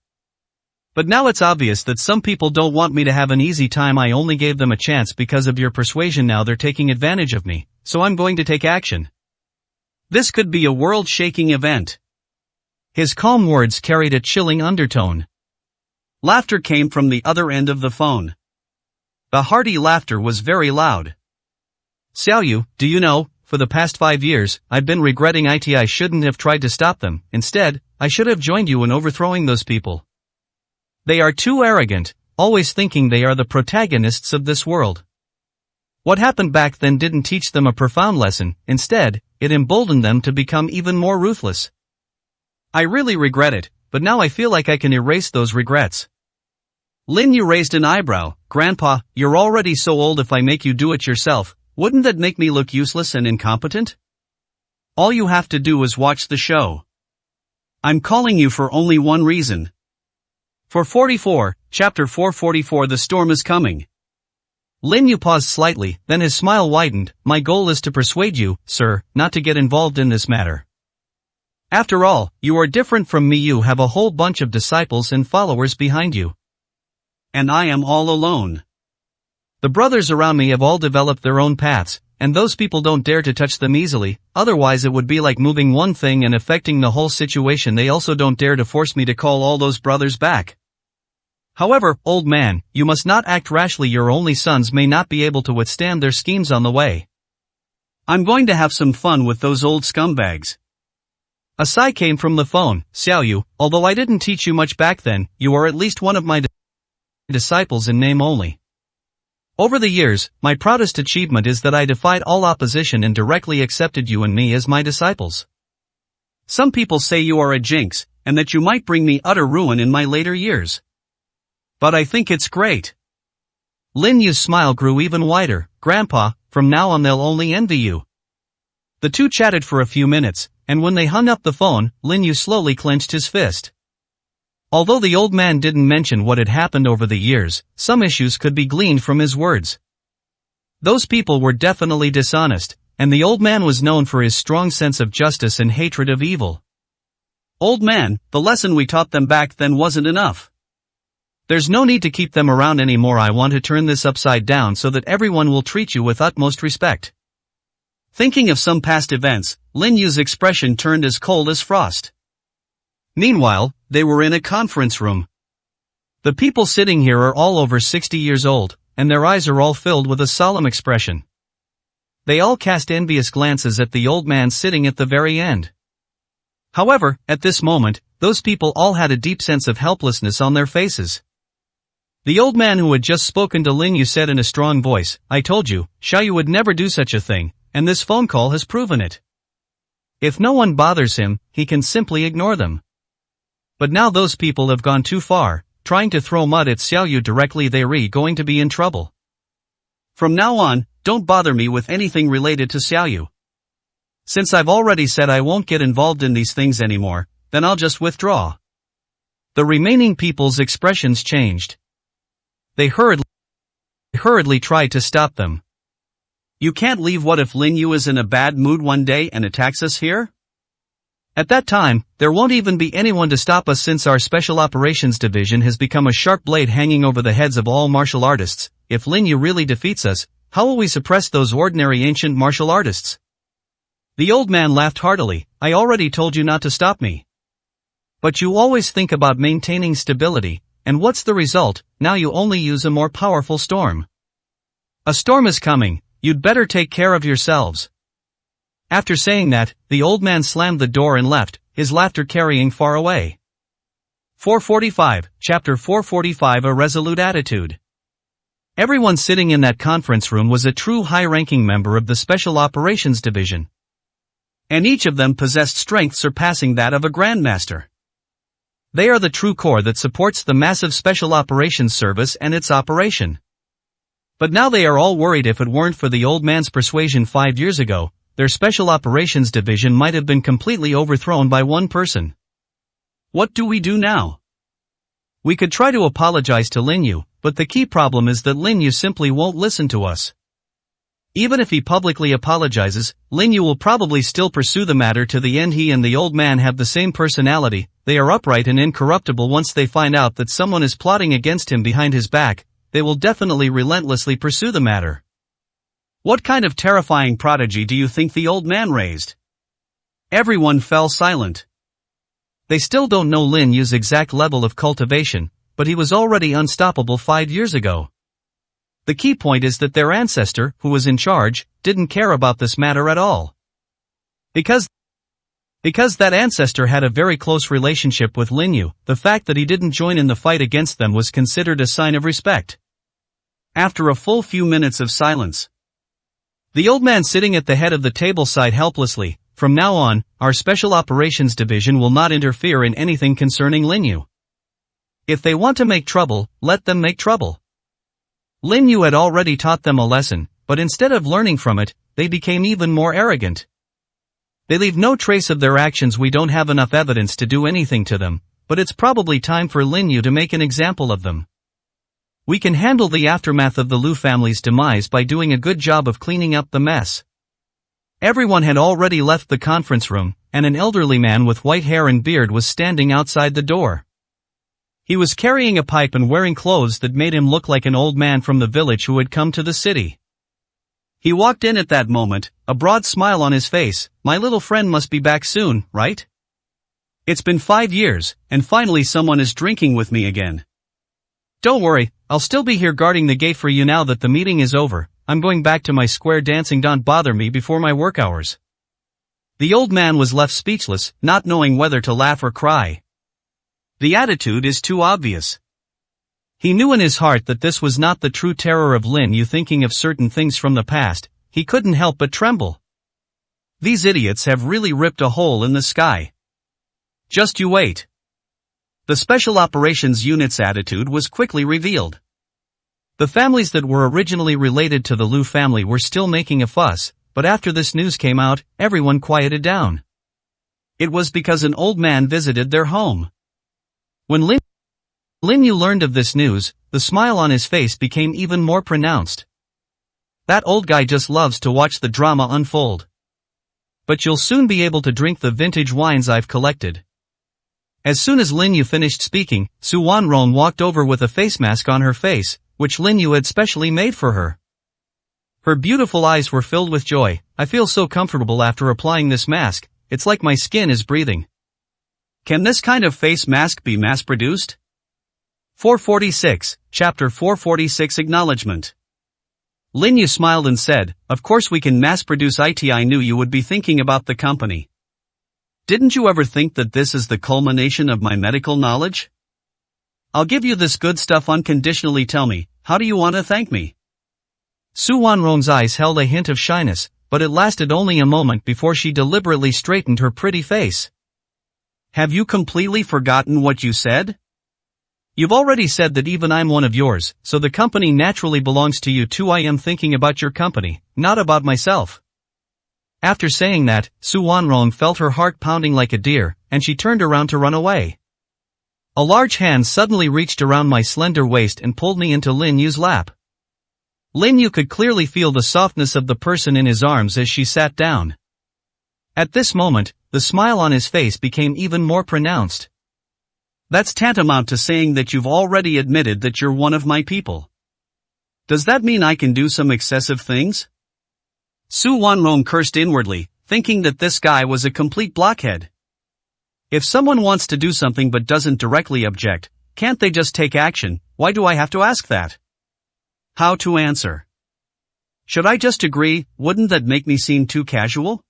But now it's obvious that some people don't want me to have an easy time. I only gave them a chance because of your persuasion. Now they're taking advantage of me, so I'm going to take action. This could be a world-shaking event. His calm words carried a chilling undertone. Laughter came from the other end of the phone. The hearty laughter was very loud. Xiao Yu, do you know, for the past 5 years, I've been regretting it. I shouldn't have tried to stop them. Instead, I should have joined you in overthrowing those people. They are too arrogant, always thinking they are the protagonists of this world. What happened back then didn't teach them a profound lesson. Instead, it emboldened them to become even more ruthless. I really regret it, but now I feel like I can erase those regrets. Lin Yu raised an eyebrow. Grandpa, you're already so old. If I make you do it yourself, wouldn't that make me look useless and incompetent? All you have to do is watch the show. I'm calling you for only one reason. For 44, Chapter 444. The storm is coming. Lin Yu paused slightly, then his smile widened. My goal is to persuade you, sir, not to get involved in this matter. After all, you are different from me. You have a whole bunch of disciples and followers behind you. And I am all alone. The brothers around me have all developed their own paths, and those people don't dare to touch them easily, otherwise it would be like moving one thing and affecting the whole situation. They also don't dare to force me to call all those brothers back. However, old man, you must not act rashly. Your only sons may not be able to withstand their schemes on the way. I'm going to have some fun with those old scumbags. A sigh came from the phone. Xiao Yu, although I didn't teach you much back then, you are at least one of my disciples in name only. Over the years, my proudest achievement is that I defied all opposition and directly accepted you and me as my disciples. Some people say you are a jinx, and that you might bring me utter ruin in my later years. But I think it's great. Lin Yu's smile grew even wider. Grandpa, from now on they'll only envy you. The two chatted for a few minutes, and when they hung up the phone, Lin Yu slowly clenched his fist. Although the old man didn't mention what had happened over the years, some issues could be gleaned from his words. Those people were definitely dishonest, and the old man was known for his strong sense of justice and hatred of evil. Old man, the lesson we taught them back then wasn't enough. There's no need to keep them around anymore. I want to turn this upside down so that everyone will treat you with utmost respect. Thinking of some past events, Lin Yu's expression turned as cold as frost. Meanwhile, they were in a conference room. The people sitting here are all over 60 years old, and their eyes are all filled with a solemn expression. They all cast envious glances at the old man sitting at the very end. However, at this moment, those people all had a deep sense of helplessness on their faces. The old man who had just spoken to Lin Yu said in a strong voice, I told you, Xiao Yu would never do such a thing, and this phone call has proven it. If no one bothers him, he can simply ignore them. But now those people have gone too far, trying to throw mud at Xiao Yu directly. They're going to be in trouble. From now on, don't bother me with anything related to Xiao Yu. Since I've already said I won't get involved in these things anymore, then I'll just withdraw. The remaining people's expressions changed. They hurriedly hurriedly tried to stop them. You can't leave. What if Lin Yu is in a bad mood one day and attacks us here? At that time, there won't even be anyone to stop us since our Special Operations Division has become a sharp blade hanging over the heads of all martial artists. If Lin Yu really defeats us, how will we suppress those ordinary ancient martial artists? The old man laughed heartily. I already told you not to stop me. But you always think about maintaining stability, and what's the result? Now you only use a more powerful storm. A storm is coming, you'd better take care of yourselves. After saying that, the old man slammed the door and left, his laughter carrying far away. 445, Chapter 445. A resolute attitude. Everyone sitting in that conference room was a true high-ranking member of the Special Operations Division. And each of them possessed strength surpassing that of a Grandmaster. They are the true core that supports the massive Special Operations Service and its operation. But now they are all worried if it weren't for the old man's persuasion 5 years ago, their Special Operations Division might have been completely overthrown by one person. What do we do now? We could try to apologize to Lin Yu, but the key problem is that Lin Yu simply won't listen to us. Even if he publicly apologizes, Lin Yu will probably still pursue the matter to the end. He and the old man have the same personality, they are upright and incorruptible. Once they find out that someone is plotting against him behind his back, they will definitely relentlessly pursue the matter. What kind of terrifying prodigy do you think the old man raised? Everyone fell silent. They still don't know Lin Yu's exact level of cultivation, but he was already unstoppable 5 years ago. The key point is that their ancestor, who was in charge, didn't care about this matter at all. Because that ancestor had a very close relationship with Lin Yu, the fact that he didn't join in the fight against them was considered a sign of respect. After a full few minutes of silence, the old man sitting at the head of the table sighed helplessly. From now on, our Special Operations Division will not interfere in anything concerning Lin Yu. If they want to make trouble, let them make trouble. Lin Yu had already taught them a lesson, but instead of learning from it, they became even more arrogant. They leave no trace of their actions. We don't have enough evidence to do anything to them, but it's probably time for Lin Yu to make an example of them. We can handle the aftermath of the Lu family's demise by doing a good job of cleaning up the mess. Everyone had already left the conference room, and an elderly man with white hair and beard was standing outside the door. He was carrying a pipe and wearing clothes that made him look like an old man from the village who had come to the city. He walked in at that moment, a broad smile on his face. My little friend must be back soon, right? It's been 5 years, and finally someone is drinking with me again. Don't worry, I'll still be here guarding the gate for you now that the meeting is over. I'm going back to my square dancing. Don't bother me before my work hours. The old man was left speechless, not knowing whether to laugh or cry. The attitude is too obvious. He knew in his heart that this was not the true terror of Lin Yu. Thinking of certain things from the past, he couldn't help but tremble. These idiots have really ripped a hole in the sky. Just you wait. The Special Operations Unit's attitude was quickly revealed. The families that were originally related to the Lu family were still making a fuss, but after this news came out, everyone quieted down. It was because an old man visited their home. When Lin Yu learned of this news, the smile on his face became even more pronounced. That old guy just loves to watch the drama unfold. But you'll soon be able to drink the vintage wines I've collected. As soon as Lin Yu finished speaking, Su Wanrong walked over with a face mask on her face, which Lin Yu had specially made for her. Her beautiful eyes were filled with joy. I feel so comfortable after applying this mask, it's like my skin is breathing. Can this kind of face mask be mass-produced? 446, Chapter 446. Acknowledgement. Lin Yu smiled and said, of course we can mass-produce it. I knew you would be thinking about the company. Didn't you ever think that this is the culmination of my medical knowledge? I'll give you this good stuff unconditionally. Tell me, how do you want to thank me? Su Wanrong's eyes held a hint of shyness, but it lasted only a moment before she deliberately straightened her pretty face. Have you completely forgotten what you said? You've already said that even I'm one of yours, so the company naturally belongs to you too. I am thinking about your company, not about myself. After saying that, Su Wanrong felt her heart pounding like a deer, and she turned around to run away. A large hand suddenly reached around my slender waist and pulled me into Lin Yu's lap. Lin Yu could clearly feel the softness of the person in his arms as she sat down. At this moment, the smile on his face became even more pronounced. That's tantamount to saying that you've already admitted that you're one of my people. Does that mean I can do some excessive things? Su Wanrong cursed inwardly, thinking that this guy was a complete blockhead. If someone wants to do something but doesn't directly object, can't they just take action? Why do I have to ask that? How to answer? Should I just agree? Wouldn't that make me seem too casual?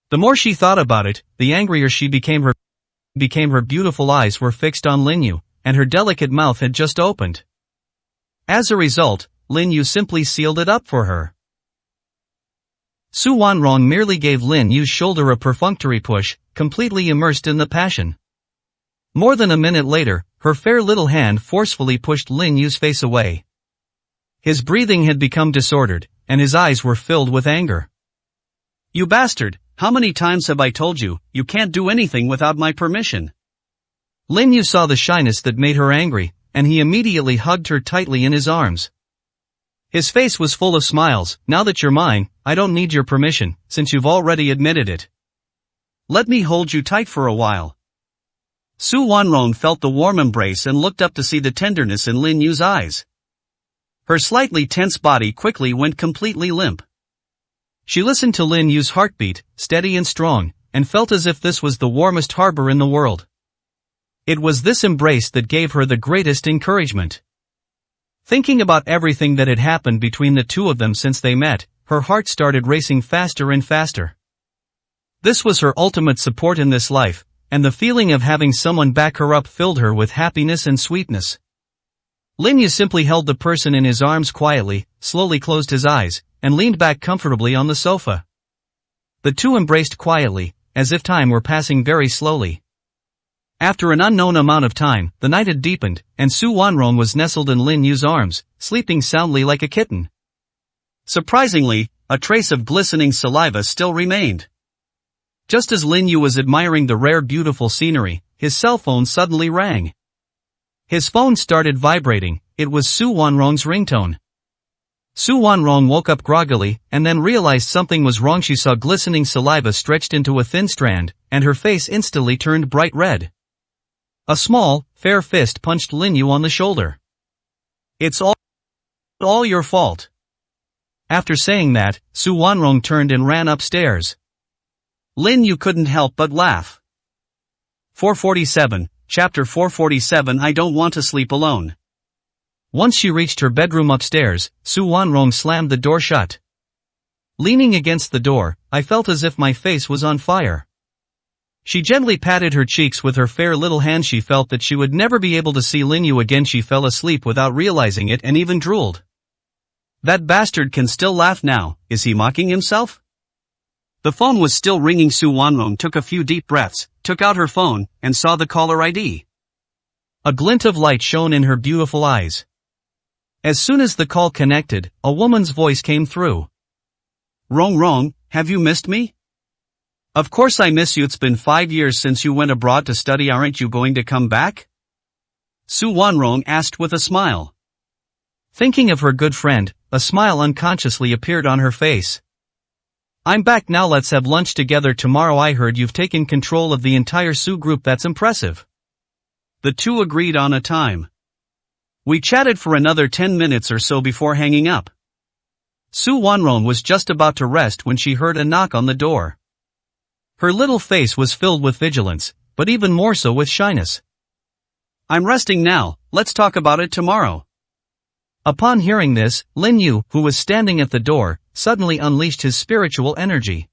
The more she thought about it, the angrier she became. Her beautiful eyes were fixed on Lin Yu, and her delicate mouth had just opened. As a result, Lin Yu simply sealed it up for her. Su Wanrong merely gave Lin Yu's shoulder a perfunctory push, completely immersed in the passion. More than a minute later, her fair little hand forcefully pushed Lin Yu's face away. His breathing had become disordered, and his eyes were filled with anger. You bastard, how many times have I told you, you can't do anything without my permission? Lin Yu saw the shyness that made her angry, and he immediately hugged her tightly in his arms. His face was full of smiles. Now that you're mine, I don't need your permission, since you've already admitted it. Let me hold you tight for a while. Su Wanrong felt the warm embrace and looked up to see the tenderness in Lin Yu's eyes. Her slightly tense body quickly went completely limp. She listened to Lin Yu's heartbeat, steady and strong, and felt as if this was the warmest harbor in the world. It was this embrace that gave her the greatest encouragement. Thinking about everything that had happened between the two of them since they met, her heart started racing faster and faster. This was her ultimate support in this life, and the feeling of having someone back her up filled her with happiness and sweetness. Lin Yu simply held the person in his arms quietly, slowly closed his eyes, and leaned back comfortably on the sofa. The two embraced quietly, as if time were passing very slowly. After an unknown amount of time, the night had deepened, and Su Wanrong was nestled in Lin Yu's arms, sleeping soundly like a kitten. Surprisingly, a trace of glistening saliva still remained. Just as Lin Yu was admiring the rare beautiful scenery, his cell phone suddenly rang. His phone started vibrating. It was Su Wanrong's ringtone. Su Wanrong woke up groggily, and then realized something was wrong. She saw glistening saliva stretched into a thin strand, and her face instantly turned bright red. A small, fair fist punched Lin Yu on the shoulder. It's all your fault. After saying that, Su Wanrong turned and ran upstairs. Lin Yu couldn't help but laugh. 447, Chapter 447. I don't want to sleep alone. Once she reached her bedroom upstairs, Su Wanrong slammed the door shut. Leaning against the door, I felt as if my face was on fire. She gently patted her cheeks with her fair little hand. She felt that she would never be able to see Lin Yu again. She fell asleep without realizing it and even drooled. That bastard can still laugh now. Is he mocking himself? The phone was still ringing. Su Wanrong took a few deep breaths, took out her phone, and saw the caller ID. A glint of light shone in her beautiful eyes. As soon as the call connected, a woman's voice came through. Rong, have you missed me? Of course I miss you. It's been 5 years since you went abroad to study. Aren't you going to come back? Su Wanrong asked with a smile. Thinking of her good friend, a smile unconsciously appeared on her face. I'm back now. Let's have lunch together tomorrow. I heard you've taken control of the entire Su group. That's impressive. The two agreed on a time. We chatted for another 10 minutes or so before hanging up. Su Wanrong was just about to rest when she heard a knock on the door. Her little face was filled with vigilance, but even more so with shyness. I'm resting now, let's talk about it tomorrow. Upon hearing this, Lin Yu, who was standing at the door, suddenly unleashed his spiritual energy.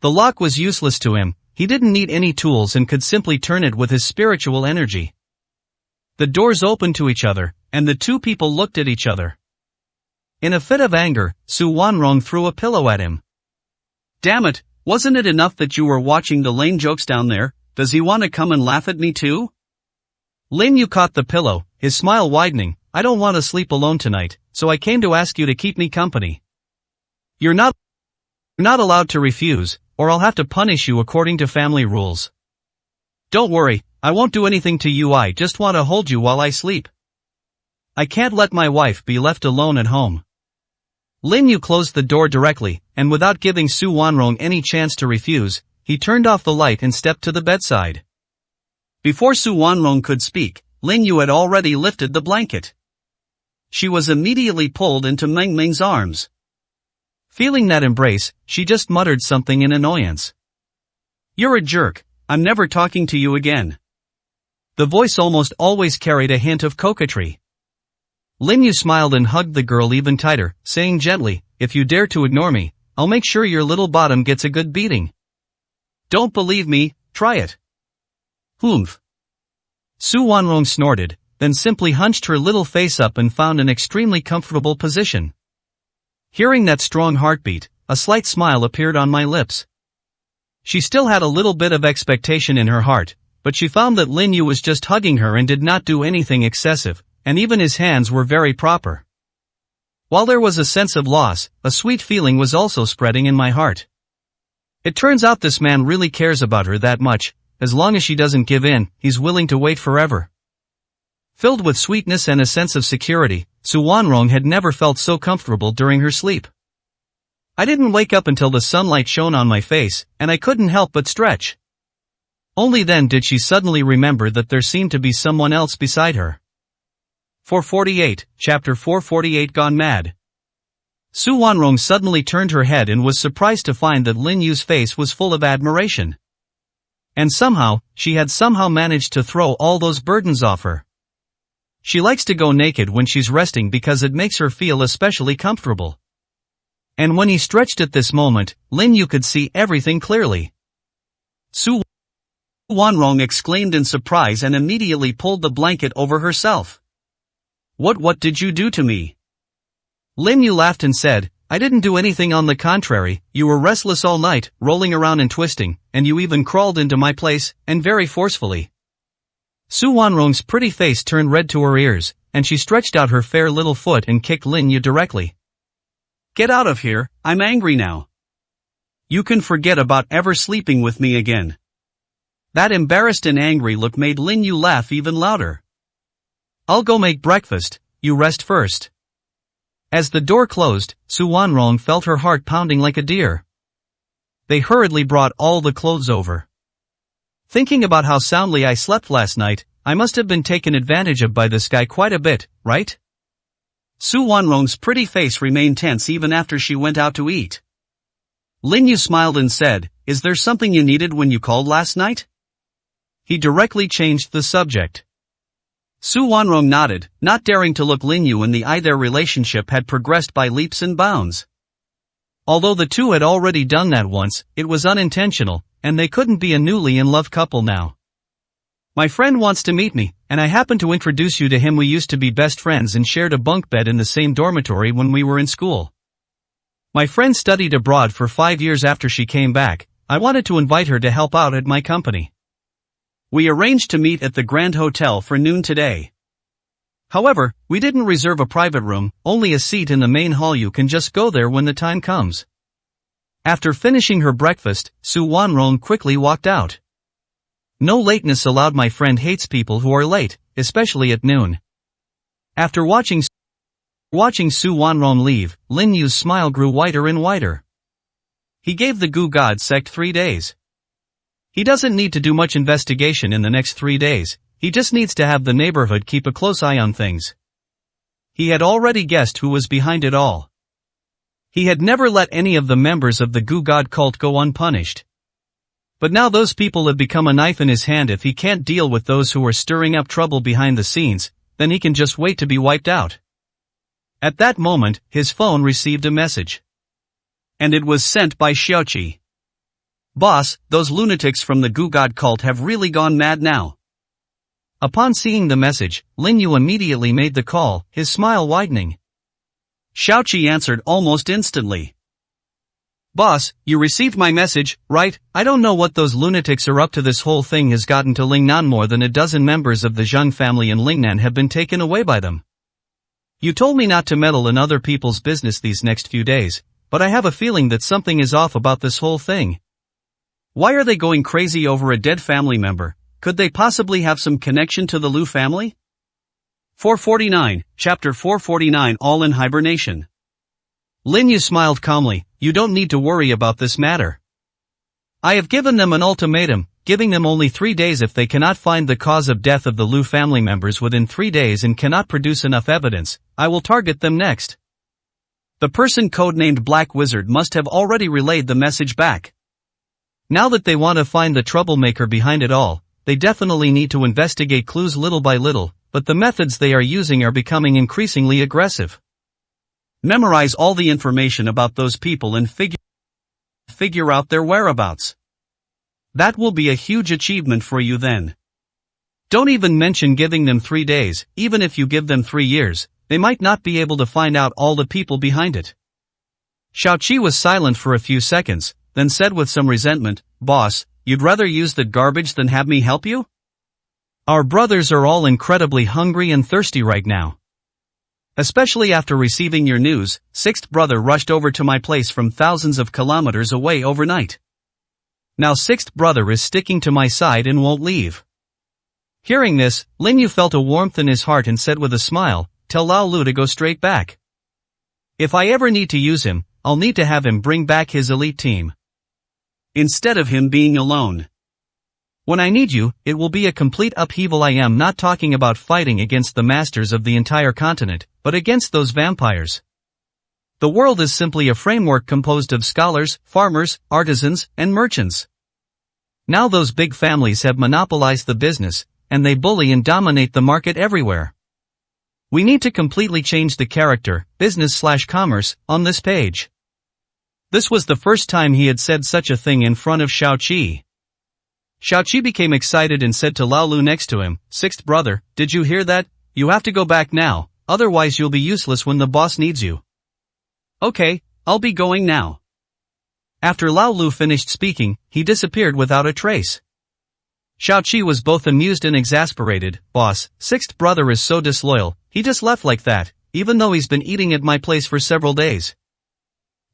The lock was useless to him. He didn't need any tools and could simply turn it with his spiritual energy. The doors opened to each other, and the two people looked at each other. In a fit of anger, Su Wanrong threw a pillow at him. Damn it, wasn't it enough that you were watching the lame jokes down there? Does he want to come and laugh at me too? Lin Yu caught the pillow, his smile widening. I don't want to sleep alone tonight, so I came to ask you to keep me company. You're not allowed to refuse, or I'll have to punish you according to family rules. Don't worry, I won't do anything to you. I just want to hold you while I sleep. I can't let my wife be left alone at home. Lin Yu closed the door directly, and without giving Su Wanrong any chance to refuse, he turned off the light and stepped to the bedside. Before Su Wanrong could speak, Lin Yu had already lifted the blanket. She was immediately pulled into Meng Ming's arms. Feeling that embrace, she just muttered something in annoyance. "You're a jerk, I'm never talking to you again." The voice almost always carried a hint of coquetry. Lin Yu smiled and hugged the girl even tighter, saying gently, "If you dare to ignore me, I'll make sure your little bottom gets a good beating. Don't believe me, try it." "Humph." Su Wanrong snorted, then simply hunched her little face up and found an extremely comfortable position. Hearing that strong heartbeat, a slight smile appeared on my lips. She still had a little bit of expectation in her heart, but she found that Lin Yu was just hugging her and did not do anything excessive, and even his hands were very proper. While there was a sense of loss, a sweet feeling was also spreading in my heart. It turns out this man really cares about her that much. As long as she doesn't give in, he's willing to wait forever. Filled with sweetness and a sense of security, Su Wanrong had never felt so comfortable during her sleep. I didn't wake up until the sunlight shone on my face, and I couldn't help but stretch. Only then did she suddenly remember that there seemed to be someone else beside her. 448, Chapter 448 Gone Mad. Su Wanrong suddenly turned her head and was surprised to find that Lin Yu's face was full of admiration. And somehow, she had managed to throw all those burdens off her. She likes to go naked when she's resting because it makes her feel especially comfortable. And when he stretched at this moment, Lin Yu could see everything clearly. Su Wanrong exclaimed in surprise and immediately pulled the blanket over herself. What did you do to me?" Lin Yu laughed and said, "I didn't do anything, on the contrary, you were restless all night, rolling around and twisting, and you even crawled into my place, and very forcefully." Su Wanrong's pretty face turned red to her ears, and she stretched out her fair little foot and kicked Lin Yu directly. "Get out of here, I'm angry now. You can forget about ever sleeping with me again." That embarrassed and angry look made Lin Yu laugh even louder. "I'll go make breakfast, you rest first." As the door closed, Su Wanrong felt her heart pounding like a deer. They hurriedly brought all the clothes over. "Thinking about how soundly I slept last night, I must have been taken advantage of by this guy quite a bit, right?" Su Wanrong's pretty face remained tense even after she went out to eat. Lin Yu smiled and said, "Is there something you needed when you called last night?" He directly changed the subject. Su Wanrong nodded, not daring to look Lin Yu in the eye. Their relationship had progressed by leaps and bounds. Although the two had already done that once, it was unintentional, and they couldn't be a newly in love couple now. "My friend wants to meet me, and I happen to introduce you to him. We used to be best friends and shared a bunk bed in the same dormitory when we were in school. My friend studied abroad for 5 years. After she came back, I wanted to invite her to help out at my company. We arranged to meet at the Grand Hotel for noon today. However, we didn't reserve a private room, only a seat in the main hall. You can just go there when the time comes." After finishing her breakfast, Su Wanrong quickly walked out. No lateness allowed. My friend hates people who are late, especially at noon. After watching Su Wanrong leave, Lin Yu's smile grew whiter and whiter. He gave the Gu God sect 3 days. He doesn't need to do much investigation in the next 3 days, he just needs to have the neighborhood keep a close eye on things. He had already guessed who was behind it all. He had never let any of the members of the Gu God cult go unpunished. But now those people have become a knife in his hand. If he can't deal with those who are stirring up trouble behind the scenes, then he can just wait to be wiped out. At that moment, his phone received a message. And it was sent by Xiaoqi. "Boss, those lunatics from the Gu God cult have really gone mad now." Upon seeing the message, Lin Yu immediately made the call, his smile widening. Xiaoqi answered almost instantly. "Boss, you received my message, right? I don't know what those lunatics are up to. This whole thing has gotten to Lingnan. More than a dozen members of the Zhang family in Lingnan have been taken away by them. You told me not to meddle in other people's business these next few days, but I have a feeling that something is off about this whole thing. Why are they going crazy over a dead family member? Could they possibly have some connection to the Lu family?" 449, Chapter 449 All in Hibernation. Lin Yu smiled calmly, you don't need to worry about this matter. I have given them an ultimatum, giving them only 3 days. If they cannot find the cause of death of the Liu family members within 3 days and cannot produce enough evidence, I will target them next. The person codenamed Black Wizard must have already relayed the message back. Now that they want to find the troublemaker behind it all, they definitely need to investigate clues little by little, but the methods they are using are becoming increasingly aggressive. Memorize all the information about those people and figure out their whereabouts. That will be a huge achievement for you then. Don't even mention giving them 3 days, even if you give them 3 years, they might not be able to find out all the people behind it. Xiaoqi was silent for a few seconds, then said with some resentment, Boss, you'd rather use that garbage than have me help you? Our brothers are all incredibly hungry and thirsty right now. Especially after receiving your news, sixth brother rushed over to my place from thousands of kilometers away overnight. Now sixth brother is sticking to my side and won't leave. Hearing this, Lin Yu felt a warmth in his heart and said with a smile, tell Lao Lu to go straight back. If I ever need to use him, I'll need to have him bring back his elite team. Instead of him being alone. When I need you, it will be a complete upheaval. I am not talking about fighting against the masters of the entire continent, but against those vampires. The world is simply a framework composed of scholars, farmers, artisans, and merchants. Now those big families have monopolized the business, and they bully and dominate the market everywhere. We need to completely change the character, business/commerce, on this page. This was the first time he had said such a thing in front of Xiaoqi. Xiaoqi became excited and said to Lao Lu next to him, sixth brother, did you hear that? You have to go back now, otherwise you'll be useless when the boss needs you. Okay, I'll be going now. After Lao Lu finished speaking, he disappeared without a trace. Xiaoqi was both amused and exasperated. Boss, sixth brother is so disloyal, he just left like that, even though he's been eating at my place for several days.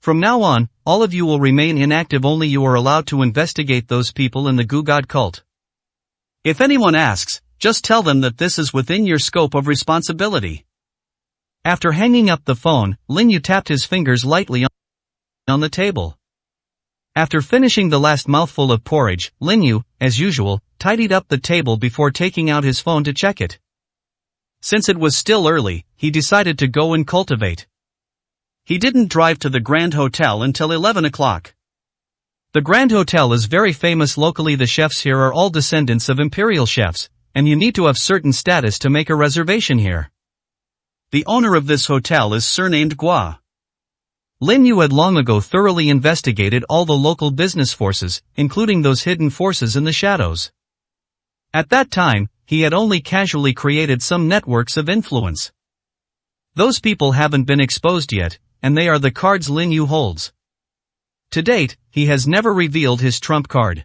From now on, all of you will remain inactive. Only you are allowed to investigate those people in the Gu God cult. If anyone asks, just tell them that this is within your scope of responsibility. After hanging up the phone, Lin Yu tapped his fingers lightly on the table. After finishing the last mouthful of porridge, Lin Yu, as usual, tidied up the table before taking out his phone to check it. Since it was still early, he decided to go and cultivate. He didn't drive to the Grand Hotel until 11 o'clock. The Grand Hotel is very famous locally. The chefs here are all descendants of imperial chefs, and you need to have certain status to make a reservation here. The owner of this hotel is surnamed Gua. Lin Yu had long ago thoroughly investigated all the local business forces, including those hidden forces in the shadows. At that time, he had only casually created some networks of influence. Those people haven't been exposed yet, and they are the cards Lin Yu holds. To date, he has never revealed his trump card.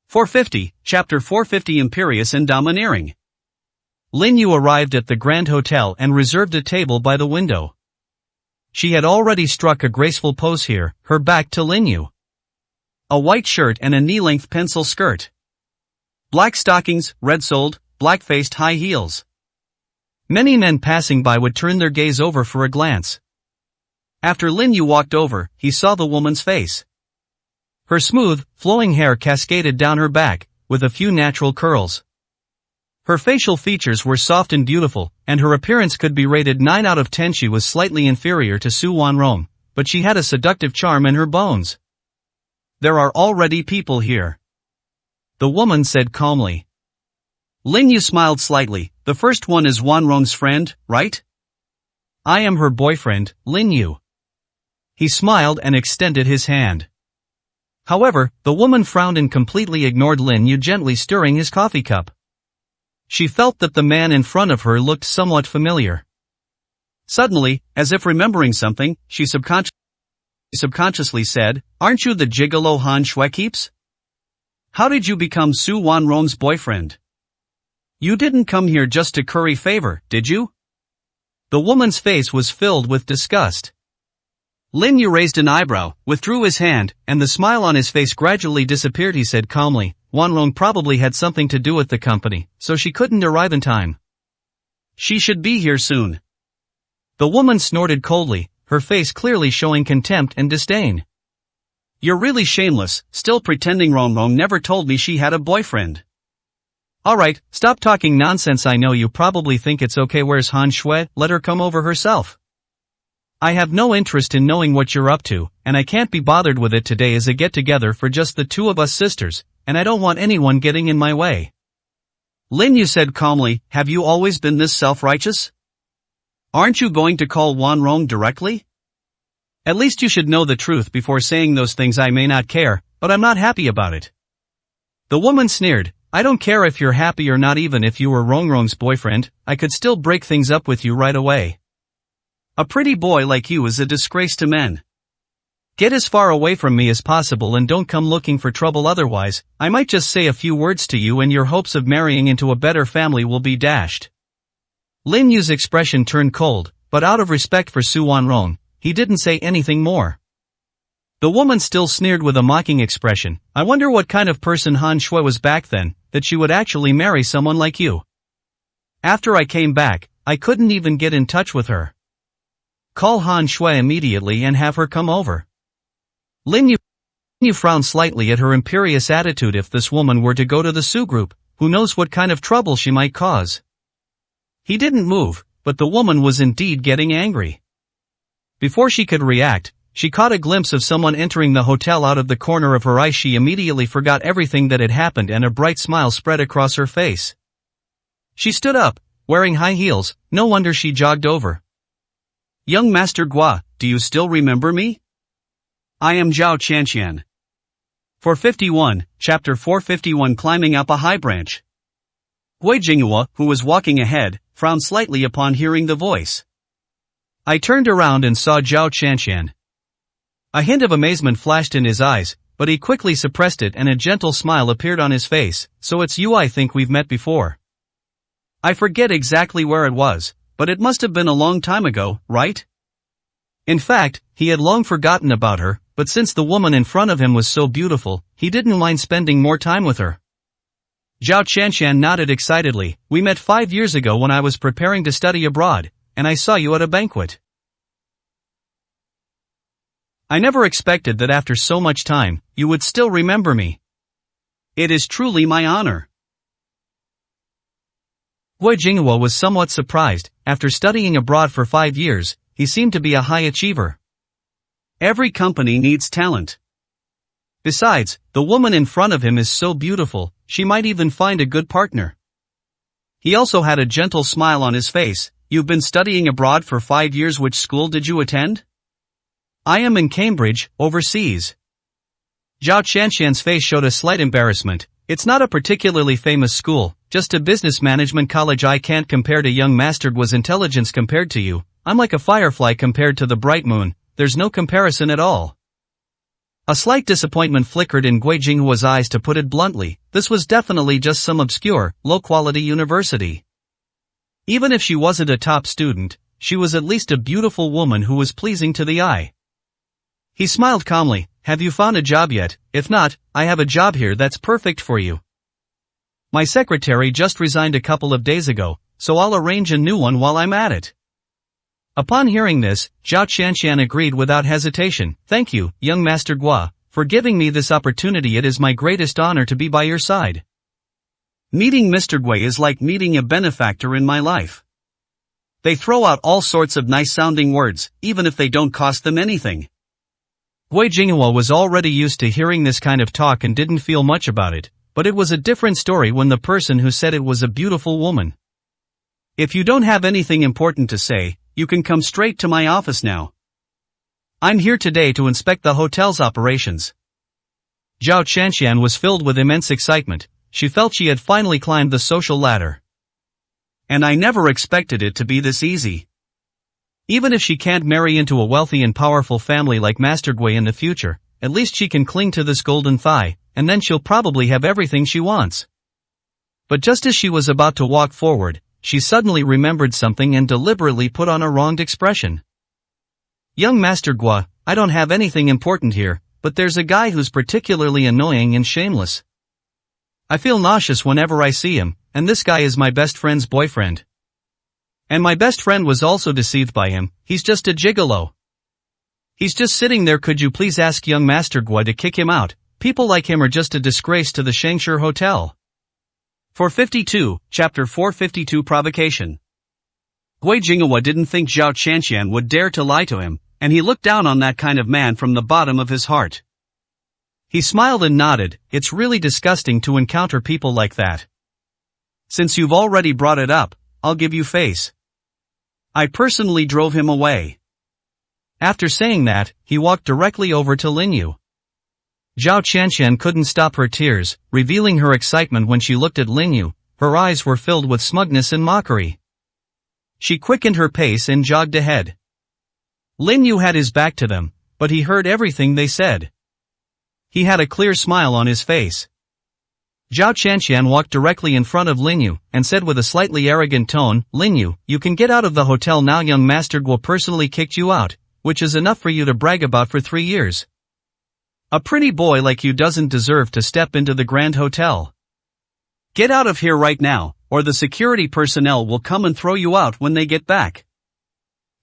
450, Chapter 450 Imperious and Domineering. Lin Yu arrived at the Grand Hotel and reserved a table by the window. She had already struck a graceful pose here, her back to Lin Yu. A white shirt and a knee-length pencil skirt. Black stockings, red-soled, black-faced high heels. Many men passing by would turn their gaze over for a glance. After Lin Yu walked over, he saw the woman's face. Her smooth, flowing hair cascaded down her back, with a few natural curls. Her facial features were soft and beautiful, and her appearance could be rated 9 out of 10. She was slightly inferior to Su Wanrong, but she had a seductive charm in her bones. There are already people here. The woman said calmly. Lin Yu smiled slightly. The first one is Wanrong's friend, right? I am her boyfriend, Lin Yu. He smiled and extended his hand. However, the woman frowned and completely ignored Lin Yu, gently stirring his coffee cup. She felt that the man in front of her looked somewhat familiar. Suddenly, as if remembering something, she subconsciously said, aren't you the gigolo Han Shuekeeps? How did you become Su Wanrong's boyfriend? You didn't come here just to curry favor, did you? The woman's face was filled with disgust. Lin Yu raised an eyebrow, withdrew his hand, and the smile on his face gradually disappeared. He said calmly, Wanrong probably had something to do with the company, so she couldn't arrive in time. She should be here soon. The woman snorted coldly, her face clearly showing contempt and disdain. You're really shameless, still pretending Rongrong never told me she had a boyfriend. Alright, stop talking nonsense. I know you probably think it's okay. Where's Han Shui? Let her come over herself. I have no interest in knowing what you're up to, and I can't be bothered with it. Today is a get-together for just the two of us sisters, and I don't want anyone getting in my way. Lin Yu said calmly, have you always been this self-righteous? Aren't you going to call Wan Rong directly? At least you should know the truth before saying those things. I may not care, but I'm not happy about it. The woman sneered, I don't care if you're happy or not. Even if you were Rongrong's boyfriend, I could still break things up with you right away. A pretty boy like you is a disgrace to men. Get as far away from me as possible and don't come looking for trouble, otherwise, I might just say a few words to you and your hopes of marrying into a better family will be dashed. Lin Yu's expression turned cold, but out of respect for Su Wanrong, he didn't say anything more. The woman still sneered with a mocking expression. I wonder what kind of person Han Shui was back then, that she would actually marry someone like you. After I came back, I couldn't even get in touch with her. Call Han Shui immediately and have her come over. Lin Yu frowned slightly at her imperious attitude. If this woman were to go to the Su group, who knows what kind of trouble she might cause. He didn't move, but the woman was indeed getting angry. Before she could react, she caught a glimpse of someone entering the hotel. Out of the corner of her eye she immediately forgot everything that had happened and a bright smile spread across her face. She stood up, wearing high heels. No wonder she jogged over. Young Master Gua, do you still remember me? I am Zhao Qianqian. 451, Chapter 451. Climbing up a high branch. Gui Jinghua, who was walking ahead, frowned slightly upon hearing the voice. I turned around and saw Zhao Qianqian. A hint of amazement flashed in his eyes, but he quickly suppressed it and a gentle smile appeared on his face. So it's you. I think we've met before. I forget exactly where it was, but it must have been a long time ago, right? In fact, he had long forgotten about her, but since the woman in front of him was so beautiful, he didn't mind spending more time with her. Zhao Qianqian nodded excitedly. We met 5 years ago when I was preparing to study abroad, and I saw you at a banquet. I never expected that after so much time, you would still remember me. It is truly my honor. Gui Jinghua was somewhat surprised. After studying abroad for 5 years, he seemed to be a high achiever. Every company needs talent. Besides, the woman in front of him is so beautiful, she might even find a good partner. He also had a gentle smile on his face. You've been studying abroad for 5 years. Which school did you attend? I am in Cambridge, overseas. Zhao Qianqian's face showed a slight embarrassment. It's not a particularly famous school, just a business management college. I can't compare to young Master Gua's intelligence compared to you. I'm like a firefly compared to the bright moon. There's no comparison at all. A slight disappointment flickered in Gui Jinghua's eyes. To put it bluntly, this was definitely just some obscure, low-quality university. Even if she wasn't a top student, she was at least a beautiful woman who was pleasing to the eye. He smiled calmly. Have you found a job yet? If not, I have a job here that's perfect for you. My secretary just resigned a couple of days ago, so I'll arrange a new one while I'm at it. Upon hearing this, Zhao Qianqian agreed without hesitation. Thank you, young Master Gua, for giving me this opportunity. It is my greatest honor to be by your side. Meeting Mr. Gui is like meeting a benefactor in my life. They throw out all sorts of nice-sounding words, even if they don't cost them anything. Gui Jinghua was already used to hearing this kind of talk and didn't feel much about it, but it was a different story when the person who said it was a beautiful woman. If you don't have anything important to say, you can come straight to my office now. I'm here today to inspect the hotel's operations. Zhao Qianqian was filled with immense excitement. She felt she had finally climbed the social ladder. And I never expected it to be this easy. Even if she can't marry into a wealthy and powerful family like Master Gui in the future, at least she can cling to this golden thigh, and then she'll probably have everything she wants. But just as she was about to walk forward, she suddenly remembered something and deliberately put on a wronged expression. Young Master Gua, I don't have anything important here, but there's a guy who's particularly annoying and shameless. I feel nauseous whenever I see him, and this guy is my best friend's boyfriend. And my best friend was also deceived by him, he's just a gigolo. He's just sitting there. Could you please ask young Master Gua to kick him out? People like him are just a disgrace to the Shangshi Hotel. 452, Chapter 452 Provocation. Gui Jinghua didn't think Zhao Qianqian would dare to lie to him, and he looked down on that kind of man from the bottom of his heart. He smiled and nodded. It's really disgusting to encounter people like that. Since you've already brought it up, I'll give you face. I personally drove him away. After saying that, he walked directly over to Lin Yu. Zhao Qianqian couldn't stop her tears, revealing her excitement when she looked at Lin Yu. Her eyes were filled with smugness and mockery. She quickened her pace and jogged ahead. Lin Yu had his back to them, but he heard everything they said. He had a clear smile on his face. Zhao Qianqian walked directly in front of Lin Yu, and said with a slightly arrogant tone, Lin Yu, you can get out of the hotel now. Young Master Guo personally kicked you out, which is enough for you to brag about for 3 years. A pretty boy like you doesn't deserve to step into the Grand Hotel. Get out of here right now, or the security personnel will come and throw you out when they get back.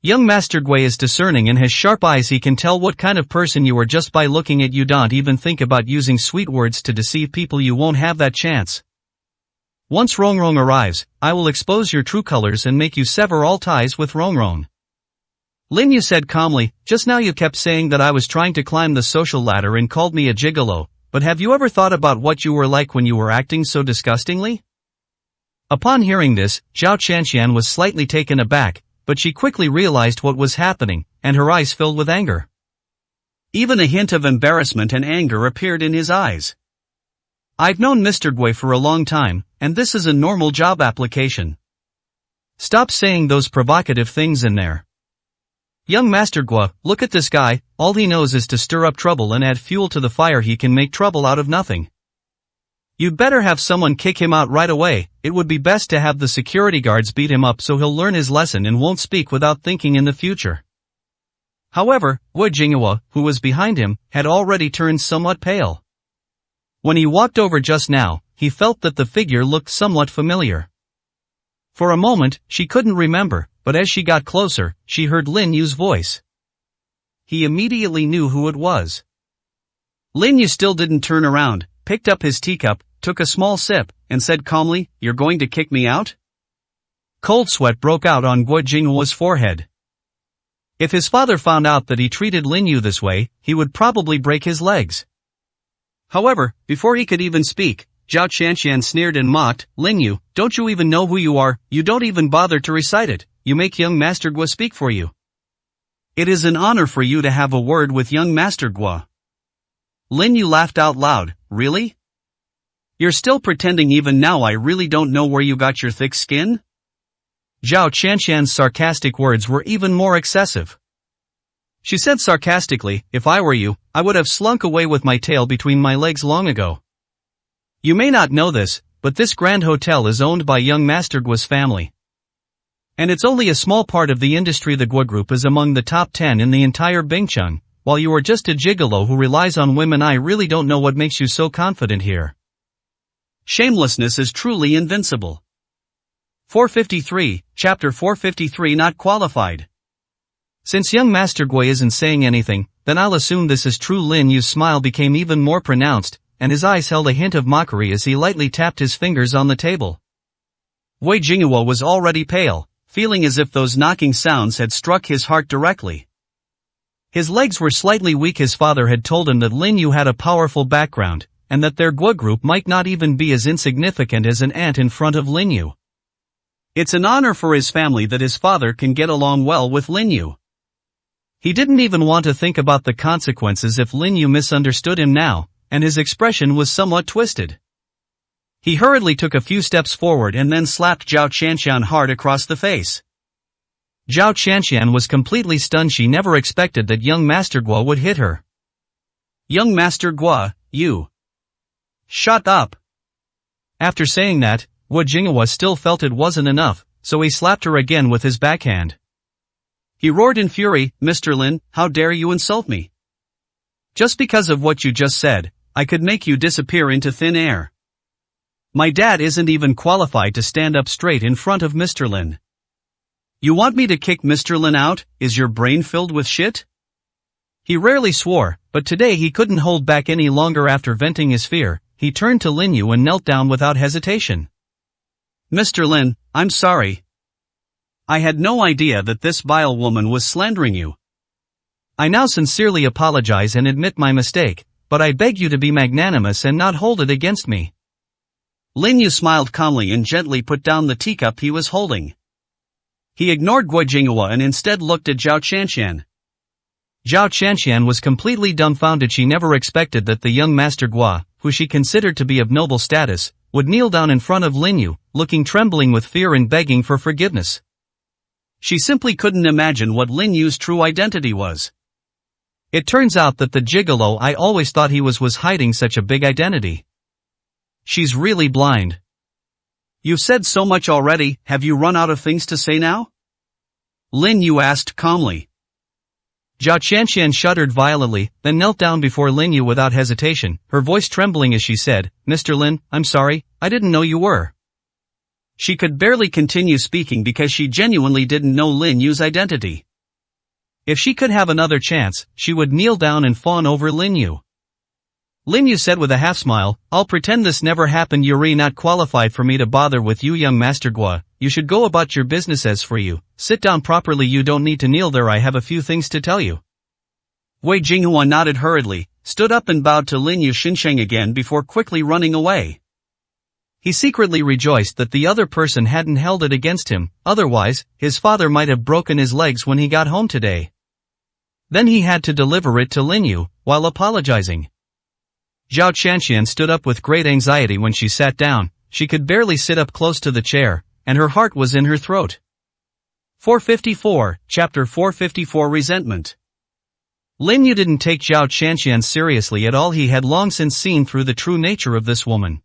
Young Master Gui is discerning and has sharp eyes. He can tell what kind of person you are just by looking at you. Don't even think about using sweet words to deceive people. You won't have that chance. Once Rongrong arrives, I will expose your true colors and make you sever all ties with Rongrong. Lin Yu said calmly, just now you kept saying that I was trying to climb the social ladder and called me a gigolo, but have you ever thought about what you were like when you were acting so disgustingly? Upon hearing this, Zhao Qianqian was slightly taken aback, but she quickly realized what was happening, and her eyes filled with anger. Even a hint of embarrassment and anger appeared in his eyes. I've known Mr. Gui for a long time, and this is a normal job application. Stop saying those provocative things in there. Young Master Gua, look at this guy, all he knows is to stir up trouble and add fuel to the fire. He can make trouble out of nothing. You'd better have someone kick him out right away. It would be best to have the security guards beat him up so he'll learn his lesson and won't speak without thinking in the future. However, Gui Jinghua, who was behind him, had already turned somewhat pale. When he walked over just now, he felt that the figure looked somewhat familiar. For a moment, she couldn't remember, but as she got closer, she heard Lin Yu's voice. He immediately knew who it was. Lin Yu still didn't turn around, picked up his teacup, took a small sip, and said calmly, "You're going to kick me out?" Cold sweat broke out on Gui Jinghua's forehead. If his father found out that he treated Lin Yu this way, he would probably break his legs. However, before he could even speak, Zhao Qianqian sneered and mocked, "Lin Yu, don't you even know who you are? You don't even bother to recite it. You make young Master Gua speak for you. It is an honor for you to have a word with young Master Gua." Lin Yu laughed out loud, "Really? You're still pretending even now? I really don't know where you got your thick skin?" Zhao Qianqian's sarcastic words were even more excessive. She said sarcastically, "If I were you, I would have slunk away with my tail between my legs long ago. You may not know this, but this Grand Hotel is owned by young Master Gua's family. And it's only a small part of the industry. The Gua Group is among the top 10 in the entire Bingcheng, while you are just a gigolo who relies on women. I really don't know what makes you so confident here. Shamelessness is truly invincible." 453, Chapter 453 Not Qualified. Since young Master Gui isn't saying anything, then I'll assume this is true. Lin Yu's smile became even more pronounced, and his eyes held a hint of mockery as he lightly tapped his fingers on the table. Gui Jinghua was already pale, feeling as if those knocking sounds had struck his heart directly. His legs were slightly weak. His father had told him that Lin Yu had a powerful background, and that their Gua Group might not even be as insignificant as an ant in front of Lin Yu. It's an honor for his family that his father can get along well with Lin Yu. He didn't even want to think about the consequences if Lin Yu misunderstood him now, and his expression was somewhat twisted. He hurriedly took a few steps forward and then slapped Zhao Qianqian hard across the face. Zhao Qianqian was completely stunned. She never expected that young Master Gua would hit her. "Young Master Gua, you. Shut up." After saying that, Gui Jinghua still felt it wasn't enough, so he slapped her again with his backhand. He roared in fury, "Mr. Lin, how dare you insult me? Just because of what you just said, I could make you disappear into thin air. My dad isn't even qualified to stand up straight in front of Mr. Lin. You want me to kick Mr. Lin out? Is your brain filled with shit? He rarely swore, but today he couldn't hold back any longer. After venting his fear, he turned to Lin Yu and knelt down without hesitation. Mr. Lin, I'm sorry. I had no idea that this vile woman was slandering you. I now sincerely apologize and admit my mistake, but I beg you to be magnanimous and not hold it against me. Lin Yu smiled calmly and gently put down the teacup he was holding. He ignored Gui Jinghua and instead looked at Zhao Qianqian. Zhao Qianqian was completely dumbfounded. She never expected that the young Master Gua, who she considered to be of noble status, would kneel down in front of Lin Yu, looking trembling with fear and begging for forgiveness. She simply couldn't imagine what Lin Yu's true identity was. It turns out that the gigolo I always thought he was hiding such a big identity. She's really blind. You've said so much already, have you run out of things to say now? Lin Yu asked calmly. Zhao Qianqian shuddered violently, then knelt down before Lin Yu without hesitation, her voice trembling as she said, Mr. Lin, I'm sorry, I didn't know you were. She could barely continue speaking because she genuinely didn't know Lin Yu's identity. If she could have another chance, she would kneel down and fawn over Lin Yu. Lin Yu said with a half-smile, I'll pretend this never happened. You're not qualified for me to bother with you, young Master Gua. You should go about your business. As for you, sit down properly. You don't need to kneel there. I have a few things to tell you. Wei Jinghua nodded hurriedly, stood up and bowed to Lin Yu Xinsheng again before quickly running away. He secretly rejoiced that the other person hadn't held it against him, otherwise, his father might have broken his legs when he got home today. Then he had to deliver it to Lin Yu, while apologizing. Zhao Qianqian stood up with great anxiety when she sat down. She could barely sit up close to the chair, and her heart was in her throat. 454, Chapter 454 Resentment. Lin Yu didn't take Zhao Qianqian seriously at all. He had long since seen through the true nature of this woman.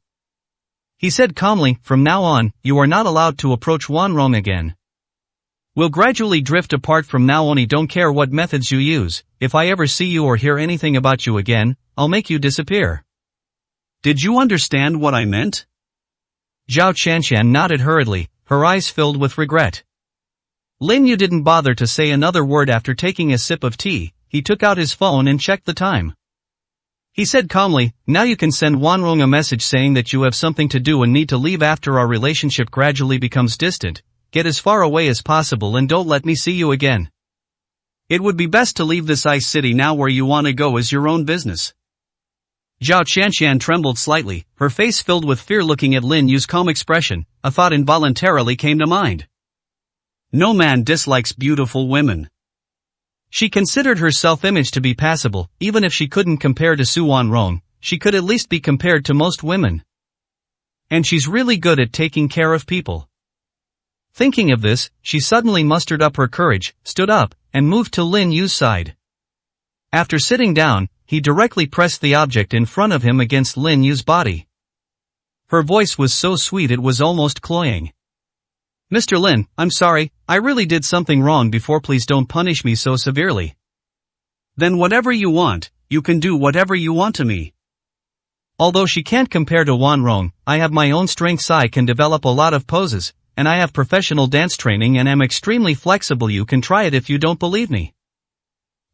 He said calmly, from now on, you are not allowed to approach Wanrong again. We'll gradually drift apart from now on. I don't care what methods you use. If I ever see you or hear anything about you again, I'll make you disappear. Did you understand what I meant? Zhao Qianqian nodded hurriedly, her eyes filled with regret. Lin Yu didn't bother to say another word. After taking a sip of tea, he took out his phone and checked the time. He said calmly, now you can send Wanrong a message saying that you have something to do and need to leave. After our relationship gradually becomes distant, get as far away as possible and don't let me see you again. It would be best to leave this ice city now. Where you want to go is your own business. Zhao Qianqian trembled slightly, her face filled with fear. Looking at Lin Yu's calm expression, a thought involuntarily came to mind. No man dislikes beautiful women. She considered her self-image to be passable. Even if she couldn't compare to Su Wanrong, she could at least be compared to most women. And she's really good at taking care of people. Thinking of this, she suddenly mustered up her courage, stood up, and moved to Lin Yu's side. After sitting down, he directly pressed the object in front of him against Lin Yu's body. Her voice was so sweet it was almost cloying. Mr. Lin, I'm sorry, I really did something wrong before. Please don't punish me so severely. Then whatever you want, you can do whatever you want to me. Although she can't compare to Wanrong, I have my own strengths. I can develop a lot of poses, and I have professional dance training and am extremely flexible. You can try it if you don't believe me.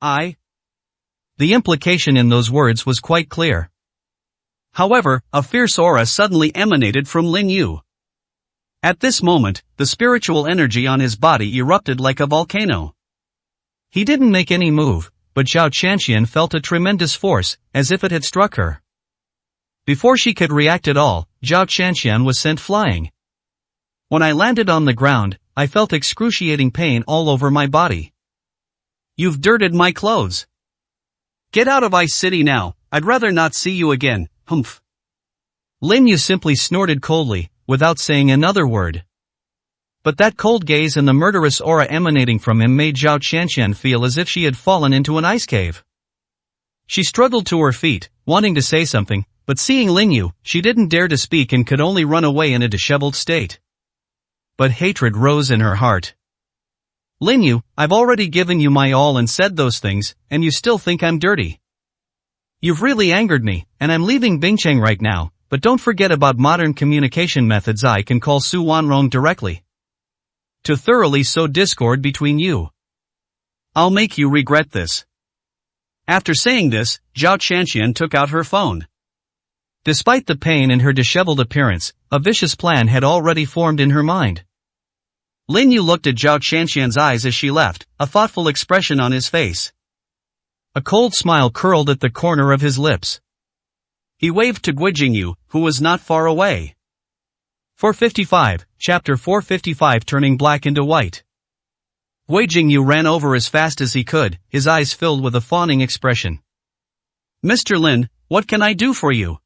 The implication in those words was quite clear. However, a fierce aura suddenly emanated from Lin Yu. At this moment, the spiritual energy on his body erupted like a volcano. He didn't make any move, but Zhao Qianqian felt a tremendous force, as if it had struck her. Before she could react at all, Zhao Qianqian was sent flying. When I landed on the ground, I felt excruciating pain all over my body. You've dirted my clothes. Get out of Ice City now, I'd rather not see you again, humph. Lin Yu simply snorted coldly, without saying another word. But that cold gaze and the murderous aura emanating from him made Zhao Qianqian feel as if she had fallen into an ice cave. She struggled to her feet, wanting to say something, but seeing Lin Yu, she didn't dare to speak and could only run away in a disheveled state. But hatred rose in her heart. Lin Yu, I've already given you my all and said those things, and you still think I'm dirty. You've really angered me, and I'm leaving Bingcheng right now. But don't forget about modern communication methods. I can call Su Wanrong directly. to thoroughly sow discord between you. I'll make you regret this. After saying this, Zhao Qianqian took out her phone. Despite the pain in her disheveled appearance, a vicious plan had already formed in her mind. Lin Yu looked at Zhao Qianqian's eyes as she left, a thoughtful expression on his face. A cold smile curled at the corner of his lips. He waved to Gui Jingyu, who was not far away. 455, Chapter 455 Turning Black into White. Gui Jingyu ran over as fast as he could, his eyes filled with a fawning expression. Mr. Lin, what can I do for you?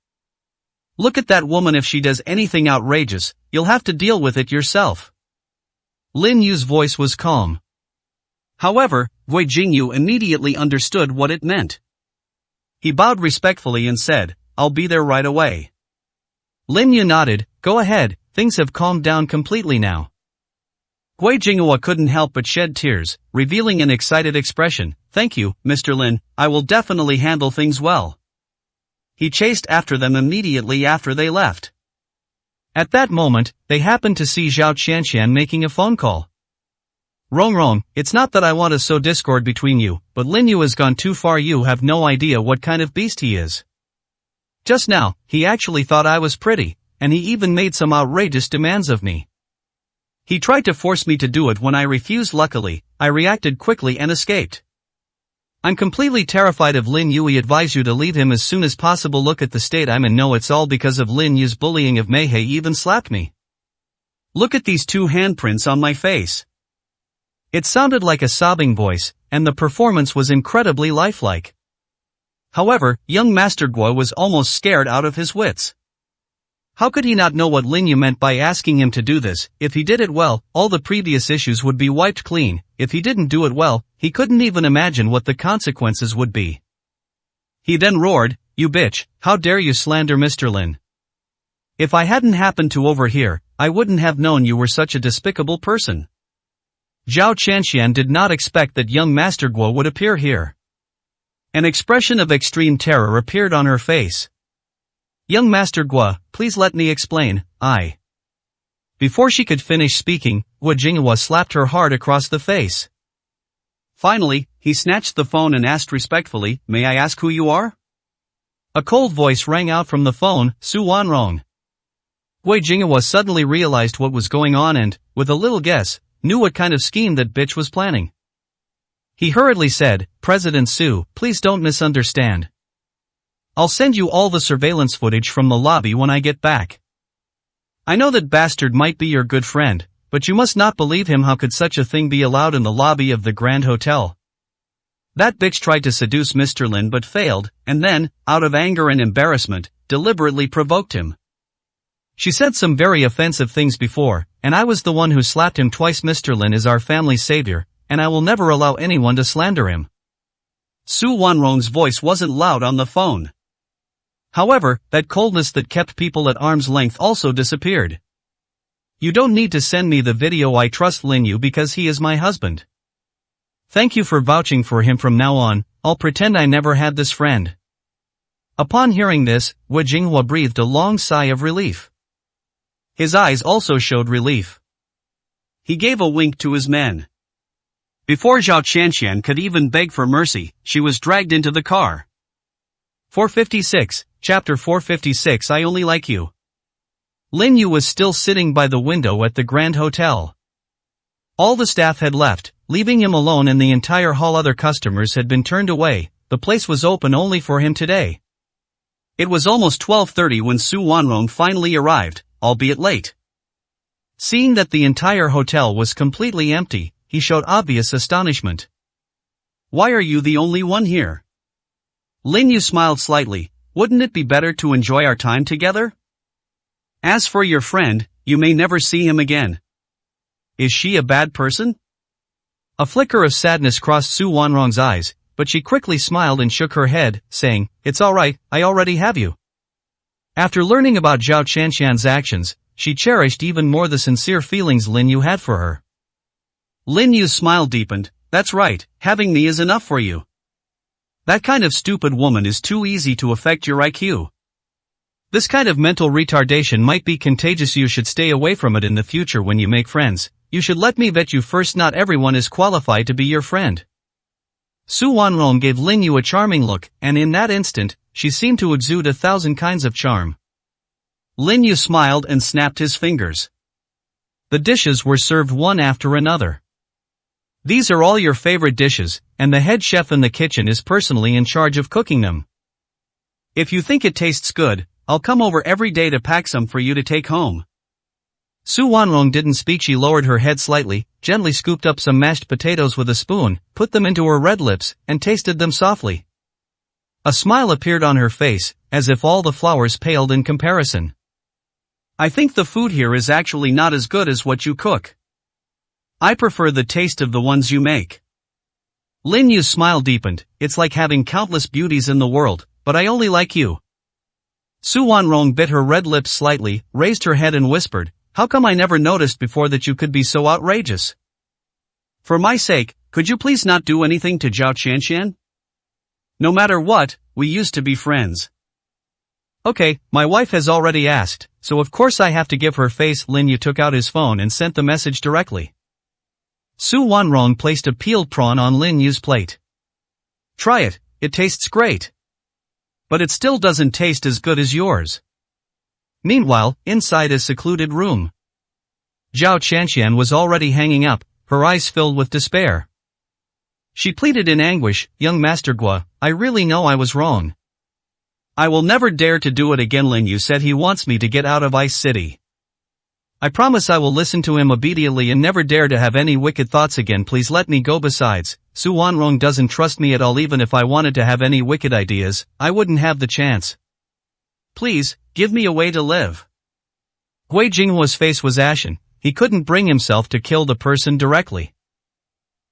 Look at that woman. If she does anything outrageous, you'll have to deal with it yourself. Lin Yu's voice was calm. However, Gui Jingyu immediately understood what it meant. He bowed respectfully and said, I'll be there right away. Lin Yu nodded, go ahead, things have calmed down completely now. Gui Jingyu couldn't help but shed tears, revealing an excited expression. Thank you, Mr. Lin, I will definitely handle things well. He chased after them immediately after they left. At that moment, they happened to see Zhao Qianqian making a phone call. Rong, it's not that I want to sow discord between you, but Lin Yu has gone too far. You have no idea what kind of beast he is. Just now, he actually thought I was pretty, and he even made some outrageous demands of me. He tried to force me to do it when I refused. Luckily, I reacted quickly and escaped. I'm completely terrified of Lin Yu. I advise you to leave him as soon as possible. Look at the state I'm in. No, it's all because of Lin Yu's bullying of me. He even slapped me. Look at these 2 handprints on my face. It sounded like a sobbing voice, and the performance was incredibly lifelike. However, young Master Guo was almost scared out of his wits. How could he not know what Lin Yu meant by asking him to do this? If he did it well, all the previous issues would be wiped clean. If he didn't do it well, he couldn't even imagine what the consequences would be. He then roared, you bitch, how dare you slander Mr. Lin? If I hadn't happened to overhear, I wouldn't have known you were such a despicable person. Zhao Qianqian did not expect that young Master Guo would appear here. An expression of extreme terror appeared on her face. Young Master Guo, please let me explain, Before she could finish speaking, Gui Jingyu slapped her hard across the face. Finally, he snatched the phone and asked respectfully, may I ask who you are? A cold voice rang out from the phone, Su Wanrong. Gui Jingyu suddenly realized what was going on and, with a little guess, knew what kind of scheme that bitch was planning. He hurriedly said, President Su, please don't misunderstand. I'll send you all the surveillance footage from the lobby when I get back. I know that bastard might be your good friend, but you must not believe him. How could such a thing be allowed in the lobby of the Grand Hotel? That bitch tried to seduce Mr. Lin but failed, and then, out of anger and embarrassment, deliberately provoked him. She said some very offensive things before, and I was the one who slapped him twice. Mr. Lin is our family's savior, and I will never allow anyone to slander him. Su Wanrong's voice wasn't loud on the phone. However, that coldness that kept people at arm's length also disappeared. You don't need to send me the video. I trust Lin Yu because he is my husband. Thank you for vouching for him. From now on, I'll pretend I never had this friend. Upon hearing this, Gui Jingyu breathed a long sigh of relief. His eyes also showed relief. He gave a wink to his men. Before Zhao Qianqian could even beg for mercy, she was dragged into the car. 456, Chapter 456 I Only Like You. Lin Yu was still sitting by the window at the Grand Hotel. All the staff had left, leaving him alone in the entire hall. Other customers had been turned away, the place was open only for him today. It was almost 12:30 when Su Wanrong finally arrived, albeit late. Seeing that the entire hotel was completely empty, he showed obvious astonishment. Why are you the only one here? Lin Yu smiled slightly. Wouldn't it be better to enjoy our time together? As for your friend, you may never see him again. Is she a bad person? A flicker of sadness crossed Su Wanrong's eyes, but she quickly smiled and shook her head, saying, It's alright, I already have you. After learning about Zhao Qianqian's actions, she cherished even more the sincere feelings Lin Yu had for her. Lin Yu's smile deepened. That's right, having me is enough for you. That kind of stupid woman is too easy to affect your IQ. This kind of mental retardation might be contagious. You should stay away from it in the future when you make friends. You should let me vet you first. Not everyone is qualified to be your friend. Su Wanrong gave Lin Yu a charming look, and in that instant, she seemed to exude 1,000 kinds of charm. Lin Yu smiled and snapped his fingers. The dishes were served one after another. These are all your favorite dishes, and the head chef in the kitchen is personally in charge of cooking them. If you think it tastes good, I'll come over every day to pack some for you to take home. Su Wanrong didn't speak. She lowered her head slightly, gently scooped up some mashed potatoes with a spoon, put them into her red lips, and tasted them softly. A smile appeared on her face, as if all the flowers paled in comparison. I think the food here is actually not as good as what you cook. I prefer the taste of the ones you make. Lin Yu's smile deepened. It's like having countless beauties in the world, but I only like you. Su Wanrong bit her red lips slightly, raised her head and whispered, how come I never noticed before that you could be so outrageous? For my sake, could you please not do anything to Zhao Qianqian? No matter what, we used to be friends. Okay, my wife has already asked, so of course I have to give her face. Lin Yu took out his phone and sent the message directly. Su Wanrong placed a peeled prawn on Lin Yu's plate. Try it, it tastes great. But it still doesn't taste as good as yours. Meanwhile, inside a secluded room. Zhao Qianqian was already hanging up, her eyes filled with despair. She pleaded in anguish, young Master Gua, I really know I was wrong. I will never dare to do it again. Lin Yu said he wants me to get out of Ice City. I promise I will listen to him obediently and never dare to have any wicked thoughts again. Please let me go. Besides, Su Wanrong doesn't trust me at all. Even if I wanted to have any wicked ideas, I wouldn't have the chance. Please, give me a way to live. Gui Jinghua's face was ashen. He couldn't bring himself to kill the person directly.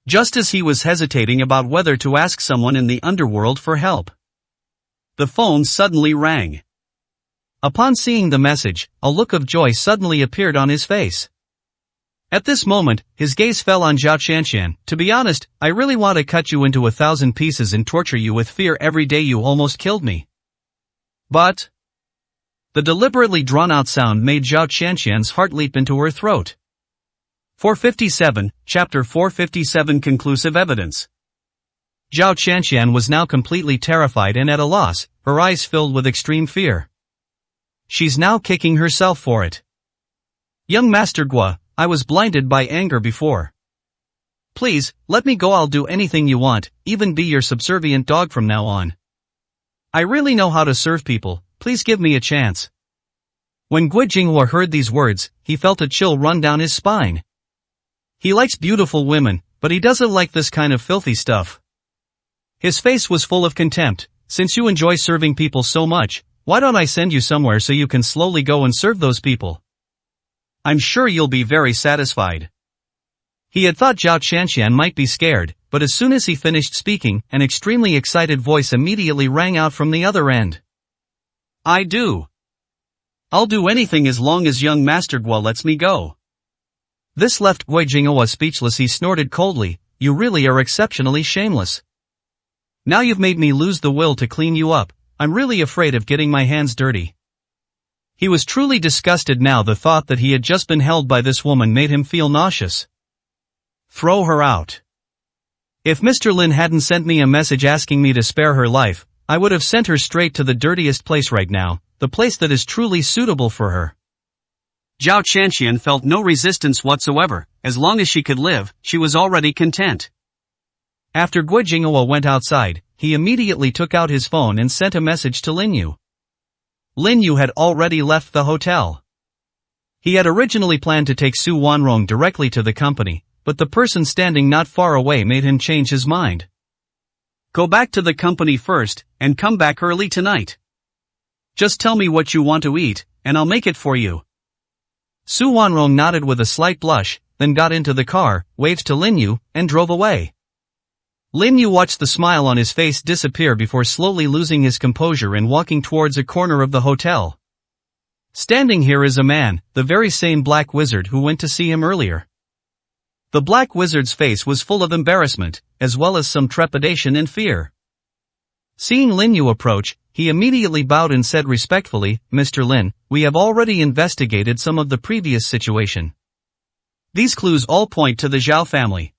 Just as he was hesitating about whether to ask someone in the underworld for help, the phone suddenly rang. Upon seeing the message, a look of joy suddenly appeared on his face. At this moment, his gaze fell on Zhao Qianqian. To be honest, I really want to cut you into 1,000 pieces and torture you with fear every day. You almost killed me. But the deliberately drawn-out sound made Zhao Qianqian's heart leap into her throat. 457, Chapter 457 Conclusive Evidence. Zhao Qianqian was now completely terrified and at a loss, her eyes filled with extreme fear. She's now kicking herself for it. Young Master Gua, I was blinded by anger before. Please, let me go. I'll do anything you want, even be your subservient dog from now on. I really know how to serve people, please give me a chance. When Gui Jinghua heard these words, he felt a chill run down his spine. He likes beautiful women, but he doesn't like this kind of filthy stuff. His face was full of contempt. Since you enjoy serving people so much, why don't I send you somewhere so you can slowly go and serve those people? I'm sure you'll be very satisfied. He had thought Zhao Qianqian might be scared, but as soon as he finished speaking, an extremely excited voice immediately rang out from the other end. I do. I'll do anything as long as young Master Gua lets me go. This left Gui Jinghua speechless. He snorted coldly, you really are exceptionally shameless. Now you've made me lose the will to clean you up. I'm really afraid of getting my hands dirty. He was truly disgusted now. The thought that he had just been held by this woman made him feel nauseous. Throw her out. If Mr. Lin hadn't sent me a message asking me to spare her life, I would have sent her straight to the dirtiest place right now, the place that is truly suitable for her. Zhao Qianqian felt no resistance whatsoever. As long as she could live, she was already content. After Gui Jinghua went outside, he immediately took out his phone and sent a message to Lin Yu. Lin Yu had already left the hotel. He had originally planned to take Su Wanrong directly to the company, but the person standing not far away made him change his mind. Go back to the company first, and come back early tonight. Just tell me what you want to eat, and I'll make it for you. Su Wanrong nodded with a slight blush, then got into the car, waved to Lin Yu, and drove away. Lin Yu watched the smile on his face disappear before slowly losing his composure and walking towards a corner of the hotel. Standing here is a man, the very same black wizard who went to see him earlier. The black wizard's face was full of embarrassment, as well as some trepidation and fear. Seeing Lin Yu approach, he immediately bowed and said respectfully, "Mr. Lin, we have already investigated some of the previous situation. These clues all point to the Zhao family.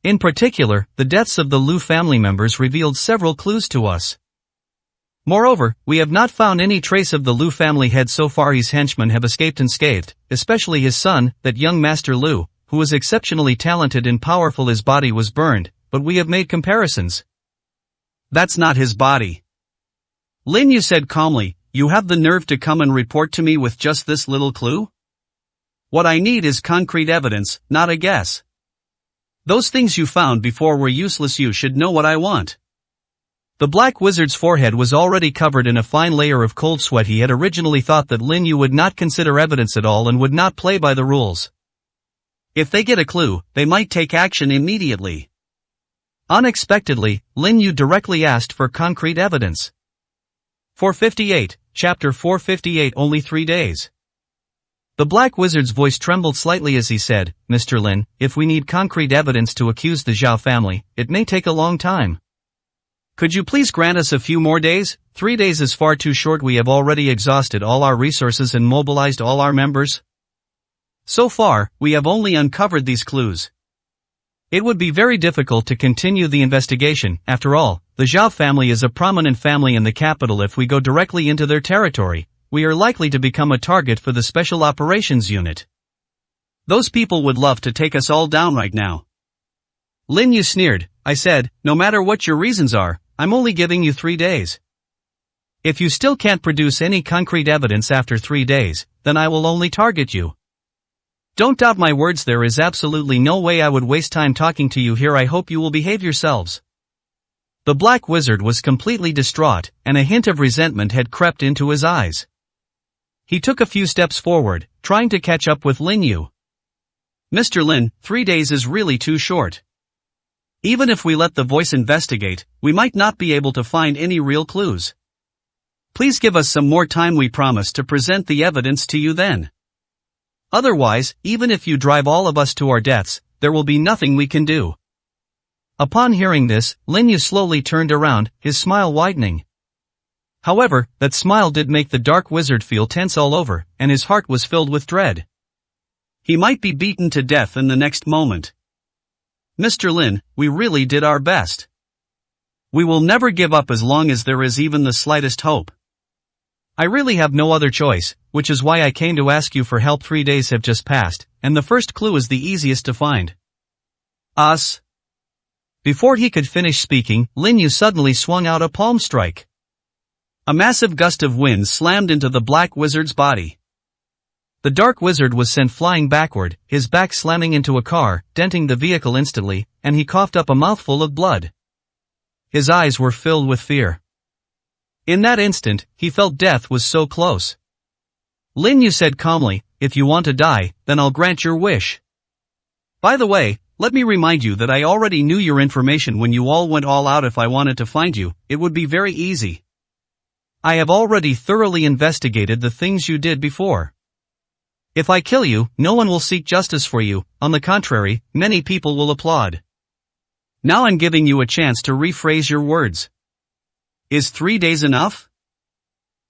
In particular, the deaths of the Lu family members revealed several clues to us. Moreover, we have not found any trace of the Lu family head so far. His henchmen have escaped unscathed, especially his son, that young Master Lu, who was exceptionally talented and powerful. His body was burned, but we have made comparisons. That's not his body." Lin Yu said calmly, "You have the nerve to come and report to me with just this little clue? What I need is concrete evidence, not a guess. Those things you found before were useless. You should know what I want." The Black Wizard's forehead was already covered in a fine layer of cold sweat. He had originally thought that Lin Yu would not consider evidence at all and would not play by the rules. If they get a clue, they might take action immediately. Unexpectedly, Lin Yu directly asked for concrete evidence. 458, Chapter 458. Only 3 days. The Black Wizard's voice trembled slightly as he said, "Mr. Lin, if we need concrete evidence to accuse the Zhao family, it may take a long time. Could you please grant us a few more days? 3 days is far too short. We have already exhausted all our resources and mobilized all our members. So far, we have only uncovered these clues. It would be very difficult to continue the investigation. After all, the Zhao family is a prominent family in the capital. If we go directly into their territory, we are likely to become a target for the Special Operations Unit. Those people would love to take us all down right now." Lin Yu sneered. "I said, no matter what your reasons are, I'm only giving you 3 days. If you still can't produce any concrete evidence after 3 days, then I will only target you. Don't doubt my words. There is absolutely no way I would waste time talking to you here. I hope you will behave yourselves." The Black Wizard was completely distraught, and a hint of resentment had crept into his eyes. He took a few steps forward, trying to catch up with Lin Yu. "Mr. Lin, 3 days is really too short. Even if we let the voice investigate, we might not be able to find any real clues. Please give us some more time. We promise to present the evidence to you then. Otherwise, even if you drive all of us to our deaths, there will be nothing we can do." Upon hearing this, Lin Yu slowly turned around, his smile widening. However, that smile did make the Dark Wizard feel tense all over, and his heart was filled with dread. He might be beaten to death in the next moment. "Mr. Lin, we really did our best. We will never give up as long as there is even the slightest hope. I really have no other choice, which is why I came to ask you for help. 3 days have just passed, and the first clue is the easiest to find. Us." Before he could finish speaking, Lin Yu suddenly swung out a palm strike. A massive gust of wind slammed into the Black Wizard's body. The Dark Wizard was sent flying backward, his back slamming into a car, denting the vehicle instantly, and he coughed up a mouthful of blood. His eyes were filled with fear. In that instant, he felt death was so close. Lin Yu said calmly, "If you want to die, then I'll grant your wish. By the way, let me remind you that I already knew your information when you all went all out. If I wanted to find you, it would be very easy. I have already thoroughly investigated the things you did before. If I kill you, no one will seek justice for you. On the contrary, many people will applaud. Now I'm giving you a chance to rephrase your words. Is 3 days enough?"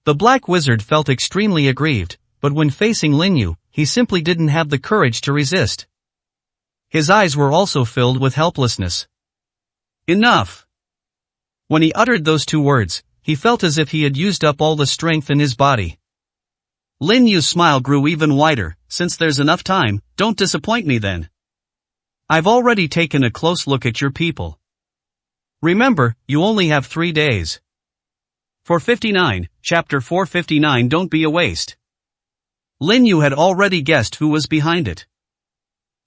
The Black Wizard felt extremely aggrieved, but when facing Lin Yu, he simply didn't have the courage to resist. His eyes were also filled with helplessness. Enough. When he uttered those 2 words, he felt as if he had used up all the strength in his body. Lin Yu's smile grew even wider. "Since there's enough time, don't disappoint me then. I've already taken a close look at your people. Remember, you only have 3 days. 459, Chapter 459. Don't be a waste." Lin Yu had already guessed who was behind it.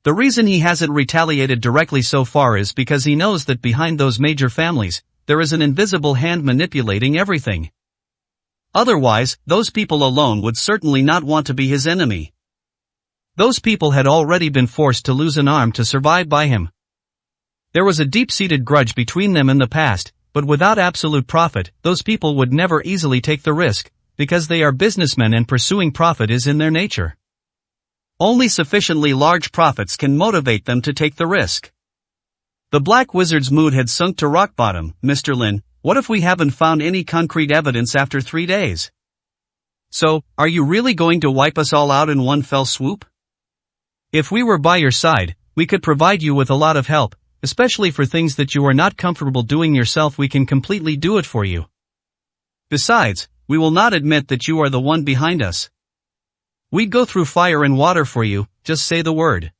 The reason he hasn't retaliated directly so far is because he knows that behind those major families, there is an invisible hand manipulating everything. Otherwise, those people alone would certainly not want to be his enemy. Those people had already been forced to lose an arm to survive by him. There was a deep-seated grudge between them in the past, but without absolute profit, those people would never easily take the risk, because they are businessmen and pursuing profit is in their nature. Only sufficiently large profits can motivate them to take the risk. The Black Wizard's mood had sunk to rock bottom. "Mr. Lin, What if we haven't found any concrete evidence after 3 days? So, are you really going to wipe us all out in one fell swoop? If we were by your side, we could provide you with a lot of help, especially for things that you are not comfortable doing yourself. We can completely do it for you. Besides, we will not admit that you are the one behind us. We'd go through fire and water for you, just say the word.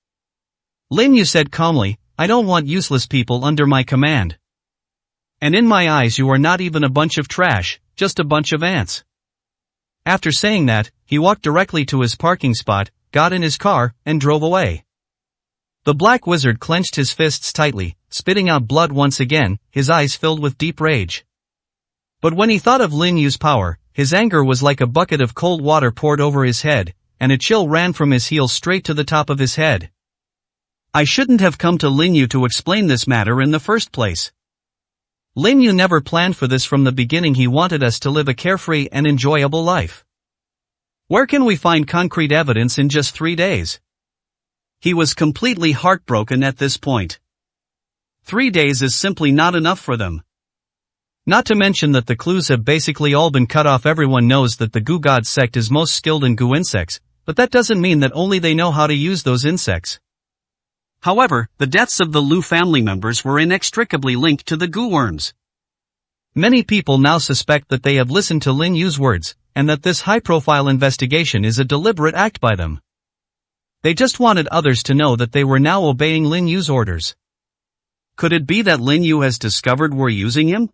Lin Yu said calmly, I don't want useless people under my command. And in my eyes you are not even a bunch of trash, just a bunch of ants. After saying that, he walked directly to his parking spot, got in his car, and drove away. The Black Wizard clenched his fists tightly, spitting out blood once again, his eyes filled with deep rage. But when he thought of Lin Yu's power, his anger was like a bucket of cold water poured over his head, and a chill ran from his heels straight to the top of his head. I shouldn't have come to Lin Yu to explain this matter in the first place. Lin Yu never planned for this from the beginning. He wanted us to live a carefree and enjoyable life. Where can we find concrete evidence in just 3 days? He was completely heartbroken at this point. 3 days is simply not enough for them. Not to mention that the clues have basically all been cut off. Everyone knows that the Goo God sect is most skilled in goo insects, but that doesn't mean that only they know how to use those insects. However, the deaths of the Lu family members were inextricably linked to the goo worms. Many people now suspect that they have listened to Lin Yu's words, and that this high-profile investigation is a deliberate act by them. They just wanted others to know that they were now obeying Lin Yu's orders. Could it be that Lin Yu has discovered we're using him?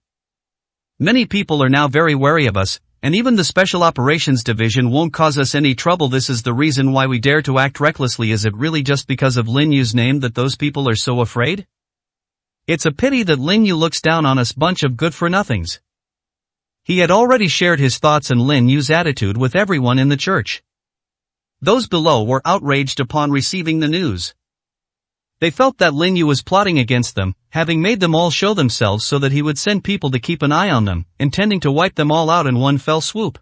Many people are now very wary of us, and even the Special Operations Division won't cause us any trouble. This is the reason why we dare to act recklessly. Is it really just because of Lin Yu's name that those people are so afraid? It's a pity that Lin Yu looks down on us bunch of good-for-nothings. He had already shared his thoughts and Lin Yu's attitude with everyone in the church. Those below were outraged upon receiving the news. They felt that Lin Yu was plotting against them, having made them all show themselves so that he would send people to keep an eye on them, intending to wipe them all out in one fell swoop.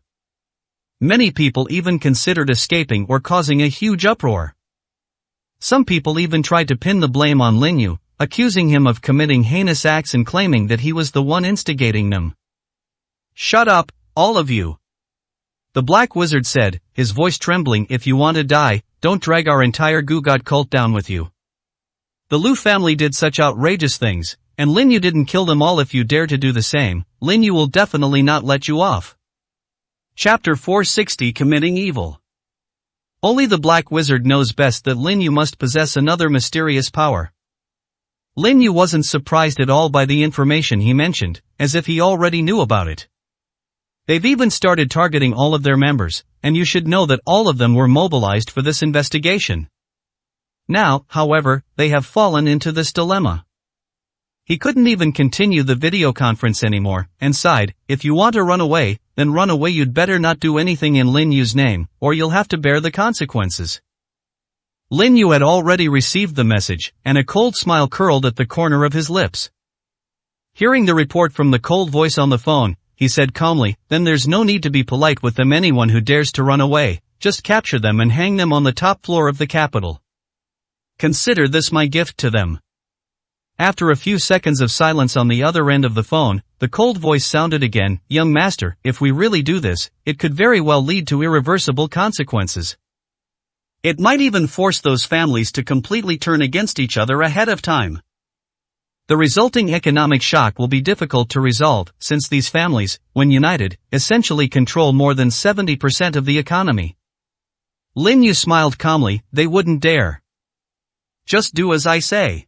Many people even considered escaping or causing a huge uproar. Some people even tried to pin the blame on Lin Yu, accusing him of committing heinous acts and claiming that he was the one instigating them. Shut up, all of you. The Black Wizard said, his voice trembling. If you want to die, don't drag our entire Goo God cult down with you. The Lu family did such outrageous things, and Lin Yu didn't kill them all. If you dare to do the same, Lin Yu will definitely not let you off. Chapter 460 Committing Evil. Only the Black Wizard knows best that Lin Yu must possess another mysterious power. Lin Yu wasn't surprised at all by the information he mentioned, as if he already knew about it. They've even started targeting all of their members, and you should know that all of them were mobilized for this investigation. Now, however, they have fallen into this dilemma. He couldn't even continue the video conference anymore, and sighed, if you want to run away, then run away. You'd better not do anything in Lin Yu's name, or you'll have to bear the consequences. Lin Yu had already received the message, and a cold smile curled at the corner of his lips. Hearing the report from the cold voice on the phone, he said calmly, then there's no need to be polite with them. Anyone who dares to run away, just capture them and hang them on the top floor of the Capitol. Consider this my gift to them. After a few seconds of silence on the other end of the phone, the cold voice sounded again, young master, if we really do this, it could very well lead to irreversible consequences. It might even force those families to completely turn against each other ahead of time. The resulting economic shock will be difficult to resolve, since these families, when united, essentially control more than 70% of the economy. Lin Yu smiled calmly, they wouldn't dare. Just do as I say.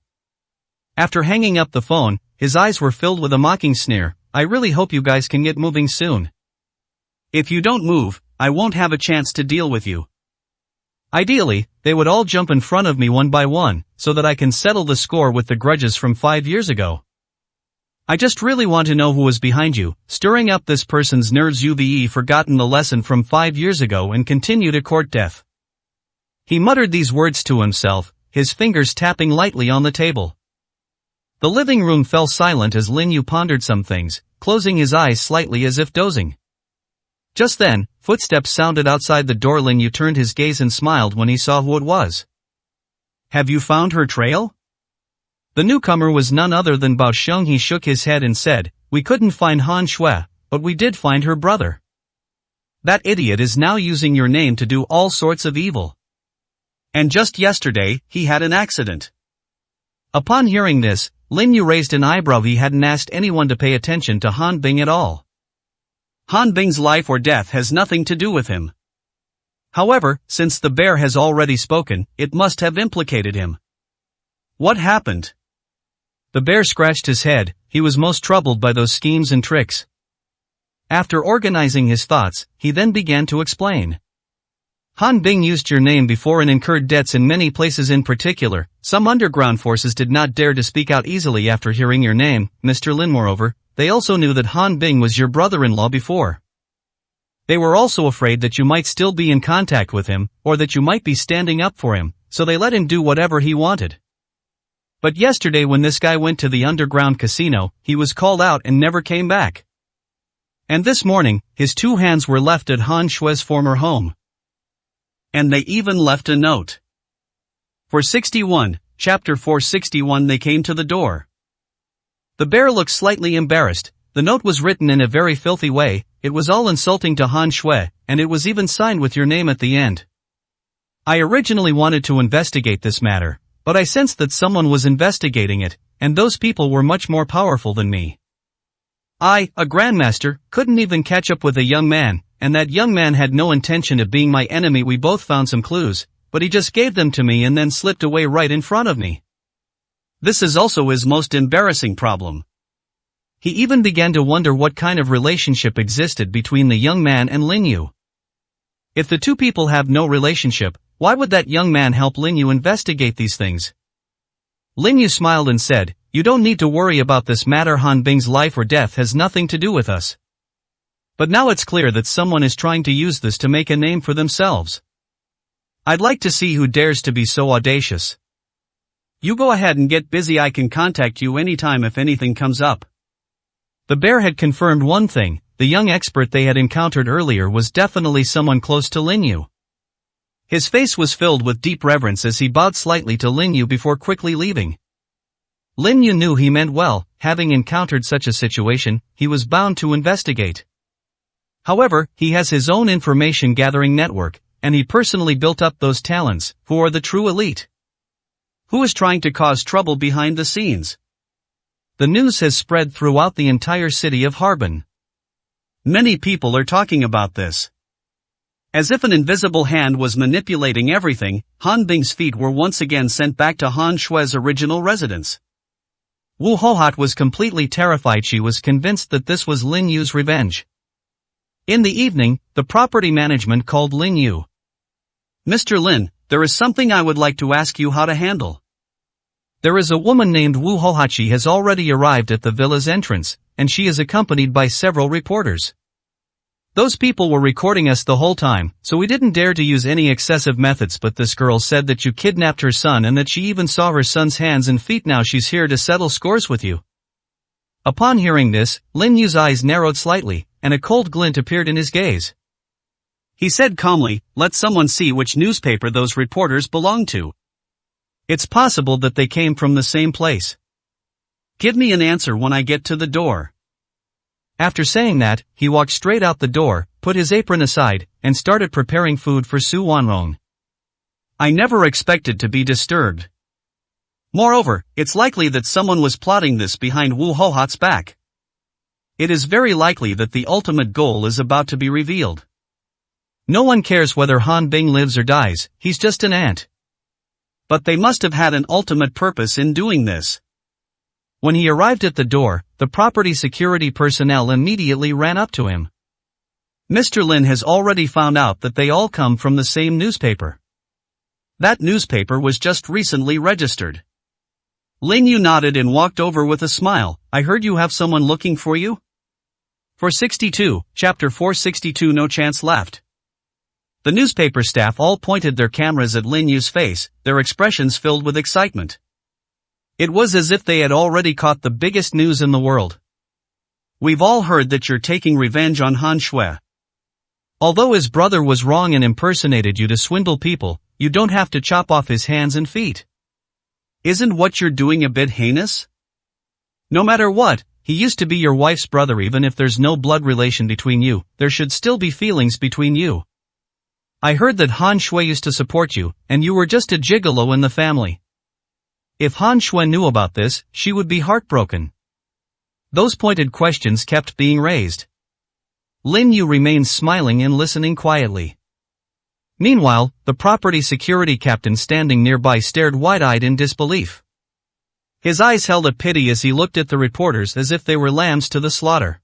After hanging up the phone, his eyes were filled with a mocking sneer, I really hope you guys can get moving soon. If you don't move, I won't have a chance to deal with you. Ideally, they would all jump in front of me one by one, so that I can settle the score with the grudges from 5 years ago. I just really want to know who was behind you, stirring up this person's nerves. You've forgotten the lesson from 5 years ago and continue to court death. He muttered these words to himself, his fingers tapping lightly on the table. The living room fell silent as Lin Yu pondered some things, closing his eyes slightly as if dozing. Just then, footsteps sounded outside the door. Lin Yu turned his gaze and smiled when he saw who it was. Have you found her trail? The newcomer was none other than Bao Sheng. He shook his head and said, "We couldn't find Han Shui, but we did find her brother. That idiot is now using your name to do all sorts of evil. And just yesterday, he had an accident." Upon hearing this, Lin Yu raised an eyebrow. He hadn't asked anyone to pay attention to Han Bing at all. Han Bing's life or death has nothing to do with him. However, since the bear has already spoken, it must have implicated him. What happened? The bear scratched his head. He was most troubled by those schemes and tricks. After organizing his thoughts, he then began to explain. Han Bing used your name before and incurred debts in many places. In particular, some underground forces did not dare to speak out easily after hearing your name, Mr. Lin. Moreover, they also knew that Han Bing was your brother-in-law before. They were also afraid that you might still be in contact with him, or that you might be standing up for him, so they let him do whatever he wanted. But yesterday when this guy went to the underground casino, he was called out and never came back. And this morning, his 2 hands were left at Han Shui's former home. And they even left a note. 461, Chapter 461. They came to the door. The bear looked slightly embarrassed. The note was written in a very filthy way. It was all insulting to Han Shui, and it was even signed with your name at the end. I originally wanted to investigate this matter, but I sensed that someone was investigating it, and those people were much more powerful than me. I, a grandmaster, couldn't even catch up with a young man, and that young man had no intention of being my enemy. We both found some clues, but he just gave them to me and then slipped away right in front of me. This is also his most embarrassing problem. He even began to wonder what kind of relationship existed between the young man and Lin Yu. If the 2 people have no relationship, why would that young man help Lin Yu investigate these things? Lin Yu smiled and said, "You don't need to worry about this matter. Han Bing's life or death has nothing to do with us. But now it's clear that someone is trying to use this to make a name for themselves. I'd like to see who dares to be so audacious. You go ahead and get busy. I can contact you anytime if anything comes up." The bear had confirmed one thing: the young expert they had encountered earlier was definitely someone close to Lin Yu. His face was filled with deep reverence as he bowed slightly to Lin Yu before quickly leaving. Lin Yu knew he meant well. Having encountered such a situation, he was bound to investigate. However, he has his own information gathering network, and he personally built up those talents. Who are the true elite? Who is trying to cause trouble behind the scenes? The news has spread throughout the entire city of Harbin. Many people are talking about this. As if an invisible hand was manipulating everything, Han Bing's feet were once again sent back to Han Shui's original residence. Wu Hohat was completely terrified. She was convinced that this was Lin Yu's revenge. In the evening, the property management called Lin Yu. "Mr. Lin, there is something I would like to ask you how to handle. There is a woman named Wu Hohat. She has already arrived at the villa's entrance, and she is accompanied by several reporters. Those people were recording us the whole time, so we didn't dare to use any excessive methods, but this girl said that you kidnapped her son and that she even saw her son's hands and feet. Now she's here to settle scores with you." Upon hearing this, Lin Yu's eyes narrowed slightly, and a cold glint appeared in his gaze. He said calmly, "Let someone see which newspaper those reporters belong to. It's possible that they came from the same place. Give me an answer when I get to the door." After saying that, he walked straight out the door, put his apron aside, and started preparing food for Su Wanrong. I never expected to be disturbed. Moreover, it's likely that someone was plotting this behind Wu Hohat's back. It is very likely that the ultimate goal is about to be revealed. No one cares whether Han Bing lives or dies, he's just an ant. But they must have had an ultimate purpose in doing this. When he arrived at the door, the property security personnel immediately ran up to him. Mr. Lin has already found out that they all come from the same newspaper. That newspaper was just recently registered. Lin Yu nodded and walked over with a smile. I heard you have someone looking for you? 462, Chapter 462. No chance left. The newspaper staff all pointed their cameras at Lin Yu's face, their expressions filled with excitement. It was as if they had already caught the biggest news in the world. We've all heard that you're taking revenge on Han Shui. Although his brother was wrong and impersonated you to swindle people, you don't have to chop off his hands and feet. Isn't what you're doing a bit heinous? No matter what, he used to be your wife's brother. Even if there's no blood relation between you, there should still be feelings between you. I heard that Han Shui used to support you, and you were just a gigolo in the family. If Han Shui knew about this, she would be heartbroken. Those pointed questions kept being raised. Lin Yu remained smiling and listening quietly. Meanwhile, the property security captain standing nearby stared wide-eyed in disbelief. His eyes held a pity as he looked at the reporters as if they were lambs to the slaughter.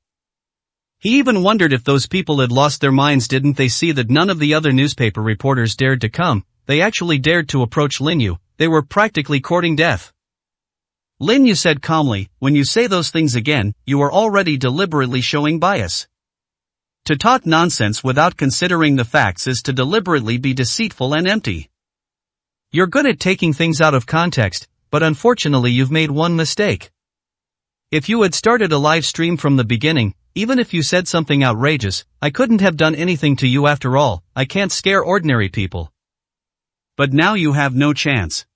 He even wondered if those people had lost their minds. Didn't they see that none of the other newspaper reporters dared to come? They actually dared to approach Lin Yu. They were practically courting death. Lin Yu said calmly, "When you say those things again, you are already deliberately showing bias. To talk nonsense without considering the facts is to deliberately be deceitful and empty. You're good at taking things out of context, but unfortunately you've made one mistake. If you had started a live stream from the beginning, even if you said something outrageous, I couldn't have done anything to you. After all, I can't scare ordinary people. But now you have no chance."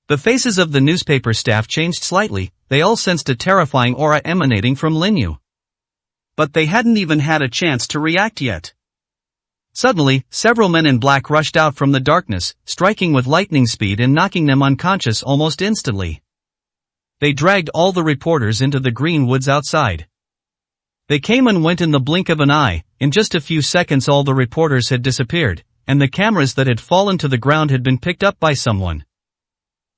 The faces of the newspaper staff changed slightly. They all sensed a terrifying aura emanating from Lin Yu. But they hadn't even had a chance to react yet. Suddenly, several men in black rushed out from the darkness, striking with lightning speed and knocking them unconscious almost instantly. They dragged all the reporters into the green woods outside. They came and went in the blink of an eye. In just a few seconds all the reporters had disappeared, and the cameras that had fallen to the ground had been picked up by someone.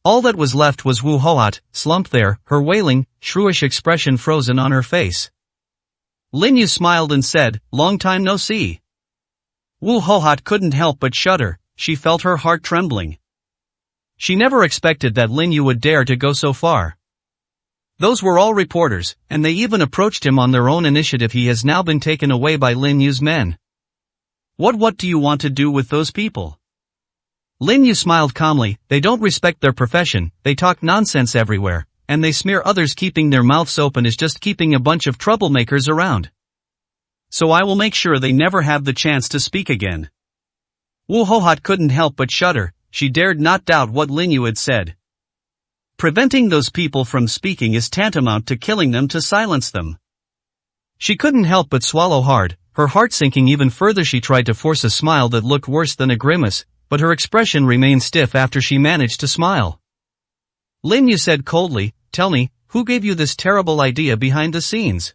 All that was left was Wu Hoat, slumped there, her wailing, shrewish expression frozen on her face. Lin Yu smiled and said, "Long time no see." Wu Hoat couldn't help but shudder. She felt her heart trembling. She never expected that Lin Yu would dare to go so far. Those were all reporters, and they even approached him on their own initiative. He has now been taken away by Lin Yu's men. What do you want to do with those people?" Lin Yu smiled calmly. "They don't respect their profession, they talk nonsense everywhere, and they smear others. Keeping their mouths open is just keeping a bunch of troublemakers around. So I will make sure they never have the chance to speak again." Wu Hoat couldn't help but shudder. She dared not doubt what Lin Yu had said. Preventing those people from speaking is tantamount to killing them. To silence them. She couldn't help but swallow hard, her heart sinking even further. She tried to force a smile that looked worse than a grimace, but her expression remained stiff after she managed to smile. Lin Yu said coldly, "Tell me, who gave you this terrible idea behind the scenes?"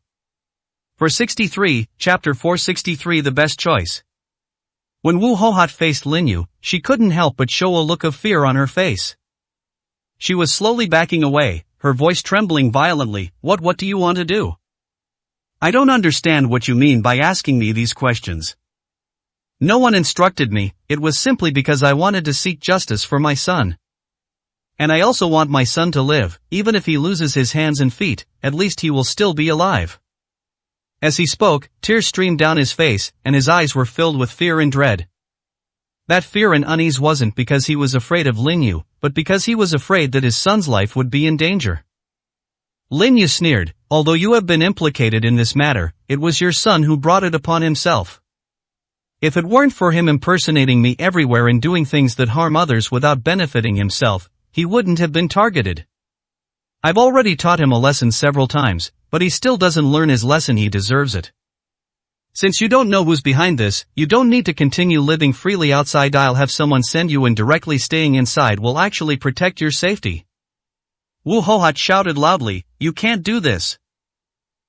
For 63, Chapter 463. The best choice. When Wu Hoat faced Lin Yu, she couldn't help but show a look of fear on her face. She was slowly backing away, her voice trembling violently. What do you want to do?" "I don't understand what you mean by asking me these questions. No one instructed me, it was simply because I wanted to seek justice for my son. And I also want my son to live. Even if he loses his hands and feet, at least he will still be alive." As he spoke, tears streamed down his face, and his eyes were filled with fear and dread. That fear and unease wasn't because he was afraid of Lin Yu, but because he was afraid that his son's life would be in danger. Lin Yu sneered, "Although you have been implicated in this matter, it was your son who brought it upon himself. If it weren't for him impersonating me everywhere and doing things that harm others without benefiting himself, he wouldn't have been targeted. I've already taught him a lesson several times, but he still doesn't learn his lesson. He deserves it. Since you don't know who's behind this, you don't need to continue living freely outside. I'll have someone send you in directly. Staying inside will actually protect your safety." Wu Hoat shouted loudly, "You can't do this.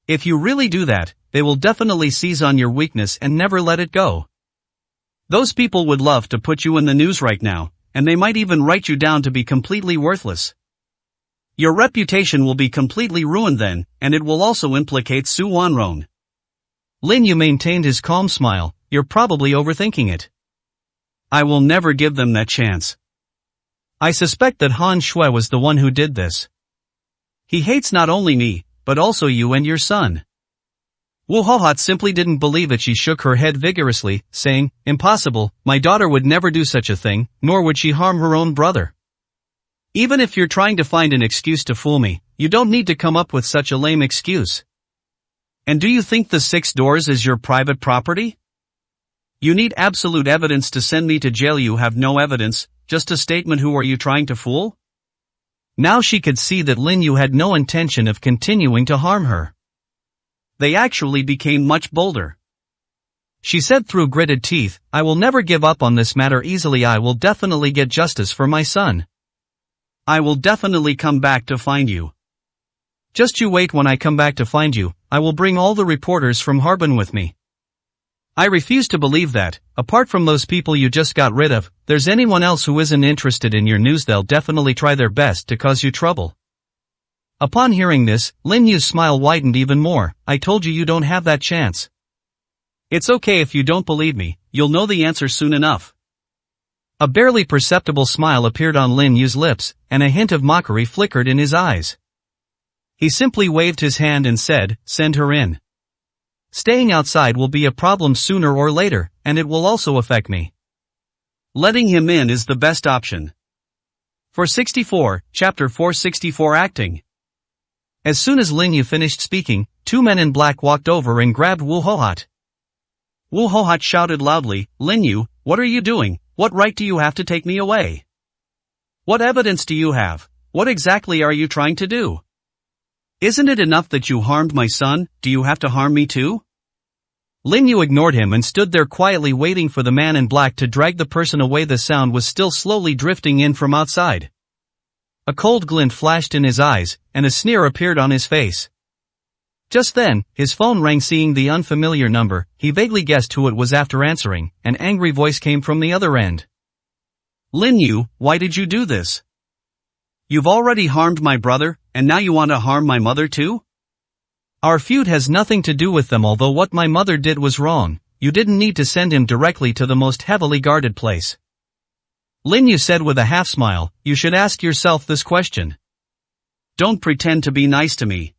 If you really do that, they will definitely seize on your weakness and never let it go. Those people would love to put you in the news right now, and they might even write you down to be completely worthless. Your reputation will be completely ruined then, and it will also implicate Su Wanrong." Lin Yu maintained his calm smile. "You're probably overthinking it. I will never give them that chance. I suspect that Han Shui was the one who did this. He hates not only me, but also you and your son." Wu Hoat simply didn't believe it. She shook her head vigorously, saying, "Impossible, my daughter would never do such a thing, nor would she harm her own brother. Even if you're trying to find an excuse to fool me, you don't need to come up with such a lame excuse. And do you think the 6 doors is your private property? You need absolute evidence to send me to jail. You have no evidence, just a statement. Who are you trying to fool?" Now she could see that Lin Yu had no intention of continuing to harm her. They actually became much bolder. She said through gritted teeth, "I will never give up on this matter easily. I will definitely get justice for my son. I will definitely come back to find you. Just you wait. When I come back to find you, I will bring all the reporters from Harbin with me. I refuse to believe that, apart from those people you just got rid of, there's anyone else who isn't interested in your news. They'll definitely try their best to cause you trouble." Upon hearing this, Lin Yu's smile widened even more. "I told you you don't have that chance. It's okay if you don't believe me, you'll know the answer soon enough." A barely perceptible smile appeared on Lin Yu's lips, and a hint of mockery flickered in his eyes. He simply waved his hand and said, "Send her in. Staying outside will be a problem sooner or later, and it will also affect me. Letting him in is the best option." 464, Chapter 464 Acting. As soon as Lin Yu finished speaking, two men in black walked over and grabbed Wu Hohat. Wu Hohat shouted loudly, "Lin Yu, what are you doing? What right do you have to take me away? What evidence do you have? What exactly are you trying to do? Isn't it enough that you harmed my son? Do you have to harm me too?" Lin Yu ignored him and stood there quietly waiting for the man in black to drag the person away. The sound was still slowly drifting in from outside. A cold glint flashed in his eyes, and a sneer appeared on his face. Just then, his phone rang. Seeing the unfamiliar number, he vaguely guessed who it was. After answering, an angry voice came from the other end. "Lin Yu, why did you do this? You've already harmed my brother, and now you want to harm my mother too? Our feud has nothing to do with them. Although what my mother did was wrong, you didn't need to send him directly to the most heavily guarded place." Lin Yu said with a half smile, "You should ask yourself this question. Don't pretend to be nice to me.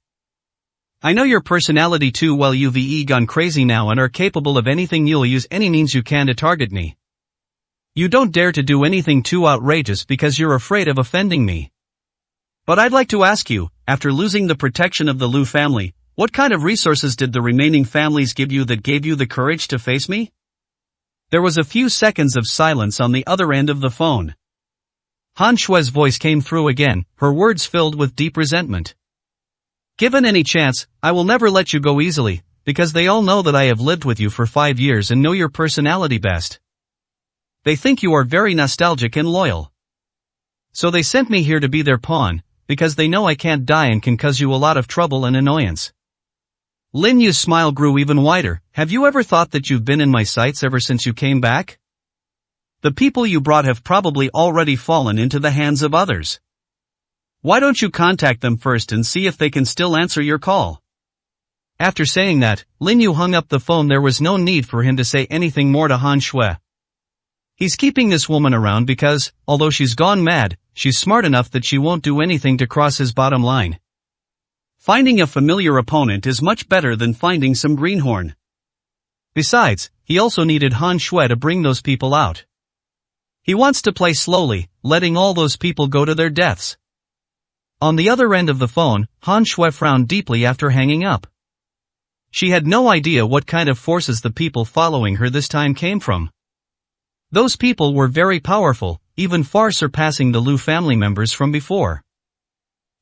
I know your personality too well. You've gone crazy now and are capable of anything. You'll use any means you can to target me. You don't dare to do anything too outrageous because you're afraid of offending me. But I'd like to ask you, after losing the protection of the Liu family, what kind of resources did the remaining families give you that gave you the courage to face me?" There was a few seconds of silence on the other end of the phone. Han Shue's voice came through again, her words filled with deep resentment. "Given any chance, I will never let you go easily, because they all know that I have lived with you for 5 years and know your personality best. They think you are very nostalgic and loyal. So they sent me here to be their pawn, because they know I can't die and can cause you a lot of trouble and annoyance." Lin Yu's smile grew even wider. "Have you ever thought that you've been in my sights ever since you came back? The people you brought have probably already fallen into the hands of others. Why don't you contact them first and see if they can still answer your call?" After saying that, Lin Yu hung up the phone. There was no need for him to say anything more to Han Shui. He's keeping this woman around because, although she's gone mad, she's smart enough that she won't do anything to cross his bottom line. Finding a familiar opponent is much better than finding some greenhorn. Besides, he also needed Han Shui to bring those people out. He wants to play slowly, letting all those people go to their deaths. On the other end of the phone, Han Shui frowned deeply after hanging up. She had no idea what kind of forces the people following her this time came from. Those people were very powerful, even far surpassing the Liu family members from before.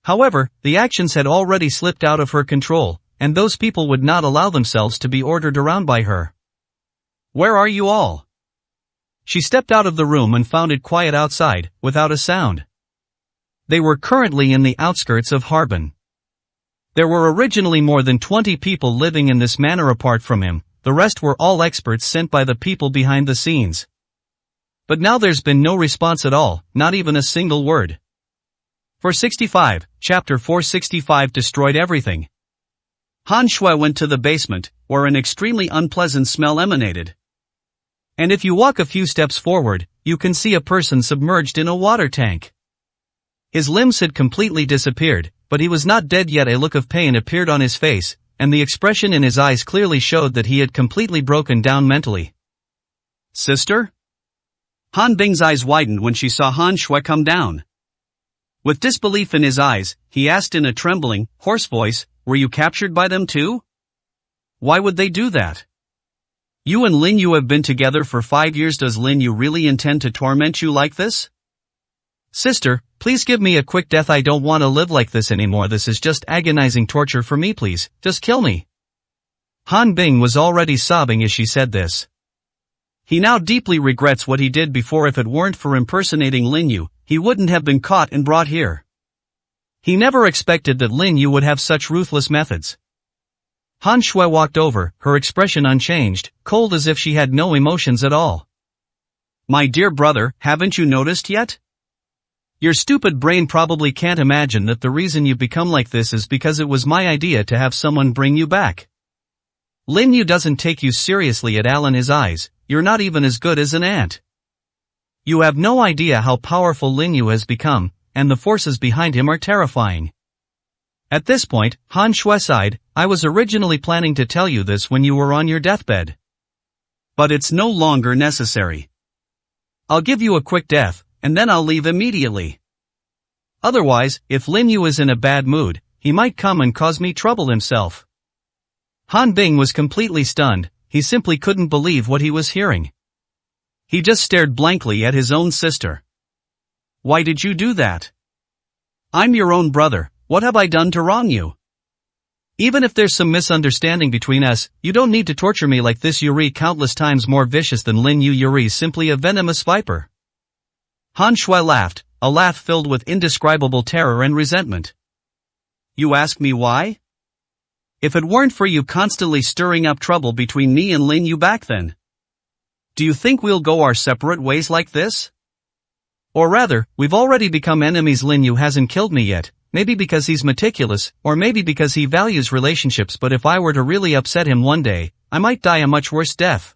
However, the actions had already slipped out of her control, and those people would not allow themselves to be ordered around by her. "Where are you all?" She stepped out of the room and found it quiet outside, without a sound. They were currently in the outskirts of Harbin. There were originally more than 20 people living in this manor apart from him. The rest were all experts sent by the people behind the scenes. But now there's been no response at all, not even a single word. 465, Chapter 465 Destroyed everything. Han Shui went to the basement, where an extremely unpleasant smell emanated. And if you walk a few steps forward, you can see a person submerged in a water tank. His limbs had completely disappeared, but he was not dead yet. A look of pain appeared on his face, and the expression in his eyes clearly showed that he had completely broken down mentally. "Sister?" Han Bing's eyes widened when she saw Han Shui come down. With disbelief in his eyes, he asked in a trembling, hoarse voice, "Were you captured by them too? Why would they do that? You and Lin Yu have been together for 5 years. Does Lin Yu really intend to torment you like this?" Sister, please give me a quick death. I don't want to live like this anymore. This is just agonizing torture for me. Please, just kill me. Han Bing was already sobbing as she said this. He now deeply regrets what he did before. If it weren't for impersonating Lin Yu, he wouldn't have been caught and brought here. He never expected that Lin Yu would have such ruthless methods. Han Shui walked over, her expression unchanged, cold as if she had no emotions at all. My dear brother, haven't you noticed yet? Your stupid brain probably can't imagine that the reason you've become like this is because it was my idea to have someone bring you back. Lin Yu doesn't take you seriously at all in his eyes. You're not even as good as an ant. You have no idea how powerful Lin Yu has become, and the forces behind him are terrifying. At this point, Han Shui sighed. I was originally planning to tell you this when you were on your deathbed. But it's no longer necessary. I'll give you a quick death, and then I'll leave immediately. Otherwise, if Lin Yu is in a bad mood, he might come and cause me trouble himself. Han Bing was completely stunned. He simply couldn't believe what he was hearing. He just stared blankly at his own sister. Why did you do that? I'm your own brother. What have I done to wrong you? Even if there's some misunderstanding between us, you don't need to torture me like this. Yuri countless times more vicious than Lin Yu. Yuri's simply a venomous viper. Han Shui laughed, a laugh filled with indescribable terror and resentment. You ask me why? If it weren't for you constantly stirring up trouble between me and Lin Yu back then. Do you think we'll go our separate ways like this? Or rather, we've already become enemies. Lin Yu hasn't killed me yet, maybe because he's meticulous, or maybe because he values relationships, but if I were to really upset him one day, I might die a much worse death.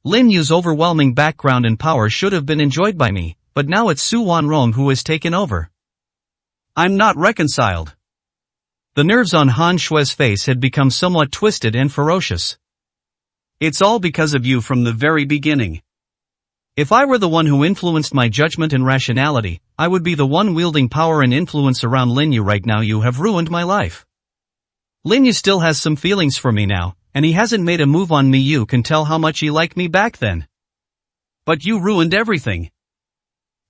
Lin Yu's overwhelming background and power should have been enjoyed by me, but now it's Su Wanrong who has taken over. I'm not reconciled. The nerves on Han Shui's face had become somewhat twisted and ferocious. It's all because of you from the very beginning. If I were the one who influenced my judgment and rationality, I would be the one wielding power and influence around Lin Yu right now. You have ruined my life. Lin Yu still has some feelings for me now, and he hasn't made a move on me. You can tell how much he liked me back then. But you ruined everything.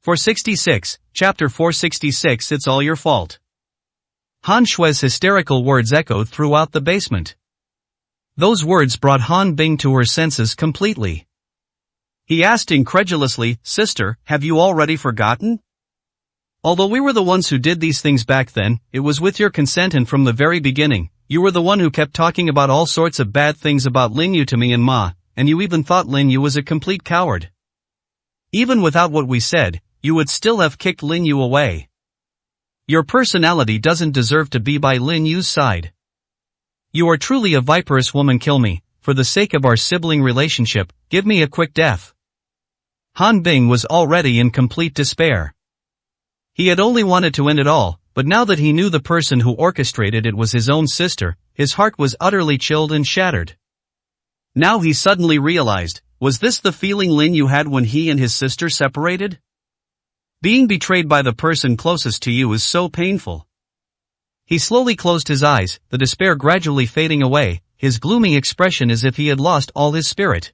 466, Chapter 466. It's all your fault. Han Shui's hysterical words echoed throughout the basement. Those words brought Han Bing to her senses completely. He asked incredulously, Sister, have you already forgotten? Although we were the ones who did these things back then, it was with your consent, and from the very beginning, you were the one who kept talking about all sorts of bad things about Lin Yu to me and Ma, and you even thought Lin Yu was a complete coward. Even without what we said, you would still have kicked Lin Yu away. Your personality doesn't deserve to be by Lin Yu's side. You are truly a viperous woman. Kill me, for the sake of our sibling relationship, give me a quick death. Han Bing was already in complete despair. He had only wanted to end it all, but now that he knew the person who orchestrated it was his own sister, his heart was utterly chilled and shattered. Now he suddenly realized, was this the feeling Lin Yu had when he and his sister separated? Being betrayed by the person closest to you is so painful. He slowly closed his eyes, the despair gradually fading away, his gloomy expression as if he had lost all his spirit.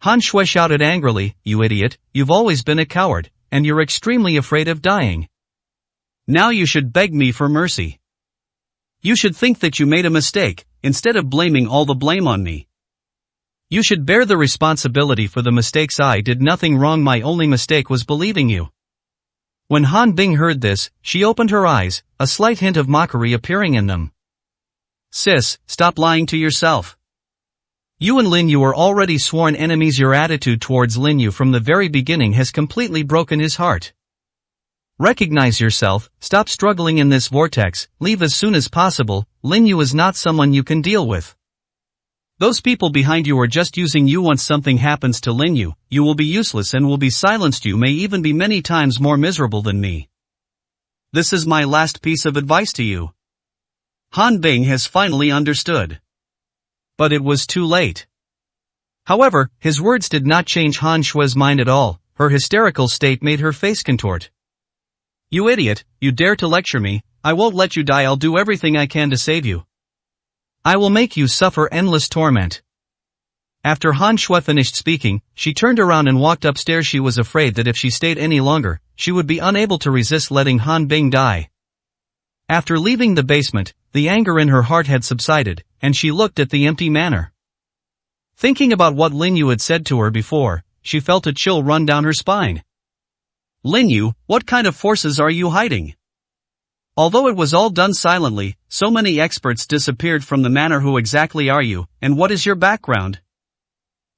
Han Shui shouted angrily, You idiot, you've always been a coward, and you're extremely afraid of dying. Now you should beg me for mercy. You should think that you made a mistake, instead of blaming all the blame on me. You should bear the responsibility for the mistakes. I did nothing wrong. My only mistake was believing you. When Han Bing heard this, she opened her eyes, a slight hint of mockery appearing in them. Sis, stop lying to yourself. You and Lin Yu are already sworn enemies. Your attitude towards Lin Yu from the very beginning has completely broken his heart. Recognize yourself, stop struggling in this vortex, leave as soon as possible. Lin Yu is not someone you can deal with. Those people behind you are just using you. Once something happens to Lin Yu, you will be useless and will be silenced. You may even be many times more miserable than me. This is my last piece of advice to you. Han Bing has finally understood. But it was too late. However, his words did not change Han Shui's mind at all. Her hysterical state made her face contort. You idiot, you dare to lecture me. I won't let you die. I'll do everything I can to save you. I will make you suffer endless torment. After Han Shui finished speaking, she turned around and walked upstairs. She was afraid that if she stayed any longer, she would be unable to resist letting Han Bing die. After leaving the basement, the anger in her heart had subsided, and she looked at the empty manor. Thinking about what Lin Yu had said to her before, she felt a chill run down her spine. Lin Yu, what kind of forces are you hiding? Although it was all done silently, so many experts disappeared from the manor. Who exactly are you, and what is your background?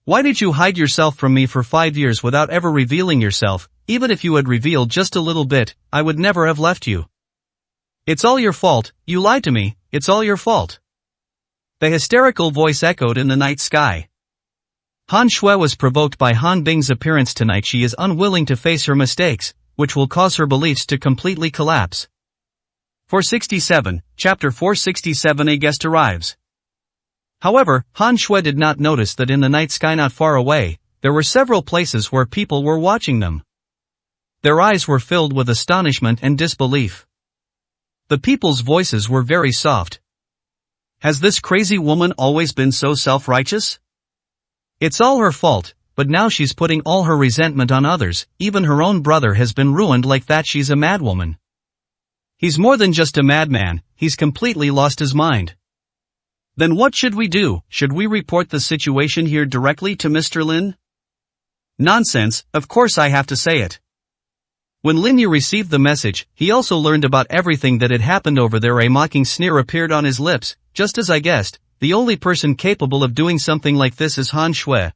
Why did you hide yourself from me for 5 years without ever revealing yourself? Even if you had revealed just a little bit, I would never have left you. It's all your fault, you lied to me, it's all your fault. The hysterical voice echoed in the night sky. Han Shui was provoked by Han Bing's appearance tonight. She is unwilling to face her mistakes, which will cause her beliefs to completely collapse. 467, Chapter 467. A guest arrives. However, Han Shui did not notice that in the night sky not far away, there were several places where people were watching them. Their eyes were filled with astonishment and disbelief. The people's voices were very soft. Has this crazy woman always been so self-righteous? It's all her fault, but now she's putting all her resentment on others. Even her own brother has been ruined like that. She's a madwoman. He's more than just a madman, he's completely lost his mind. Then what should we do? Should we report the situation here directly to Mr. Lin? Nonsense, of course I have to say it. When Lin Yu received the message, he also learned about everything that had happened over there. A mocking sneer appeared on his lips. Just as I guessed, the only person capable of doing something like this is Han Shui.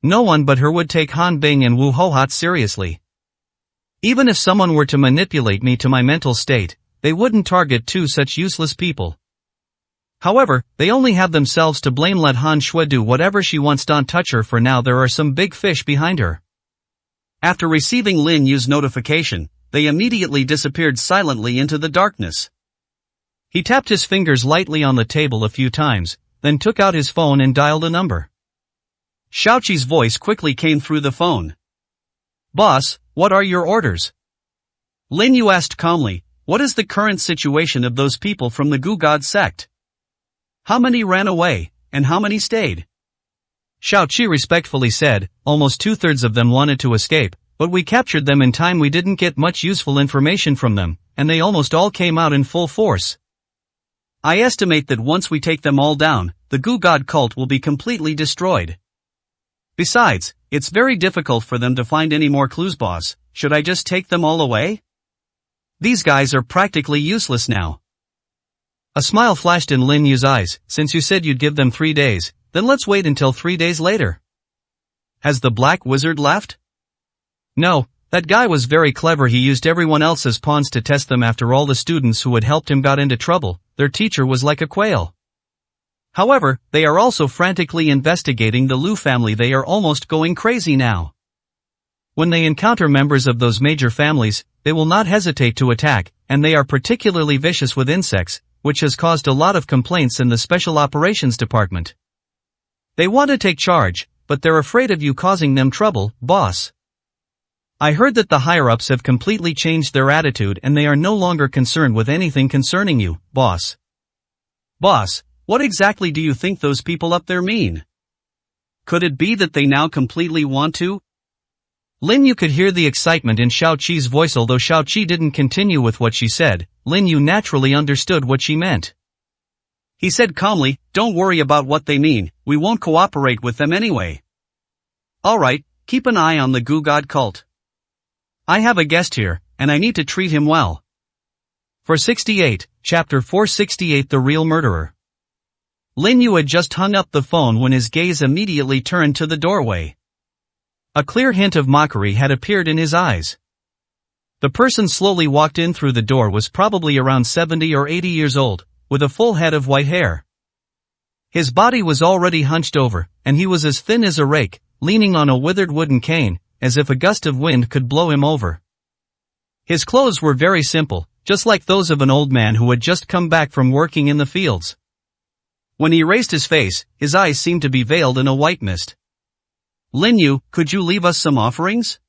No one but her would take Han Bing and Wu Hohat seriously. Even if someone were to manipulate me to my mental state, they wouldn't target two such useless people. However, they only have themselves to blame. Let Han Shui do whatever she wants. Don't touch her. For now there are some big fish behind her. After receiving Lin Yu's notification, they immediately disappeared silently into the darkness. He tapped his fingers lightly on the table a few times, then took out his phone and dialed a number. Shaoqi's voice quickly came through the phone. Boss, what are your orders? Lin Yu asked calmly, what is the current situation of those people from the Gu God sect? How many ran away, and how many stayed? Shaoqi respectfully said, almost 2/3 of them wanted to escape, but we captured them in time. We didn't get much useful information from them, and they almost all came out in full force. I estimate that once we take them all down, the Gu God cult will be completely destroyed. Besides, it's very difficult for them to find any more clues. Boss, should I just take them all away? These guys are practically useless now. A smile flashed in Lin Yu's eyes. Since you said you'd give them 3 days, then let's wait until 3 days later. Has the Black Wizard left? No, that guy was very clever. He used everyone else as pawns to test them. After all the students who had helped him got into trouble, their teacher was like a quail. However, they are also frantically investigating the Lu family. They are almost going crazy now. When they encounter members of those major families, they will not hesitate to attack, and they are particularly vicious with insects, which has caused a lot of complaints in the Special Operations Department. They want to take charge, but they're afraid of you causing them trouble, boss. I heard that the higher-ups have completely changed their attitude and they are no longer concerned with anything concerning you, boss. Boss, what exactly do you think those people up there mean? Could it be that they now completely want to? Lin Yu could hear the excitement in Shaoqi's voice. Although Shaoqi didn't continue with what she said, Lin Yu naturally understood what she meant. He said calmly, don't worry about what they mean, we won't cooperate with them anyway. Alright, keep an eye on the Gu God cult. I have a guest here, and I need to treat him well. 468, Chapter 468. The Real Murderer. Lin Yu had just hung up the phone when his gaze immediately turned to the doorway. A clear hint of mockery had appeared in his eyes. The person slowly walked in through the door was probably around 70 or 80 years old, with a full head of white hair. His body was already hunched over, and he was as thin as a rake, leaning on a withered wooden cane, as if a gust of wind could blow him over. His clothes were very simple, just like those of an old man who had just come back from working in the fields. When he raised his face, his eyes seemed to be veiled in a white mist. Lin Yu, could you leave us some offerings?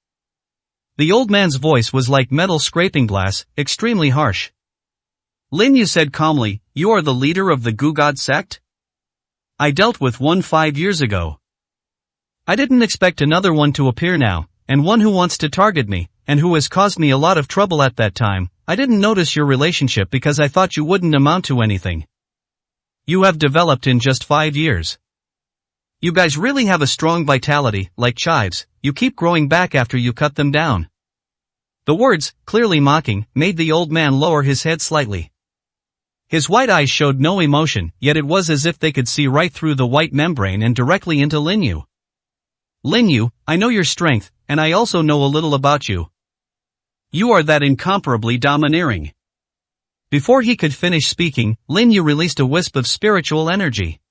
The old man's voice was like metal scraping glass, extremely harsh. Lin Yu said calmly, you are the leader of the Gu God sect? I dealt with one 5 years ago. I didn't expect another one to appear now, and one who wants to target me, and who has caused me a lot of trouble at that time. I didn't notice your relationship because I thought you wouldn't amount to anything. You have developed in just 5 years. You guys really have a strong vitality, like chives, you keep growing back after you cut them down. The words, clearly mocking, made the old man lower his head slightly. His white eyes showed no emotion, yet it was as if they could see right through the white membrane and directly into Lin Yu. Lin Yu, I know your strength, and I also know a little about you. You are that incomparably domineering. Before he could finish speaking, Lin Yu released a wisp of spiritual energy.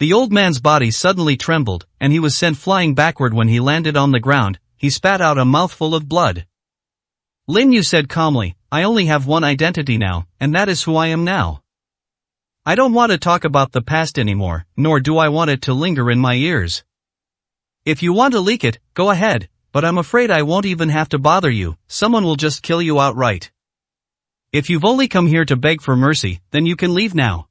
The old man's body suddenly trembled, and he was sent flying backward. When he landed on the ground, he spat out a mouthful of blood. Lin Yu said calmly, I only have one identity now, and that is who I am now. I don't want to talk about the past anymore, nor do I want it to linger in my ears. If you want to leak it, go ahead, but I'm afraid I won't even have to bother you, someone will just kill you outright. If you've only come here to beg for mercy, then you can leave now.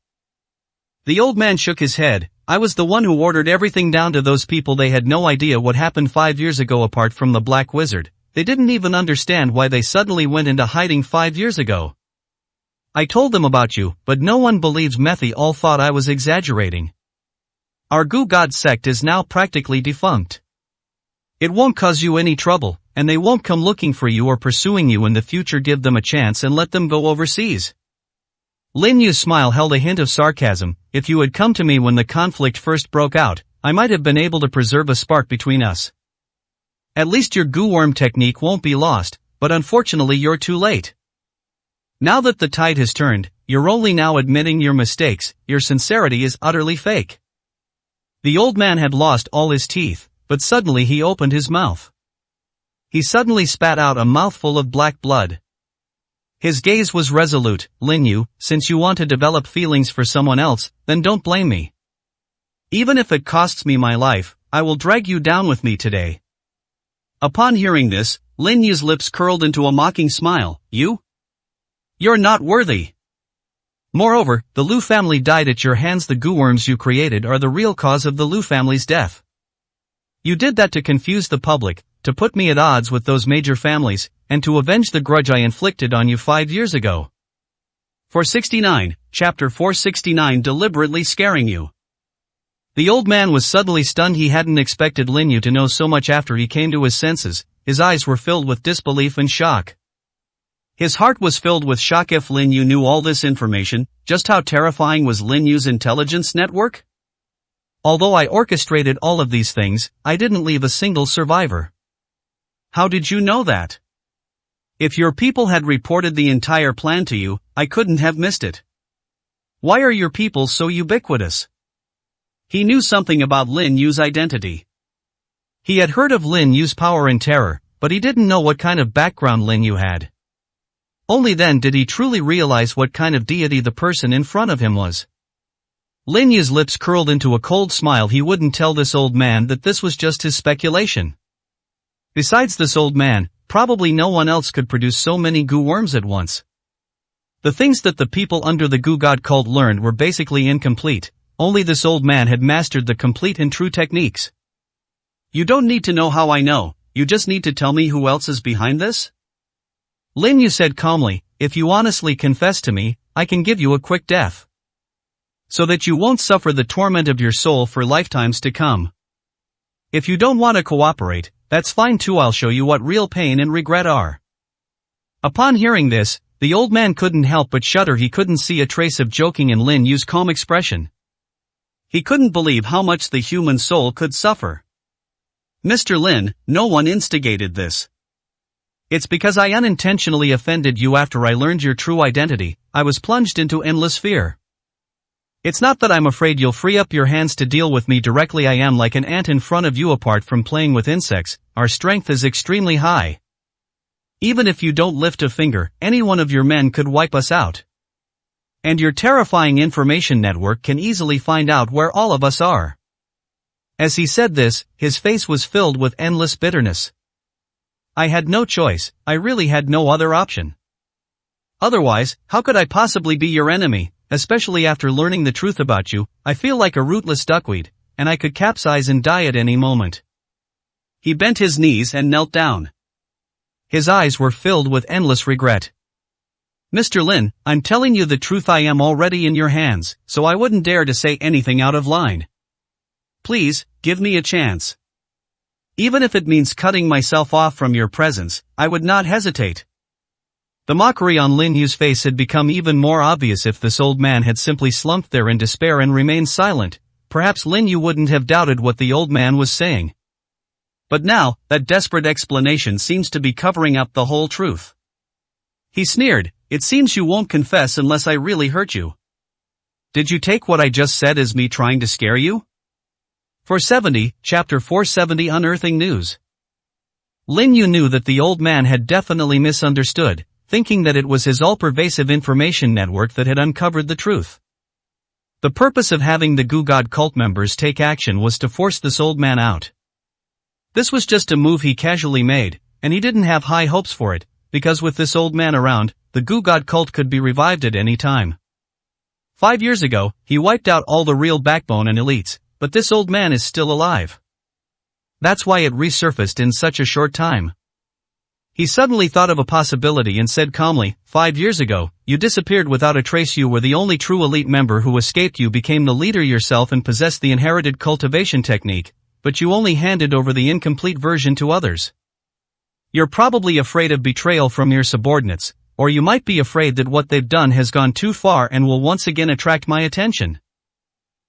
The old man shook his head. I was the one who ordered everything down to those people. They had no idea what happened 5 years ago apart from the Black Wizard. They didn't even understand why they suddenly went into hiding 5 years ago. I told them about you, but no one believed me. They all thought I was exaggerating. Our Goo God sect is now practically defunct. It won't cause you any trouble, and they won't come looking for you or pursuing you in the future. Give them a chance and let them go overseas. Lin Yu's smile held a hint of sarcasm. If you had come to me when the conflict first broke out, I might have been able to preserve a spark between us. At least your goo worm technique won't be lost, but unfortunately you're too late. Now that the tide has turned, you're only now admitting your mistakes. Your sincerity is utterly fake. The old man had lost all his teeth, but suddenly he opened his mouth. He suddenly spat out a mouthful of black blood. His gaze was resolute. Lin Yu, since you want to develop feelings for someone else, then don't blame me. Even if it costs me my life, I will drag you down with me today. Upon hearing this, Lin Yu's lips curled into a mocking smile. You're not worthy. Moreover, the Lu family died at your hands. The goo worms you created are the real cause of the Lu family's death. You did that to confuse the public, to put me at odds with those major families, and to avenge the grudge I inflicted on you 5 years ago. 469, Chapter 469. Deliberately scaring you. The old man was suddenly stunned. He hadn't expected Lin Yu to know so much. After he came to his senses, his eyes were filled with disbelief and shock. His heart was filled with shock. If Lin Yu knew all this information, just how terrifying was Lin Yu's intelligence network? Although I orchestrated all of these things, I didn't leave a single survivor. How did you know that? If your people had reported the entire plan to you, I couldn't have missed it. Why are your people so ubiquitous? He knew something about Lin Yu's identity. He had heard of Lin Yu's power and terror, but he didn't know what kind of background Lin Yu had. Only then did he truly realize what kind of deity the person in front of him was. Lin Yu's lips curled into a cold smile. He wouldn't tell this old man that this was just his speculation. Besides this old man, probably no one else could produce so many goo worms at once. The things that the people under the Goo God cult learned were basically incomplete. Only this old man had mastered the complete and true techniques. You don't need to know how I know, you just need to tell me who else is behind this? Lin Yu said calmly, if you honestly confess to me, I can give you a quick death. So that you won't suffer the torment of your soul for lifetimes to come. If you don't want to cooperate, that's fine too. I'll show you what real pain and regret are. Upon hearing this, the old man couldn't help but shudder. He couldn't see a trace of joking in Lin Yu's calm expression. He couldn't believe how much the human soul could suffer. Mr. Lin, no one instigated this. It's because I unintentionally offended you. After I learned your true identity, I was plunged into endless fear. It's not that I'm afraid you'll free up your hands to deal with me directly. I am like an ant in front of you. Apart from playing with insects, our strength is extremely high. Even if you don't lift a finger, any one of your men could wipe us out. And your terrifying information network can easily find out where all of us are. As he said this, his face was filled with endless bitterness. I had no choice, I really had no other option. Otherwise, how could I possibly be your enemy? especially after learning the truth about you. I feel like a rootless duckweed, and I could capsize and die at any moment." He bent his knees and knelt down. His eyes were filled with endless regret. "Mr. Lin, I'm telling you the truth. I am already in your hands, so I wouldn't dare to say anything out of line. Please, give me a chance. Even if it means cutting myself off from your presence, I would not hesitate." The mockery on Lin Yu's face had become even more obvious. If this old man had simply slumped there in despair and remained silent, perhaps Lin Yu wouldn't have doubted what the old man was saying. But now, that desperate explanation seems to be covering up the whole truth. He sneered, "It seems you won't confess unless I really hurt you. Did you take what I just said as me trying to scare you?" 470, Chapter 470 Unearthing News. Lin Yu knew that the old man had definitely misunderstood, thinking that it was his all-pervasive information network that had uncovered the truth. The purpose of having the Gu God cult members take action was to force this old man out. This was just a move he casually made, and he didn't have high hopes for it, because with this old man around, the Gu God cult could be revived at any time. 5 years ago, he wiped out all the real backbone and elites, but this old man is still alive. That's why it resurfaced in such a short time. He suddenly thought of a possibility and said calmly, 5 years ago, you disappeared without a trace. You were the only true elite member who escaped. You became the leader yourself and possessed the inherited cultivation technique, but you only handed over the incomplete version to others. You're probably afraid of betrayal from your subordinates, or you might be afraid that what they've done has gone too far and will once again attract my attention.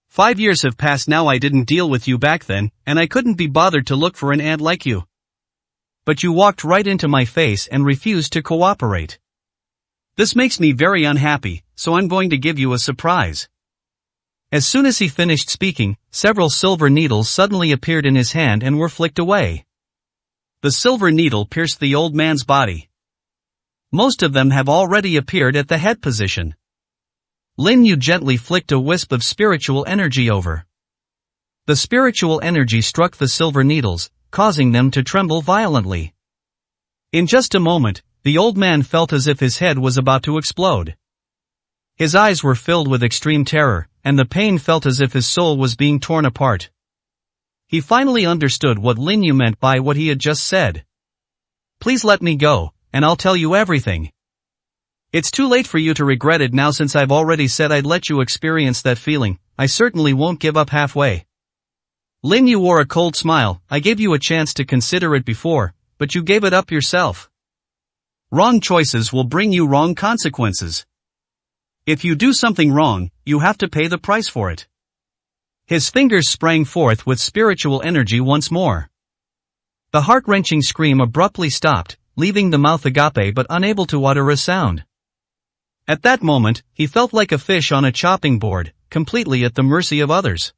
5 years have passed now. I didn't deal with you back then, and I couldn't be bothered to look for an ant like you. But you walked right into my face and refused to cooperate. This makes me very unhappy, so I'm going to give you a surprise." As soon as he finished speaking, several silver needles suddenly appeared in his hand and were flicked away. The silver needle pierced the old man's body. Most of them have already appeared at the head position. Lin Yu gently flicked a wisp of spiritual energy over. The spiritual energy struck the silver needles, causing them to tremble violently. In just a moment, the old man felt as if his head was about to explode. His eyes were filled with extreme terror, and the pain felt as if his soul was being torn apart. He finally understood what Lin Yu meant by what he had just said. "Please let me go, and I'll tell you everything. It's too late for you to regret it now since I've already said I'd let you experience that feeling. I certainly won't give up halfway." Lin Yu wore a cold smile. "I gave you a chance to consider it before, but you gave it up yourself. Wrong choices will bring you wrong consequences. If you do something wrong, you have to pay the price for it." His fingers sprang forth with spiritual energy once more. The heart-wrenching scream abruptly stopped, leaving the mouth agape but unable to utter a sound. At that moment, he felt like a fish on a chopping board, completely at the mercy of others.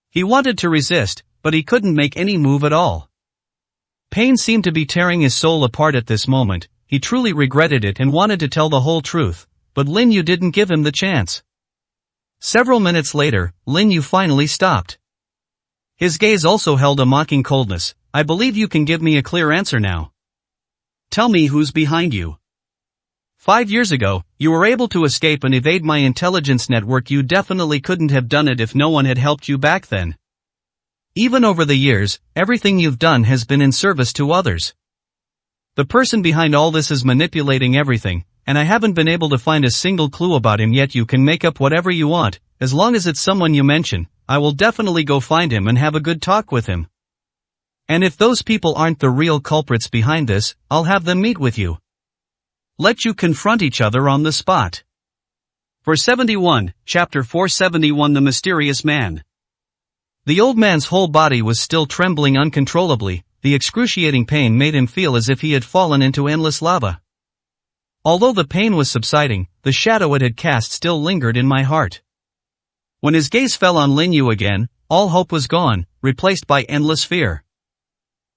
He wanted to resist, but he couldn't make any move at all. Pain seemed to be tearing his soul apart at this moment. He truly regretted it and wanted to tell the whole truth, but Lin Yu didn't give him the chance. Several minutes later, Lin Yu finally stopped. His gaze also held a mocking coldness. "I believe you can give me a clear answer now. Tell me who's behind you. 5 years ago, you were able to escape and evade my intelligence network. You definitely couldn't have done it if no one had helped you back then. Even over the years, everything you've done has been in service to others. The person behind all this is manipulating everything, and I haven't been able to find a single clue about him yet. You can make up whatever you want, as long as it's someone you mention. I will definitely go find him and have a good talk with him. And if those people aren't the real culprits behind this, I'll have them meet with you. Let you confront each other on the spot." 471, Chapter 471 The Mysterious Man. The old man's whole body was still trembling uncontrollably. The excruciating pain made him feel as if he had fallen into endless lava. Although the pain was subsiding, the shadow it had cast still lingered in my heart. When his gaze fell on Lin Yu again, all hope was gone, replaced by endless fear.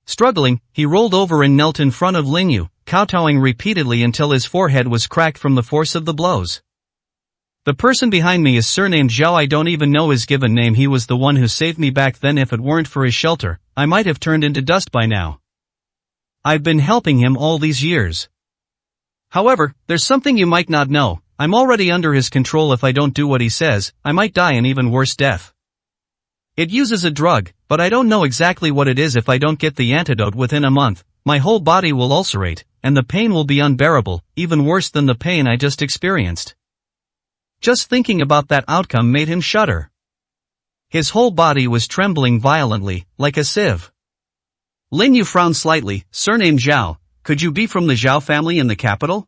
Struggling, he rolled over and knelt in front of Lin Yu, kowtowing repeatedly until his forehead was cracked from the force of the blows. "The person behind me is surnamed Zhao. I don't even know his given name. He was the one who saved me back then. If it weren't for his shelter, I might have turned into dust by now. I've been helping him all these years. However, there's something you might not know. I'm already under his control. If I don't do what he says, I might die an even worse death. It uses a drug, but I don't know exactly what it is. If I don't get the antidote within a month, my whole body will ulcerate, and the pain will be unbearable, even worse than the pain I just experienced. Just thinking about that outcome made him shudder. His whole body was trembling violently, like a sieve. Lin Yu frowned slightly. Surname Zhao, could you be from the Zhao family in the capital?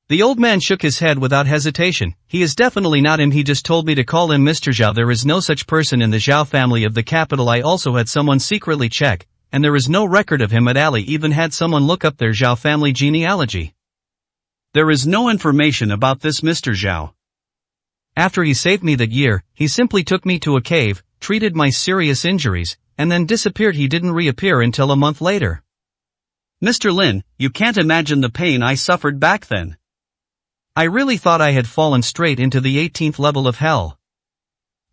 The old man shook his head without hesitation. He is definitely not him. He just told me to call him Mr. Zhao. There is no such person in the Zhao family of the capital. I also had someone secretly check, and there is no record of him at Ali. Even had someone look up their Zhao family genealogy. There is no information about this Mr. Zhao. After he saved me that year, he simply took me to a cave, treated my serious injuries, and then disappeared. He didn't reappear until a month later. Mr. Lin, you can't imagine the pain I suffered back then. I really thought I had fallen straight into the 18th level of hell.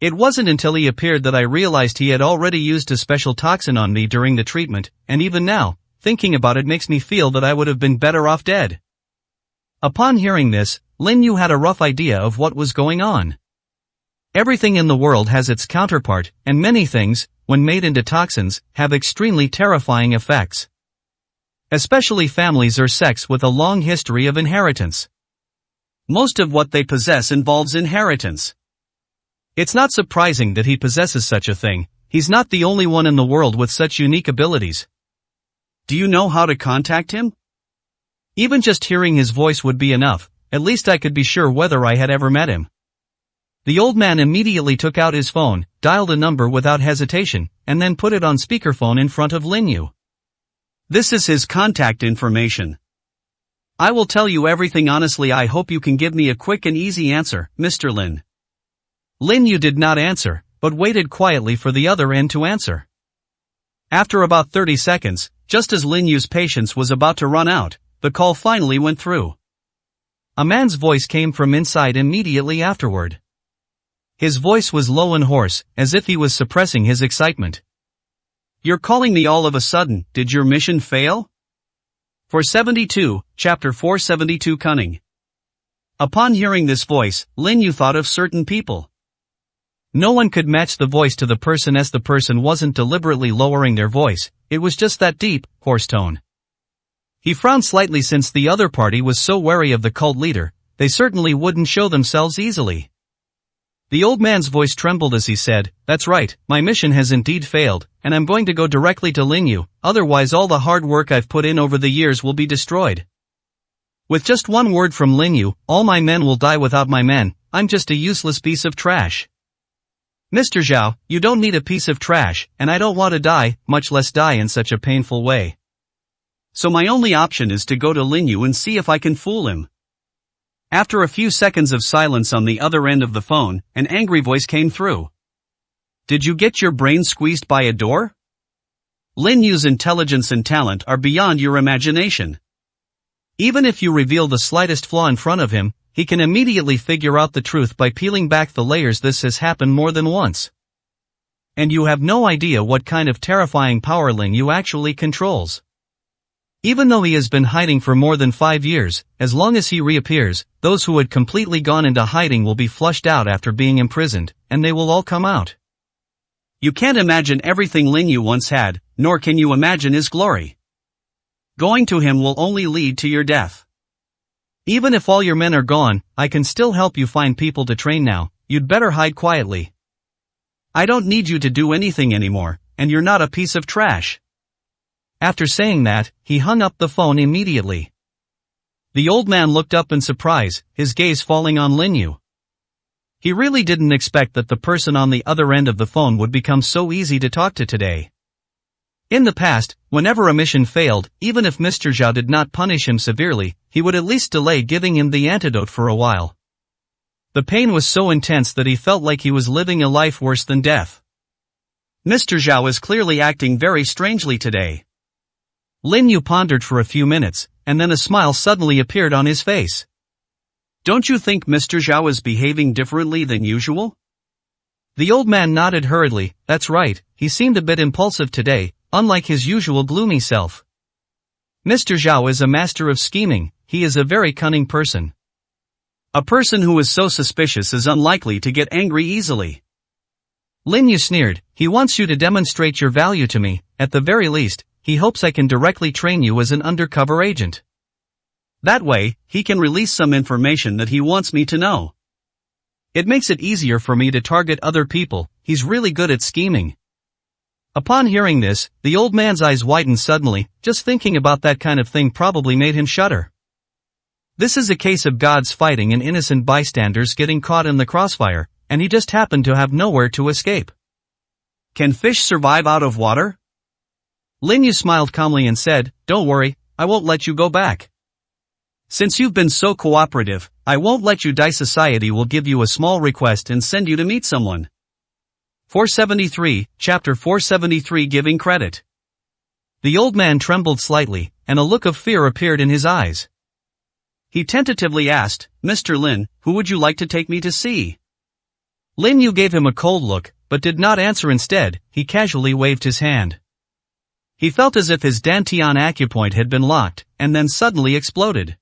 It wasn't until he appeared that I realized he had already used a special toxin on me during the treatment, and even now, thinking about it makes me feel that I would have been better off dead. Upon hearing this, Lin Yu had a rough idea of what was going on. Everything in the world has its counterpart, and many things, when made into toxins, have extremely terrifying effects. Especially families or sects with a long history of inheritance. Most of what they possess involves inheritance. It's not surprising that he possesses such a thing. He's not the only one in the world with such unique abilities. Do you know how to contact him? Even just hearing his voice would be enough. At least I could be sure whether I had ever met him. The old man immediately took out his phone, dialed a number without hesitation, and then put it on speakerphone in front of Lin Yu. This is his contact information. I will tell you everything honestly. I hope you can give me a quick and easy answer, Mr. Lin. Lin Yu did not answer, but waited quietly for the other end to answer. After about 30 seconds, just as Lin Yu's patience was about to run out, the call finally went through. A man's voice came from inside immediately afterward. His voice was low and hoarse, as if he was suppressing his excitement. You're calling me all of a sudden. Did your mission fail? 472, Chapter 472 Cunning. Upon hearing this voice, Lin Yu thought of certain people. No one could match the voice to the person, as the person wasn't deliberately lowering their voice, it was just that deep, hoarse tone. He frowned slightly since the other party was so wary of the cult leader, they certainly wouldn't show themselves easily. The old man's voice trembled as he said, "That's right, my mission has indeed failed, and I'm going to go directly to Lin Yu, otherwise all the hard work I've put in over the years will be destroyed. With just one word from Lin Yu, all my men will die. Without my men, I'm just a useless piece of trash. Mr. Zhao, you don't need a piece of trash, and I don't want to die, much less die in such a painful way. So my only option is to go to Lin Yu and see if I can fool him." After a few seconds of silence on the other end of the phone, an angry voice came through. Did you get your brain squeezed by a door? Lin Yu's intelligence and talent are beyond your imagination. Even if you reveal the slightest flaw in front of him, he can immediately figure out the truth by peeling back the layers. This has happened more than once. And you have no idea what kind of terrifying power Lin Yu actually controls. Even though he has been hiding for more than 5 years, as long as he reappears, those who had completely gone into hiding will be flushed out after being imprisoned, and they will all come out. You can't imagine everything Lin Yu once had, nor can you imagine his glory. Going to him will only lead to your death. Even if all your men are gone, I can still help you find people to train now. You'd better hide quietly. I don't need you to do anything anymore, and you're not a piece of trash. After saying that, he hung up the phone immediately. The old man looked up in surprise, his gaze falling on Lin Yu. He really didn't expect that the person on the other end of the phone would become so easy to talk to today. In the past, whenever a mission failed, even if Mr. Zhao did not punish him severely, he would at least delay giving him the antidote for a while. The pain was so intense that he felt like he was living a life worse than death. Mr. Zhao is clearly acting very strangely today. Lin Yu pondered for a few minutes, and then a smile suddenly appeared on his face. Don't you think Mr. Zhao is behaving differently than usual? The old man nodded hurriedly. That's right, he seemed a bit impulsive today, unlike his usual gloomy self. Mr. Zhao is a master of scheming, he is a very cunning person. A person who is so suspicious is unlikely to get angry easily. Lin Yu sneered, he wants you to demonstrate your value to me, at the very least, he hopes I can directly train you as an undercover agent. That way, he can release some information that he wants me to know. It makes it easier for me to target other people, he's really good at scheming. Upon hearing this, the old man's eyes widened suddenly, just thinking about that kind of thing probably made him shudder. This is a case of gods fighting and innocent bystanders getting caught in the crossfire, and he just happened to have nowhere to escape. Can fish survive out of water? Lin Yu smiled calmly and said, don't worry, I won't let you go back. Since you've been so cooperative, I won't let you die. Society will give you a small request and send you to meet someone. 473, Chapter 473 Giving Credit. The old man trembled slightly, and a look of fear appeared in his eyes. He tentatively asked, Mr. Lin, who would you like to take me to see? Lin Yu gave him a cold look, but did not answer. Instead, he casually waved his hand. He felt as if his Dantian acupoint had been locked, and then suddenly exploded.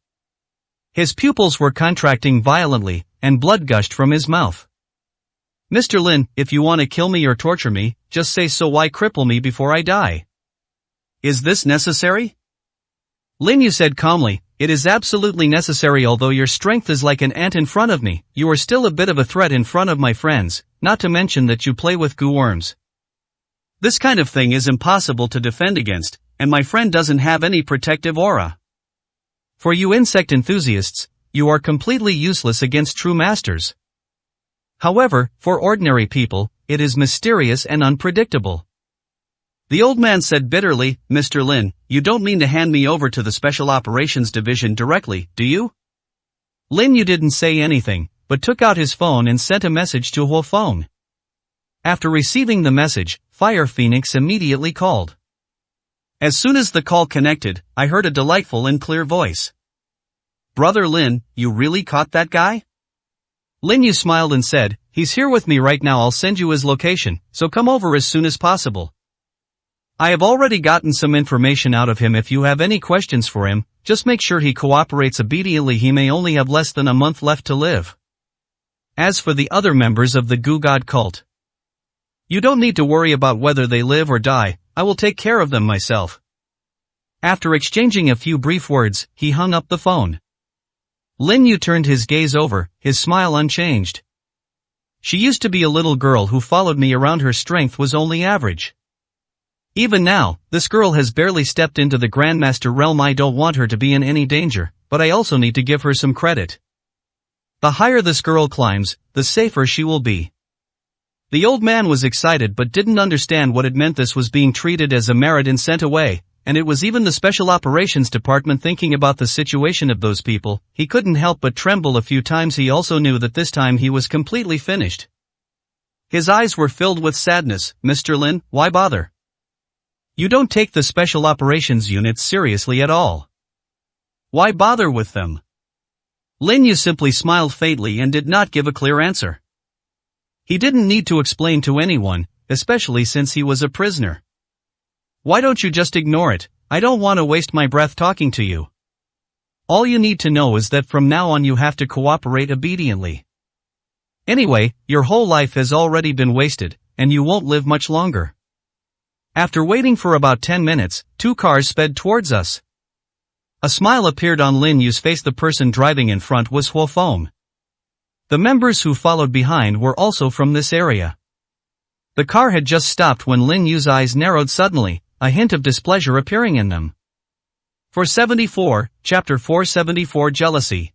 His pupils were contracting violently, and blood gushed from his mouth. Mr. Lin, if you want to kill me or torture me, just say so. Why cripple me before I die? Is this necessary? Lin Yu said calmly, it is absolutely necessary. Although your strength is like an ant in front of me, you are still a bit of a threat in front of my friends, not to mention that you play with goo worms. This kind of thing is impossible to defend against, and my friend doesn't have any protective aura. For you insect enthusiasts, you are completely useless against true masters. However, for ordinary people, it is mysterious and unpredictable. The old man said bitterly, Mr. Lin, you don't mean to hand me over to the Special Operations Division directly, do you? Lin Yu didn't say anything, but took out his phone and sent a message to Huo Phone. After receiving the message, Fire Phoenix immediately called. As soon as the call connected, I heard a delightful and clear voice. Brother Lin, you really caught that guy? Lin Yu smiled and said, he's here with me right now. I'll send you his location, so come over as soon as possible. I have already gotten some information out of him. If you have any questions for him, just make sure he cooperates obediently. He may only have less than a month left to live. As for the other members of the Goo God cult, you don't need to worry about whether they live or die, I will take care of them myself. After exchanging a few brief words, he hung up the phone. Lin Yu turned his gaze over, his smile unchanged. She used to be a little girl who followed me around. Her strength was only average. Even now, this girl has barely stepped into the Grandmaster realm. I don't want her to be in any danger, but I also need to give her some credit. The higher this girl climbs, the safer she will be. The old man was excited but didn't understand what it meant. This was being treated as a merit and sent away, and it was even the Special Operations Department. Thinking about the situation of those people, he couldn't help but tremble a few times. He also knew that this time he was completely finished. His eyes were filled with sadness. Mr. Lin, why bother? You don't take the Special Operations units seriously at all. Why bother with them? Lin Yu simply smiled faintly and did not give a clear answer. He didn't need to explain to anyone, especially since he was a prisoner. Why don't you just ignore it? I don't want to waste my breath talking to you. All you need to know is that from now on you have to cooperate obediently. Anyway, your whole life has already been wasted, and you won't live much longer. After waiting for about 10 minutes, 2 cars sped towards us. A smile appeared on Lin Yu's face. The person driving in front was Huo Feng. The members who followed behind were also from this area. The car had just stopped when Lin Yu's eyes narrowed suddenly, a hint of displeasure appearing in them. 474, Chapter 474 Jealousy.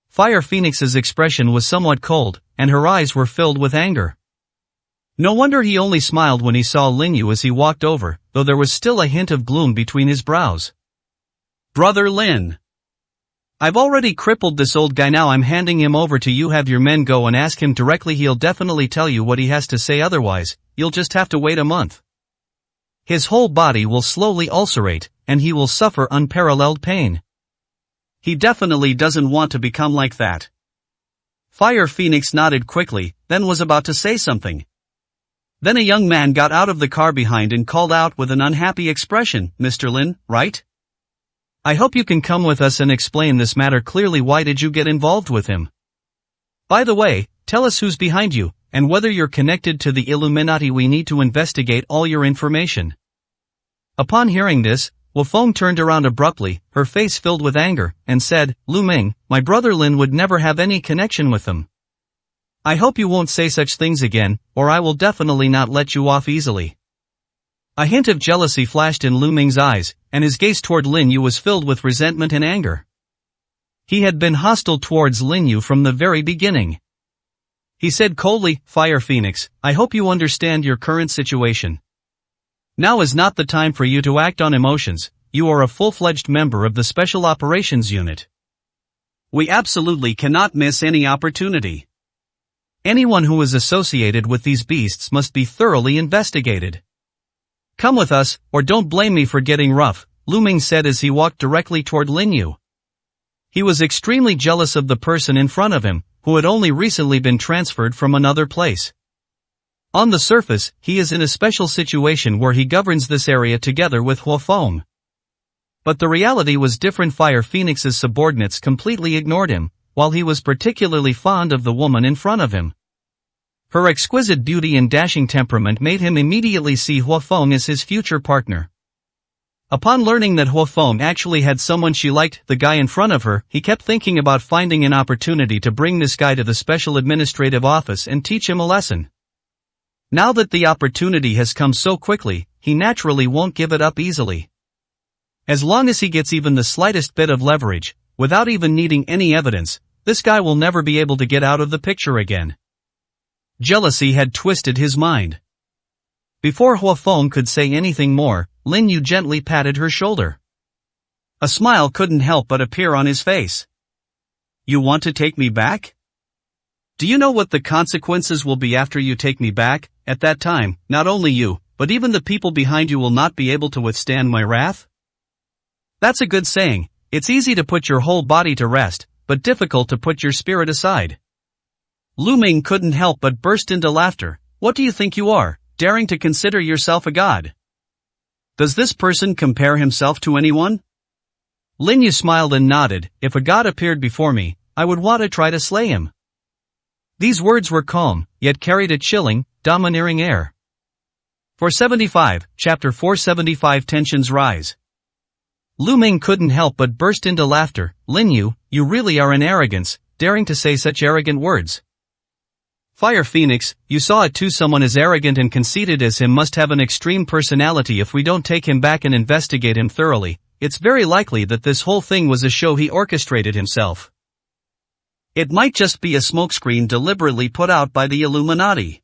Fire Phoenix's expression was somewhat cold, and her eyes were filled with anger. No wonder he only smiled when he saw Lin Yu as he walked over, though there was still a hint of gloom between his brows. Brother Lin. I've already crippled this old guy. Now I'm handing him over to you. Have your men go and ask him directly. He'll definitely tell you what he has to say. Otherwise, you'll just have to wait a month. His whole body will slowly ulcerate, and he will suffer unparalleled pain. He definitely doesn't want to become like that. Fire Phoenix nodded quickly, then was about to say something. Then a young man got out of the car behind and called out with an unhappy expression, Mr. Lin, right? I hope you can come with us and explain this matter clearly. Why did you get involved with him? By the way, tell us who's behind you, and whether you're connected to the Illuminati. We need to investigate all your information. Upon hearing this, Wu Feng turned around abruptly, her face filled with anger, and said, Lu Ming, my brother Lin would never have any connection with them. I hope you won't say such things again, or I will definitely not let you off easily. A hint of jealousy flashed in Lu Ming's eyes, and his gaze toward Lin Yu was filled with resentment and anger. He had been hostile towards Lin Yu from the very beginning. He said coldly, Fire Phoenix, I hope you understand your current situation. Now is not the time for you to act on emotions. You are a full-fledged member of the Special Operations Unit. We absolutely cannot miss any opportunity. Anyone who is associated with these beasts must be thoroughly investigated. Come with us, or don't blame me for getting rough, Lu Ming said as he walked directly toward Lin Yu. He was extremely jealous of the person in front of him, who had only recently been transferred from another place. On the surface, he is in a special situation where he governs this area together with Wu Feng. But the reality was different. Fire Phoenix's subordinates completely ignored him, while he was particularly fond of the woman in front of him. Her exquisite beauty and dashing temperament made him immediately see Wu Feng as his future partner. Upon learning that Wu Feng actually had someone she liked, the guy in front of her, he kept thinking about finding an opportunity to bring this guy to the Special Administrative Office and teach him a lesson. Now that the opportunity has come so quickly, he naturally won't give it up easily. As long as he gets even the slightest bit of leverage, without even needing any evidence, this guy will never be able to get out of the picture again. Jealousy had twisted his mind. Before Wu Feng could say anything more, Lin Yu gently patted her shoulder. A smile couldn't help but appear on his face. You want to take me back? Do you know what the consequences will be after you take me back? At that time, not only you, but even the people behind you will not be able to withstand my wrath? That's a good saying. It's easy to put your whole body to rest, but difficult to put your spirit aside. Lu Ming couldn't help but burst into laughter. What do you think you are, daring to consider yourself a god? Does this person compare himself to anyone? Lin Yu smiled and nodded. If a god appeared before me, I would want to try to slay him. These words were calm, yet carried a chilling, domineering air. 475, Chapter 475. Tensions rise. Lu Ming couldn't help but burst into laughter. Lin Yu, you really are an arrogance, daring to say such arrogant words. Fire Phoenix, you saw it too. Someone as arrogant and conceited as him must have an extreme personality. If we don't take him back and investigate him thoroughly, it's very likely that this whole thing was a show he orchestrated himself. It might just be a smokescreen deliberately put out by the Illuminati.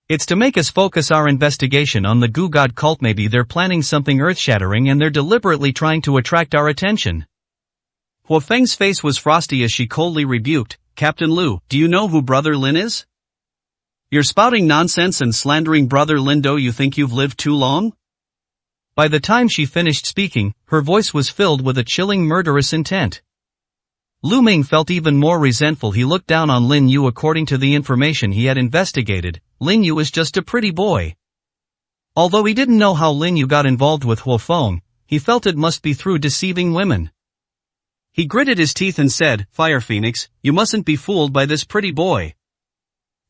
It's to make us focus our investigation on the Goo God cult. Maybe they're planning something earth-shattering and they're deliberately trying to attract our attention. Wu Feng's face was frosty as she coldly rebuked, Captain Lu, do you know who Brother Lin is? You're spouting nonsense and slandering Brother Lin. Do you think you've lived too long? By the time she finished speaking, her voice was filled with a chilling murderous intent. Lu Ming felt even more resentful. He looked down on Lin Yu. According to the information he had investigated, Lin Yu is just a pretty boy. Although he didn't know how Lin Yu got involved with Wu Feng, he felt it must be through deceiving women. He gritted his teeth and said, Fire Phoenix, you mustn't be fooled by this pretty boy.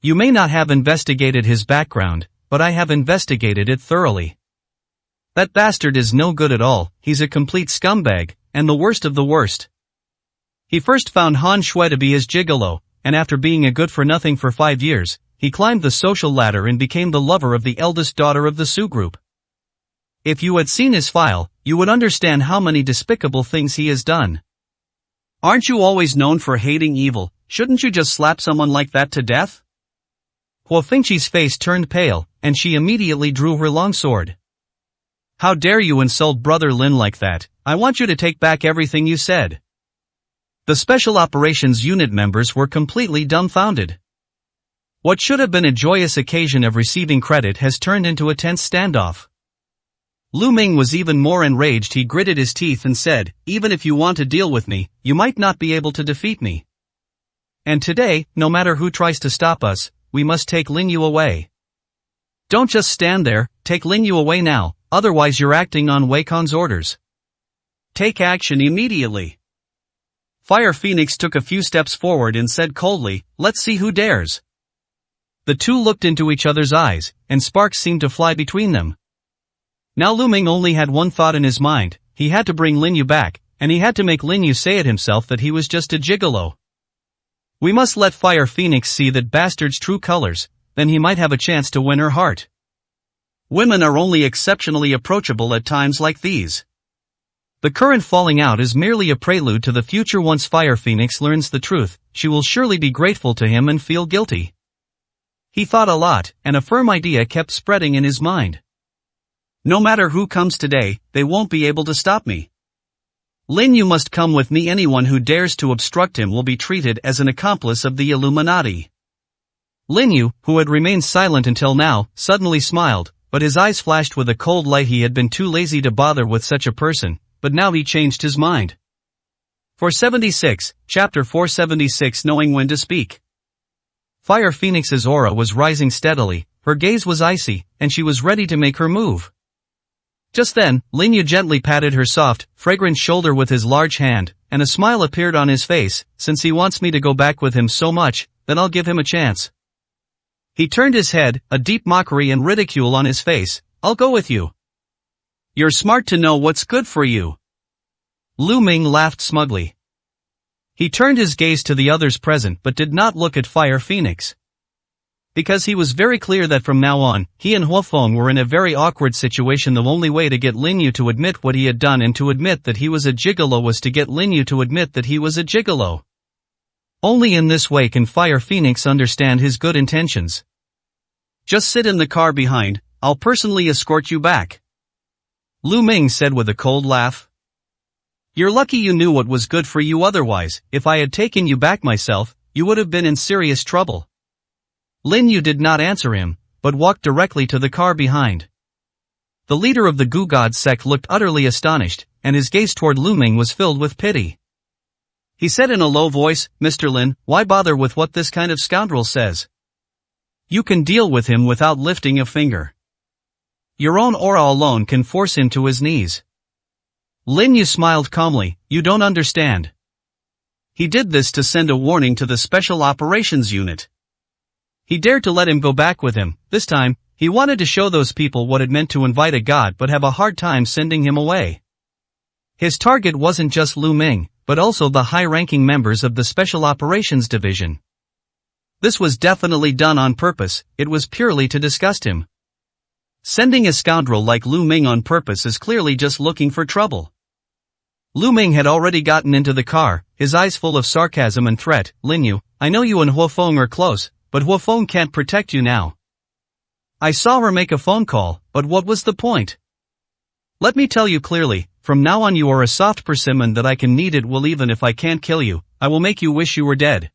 You may not have investigated his background, but I have investigated it thoroughly. That bastard is no good at all. He's a complete scumbag, and the worst of the worst. He first found Han Shui to be his gigolo, and after being a good-for-nothing for 5 years, he climbed the social ladder and became the lover of the eldest daughter of the Su group. If you had seen his file, you would understand how many despicable things he has done. Aren't you always known for hating evil? Shouldn't you just slap someone like that to death? Wu Fengqi's face turned pale, and she immediately drew her long sword. How dare you insult Brother Lin like that? I want you to take back everything you said. The Special Operations Unit members were completely dumbfounded. What should have been a joyous occasion of receiving credit has turned into a tense standoff. Lu Ming was even more enraged. He gritted his teeth and said, even if you want to deal with me, you might not be able to defeat me. And today, no matter who tries to stop us, we must take Lin Yu away. Don't just stand there, take Lin Yu away now, otherwise you're acting on Wei Kong's orders. Take action immediately. Fire Phoenix took a few steps forward and said coldly, "Let's see who dares." The two looked into each other's eyes, and sparks seemed to fly between them. Now Lu Ming only had one thought in his mind: he had to bring Lin Yu back, and he had to make Lin Yu say it himself that he was just a gigolo. We must let Fire Phoenix see that bastard's true colors, then he might have a chance to win her heart. Women are only exceptionally approachable at times like these. The current falling out is merely a prelude to the future. Once Fire Phoenix learns the truth, she will surely be grateful to him and feel guilty. He thought a lot, and a firm idea kept spreading in his mind. No matter who comes today, they won't be able to stop me. Lin Yu must come with me. Anyone who dares to obstruct him will be treated as an accomplice of the Illuminati. Lin Yu, who had remained silent until now, suddenly smiled, but his eyes flashed with a cold light. He had been too lazy to bother with such a person, but now he changed his mind. 476, Chapter 476, Knowing When to Speak. Fire Phoenix's aura was rising steadily, her gaze was icy, and she was ready to make her move. Just then, Lin Yu gently patted her soft, fragrant shoulder with his large hand, and a smile appeared on his face. "Since he wants me to go back with him so much, then I'll give him a chance." He turned his head, a deep mockery and ridicule on his face. "I'll go with you. You're smart to know what's good for you." Lu Ming laughed smugly. He turned his gaze to the others present but did not look at Fire Phoenix. Because he was very clear that from now on, he and Huofeng were in a very awkward situation. The only way to get Lin Yu to admit what he had done and to admit that he was a gigolo was to get Lin Yu to admit that he was a gigolo. Only in this way can Fire Phoenix understand his good intentions. "Just sit in the car behind, I'll personally escort you back," Lu Ming said with a cold laugh. "You're lucky you knew what was good for you. Otherwise, if I had taken you back myself, you would have been in serious trouble." Lin Yu did not answer him, but walked directly to the car behind. The leader of the Gu God sect looked utterly astonished, and his gaze toward Lu Ming was filled with pity. He said in a low voice, "Mr. Lin, why bother with what this kind of scoundrel says? You can deal with him without lifting a finger. Your own aura alone can force him to his knees." Lin Yu smiled calmly. "You don't understand. He did this to send a warning to the Special Operations Unit. He dared to let him go back with him. This time, he wanted to show those people what it meant to invite a god but have a hard time sending him away." His target wasn't just Lu Ming, but also the high-ranking members of the Special Operations Division. This was definitely done on purpose. It was purely to disgust him. Sending a scoundrel like Lu Ming on purpose is clearly just looking for trouble. Lu Ming had already gotten into the car, his eyes full of sarcasm and threat. "Lin Yu, I know you and Huofeng are close, but Huofeng can't protect you now. I saw her make a phone call, but what was the point? Let me tell you clearly, from now on you are a soft persimmon that I can knead at will. Even if I can't kill you, I will make you wish you were dead.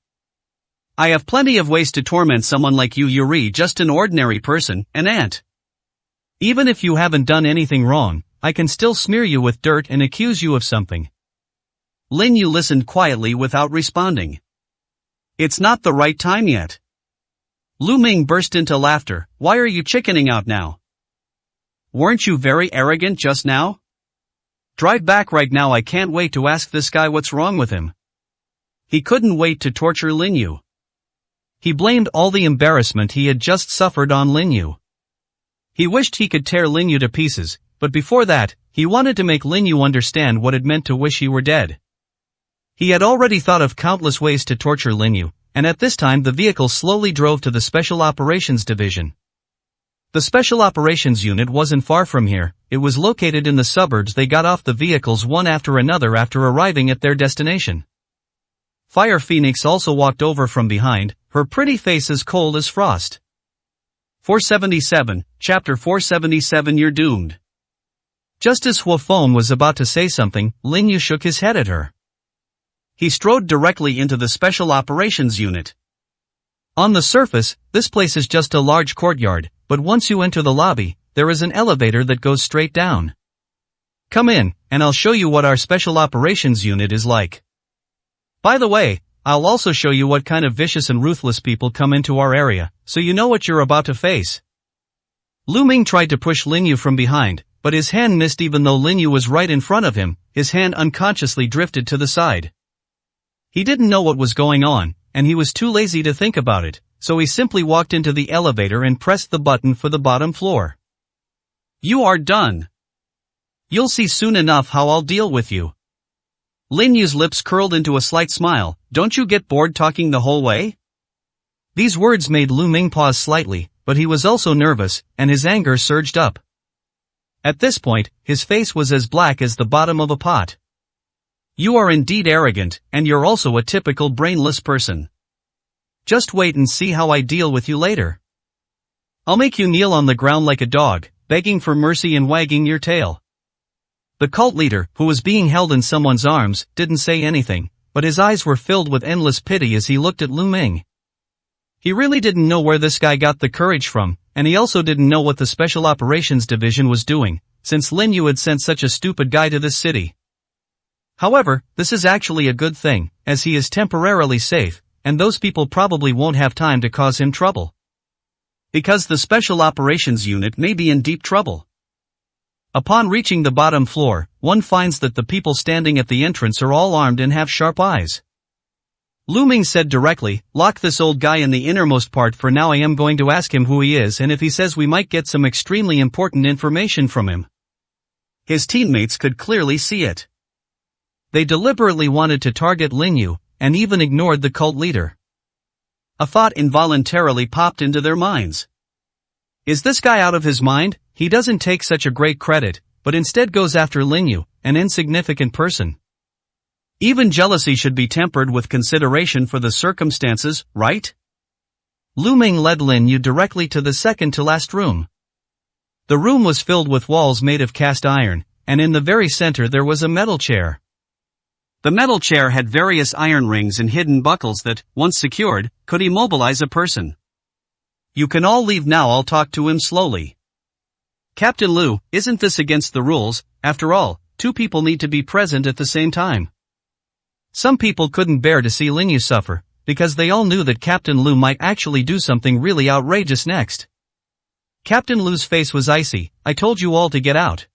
I have plenty of ways to torment someone like you. Yuri, just an ordinary person, an ant. Even if you haven't done anything wrong, I can still smear you with dirt and accuse you of something." Lin Yu listened quietly without responding. "It's not the right time yet." Lu Ming burst into laughter. "Why are you chickening out now? Weren't you very arrogant just now? Drive back right now. I can't wait to ask this guy what's wrong with him." He couldn't wait to torture Lin Yu. He blamed all the embarrassment he had just suffered on Lin Yu. He wished he could tear Lin Yu to pieces, but before that, he wanted to make Lin Yu understand what it meant to wish he were dead. He had already thought of countless ways to torture Lin Yu, and at this time the vehicle slowly drove to the Special Operations Division. The Special Operations Unit wasn't far from here. It was located in the suburbs. They got off the vehicles one after another after arriving at their destination. Fire Phoenix also walked over from behind, her pretty face as cold as frost. 477, Chapter 477, You're doomed. Just as Huofeng was about to say something, Lin Yu shook his head at her. He strode directly into the Special Operations Unit. On the surface, this place is just a large courtyard, but once you enter the lobby, there is an elevator that goes straight down. Come in, and I'll show you what our Special Operations Unit is like. By the way, I'll also show you what kind of vicious and ruthless people come into our area, so you know what you're about to face. Lu Ming tried to push Lin Yu from behind, but his hand missed even though Lin Yu was right in front of him. His hand unconsciously drifted to the side. He didn't know what was going on, and he was too lazy to think about it, so he simply walked into the elevator and pressed the button for the bottom floor. You are done. You'll see soon enough how I'll deal with you. Lin Yu's lips curled into a slight smile. Don't you get bored talking the whole way? These words made Lu Ming pause slightly, but he was also nervous, and his anger surged up. At this point, his face was as black as the bottom of a pot. You are indeed arrogant, and you're also a typical brainless person. Just wait and see how I deal with you later. I'll make you kneel on the ground like a dog, begging for mercy and wagging your tail. The cult leader, who was being held in someone's arms, didn't say anything, but his eyes were filled with endless pity as he looked at Lu Ming. He really didn't know where this guy got the courage from, and he also didn't know what the Special Operations Division was doing, since Lin Yu had sent such a stupid guy to this city. However, this is actually a good thing, as he is temporarily safe, and those people probably won't have time to cause him trouble. Because the Special Operations Unit may be in deep trouble. Upon reaching the bottom floor, one finds that the people standing at the entrance are all armed and have sharp eyes. Lu Ming said directly, lock this old guy in the innermost part for now. I am going to ask him who he is, and if he says we might get some extremely important information from him. His teammates could clearly see it. They deliberately wanted to target Lin Yu, and even ignored the cult leader. A thought involuntarily popped into their minds. Is this guy out of his mind? He doesn't take such a great credit, but instead goes after Lin Yu, an insignificant person. Even jealousy should be tempered with consideration for the circumstances, right? Lu Ming led Lin Yu directly to the second-to-last room. The room was filled with walls made of cast iron, and in the very center there was a metal chair. The metal chair had various iron rings and hidden buckles that, once secured, could immobilize a person. You can all leave now. I'll talk to him slowly. Captain Lu, isn't this against the rules? After all, two people need to be present at the same time. Some people couldn't bear to see Lin Yu suffer, because they all knew that Captain Lu might actually do something really outrageous next. Captain Lu's face was icy. I told you all to get out.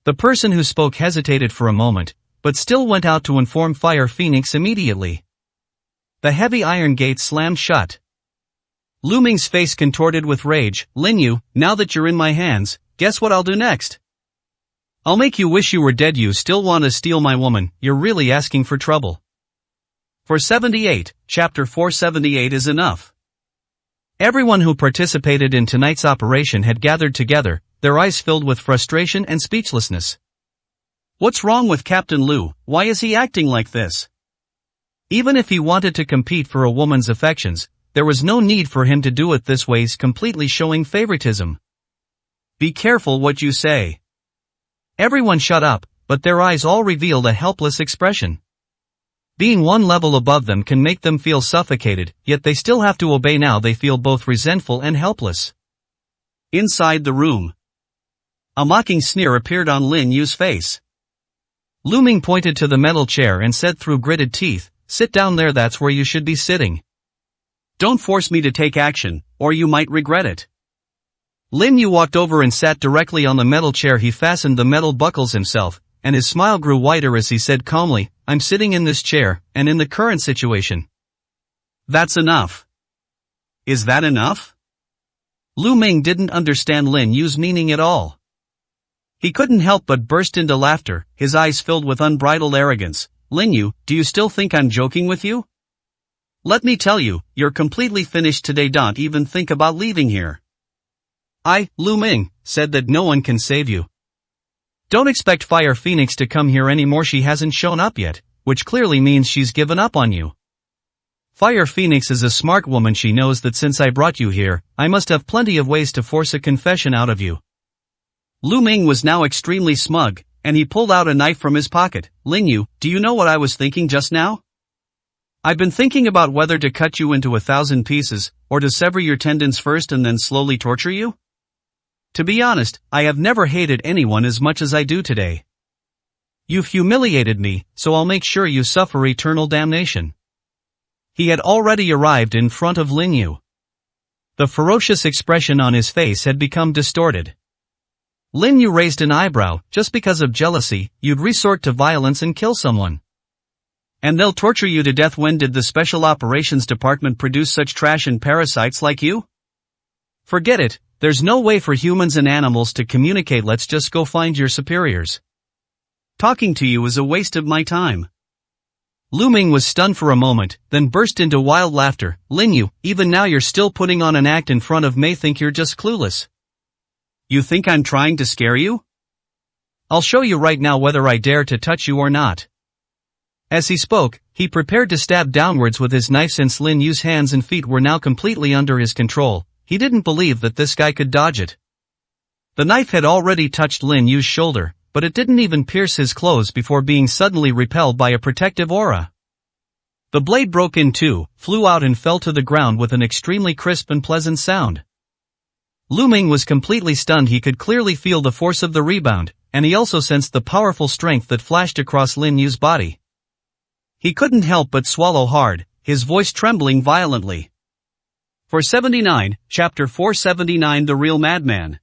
The person who spoke hesitated for a moment, but still went out to inform Fire Phoenix immediately. The heavy iron gate slammed shut. Lu Ming's face contorted with rage. Lin Yu, now that you're in my hands, guess what I'll do next? I'll make you wish you were dead. You still want to steal my woman. You're really asking for trouble. 478, Chapter 478 is enough. Everyone who participated in tonight's operation had gathered together, their eyes filled with frustration and speechlessness. What's wrong with Captain Lu? Why is he acting like this? Even if he wanted to compete for a woman's affections, there was no need for him to do it this way, completely showing favoritism. Be careful what you say. Everyone shut up, but their eyes all revealed a helpless expression. Being one level above them can make them feel suffocated, yet they still have to obey. Now they feel both resentful and helpless. Inside the room, a mocking sneer appeared on Lin Yu's face. Lu Ming pointed to the metal chair and said through gritted teeth, sit down there. That's where you should be sitting. Don't force me to take action, or you might regret it. Lin Yu walked over and sat directly on the metal chair. He fastened the metal buckles himself, and his smile grew wider as he said calmly, I'm sitting in this chair, and in the current situation. That's enough. Is that enough? Lu Ming didn't understand Lin Yu's meaning at all. He couldn't help but burst into laughter, his eyes filled with unbridled arrogance. Lin Yu, do you still think I'm joking with you? Let me tell you, you're completely finished today. Don't even think about leaving here. Lu Ming, said that no one can save you. Don't expect Fire Phoenix to come here anymore. She hasn't shown up yet, which clearly means she's given up on you. Fire Phoenix is a smart woman. She knows that since I brought you here, I must have plenty of ways to force a confession out of you. Lu Ming was now extremely smug, and he pulled out a knife from his pocket. Lin Yu, do you know what I was thinking just now? I've been thinking about whether to cut you into 1,000 pieces, or to sever your tendons first and then slowly torture you. To be honest, I have never hated anyone as much as I do today. You've humiliated me, so I'll make sure you suffer eternal damnation. He had already arrived in front of Lin Yu. The ferocious expression on his face had become distorted. Lin Yu raised an eyebrow. Just because of jealousy, you'd resort to violence and kill someone. And they'll torture you to death. When did the Special Operations Department produce such trash and parasites like you? Forget it, there's no way for humans and animals to communicate. Let's just go find your superiors. Talking to you is a waste of my time. Lu Ming was stunned for a moment, then burst into wild laughter. Lin Yu, even now you're still putting on an act in front of Mei. Think you're just clueless. You think I'm trying to scare you? I'll show you right now whether I dare to touch you or not. As he spoke, he prepared to stab downwards with his knife. Since Lin Yu's hands and feet were now completely under his control, he didn't believe that this guy could dodge it. The knife had already touched Lin Yu's shoulder, but it didn't even pierce his clothes before being suddenly repelled by a protective aura. The blade broke in two, flew out and fell to the ground with an extremely crisp and pleasant sound. Lu Ming was completely stunned. He could clearly feel the force of the rebound, and he also sensed the powerful strength that flashed across Lin Yu's body. He couldn't help but swallow hard, his voice trembling violently. 479, Chapter 479. The Real Madman.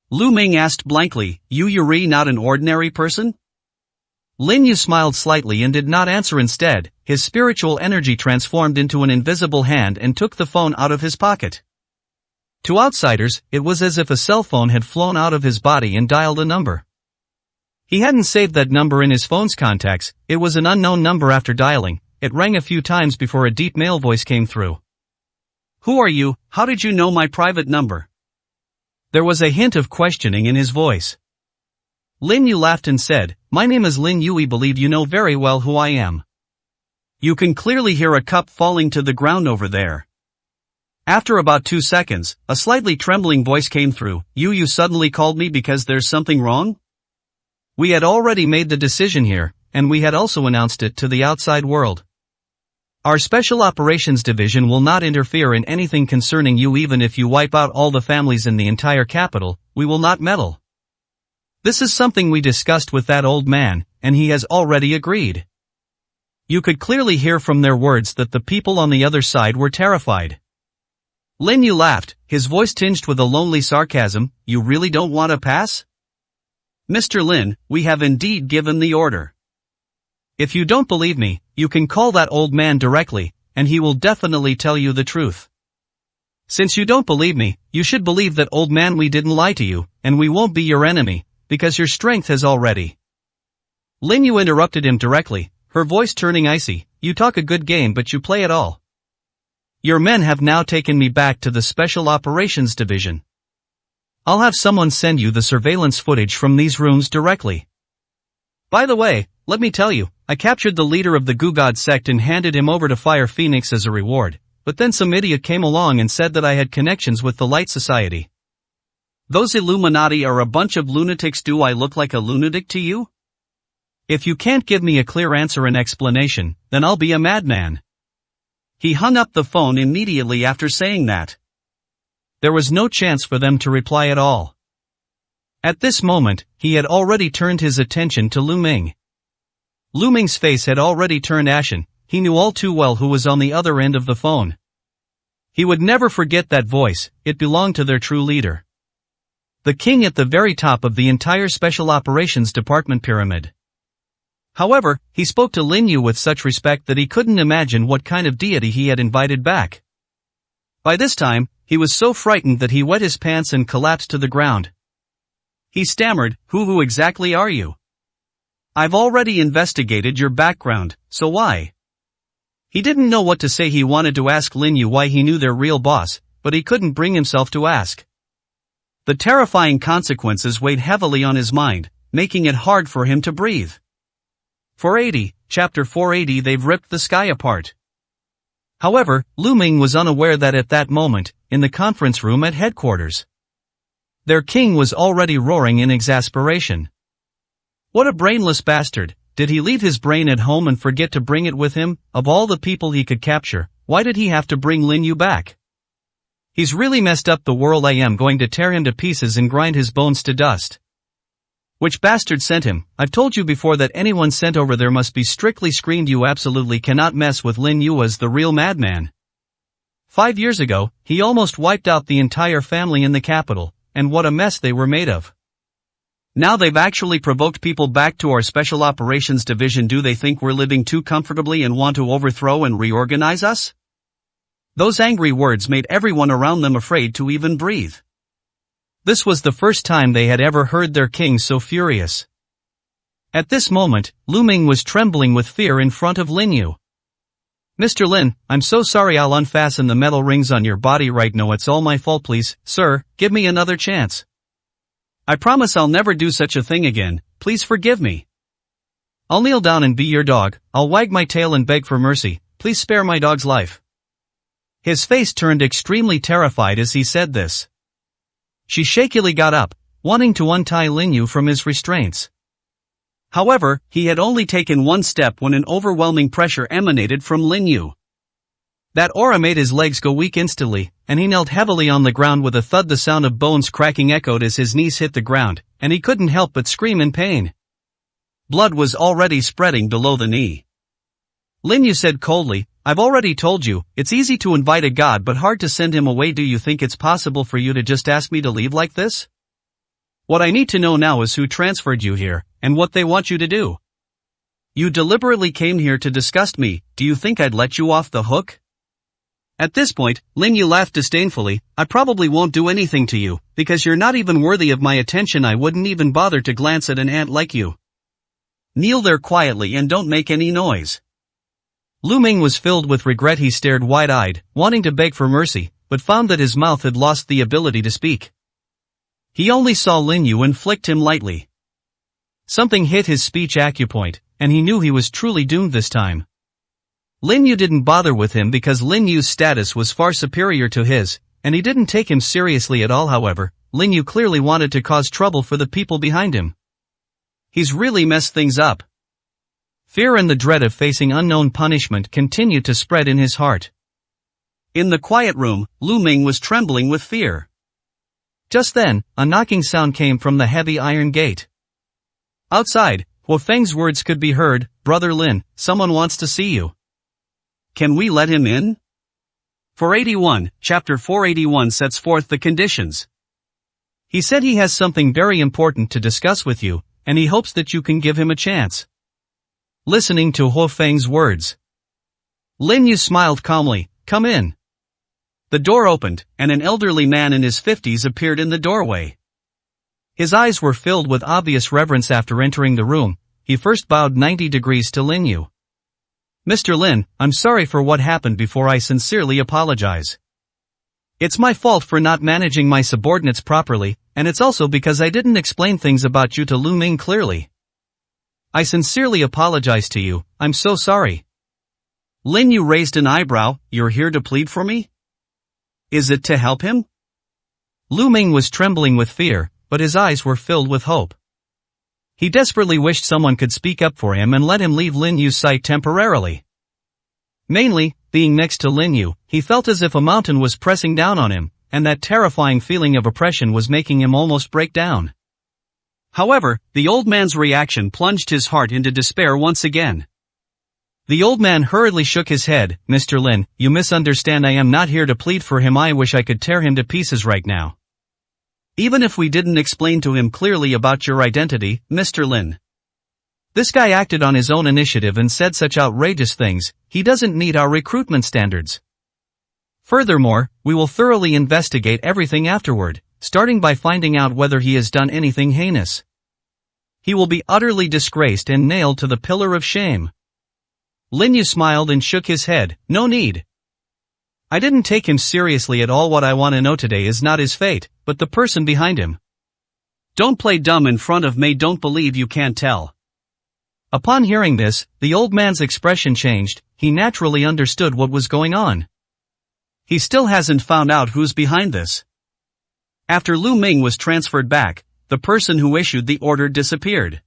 Lu Ming asked blankly, You Yuri not an ordinary person? Lin Yu smiled slightly and did not answer. Instead, his spiritual energy transformed into an invisible hand and took the phone out of his pocket. To outsiders, it was as if a cell phone had flown out of his body and dialed a number. He hadn't saved that number in his phone's contacts. It was an unknown number. After dialing, it rang a few times before a deep male voice came through. Who are you? How did you know my private number? There was a hint of questioning in his voice. Lin Yu laughed and said, My name is Lin Yu. I believe you know very well who I am. You can clearly hear a cup falling to the ground over there. After about 2 seconds, a slightly trembling voice came through. You suddenly called me because there's something wrong? We had already made the decision here, and we had also announced it to the outside world. Our Special Operations Division will not interfere in anything concerning you. Even if you wipe out all the families in the entire capital, we will not meddle. This is something we discussed with that old man, and he has already agreed. You could clearly hear from their words that the people on the other side were terrified. Lin Yu laughed, his voice tinged with a lonely sarcasm. You really don't want to pass? Mr. Lin, we have indeed given the order. If you don't believe me, you can call that old man directly, and he will definitely tell you the truth. Since you don't believe me, you should believe that old man we didn't lie to you, and we won't be your enemy, because your strength has already. Lin Yu interrupted him directly, her voice turning icy. You talk a good game but you play it all. Your men have now taken me back to the Special Operations Division. I'll have someone send you the surveillance footage from these rooms directly. By the way, let me tell you, I captured the leader of the Gugod sect and handed him over to Fire Phoenix as a reward, but then some idiot came along and said that I had connections with the Light Society. Those Illuminati are a bunch of lunatics. Do I look like a lunatic to you? If you can't give me a clear answer and explanation, then I'll be a madman. He hung up the phone immediately after saying that. There was no chance for them to reply at all. At this moment, he had already turned his attention to Lu Ming. Lu Ming's face had already turned ashen. He knew all too well who was on the other end of the phone. He would never forget that voice. It belonged to their true leader. The king at the very top of the entire Special Operations Department pyramid. However, he spoke to Lin Yu with such respect that he couldn't imagine what kind of deity he had invited back. By this time, he was so frightened that he wet his pants and collapsed to the ground. He stammered, Who exactly are you? I've already investigated your background, so why? He didn't know what to say. He wanted to ask Lin Yu why he knew their real boss, but he couldn't bring himself to ask. The terrifying consequences weighed heavily on his mind, making it hard for him to breathe. 480, Chapter 480. They've ripped the sky apart. However, Lu Ming was unaware that at that moment, in the conference room at headquarters, their king was already roaring in exasperation. What a brainless bastard! Did he leave his brain at home and forget to bring it with him? Of all the people he could capture, why did he have to bring Lin Yu back? He's really messed up the world. I am going to tear him to pieces and grind his bones to dust. Which bastard sent him? I've told you before that anyone sent over there must be strictly screened. You absolutely cannot mess with Lin Yu as the real madman. 5 years ago, he almost wiped out the entire family in the capital, and what a mess they were made of. Now they've actually provoked people back to our Special Operations Division. Do they think we're living too comfortably and want to overthrow and reorganize us? Those angry words made everyone around them afraid to even breathe. This was the first time they had ever heard their king so furious. At this moment, Lu Ming was trembling with fear in front of Lin Yu. Mr. Lin, I'm so sorry. I'll unfasten the metal rings on your body right now. It's all my fault. Please, sir, give me another chance. I promise I'll never do such a thing again. Please forgive me. I'll kneel down and be your dog. I'll wag my tail and beg for mercy. Please spare my dog's life. His face turned extremely terrified as he said this. She shakily got up, wanting to untie Lin Yu from his restraints. However, he had only taken one step when an overwhelming pressure emanated from Lin Yu. That aura made his legs go weak instantly, and he knelt heavily on the ground with a thud. The sound of bones cracking echoed as his knees hit the ground, and he couldn't help but scream in pain. Blood was already spreading below the knee. Lin Yu said coldly, I've already told you, it's easy to invite a god but hard to send him away. Do you think it's possible for you to just ask me to leave like this? What I need to know now is who transferred you here, and what they want you to do. You deliberately came here to disgust me. Do you think I'd let you off the hook? At this point, Lin Yu laughed disdainfully. I probably won't do anything to you, because you're not even worthy of my attention. I wouldn't even bother to glance at an ant like you. Kneel there quietly and don't make any noise. Lu Ming was filled with regret. He stared wide-eyed, wanting to beg for mercy, but found that his mouth had lost the ability to speak. He only saw Lin Yu and flicked him lightly. Something hit his speech acupoint, and he knew he was truly doomed this time. Lin Yu didn't bother with him because Lin Yu's status was far superior to his, and he didn't take him seriously at all. However, Lin Yu clearly wanted to cause trouble for the people behind him. He's really messed things up. Fear and the dread of facing unknown punishment continued to spread in his heart. In the quiet room, Lu Ming was trembling with fear. Just then, a knocking sound came from the heavy iron gate. Outside, Huo Feng's words could be heard, Brother Lin, someone wants to see you. Can we let him in? 481, Chapter 481 sets forth the conditions. He said he has something very important to discuss with you, and he hopes that you can give him a chance. Listening to Huo Feng's words, Lin Yu smiled calmly. Come in. The door opened, and an elderly man in his 50s appeared in the doorway. His eyes were filled with obvious reverence. After entering the room, he first bowed 90 degrees to Lin Yu. Mr. Lin, I'm sorry for what happened before. I sincerely apologize. It's my fault for not managing my subordinates properly, and it's also because I didn't explain things about you to Lu Ming clearly. I sincerely apologize to you. I'm so sorry. Lin Yu raised an eyebrow. You're here to plead for me? Is it to help him? Lu Ming was trembling with fear, but his eyes were filled with hope. He desperately wished someone could speak up for him and let him leave Lin Yu's sight temporarily. Mainly, being next to Lin Yu, he felt as if a mountain was pressing down on him, and that terrifying feeling of oppression was making him almost break down. However, the old man's reaction plunged his heart into despair once again. The old man hurriedly shook his head. Mr. Lin, you misunderstand. I am not here to plead for him. I wish I could tear him to pieces right now. Even if we didn't explain to him clearly about your identity, Mr. Lin. This guy acted on his own initiative and said such outrageous things. He doesn't meet our recruitment standards. Furthermore, we will thoroughly investigate everything afterward, starting by finding out whether he has done anything heinous. He will be utterly disgraced and nailed to the pillar of shame. Lin Yu smiled and shook his head. No need. I didn't take him seriously at all. What I want to know today is not his fate, but the person behind him. Don't play dumb in front of me. Don't believe you can't tell. Upon hearing this, the old man's expression changed. He naturally understood what was going on. He still hasn't found out who's behind this. After Lu Ming was transferred back, the person who issued the order disappeared.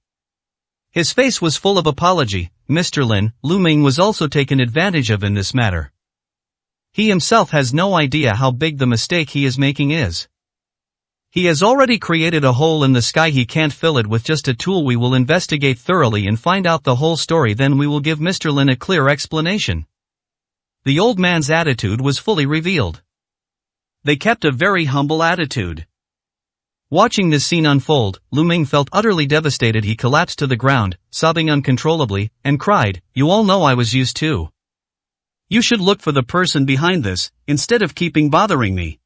His face was full of apology. Mr. Lin, Lu Ming was also taken advantage of in this matter. He himself has no idea how big the mistake he is making is. He has already created a hole in the sky. He can't fill it with just a tool. We will investigate thoroughly and find out the whole story. Then we will give Mr. Lin a clear explanation. The old man's attitude was fully revealed. They kept a very humble attitude. Watching this scene unfold, Lu Ming felt utterly devastated. He collapsed to the ground, sobbing uncontrollably, and cried, "You all know I was used too. You should look for the person behind this, instead of keeping bothering me.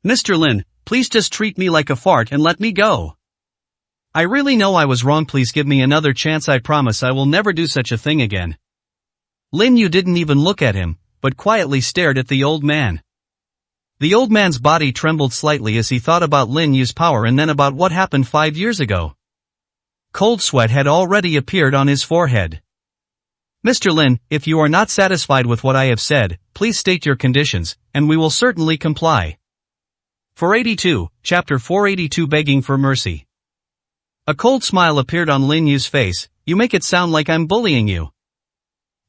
Mr. Lin, please just treat me like a fart and let me go. I really know I was wrong. Please give me another chance. I promise I will never do such a thing again." Lin Yu didn't even look at him, but quietly stared at the old man. The old man's body trembled slightly as he thought about Lin Yu's power and then about what happened 5 years ago. Cold sweat had already appeared on his forehead. "Mr. Lin, if you are not satisfied with what I have said, please state your conditions, and we will certainly comply." 482, Chapter 482 Begging for Mercy. A cold smile appeared on Lin Yu's face. "You make it sound like I'm bullying you.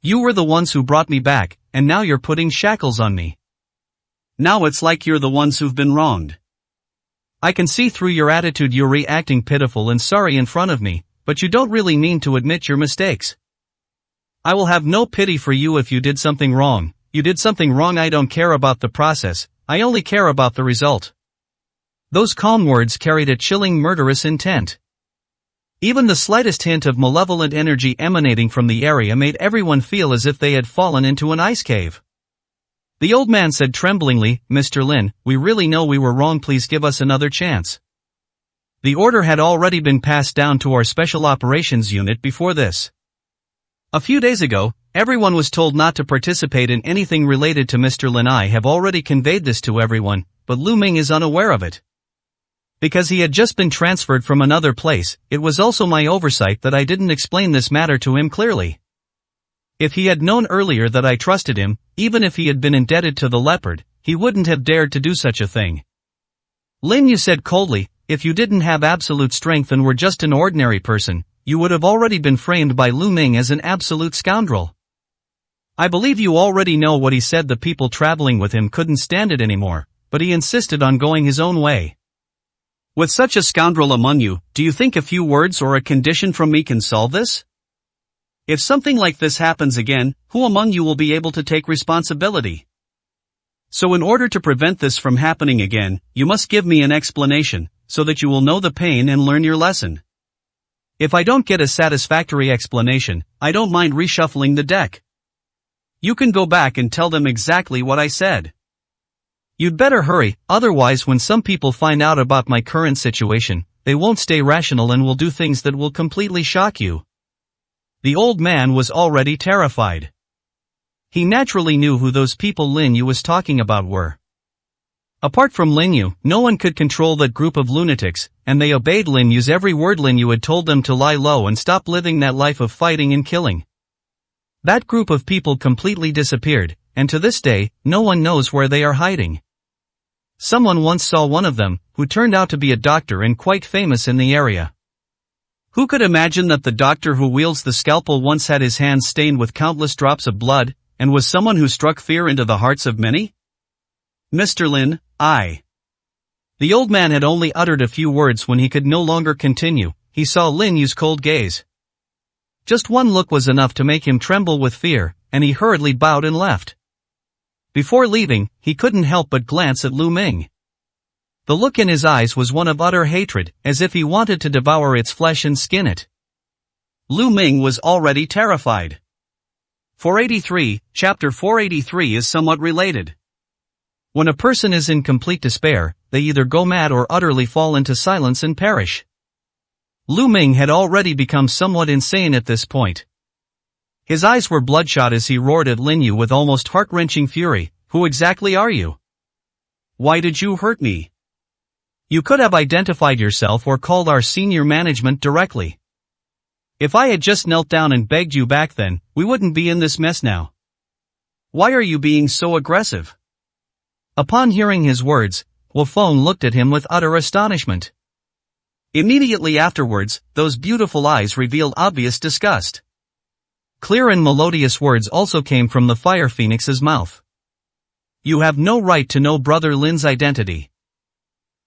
You were the ones who brought me back, and now you're putting shackles on me. Now it's like you're the ones who've been wronged. I can see through your attitude. You're reacting pitiful and sorry in front of me, but you don't really mean to admit your mistakes. I will have no pity for you if you did something wrong. You did something wrong. I don't care about the process, I only care about the result." Those calm words carried a chilling, murderous intent. Even the slightest hint of malevolent energy emanating from the area made everyone feel as if they had fallen into an ice cave. The old man said tremblingly, "Mr. Lin, we really know we were wrong. Please give us another chance." The order had already been passed down to our special operations unit before this. A few days ago, everyone was told not to participate in anything related to Mr. Lin. I have already conveyed this to everyone, but Lu Ming is unaware of it. Because he had just been transferred from another place, it was also my oversight that I didn't explain this matter to him clearly. If he had known earlier that I trusted him, even if he had been indebted to the leopard, he wouldn't have dared to do such a thing. Lin Yu said coldly, "If you didn't have absolute strength and were just an ordinary person, you would have already been framed by Lu Ming as an absolute scoundrel. I believe you already know what he said. The people traveling with him couldn't stand it anymore, but he insisted on going his own way. With such a scoundrel among you, do you think a few words or a condition from me can solve this? If something like this happens again, who among you will be able to take responsibility? So in order to prevent this from happening again, you must give me an explanation, so that you will know the pain and learn your lesson. If I don't get a satisfactory explanation, I don't mind reshuffling the deck. You can go back and tell them exactly what I said. You'd better hurry, otherwise when some people find out about my current situation, they won't stay rational and will do things that will completely shock you." The old man was already terrified. He naturally knew who those people Lin Yu was talking about were. Apart from Lin Yu, no one could control that group of lunatics, and they obeyed Lin Yu's every word. Lin Yu had told them to lie low and stop living that life of fighting and killing. That group of people completely disappeared, and to this day, no one knows where they are hiding. Someone once saw one of them, who turned out to be a doctor and quite famous in the area. Who could imagine that the doctor who wields the scalpel once had his hands stained with countless drops of blood, and was someone who struck fear into the hearts of many? "Mr. Lin, I..." The old man had only uttered a few words when he could no longer continue. He saw Lin Yu's cold gaze. Just one look was enough to make him tremble with fear, and he hurriedly bowed and left. Before leaving, he couldn't help but glance at Lu Ming. The look in his eyes was one of utter hatred, as if he wanted to devour its flesh and skin it. Lu Ming was already terrified. 483, Chapter 483 is somewhat related. When a person is in complete despair, they either go mad or utterly fall into silence and perish. Lu Ming had already become somewhat insane at this point. His eyes were bloodshot as he roared at Lin Yu with almost heart-wrenching fury, "Who exactly are you? Why did you hurt me? You could have identified yourself or called our senior management directly. If I had just knelt down and begged you back then, we wouldn't be in this mess now. Why are you being so aggressive?" Upon hearing his words, Wu Feng looked at him with utter astonishment. Immediately afterwards, those beautiful eyes revealed obvious disgust. Clear and melodious words also came from the fire phoenix's mouth. "You have no right to know Brother Lin's identity.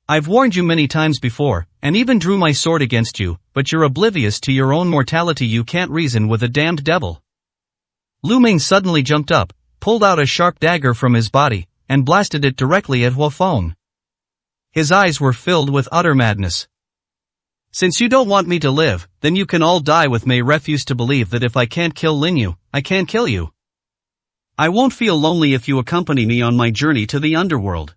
I've warned you many times before, and even drew my sword against you, but you're oblivious to your own mortality. You can't reason with a damned devil." Lu Ming suddenly jumped up, pulled out a sharp dagger from his body, and blasted it directly at Wu Feng. His eyes were filled with utter madness. Since you don't want me to live, then you can all die with me. Refuse to believe that if I can't kill Linyu, I can't kill you. I won't feel lonely if you accompany me on my journey to the underworld.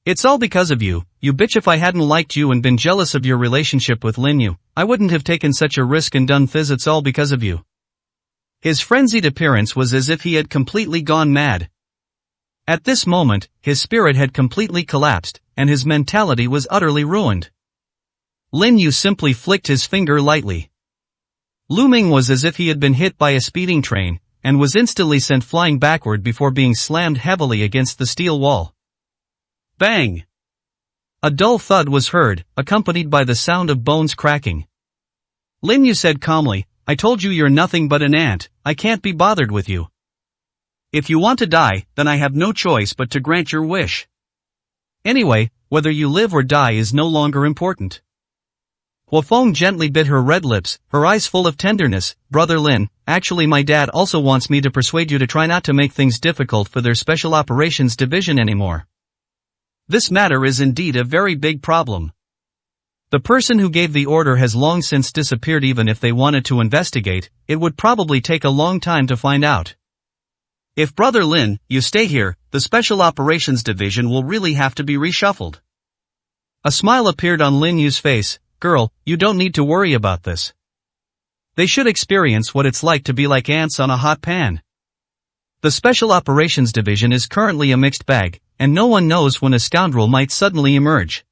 It's all because of you, you bitch. If I hadn't liked you and been jealous of your relationship with Linyu, I wouldn't have taken such a risk and done this. It's all because of you. His frenzied appearance was as if he had completely gone mad. At this moment, his spirit had completely collapsed, and his mentality was utterly ruined. Linyu simply flicked his finger lightly. Lu Ming was as if he had been hit by a speeding train, and was instantly sent flying backward before being slammed heavily against the steel wall. Bang! A dull thud was heard, accompanied by the sound of bones cracking. Linyu said calmly, I told you you're nothing but an ant. I can't be bothered with you. If you want to die, then I have no choice but to grant your wish. Anyway, whether you live or die is no longer important. Huafeng gently bit her red lips, her eyes full of tenderness. Brother Lin, actually my dad also wants me to persuade you to try not to make things difficult for their Special Operations Division anymore. This matter is indeed a very big problem. The person who gave the order has long since disappeared. Even if they wanted to investigate, it would probably take a long time to find out. If Brother Lin, you stay here, the Special Operations Division will really have to be reshuffled. A smile appeared on Lin Yu's face. Girl, you don't need to worry about this. They should experience what it's like to be like ants on a hot pan. The Special Operations Division is currently a mixed bag, and no one knows when a scoundrel might suddenly emerge.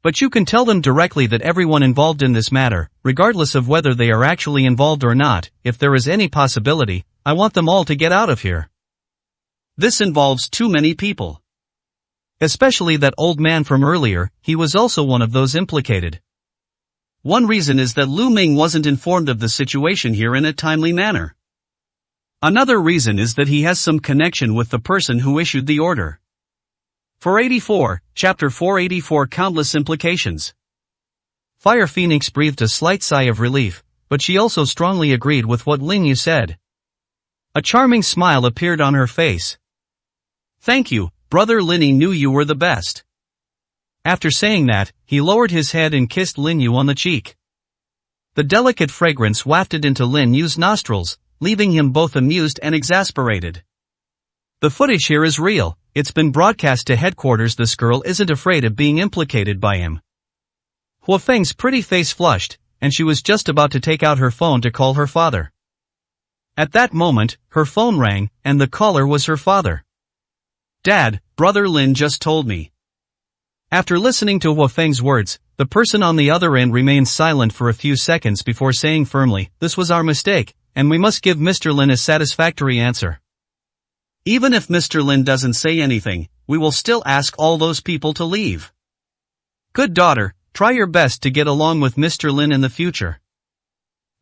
But you can tell them directly that everyone involved in this matter, regardless of whether they are actually involved or not, if there is any possibility, I want them all to get out of here. This involves too many people. Especially that old man from earlier, he was also one of those implicated. One reason is that Lu Ming wasn't informed of the situation here in a timely manner. Another reason is that he has some connection with the person who issued the order. 484, Chapter 484. Countless implications. Fire Phoenix breathed a slight sigh of relief, but she also strongly agreed with what Linyu said. A charming smile appeared on her face. Thank you, Brother Linny, knew you were the best. After saying that, he lowered his head and kissed Linyu on the cheek. The delicate fragrance wafted into Linyu's nostrils, leaving him both amused and exasperated. The footage here is real, it's been broadcast to headquarters. This girl isn't afraid of being implicated by him. Huafeng's pretty face flushed, and she was just about to take out her phone to call her father. At that moment, her phone rang, and the caller was her father. Dad, Brother Lin just told me. After listening to Huafeng's words, the person on the other end remained silent for a few seconds before saying firmly, this was our mistake, and we must give Mr. Lin a satisfactory answer. Even if Mr. Lin doesn't say anything, we will still ask all those people to leave. Good daughter, try your best to get along with Mr. Lin in the future.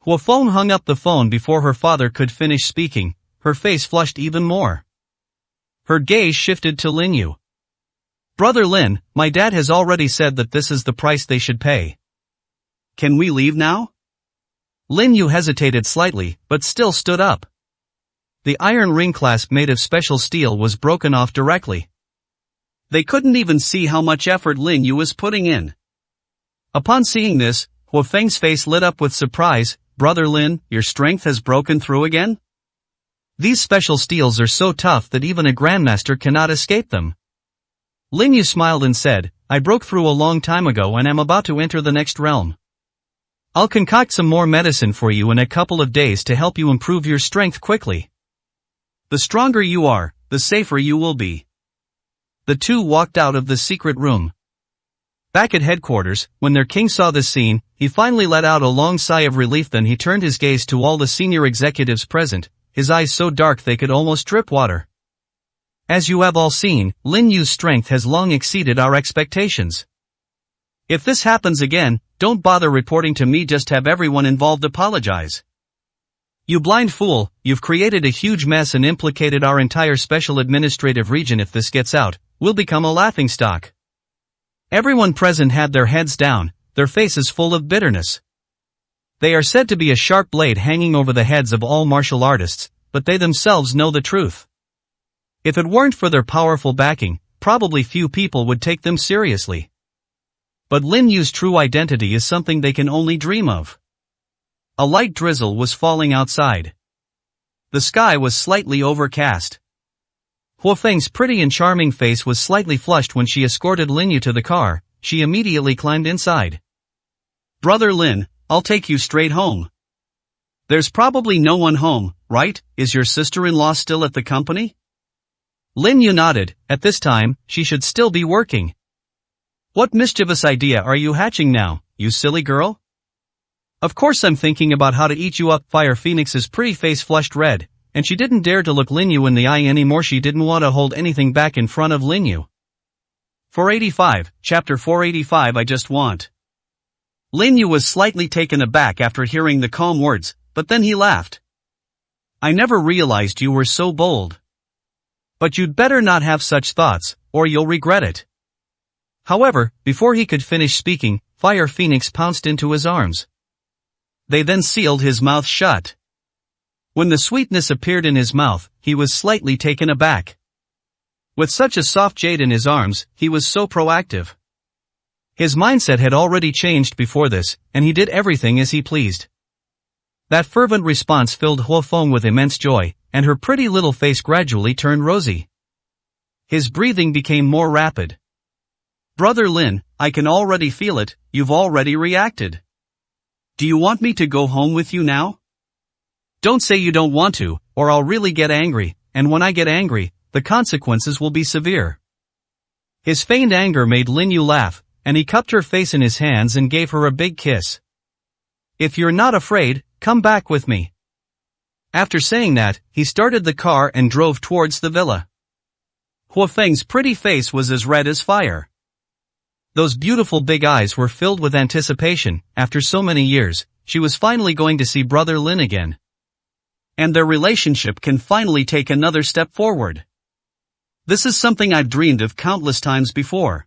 Huafeng hung up the phone before her father could finish speaking, her face flushed even more. Her gaze shifted to Linyu. Brother Lin, my dad has already said that this is the price they should pay. Can we leave now? Linyu hesitated slightly, but still stood up. The iron ring clasp made of special steel was broken off directly. They couldn't even see how much effort Linyu was putting in. Upon seeing this, Huafeng's face lit up with surprise. Brother Lin, your strength has broken through again? These special steels are so tough that even a grandmaster cannot escape them. Linyu smiled and said, I broke through a long time ago and am about to enter the next realm. I'll concoct some more medicine for you in a couple of days to help you improve your strength quickly. The stronger you are, the safer you will be. The two walked out of the secret room. Back at headquarters, when their king saw this scene, he finally let out a long sigh of relief. Then he turned his gaze to all the senior executives present, his eyes so dark they could almost drip water. As you have all seen, Linyu's strength has long exceeded our expectations. If this happens again, don't bother reporting to me, just have everyone involved apologize. You blind fool, you've created a huge mess and implicated our entire special administrative region. If this gets out, we'll become a laughingstock. Everyone present had their heads down, their faces full of bitterness. They are said to be a sharp blade hanging over the heads of all martial artists, but they themselves know the truth. If it weren't for their powerful backing, probably few people would take them seriously. But Lin Yu's true identity is something they can only dream of. A light drizzle was falling outside. The sky was slightly overcast. Huo Feng's pretty and charming face was slightly flushed when she escorted Lin Yu to the car. She immediately climbed inside. "Brother Lin, I'll take you straight home. There's probably no one home, right? Is your sister-in-law still at the company?" Lin Yu nodded. At this time, she should still be working. "What mischievous idea are you hatching now, you silly girl?" "Of course I'm thinking about how to eat you up." Fire Phoenix's pretty face flushed red, and she didn't dare to look Lin Yu in the eye anymore. She didn't want to hold anything back in front of Lin Yu. 485, Chapter 485. I just want. Lin Yu was slightly taken aback after hearing the calm words, but then he laughed. "I never realized you were so bold. But you'd better not have such thoughts, or you'll regret it." However, before he could finish speaking, Fire Phoenix pounced into his arms. They then sealed his mouth shut. When the sweetness appeared in his mouth, he was slightly taken aback. With such a soft jade in his arms, he was so proactive. His mindset had already changed before this, and he did everything as he pleased. That fervent response filled Huo Feng with immense joy, and her pretty little face gradually turned rosy. His breathing became more rapid. "Brother Lin, I can already feel it, you've already reacted. Do you want me to go home with you now? Don't say you don't want to, or I'll really get angry, and when I get angry, the consequences will be severe." His feigned anger made Lin Yu laugh, and he cupped her face in his hands and gave her a big kiss. "If you're not afraid, come back with me." After saying that, he started the car and drove towards the villa. Huo Feng's pretty face was as red as fire. Those beautiful big eyes were filled with anticipation. After so many years, she was finally going to see Brother Lin again. And their relationship can finally take another step forward. This is something I've dreamed of countless times before.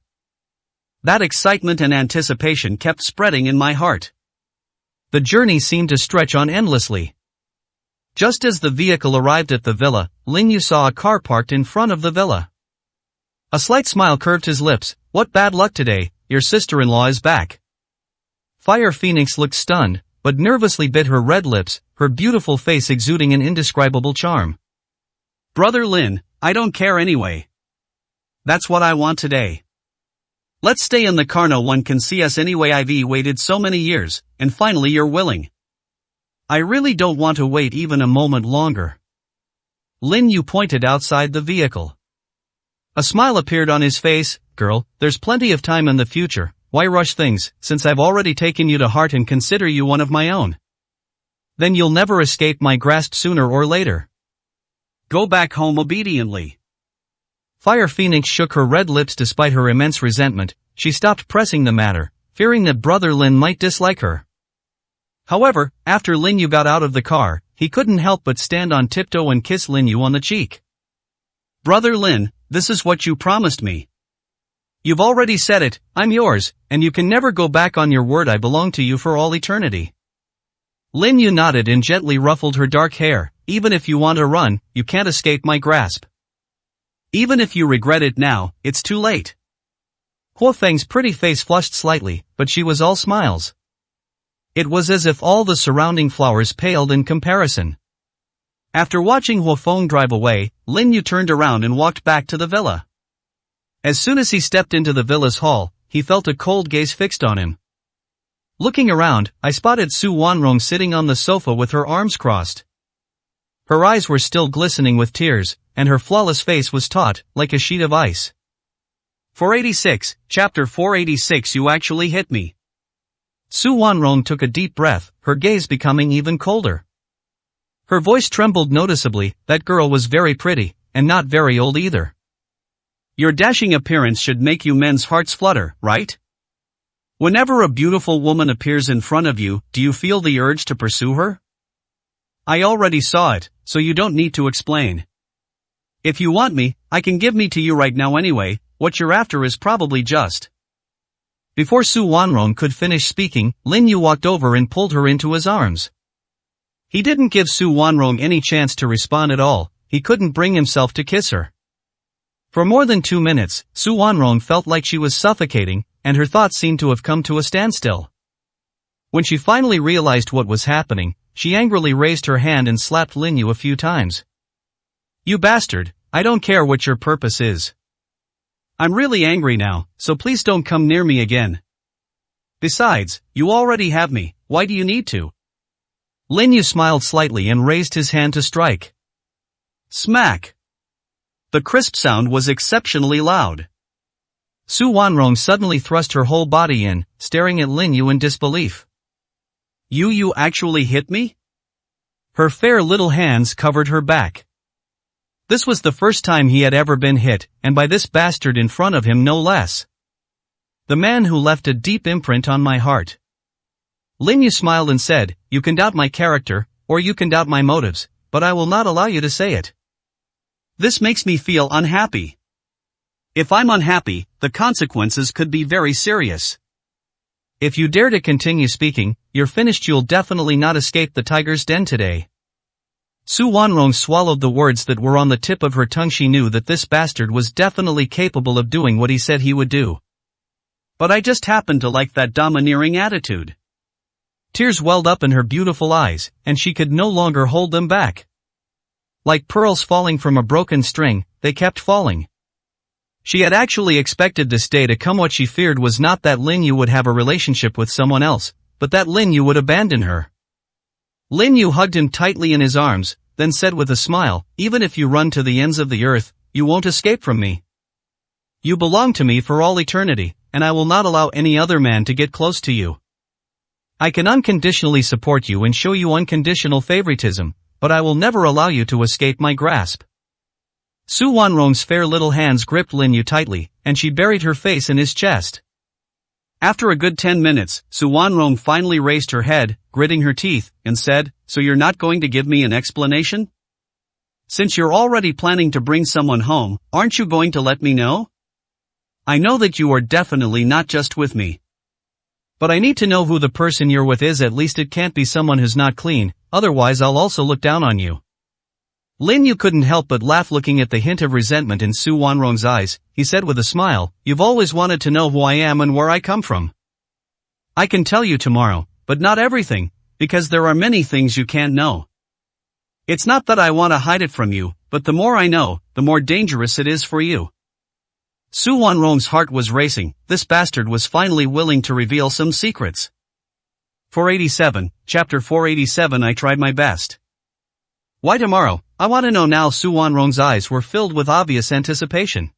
That excitement and anticipation kept spreading in my heart. The journey seemed to stretch on endlessly. Just as the vehicle arrived at the villa, Lin Yu saw a car parked in front of the villa. A slight smile curved his lips. "What bad luck today, your sister-in-law is back." Fire Phoenix looked stunned, but nervously bit her red lips, her beautiful face exuding an indescribable charm. "Brother Lin, I don't care anyway. That's what I want today. Let's stay in the car, no one can see us anyway. I've waited so many years, and finally you're willing. I really don't want to wait even a moment longer." Lin Yu pointed outside the vehicle. A smile appeared on his face. "Girl, there's plenty of time in the future, why rush things, since I've already taken you to heart and consider you one of my own? Then you'll never escape my grasp sooner or later. Go back home obediently." Fire Phoenix shook her red lips despite her immense resentment. She stopped pressing the matter, fearing that Brother Lin might dislike her. However, after Lin Yu got out of the car, he couldn't help but stand on tiptoe and kiss Lin Yu on the cheek. "Brother Lin, this is what you promised me. You've already said it, I'm yours, and you can never go back on your word. I belong to you for all eternity." Lin Yu nodded and gently ruffled her dark hair. "Even if you want to run, you can't escape my grasp. Even if you regret it now, it's too late." Huo Feng's pretty face flushed slightly, but she was all smiles. It was as if all the surrounding flowers paled in comparison. After watching Huo Feng drive away, Lin Yu turned around and walked back to the villa. As soon as he stepped into the villa's hall, he felt a cold gaze fixed on him. Looking around, I spotted Su Wanrong sitting on the sofa with her arms crossed. Her eyes were still glistening with tears, and her flawless face was taut, like a sheet of ice. 486, Chapter 486. You actually hit me. Su Wanrong took a deep breath, her gaze becoming even colder. Her voice trembled noticeably. That girl was very pretty, and not very old either. Your dashing appearance should make you men's hearts flutter, right? Whenever a beautiful woman appears in front of you, do you feel the urge to pursue her? I already saw it, so you don't need to explain. If you want me, I can give me to you right now anyway. What you're after is probably just. Before Su Wanrong could finish speaking, Lin Yu walked over and pulled her into his arms. He didn't give Su Wanrong any chance to respond at all. He couldn't bring himself to kiss her. For more than 2 minutes, Su Wanrong felt like she was suffocating, and her thoughts seemed to have come to a standstill. When she finally realized what was happening, she angrily raised her hand and slapped Lin Yu a few times. "You bastard, I don't care what your purpose is. I'm really angry now, so please don't come near me again. Besides, you already have me, why do you need to?" Lin Yu smiled slightly and raised his hand to strike. Smack! The crisp sound was exceptionally loud. Su Wanrong suddenly thrust her whole body in, staring at Lin Yu in disbelief. You actually hit me?" Her fair little hands covered her back. This was the first time he had ever been hit, and by this bastard in front of him no less. The man who left a deep imprint on my heart. Lin Yu smiled and said, "You can doubt my character, or you can doubt my motives, but I will not allow you to say it. This makes me feel unhappy. If I'm unhappy, the consequences could be very serious. If you dare to continue speaking, you're finished. You'll definitely not escape the tiger's den today." Su Wanrong swallowed the words that were on the tip of her tongue. She knew that this bastard was definitely capable of doing what he said he would do. But I just happened to like that domineering attitude. Tears welled up in her beautiful eyes, and she could no longer hold them back. Like pearls falling from a broken string, they kept falling. She had actually expected this day to come. What she feared was not that Lin Yu would have a relationship with someone else, but that Lin Yu would abandon her. Lin Yu hugged him tightly in his arms, then said with a smile, "Even if you run to the ends of the earth, you won't escape from me. You belong to me for all eternity, and I will not allow any other man to get close to you. I can unconditionally support you and show you unconditional favoritism, but I will never allow you to escape my grasp." Su Wanrong's fair little hands gripped Lin Yu tightly, and she buried her face in his chest. After a good 10 minutes, Su Wanrong finally raised her head, gritting her teeth, and said, "So you're not going to give me an explanation? Since you're already planning to bring someone home, aren't you going to let me know? I know that you are definitely not just with me. But I need to know who the person you're with is. At least it can't be someone who's not clean, otherwise I'll also look down on you." Lin Yu couldn't help but laugh looking at the hint of resentment in Su Wanrong's eyes. He said with a smile, "You've always wanted to know who I am and where I come from. I can tell you tomorrow, but not everything, because there are many things you can't know. It's not that I want to hide it from you, but the more I know, the more dangerous it is for you." Su Wanrong's heart was racing. This bastard was finally willing to reveal some secrets. 487, Chapter 487. I tried my best. Why tomorrow? I want to know now. Su Wanrong's eyes were filled with obvious anticipation.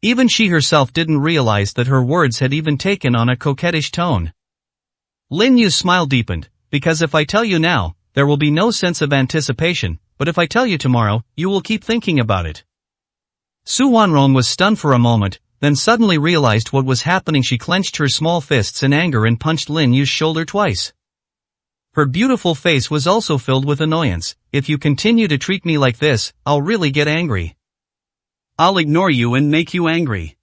Even she herself didn't realize that her words had even taken on a coquettish tone. Lin Yu's smile deepened, "Because if I tell you now, there will be no sense of anticipation, but if I tell you tomorrow, you will keep thinking about it." Su Wanrong was stunned for a moment, then suddenly realized what was happening. She clenched her small fists in anger and punched Lin Yu's shoulder twice. Her beautiful face was also filled with annoyance. "If you continue to treat me like this, I'll really get angry. I'll ignore you and make you angry."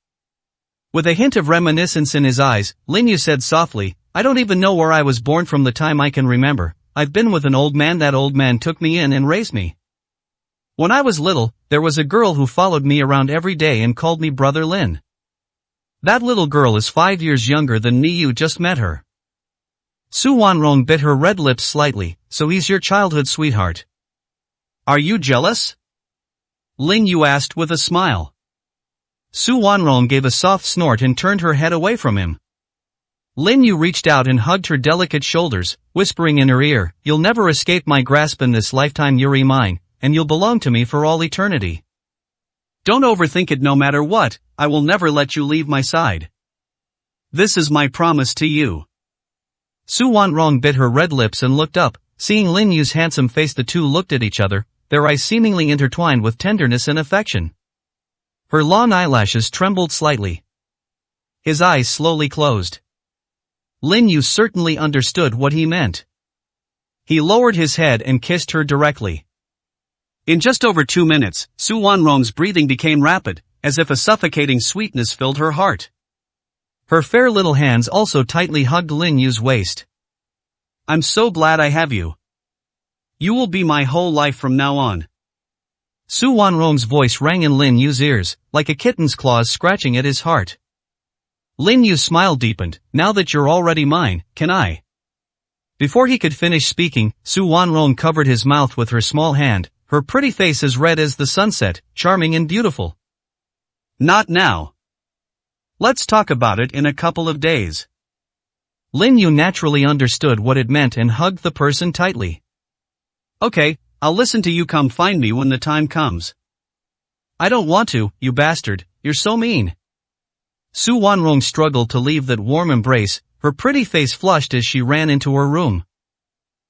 With a hint of reminiscence in his eyes, Lin Yu said softly, "I don't even know where I was born. From the time I can remember, I've been with an old man. That old man took me in and raised me. When I was little, there was a girl who followed me around every day and called me Brother Lin. That little girl is 5 years younger than me. You just met her." Su Wanrong bit her red lips slightly. "So he's your childhood sweetheart. Are you jealous?" Lin Yu asked with a smile. Su Wanrong gave a soft snort and turned her head away from him. Lin Yu reached out and hugged her delicate shoulders, whispering in her ear, "You'll never escape my grasp in this lifetime. You're mine, and you'll belong to me for all eternity. Don't overthink it. No matter what, I will never let you leave my side. This is my promise to you." Su Wanrong bit her red lips and looked up. Seeing Lin Yu's handsome face, the two looked at each other, their eyes seemingly intertwined with tenderness and affection. Her long eyelashes trembled slightly. His eyes slowly closed. Lin Yu certainly understood what he meant. He lowered his head and kissed her directly. In just over 2 minutes, Su Wanrong's breathing became rapid, as if a suffocating sweetness filled her heart. Her fair little hands also tightly hugged Lin Yu's waist. "I'm so glad I have you. You will be my whole life from now on." Su Wanrong's voice rang in Lin Yu's ears, like a kitten's claws scratching at his heart. Lin Yu's smile deepened. Now that you're already mine, can I? Before he could finish speaking, Su Wanrong covered his mouth with her small hand, her pretty face as red as the sunset, charming and beautiful. Not now. Let's talk about it in a couple of days. Lin Yu naturally understood what it meant and hugged the person tightly. Okay, I'll listen to you. Come find me when the time comes. I don't want to, you bastard, you're so mean. Su Wanrong struggled to leave that warm embrace, her pretty face flushed as she ran into her room.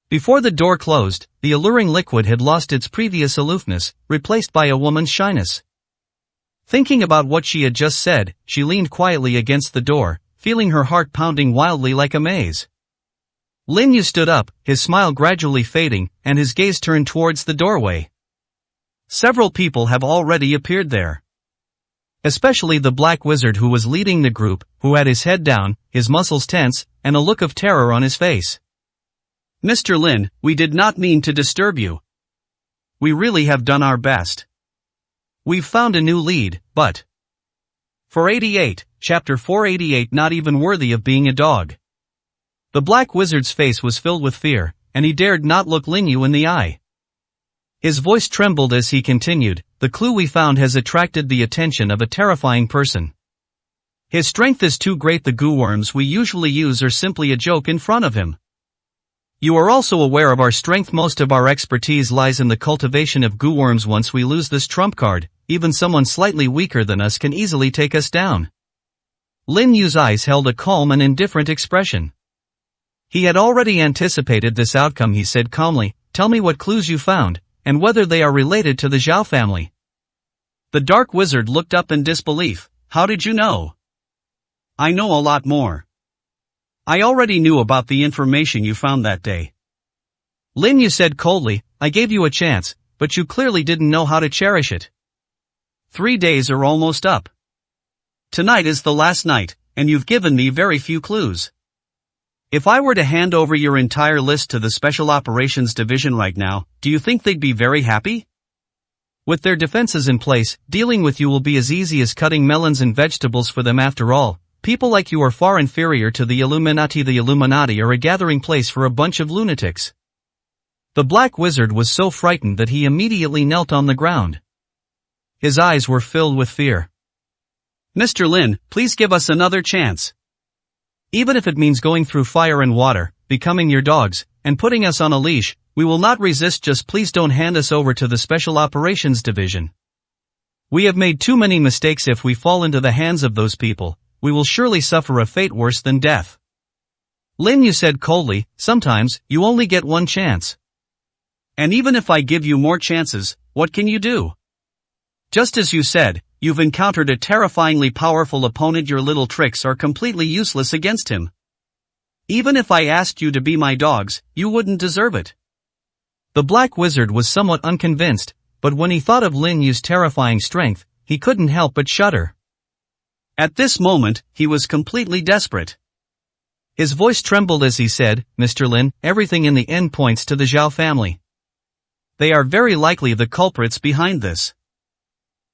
Before the door closed, the alluring liquid had lost its previous aloofness, replaced by a woman's shyness. Thinking about what she had just said, she leaned quietly against the door, feeling her heart pounding wildly like a maze. Lin Yu stood up, his smile gradually fading, and his gaze turned towards the doorway. Several people have already appeared there. Especially the black wizard who was leading the group, who had his head down, his muscles tense, and a look of terror on his face. Mr. Lin, we did not mean to disturb you. We really have done our best. We've found a new lead, but 488, chapter 488, not even worthy of being a dog. The black wizard's face was filled with fear, and he dared not look Lin Yu in the eye. His voice trembled as he continued, the clue we found has attracted the attention of a terrifying person. His strength is too great. The goo worms we usually use are simply a joke in front of him. You are also aware of our strength. Most of our expertise lies in the cultivation of goo worms. Once we lose this trump card, even someone slightly weaker than us can easily take us down. Lin Yu's eyes held a calm and indifferent expression. He had already anticipated this outcome. He said calmly, tell me what clues you found, and whether they are related to the Zhao family. The dark wizard looked up in disbelief. How did you know? I know a lot more. I already knew about the information you found that day. Lin Yu said coldly, I gave you a chance, but you clearly didn't know how to cherish it. 3 days are almost up. Tonight is the last night, and you've given me very few clues. If I were to hand over your entire list to the Special Operations Division right now, do you think they'd be very happy? With their defenses in place, dealing with you will be as easy as cutting melons and vegetables for them. After all, people like you are far inferior to the Illuminati. The Illuminati are a gathering place for a bunch of lunatics. The black wizard was so frightened that he immediately knelt on the ground. His eyes were filled with fear. Mr. Lin, please give us another chance. Even if it means going through fire and water, becoming your dogs, and putting us on a leash, we will not resist. Just please don't hand us over to the Special Operations Division. We have made too many mistakes. If we fall into the hands of those people, we will surely suffer a fate worse than death. Lin Yu said coldly, sometimes, you only get one chance. And even if I give you more chances, what can you do? Just as you said, you've encountered a terrifyingly powerful opponent. Your little tricks are completely useless against him. Even if I asked you to be my dogs, you wouldn't deserve it. The black wizard was somewhat unconvinced, but when he thought of Lin Yu's terrifying strength, he couldn't help but shudder. At this moment, he was completely desperate. His voice trembled as he said, Mr. Lin, everything in the end points to the Zhao family. They are very likely the culprits behind this.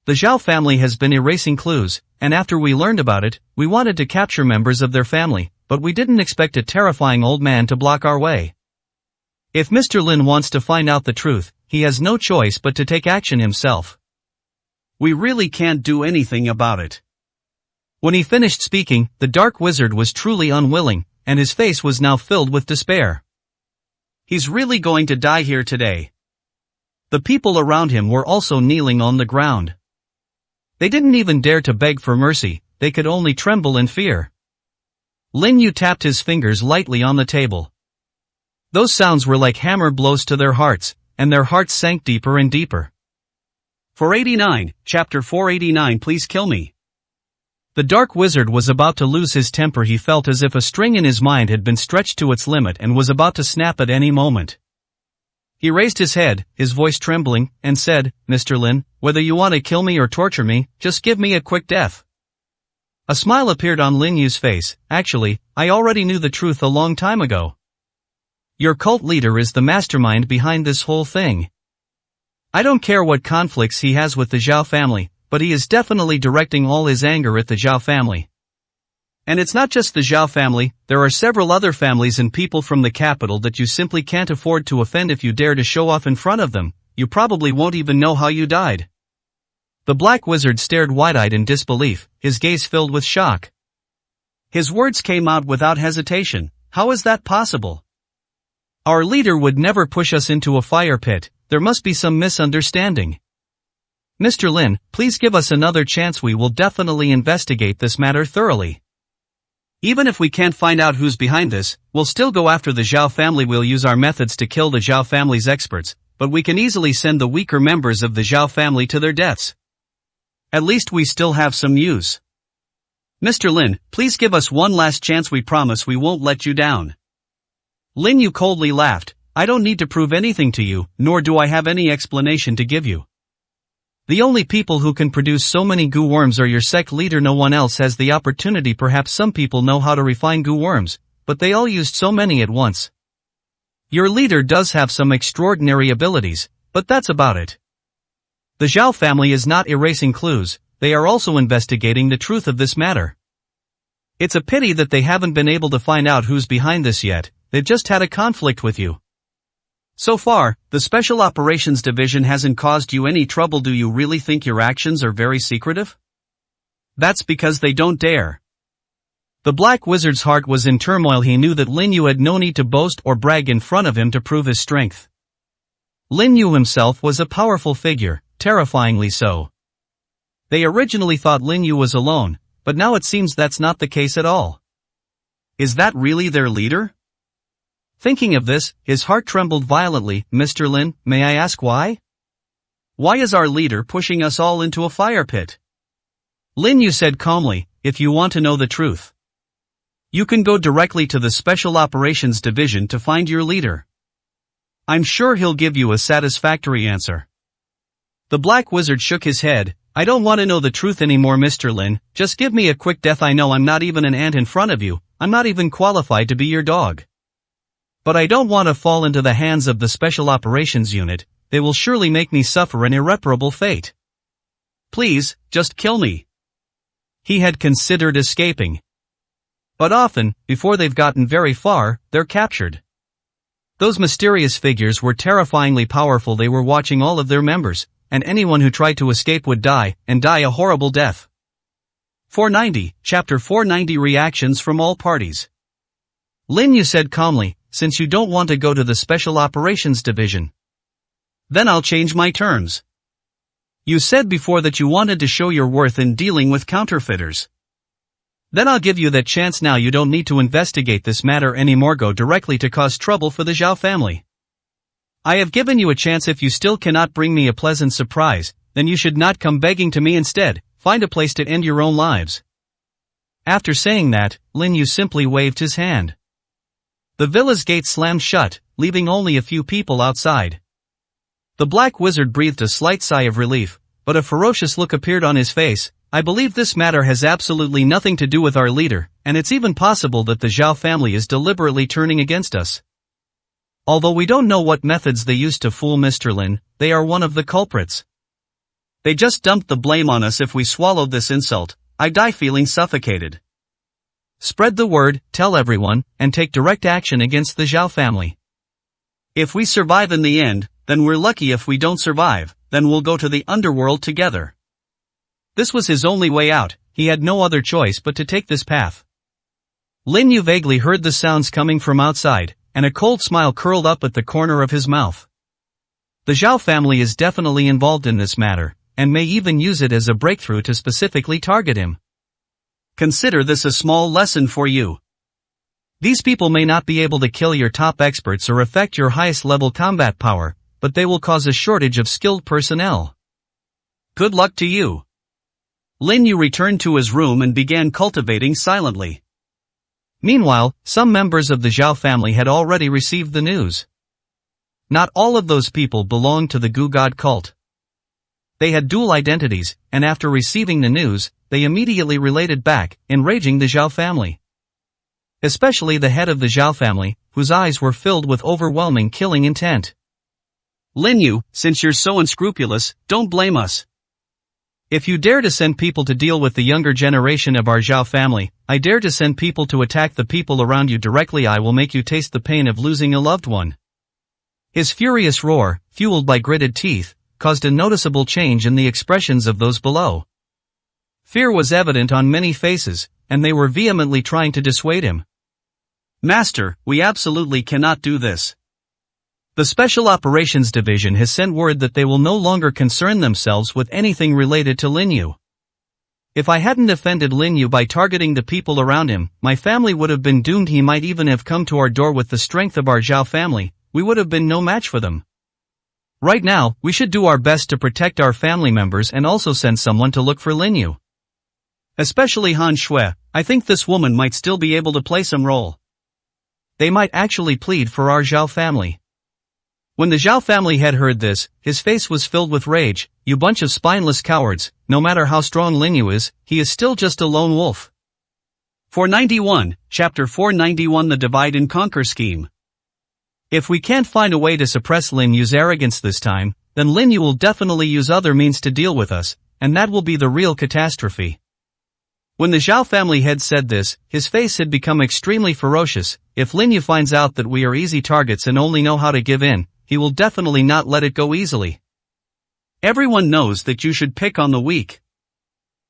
The Zhao family has been erasing clues, and after we learned about it, we wanted to capture members of their family, but we didn't expect a terrifying old man to block our way. If Mr. Lin wants to find out the truth, he has no choice but to take action himself. We really can't do anything about it. When he finished speaking, the dark wizard was truly unwilling, and his face was now filled with despair. He's really going to die here today. The people around him were also kneeling on the ground. They didn't even dare to beg for mercy, they could only tremble in fear. Lin Yu tapped his fingers lightly on the table. Those sounds were like hammer blows to their hearts, and their hearts sank deeper and deeper. 489, chapter 489. Please kill me. The dark wizard was about to lose his temper. He felt as if a string in his mind had been stretched to its limit and was about to snap at any moment. He raised his head, his voice trembling, and said, Mr. Lin, whether you want to kill me or torture me, just give me a quick death. A smile appeared on Lin Yu's face. Actually, I already knew the truth a long time ago. Your cult leader is the mastermind behind this whole thing. I don't care what conflicts he has with the Zhao family, but he is definitely directing all his anger at the Zhao family. And it's not just the Zhao family, there are several other families and people from the capital that you simply can't afford to offend. If you dare to show off in front of them, you probably won't even know how you died. The Black Wizard stared wide-eyed in disbelief, his gaze filled with shock. His words came out without hesitation. How is that possible? Our leader would never push us into a fire pit. There must be some misunderstanding. Mr. Lin, please give us another chance. We will definitely investigate this matter thoroughly. Even if we can't find out who's behind this, we'll still go after the Zhao family. We'll use our methods to kill the Zhao family's experts, but we can easily send the weaker members of the Zhao family to their deaths. At least we still have some use. Mr. Lin, please give us one last chance. We promise we won't let you down. Lin Yu coldly laughed. I don't need to prove anything to you, nor do I have any explanation to give you. The only people who can produce so many goo worms are your sect leader. No one else has the opportunity. Perhaps some people know how to refine goo worms, but they all used so many at once. Your leader does have some extraordinary abilities, but that's about it. The Zhao family is not erasing clues, they are also investigating the truth of this matter. It's a pity that they haven't been able to find out who's behind this yet. They've just had a conflict with you. So far, the Special Operations Division hasn't caused you any trouble. Do you really think your actions are very secretive? That's because they don't dare. The Black Wizard's heart was in turmoil. He knew that Lin Yu had no need to boast or brag in front of him to prove his strength. Lin Yu himself was a powerful figure, terrifyingly so. They originally thought Lin Yu was alone, but now it seems that's not the case at all. Is that really their leader? Thinking of this, his heart trembled violently. Mr. Lin, may I ask why? Why is our leader pushing us all into a fire pit? Lin Yu said calmly, if you want to know the truth, you can go directly to the Special Operations Division to find your leader. I'm sure he'll give you a satisfactory answer. The Black Wizard shook his head. I don't want to know the truth anymore, Mr. Lin, just give me a quick death. I know I'm not even an ant in front of you, I'm not even qualified to be your dog. But I don't want to fall into the hands of the Special Operations Unit. They will surely make me suffer an irreparable fate. Please, just kill me. He had considered escaping. But often, before they've gotten very far, they're captured. Those mysterious figures were terrifyingly powerful. They were watching all of their members, and anyone who tried to escape would die, and die a horrible death. 490, Chapter 490. Reactions from all parties. Lin Yu said calmly, since you don't want to go to the Special Operations Division, then I'll change my terms. You said before that you wanted to show your worth in dealing with counterfeiters. Then I'll give you that chance now. You don't need to investigate this matter anymore. Go directly to cause trouble for the Zhao family. I have given you a chance. If you still cannot bring me a pleasant surprise, then you should not come begging to me. Instead, find a place to end your own lives. After saying that, Lin Yu simply waved his hand. The villa's gate slammed shut, leaving only a few people outside. The Black Wizard breathed a slight sigh of relief, but a ferocious look appeared on his face. I believe this matter has absolutely nothing to do with our leader, and it's even possible that the Zhao family is deliberately turning against us. Although we don't know what methods they used to fool Mr. Lin, they are one of the culprits. They just dumped the blame on us. If we swallowed this insult, I'd die feeling suffocated. Spread the word, tell everyone, and take direct action against the Zhao family. If we survive in the end, then we're lucky. If we don't survive, then we'll go to the underworld together. This was his only way out. He had no other choice but to take this path. Lin Yu vaguely heard the sounds coming from outside, and a cold smile curled up at the corner of his mouth. The Zhao family is definitely involved in this matter, and may even use it as a breakthrough to specifically target him. Consider this a small lesson for you. These people may not be able to kill your top experts or affect your highest level combat power, but they will cause a shortage of skilled personnel. Good luck to you. Lin Yu returned to his room and began cultivating silently. Meanwhile, some members of the Zhao family had already received the news. Not all of those people belonged to the Goo God cult. They had dual identities, and after receiving the news, they immediately related back, enraging the Zhao family. Especially the head of the Zhao family, whose eyes were filled with overwhelming killing intent. Lin Yu, since you're so unscrupulous, don't blame us. If you dare to send people to deal with the younger generation of our Zhao family, I dare to send people to attack the people around you directly. I will make you taste the pain of losing a loved one. His furious roar, fueled by gritted teeth, caused a noticeable change in the expressions of those below. Fear was evident on many faces, and they were vehemently trying to dissuade him. Master, we absolutely cannot do this. The Special Operations Division has sent word that they will no longer concern themselves with anything related to Lin Yu. If I hadn't offended Lin Yu by targeting the people around him, my family would have been doomed. He might even have come to our door with the strength of our Zhao family. We would have been no match for them. Right now, we should do our best to protect our family members and also send someone to look for Lin Yu. Especially Han Shui, I think this woman might still be able to play some role. They might actually plead for our Zhao family. When the Zhao family had heard this, his face was filled with rage. You bunch of spineless cowards, no matter how strong Lin Yu is, he is still just a lone wolf. 491, Chapter 491 The Divide and Conquer Scheme. If we can't find a way to suppress Lin Yu's arrogance this time, then Lin Yu will definitely use other means to deal with us, and that will be the real catastrophe. When the Zhao family head said this, his face had become extremely ferocious. If Lin Yu finds out that we are easy targets and only know how to give in, he will definitely not let it go easily. Everyone knows that you should pick on the weak.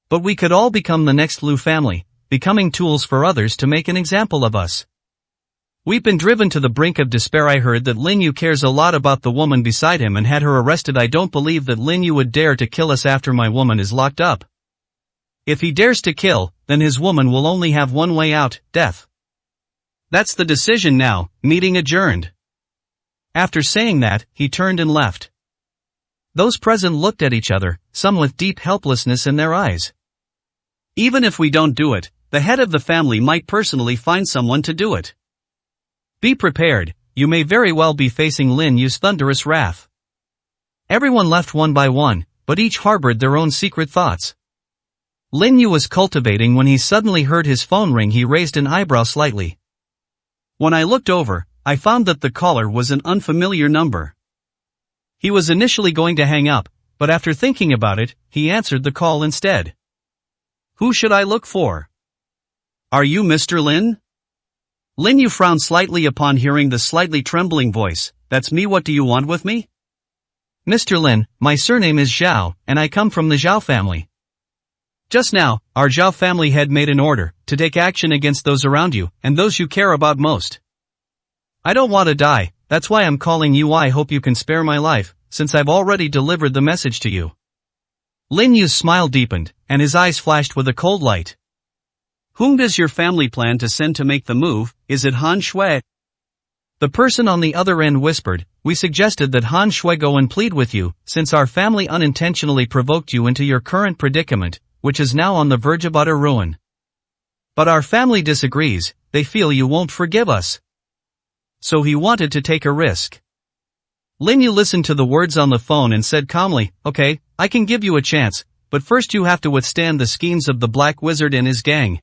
But we could all become the next Lu family, becoming tools for others to make an example of us. We've been driven to the brink of despair. I heard that Lin Yu cares a lot about the woman beside him and had her arrested. I don't believe that Lin Yu would dare to kill us after my woman is locked up. If he dares to kill, then his woman will only have one way out, death. That's the decision now, meeting adjourned. After saying that, he turned and left. Those present looked at each other, some with deep helplessness in their eyes. Even if we don't do it, the head of the family might personally find someone to do it. Be prepared, you may very well be facing Lin Yu's thunderous wrath. Everyone left one by one, but each harbored their own secret thoughts. Lin Yu was cultivating when he suddenly heard his phone ring. He raised an eyebrow slightly. When I looked over, I found that the caller was an unfamiliar number. He was initially going to hang up, but after thinking about it, he answered the call instead. Who should I look for? Are you Mr. Lin? Lin Yu frowned slightly upon hearing the slightly trembling voice. That's me. What do you want with me? Mr. Lin, my surname is Zhao, and I come from the Zhao family. Just now, our Zhao family head made an order to take action against those around you, and those you care about most. I don't want to die, that's why I'm calling you. I hope you can spare my life, since I've already delivered the message to you. Lin Yu's smile deepened, and his eyes flashed with a cold light. Whom does your family plan to send to make the move? Is it Han Shui? The person on the other end whispered, we suggested that Han Shui go and plead with you, since our family unintentionally provoked you into your current predicament, which is now on the verge of utter ruin. But our family disagrees, they feel you won't forgive us. So he wanted to take a risk. Lin Yu listened to the words on the phone and said calmly, okay, I can give you a chance, but first you have to withstand the schemes of the Black Wizard and his gang.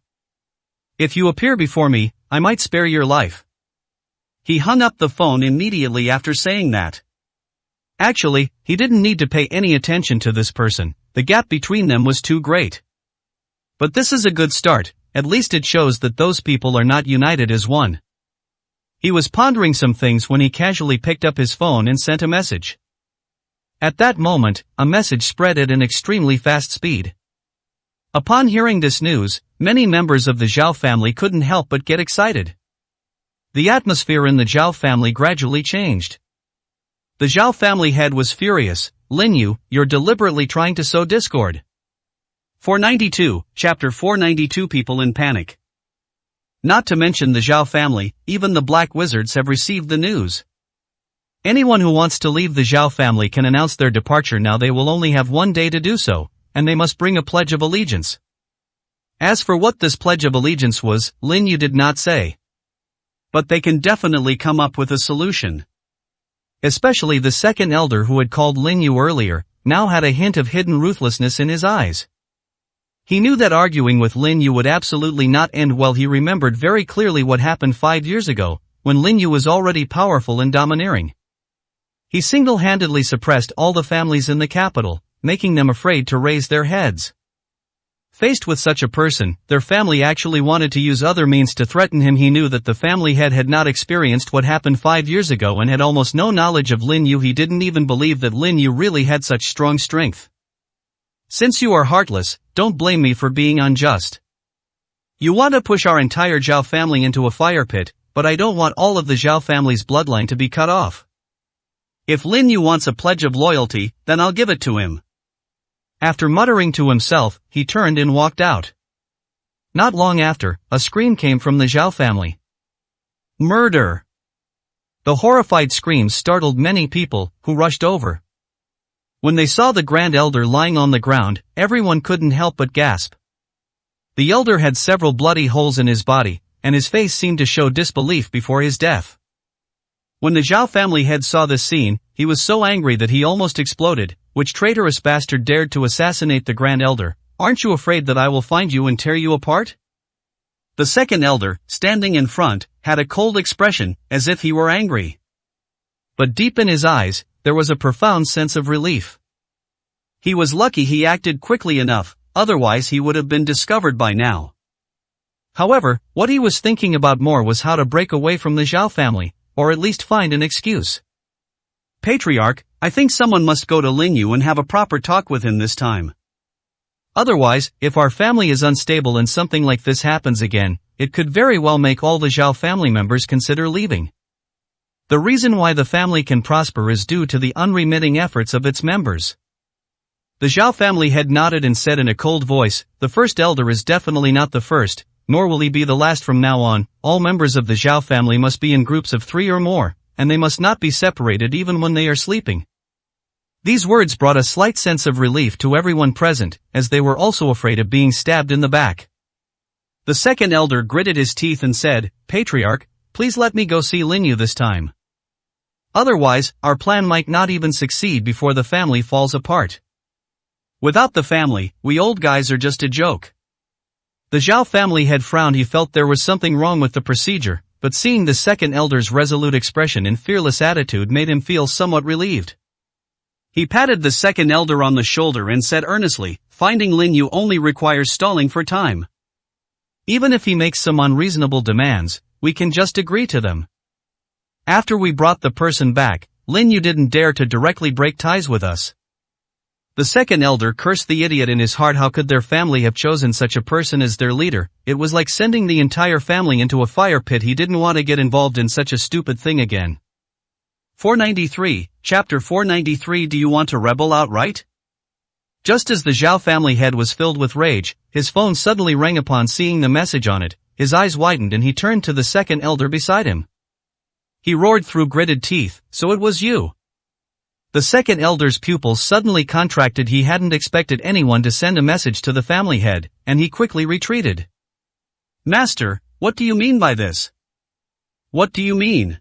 If you appear before me, I might spare your life. He hung up the phone immediately after saying that. Actually, he didn't need to pay any attention to this person, the gap between them was too great. But this is a good start, at least it shows that those people are not united as one. He was pondering some things when he casually picked up his phone and sent a message. At that moment, a message spread at an extremely fast speed. Upon hearing this news, many members of the Zhao family couldn't help but get excited. The atmosphere in the Zhao family gradually changed. The Zhao family head was furious. Lin Yu, you're deliberately trying to sow discord. 492, Chapter 492 People in Panic. Not to mention the Zhao family, even the Black Wizards have received the news. Anyone who wants to leave the Zhao family can announce their departure now. They will only have one day to do so, and they must bring a pledge of allegiance. As for what this pledge of allegiance was, Lin Yu did not say. But they can definitely come up with a solution. Especially the second elder who had called Lin Yu earlier, now had a hint of hidden ruthlessness in his eyes. He knew that arguing with Lin Yu would absolutely not end well. He remembered very clearly what happened 5 years ago, when Lin Yu was already powerful and domineering. He single-handedly suppressed all the families in the capital, making them afraid to raise their heads. Faced with such a person, their family actually wanted to use other means to threaten him. He knew that the family head had not experienced what happened 5 years ago and had almost no knowledge of Lin Yu. He didn't even believe that Lin Yu really had such strong strength. Since you are heartless, don't blame me for being unjust. You want to push our entire Zhao family into a fire pit, but I don't want all of the Zhao family's bloodline to be cut off. If Lin Yu wants a pledge of loyalty, then I'll give it to him. After muttering to himself, he turned and walked out. Not long after, a scream came from the Zhao family. Murder! The horrified screams startled many people, who rushed over. When they saw the Grand Elder lying on the ground, everyone couldn't help but gasp. The elder had several bloody holes in his body, and his face seemed to show disbelief before his death. When the Zhao family head saw this scene, he was so angry that he almost exploded. Which traitorous bastard dared to assassinate the Grand Elder? Aren't you afraid that I will find you and tear you apart? The second elder, standing in front, had a cold expression, as if he were angry. But deep in his eyes, there was a profound sense of relief. He was lucky he acted quickly enough, otherwise he would have been discovered by now. However, what he was thinking about more was how to break away from the Zhao family, or at least find an excuse. Patriarch, I think someone must go to Lin Yu and have a proper talk with him this time. Otherwise, if our family is unstable and something like this happens again, it could very well make all the Zhao family members consider leaving. The reason why the family can prosper is due to the unremitting efforts of its members. The Zhao family head nodded and said in a cold voice, the first elder is definitely not the first, nor will he be the last from now on. All members of the Zhao family must be in groups of 3 or more, and they must not be separated even when they are sleeping. These words brought a slight sense of relief to everyone present, as they were also afraid of being stabbed in the back. The second elder gritted his teeth and said, Patriarch, please let me go see Lin Yu this time. Otherwise, our plan might not even succeed before the family falls apart. Without the family, we old guys are just a joke. The Zhao family head frowned. He felt there was something wrong with the procedure, but seeing the second elder's resolute expression and fearless attitude made him feel somewhat relieved. He patted the second elder on the shoulder and said earnestly, finding Lin Yu only requires stalling for time. Even if he makes some unreasonable demands, we can just agree to them. After we brought the person back, Lin Yu didn't dare to directly break ties with us. The second elder cursed the idiot in his heart. How could their family have chosen such a person as their leader? It was like sending the entire family into a fire pit. He didn't want to get involved in such a stupid thing again. 493, Chapter 493. Do you want to rebel outright? Just as the Zhao family head was filled with rage, his phone suddenly rang. Upon seeing the message on it, his eyes widened and he turned to the second elder beside him. He roared through gritted teeth, so it was you. The second elder's pupils suddenly contracted. He hadn't expected anyone to send a message to the family head, and he quickly retreated. Master, what do you mean by this? What do you mean?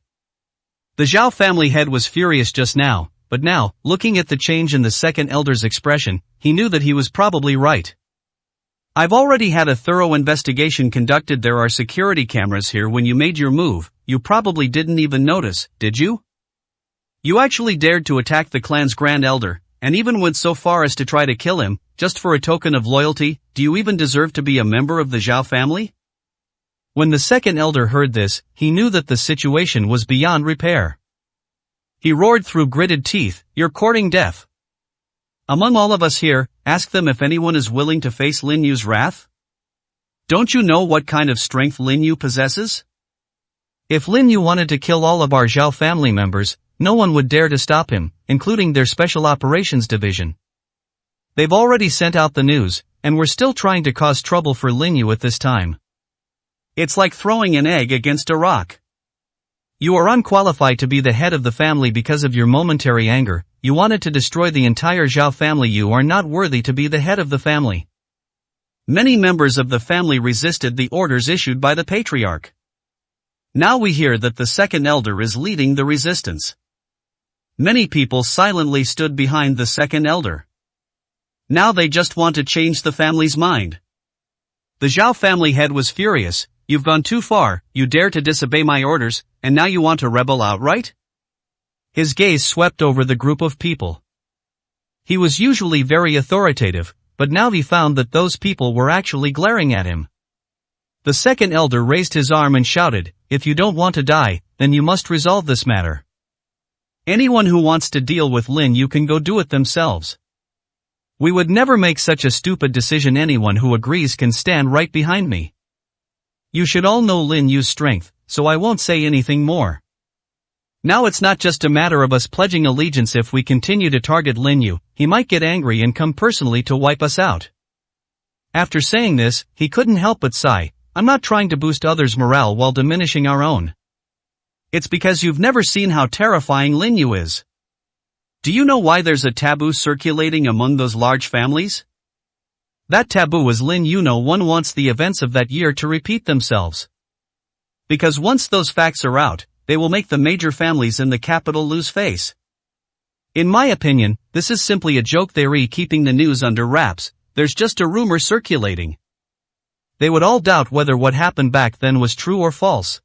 The Zhao family head was furious just now, but now, looking at the change in the second elder's expression, he knew that he was probably right. I've already had a thorough investigation conducted. There are security cameras here. When you made your move, you probably didn't even notice, did you? You actually dared to attack the clan's Grand Elder, and even went so far as to try to kill him, just for a token of loyalty. Do you even deserve to be a member of the Zhao family? When the second elder heard this, he knew that the situation was beyond repair. He roared through gritted teeth, you're courting death. Among all of us here, ask them if anyone is willing to face Lin Yu's wrath? Don't you know what kind of strength Lin Yu possesses? If Lin Yu wanted to kill all of our Zhao family members, no one would dare to stop him, including their Special Operations Division. They've already sent out the news, and we're still trying to cause trouble for Lin Yu at this time. It's like throwing an egg against a rock. You are unqualified to be the head of the family because of your momentary anger. You wanted to destroy the entire Zhao family. You are not worthy to be the head of the family. Many members of the family resisted the orders issued by the patriarch. Now we hear that the second elder is leading the resistance. Many people silently stood behind the second elder. Now they just want to change the family's mind. The Zhao family head was furious. You've gone too far. You dare to disobey my orders, and now you want to rebel outright? His gaze swept over the group of people. He was usually very authoritative, but now he found that those people were actually glaring at him. The second elder raised his arm and shouted, "If you don't want to die, then you must resolve this matter. Anyone who wants to deal with Lin Yu can go do it themselves. We would never make such a stupid decision. Anyone who agrees can stand right behind me. You should all know Lin Yu's strength, so I won't say anything more. Now it's not just a matter of us pledging allegiance. If we continue to target Lin Yu, he might get angry and come personally to wipe us out." After saying this, he couldn't help but sigh. "I'm not trying to boost others' morale while diminishing our own. It's because you've never seen how terrifying Lin Yu is. Do you know why there's a taboo circulating among those large families? That taboo is Lin Yu. No one wants the events of that year to repeat themselves. Because once those facts are out, they will make the major families in the capital lose face. In my opinion, this is simply a joke. They're keeping the news under wraps. There's just a rumor circulating. They would all doubt whether what happened back then was true or false.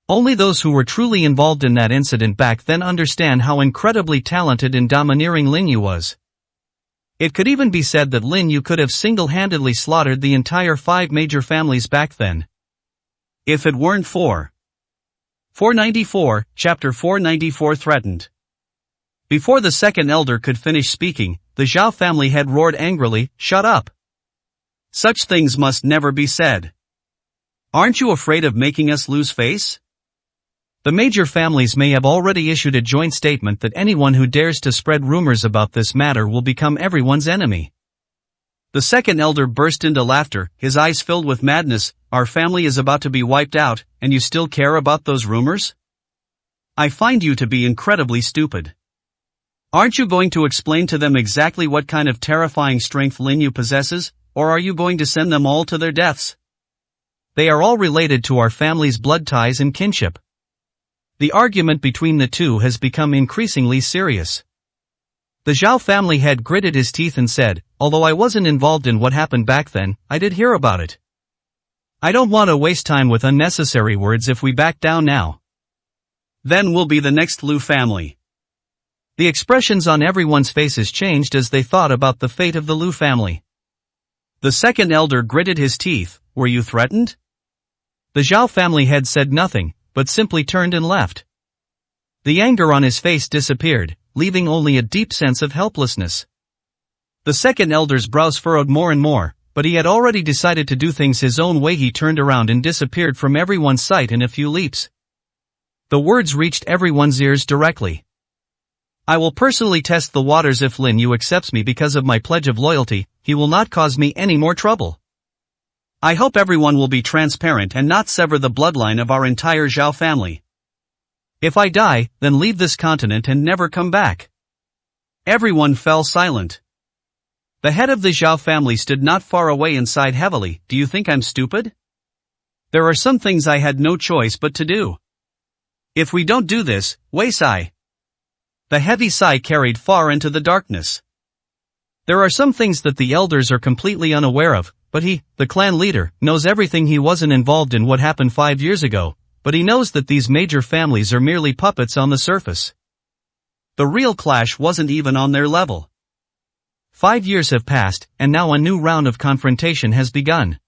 Only those who were truly involved in that incident back then understand how incredibly talented and domineering Lin Yu was. It could even be said that Lin Yu could have single-handedly slaughtered the entire 5 major families back then. If it weren't for 494, Chapter 494 threatened. Before the second elder could finish speaking, the Zhao family head roared angrily, "Shut up! Such things must never be said. Aren't you afraid of making us lose face?" The major families may have already issued a joint statement that anyone who dares to spread rumors about this matter will become everyone's enemy. The second elder burst into laughter, his eyes filled with madness. "Our family is about to be wiped out, and you still care about those rumors? I find you to be incredibly stupid. Aren't you going to explain to them exactly what kind of terrifying strength Lin Yu possesses, or are you going to send them all to their deaths? They are all related to our family's blood ties and kinship." The argument between the two has become increasingly serious. The Zhao family head gritted his teeth and said, "Although I wasn't involved in what happened back then, I did hear about it. I don't want to waste time with unnecessary words. If we back down now, then we'll be the next Lu family." The expressions on everyone's faces changed as they thought about the fate of the Lu family. The second elder gritted his teeth. "Were you threatened?" The Zhao family head said nothing, but simply turned and left. The anger on his face disappeared, leaving only a deep sense of helplessness. The second elder's brows furrowed more and more, but he had already decided to do things his own way. He turned around and disappeared from everyone's sight in a few leaps. The words reached everyone's ears directly. "I will personally test the waters. If Lin Yu accepts me because of my pledge of loyalty, he will not cause me any more trouble. I hope everyone will be transparent and not sever the bloodline of our entire Zhao family. If I die, then leave this continent and never come back." Everyone fell silent. The head of the Zhao family stood not far away and sighed heavily. "Do you think I'm stupid? There are some things I had no choice but to do. If we don't do this, Wei Sai." The heavy sigh carried far into the darkness. There are some things that the elders are completely unaware of, but he, the clan leader, knows everything. He wasn't involved in what happened 5 years ago, but he knows that these major families are merely puppets on the surface. The real clash wasn't even on their level. 5 years have passed, and now a new round of confrontation has begun.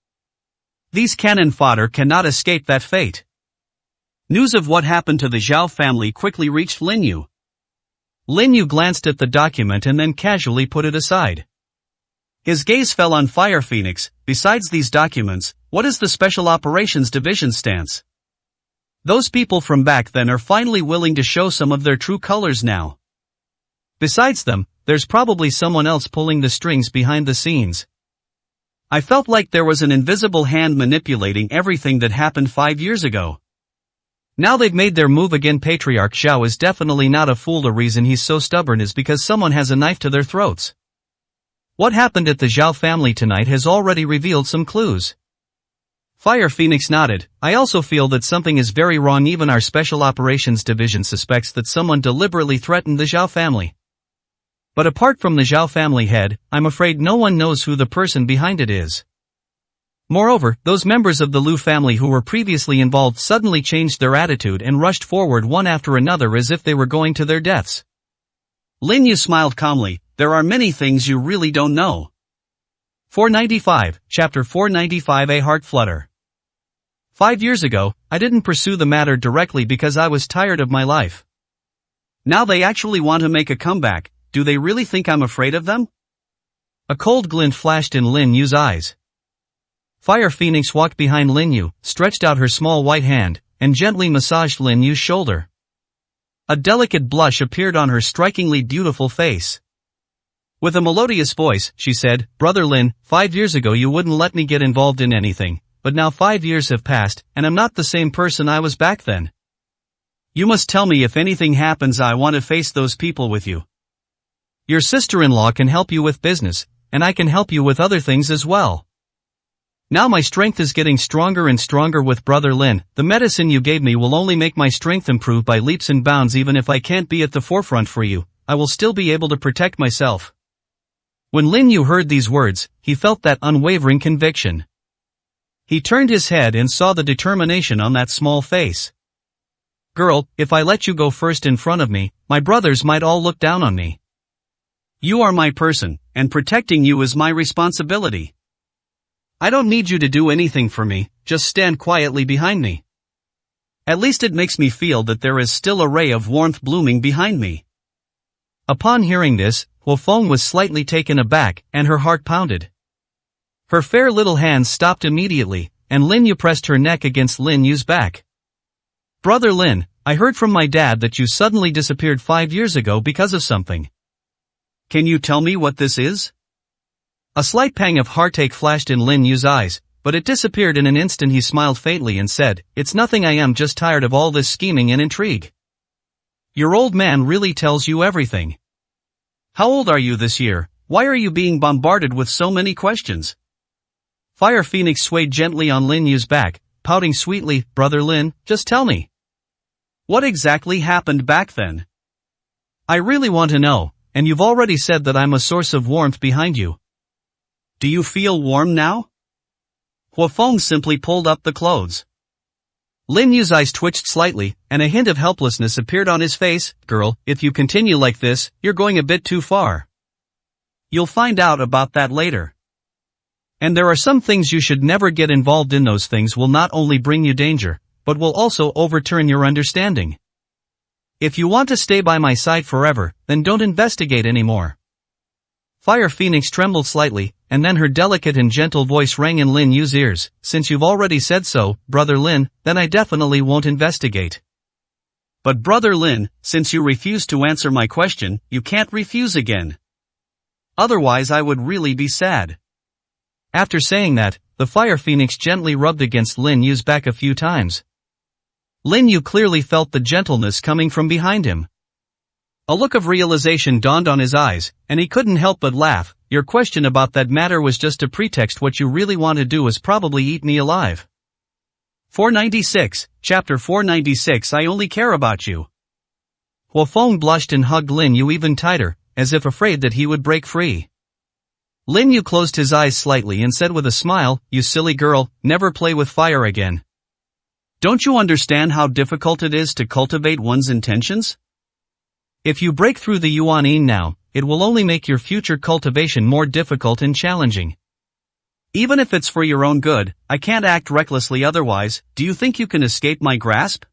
These cannon fodder cannot escape that fate. News of what happened to the Zhao family quickly reached Lin Yu. Lin Yu glanced at the document and then casually put it aside. His gaze fell on Fire Phoenix. "Besides these documents, what is the Special Operations Division's stance? Those people from back then are finally willing to show some of their true colors now. Besides them, there's probably someone else pulling the strings behind the scenes. I felt like there was an invisible hand manipulating everything that happened 5 years ago. Now they've made their move again. Patriarch Zhao is definitely not a fool. The reason he's so stubborn is because someone has a knife to their throats. What happened at the Zhao family tonight has already revealed some clues." Fire Phoenix nodded. "I also feel that something is very wrong. Even our Special Operations Division suspects that someone deliberately threatened the Zhao family. But apart from the Zhao family head, I'm afraid no one knows who the person behind it is." Moreover, those members of the Liu family who were previously involved suddenly changed their attitude and rushed forward one after another as if they were going to their deaths. Lin Yu smiled calmly. There are many things you really don't know. 495, Chapter 495. A Heart Flutter. 5 years ago, I didn't pursue the matter directly because I was tired of my life. Now they actually want to make a comeback. Do they really think I'm afraid of them? A cold glint flashed in Lin Yu's eyes. Fire Phoenix walked behind Lin Yu, stretched out her small white hand, and gently massaged Lin Yu's shoulder. A delicate blush appeared on her strikingly beautiful face. With a melodious voice, she said, "Brother Lin, 5 years ago you wouldn't let me get involved in anything, but now 5 years have passed, and I'm not the same person I was back then. You must tell me if anything happens. I want to face those people with you. Your sister-in-law can help you with business, and I can help you with other things as well. Now my strength is getting stronger and stronger with Brother Lin. The medicine you gave me will only make my strength improve by leaps and bounds. Even if I can't be at the forefront for you, I will still be able to protect myself." When Lin Yu heard these words, he felt that unwavering conviction. He turned his head and saw the determination on that small face. "Girl, if I let you go first in front of me, my brothers might all look down on me. You are my person, and protecting you is my responsibility. I don't need you to do anything for me, just stand quietly behind me. At least it makes me feel that there is still a ray of warmth blooming behind me." Upon hearing this, Huo Feng was slightly taken aback, and her heart pounded. Her fair little hands stopped immediately, and Lin Yu pressed her neck against Lin Yu's back. "Brother Lin, I heard from my dad that you suddenly disappeared 5 years ago because of something. Can you tell me what this is?" A slight pang of heartache flashed in Lin Yu's eyes, but it disappeared in an instant. He smiled faintly and said, "It's nothing. I am just tired of all this scheming and intrigue. Your old man really tells you everything. How old are you this year? Why are you being bombarded with so many questions?" Fire Phoenix swayed gently on Lin Yu's back, pouting sweetly, "Brother Lin, just tell me. What exactly happened back then? I really want to know, and you've already said that I'm a source of warmth behind you. Do you feel warm now?" Huo Feng simply pulled up the clothes. Lin Yu's eyes twitched slightly, and a hint of helplessness appeared on his face. "Girl, if you continue like this, you're going a bit too far. You'll find out about that later. And there are some things you should never get involved in. Those things will not only bring you danger, but will also overturn your understanding. If you want to stay by my side forever, then don't investigate anymore." Fire Phoenix trembled slightly, and then her delicate and gentle voice rang in Lin Yu's ears, "Since you've already said so, Brother Lin, then I definitely won't investigate." "But Brother Lin, since you refuse to answer my question, you can't refuse again. Otherwise I would really be sad." After saying that, the Fire Phoenix gently rubbed against Lin Yu's back a few times. Lin Yu clearly felt the gentleness coming from behind him. A look of realization dawned on his eyes, and he couldn't help but laugh. "Your question about that matter was just a pretext. What you really want to do is probably eat me alive." 496, Chapter 496. I only care about you. Huo Feng blushed and hugged Lin Yu even tighter, as if afraid that he would break free. Lin Yu closed his eyes slightly and said with a smile, "You silly girl, never play with fire again. Don't you understand how difficult it is to cultivate one's intentions? If you break through the Yuan Yin now, it will only make your future cultivation more difficult and challenging. Even if it's for your own good, I can't act recklessly otherwise. Do you think you can escape my grasp?"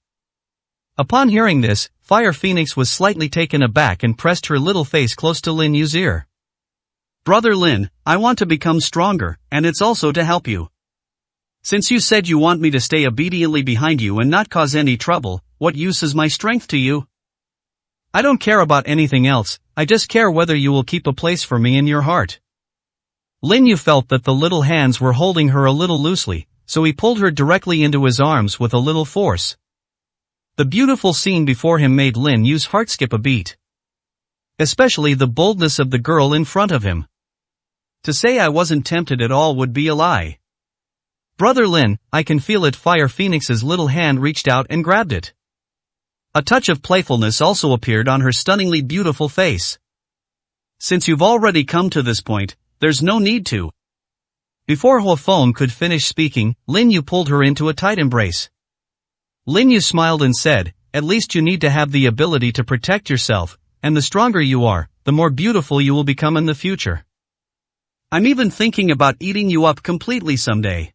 Upon hearing this, Fire Phoenix was slightly taken aback and pressed her little face close to Lin Yu's ear. "Brother Lin, I want to become stronger, and it's also to help you. Since you said you want me to stay obediently behind you and not cause any trouble, what use is my strength to you? I don't care about anything else, I just care whether you will keep a place for me in your heart." Lin Yu felt that the little hands were holding her a little loosely, so he pulled her directly into his arms with a little force. The beautiful scene before him made Lin Yu's heart skip a beat. Especially the boldness of the girl in front of him. To say I wasn't tempted at all would be a lie. "Brother Lin, I can feel it." Fire Phoenix's little hand reached out and grabbed it. A touch of playfulness also appeared on her stunningly beautiful face. "Since you've already come to this point, there's no need to. Before Huofeng could finish speaking, Lin Yu pulled her into a tight embrace. Lin Yu smiled and said, "At least you need to have the ability to protect yourself, and the stronger you are, the more beautiful you will become in the future. I'm even thinking about eating you up completely someday."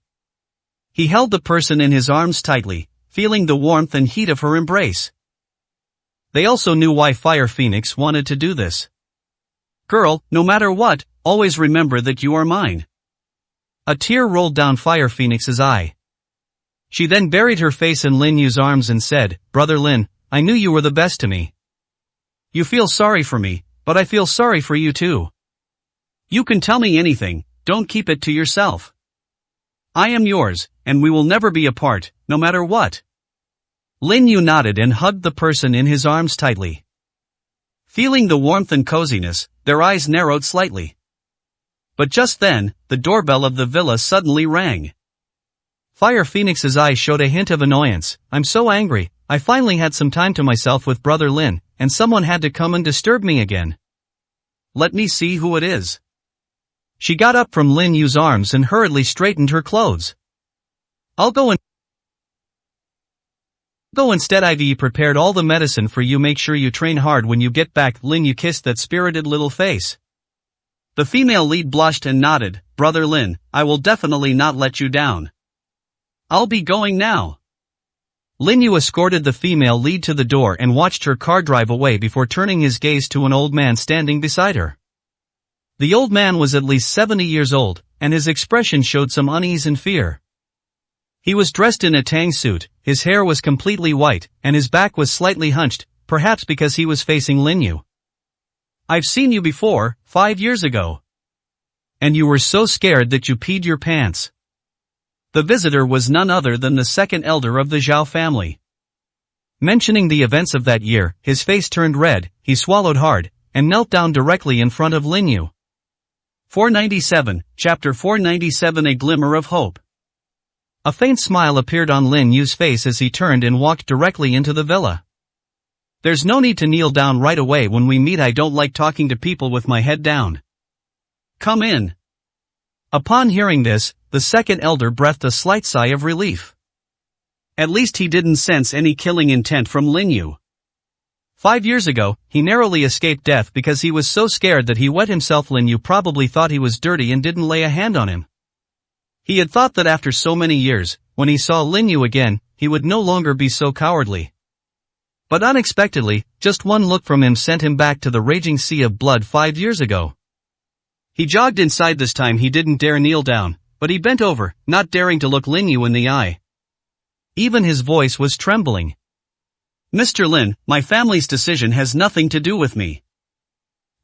He held the person in his arms tightly, feeling the warmth and heat of her embrace. They also knew why Fire Phoenix wanted to do this. "Girl, no matter what, always remember that you are mine." A tear rolled down Fire Phoenix's eye. She then buried her face in Lin Yu's arms and said, "Brother Lin, I knew you were the best to me. You feel sorry for me, but I feel sorry for you too. You can tell me anything, don't keep it to yourself. I am yours, and we will never be apart, no matter what." Lin Yu nodded and hugged the person in his arms tightly. Feeling the warmth and coziness, their eyes narrowed slightly. But just then, the doorbell of the villa suddenly rang. Fire Phoenix's eyes showed a hint of annoyance. "I'm so angry, I finally had some time to myself with Brother Lin, and someone had to come and disturb me again. Let me see who it is." She got up from Lin Yu's arms and hurriedly straightened her clothes. I'll go instead. I've prepared all the medicine for you. Make sure you train hard when you get back." Lin Yu kissed that spirited little face. The female lead blushed and nodded. "Brother Lin, I will definitely not let you down. I'll be going now." Lin Yu escorted the female lead to the door and watched her car drive away before turning his gaze to an old man standing beside her. The old man was at least 70 years old, and his expression showed some unease and fear. He was dressed in a tang suit, his hair was completely white, and his back was slightly hunched, perhaps because he was facing Lin Yu. "I've seen you before, 5 years ago. And you were so scared that you peed your pants." The visitor was none other than the second elder of the Zhao family. Mentioning the events of that year, his face turned red, he swallowed hard, and knelt down directly in front of Lin Yu. 497, Chapter 497. A Glimmer of Hope. A faint smile appeared on Lin Yu's face as he turned and walked directly into the villa. "There's no need to kneel down right away when we meet. I don't like talking to people with my head down. Come in." Upon hearing this, the second elder breathed a slight sigh of relief. At least he didn't sense any killing intent from Lin Yu. 5 years ago, he narrowly escaped death because he was so scared that he wet himself. Lin Yu probably thought he was dirty and didn't lay a hand on him. He had thought that after so many years, when he saw Lin Yu again, he would no longer be so cowardly. But unexpectedly, just one look from him sent him back to the raging sea of blood 5 years ago. He jogged inside. This time he didn't dare kneel down, but he bent over, not daring to look Lin Yu in the eye. Even his voice was trembling. "Mr. Lin, my family's decision has nothing to do with me.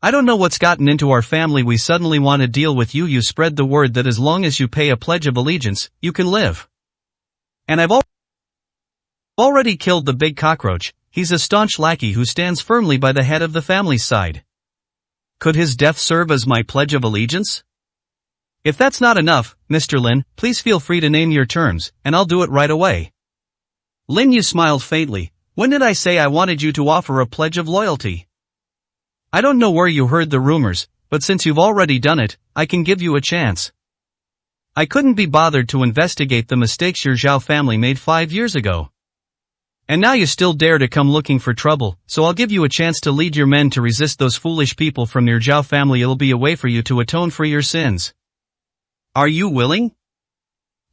I don't know what's gotten into our family. We suddenly want to deal with you. You spread the word that as long as you pay a pledge of allegiance, you can live. And I've already killed the big cockroach. He's a staunch lackey who stands firmly by the head of the family's side. Could his death serve as my pledge of allegiance? If that's not enough, Mr. Lin, please feel free to name your terms, and I'll do it right away." Lin Yu smiled faintly. "When did I say I wanted you to offer a pledge of loyalty? I don't know where you heard the rumors, but since you've already done it, I can give you a chance. I couldn't be bothered to investigate the mistakes your Zhao family made 5 years ago. And now you still dare to come looking for trouble, so I'll give you a chance to lead your men to resist those foolish people from your Zhao family. It'll be a way for you to atone for your sins. Are you willing?"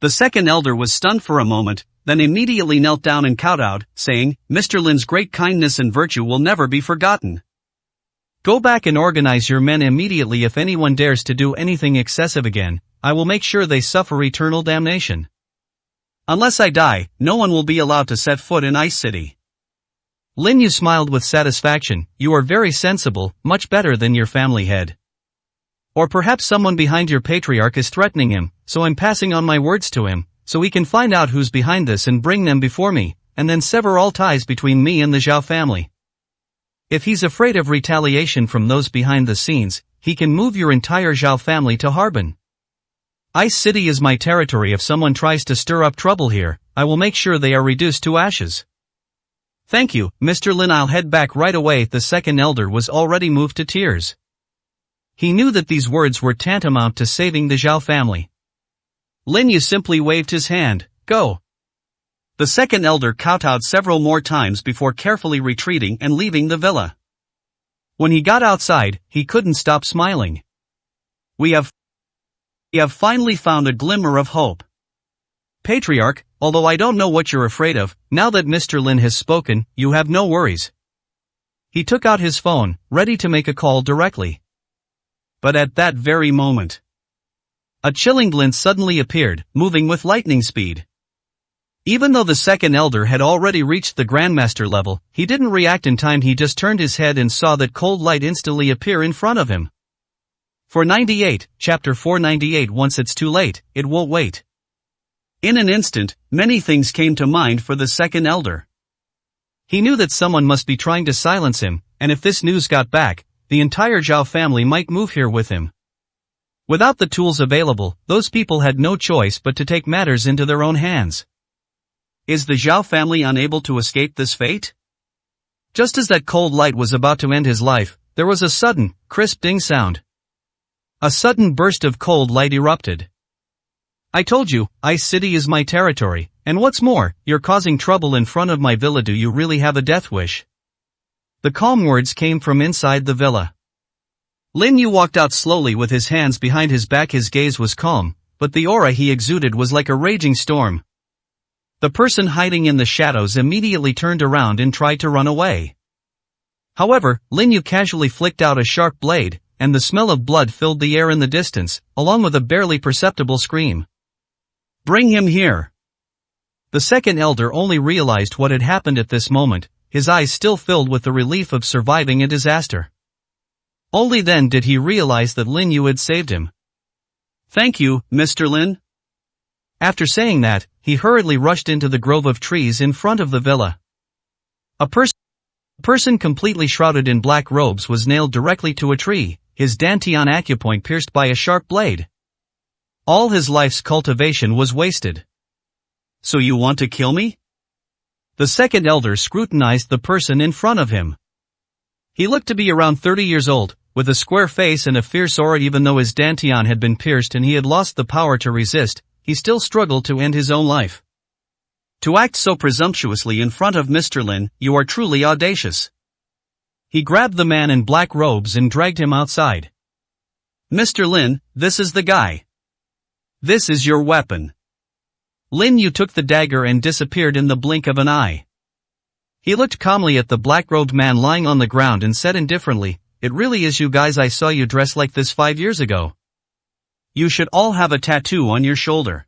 The second elder was stunned for a moment, then immediately knelt down and kowtowed, saying, "Mr. Lin's great kindness and virtue will never be forgotten. Go back and organize your men immediately. If anyone dares to do anything excessive again, I will make sure they suffer eternal damnation. Unless I die, no one will be allowed to set foot in Ice City." Lin Yu smiled with satisfaction. "You are very sensible, much better than your family head. Or perhaps someone behind your patriarch is threatening him, so I'm passing on my words to him, so we can find out who's behind this and bring them before me, and then sever all ties between me and the Zhao family. If he's afraid of retaliation from those behind the scenes, he can move your entire Zhao family to Harbin. Ice City is my territory. If someone tries to stir up trouble here, I will make sure they are reduced to ashes." "Thank you, Mr. Lin. I'll head back right away." The second elder was already moved to tears. He knew that these words were tantamount to saving the Zhao family. Lin Yu simply waved his hand. Go. The second elder kowtowed several more times before carefully retreating and leaving the villa. When he got outside, he couldn't stop smiling. We have finally found a glimmer of hope. Patriarch, although I don't know what you're afraid of, now that Mr. Lin has spoken, you have no worries. He took out his phone, ready to make a call directly. But at that very moment, a chilling glint suddenly appeared, moving with lightning speed. Even though the second elder had already reached the Grandmaster level, he didn't react in time. He just turned his head and saw that cold light instantly appear in front of him. 498, Chapter 498. Once it's too late, it won't wait. In an instant, many things came to mind for the second elder. He knew that someone must be trying to silence him, and if this news got back, the entire Zhao family might move here with him. Without the tools available, those people had no choice but to take matters into their own hands. Is the Zhao family unable to escape this fate? Just as that cold light was about to end his life, there was a sudden, crisp ding sound. A sudden burst of cold light erupted. I told you, Ice City is my territory, and what's more, you're causing trouble in front of my villa. Do you really have a death wish? The calm words came from inside the villa. Lin Yu walked out slowly with his hands behind his back. His gaze was calm, but the aura he exuded was like a raging storm. The person hiding in the shadows immediately turned around and tried to run away. However, Lin Yu casually flicked out a sharp blade, and the smell of blood filled the air in the distance, along with a barely perceptible scream. Bring him here. The second elder only realized what had happened at this moment, his eyes still filled with the relief of surviving a disaster. Only then did he realize that Lin Yu had saved him. Thank you, Mr. Lin. After saying that, he hurriedly rushed into the grove of trees in front of the villa. A person completely shrouded in black robes was nailed directly to a tree, his dantian acupoint pierced by a sharp blade. All his life's cultivation was wasted. So you want to kill me? The second elder scrutinized the person in front of him. He looked to be around 30 years old, with a square face and a fierce aura. Even though his dantian had been pierced and he had lost the power to resist, he still struggled to end his own life. To act so presumptuously in front of Mr. Lin, you are truly audacious. He grabbed the man in black robes and dragged him outside. Mr. Lin, this is the guy. This is your weapon. Lin Yu took the dagger and disappeared in the blink of an eye. He looked calmly at the black-robed man lying on the ground and said indifferently, "It really is you guys. I saw you dressed like this 5 years ago. You should all have a tattoo on your shoulder."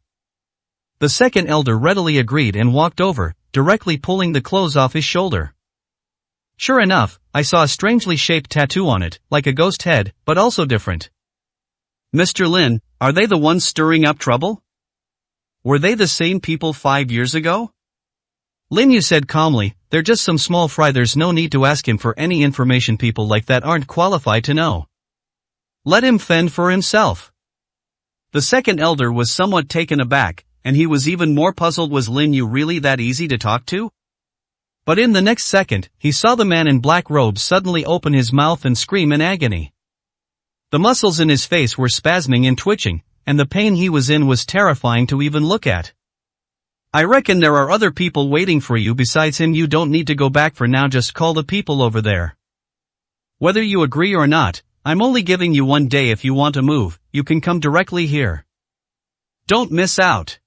The second elder readily agreed and walked over, directly pulling the clothes off his shoulder. Sure enough, I saw a strangely shaped tattoo on it, like a ghost head, but also different. Mr. Lin, are they the ones stirring up trouble? Were they the same people 5 years ago? Lin Yu said calmly, "They're just some small fry. There's no need to ask him for any information. People like that aren't qualified to know. Let him fend for himself." The second elder was somewhat taken aback, and he was even more puzzled. Was Lin Yu really that easy to talk to? But in the next second, he saw the man in black robes suddenly open his mouth and scream in agony. The muscles in his face were spasming and twitching, and the pain he was in was terrifying to even look at. "I reckon there are other people waiting for you besides him. You don't need to go back for now. Just call the people over there. Whether you agree or not, I'm only giving you 1 day. If you want to move, you can come directly here. Don't miss out."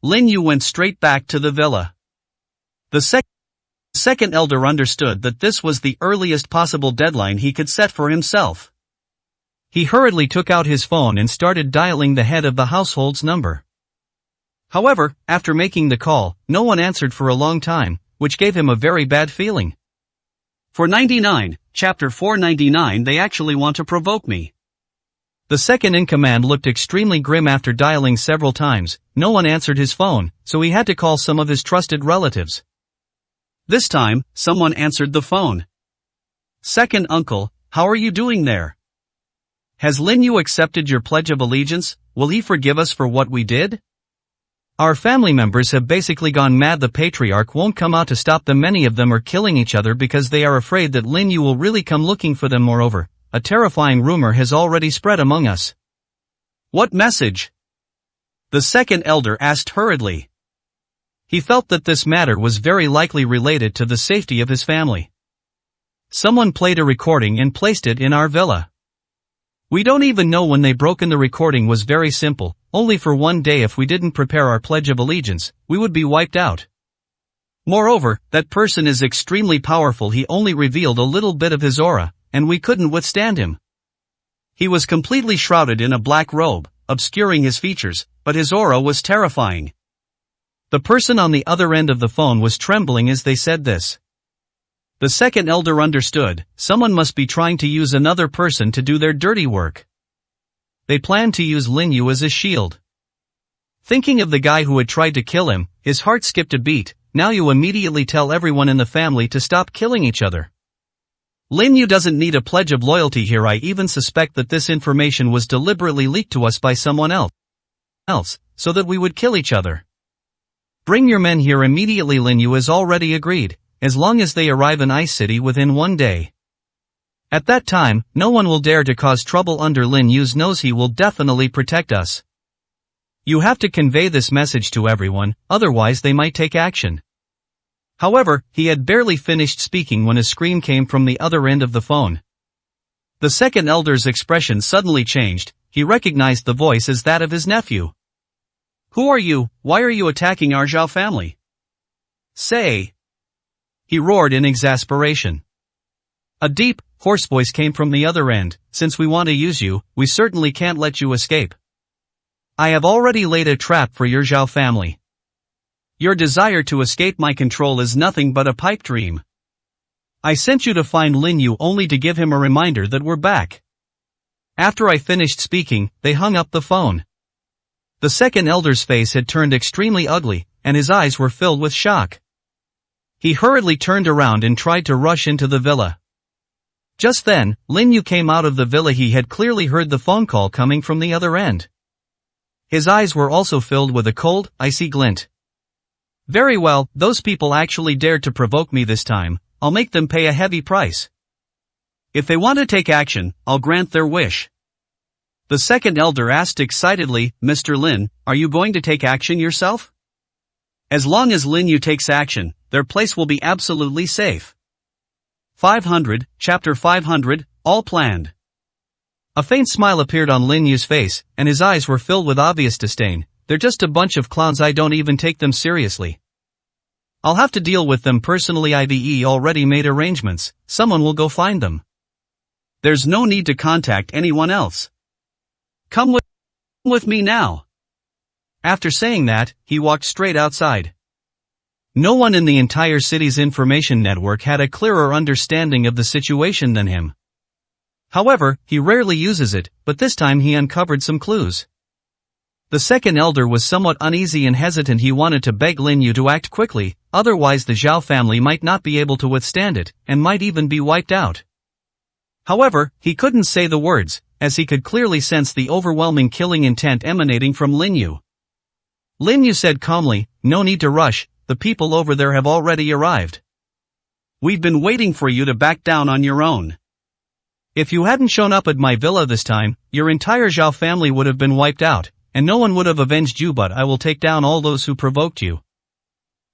Lin Yu went straight back to the villa. The second elder understood that this was the earliest possible deadline he could set for himself. He hurriedly took out his phone and started dialing the head of the household's number. However, after making the call, no one answered for a long time, which gave him a very bad feeling. 499, Chapter 499. They actually want to provoke me. The second in command looked extremely grim. After dialing several times, no one answered his phone, so he had to call some of his trusted relatives. This time, someone answered the phone. "Second uncle, how are you doing there? Has Lin Yu accepted your pledge of allegiance? Will he forgive us for what we did? Our family members have basically gone mad. The patriarch won't come out to stop them. Many of them are killing each other because they are afraid that Lin Yu will really come looking for them. Moreover, a terrifying rumor has already spread among us." "What message?" The second elder asked hurriedly. He felt that this matter was very likely related to the safety of his family. Someone played a recording and placed it in our villa. We don't even know when they broke in. The recording was very simple, only for one day. If we didn't prepare our Pledge of Allegiance, we would be wiped out. Moreover, that person is extremely powerful. He only revealed a little bit of his aura, and we couldn't withstand him. He was completely shrouded in a black robe, obscuring his features, but his aura was terrifying. The person on the other end of the phone was trembling as they said this. The second elder understood, someone must be trying to use another person to do their dirty work. They planned to use Lin Yu as a shield. Thinking of the guy who had tried to kill him, his heart skipped a beat. Now you immediately tell everyone in the family to stop killing each other. Lin Yu doesn't need a pledge of loyalty here. I even suspect that this information was deliberately leaked to us by someone else, so that we would kill each other. Bring your men here immediately. Lin Yu has already agreed, as long as they arrive in Ice City within 1 day. At that time, no one will dare to cause trouble under Lin Yu's nose. He will definitely protect us. You have to convey this message to everyone, otherwise they might take action. However, he had barely finished speaking when a scream came from the other end of the phone. The second elder's expression suddenly changed. He recognized the voice as that of his nephew. Who are you? Why are you attacking our Zhao family? Say! He roared in exasperation. A deep, hoarse voice came from the other end. Since we want to use you, we certainly can't let you escape. I have already laid a trap for your Zhao family. Your desire to escape my control is nothing but a pipe dream. I sent you to find Lin Yu only to give him a reminder that we're back. After I finished speaking, they hung up the phone. The second elder's face had turned extremely ugly, and his eyes were filled with shock. He hurriedly turned around and tried to rush into the villa. Just then, Lin Yu came out of the villa. He had clearly heard the phone call coming from the other end. His eyes were also filled with a cold, icy glint. Very well, those people actually dared to provoke me this time. I'll make them pay a heavy price. If they want to take action, I'll grant their wish. The second elder asked excitedly, Mr. Lin, are you going to take action yourself? As long as Lin Yu takes action, their place will be absolutely safe. 500, Chapter 500, all planned. A faint smile appeared on Lin Yu's face, and his eyes were filled with obvious disdain. They're just a bunch of clowns. I don't even take them seriously. I'll have to deal with them personally. I've already made arrangements. Someone will go find them. There's no need to contact anyone else. Come with me now. After saying that, he walked straight outside. No one in the entire city's information network had a clearer understanding of the situation than him. However, he rarely uses it, but this time he uncovered some clues. The second elder was somewhat uneasy and hesitant. He wanted to beg Lin Yu to act quickly, otherwise the Zhao family might not be able to withstand it, and might even be wiped out. However, he couldn't say the words, as he could clearly sense the overwhelming killing intent emanating from Lin Yu. Lin Yu said calmly, no need to rush, the people over there have already arrived. We've been waiting for you to back down on your own. If you hadn't shown up at my villa this time, your entire Zhao family would have been wiped out, and no one would have avenged you, but I will take down all those who provoked you.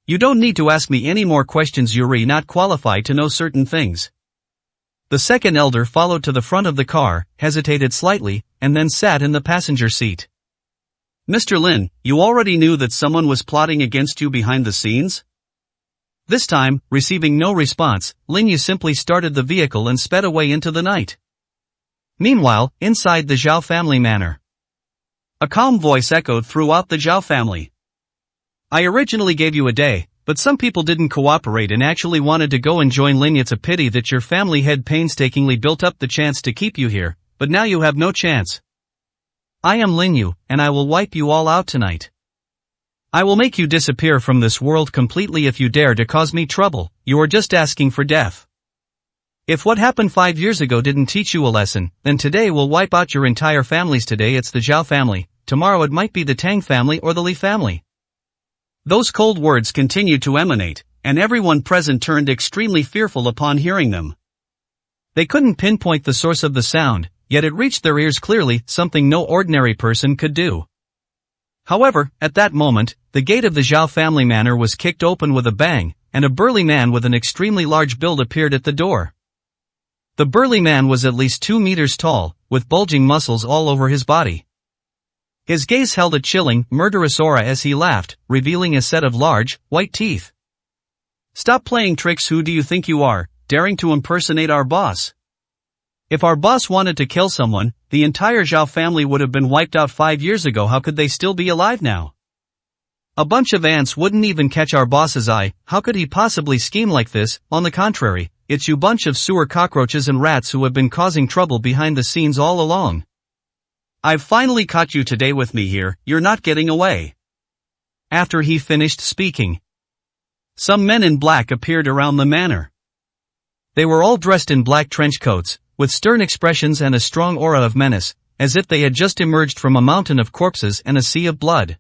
You don't need to ask me any more questions. You're not qualified to know certain things. The second elder followed to the front of the car, hesitated slightly, and then sat in the passenger seat. Mr. Lin, you already knew that someone was plotting against you behind the scenes? This time, receiving no response, Lin Yu simply started the vehicle and sped away into the night. Meanwhile, inside the Zhao family manor, a calm voice echoed throughout the Zhao family. I originally gave you a day, but some people didn't cooperate and actually wanted to go and join Lin Yu. It's a pity that your family had painstakingly built up the chance to keep you here, but now you have no chance. I am Lin Yu, and I will wipe you all out tonight. I will make you disappear from this world completely if you dare to cause me trouble. You are just asking for death. If what happened 5 years ago didn't teach you a lesson, then today we'll wipe out your entire families. Today it's the Zhao family, tomorrow it might be the Tang family or the Li family. Those cold words continued to emanate, and everyone present turned extremely fearful upon hearing them. They couldn't pinpoint the source of the sound, yet it reached their ears clearly, something no ordinary person could do. However, at that moment, the gate of the Zhao family manor was kicked open with a bang, and a burly man with an extremely large build appeared at the door. The burly man was at least 2 meters tall, with bulging muscles all over his body. His gaze held a chilling, murderous aura as he laughed, revealing a set of large, white teeth. "Stop playing tricks. Who do you think you are, daring to impersonate our boss? If our boss wanted to kill someone, the entire Zhao family would have been wiped out 5 years ago. How could they still be alive now? A bunch of ants wouldn't even catch our boss's eye. How could he possibly scheme like this? On the contrary, it's you bunch of sewer cockroaches and rats who have been causing trouble behind the scenes all along. I've finally caught you today with me here. You're not getting away." After he finished speaking, some men in black appeared around the manor. They were all dressed in black trench coats, with stern expressions and a strong aura of menace, as if they had just emerged from a mountain of corpses and a sea of blood.